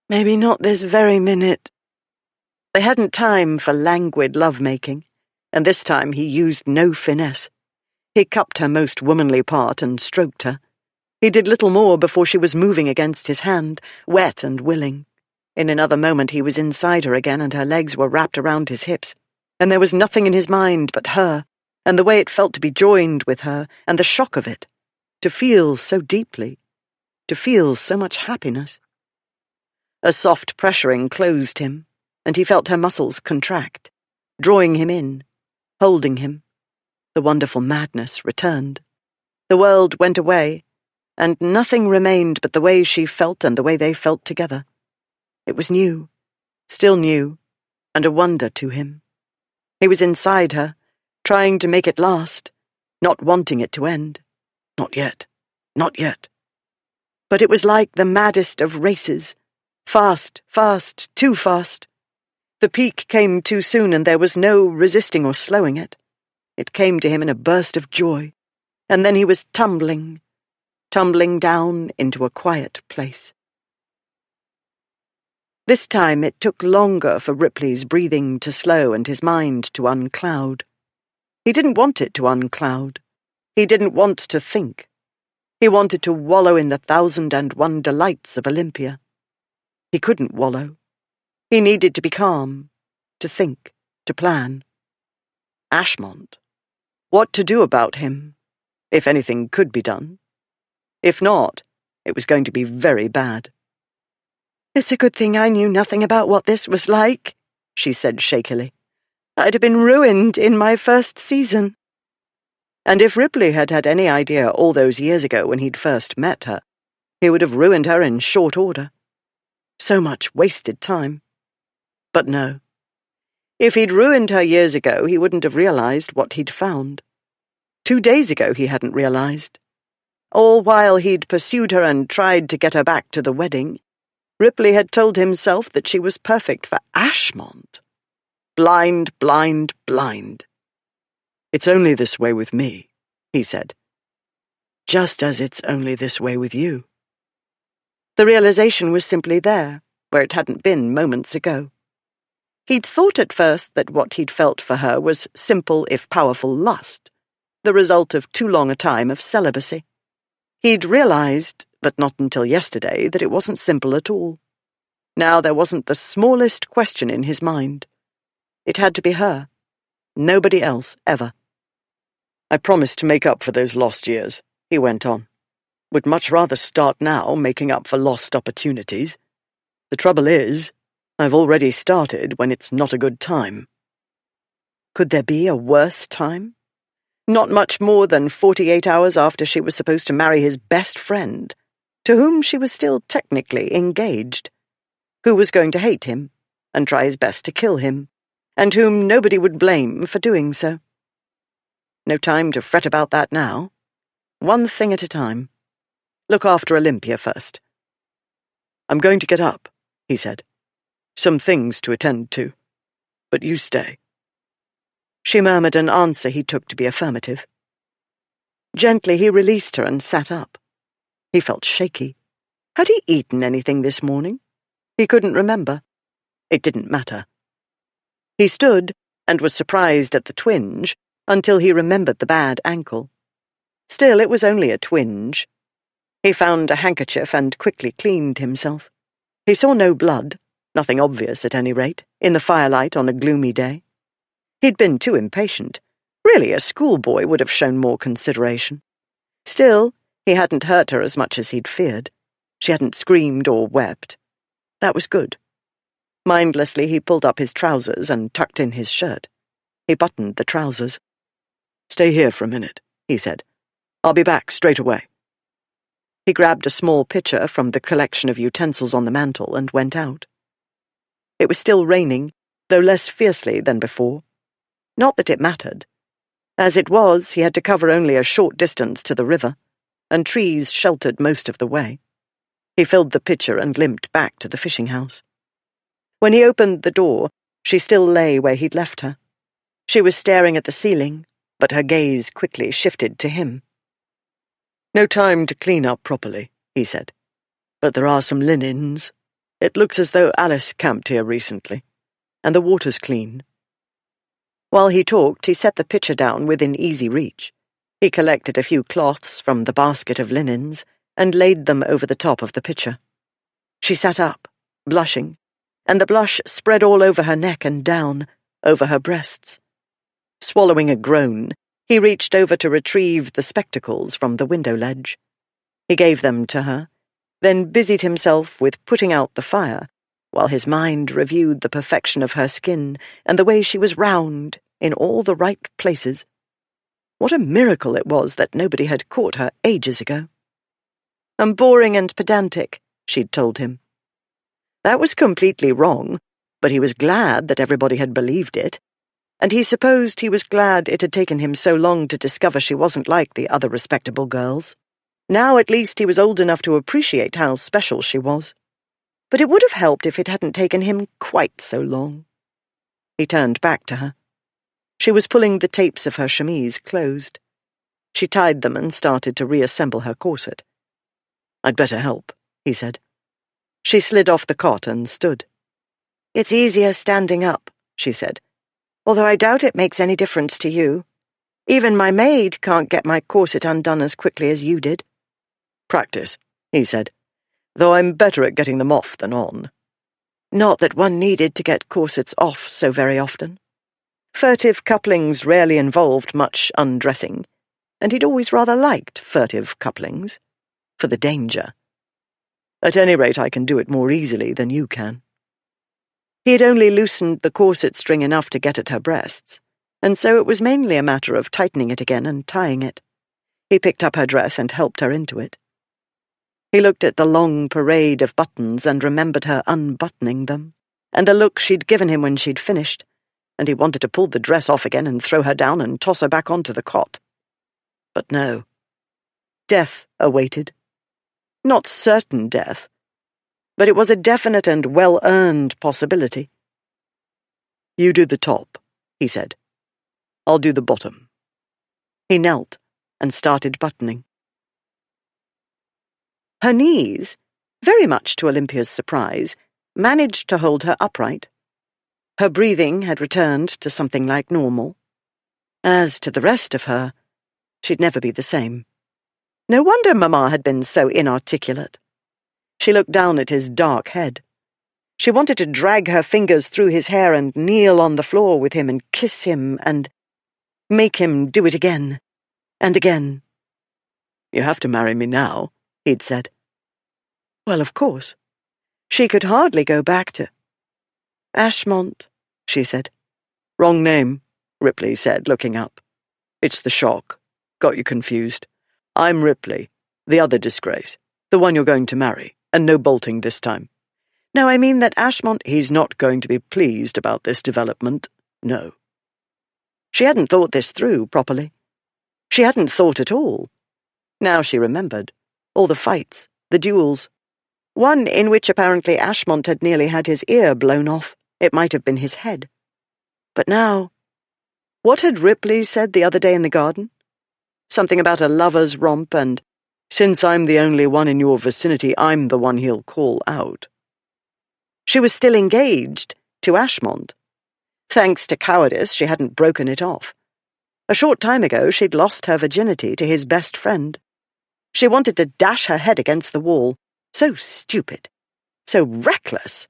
"Maybe not this very minute." They hadn't time for languid love-making, and this time he used no finesse. He cupped her most womanly part and stroked her. He did little more before she was moving against his hand, wet and willing. In another moment he was inside her again, and her legs were wrapped around his hips, and there was nothing in his mind but her, and the way it felt to be joined with her, and the shock of it, to feel so deeply, to feel so much happiness. A soft pressuring closed him, and he felt her muscles contract, drawing him in, holding him. The wonderful madness returned. The world went away, and nothing remained but the way she felt and the way they felt together. It was new, still new, and a wonder to him. He was inside her, trying to make it last, not wanting it to end. Not yet, not yet. But it was like the maddest of races. Fast, fast, too fast. The peak came too soon, and there was no resisting or slowing it. It came to him in a burst of joy, and then he was tumbling down into a quiet place. This time it took longer for Ripley's breathing to slow and his mind to uncloud. He didn't want it to uncloud. He didn't want to think. He wanted to wallow in the 1,001 delights of Olympia. He couldn't wallow. He needed to be calm, to think, to plan. Ashmont. What to do about him, if anything could be done. If not, it was going to be very bad. "It's a good thing I knew nothing about what this was like," she said shakily. "I'd have been ruined in my first season." And if Ripley had had any idea all those years ago when he'd first met her, he would have ruined her in short order. So much wasted time. But no. If he'd ruined her years ago, he wouldn't have realized what he'd found. 2 days ago he hadn't realized. All while he'd pursued her and tried to get her back to the wedding, Ripley had told himself that she was perfect for Ashmont. Blind, blind, blind. "It's only this way with me," he said. "Just as it's only this way with you." The realization was simply there, where it hadn't been moments ago. He'd thought at first that what he'd felt for her was simple if powerful lust, the result of too long a time of celibacy. He'd realized, but not until yesterday, that it wasn't simple at all. Now there wasn't the smallest question in his mind. It had to be her. Nobody else, ever. "I promised to make up for those lost years," he went on. "Would much rather start now, making up for lost opportunities. The trouble is, I've already started when it's not a good time. Could there be a worse time? Not much more than 48 hours after she was supposed to marry his best friend, to whom she was still technically engaged, who was going to hate him and try his best to kill him, and whom nobody would blame for doing so. No time to fret about that now. One thing at a time. Look after Olympia first. I'm going to get up, he said. Some things to attend to. But you stay. She murmured an answer he took to be affirmative. Gently he released her and sat up. He felt shaky. Had he eaten anything this morning? He couldn't remember. It didn't matter. He stood and was surprised at the twinge until he remembered the bad ankle. Still, it was only a twinge. He found a handkerchief and quickly cleaned himself. He saw no blood, nothing obvious at any rate, in the firelight on a gloomy day. He'd been too impatient. Really, a schoolboy would have shown more consideration. Still, he hadn't hurt her as much as he'd feared. She hadn't screamed or wept. That was good. Mindlessly, he pulled up his trousers and tucked in his shirt. He buttoned the trousers. Stay here for a minute, he said. I'll be back straight away. He grabbed a small pitcher from the collection of utensils on the mantel and went out. It was still raining, though less fiercely than before. Not that it mattered. As it was, he had to cover only a short distance to the river, and trees sheltered most of the way. He filled the pitcher and limped back to the fishing house. When he opened the door, she still lay where he'd left her. She was staring at the ceiling, but her gaze quickly shifted to him. No time to clean up properly, he said. But there are some linens. It looks as though Alice camped here recently, and the water's clean. While he talked, he set the pitcher down within easy reach. He collected a few cloths from the basket of linens and laid them over the top of the pitcher. She sat up, blushing, and the blush spread all over her neck and down, over her breasts. Swallowing a groan, he reached over to retrieve the spectacles from the window ledge. He gave them to her, then busied himself with putting out the fire, while his mind reviewed the perfection of her skin and the way she was round in all the right places. What a miracle it was that nobody had caught her ages ago. "I'm boring and pedantic," she'd told him. That was completely wrong, but he was glad that everybody had believed it, and he supposed he was glad it had taken him so long to discover she wasn't like the other respectable girls. Now at least he was old enough to appreciate how special she was. But it would have helped if it hadn't taken him quite so long. He turned back to her. She was pulling the tapes of her chemise closed. She tied them and started to reassemble her corset. "I'd better help," he said. She slid off the cot and stood. "It's easier standing up," she said, "although I doubt it makes any difference to you. Even my maid can't get my corset undone as quickly as you did." "Practice," he said, "though I'm better at getting them off than on." Not that one needed to get corsets off so very often. Furtive couplings rarely involved much undressing, and he'd always rather liked furtive couplings, for the danger. "At any rate, I can do it more easily than you can." He had only loosened the corset string enough to get at her breasts, and so it was mainly a matter of tightening it again and tying it. He picked up her dress and helped her into it. He looked at the long parade of buttons and remembered her unbuttoning them, and the look she'd given him when she'd finished, and he wanted to pull the dress off again and throw her down and toss her back onto the cot. But no. Death awaited. Not certain death, but it was a definite and well-earned possibility. "You do the top," he said. "I'll do the bottom." He knelt and started buttoning. Her knees, very much to Olympia's surprise, managed to hold her upright. Her breathing had returned to something like normal. As to the rest of her, she'd never be the same. No wonder Mamma had been so inarticulate. She looked down at his dark head. She wanted to drag her fingers through his hair and kneel on the floor with him and kiss him and make him do it again and again. "You have to marry me now," he'd said. Well, of course. She could hardly go back to... Ashmont, she said. Wrong name, Ripley said, looking up. It's the shock. Got you confused. I'm Ripley, the other disgrace, the one you're going to marry, and no bolting this time. No, I mean that Ashmont— He's not going to be pleased about this development, no. She hadn't thought this through properly. She hadn't thought at all. Now she remembered. All the fights, the duels. One in which apparently Ashmont had nearly had his ear blown off. It might have been his head. But now— What had Ripley said the other day in the garden? Something about a lover's romp and, since I'm the only one in your vicinity, I'm the one he'll call out. She was still engaged to Ashmont. Thanks to cowardice, she hadn't broken it off. A short time ago, she'd lost her virginity to his best friend. She wanted to dash her head against the wall. So stupid. So reckless.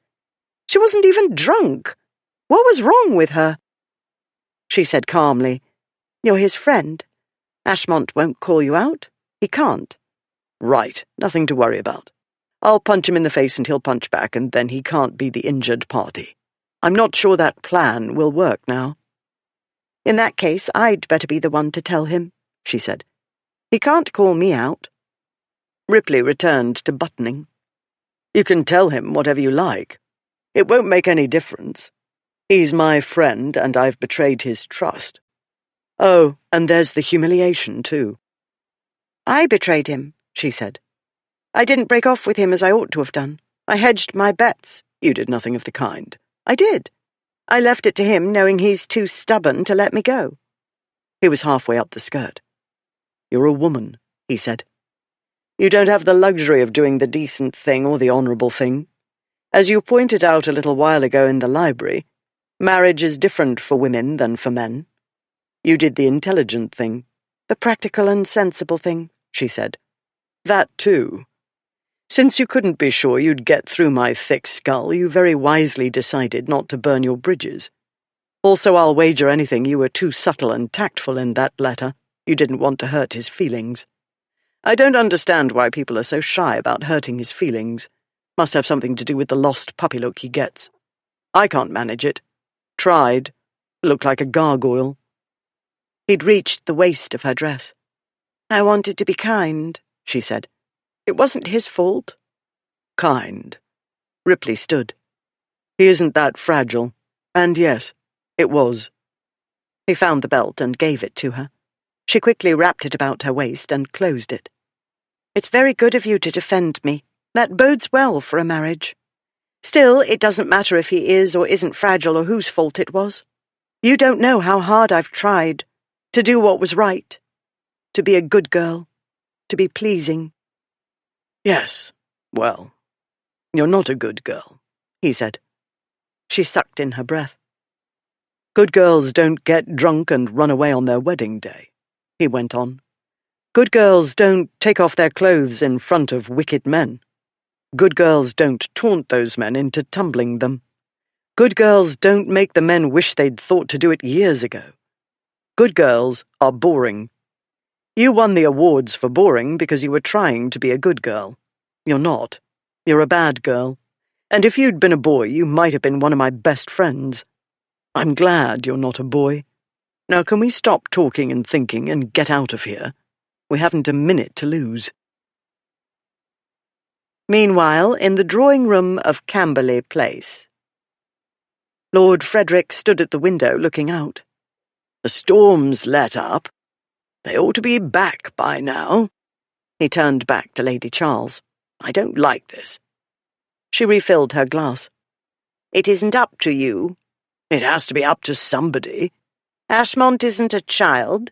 She wasn't even drunk. What was wrong with her? She said calmly, "You're his friend. Ashmont won't call you out. He can't." Right, nothing to worry about. I'll punch him in the face and he'll punch back, and then he can't be the injured party. I'm not sure that plan will work now. In that case, I'd better be the one to tell him, she said. He can't call me out. Ripley returned to buttoning. You can tell him whatever you like. It won't make any difference. He's my friend, and I've betrayed his trust. Oh, and there's the humiliation, too. I betrayed him, she said. I didn't break off with him as I ought to have done. I hedged my bets. You did nothing of the kind. I did. I left it to him, knowing he's too stubborn to let me go. He was halfway up the skirt. You're a woman, he said. You don't have the luxury of doing the decent thing or the honourable thing. As you pointed out a little while ago in the library, marriage is different for women than for men. You did the intelligent thing. The practical and sensible thing, she said. That too. Since you couldn't be sure you'd get through my thick skull, you very wisely decided not to burn your bridges. Also, I'll wager anything you were too subtle and tactful in that letter. You didn't want to hurt his feelings. I don't understand why people are so shy about hurting his feelings. Must have something to do with the lost puppy look he gets. I can't manage it. Tried. Looked like a gargoyle. He'd reached the waist of her dress. I wanted to be kind, she said. It wasn't his fault. Kind. Ripley stood. He isn't that fragile. And yes, it was. He found the belt and gave it to her. She quickly wrapped it about her waist and closed it. It's very good of you to defend me. That bodes well for a marriage. Still, it doesn't matter if he is or isn't fragile or whose fault it was. You don't know how hard I've tried to do what was right, to be a good girl, to be pleasing. Yes, well, you're not a good girl, he said. She sucked in her breath. Good girls don't get drunk and run away on their wedding day, he went on. Good girls don't take off their clothes in front of wicked men. Good girls don't taunt those men into tumbling them. Good girls don't make the men wish they'd thought to do it years ago. Good girls are boring. You won the awards for boring because you were trying to be a good girl. You're not. You're a bad girl. And if you'd been a boy, you might have been one of my best friends. I'm glad you're not a boy. Now can we stop talking and thinking and get out of here? We haven't a minute to lose. Meanwhile, in the drawing-room of Camberley Place, Lord Frederick stood at the window looking out. The storm's let up. They ought to be back by now. He turned back to Lady Charles. I don't like this. She refilled her glass. It isn't up to you. It has to be up to somebody. Ashmont isn't a child.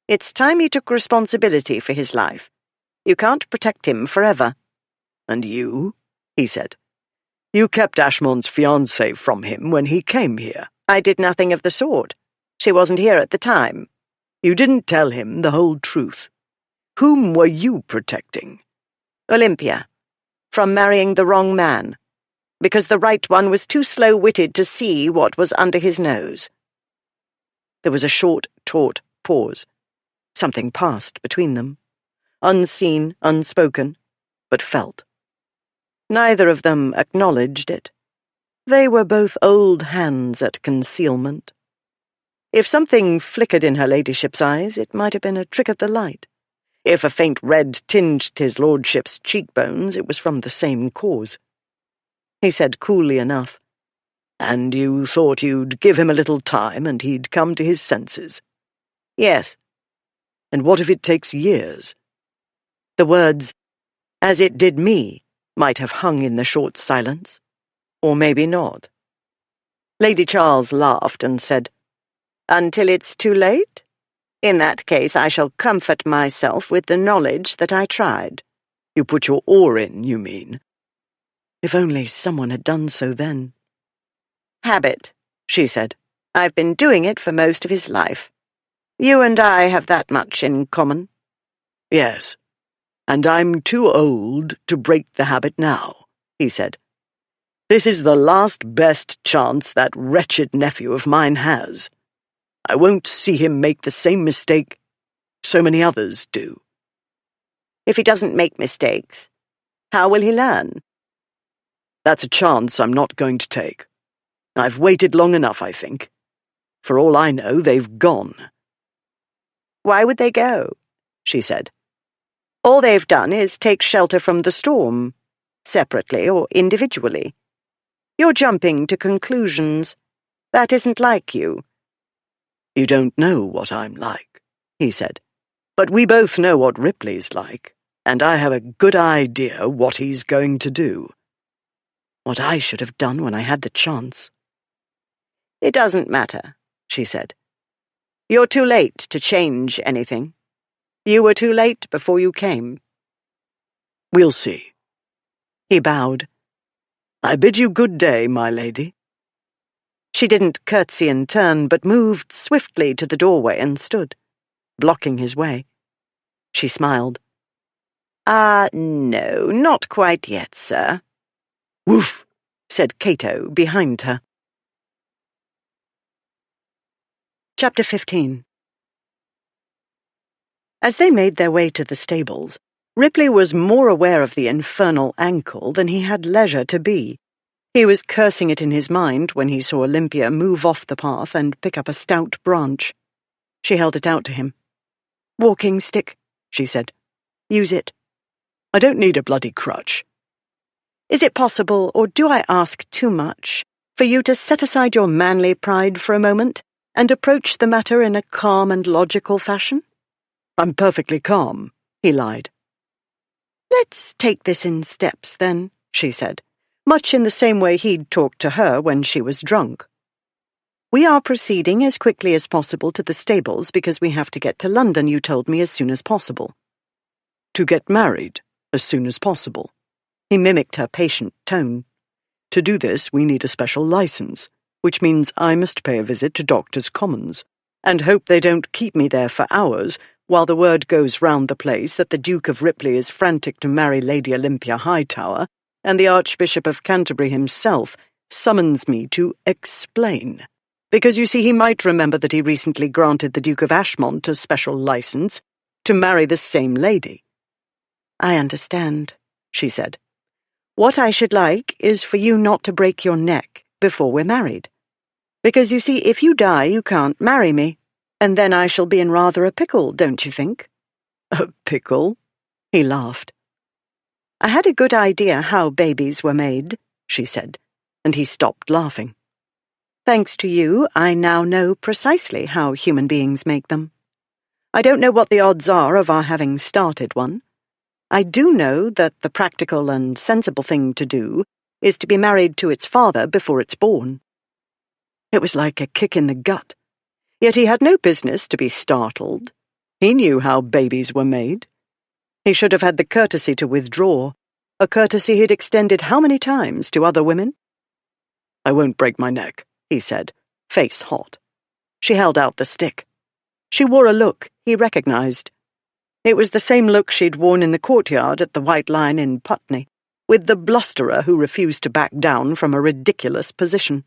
It's time he took responsibility for his life. You can't protect him forever. And you, he said. You kept Ashmont's fiancée from him when he came here. I did nothing of the sort. She wasn't here at the time. You didn't tell him the whole truth. Whom were you protecting? Olympia. From marrying the wrong man. Because the right one was too slow-witted to see what was under his nose. There was a short, taut pause. Something passed between them. Unseen, unspoken, but felt. Neither of them acknowledged it. They were both old hands at concealment. If something flickered in her ladyship's eyes, it might have been a trick of the light. If a faint red tinged his lordship's cheekbones, it was from the same cause. He said coolly enough, "And you thought you'd give him a little time and he'd come to his senses?" "Yes." "And what if it takes years?" The words, "as it did me," might have hung in the short silence. Or maybe not. Lady Charles laughed and said, "Until it's too late? In that case, I shall comfort myself with the knowledge that I tried." "You put your oar in, you mean?" If only someone had done so then. "Habit," she said. "I've been doing it for most of his life. You and I have that much in common." "Yes, and I'm too old to break the habit now," he said. "This is the last best chance that wretched nephew of mine has. I won't see him make the same mistake so many others do." "If he doesn't make mistakes, how will he learn?" "That's a chance I'm not going to take. I've waited long enough, I think. For all I know, they've gone." "Why would they go?" she said. "All they've done is take shelter from the storm, separately or individually. You're jumping to conclusions. That isn't like you." "You don't know what I'm like," he said. "But we both know what Ripley's like, and I have a good idea what he's going to do. What I should have done when I had the chance." "It doesn't matter," she said. "You're too late to change anything. You were too late before you came." "We'll see." He bowed. "I bid you good day, my lady." She didn't curtsy in turn, but moved swiftly to the doorway and stood, blocking his way. She smiled. No, not quite yet, sir." "Woof," said Cato behind her. Chapter 15. As they made their way to the stables, Ripley was more aware of the infernal ankle than he had leisure to be. He was cursing it in his mind when he saw Olympia move off the path and pick up a stout branch. She held it out to him. "Walking stick," she said. "Use it." "I don't need a bloody crutch." "Is it possible, or do I ask too much, for you to set aside your manly pride for a moment and approach the matter in a calm and logical fashion?" "I'm perfectly calm," he lied. "Let's take this in steps, then," she said, much in the same way he'd talked to her when she was drunk. "We are proceeding as quickly as possible to the stables because we have to get to London, you told me, as soon as possible." "To get married as soon as possible." He mimicked her patient tone. "To do this, we need a special license, which means I must pay a visit to Doctors' Commons, and hope they don't keep me there for hours while the word goes round the place that the Duke of Ripley is frantic to marry Lady Olympia Hightower, and the Archbishop of Canterbury himself summons me to explain. Because, you see, he might remember that he recently granted the Duke of Ashmont a special license to marry the same lady." "I understand," she said. "What I should like is for you not to break your neck before we're married. Because, you see, if you die, you can't marry me, and then I shall be in rather a pickle, don't you think?" "A pickle?" He laughed. "I had a good idea how babies were made," she said, and he stopped laughing. "Thanks to you, I now know precisely how human beings make them. I don't know what the odds are of our having started one. I do know that the practical and sensible thing to do is to be married to its father before it's born." It was like a kick in the gut. Yet he had no business to be startled. He knew how babies were made. He should have had the courtesy to withdraw, a courtesy he'd extended how many times to other women? "I won't break my neck," he said, face hot. She held out the stick. She wore a look he recognized. It was the same look she'd worn in the courtyard at the White Lion in Putney, with the blusterer who refused to back down from a ridiculous position.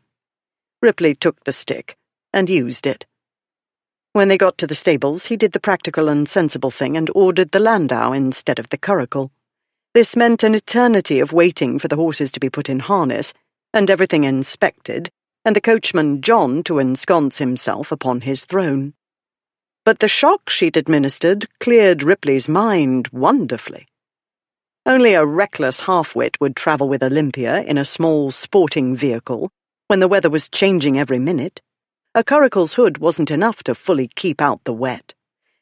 Ripley took the stick and used it. When they got to the stables, he did the practical and sensible thing and ordered the landau instead of the curricle. This meant an eternity of waiting for the horses to be put in harness, and everything inspected, and the coachman John to ensconce himself upon his throne. But the shock she'd administered cleared Ripley's mind wonderfully. Only a reckless half-wit would travel with Olympia in a small sporting vehicle when the weather was changing every minute. A curricle's hood wasn't enough to fully keep out the wet,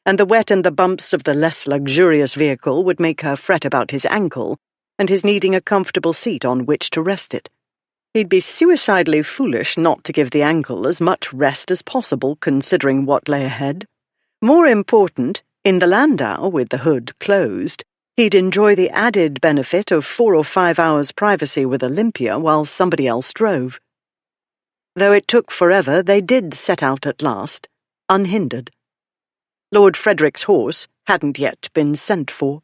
and the wet and the bumps of the less luxurious vehicle would make her fret about his ankle and his needing a comfortable seat on which to rest it. He'd be suicidally foolish not to give the ankle as much rest as possible, considering what lay ahead. More important, in the landau with the hood closed, he'd enjoy the added benefit of 4 or 5 hours' privacy with Olympia while somebody else drove. Though it took forever, they did set out at last, unhindered. Lord Frederick's horse hadn't yet been sent for.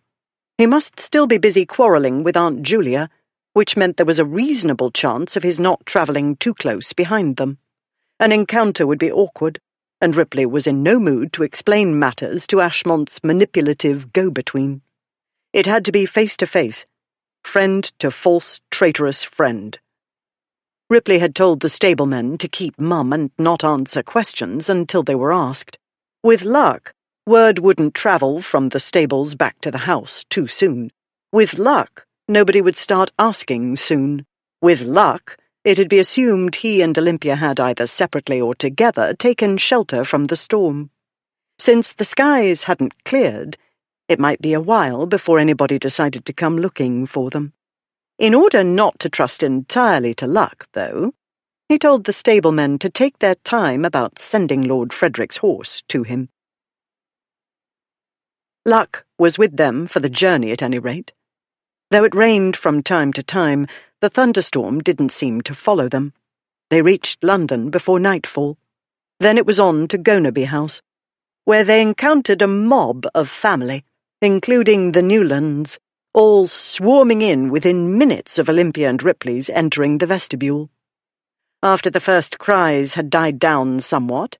He must still be busy quarrelling with Aunt Julia, which meant there was a reasonable chance of his not travelling too close behind them. An encounter would be awkward, and Ripley was in no mood to explain matters to Ashmont's manipulative go-between. It had to be face-to-face, friend to false, traitorous friend. Ripley had told the stablemen to keep mum and not answer questions until they were asked. With luck, word wouldn't travel from the stables back to the house too soon. With luck, nobody would start asking soon. With luck, it'd be assumed he and Olympia had either separately or together taken shelter from the storm. Since the skies hadn't cleared, it might be a while before anybody decided to come looking for them. In order not to trust entirely to luck, though, he told the stablemen to take their time about sending Lord Frederick's horse to him. Luck was with them for the journey at any rate. Though it rained from time to time, the thunderstorm didn't seem to follow them. They reached London before nightfall. Then it was on to Gonaby House, where they encountered a mob of family, including the Newlands, all swarming in within minutes of Olympia and Ripley's entering the vestibule. After the first cries had died down somewhat,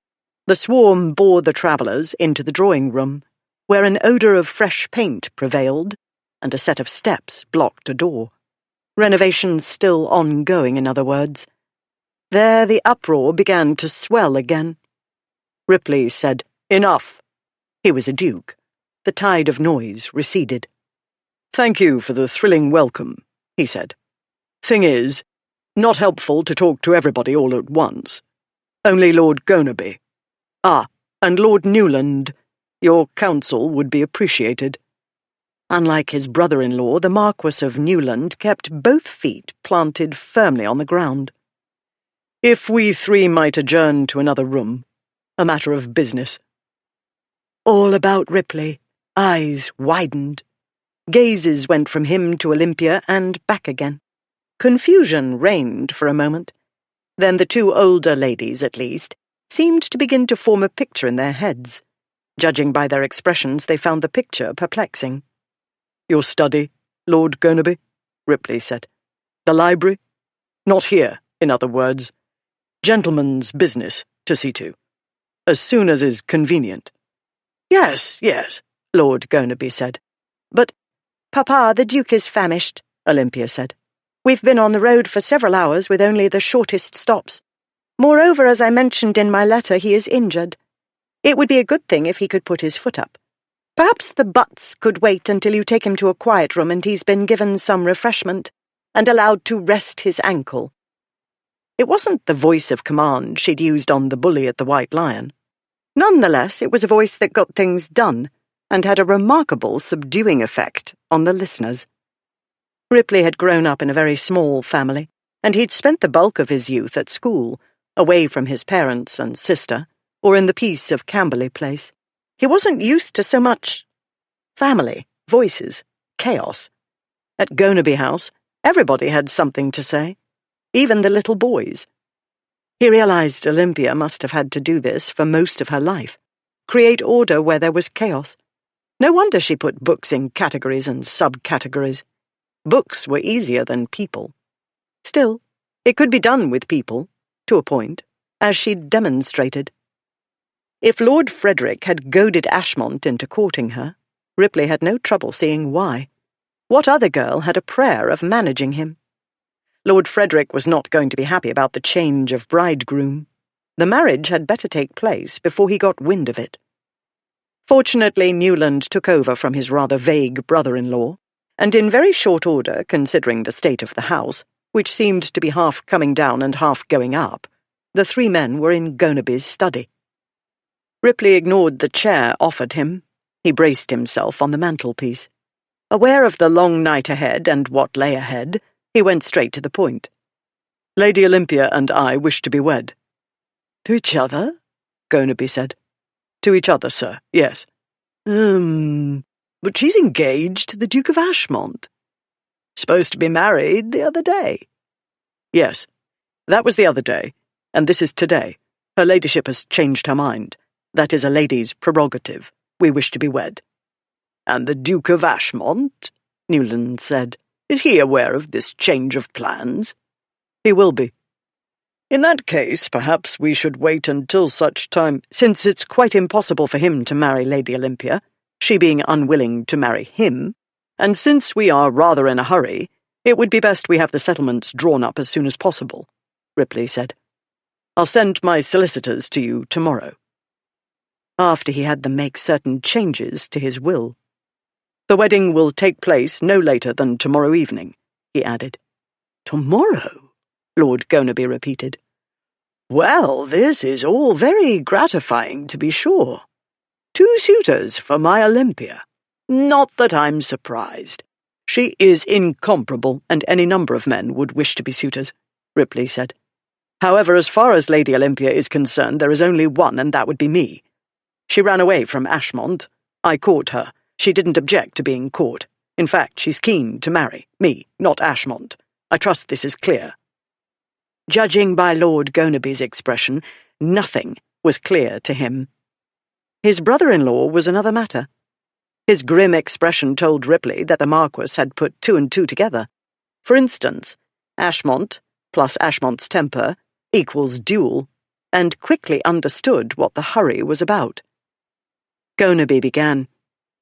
the swarm bore the travellers into the drawing-room, where an odour of fresh paint prevailed, and a set of steps blocked a door. Renovations still ongoing, in other words. There the uproar began to swell again. Ripley said, "Enough." He was a duke. The tide of noise receded. "Thank you for the thrilling welcome," he said. "Thing is, not helpful to talk to everybody all at once. Only Lord Gonaby. And Lord Newland. Your counsel would be appreciated." Unlike his brother-in-law, the Marquess of Newland kept both feet planted firmly on the ground. "If we 3 might adjourn to another room. A matter of business." All about Ripley, eyes widened. Gazes went from him to Olympia and back again. Confusion reigned for a moment. Then the 2 older ladies, at least, seemed to begin to form a picture in their heads. Judging by their expressions, they found the picture perplexing. "Your study, Lord Gonaby?" Ripley said. "The library? Not here, in other words. Gentleman's business to see to. As soon as is convenient." Yes, Lord Gonaby said. "But, Papa, the Duke is famished," Olympia said. "We've been on the road for several hours with only the shortest stops. Moreover, as I mentioned in my letter, he is injured. It would be a good thing if he could put his foot up. Perhaps the butts could wait until you take him to a quiet room and he's been given some refreshment and allowed to rest his ankle." It wasn't the voice of command she'd used on the bully at the White Lion. Nonetheless, it was a voice that got things done and had a remarkable subduing effect on the listeners. Ripley had grown up in a very small family, and he'd spent the bulk of his youth at school, away from his parents and sister, or in the peace of Camberley Place. He wasn't used to so much family, voices, chaos. At Gonaby House, everybody had something to say, even the little boys. He realized Olympia must have had to do this for most of her life, create order where there was chaos. No wonder she put books in categories and subcategories. Books were easier than people. Still, it could be done with people, to a point, as she'd demonstrated. If Lord Frederick had goaded Ashmont into courting her, Ripley had no trouble seeing why. What other girl had a prayer of managing him? Lord Frederick was not going to be happy about the change of bridegroom. The marriage had better take place before he got wind of it. Fortunately, Newland took over from his rather vague brother-in-law, and in very short order, considering the state of the house, which seemed to be half coming down and half going up, the three men were in Gonaby's study. Ripley ignored the chair offered him. He braced himself on the mantelpiece. Aware of the long night ahead and what lay ahead, he went straight to the point. "Lady Olympia and I wish to be wed." "To each other?" Gonaby said. "To each other, sir, yes." But she's engaged to the Duke of Ashmont. Supposed to be married the other day." "Yes, that was the other day, and this is today. Her ladyship has changed her mind. That is a lady's prerogative. We wish to be wed." "And the Duke of Ashmont," Newland said, "is he aware of this change of plans?" "He will be." "In that case, perhaps we should wait until such time, since it's quite impossible for him to marry Lady Olympia, she being unwilling to marry him, and since we are rather in a hurry, it would be best we have the settlements drawn up as soon as possible," Ripley said. "I'll send my solicitors to you tomorrow." After he had them make certain changes to his will. "The wedding will take place no later than tomorrow evening," he added. "Tomorrow?" Lord Gonaby repeated. "Well, this is all very gratifying, to be sure. 2 suitors for my Olympia. Not that I'm surprised. She is incomparable, and any number of men would wish to be suitors," Ripley said. "However, as far as Lady Olympia is concerned, there is only one, and that would be me. She ran away from Ashmont. I caught her. She didn't object to being caught. In fact, she's keen to marry me, not Ashmont. I trust this is clear." Judging by Lord Gonaby's expression, nothing was clear to him. His brother-in-law was another matter. His grim expression told Ripley that the Marquis had put 2 and 2 together. For instance, Ashmont plus Ashmont's temper equals duel, and quickly understood what the hurry was about. Gonaby began.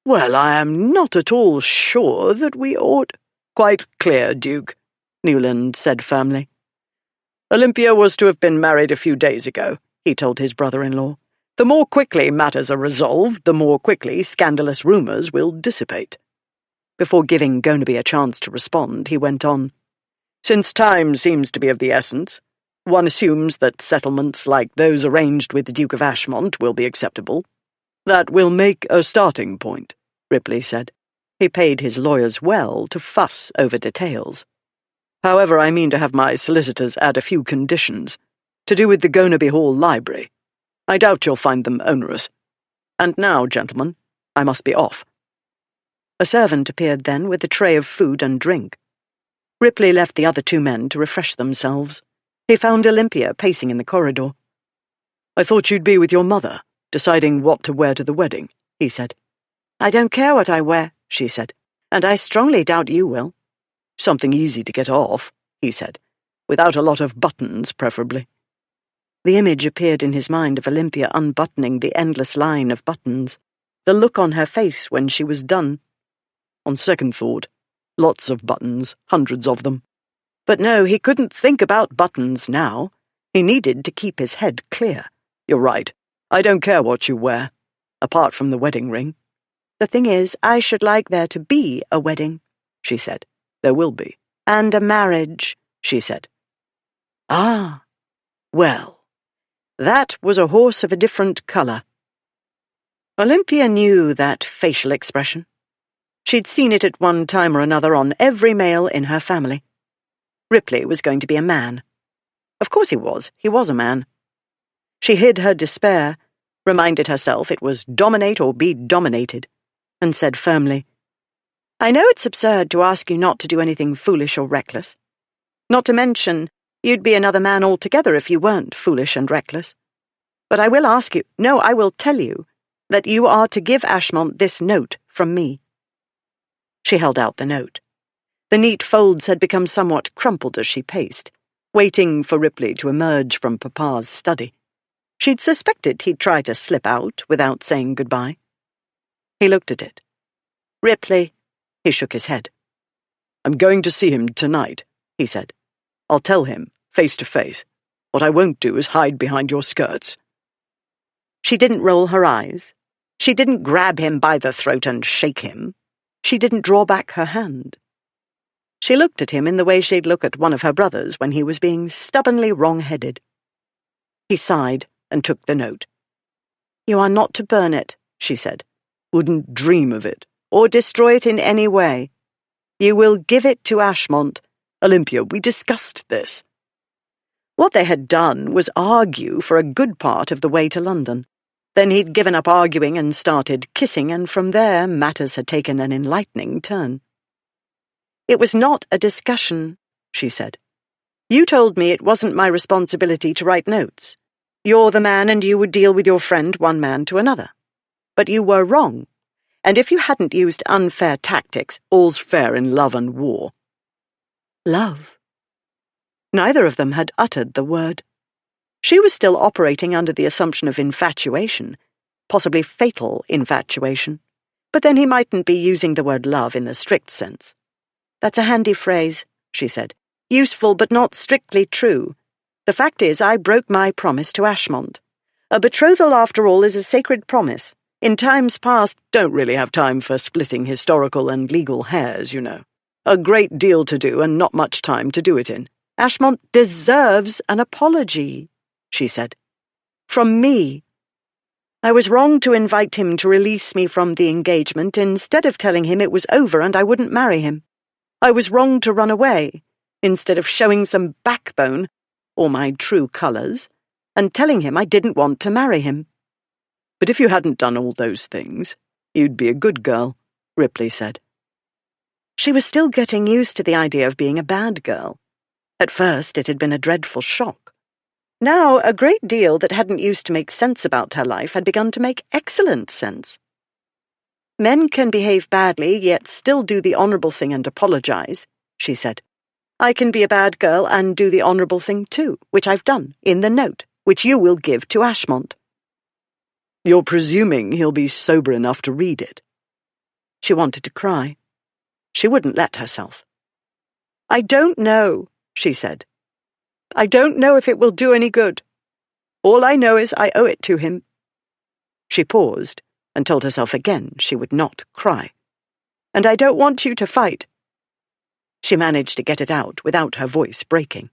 "Well, I am not at all sure that we ought—" "Quite clear, Duke," Newland said firmly. "Olympia was to have been married a few days ago," he told his brother-in-law. "The more quickly matters are resolved, the more quickly scandalous rumours will dissipate." Before giving Gonaby a chance to respond, he went on. "Since time seems to be of the essence, one assumes that settlements like those arranged with the Duke of Ashmont will be acceptable." "That will make a starting point," Ripley said. He paid his lawyers well to fuss over details. "However, I mean to have my solicitors add a few conditions, to do with the Gonaby Hall library. I doubt you'll find them onerous. And now, gentlemen, I must be off." A servant appeared then with a tray of food and drink. Ripley left the other 2 men to refresh themselves. He found Olympia pacing in the corridor. "I thought you'd be with your mother, deciding what to wear to the wedding," he said. "I don't care what I wear," she said, "and I strongly doubt you will." "Something easy to get off," he said, "without a lot of buttons, preferably." The image appeared in his mind of Olympia unbuttoning the endless line of buttons, the look on her face when she was done. On second thought, lots of buttons, hundreds of them. But no, he couldn't think about buttons now. He needed to keep his head clear. "You're right. I don't care what you wear, apart from the wedding ring." "The thing is, I should like there to be a wedding," she said. "There will be." "And a marriage," she said. "Ah, well, that was a horse of a different colour." Olympia knew that facial expression. She'd seen it at one time or another on every male in her family. Ripley was going to be a man. Of course he was. He was a man. She hid her despair, reminded herself it was dominate or be dominated, and said firmly, "I know it's absurd to ask you not to do anything foolish or reckless. Not to mention, you'd be another man altogether if you weren't foolish and reckless. But I will ask you, no, I will tell you, that you are to give Ashmont this note from me." She held out the note. The neat folds had become somewhat crumpled as she paced, waiting for Ripley to emerge from Papa's study. She'd suspected he'd try to slip out without saying goodbye. He looked at it. "Ripley," he shook his head. "I'm going to see him tonight," he said. I'll tell him, face to face. What I won't do is hide behind your skirts." She didn't roll her eyes. She didn't grab him by the throat and shake him. She didn't draw back her hand. She looked at him in the way she'd look at one of her brothers when he was being stubbornly wrong-headed. He sighed and took the note. "You are not to burn it," she said. "Wouldn't dream of it." "Or destroy it in any way. You will give it to Ashmont." "Olympia, we discussed this." What they had done was argue for a good part of the way to London. Then he'd given up arguing and started kissing, and from there matters had taken an enlightening turn. "It was not a discussion," she said. "You told me it wasn't my responsibility to write notes. You're the man and you would deal with your friend one man to another. But you were wrong, and if you hadn't used unfair tactics—" "All's fair in love and war." Love? Neither of them had uttered the word. She was still operating under the assumption of infatuation, possibly fatal infatuation, but then he mightn't be using the word love in the strict sense. "That's a handy phrase," she said. "Useful but not strictly true. The fact is, I broke my promise to Ashmont. A betrothal, after all, is a sacred promise. In times past—" "Don't really have time for splitting historical and legal hairs, you know. A great deal to do and not much time to do it in." "Ashmont deserves an apology," she said. "From me. I was wrong to invite him to release me from the engagement instead of telling him it was over and I wouldn't marry him. I was wrong to run away instead of showing some backbone, or my true colours, and telling him I didn't want to marry him." "But if you hadn't done all those things, you'd be a good girl," Ripley said. She was still getting used to the idea of being a bad girl. At first it had been a dreadful shock. Now a great deal that hadn't used to make sense about her life had begun to make excellent sense. "Men can behave badly, yet still do the honourable thing and apologize," she said. "I can be a bad girl and do the honourable thing too, which I've done, in the note, which you will give to Ashmont." "You're presuming he'll be sober enough to read it." She wanted to cry. She wouldn't let herself. "I don't know," she said. "I don't know if it will do any good. All I know is I owe it to him." She paused and told herself again she would not cry. "And I don't want you to fight." She managed to get it out without her voice breaking.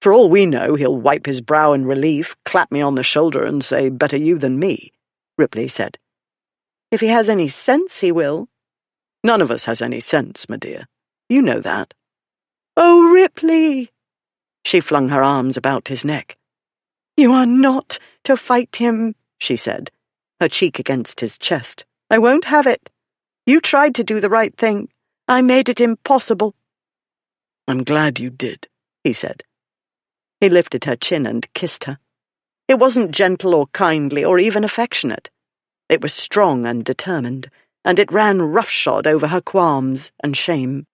"For all we know, he'll wipe his brow in relief, clap me on the shoulder and say, 'Better you than me,'" Ripley said. "If he has any sense, he will." "None of us has any sense, my dear. You know that." "Oh, Ripley!" She flung her arms about his neck. "You are not to fight him," she said, her cheek against his chest. "I won't have it. You tried to do the right thing. I made it impossible." "I'm glad you did," he said. He lifted her chin and kissed her. It wasn't gentle or kindly or even affectionate. It was strong and determined, and it ran roughshod over her qualms and shame.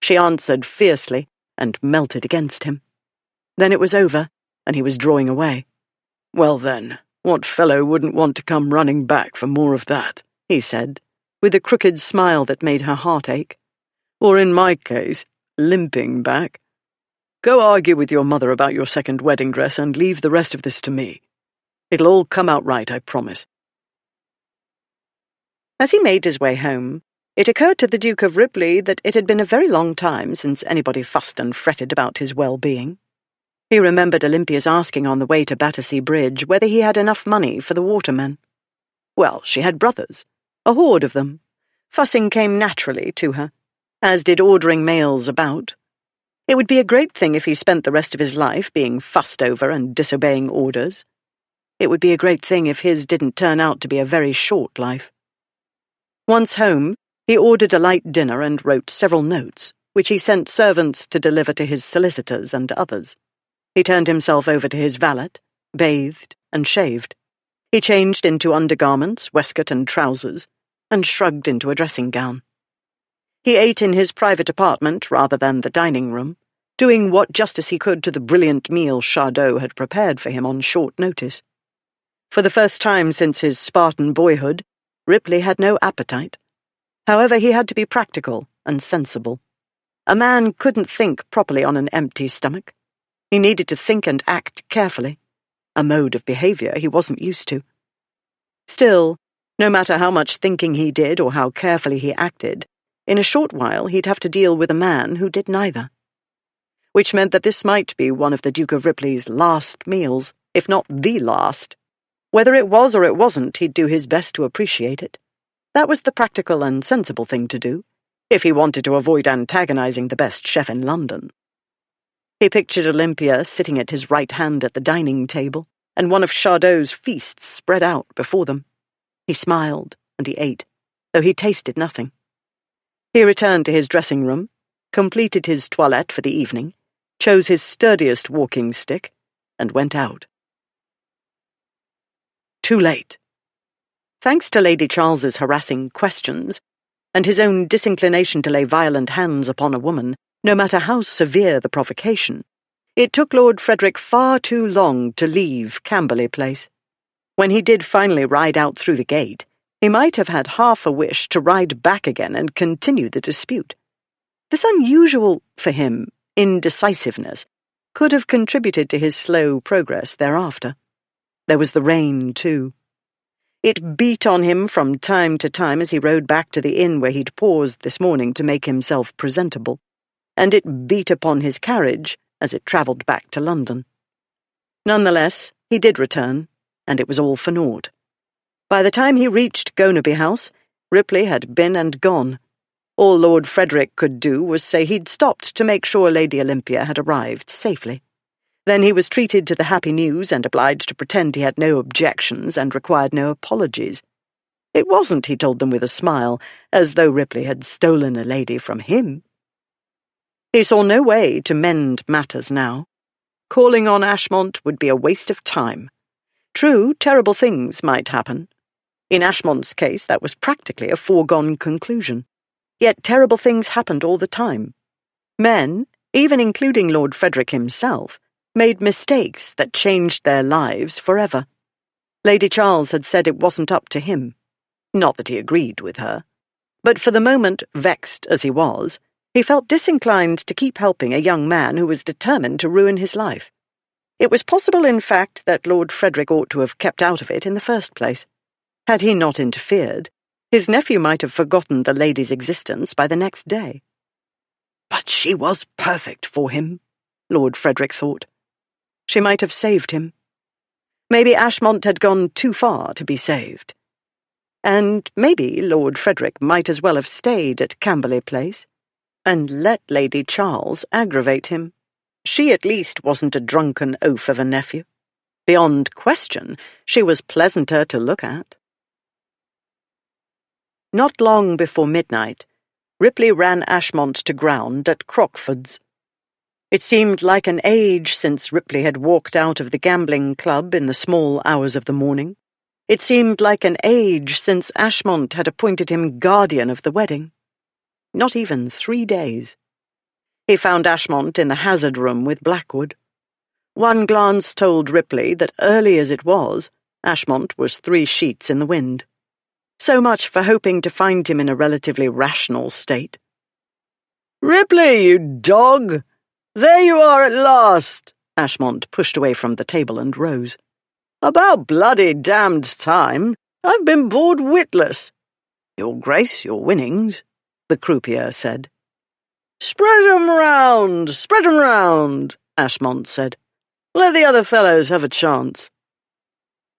She answered fiercely and melted against him. Then it was over, and he was drawing away. "Well then, what fellow wouldn't want to come running back for more of that?" he said, with a crooked smile that made her heart ache. "Or in my case, limping back. Go argue with your mother about your second wedding dress and leave the rest of this to me. It'll all come out right, I promise." As he made his way home, it occurred to the Duke of Ripley that it had been a very long time since anybody fussed and fretted about his well-being. He remembered Olympia's asking on the way to Battersea Bridge whether he had enough money for the watermen. Well, she had brothers, a horde of them. Fussing came naturally to her, as did ordering mails about. It would be a great thing if he spent the rest of his life being fussed over and disobeying orders. It would be a great thing if his didn't turn out to be a very short life. Once home, he ordered a light dinner and wrote several notes, which he sent servants to deliver to his solicitors and others. He turned himself over to his valet, bathed and shaved. He changed into undergarments, waistcoat and trousers, and shrugged into a dressing gown. He ate in his private apartment rather than the dining room, doing what justice he could to the brilliant meal Chardot had prepared for him on short notice. For the first time since his Spartan boyhood, Ripley had no appetite. However, he had to be practical and sensible. A man couldn't think properly on an empty stomach. He needed to think and act carefully, a mode of behaviour he wasn't used to. Still, no matter how much thinking he did or how carefully he acted, in a short while he'd have to deal with a man who did neither. Which meant that this might be one of the Duke of Ripley's last meals, if not the last. Whether it was or it wasn't, he'd do his best to appreciate it. That was the practical and sensible thing to do, if he wanted to avoid antagonizing the best chef in London. He pictured Olympia sitting at his right hand at the dining table, and one of Chardot's feasts spread out before them. He smiled, and he ate, though he tasted nothing. He returned to his dressing room, completed his toilette for the evening, chose his sturdiest walking stick, and went out. Too late. Thanks to Lady Charles's harassing questions, and his own disinclination to lay violent hands upon a woman, no matter how severe the provocation, it took Lord Frederick far too long to leave Camberley Place. When he did finally ride out through the gate, he might have had half a wish to ride back again and continue the dispute. This unusual, for him, indecisiveness could have contributed to his slow progress thereafter. There was the rain, too. It beat on him from time to time as he rode back to the inn where he'd paused this morning to make himself presentable, and it beat upon his carriage as it travelled back to London. Nonetheless, he did return, and it was all for naught. By the time he reached Gonaby House, Ripley had been and gone. All Lord Frederick could do was say he'd stopped to make sure Lady Olympia had arrived safely. Then he was treated to the happy news and obliged to pretend he had no objections and required no apologies. It wasn't, he told them with a smile, as though Ripley had stolen a lady from him. He saw no way to mend matters now. Calling on Ashmont would be a waste of time. True, terrible things might happen. In Ashmont's case, that was practically a foregone conclusion. Yet terrible things happened all the time. Men, even including Lord Frederick himself, made mistakes that changed their lives forever. Lady Charles had said it wasn't up to him. Not that he agreed with her. But for the moment, vexed as he was, he felt disinclined to keep helping a young man who was determined to ruin his life. It was possible, in fact, that Lord Frederick ought to have kept out of it in the first place. Had he not interfered, his nephew might have forgotten the lady's existence by the next day. But she was perfect for him, Lord Frederick thought. She might have saved him. Maybe Ashmont had gone too far to be saved. And maybe Lord Frederick might as well have stayed at Camberley Place and let Lady Charles aggravate him. She at least wasn't a drunken oaf of a nephew. Beyond question, she was pleasanter to look at. Not long before midnight, Ripley ran Ashmont to ground at Crockford's. It seemed like an age since Ripley had walked out of the gambling club in the small hours of the morning. It seemed like an age since Ashmont had appointed him guardian of the wedding. Not even 3 days. He found Ashmont in the hazard room with Blackwood. One glance told Ripley that, early as it was, Ashmont was 3 sheets in the wind. So much for hoping to find him in a relatively rational state. "Ripley, you dog! There you are at last!" Ashmont pushed away from the table and rose. "About bloody damned time. I've been bored witless." "Your Grace, your winnings," the croupier said. "Spread 'em round, Ashmont said. "Let the other fellows have a chance."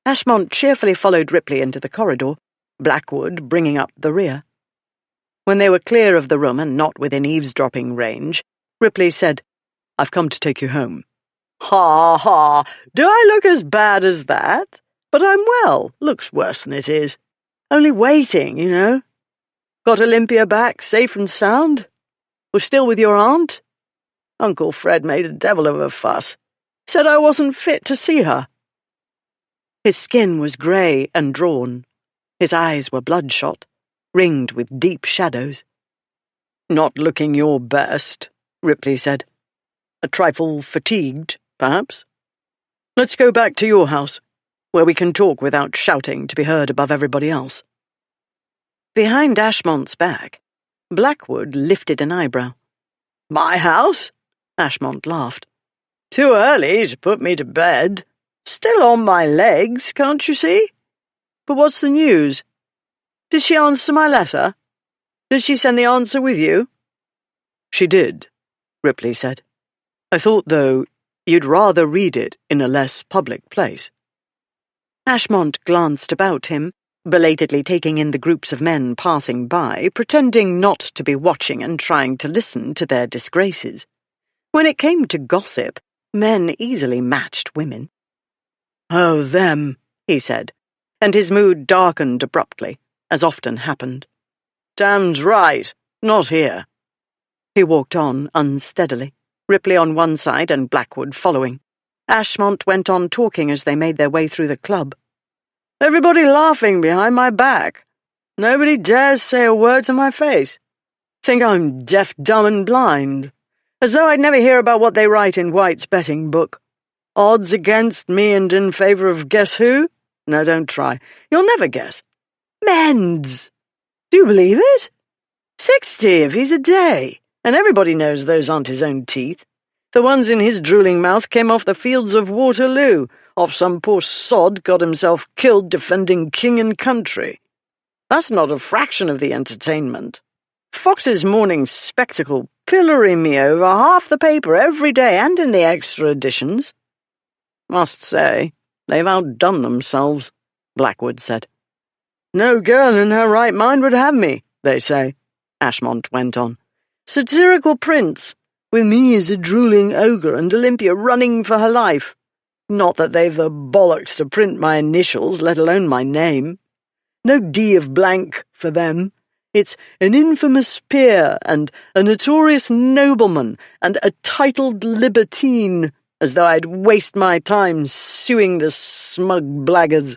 Ashmont cheerfully followed Ripley into the corridor, Blackwood bringing up the rear. When they were clear of the room and not within eavesdropping range, Ripley said, "I've come to take you home." "Ha, ha! Do I look as bad as that? But I'm well. Looks worse than it is. Only waiting, you know. Got Olympia back, safe and sound? Was still with your aunt? Uncle Fred made a devil of a fuss. Said I wasn't fit to see her." His skin was grey and drawn. His eyes were bloodshot, ringed with deep shadows. "Not looking your best," Ripley said. "A trifle fatigued, perhaps? Let's go back to your house, where we can talk without shouting to be heard above everybody else." Behind Ashmont's back, Blackwood lifted an eyebrow. My house? Ashmont laughed. Too early to put me to bed. Still on my legs, can't you see? But what's the news? Did she answer my letter? Did she send the answer with you? She did, Ripley said. I thought, though, you'd rather read it in a less public place. Ashmont glanced about him, belatedly taking in the groups of men passing by, pretending not to be watching and trying to listen to their disgraces. When it came to gossip, men easily matched women. Oh, them, he said, and his mood darkened abruptly, as often happened. Damned right, not here. He walked on unsteadily, Ripley on one side and Blackwood following. Ashmont went on talking as they made their way through the club. Everybody laughing behind my back. Nobody dares say a word to my face. Think I'm deaf, dumb, and blind. As though I'd never hear about what they write in White's betting book. Odds against me and in favour of guess who? No, don't try. You'll never guess. Men's! Do you believe it? 60 if he's a day, and everybody knows those aren't his own teeth. The ones in his drooling mouth came off the fields of Waterloo, off some poor sod got himself killed defending king and country. That's not a fraction of the entertainment. Fox's Morning Spectacle pillory me over half the paper every day and in the extra editions. Must say, they've outdone themselves, Blackwood said. No girl in her right mind would have me, they say, Ashmont went on. Satirical prints, with me as a drooling ogre and Olympia running for her life. Not that they've the bollocks to print my initials, let alone my name. No D of blank for them. It's an infamous peer and a notorious nobleman and a titled libertine, as though I'd waste my time suing the smug blackguards.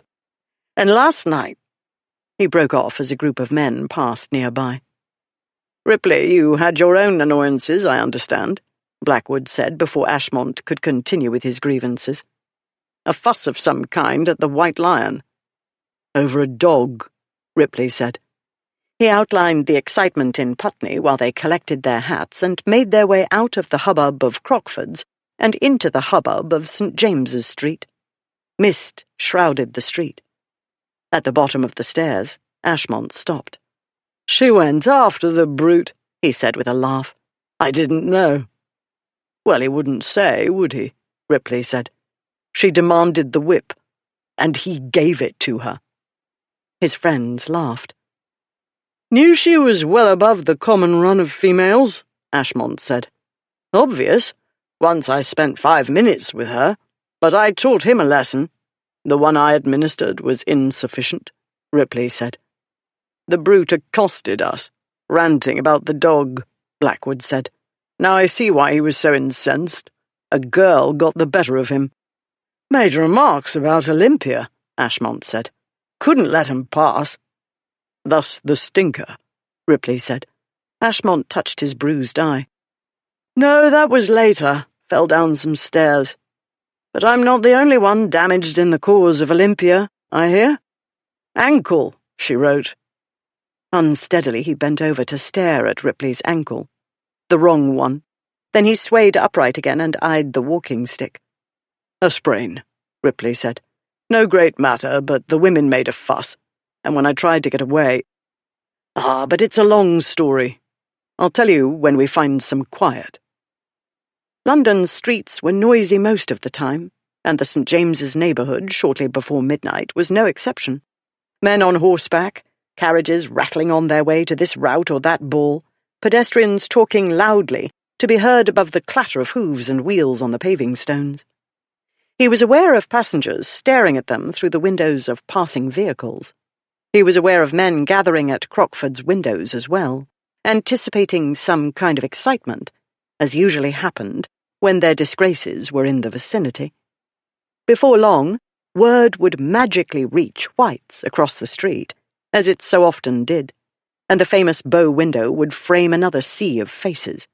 And last night— He broke off as a group of men passed nearby. Ripley, you had your own annoyances, I understand, Blackwood said before Ashmont could continue with his grievances. A fuss of some kind at the White Lion. Over a dog, Ripley said. He outlined the excitement in Putney while they collected their hats and made their way out of the hubbub of Crockford's and into the hubbub of St. James's Street. Mist shrouded the street. At the bottom of the stairs, Ashmont stopped. She went after the brute, he said with a laugh. I didn't know. Well, he wouldn't say, would he? Ripley said. She demanded the whip, and he gave it to her. His friends laughed. Knew she was well above the common run of females, Ashmont said. Obvious. Once I spent 5 minutes with her, but I taught him a lesson. The one I administered was insufficient, Ripley said. The brute accosted us, ranting about the dog, Blackwood said. Now I see why he was so incensed. A girl got the better of him. Made remarks about Olympia, Ashmont said. Couldn't let him pass. Thus the stinker, Ripley said. Ashmont touched his bruised eye. No, that was later. Fell down some stairs. But I'm not the only one damaged in the cause of Olympia, I hear. Ankle, she wrote. Unsteadily he bent over to stare at Ripley's ankle. The wrong one. Then he swayed upright again and eyed the walking stick. A sprain, Ripley said. No great matter, but the women made a fuss, and when I tried to get away— but it's a long story. I'll tell you when we find some quiet. London's streets were noisy most of the time, and the St. James's neighbourhood, shortly before midnight, was no exception. Men on horseback, carriages rattling on their way to this rout or that ball, pedestrians talking loudly to be heard above the clatter of hooves and wheels on the paving stones. He was aware of passengers staring at them through the windows of passing vehicles. He was aware of men gathering at Crockford's windows as well, anticipating some kind of excitement, as usually happened when their disgraces were in the vicinity. Before long, word would magically reach White's across the street, as it so often did, and the famous bow window would frame another sea of faces.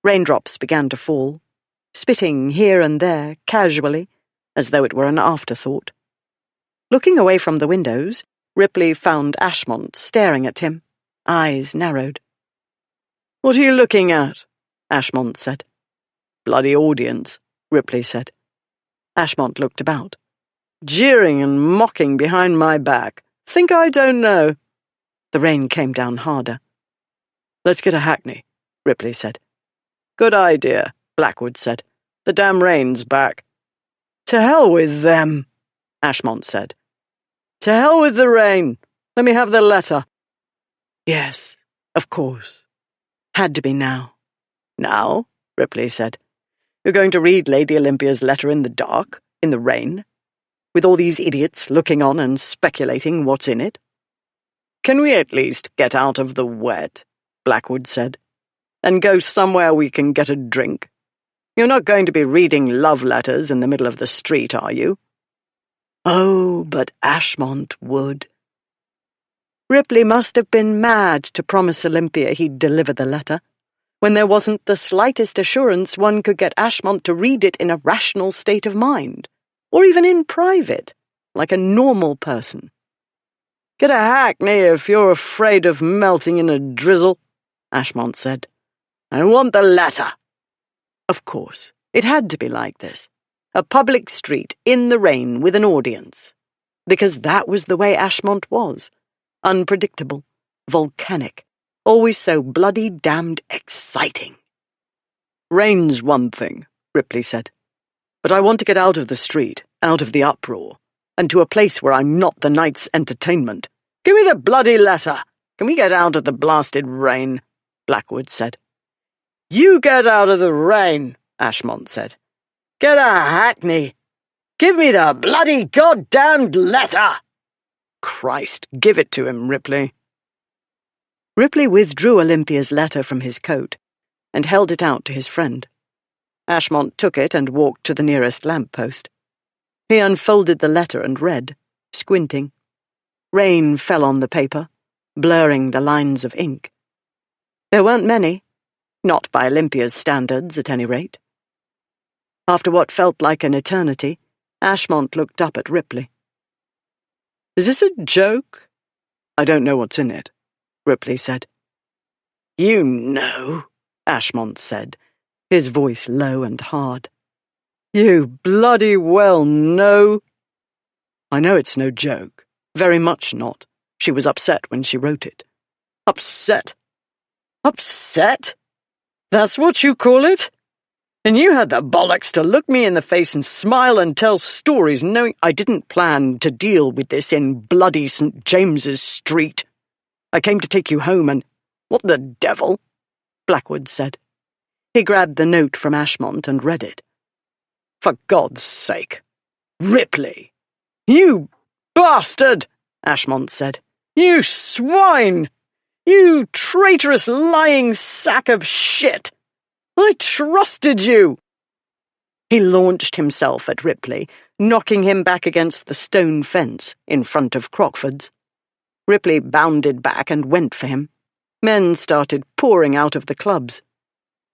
Raindrops began to fall, spitting here and there, casually, as though it were an afterthought. Looking away from the windows, Ripley found Ashmont staring at him, eyes narrowed. What are you looking at? Ashmont said. Bloody audience, Ripley said. Ashmont looked about. Jeering and mocking behind my back. Think I don't know? The rain came down harder. Let's get a hackney, Ripley said. Good idea, Blackwood said. The damn rain's back. To hell with them, Ashmont said. To hell with the rain. Let me have the letter. Yes, of course. Had to be now. Now? Ripley said. You're going to read Lady Olympia's letter in the dark, in the rain, with all these idiots looking on and speculating what's in it? Can we at least get out of the wet, Blackwood said, and go somewhere we can get a drink? You're not going to be reading love letters in the middle of the street, are you? Oh, but Ashmont would. Ripley must have been mad to promise Olympia he'd deliver the letter, when there wasn't the slightest assurance one could get Ashmont to read it in a rational state of mind, or even in private, like a normal person. Get a hackney if you're afraid of melting in a drizzle, Ashmont said. I want the letter. Of course, it had to be like this. A public street, in the rain, with an audience. Because that was the way Ashmont was. Unpredictable, volcanic, always so bloody damned exciting. Rain's one thing, Ripley said. But I want to get out of the street, out of the uproar, and to a place where I'm not the night's entertainment. Give me the bloody letter. Can we get out of the blasted rain? Blackwood said. You get out of the rain, Ashmont said. Get a hackney. Give me the bloody goddamned letter. Christ, give it to him, Ripley. Ripley withdrew Olympia's letter from his coat and held it out to his friend. Ashmont took it and walked to the nearest lamp-post. He unfolded the letter and read, squinting. Rain fell on the paper, blurring the lines of ink. There weren't many, not by Olympia's standards, at any rate. After what felt like an eternity, Ashmont looked up at Ripley. Is this a joke? I don't know what's in it, Ripley said. You know, Ashmont said, his voice low and hard. You bloody well know. I know it's no joke. Very much not. She was upset when she wrote it. Upset? Upset? That's what you call it? And you had the bollocks to look me in the face and smile and tell stories knowing I didn't plan to deal with this in bloody St. James's Street. I came to take you home and— What the devil? Blackwood said. He grabbed the note from Ashmont and read it. For God's sake. Ripley! You bastard! Ashmont said. You swine! You traitorous lying sack of shit! I trusted you! He launched himself at Ripley, knocking him back against the stone fence in front of Crockford's. Ripley bounded back and went for him. Men started pouring out of the clubs.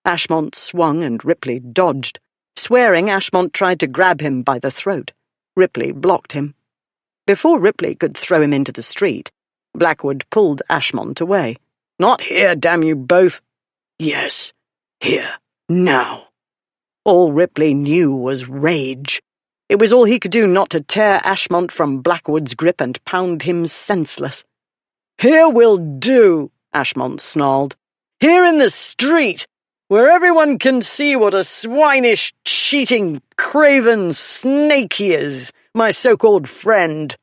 Ashmont swung and Ripley dodged. Swearing, Ashmont tried to grab him by the throat. Ripley blocked him. Before Ripley could throw him into the street, Blackwood pulled Ashmont away. Not here, damn you both! Yes. Here, now. All Ripley knew was rage. It was all he could do not to tear Ashmont from Blackwood's grip and pound him senseless. Here will do, Ashmont snarled. Here in the street, where everyone can see what a swinish, cheating, craven snake he is, my so-called friend.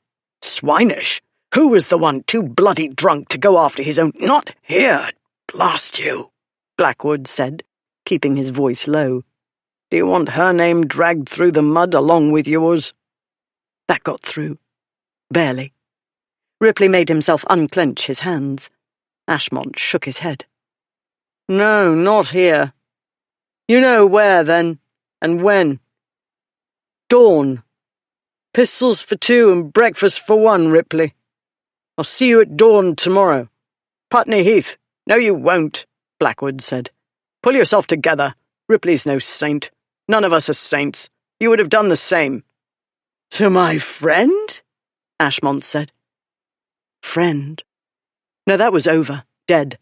Swinish? Who was the one too bloody drunk to go after his own— Not here, blast you, Blackwood said, keeping his voice low. Do you want her name dragged through the mud along with yours? That got through. Barely. Ripley made himself unclench his hands. Ashmont shook his head. No, not here. You know where, then, and when. Dawn. Pistols for 2 and breakfast for 1, Ripley. I'll see you at dawn tomorrow. Putney Heath. No, you won't, Blackwood said. Pull yourself together. Ripley's no saint. None of us are saints. You would have done the same. To my friend? Ashmont said. Friend? No, that was over. Dead.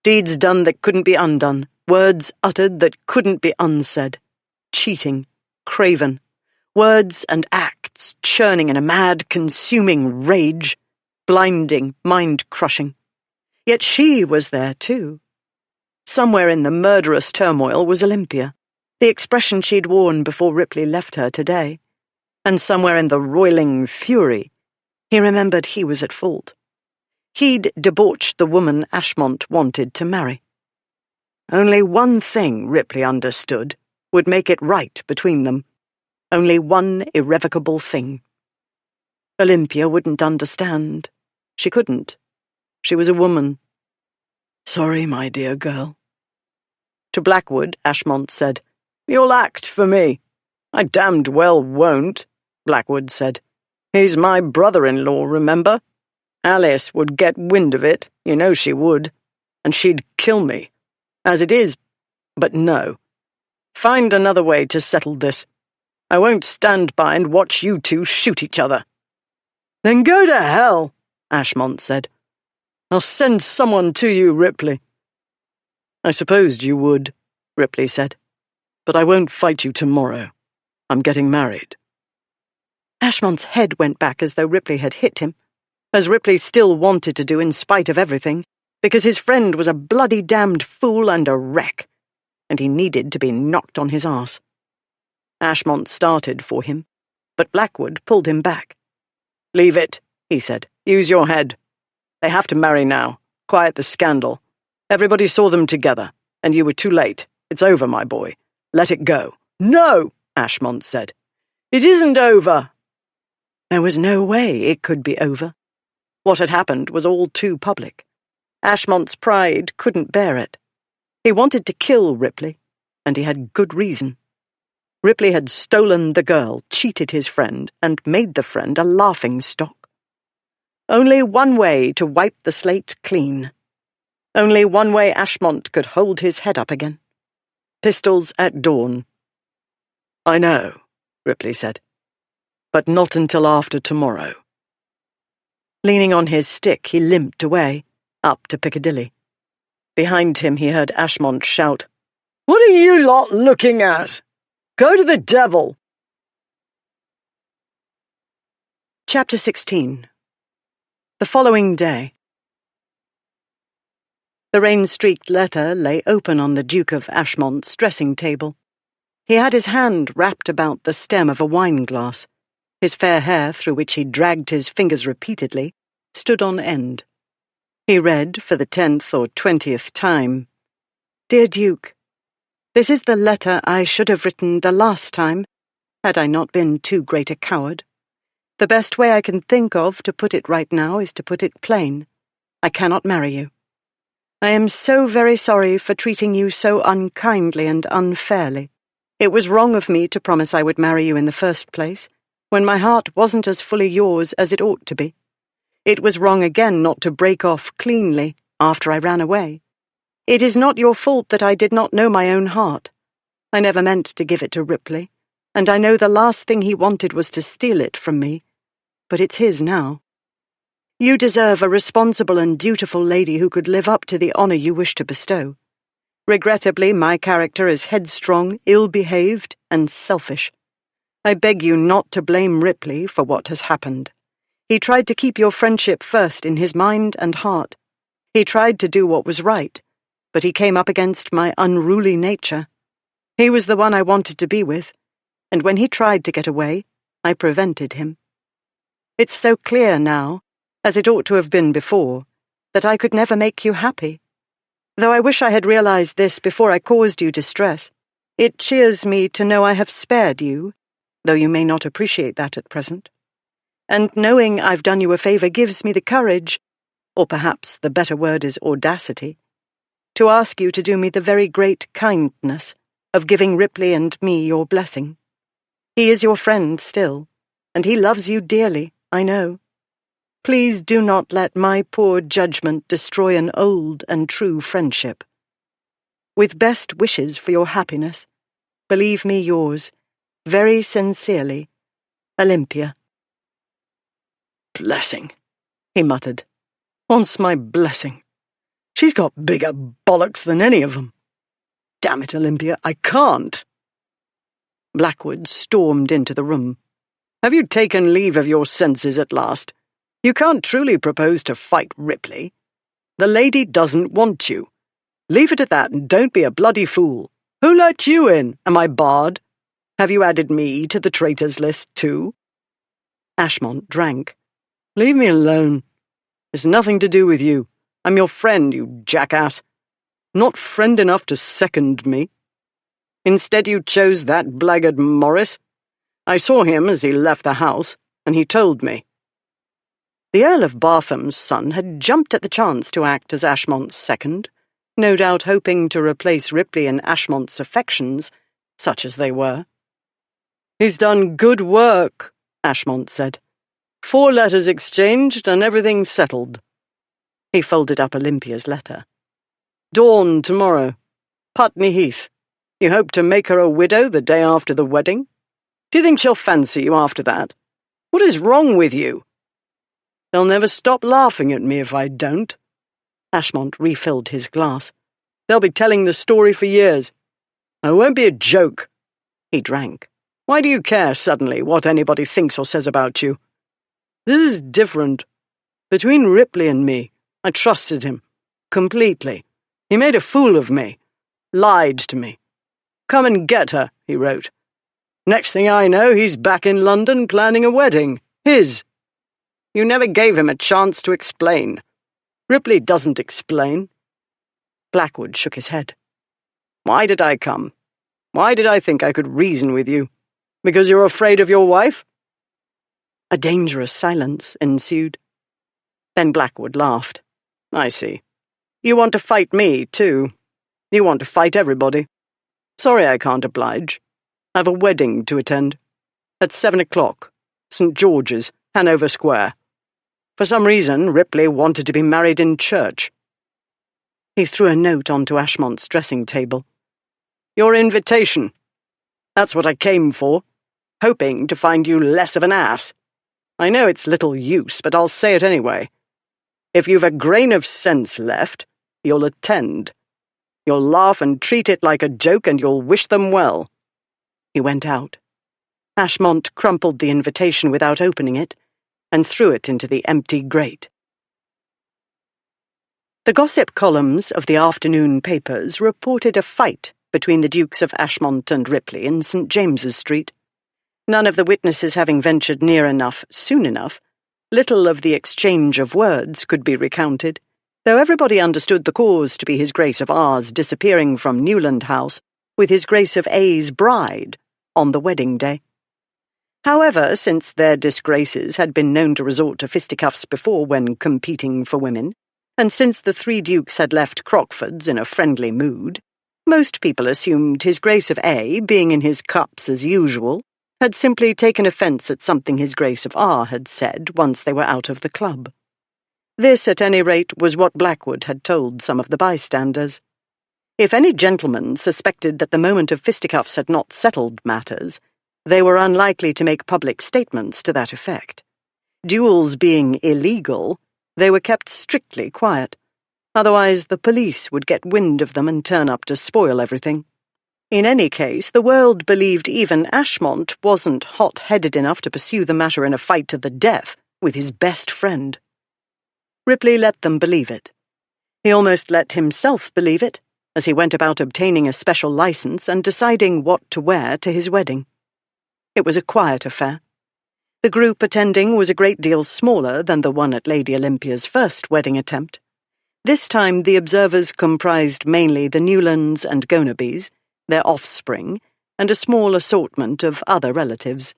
Deeds done that couldn't be undone. Words uttered that couldn't be unsaid. Cheating, craven. Words and acts churning in a mad, consuming rage. Blinding, mind-crushing. Yet she was there too. Somewhere in the murderous turmoil was Olympia, the expression she'd worn before Ripley left her today. And somewhere in the roiling fury, he remembered he was at fault. He'd debauched the woman Ashmont wanted to marry. Only one thing, Ripley understood, would make it right between them. Only one irrevocable thing. Olympia wouldn't understand. She couldn't. She was a woman. "Sorry, my dear girl." To Blackwood, Ashmont said, "You'll act for me." "I damned well won't," Blackwood said. "He's my brother-in-law, remember? Alice would get wind of it, you know she would, and she'd kill me. As it is, but no. Find another way to settle this. I won't stand by and watch you two shoot each other." "Then go to hell," Ashmont said. "I'll send someone to you, Ripley." "I supposed you would," Ripley said. "But I won't fight you tomorrow. I'm getting married." Ashmont's head went back as though Ripley had hit him, as Ripley still wanted to do in spite of everything, because his friend was a bloody damned fool and a wreck, and he needed to be knocked on his arse. Ashmont started for him, but Blackwood pulled him back. "Leave it," he said. "Use your head. They have to marry now. Quiet the scandal. Everybody saw them together, and you were too late. It's over, my boy. Let it go." "No," Ashmont said. "It isn't over." There was no way it could be over. What had happened was all too public. Ashmont's pride couldn't bear it. He wanted to kill Ripley, and he had good reason. Ripley had stolen the girl, cheated his friend, and made the friend a laughingstock. Only one way to wipe the slate clean. Only one way Ashmont could hold his head up again. Pistols at dawn. "I know," Ripley said. "But not until after tomorrow." Leaning on his stick, he limped away, up to Piccadilly. Behind him he heard Ashmont shout, "What are you lot looking at? Go to the devil!" Chapter 16. The following day. The rain-streaked letter lay open on the Duke of Ashmont's dressing table. He had his hand wrapped about the stem of a wine-glass. His fair hair, through which he dragged his fingers repeatedly, stood on end. He read, for the 10th or 20th time, "Dear Duke, this is the letter I should have written the last time, had I not been too great a coward. The best way I can think of to put it right now is to put it plain. I cannot marry you. I am so very sorry for treating you so unkindly and unfairly. It was wrong of me to promise I would marry you in the first place, when my heart wasn't as fully yours as it ought to be. It was wrong again not to break off cleanly after I ran away. It is not your fault that I did not know my own heart. I never meant to give it to Ripley, and I know the last thing he wanted was to steal it from me, but it's his now. You deserve a responsible and dutiful lady who could live up to the honor you wish to bestow. Regrettably, my character is headstrong, ill-behaved, and selfish. I beg you not to blame Ripley for what has happened. He tried to keep your friendship first in his mind and heart. He tried to do what was right, but he came up against my unruly nature. He was the one I wanted to be with, and when he tried to get away, I prevented him. It's so clear now, as it ought to have been before, that I could never make you happy. Though I wish I had realized this before I caused you distress, it cheers me to know I have spared you, though you may not appreciate that at present. And knowing I've done you a favor gives me the courage, or perhaps the better word is audacity, to ask you to do me the very great kindness of giving Ripley and me your blessing. He is your friend still, and he loves you dearly, I know. Please do not let my poor judgment destroy an old and true friendship. With best wishes for your happiness, believe me yours, very sincerely, Olympia." "Blessing," he muttered. "Wants my blessing. She's got bigger bollocks than any of them." Damn it, Olympia, I can't. Blackwood stormed into the room. Have you taken leave of your senses at last? You can't truly propose to fight Ripley. The lady doesn't want you. Leave it at that and don't be a bloody fool. Who let you in? Am I barred? Have you added me to the traitors list too? Ashmont drank. Leave me alone. It's nothing to do with you. I'm your friend, you jackass. Not friend enough to second me. Instead you chose that blackguard Morris. I saw him as he left the house, and he told me. The Earl of Bartham's son had jumped at the chance to act as Ashmont's second, no doubt hoping to replace Ripley in Ashmont's affections, such as they were. He's done good work, Ashmont said. 4 letters exchanged and everything settled. He folded up Olympia's letter. Dawn tomorrow. Putney Heath. You hope to make her a widow the day after the wedding? Do you think she'll fancy you after that? What is wrong with you? They'll never stop laughing at me if I don't. Ashmont refilled his glass. They'll be telling the story for years. I won't be a joke. He drank. Why do you care, suddenly, what anybody thinks or says about you? This is different. Between Ripley and me, I trusted him. Completely. He made a fool of me. Lied to me. Come and get her, he wrote. Next thing I know, he's back in London planning a wedding. His. You never gave him a chance to explain. Ripley doesn't explain. Blackwood shook his head. Why did I come? Why did I think I could reason with you? Because you're afraid of your wife? A dangerous silence ensued. Then Blackwood laughed. I see. You want to fight me, too. You want to fight everybody. Sorry I can't oblige. I've a wedding to attend. At 7 o'clock. St. George's, Hanover Square. For some reason, Ripley wanted to be married in church. He threw a note onto Ashmont's dressing table. Your invitation. That's what I came for, hoping to find you less of an ass. I know it's little use, but I'll say it anyway. If you've a grain of sense left, you'll attend. You'll laugh and treat it like a joke, and you'll wish them well. He went out. Ashmont crumpled the invitation without opening it, and threw it into the empty grate. The gossip columns of the afternoon papers reported a fight between the Dukes of Ashmont and Ripley in St. James's Street. None of the witnesses having ventured near enough soon enough, little of the exchange of words could be recounted, though everybody understood the cause to be His Grace of R's disappearing from Newland House with His Grace of A's bride on the wedding day. However, since their disgraces had been known to resort to fisticuffs before when competing for women, and since the 3 dukes had left Crockford's in a friendly mood, most people assumed His Grace of A, being in his cups as usual, had simply taken offence at something His Grace of R had said once they were out of the club. This, at any rate, was what Blackwood had told some of the bystanders. If any gentleman suspected that the moment of fisticuffs had not settled matters, they were unlikely to make public statements to that effect. Duels being illegal, they were kept strictly quiet. Otherwise the police would get wind of them and turn up to spoil everything. In any case, the world believed even Ashmont wasn't hot-headed enough to pursue the matter in a fight to the death with his best friend. Ripley let them believe it. He almost let himself believe it, as he went about obtaining a special license and deciding what to wear to his wedding. It was a quiet affair. The group attending was a great deal smaller than the one at Lady Olympia's first wedding attempt. This time the observers comprised mainly the Newlands and Gonabys, their offspring, and a small assortment of other relatives.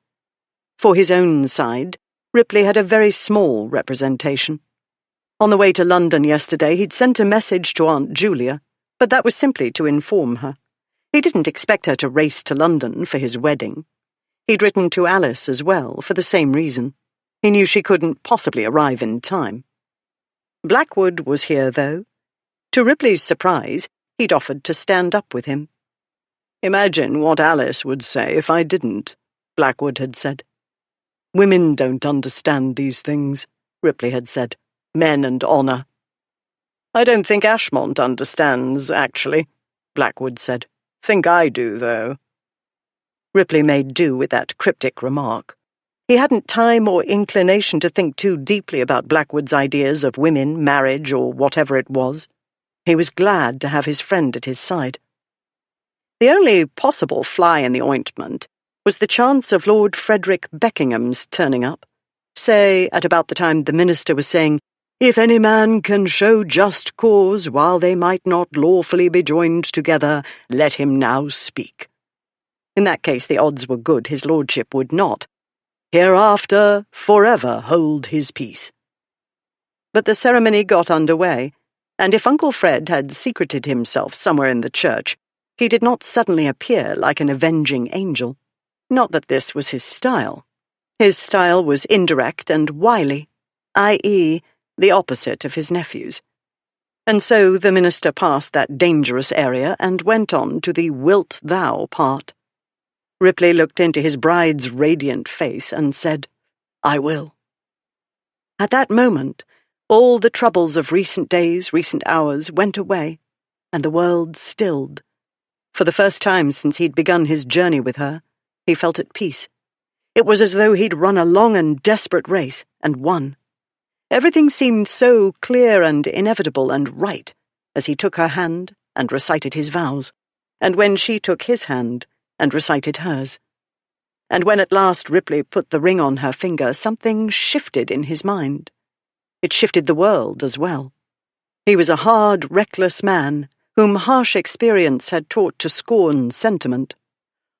For his own side, Ripley had a very small representation. On the way to London yesterday, he'd sent a message to Aunt Julia, but that was simply to inform her. He didn't expect her to race to London for his wedding. He'd written to Alice as well, for the same reason. He knew she couldn't possibly arrive in time. Blackwood was here, though. To Ripley's surprise, he'd offered to stand up with him. Imagine what Alice would say if I didn't, Blackwood had said. Women don't understand these things, Ripley had said. Men and honour. I don't think Ashmont understands, actually, Blackwood said. Think I do, though." Ripley made do with that cryptic remark. He hadn't time or inclination to think too deeply about Blackwood's ideas of women, marriage, or whatever it was. He was glad to have his friend at his side. The only possible fly in the ointment was the chance of Lord Frederick Beckingham's turning up, say at about the time the minister was saying, "If any man can show just cause while they might not lawfully be joined together, let him now speak." In that case the odds were good his lordship would not, hereafter, forever hold his peace. But the ceremony got under way, and if Uncle Fred had secreted himself somewhere in the church, he did not suddenly appear like an avenging angel. Not that this was his style. His style was indirect and wily, i.e., the opposite of his nephew's. And so the minister passed that dangerous area and went on to the wilt thou part. Ripley looked into his bride's radiant face and said, "I will." At that moment, all the troubles of recent days, recent hours, went away, and the world stilled. For the first time since he'd begun his journey with her, he felt at peace. It was as though he'd run a long and desperate race, and won. Everything seemed so clear and inevitable and right, as he took her hand and recited his vows, and when she took his hand and recited hers. And when at last Ripley put the ring on her finger, something shifted in his mind. It shifted the world as well. He was a hard, reckless man, whom harsh experience had taught to scorn sentiment.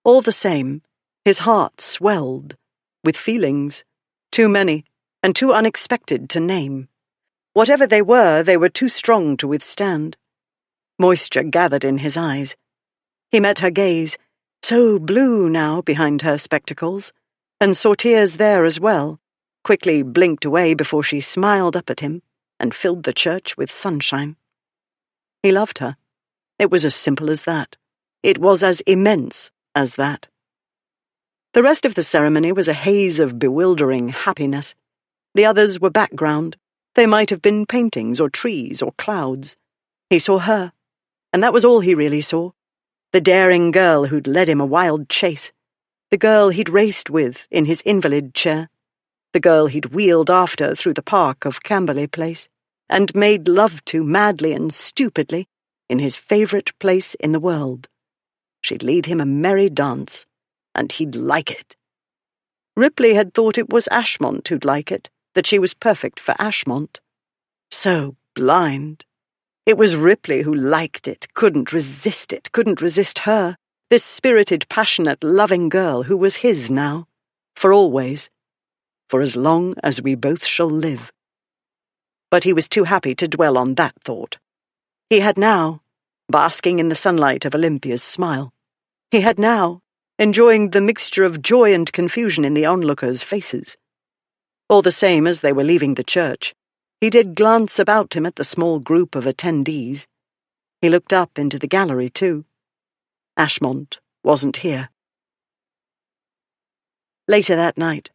All the same, his heart swelled, with feelings, too many and too unexpected to name. Whatever they were too strong to withstand. Moisture gathered in his eyes. He met her gaze, so blue now behind her spectacles, and saw tears there as well, quickly blinked away before she smiled up at him and filled the church with sunshine. He loved her. It was as simple as that. It was as immense as that. The rest of the ceremony was a haze of bewildering happiness. The others were background. They might have been paintings or trees or clouds. He saw her, and that was all he really saw. The daring girl who'd led him a wild chase. The girl he'd raced with in his invalid chair. The girl he'd wheeled after through the park of Camberley Place, and made love to madly and stupidly in his favourite place in the world. She'd lead him a merry dance, and he'd like it. Ripley had thought it was Ashmont who'd like it, that she was perfect for Ashmont. So blind. It was Ripley who liked it, couldn't resist her, this spirited, passionate, loving girl who was his now, for always, for as long as we both shall live. But he was too happy to dwell on that thought. He had now, basking in the sunlight of Olympia's smile. He had now, enjoying the mixture of joy and confusion in the onlookers' faces. All the same, as they were leaving the church, he did glance about him at the small group of attendees. He looked up into the gallery, too. Ashmont wasn't here. Later that night.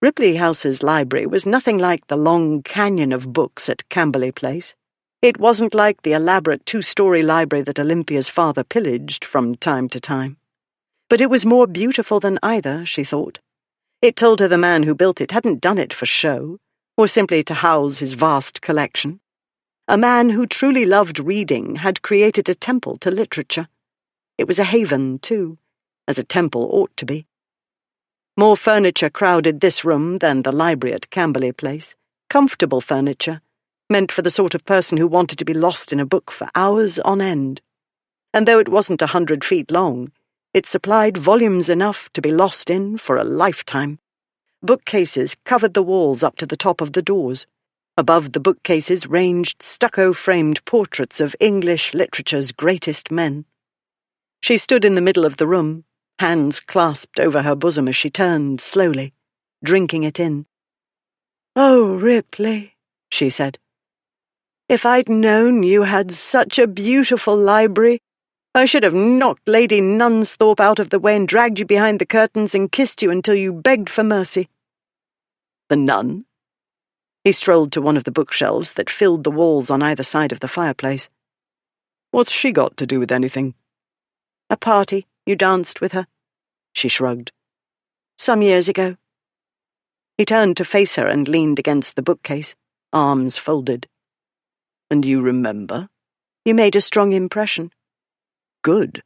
Ripley House's library was nothing like the long canyon of books at Camberley Place. It wasn't like the elaborate two-story library that Olympia's father pillaged from time to time. But it was more beautiful than either, she thought. It told her the man who built it hadn't done it for show, or simply to house his vast collection. A man who truly loved reading had created a temple to literature. It was a haven, too, as a temple ought to be. More furniture crowded this room than the library at Camberley Place. Comfortable furniture, meant for the sort of person who wanted to be lost in a book for hours on end. And though it wasn't 100 feet long, it supplied volumes enough to be lost in for a lifetime. Bookcases covered the walls up to the top of the doors. Above the bookcases ranged stucco-framed portraits of English literature's greatest men. She stood in the middle of the room, hands clasped over her bosom as she turned slowly, drinking it in. "Oh, Ripley," she said, "if I'd known you had such a beautiful library, I should have knocked Lady Nunsthorpe out of the way and dragged you behind the curtains and kissed you until you begged for mercy." "The nun?" He strolled to one of the bookshelves that filled the walls on either side of the fireplace. "What's she got to do with anything?" A party, you danced with her. She shrugged. Some years ago. He turned to face her and leaned against the bookcase, arms folded. And you remember? You made a strong impression. Good.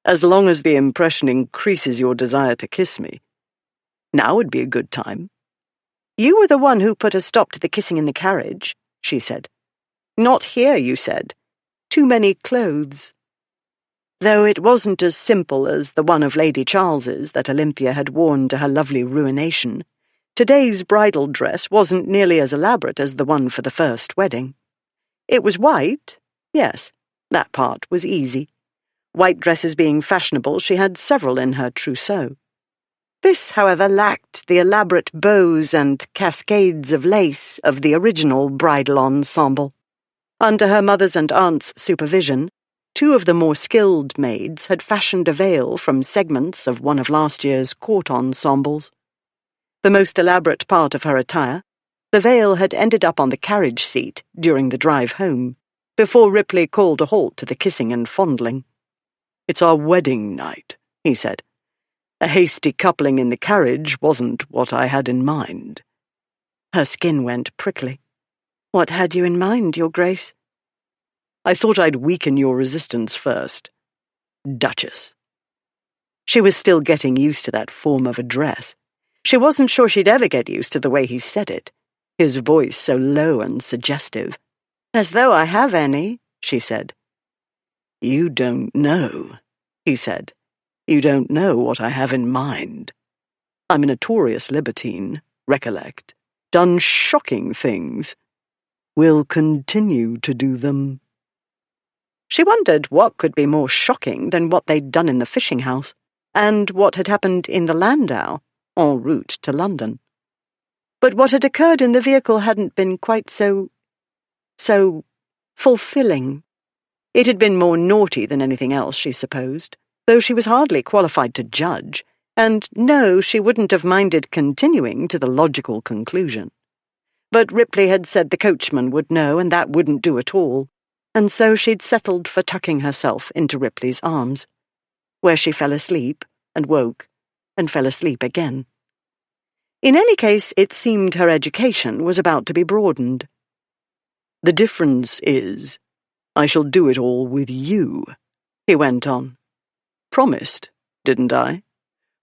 As long as the impression increases your desire to kiss me. Now would be a good time. You were the one who put a stop to the kissing in the carriage, she said. Not here, you said. Too many clothes. Though it wasn't as simple as the one of Lady Charles's that Olympia had worn to her lovely ruination, today's bridal dress wasn't nearly as elaborate as the one for the first wedding. It was white, yes, that part was easy. White dresses being fashionable, she had several in her trousseau. This, however, lacked the elaborate bows and cascades of lace of the original bridal ensemble. Under her mother's and aunt's supervision, 2 of the more skilled maids had fashioned a veil from segments of one of last year's court ensembles. The most elaborate part of her attire, the veil had ended up on the carriage seat during the drive home, before Ripley called a halt to the kissing and fondling. It's our wedding night, he said. A hasty coupling in the carriage wasn't what I had in mind. Her skin went prickly. What had you in mind, Your Grace? I thought I'd weaken your resistance first. Duchess. She was still getting used to that form of address. She wasn't sure she'd ever get used to the way he said it, his voice so low and suggestive. As though I have any, she said. You don't know, he said. You don't know what I have in mind. I'm a notorious libertine, recollect. Done shocking things. Will continue to do them. She wondered what could be more shocking than what they'd done in the fishing house, and what had happened in the landau, en route to London. But what had occurred in the vehicle hadn't been quite so fulfilling. It had been more naughty than anything else, she supposed, though she was hardly qualified to judge, and no, she wouldn't have minded continuing to the logical conclusion. But Ripley had said the coachman would know, and that wouldn't do at all, and so she'd settled for tucking herself into Ripley's arms, where she fell asleep, and woke, and fell asleep again. In any case, it seemed her education was about to be broadened. The difference is, I shall do it all with you, he went on. Promised, didn't I?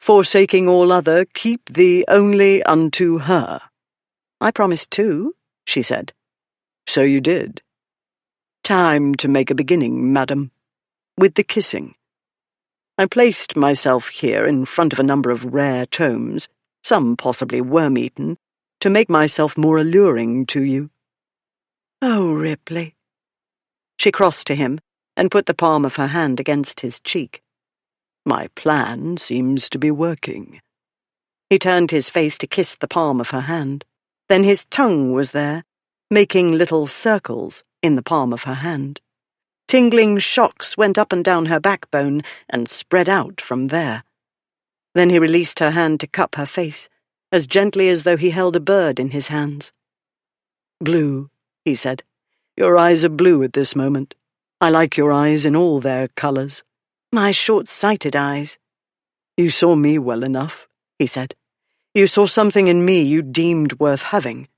Forsaking all other, keep thee only unto her. I promised too, she said. So you did. Time to make a beginning, madam, with the kissing. I placed myself here in front of a number of rare tomes, some possibly worm-eaten, to make myself more alluring to you. Oh, Ripley. She crossed to him and put the palm of her hand against his cheek. My plan seems to be working. He turned his face to kiss the palm of her hand. Then his tongue was there, making little circles in the palm of her hand. Tingling shocks went up and down her backbone and spread out from there. Then he released her hand to cup her face, as gently as though he held a bird in his hands. Blue, he said. Your eyes are blue at this moment. I like your eyes in all their colours. My short-sighted eyes. You saw me well enough, he said. You saw something in me you deemed worth having.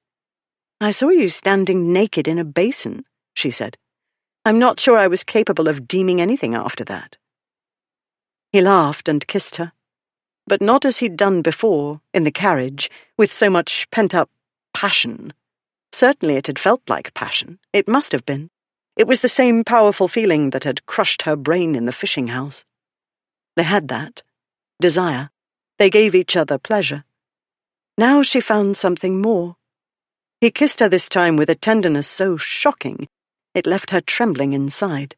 I saw you standing naked in a basin, she said. I'm not sure I was capable of deeming anything after that. He laughed and kissed her, but not as he'd done before, in the carriage, with so much pent-up passion. Certainly it had felt like passion. It must have been. It was the same powerful feeling that had crushed her brain in the fishing house. They had that. Desire. They gave each other pleasure. Now she found something more. He kissed her this time with a tenderness so shocking, it left her trembling inside.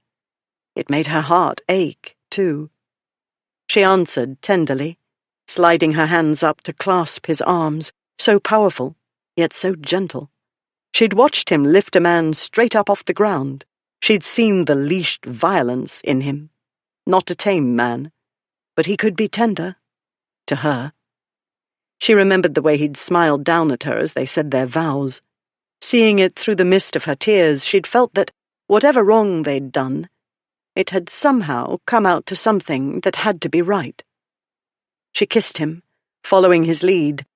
It made her heart ache, too. She answered tenderly, sliding her hands up to clasp his arms, so powerful, yet so gentle. She'd watched him lift a man straight up off the ground. She'd seen the leashed violence in him. Not a tame man, but he could be tender. To her. She remembered the way he'd smiled down at her as they said their vows. Seeing it through the mist of her tears, she'd felt that, whatever wrong they'd done, It had somehow come out to something that had to be right. She kissed him, following his lead,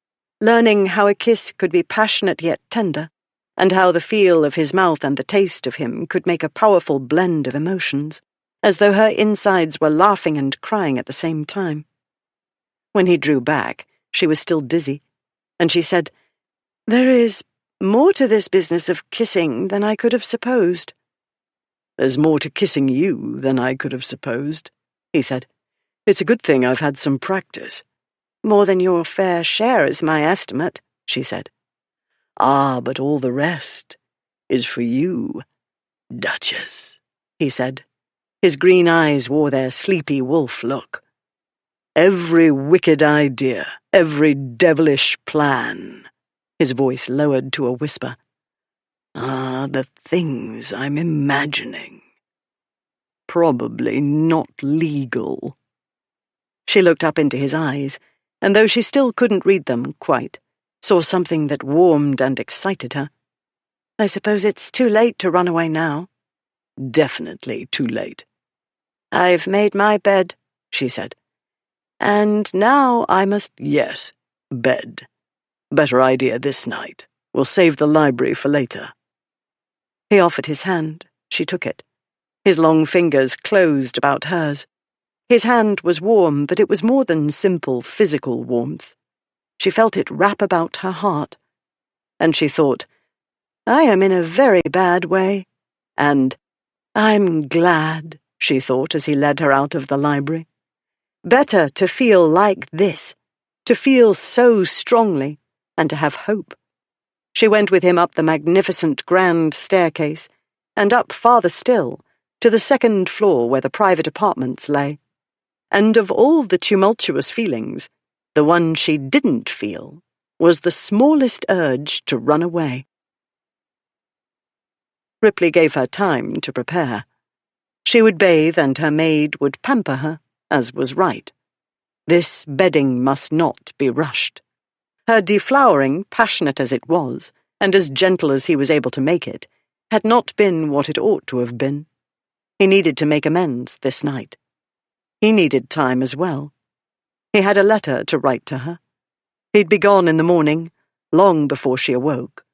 learning how a kiss could be passionate yet tender, and how the feel of his mouth and the taste of him could make a powerful blend of emotions, as though her insides were laughing and crying at the same time. When he drew back, she was still dizzy, and she said, "There is more to this business of kissing than I could have supposed." "There's more to kissing you than I could have supposed," he said. "It's a good thing I've had some practice." "More than your fair share is my estimate," she said. "Ah, but all the rest is for you, Duchess," he said. His green eyes wore their sleepy wolf look. "Every wicked idea, every devilish plan," his voice lowered to a whisper. "Ah, the things I'm imagining. Probably not legal." She looked up into his eyes, and though she still couldn't read them quite, saw something that warmed and excited her. "I suppose it's too late to run away now." "Definitely too late." "I've made my bed," she said. "And now I must—" "Yes, bed. Better idea this night. We'll save the library for later." He offered his hand. She took it. His long fingers closed about hers. His hand was warm, but it was more than simple physical warmth. She felt it wrap about her heart. And she thought, "I am in a very bad way." And, "I'm glad," she thought as he led her out of the library. Better to feel like this, to feel so strongly, and to have hope. She went with him up the magnificent grand staircase, and up farther still, to the second floor where the private apartments lay. And of all the tumultuous feelings, the one she didn't feel was the smallest urge to run away. Ripley gave her time to prepare. She would bathe, and her maid would pamper her, as was right. This bedding must not be rushed. Her deflowering, passionate as it was, and as gentle as he was able to make it, had not been what it ought to have been. He needed to make amends this night. He needed time as well. He had a letter to write to her. He'd be gone in the morning, long before she awoke.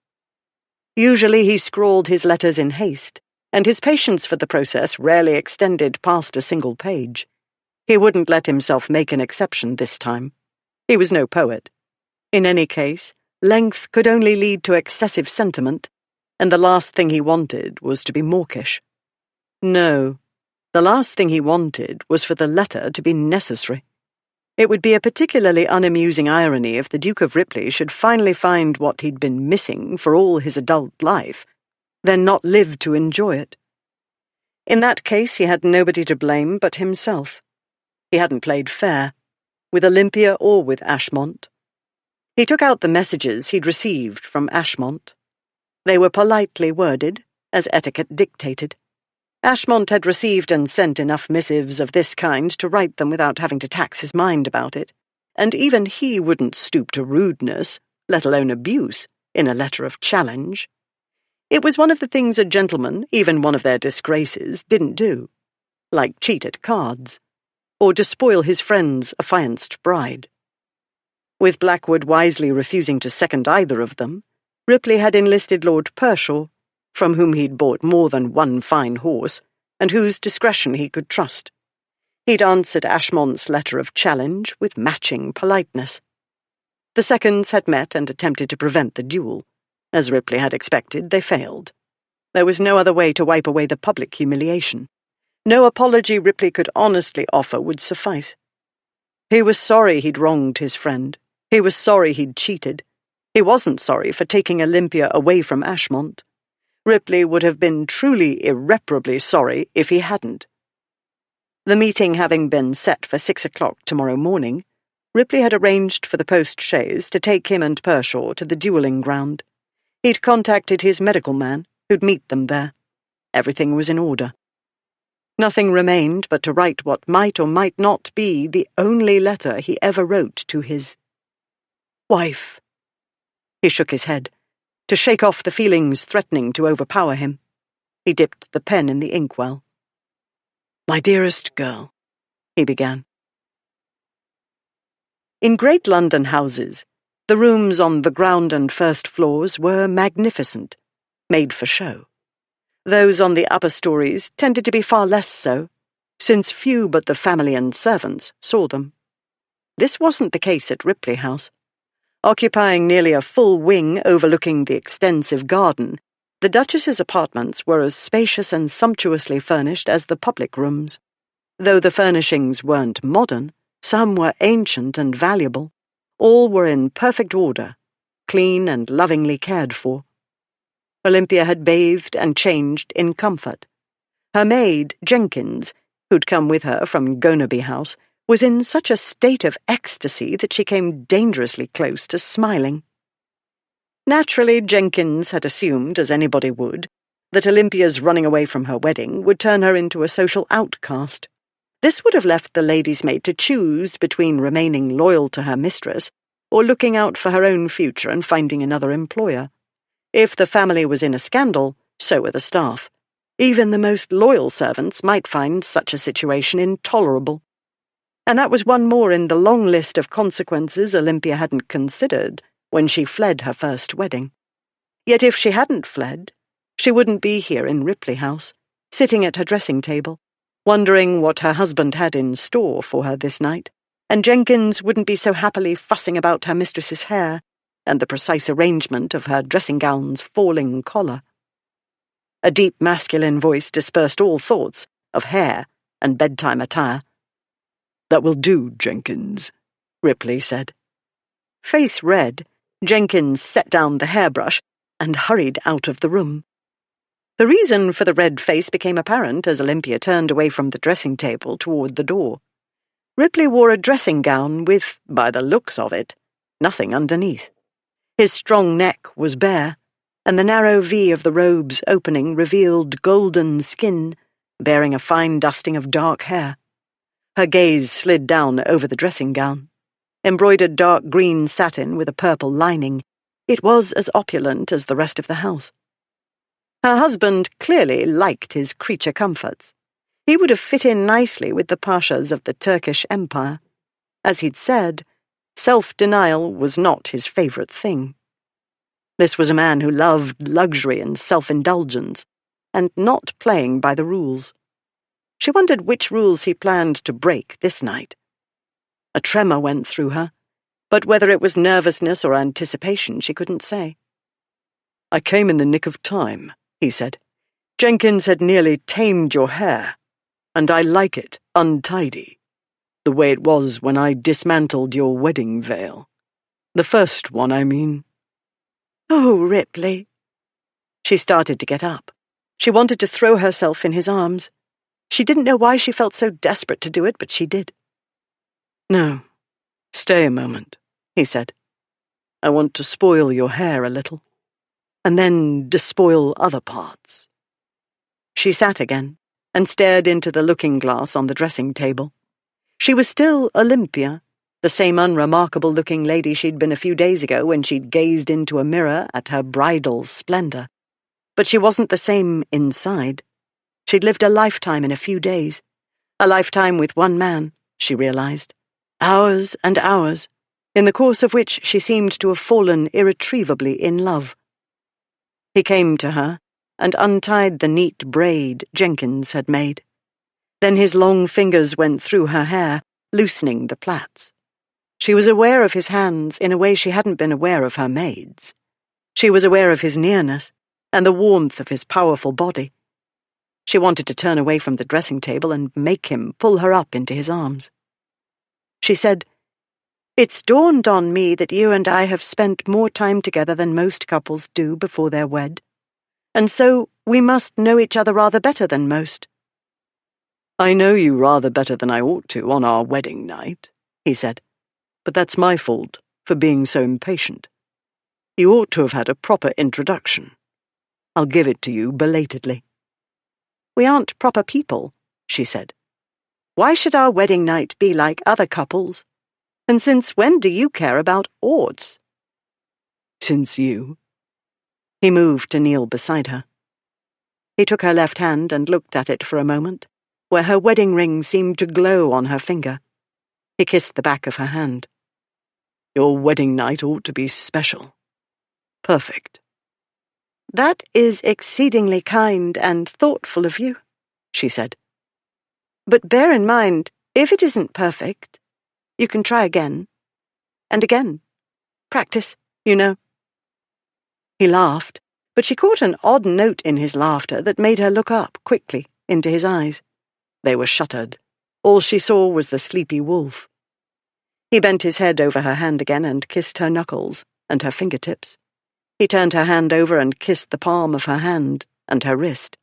Usually he scrawled his letters in haste, and his patience for the process rarely extended past a single page. He wouldn't let himself make an exception this time. He was no poet. In any case, length could only lead to excessive sentiment, and the last thing he wanted was to be mawkish. No, the last thing he wanted was for the letter to be necessary. It would be a particularly unamusing irony if the Duke of Ripley should finally find what he'd been missing for all his adult life, then not live to enjoy it. In that case, he had nobody to blame but himself. He hadn't played fair, with Olympia or with Ashmont. He took out the messages he'd received from Ashmont. They were politely worded, as etiquette dictated. Ashmont had received and sent enough missives of this kind to write them without having to tax his mind about it, and even he wouldn't stoop to rudeness, let alone abuse, in a letter of challenge. It was one of the things a gentleman, even one of their disgraces, didn't do, like cheat at cards, or despoil his friend's affianced bride. With Blackwood wisely refusing to second either of them, Ripley had enlisted Lord Pershaw, from whom he'd bought more than one fine horse, and whose discretion he could trust. He'd answered Ashmont's letter of challenge with matching politeness. The seconds had met and attempted to prevent the duel. As Ripley had expected, they failed. There was no other way to wipe away the public humiliation. No apology Ripley could honestly offer would suffice. He was sorry he'd wronged his friend. He was sorry he'd cheated. He wasn't sorry for taking Olympia away from Ashmont. Ripley would have been truly irreparably sorry if he hadn't. The meeting having been set for 6 o'clock tomorrow morning, Ripley had arranged for the post-chaise to take him and Pershaw to the duelling ground. He'd contacted his medical man, who'd meet them there. Everything was in order. Nothing remained but to write what might or might not be the only letter he ever wrote to his wife. He shook his head, to shake off the feelings threatening to overpower him. He dipped the pen in the inkwell. "My dearest girl," he began. In great London houses, the rooms on the ground and first floors were magnificent, made for show. Those on the upper stories tended to be far less so, since few but the family and servants saw them. This wasn't the case at Ripley House. Occupying nearly a full wing overlooking the extensive garden, the Duchess's apartments were as spacious and sumptuously furnished as the public rooms. Though the furnishings weren't modern, some were ancient and valuable. All were in perfect order, clean and lovingly cared for. Olympia had bathed and changed in comfort. Her maid, Jenkins, who'd come with her from Gonaby House, was in such a state of ecstasy that she came dangerously close to smiling. Naturally, Jenkins had assumed, as anybody would, that Olympia's running away from her wedding would turn her into a social outcast. This would have left the lady's maid to choose between remaining loyal to her mistress or looking out for her own future and finding another employer. If the family was in a scandal, so were the staff. Even the most loyal servants might find such a situation intolerable. And that was one more in the long list of consequences Olympia hadn't considered when she fled her first wedding. Yet if she hadn't fled, she wouldn't be here in Ripley House, sitting at her dressing table, wondering what her husband had in store for her this night, and Jenkins wouldn't be so happily fussing about her mistress's hair and the precise arrangement of her dressing-gown's falling collar. A deep masculine voice dispersed all thoughts of hair and bedtime attire. "That will do, Jenkins," Ripley said. Face red, Jenkins set down the hairbrush and hurried out of the room. The reason for the red face became apparent as Olympia turned away from the dressing table toward the door. Ripley wore a dressing gown with, by the looks of it, nothing underneath. His strong neck was bare, and the narrow V of the robe's opening revealed golden skin, bearing a fine dusting of dark hair. Her gaze slid down over the dressing gown. Embroidered dark green satin with a purple lining, it was as opulent as the rest of the house. Her husband clearly liked his creature comforts. He would have fit in nicely with the pashas of the Turkish Empire. As he'd said, self-denial was not his favourite thing. This was a man who loved luxury and self-indulgence, and not playing by the rules. She wondered which rules he planned to break this night. A tremor went through her, but whether it was nervousness or anticipation she couldn't say. "I came in the nick of time," he said. "Jenkins had nearly tamed your hair, and I like it untidy, the way it was when I dismantled your wedding veil. The first one, I mean." "Oh, Ripley." She started to get up. She wanted to throw herself in his arms. She didn't know why she felt so desperate to do it, but she did. "No, stay a moment," he said. "I want to spoil your hair a little, and then despoil other parts." She sat again and stared into the looking-glass on the dressing table. She was still Olympia, the same unremarkable-looking lady she'd been a few days ago when she'd gazed into a mirror at her bridal splendor. But she wasn't the same inside. She'd lived a lifetime in a few days. A lifetime with one man, she realized. Hours and hours, in the course of which she seemed to have fallen irretrievably in love. He came to her and untied the neat braid Jenkins had made. Then his long fingers went through her hair, loosening the plaits. She was aware of his hands in a way she hadn't been aware of her maid's. She was aware of his nearness and the warmth of his powerful body. She wanted to turn away from the dressing table and make him pull her up into his arms. She said, "It's dawned on me that you and I have spent more time together than most couples do before they're wed, and so we must know each other rather better than most." "I know you rather better than I ought to on our wedding night," he said. "But that's my fault for being so impatient. You ought to have had a proper introduction. I'll give it to you belatedly." "We aren't proper people," she said. "Why should our wedding night be like other couples? And since when do you care about oughts?" "Since you." He moved to kneel beside her. He took her left hand and looked at it for a moment, where her wedding ring seemed to glow on her finger. He kissed the back of her hand. Your wedding night ought to be special. Perfect. That is exceedingly kind and thoughtful of you, she said. But bear in mind, if it isn't perfect, you can try again. And again. Practice, you know. He laughed, but she caught an odd note in his laughter that made her look up quickly into his eyes. They were shuttered. All she saw was the sleepy wolf. He bent his head over her hand again and kissed her knuckles and her fingertips. He turned her hand over and kissed the palm of her hand and her wrist.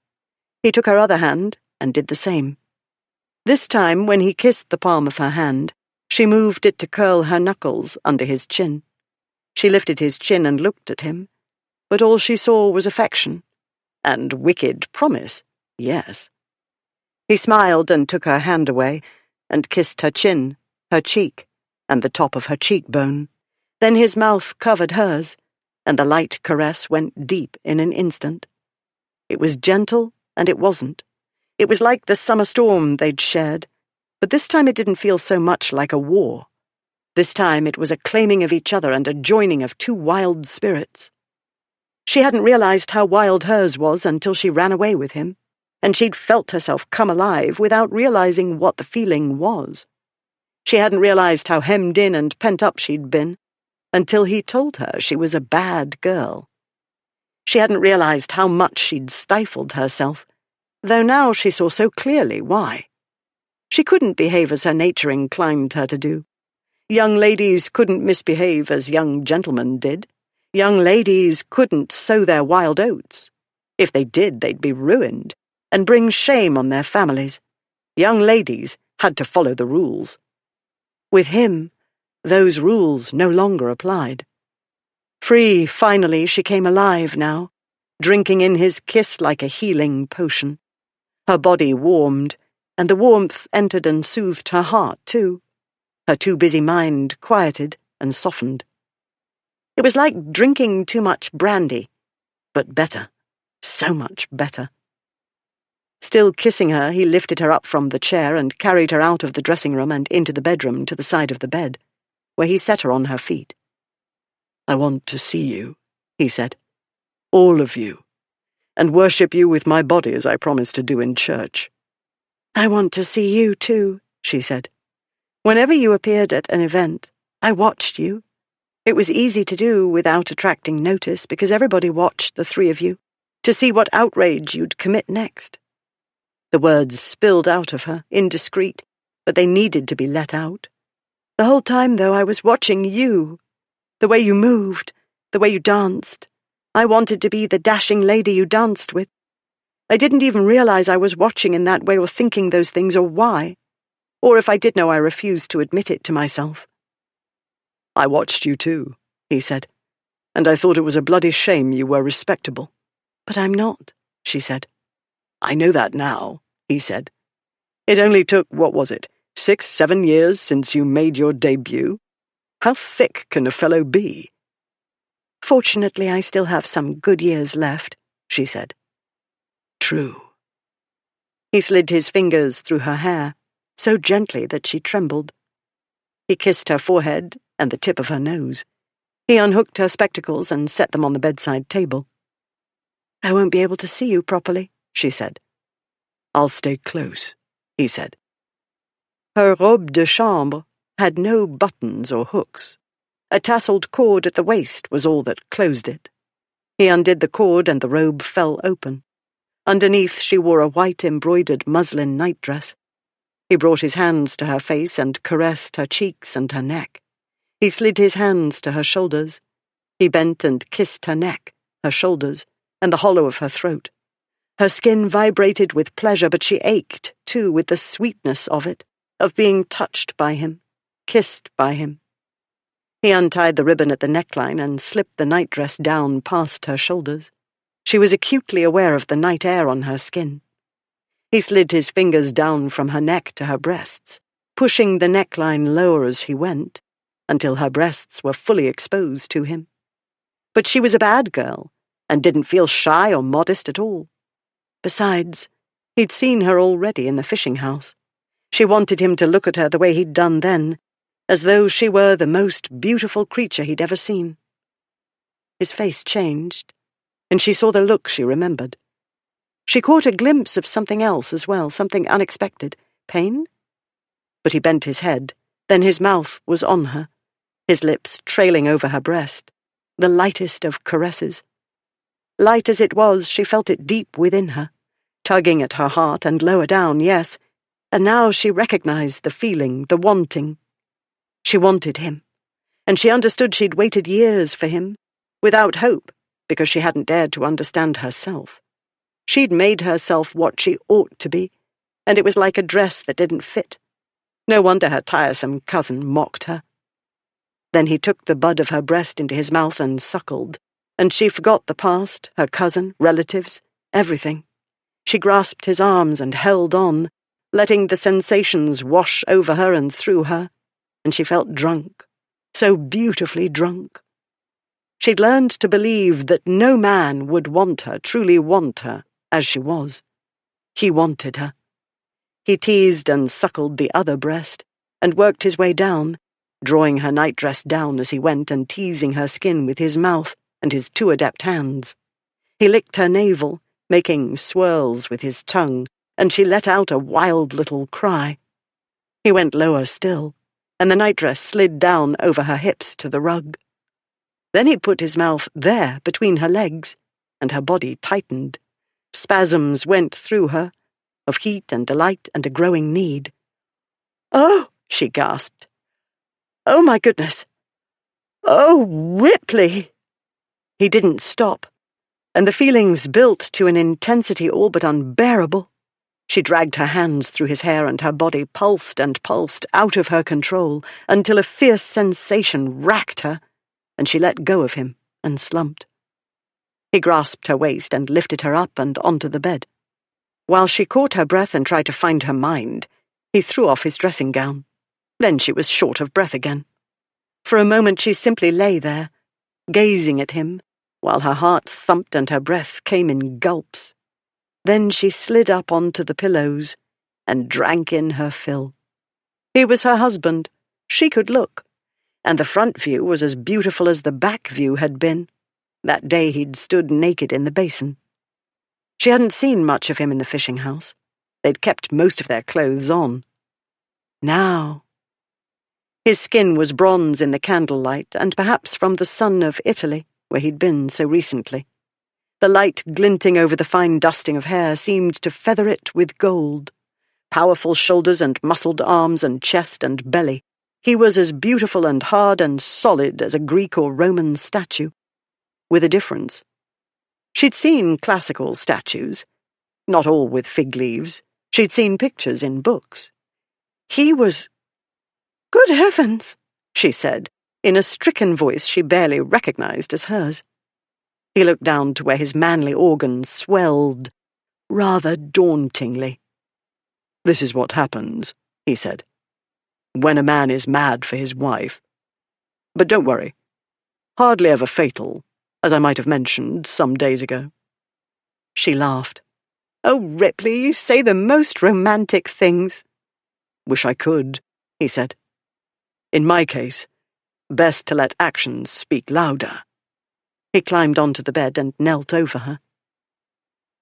He took her other hand and did the same. This time, when he kissed the palm of her hand, she moved it to curl her knuckles under his chin. She lifted his chin and looked at him, but all she saw was affection. And wicked promise, yes. He smiled and took her hand away and kissed her chin, her cheek, and the top of her cheekbone. Then his mouth covered hers, and the light caress went deep in an instant. It was gentle, and it wasn't. It was like the summer storm they'd shared, but this time it didn't feel so much like a war. This time it was a claiming of each other and a joining of two wild spirits. She hadn't realized how wild hers was until she ran away with him, and she'd felt herself come alive without realizing what the feeling was. She hadn't realized how hemmed in and pent up she'd been, until he told her she was a bad girl. She hadn't realized how much she'd stifled herself, though now she saw so clearly why. She couldn't behave as her nature inclined her to do. Young ladies couldn't misbehave as young gentlemen did. Young ladies couldn't sow their wild oats. If they did, they'd be ruined, and bring shame on their families. Young ladies had to follow the rules. With him, those rules no longer applied. Free, finally, she came alive now, drinking in his kiss like a healing potion. Her body warmed, and the warmth entered and soothed her heart, too. Her too busy mind quieted and softened. It was like drinking too much brandy, but better, so much better. Still kissing her, he lifted her up from the chair and carried her out of the dressing room and into the bedroom to the side of the bed, where he set her on her feet. I want to see you, he said, all of you, and worship you with my body as I promised to do in church. I want to see you, too, she said. Whenever you appeared at an event, I watched you. It was easy to do without attracting notice because everybody watched the three of you to see what outrage you'd commit next. The words spilled out of her, indiscreet, but they needed to be let out. The whole time, though, I was watching you. The way you moved, the way you danced. I wanted to be the dashing lady you danced with. I didn't even realize I was watching in that way or thinking those things or why. Or if I did know, I refused to admit it to myself. I watched you too, he said, and I thought it was a bloody shame you were respectable. But I'm not, she said. I know that now, he said. It only took, 6, 7 years since you made your debut? How thick can a fellow be? Fortunately, I still have some good years left, she said. True. He slid his fingers through her hair, so gently that she trembled. He kissed her forehead and the tip of her nose. He unhooked her spectacles and set them on the bedside table. I won't be able to see you properly, she said. I'll stay close, he said. Her robe de chambre had no buttons or hooks. A tasseled cord at the waist was all that closed it. He undid the cord and the robe fell open. Underneath she wore a white embroidered muslin nightdress. He brought his hands to her face and caressed her cheeks and her neck. He slid his hands to her shoulders. He bent and kissed her neck, her shoulders, and the hollow of her throat. Her skin vibrated with pleasure, but she ached, too, with the sweetness of it, of being touched by him, kissed by him. He untied the ribbon at the neckline and slipped the nightdress down past her shoulders. She was acutely aware of the night air on her skin. He slid his fingers down from her neck to her breasts, pushing the neckline lower as he went, until her breasts were fully exposed to him. But she was a bad girl, and didn't feel shy or modest at all. Besides, He'd seen her already in the fishing house. She wanted him to look at her the way he'd done then, as though she were the most beautiful creature he'd ever seen. His face changed, and she saw the look she remembered. She caught a glimpse of something else as well, something unexpected. Pain? But he bent his head. Then his mouth was on her, his lips trailing over her breast, the lightest of caresses. Light as it was, she felt it deep within her, tugging at her heart and lower down, yes, and now she recognized the feeling, the wanting. She wanted him, and she understood she'd waited years for him, without hope, because she hadn't dared to understand herself. She'd made herself what she ought to be, and it was like a dress that didn't fit. No wonder her tiresome cousin mocked her. Then he took the bud of her breast into his mouth and suckled, and she forgot the past, her cousin, relatives, everything. She grasped his arms and held on, letting the sensations wash over her and through her, and she felt drunk, so beautifully drunk. She'd learned to believe that no man would want her, truly want her, as she was. He wanted her. He teased and suckled the other breast, and worked his way down, drawing her nightdress down as he went and teasing her skin with his mouth and his too adept hands. He licked her navel, making swirls with his tongue, and she let out a wild little cry. He went lower still, and the nightdress slid down over her hips to the rug. Then he put his mouth there between her legs, and her body tightened. Spasms went through her, of heat and delight and a growing need. "Oh," she gasped. "Oh, my goodness. Oh, Ripley!" He didn't stop, and the feelings built to an intensity all but unbearable. She dragged her hands through his hair, and her body pulsed and pulsed out of her control until a fierce sensation racked her, and she let go of him and slumped. He grasped her waist and lifted her up and onto the bed. While she caught her breath and tried to find her mind, he threw off his dressing gown. Then she was short of breath again. For a moment she simply lay there, gazing at him, while her heart thumped and her breath came in gulps. Then she slid up onto the pillows and drank in her fill. He was her husband. She could look, and the front view was as beautiful as the back view had been, that day he'd stood naked in the basin. She hadn't seen much of him in the fishing house. They'd kept most of their clothes on. Now. His skin was bronze in the candlelight, and perhaps from the sun of Italy, where he'd been so recently. The light glinting over the fine dusting of hair seemed to feather it with gold. Powerful shoulders and muscled arms and chest and belly. He was as beautiful and hard and solid as a Greek or Roman statue. With a difference. She'd seen classical statues, not all with fig leaves. She'd seen pictures in books. He was... "Good heavens," she said, in a stricken voice she barely recognized as hers. He looked down to where his manly organs swelled, rather dauntingly. "This is what happens," he said, "when a man is mad for his wife. But don't worry. Hardly ever fatal, as I might have mentioned some days ago." She laughed. "Oh, Ripley, you say the most romantic things." "Wish I could," he said. "In my case, best to let actions speak louder." He climbed onto the bed and knelt over her.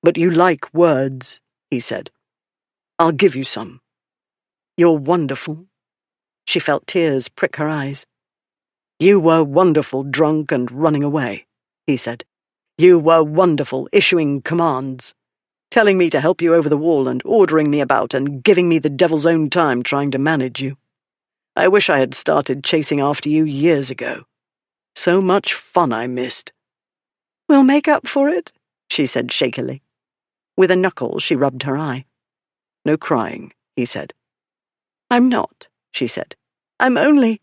"But you like words," he said. "I'll give you some. You're wonderful." She felt tears prick her eyes. "You were wonderful drunk and running away," he said. "You were wonderful issuing commands, telling me to help you over the wall and ordering me about and giving me the devil's own time trying to manage you. I wish I had started chasing after you years ago. So much fun I missed." "We'll make up for it," she said shakily. With a knuckle she rubbed her eye. "No crying," he said. "I'm not," she said. "I'm only...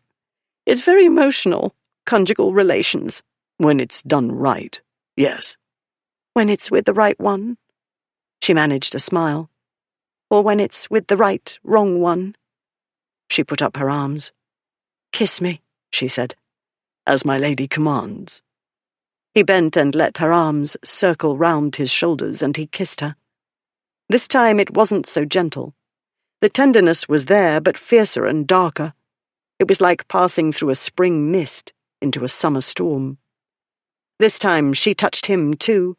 It's very emotional, conjugal relations." "When it's done right, yes." "When it's with the right one?" She managed a smile. "Or when it's with the right, wrong one?" She put up her arms. "Kiss me," she said. "As my lady commands." He bent and let her arms circle round his shoulders, and he kissed her. This time it wasn't so gentle. The tenderness was there, but fiercer and darker. It was like passing through a spring mist into a summer storm. This time she touched him too,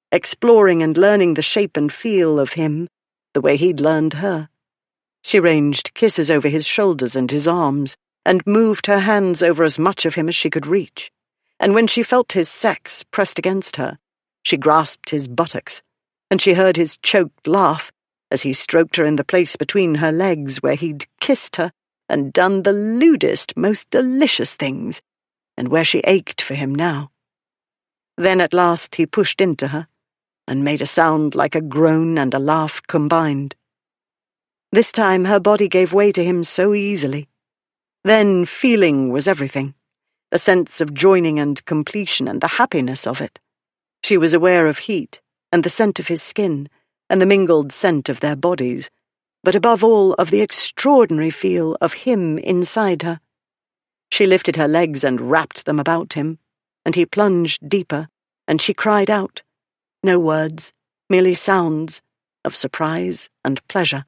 exploring and learning the shape and feel of him, the way he'd learned her. She ranged kisses over his shoulders and his arms, and moved her hands over as much of him as she could reach. And when she felt his sex pressed against her, she grasped his buttocks, and she heard his choked laugh as he stroked her in the place between her legs where he'd kissed her and done the lewdest, most delicious things, and where she ached for him now. Then at last he pushed into her, and made a sound like a groan and a laugh combined. This time her body gave way to him so easily. Then feeling was everything, the sense of joining and completion and the happiness of it. She was aware of heat, and the scent of his skin, and the mingled scent of their bodies, but above all of the extraordinary feel of him inside her. She lifted her legs and wrapped them about him, and he plunged deeper, and she cried out, no words, merely sounds, of surprise and pleasure.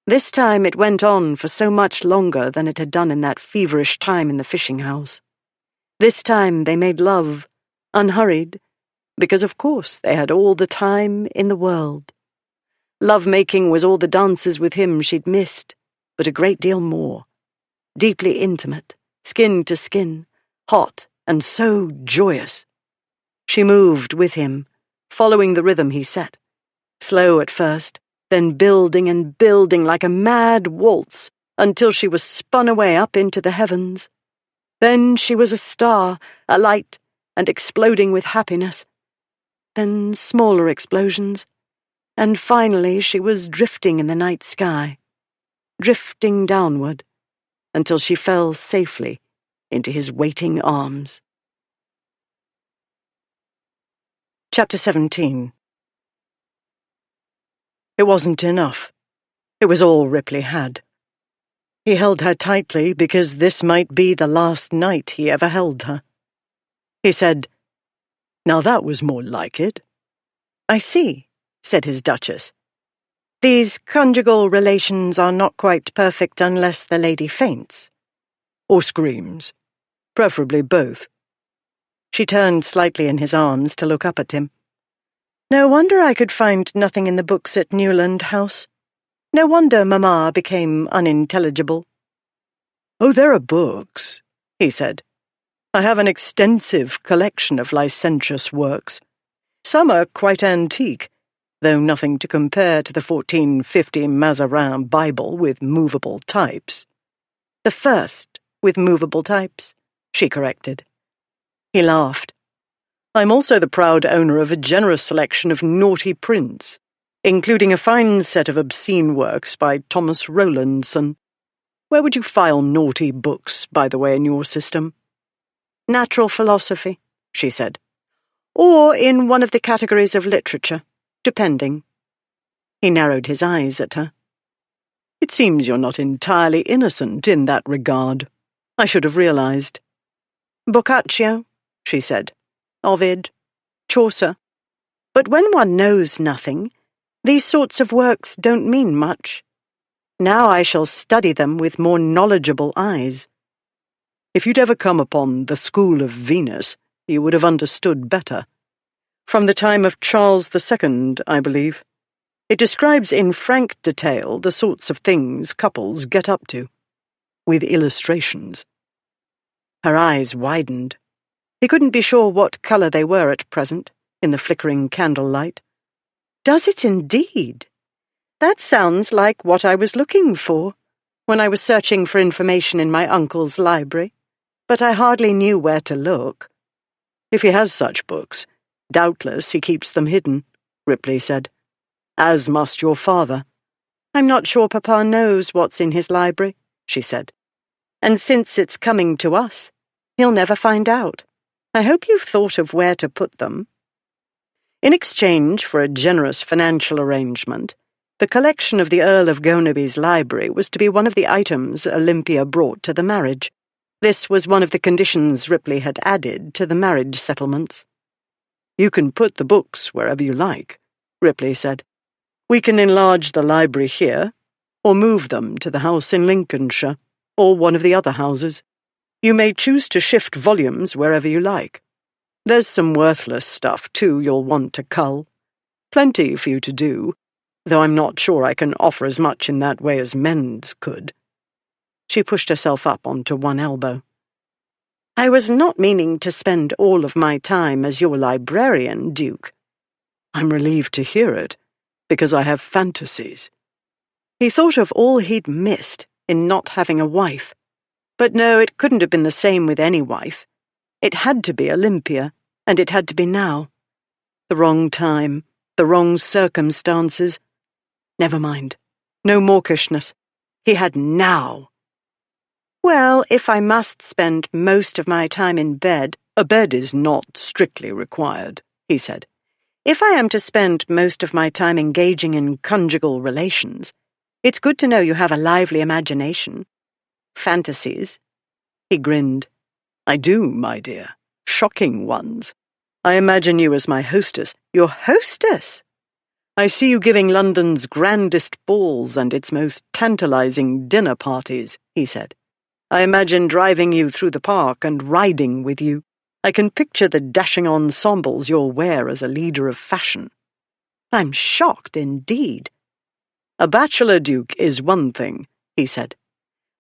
This time it went on for so much longer than it had done in that feverish time in the fishing house. This time they made love, unhurried, because of course they had all the time in the world. Love-making was all the dances with him she'd missed, but a great deal more. Deeply intimate, skin to skin, hot and so joyous. She moved with him, following the rhythm he set, slow at first, then building and building like a mad waltz until she was spun away up into the heavens. Then she was a star, alight and exploding with happiness. Then smaller explosions, and finally she was drifting in the night sky, drifting downward, until she fell safely into his waiting arms. Chapter 17. It wasn't enough. It was all Ripley had. He held her tightly because this might be the last night he ever held her. He said, "Now that was more like it." "I see," said his Duchess. "These conjugal relations are not quite perfect unless the lady faints." "Or screams. Preferably both." She turned slightly in his arms to look up at him. "No wonder I could find nothing in the books at Newland House. No wonder Mamma became unintelligible." "Oh, there are books," he said. "I have an extensive collection of licentious works. Some are quite antique, though nothing to compare to the 1450 Mazarin Bible with movable types." "The first with movable types," she corrected. He laughed. "I'm also the proud owner of a generous selection of naughty prints, including a fine set of obscene works by Thomas Rowlandson. Where would you file naughty books, by the way, in your system?" "Natural philosophy," she said. "Or in one of the categories of literature, depending." He narrowed his eyes at her. "It seems you're not entirely innocent in that regard. I should have realized." "Boccaccio," she said. "Ovid, Chaucer. But when one knows nothing, these sorts of works don't mean much. Now I shall study them with more knowledgeable eyes." "If you'd ever come upon the School of Venus, you would have understood better. From the time of Charles II, I believe. It describes in frank detail the sorts of things couples get up to, with illustrations." Her eyes widened. He couldn't be sure what colour they were at present, in the flickering candlelight. "Does it indeed? That sounds like what I was looking for when I was searching for information in my uncle's library, but I hardly knew where to look." "If he has such books, doubtless he keeps them hidden," Ripley said. "As must your father." "I'm not sure Papa knows what's in his library," she said. "And since it's coming to us, he'll never find out. I hope you've thought of where to put them." In exchange for a generous financial arrangement, the collection of the Earl of Gonaby's library was to be one of the items Olympia brought to the marriage. This was one of the conditions Ripley had added to the marriage settlements. "You can put the books wherever you like," Ripley said. We can enlarge the library here, or move them to the house in Lincolnshire, or one of the other houses. You may choose to shift volumes wherever you like. There's some worthless stuff, too, you'll want to cull. Plenty for you to do, though I'm not sure I can offer as much in that way as men's could. She pushed herself up onto one elbow. I was not meaning to spend all of my time as your librarian, Duke. I'm relieved to hear it, because I have fantasies. He thought of all he'd missed in not having a wife. But no, it couldn't have been the same with any wife. It had to be Olympia, and it had to be now. The wrong time, the wrong circumstances. Never mind. No mawkishness. He had now. Well, if I must spend most of my time in bed— A bed is not strictly required, he said. If I am to spend most of my time engaging in conjugal relations, it's good to know you have a lively imagination. Fantasies. He grinned. I do, my dear. Shocking ones. I imagine you as my hostess. Your hostess? I see you giving London's grandest balls and its most tantalizing dinner parties, he said. I imagine driving you through the park and riding with you. I can picture the dashing ensembles you'll wear as a leader of fashion. I'm shocked indeed. A bachelor duke is one thing, he said.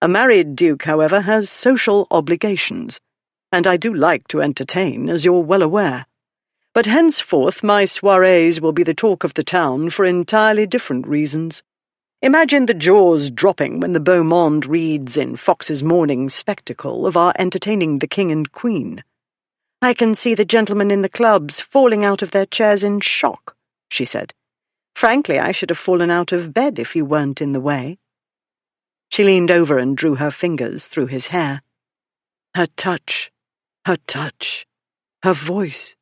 A married duke, however, has social obligations, and I do like to entertain, as you're well aware. But henceforth my soirees will be the talk of the town for entirely different reasons. Imagine the jaws dropping when the beau monde reads in Fox's Morning Spectacle of our entertaining the King and Queen. I can see the gentlemen in the clubs falling out of their chairs in shock, she said. Frankly, I should have fallen out of bed if you weren't in the way. She leaned over and drew her fingers through his hair. Her touch, her voice,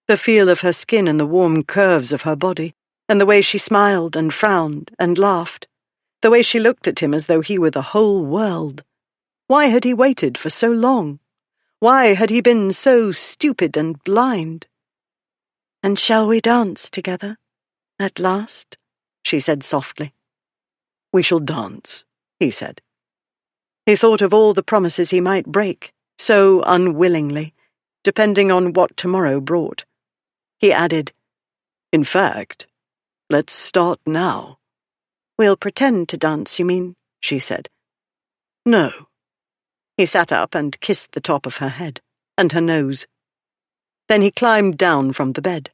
the feel of her skin and the warm curves of her body, and the way she smiled and frowned and laughed, the way she looked at him as though he were the whole world. Why had he waited for so long? Why had he been so stupid and blind? And shall we dance together, at last? She said softly. We shall dance, he said. He thought of all the promises he might break, so unwillingly, depending on what tomorrow brought. He added, In fact, let's start now. We'll pretend to dance, you mean? She said. No. He sat up and kissed the top of her head, and her nose. Then he climbed down from the bed.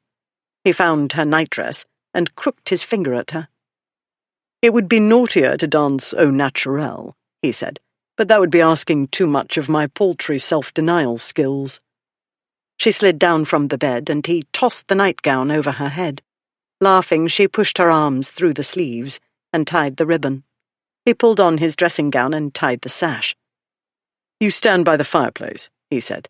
He found her nightdress, and crooked his finger at her. It would be naughtier to dance au naturel, he said, but that would be asking too much of my paltry self-denial skills. She slid down from the bed, and he tossed the nightgown over her head. Laughing, she pushed her arms through the sleeves and tied the ribbon. He pulled on his dressing gown and tied the sash. You stand by the fireplace, he said.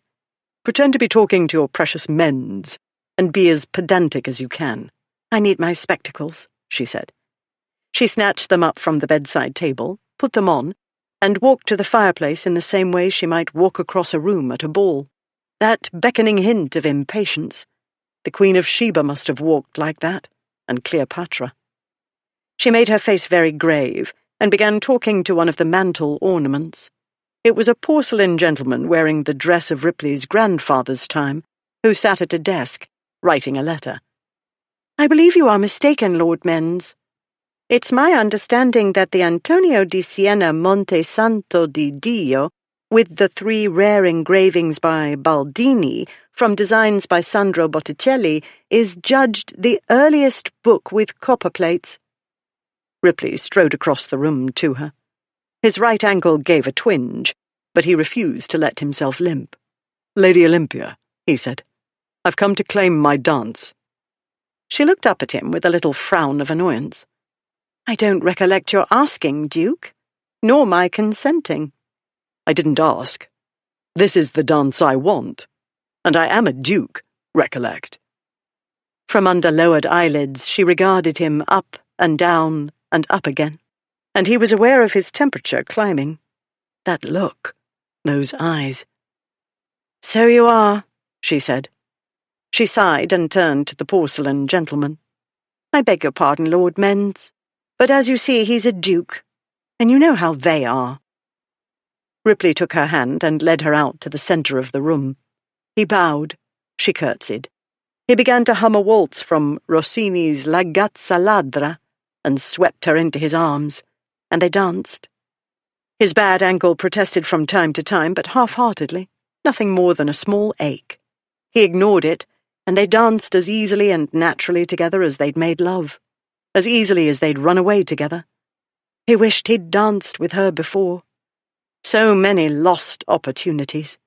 Pretend to be talking to your precious mens, and be as pedantic as you can. I need my spectacles, she said. She snatched them up from the bedside table, put them on, and walked to the fireplace in the same way she might walk across a room at a ball. That beckoning hint of impatience. The Queen of Sheba must have walked like that, and Cleopatra. She made her face very grave, and began talking to one of the mantel ornaments. It was a porcelain gentleman wearing the dress of Ripley's grandfather's time, who sat at a desk, writing a letter. I believe you are mistaken, Lord Menz. It's my understanding that the Antonio di Siena Monte Santo di Dio, with the 3 rare engravings by Baldini, from designs by Sandro Botticelli, is judged the earliest book with copper plates. Ripley strode across the room to her. His right ankle gave a twinge, but he refused to let himself limp. Lady Olympia, he said, I've come to claim my dance. She looked up at him with a little frown of annoyance. I don't recollect your asking, Duke, nor my consenting. I didn't ask. This is the dance I want, and I am a duke, recollect. From under lowered eyelids she regarded him up and down and up again, and he was aware of his temperature climbing. That look, those eyes. So you are, she said. She sighed and turned to the porcelain gentleman. I beg your pardon, Lord Menz, but as you see, he's a duke, and you know how they are." Ripley took her hand and led her out to the centre of the room. He bowed. She curtsied. He began to hum a waltz from Rossini's La Gazza Ladra and swept her into his arms, and they danced. His bad ankle protested from time to time, but half-heartedly, nothing more than a small ache. He ignored it, and they danced as easily and naturally together as they'd made love, as easily as they'd run away together. He wished he'd danced with her before. So many lost opportunities.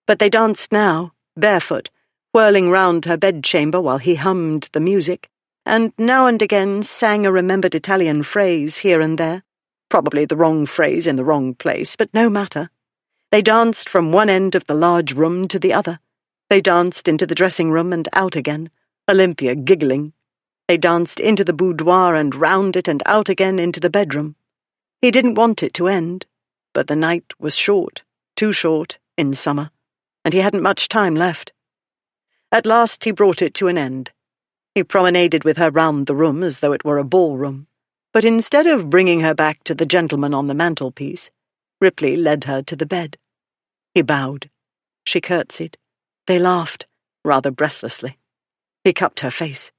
But they danced now, barefoot, whirling round her bedchamber while he hummed the music, and now and again sang a remembered Italian phrase here and there, probably the wrong phrase in the wrong place, but no matter. They danced from one end of the large room to the other. They danced into the dressing room and out again, Olympia giggling. They danced into the boudoir and round it and out again into the bedroom. He didn't want it to end, but the night was short, too short, in summer, and he hadn't much time left. At last he brought it to an end. He promenaded with her round the room as though it were a ballroom, but instead of bringing her back to the gentleman on the mantelpiece, Ripley led her to the bed. He bowed. She curtsied. They laughed, rather breathlessly. He cupped her face.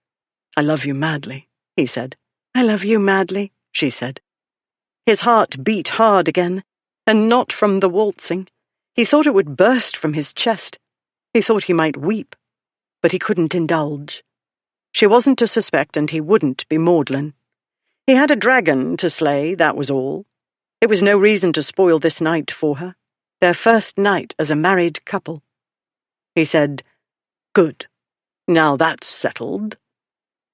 "I love you madly," he said. "I love you madly," she said. His heart beat hard again, and not from the waltzing. He thought it would burst from his chest. He thought he might weep, but he couldn't indulge. She wasn't to suspect, and he wouldn't be maudlin. He had a dragon to slay, that was all. It was no reason to spoil this night for her, their first night as a married couple. He said, "Good. Now that's settled."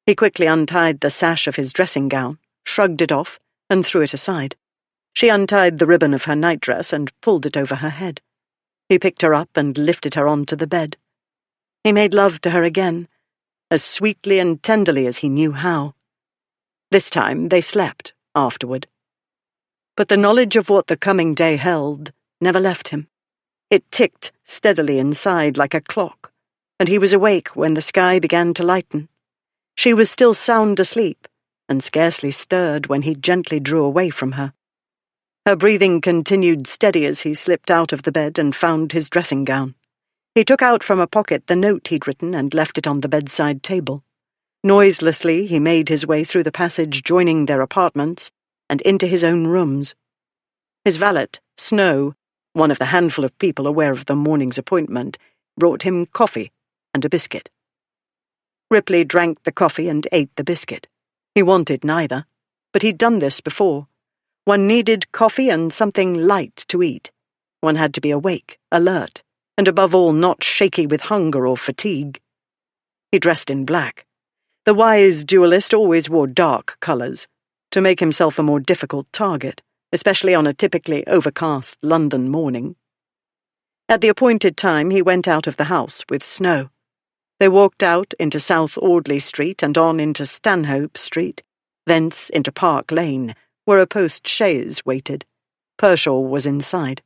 He quickly untied the sash of his dressing gown, shrugged it off, and threw it aside. She untied the ribbon of her nightdress and pulled it over her head. He picked her up and lifted her onto the bed. He made love to her again, as sweetly and tenderly as he knew how. This time they slept, afterward. But the knowledge of what the coming day held never left him. It ticked steadily inside like a clock, and he was awake when the sky began to lighten. She was still sound asleep, and scarcely stirred when he gently drew away from her. Her breathing continued steady as he slipped out of the bed and found his dressing gown. He took out from a pocket the note he'd written and left it on the bedside table. Noiselessly he made his way through the passage joining their apartments and into his own rooms. His valet, Snow, one of the handful of people aware of the morning's appointment, brought him coffee and a biscuit. Ripley drank the coffee and ate the biscuit. He wanted neither, but he'd done this before. One needed coffee and something light to eat. One had to be awake, alert, and above all not shaky with hunger or fatigue. He dressed in black. The wise duellist always wore dark colours, to make himself a more difficult target, especially on a typically overcast London morning. At the appointed time he went out of the house with Snow. They walked out into South Audley Street and on into Stanhope Street, thence into Park Lane, where a post-chaise waited. Pershaw was inside.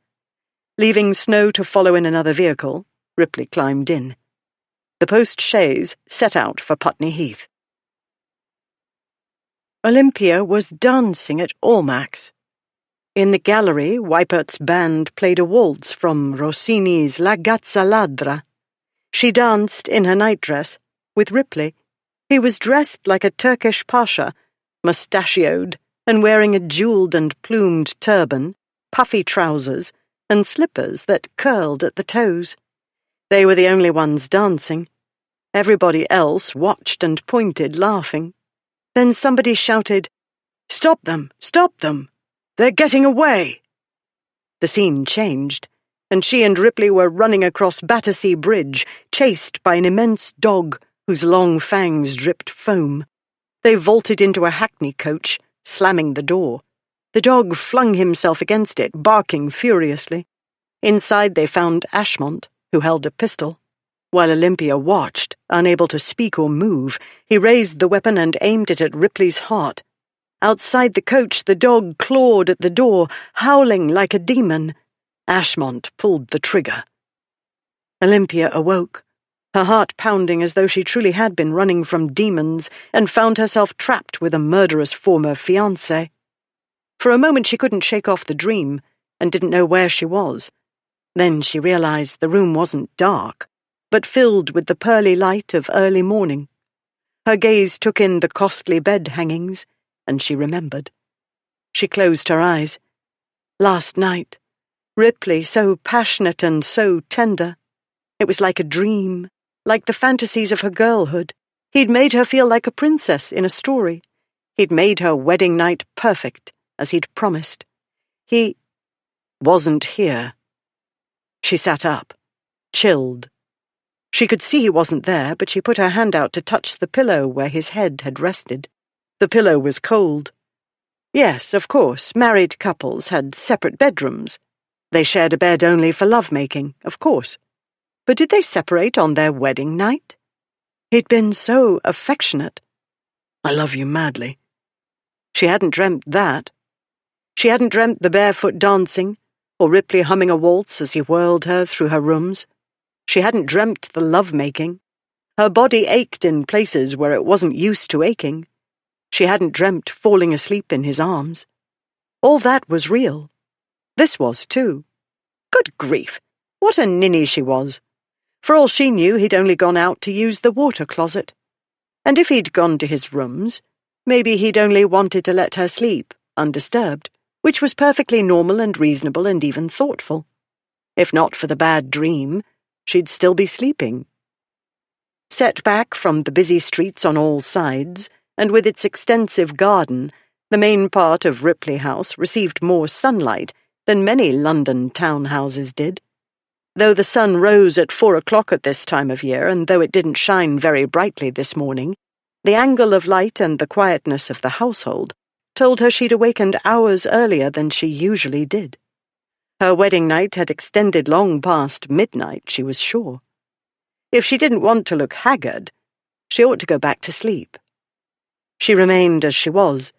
Leaving Snow to follow in another vehicle, Ripley climbed in. The post-chaise set out for Putney Heath. Olympia was dancing at Almack's. In the gallery, Weipert's band played a waltz from Rossini's La Gazza Ladra. She danced in her nightdress with Ripley. He was dressed like a Turkish pasha, mustachioed and wearing a jewelled and plumed turban, puffy trousers, and slippers that curled at the toes. They were the only ones dancing. Everybody else watched and pointed, laughing. Then somebody shouted, "Stop them! Stop them! They're getting away!" The scene changed, and she and Ripley were running across Battersea Bridge, chased by an immense dog whose long fangs dripped foam. They vaulted into a hackney coach, slamming the door. The dog flung himself against it, barking furiously. Inside they found Ashmont, who held a pistol. While Olympia watched, unable to speak or move, he raised the weapon and aimed it at Ripley's heart. Outside the coach, the dog clawed at the door, howling like a demon. Ashmont pulled the trigger. Olympia awoke. her heart pounding as though she truly had been running from demons and found herself trapped with a murderous former fiancé. For a moment she couldn't shake off the dream and didn't know where she was. Then she realized the room wasn't dark, but filled with the pearly light of early morning. Her gaze took in the costly bed hangings, and she remembered. She closed her eyes. Last night, Ripley, so passionate and so tender. It was like a dream, like the fantasies of her girlhood. He'd made her feel like a princess in a story. He'd made her wedding night perfect, as he'd promised. He wasn't here. She sat up, chilled. She could see he wasn't there, but she put her hand out to touch the pillow where his head had rested. The pillow was cold. Yes, of course, married couples had separate bedrooms. They shared a bed only for lovemaking, of course. But did they separate on their wedding night? He'd been so affectionate. I love you madly. She hadn't dreamt that. She hadn't dreamt the barefoot dancing, or Ripley humming a waltz as he whirled her through her rooms. She hadn't dreamt the love-making. Her body ached in places where it wasn't used to aching. She hadn't dreamt falling asleep in his arms. All that was real. This was, too. Good grief, what a ninny she was. For all she knew, he'd only gone out to use the water closet. And if he'd gone to his rooms, maybe he'd only wanted to let her sleep, undisturbed, which was perfectly normal and reasonable and even thoughtful. If not for the bad dream, she'd still be sleeping. Set back from the busy streets on all sides, and with its extensive garden, the main part of Ripley House received more sunlight than many London townhouses did. Though the sun rose at 4 o'clock at this time of year, and though it didn't shine very brightly this morning, the angle of light and the quietness of the household told her she'd awakened hours earlier than she usually did. Her wedding night had extended long past midnight, she was sure. If she didn't want to look haggard, she ought to go back to sleep. She remained as she was,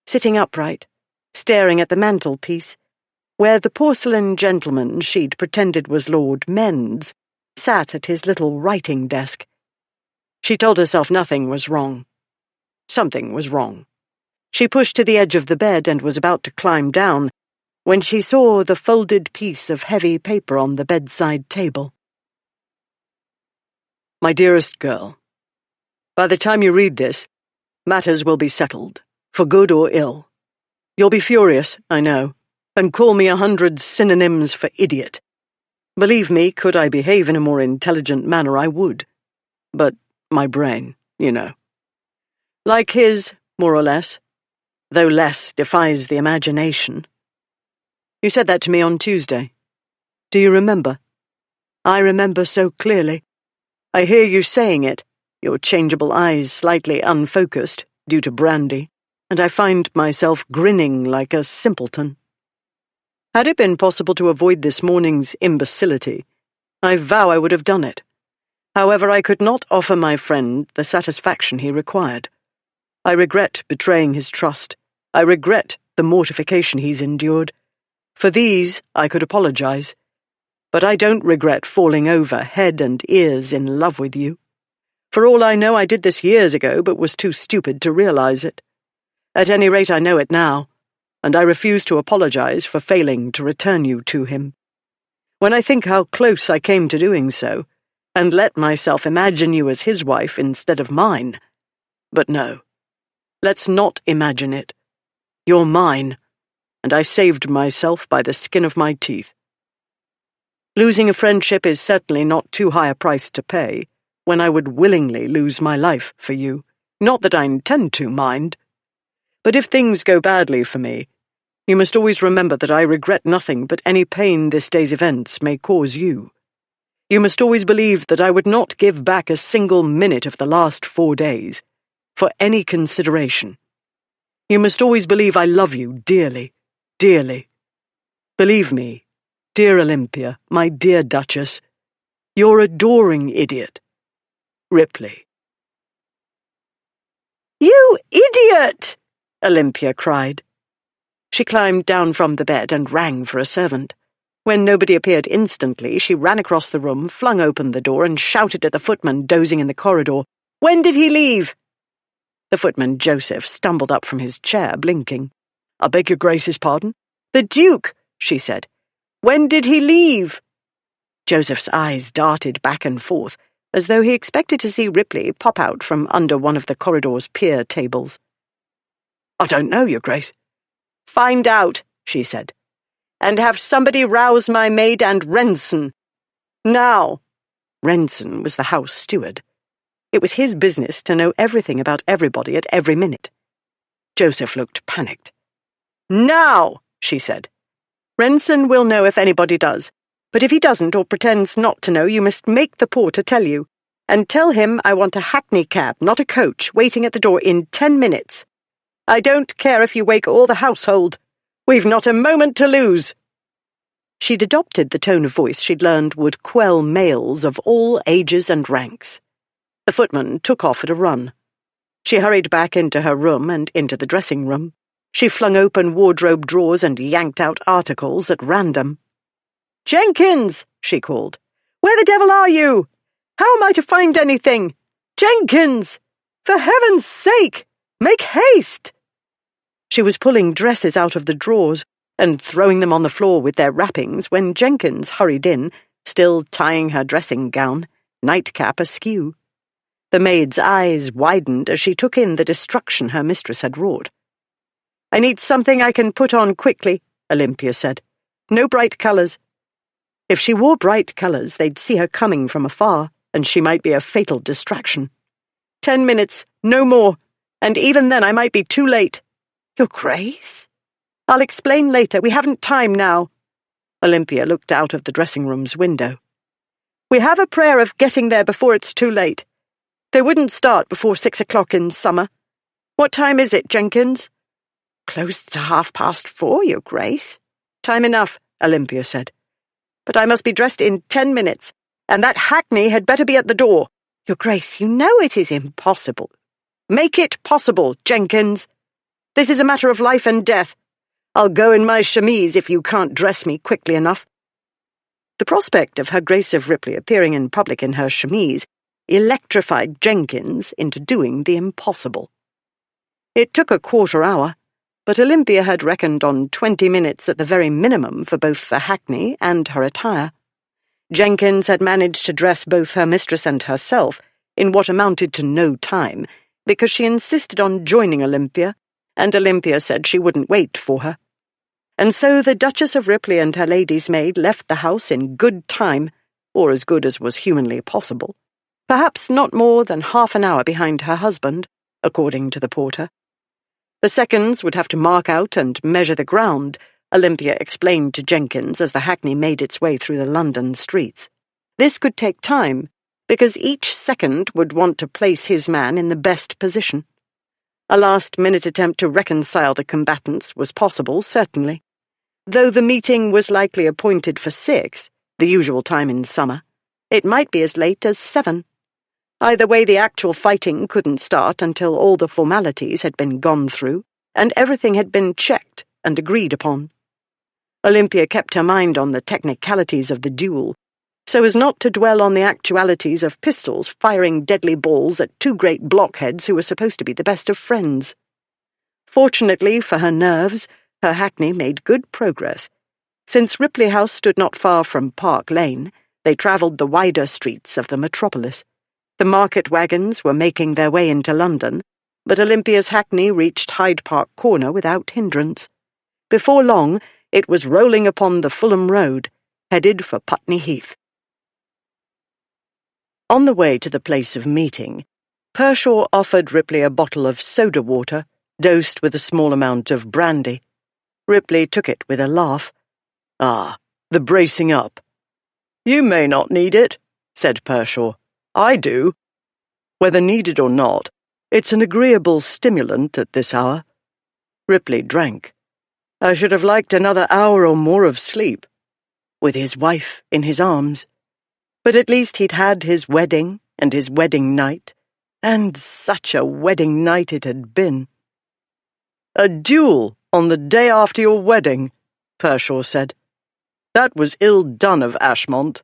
sitting upright, staring at the mantelpiece, where the porcelain gentleman she'd pretended was Lord Men's sat at his little writing desk. She told herself nothing was wrong. Something was wrong. She pushed to the edge of the bed and was about to climb down when she saw the folded piece of heavy paper on the bedside table. My dearest girl, by the time you read this, matters will be settled, for good or ill. You'll be furious, I know, and call me 100 synonyms for idiot. Believe me, could I behave in a more intelligent manner, I would. But my brain, you know. Like his, more or less, though less defies the imagination. You said that to me on Tuesday. Do you remember? I remember so clearly. I hear you saying it, your changeable eyes slightly unfocused, due to brandy, and I find myself grinning like a simpleton. Had it been possible to avoid this morning's imbecility, I vow I would have done it. However, I could not offer my friend the satisfaction he required. I regret betraying his trust. I regret the mortification he's endured. For these, I could apologize. But I don't regret falling over head and ears in love with you. For all I know, I did this years ago, but was too stupid to realize it. At any rate, I know it now, and I refuse to apologize for failing to return you to him. When I think how close I came to doing so, and let myself imagine you as his wife instead of mine. But no, let's not imagine it. You're mine, and I saved myself by the skin of my teeth. Losing a friendship is certainly not too high a price to pay, when I would willingly lose my life for you. Not that I intend to, mind. But if things go badly for me, you must always remember that I regret nothing but any pain this day's events may cause you. You must always believe that I would not give back a single minute of the last 4 days, for any consideration. You must always believe I love you dearly, dearly. Believe me, dear Olympia, my dear Duchess, your adoring idiot, Ripley. You idiot! Olympia cried. She climbed down from the bed and rang for a servant. When nobody appeared instantly, she ran across the room, flung open the door, and shouted at the footman dozing in the corridor, "When did he leave?" The footman, Joseph, stumbled up from his chair, blinking. "I beg your Grace's pardon?" "The Duke," she said. "When did he leave?" Joseph's eyes darted back and forth, as though he expected to see Ripley pop out from under one of the corridor's pier tables. "I don't know, Your Grace." "Find out," she said, "and have somebody rouse my maid and Renson. Now." Renson was the house steward. It was his business to know everything about everybody at every minute. Joseph looked panicked. "Now," she said. "Renson will know if anybody does, but if he doesn't or pretends not to know, you must make the porter tell you, and tell him I want a hackney cab, not a coach, waiting at the door in 10 minutes. I don't care if you wake all the household. We've not a moment to lose." She'd adopted the tone of voice she'd learned would quell males of all ages and ranks. The footman took off at a run. She hurried back into her room and into the dressing room. She flung open wardrobe drawers and yanked out articles at random. "Jenkins!" she called. "Where the devil are you? How am I to find anything? Jenkins! For heaven's sake, make haste!" She was pulling dresses out of the drawers and throwing them on the floor with their wrappings when Jenkins hurried in, still tying her dressing gown, nightcap askew. The maid's eyes widened as she took in the destruction her mistress had wrought. "I need something I can put on quickly," Olympia said. "No bright colours." If she wore bright colours, they'd see her coming from afar, and she might be a fatal distraction. 10 minutes, no more, and even then I might be too late. "Your Grace?" "I'll explain later. We haven't time now." Olympia looked out of the dressing-room's window. "We have a prayer of getting there before it's too late. They wouldn't start before 6 o'clock in summer. What time is it, Jenkins?" "Close to 4:30, Your Grace." "Time enough," Olympia said. "But I must be dressed in 10 minutes, and that hackney had better be at the door." "Your Grace, you know it is impossible." "Make it possible, Jenkins. This is a matter of life and death. I'll go in my chemise if you can't dress me quickly enough." The prospect of Her Grace of Ripley appearing in public in her chemise electrified Jenkins into doing the impossible. It took a quarter hour, but Olympia had reckoned on 20 minutes at the very minimum for both the hackney and her attire. Jenkins had managed to dress both her mistress and herself in what amounted to no time, because she insisted on joining Olympia, and Olympia said she wouldn't wait for her. And so the Duchess of Ripley and her lady's maid left the house in good time, or as good as was humanly possible, perhaps not more than half an hour behind her husband, according to the porter. The seconds would have to mark out and measure the ground, Olympia explained to Jenkins as the hackney made its way through the London streets. This could take time, because each second would want to place his man in the best position. A last-minute attempt to reconcile the combatants was possible, certainly. Though the meeting was likely appointed for 6, the usual time in summer, it might be as late as 7. Either way, the actual fighting couldn't start until all the formalities had been gone through, and everything had been checked and agreed upon. Olympia kept her mind on the technicalities of the duel, so as not to dwell on the actualities of pistols firing deadly balls at 2 great blockheads who were supposed to be the best of friends. Fortunately for her nerves, her hackney made good progress. Since Ripley House stood not far from Park Lane, they travelled the wider streets of the metropolis. The market wagons were making their way into London, but Olympia's hackney reached Hyde Park Corner without hindrance. Before long, it was rolling upon the Fulham Road, headed for Putney Heath. On the way to the place of meeting, Pershaw offered Ripley a bottle of soda water, dosed with a small amount of brandy. Ripley took it with a laugh. "Ah, the bracing up." "You may not need it," said Pershaw. "I do. Whether needed or not, it's an agreeable stimulant at this hour." Ripley drank. "I should have liked another hour or more of sleep, with his wife in his arms. But at least he'd had his wedding and his wedding night, and such a wedding night it had been." "A duel on the day after your wedding," Pershaw said. That was ill done of Ashmont.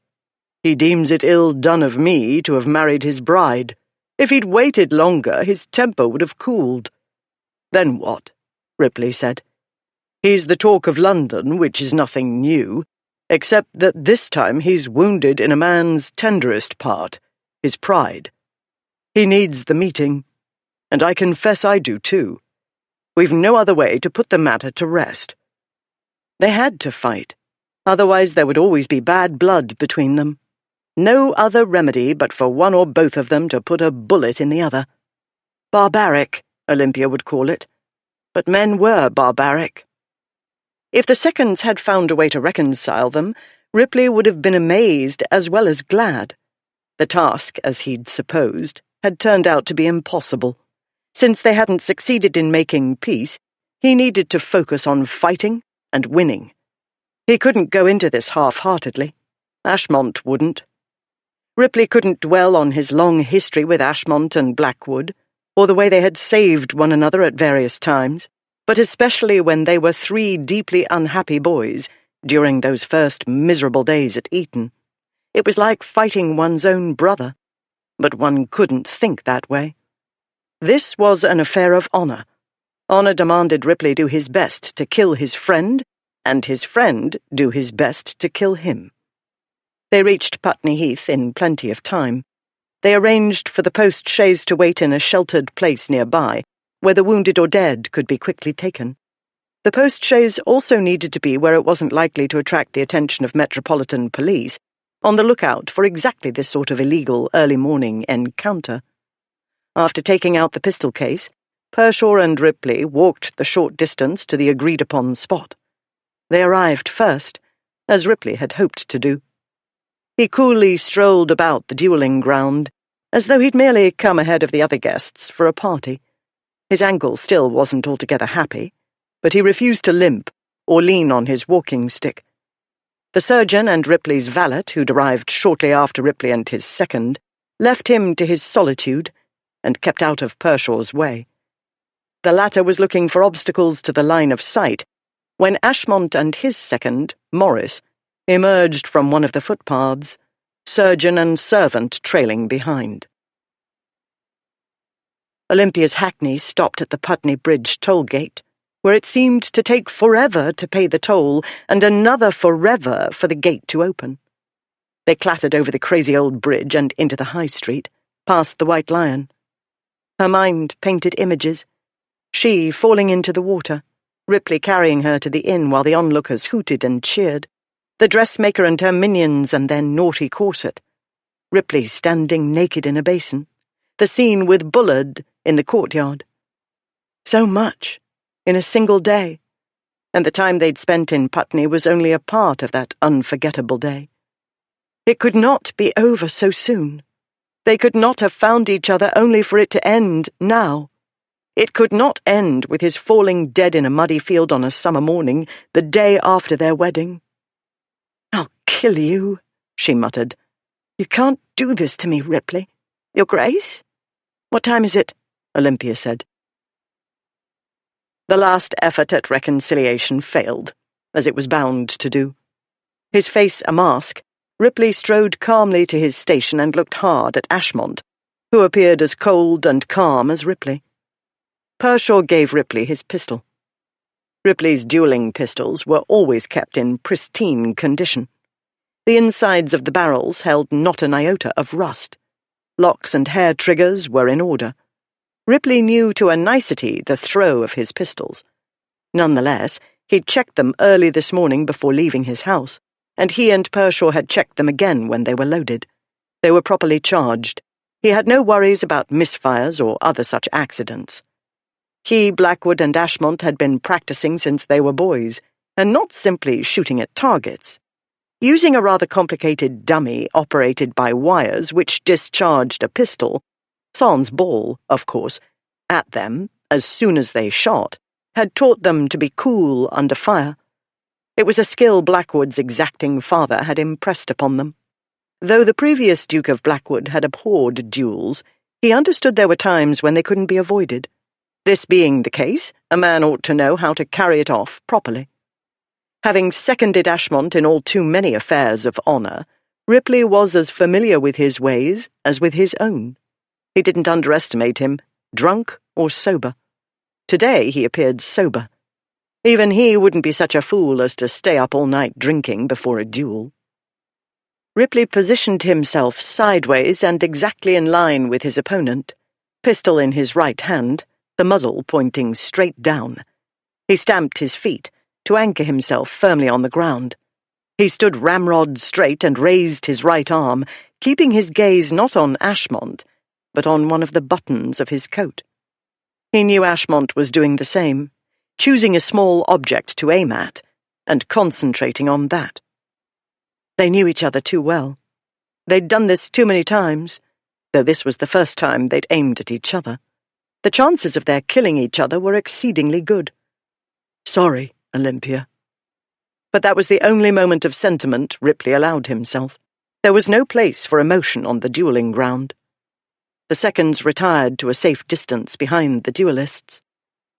He deems it ill done of me to have married his bride. If he'd waited longer, his temper would have cooled." "Then what?" Ripley said. "He's the talk of London, which is nothing new, except that this time he's wounded in a man's tenderest part, his pride. He needs the meeting, and I confess I do too. We've no other way to put the matter to rest." They had to fight, otherwise there would always be bad blood between them. No other remedy but for one or both of them to put a bullet in the other. Barbaric, Olympia would call it, but men were barbaric. If the seconds had found a way to reconcile them, Ripley would have been amazed as well as glad. The task, as he'd supposed, had turned out to be impossible. Since they hadn't succeeded in making peace, he needed to focus on fighting and winning. He couldn't go into this half-heartedly. Ashmont wouldn't. Ripley couldn't dwell on his long history with Ashmont and Blackwood, or the way they had saved one another at various times, but especially when they were three deeply unhappy boys during those first miserable days at Eton. It was like fighting one's own brother, but one couldn't think that way. This was an affair of honour. Honour demanded Ripley do his best to kill his friend, and his friend do his best to kill him. They reached Putney Heath in plenty of time. They arranged for the post-chaise to wait in a sheltered place nearby, where the wounded or dead could be quickly taken. The post-chaise also needed to be where it wasn't likely to attract the attention of Metropolitan Police, on the lookout for exactly this sort of illegal early-morning encounter. After taking out the pistol case, Pershaw and Ripley walked the short distance to the agreed-upon spot. They arrived first, as Ripley had hoped to do. He coolly strolled about the duelling ground, as though he'd merely come ahead of the other guests for a party. His ankle still wasn't altogether happy, but he refused to limp or lean on his walking stick. The surgeon and Ripley's valet, who'd arrived shortly after Ripley and his second, left him to his solitude and kept out of Pershaw's way. The latter was looking for obstacles to the line of sight when Ashmont and his second, Morris, emerged from one of the footpaths, surgeon and servant trailing behind. Olympia's hackney stopped at the Putney Bridge toll gate, where it seemed to take forever to pay the toll and another forever for the gate to open. They clattered over the crazy old bridge and into the High Street, past the White Lion. Her mind painted images, she falling into the water, Ripley carrying her to the inn while the onlookers hooted and cheered, the dressmaker and her minions and their naughty corset, Ripley standing naked in a basin, the scene with Bullard in the courtyard. So much, in a single day, and the time they'd spent in Putney was only a part of that unforgettable day. It could not be over so soon. They could not have found each other only for it to end now. It could not end with his falling dead in a muddy field on a summer morning, the day after their wedding. "I'll kill you," she muttered. "You can't do this to me, Ripley. Your Grace?" "What time is it?" Olympia said. The last effort at reconciliation failed, as it was bound to do. His face a mask, Ripley strode calmly to his station and looked hard at Ashmont, who appeared as cold and calm as Ripley. Pershaw gave Ripley his pistol. Ripley's dueling pistols were always kept in pristine condition. The insides of the barrels held not an iota of rust. Locks and hair triggers were in order. Ripley knew to a nicety the throw of his pistols. Nonetheless, he'd checked them early this morning before leaving his house, and he and Pershaw had checked them again when they were loaded. They were properly charged. He had no worries about misfires or other such accidents. He, Blackwood, and Ashmont had been practicing since they were boys, and not simply shooting at targets. Using a rather complicated dummy operated by wires which discharged a pistol, sans ball, of course, at them as soon as they shot, had taught them to be cool under fire. It was a skill Blackwood's exacting father had impressed upon them. Though the previous Duke of Blackwood had abhorred duels, he understood there were times when they couldn't be avoided. This being the case, a man ought to know how to carry it off properly. Having seconded Ashmont in all too many affairs of honour, Ripley was as familiar with his ways as with his own. He didn't underestimate him, drunk or sober. Today he appeared sober. Even he wouldn't be such a fool as to stay up all night drinking before a duel. Ripley positioned himself sideways and exactly in line with his opponent, pistol in his right hand, the muzzle pointing straight down. He stamped his feet to anchor himself firmly on the ground. He stood ramrod straight and raised his right arm, keeping his gaze not on Ashmont, but on one of the buttons of his coat. He knew Ashmont was doing the same, choosing a small object to aim at, and concentrating on that. They knew each other too well. They'd done this too many times, though this was the first time they'd aimed at each other. The chances of their killing each other were exceedingly good. "Sorry, Olympia." But that was the only moment of sentiment Ripley allowed himself. There was no place for emotion on the dueling ground. The seconds retired to a safe distance behind the duelists.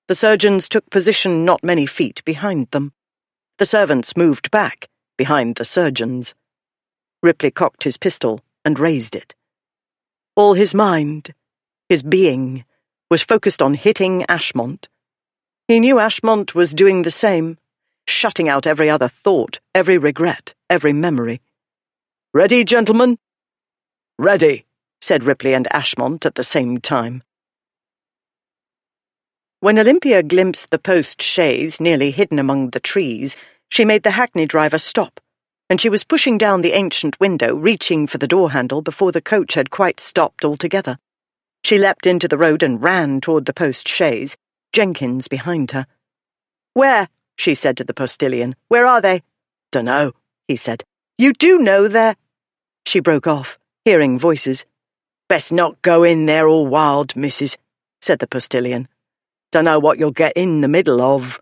The surgeons took position not many feet behind them. The servants moved back, behind the surgeons. Ripley cocked his pistol and raised it. All his mind, his being, was focused on hitting Ashmont. He knew Ashmont was doing the same, shutting out every other thought, every regret, every memory. "Ready, gentlemen?" "Ready," said Ripley and Ashmont at the same time. When Olympia glimpsed the post-chaise nearly hidden among the trees, she made the hackney driver stop, and she was pushing down the ancient window, reaching for the door-handle before the coach had quite stopped altogether. She leapt into the road and ran toward the post-chaise, Jenkins behind her. "Where?" she said to the postilion. "Where are they?" "Dunno," he said. "You do know they're—" She broke off, hearing voices. "Best not go in there all wild, missus," said the postilion. "Dunno what you'll get in the middle of.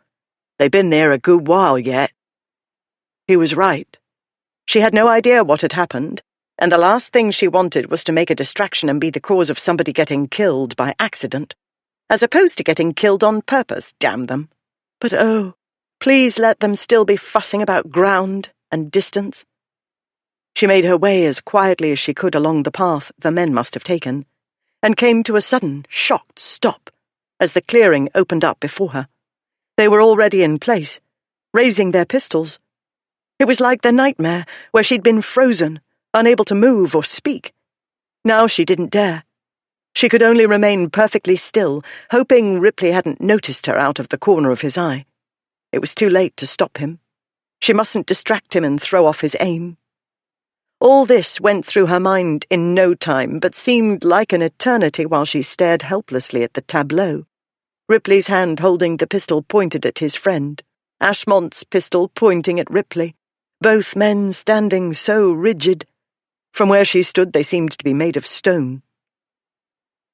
They've been there a good while yet." He was right. She had no idea what had happened, and the last thing she wanted was to make a distraction and be the cause of somebody getting killed by accident, as opposed to getting killed on purpose, damn them. But oh, please let them still be fussing about ground and distance. She made her way as quietly as she could along the path the men must have taken, and came to a sudden, shocked stop as the clearing opened up before her. They were already in place, raising their pistols. It was like the nightmare where she'd been frozen, unable to move or speak. Now she didn't dare. She could only remain perfectly still, hoping Ripley hadn't noticed her out of the corner of his eye. It was too late to stop him. She mustn't distract him and throw off his aim. All this went through her mind in no time, but seemed like an eternity while she stared helplessly at the tableau. Ripley's hand holding the pistol pointed at his friend, Ashmont's pistol pointing at Ripley, both men standing so rigid. From where she stood they seemed to be made of stone.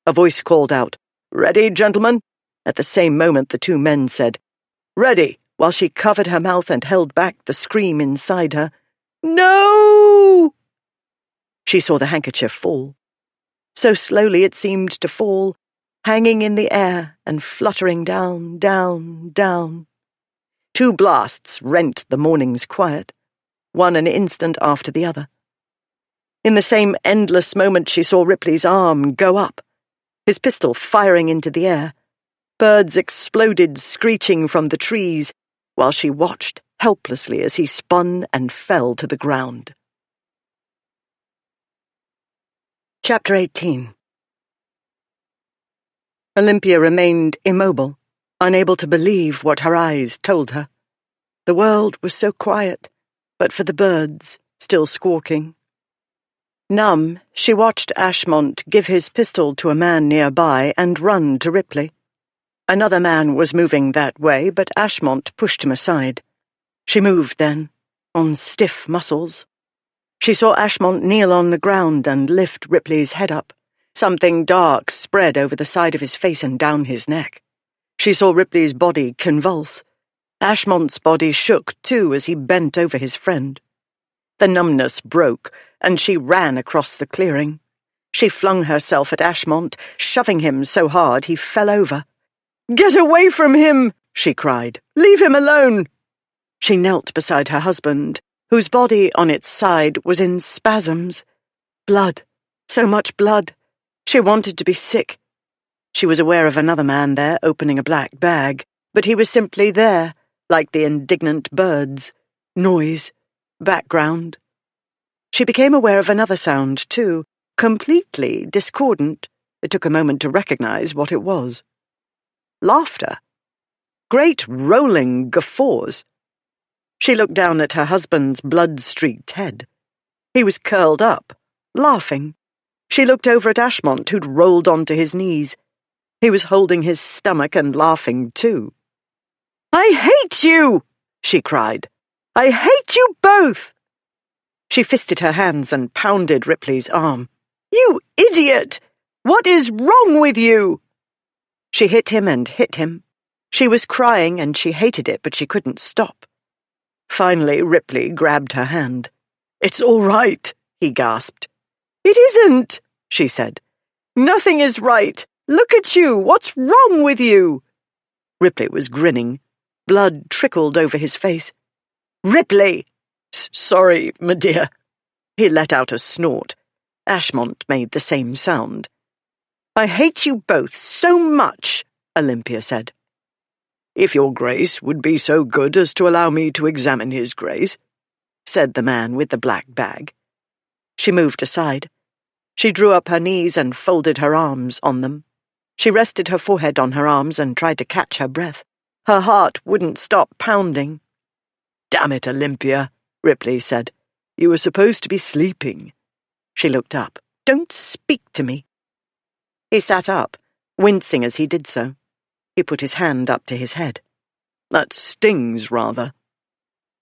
A voice called out, "Ready, gentlemen?" At the same moment the two men said, "Ready," while she covered her mouth and held back the scream inside her. "No!" She saw the handkerchief fall. So slowly it seemed to fall, hanging in the air and fluttering down, down, down. Two blasts rent the morning's quiet, one an instant after the other. In the same endless moment she saw Ripley's arm go up, his pistol firing into the air. Birds exploded, screeching from the trees, while she watched helplessly as he spun and fell to the ground. Chapter 18. Olympia remained immobile, unable to believe what her eyes told her. The world was so quiet, but for the birds, still squawking. Numb, she watched Ashmont give his pistol to a man nearby and run to Ripley. Another man was moving that way, but Ashmont pushed him aside. She moved then, on stiff muscles. She saw Ashmont kneel on the ground and lift Ripley's head up. Something dark spread over the side of his face and down his neck. She saw Ripley's body convulse. Ashmont's body shook, too, as he bent over his friend. The numbness broke, and she ran across the clearing. She flung herself at Ashmont, shoving him so hard he fell over. "Get away from him!" she cried. "Leave him alone!" She knelt beside her husband, whose body on its side was in spasms. Blood. So much blood. She wanted to be sick. She was aware of another man there opening a black bag, but he was simply there, like the indignant birds. Noise. Background. She became aware of another sound, too, completely discordant. It took a moment to recognize what it was. Laughter. Great rolling guffaws. She looked down at her husband's blood-streaked head. He was curled up, laughing. She looked over at Ashmont, who'd rolled onto his knees. He was holding his stomach and laughing, too. "I hate you!" she cried. "I hate you both!" She fisted her hands and pounded Ripley's arm. "You idiot! What is wrong with you?" She hit him and hit him. She was crying and she hated it, but she couldn't stop. Finally, Ripley grabbed her hand. "It's all right," he gasped. "It isn't," she said. "Nothing is right. Look at you. What's wrong with you?" Ripley was grinning. Blood trickled over his face. "Ripley!" "Sorry, my dear." He let out a snort. Ashmont made the same sound. "I hate you both so much," Olympia said. "If your Grace would be so good as to allow me to examine his Grace," said the man with the black bag. She moved aside. She drew up her knees and folded her arms on them. She rested her forehead on her arms and tried to catch her breath. Her heart wouldn't stop pounding. "Damn it, Olympia," Ripley said. "You were supposed to be sleeping." She looked up. "Don't speak to me." He sat up, wincing as he did so. He put his hand up to his head. "That stings, rather."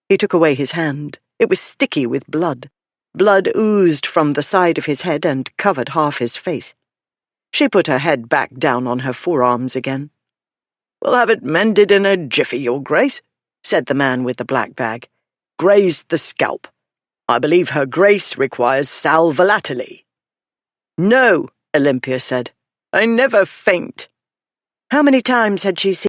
He took away his hand. It was sticky with blood. Blood oozed from the side of his head and covered half his face. She put her head back down on her forearms again. "We'll have it mended in a jiffy, Your Grace," said the man with the black bag. "Graze the scalp. I believe Her Grace requires sal volatile." "No," Olympia said. "I never faint." How many times had she seen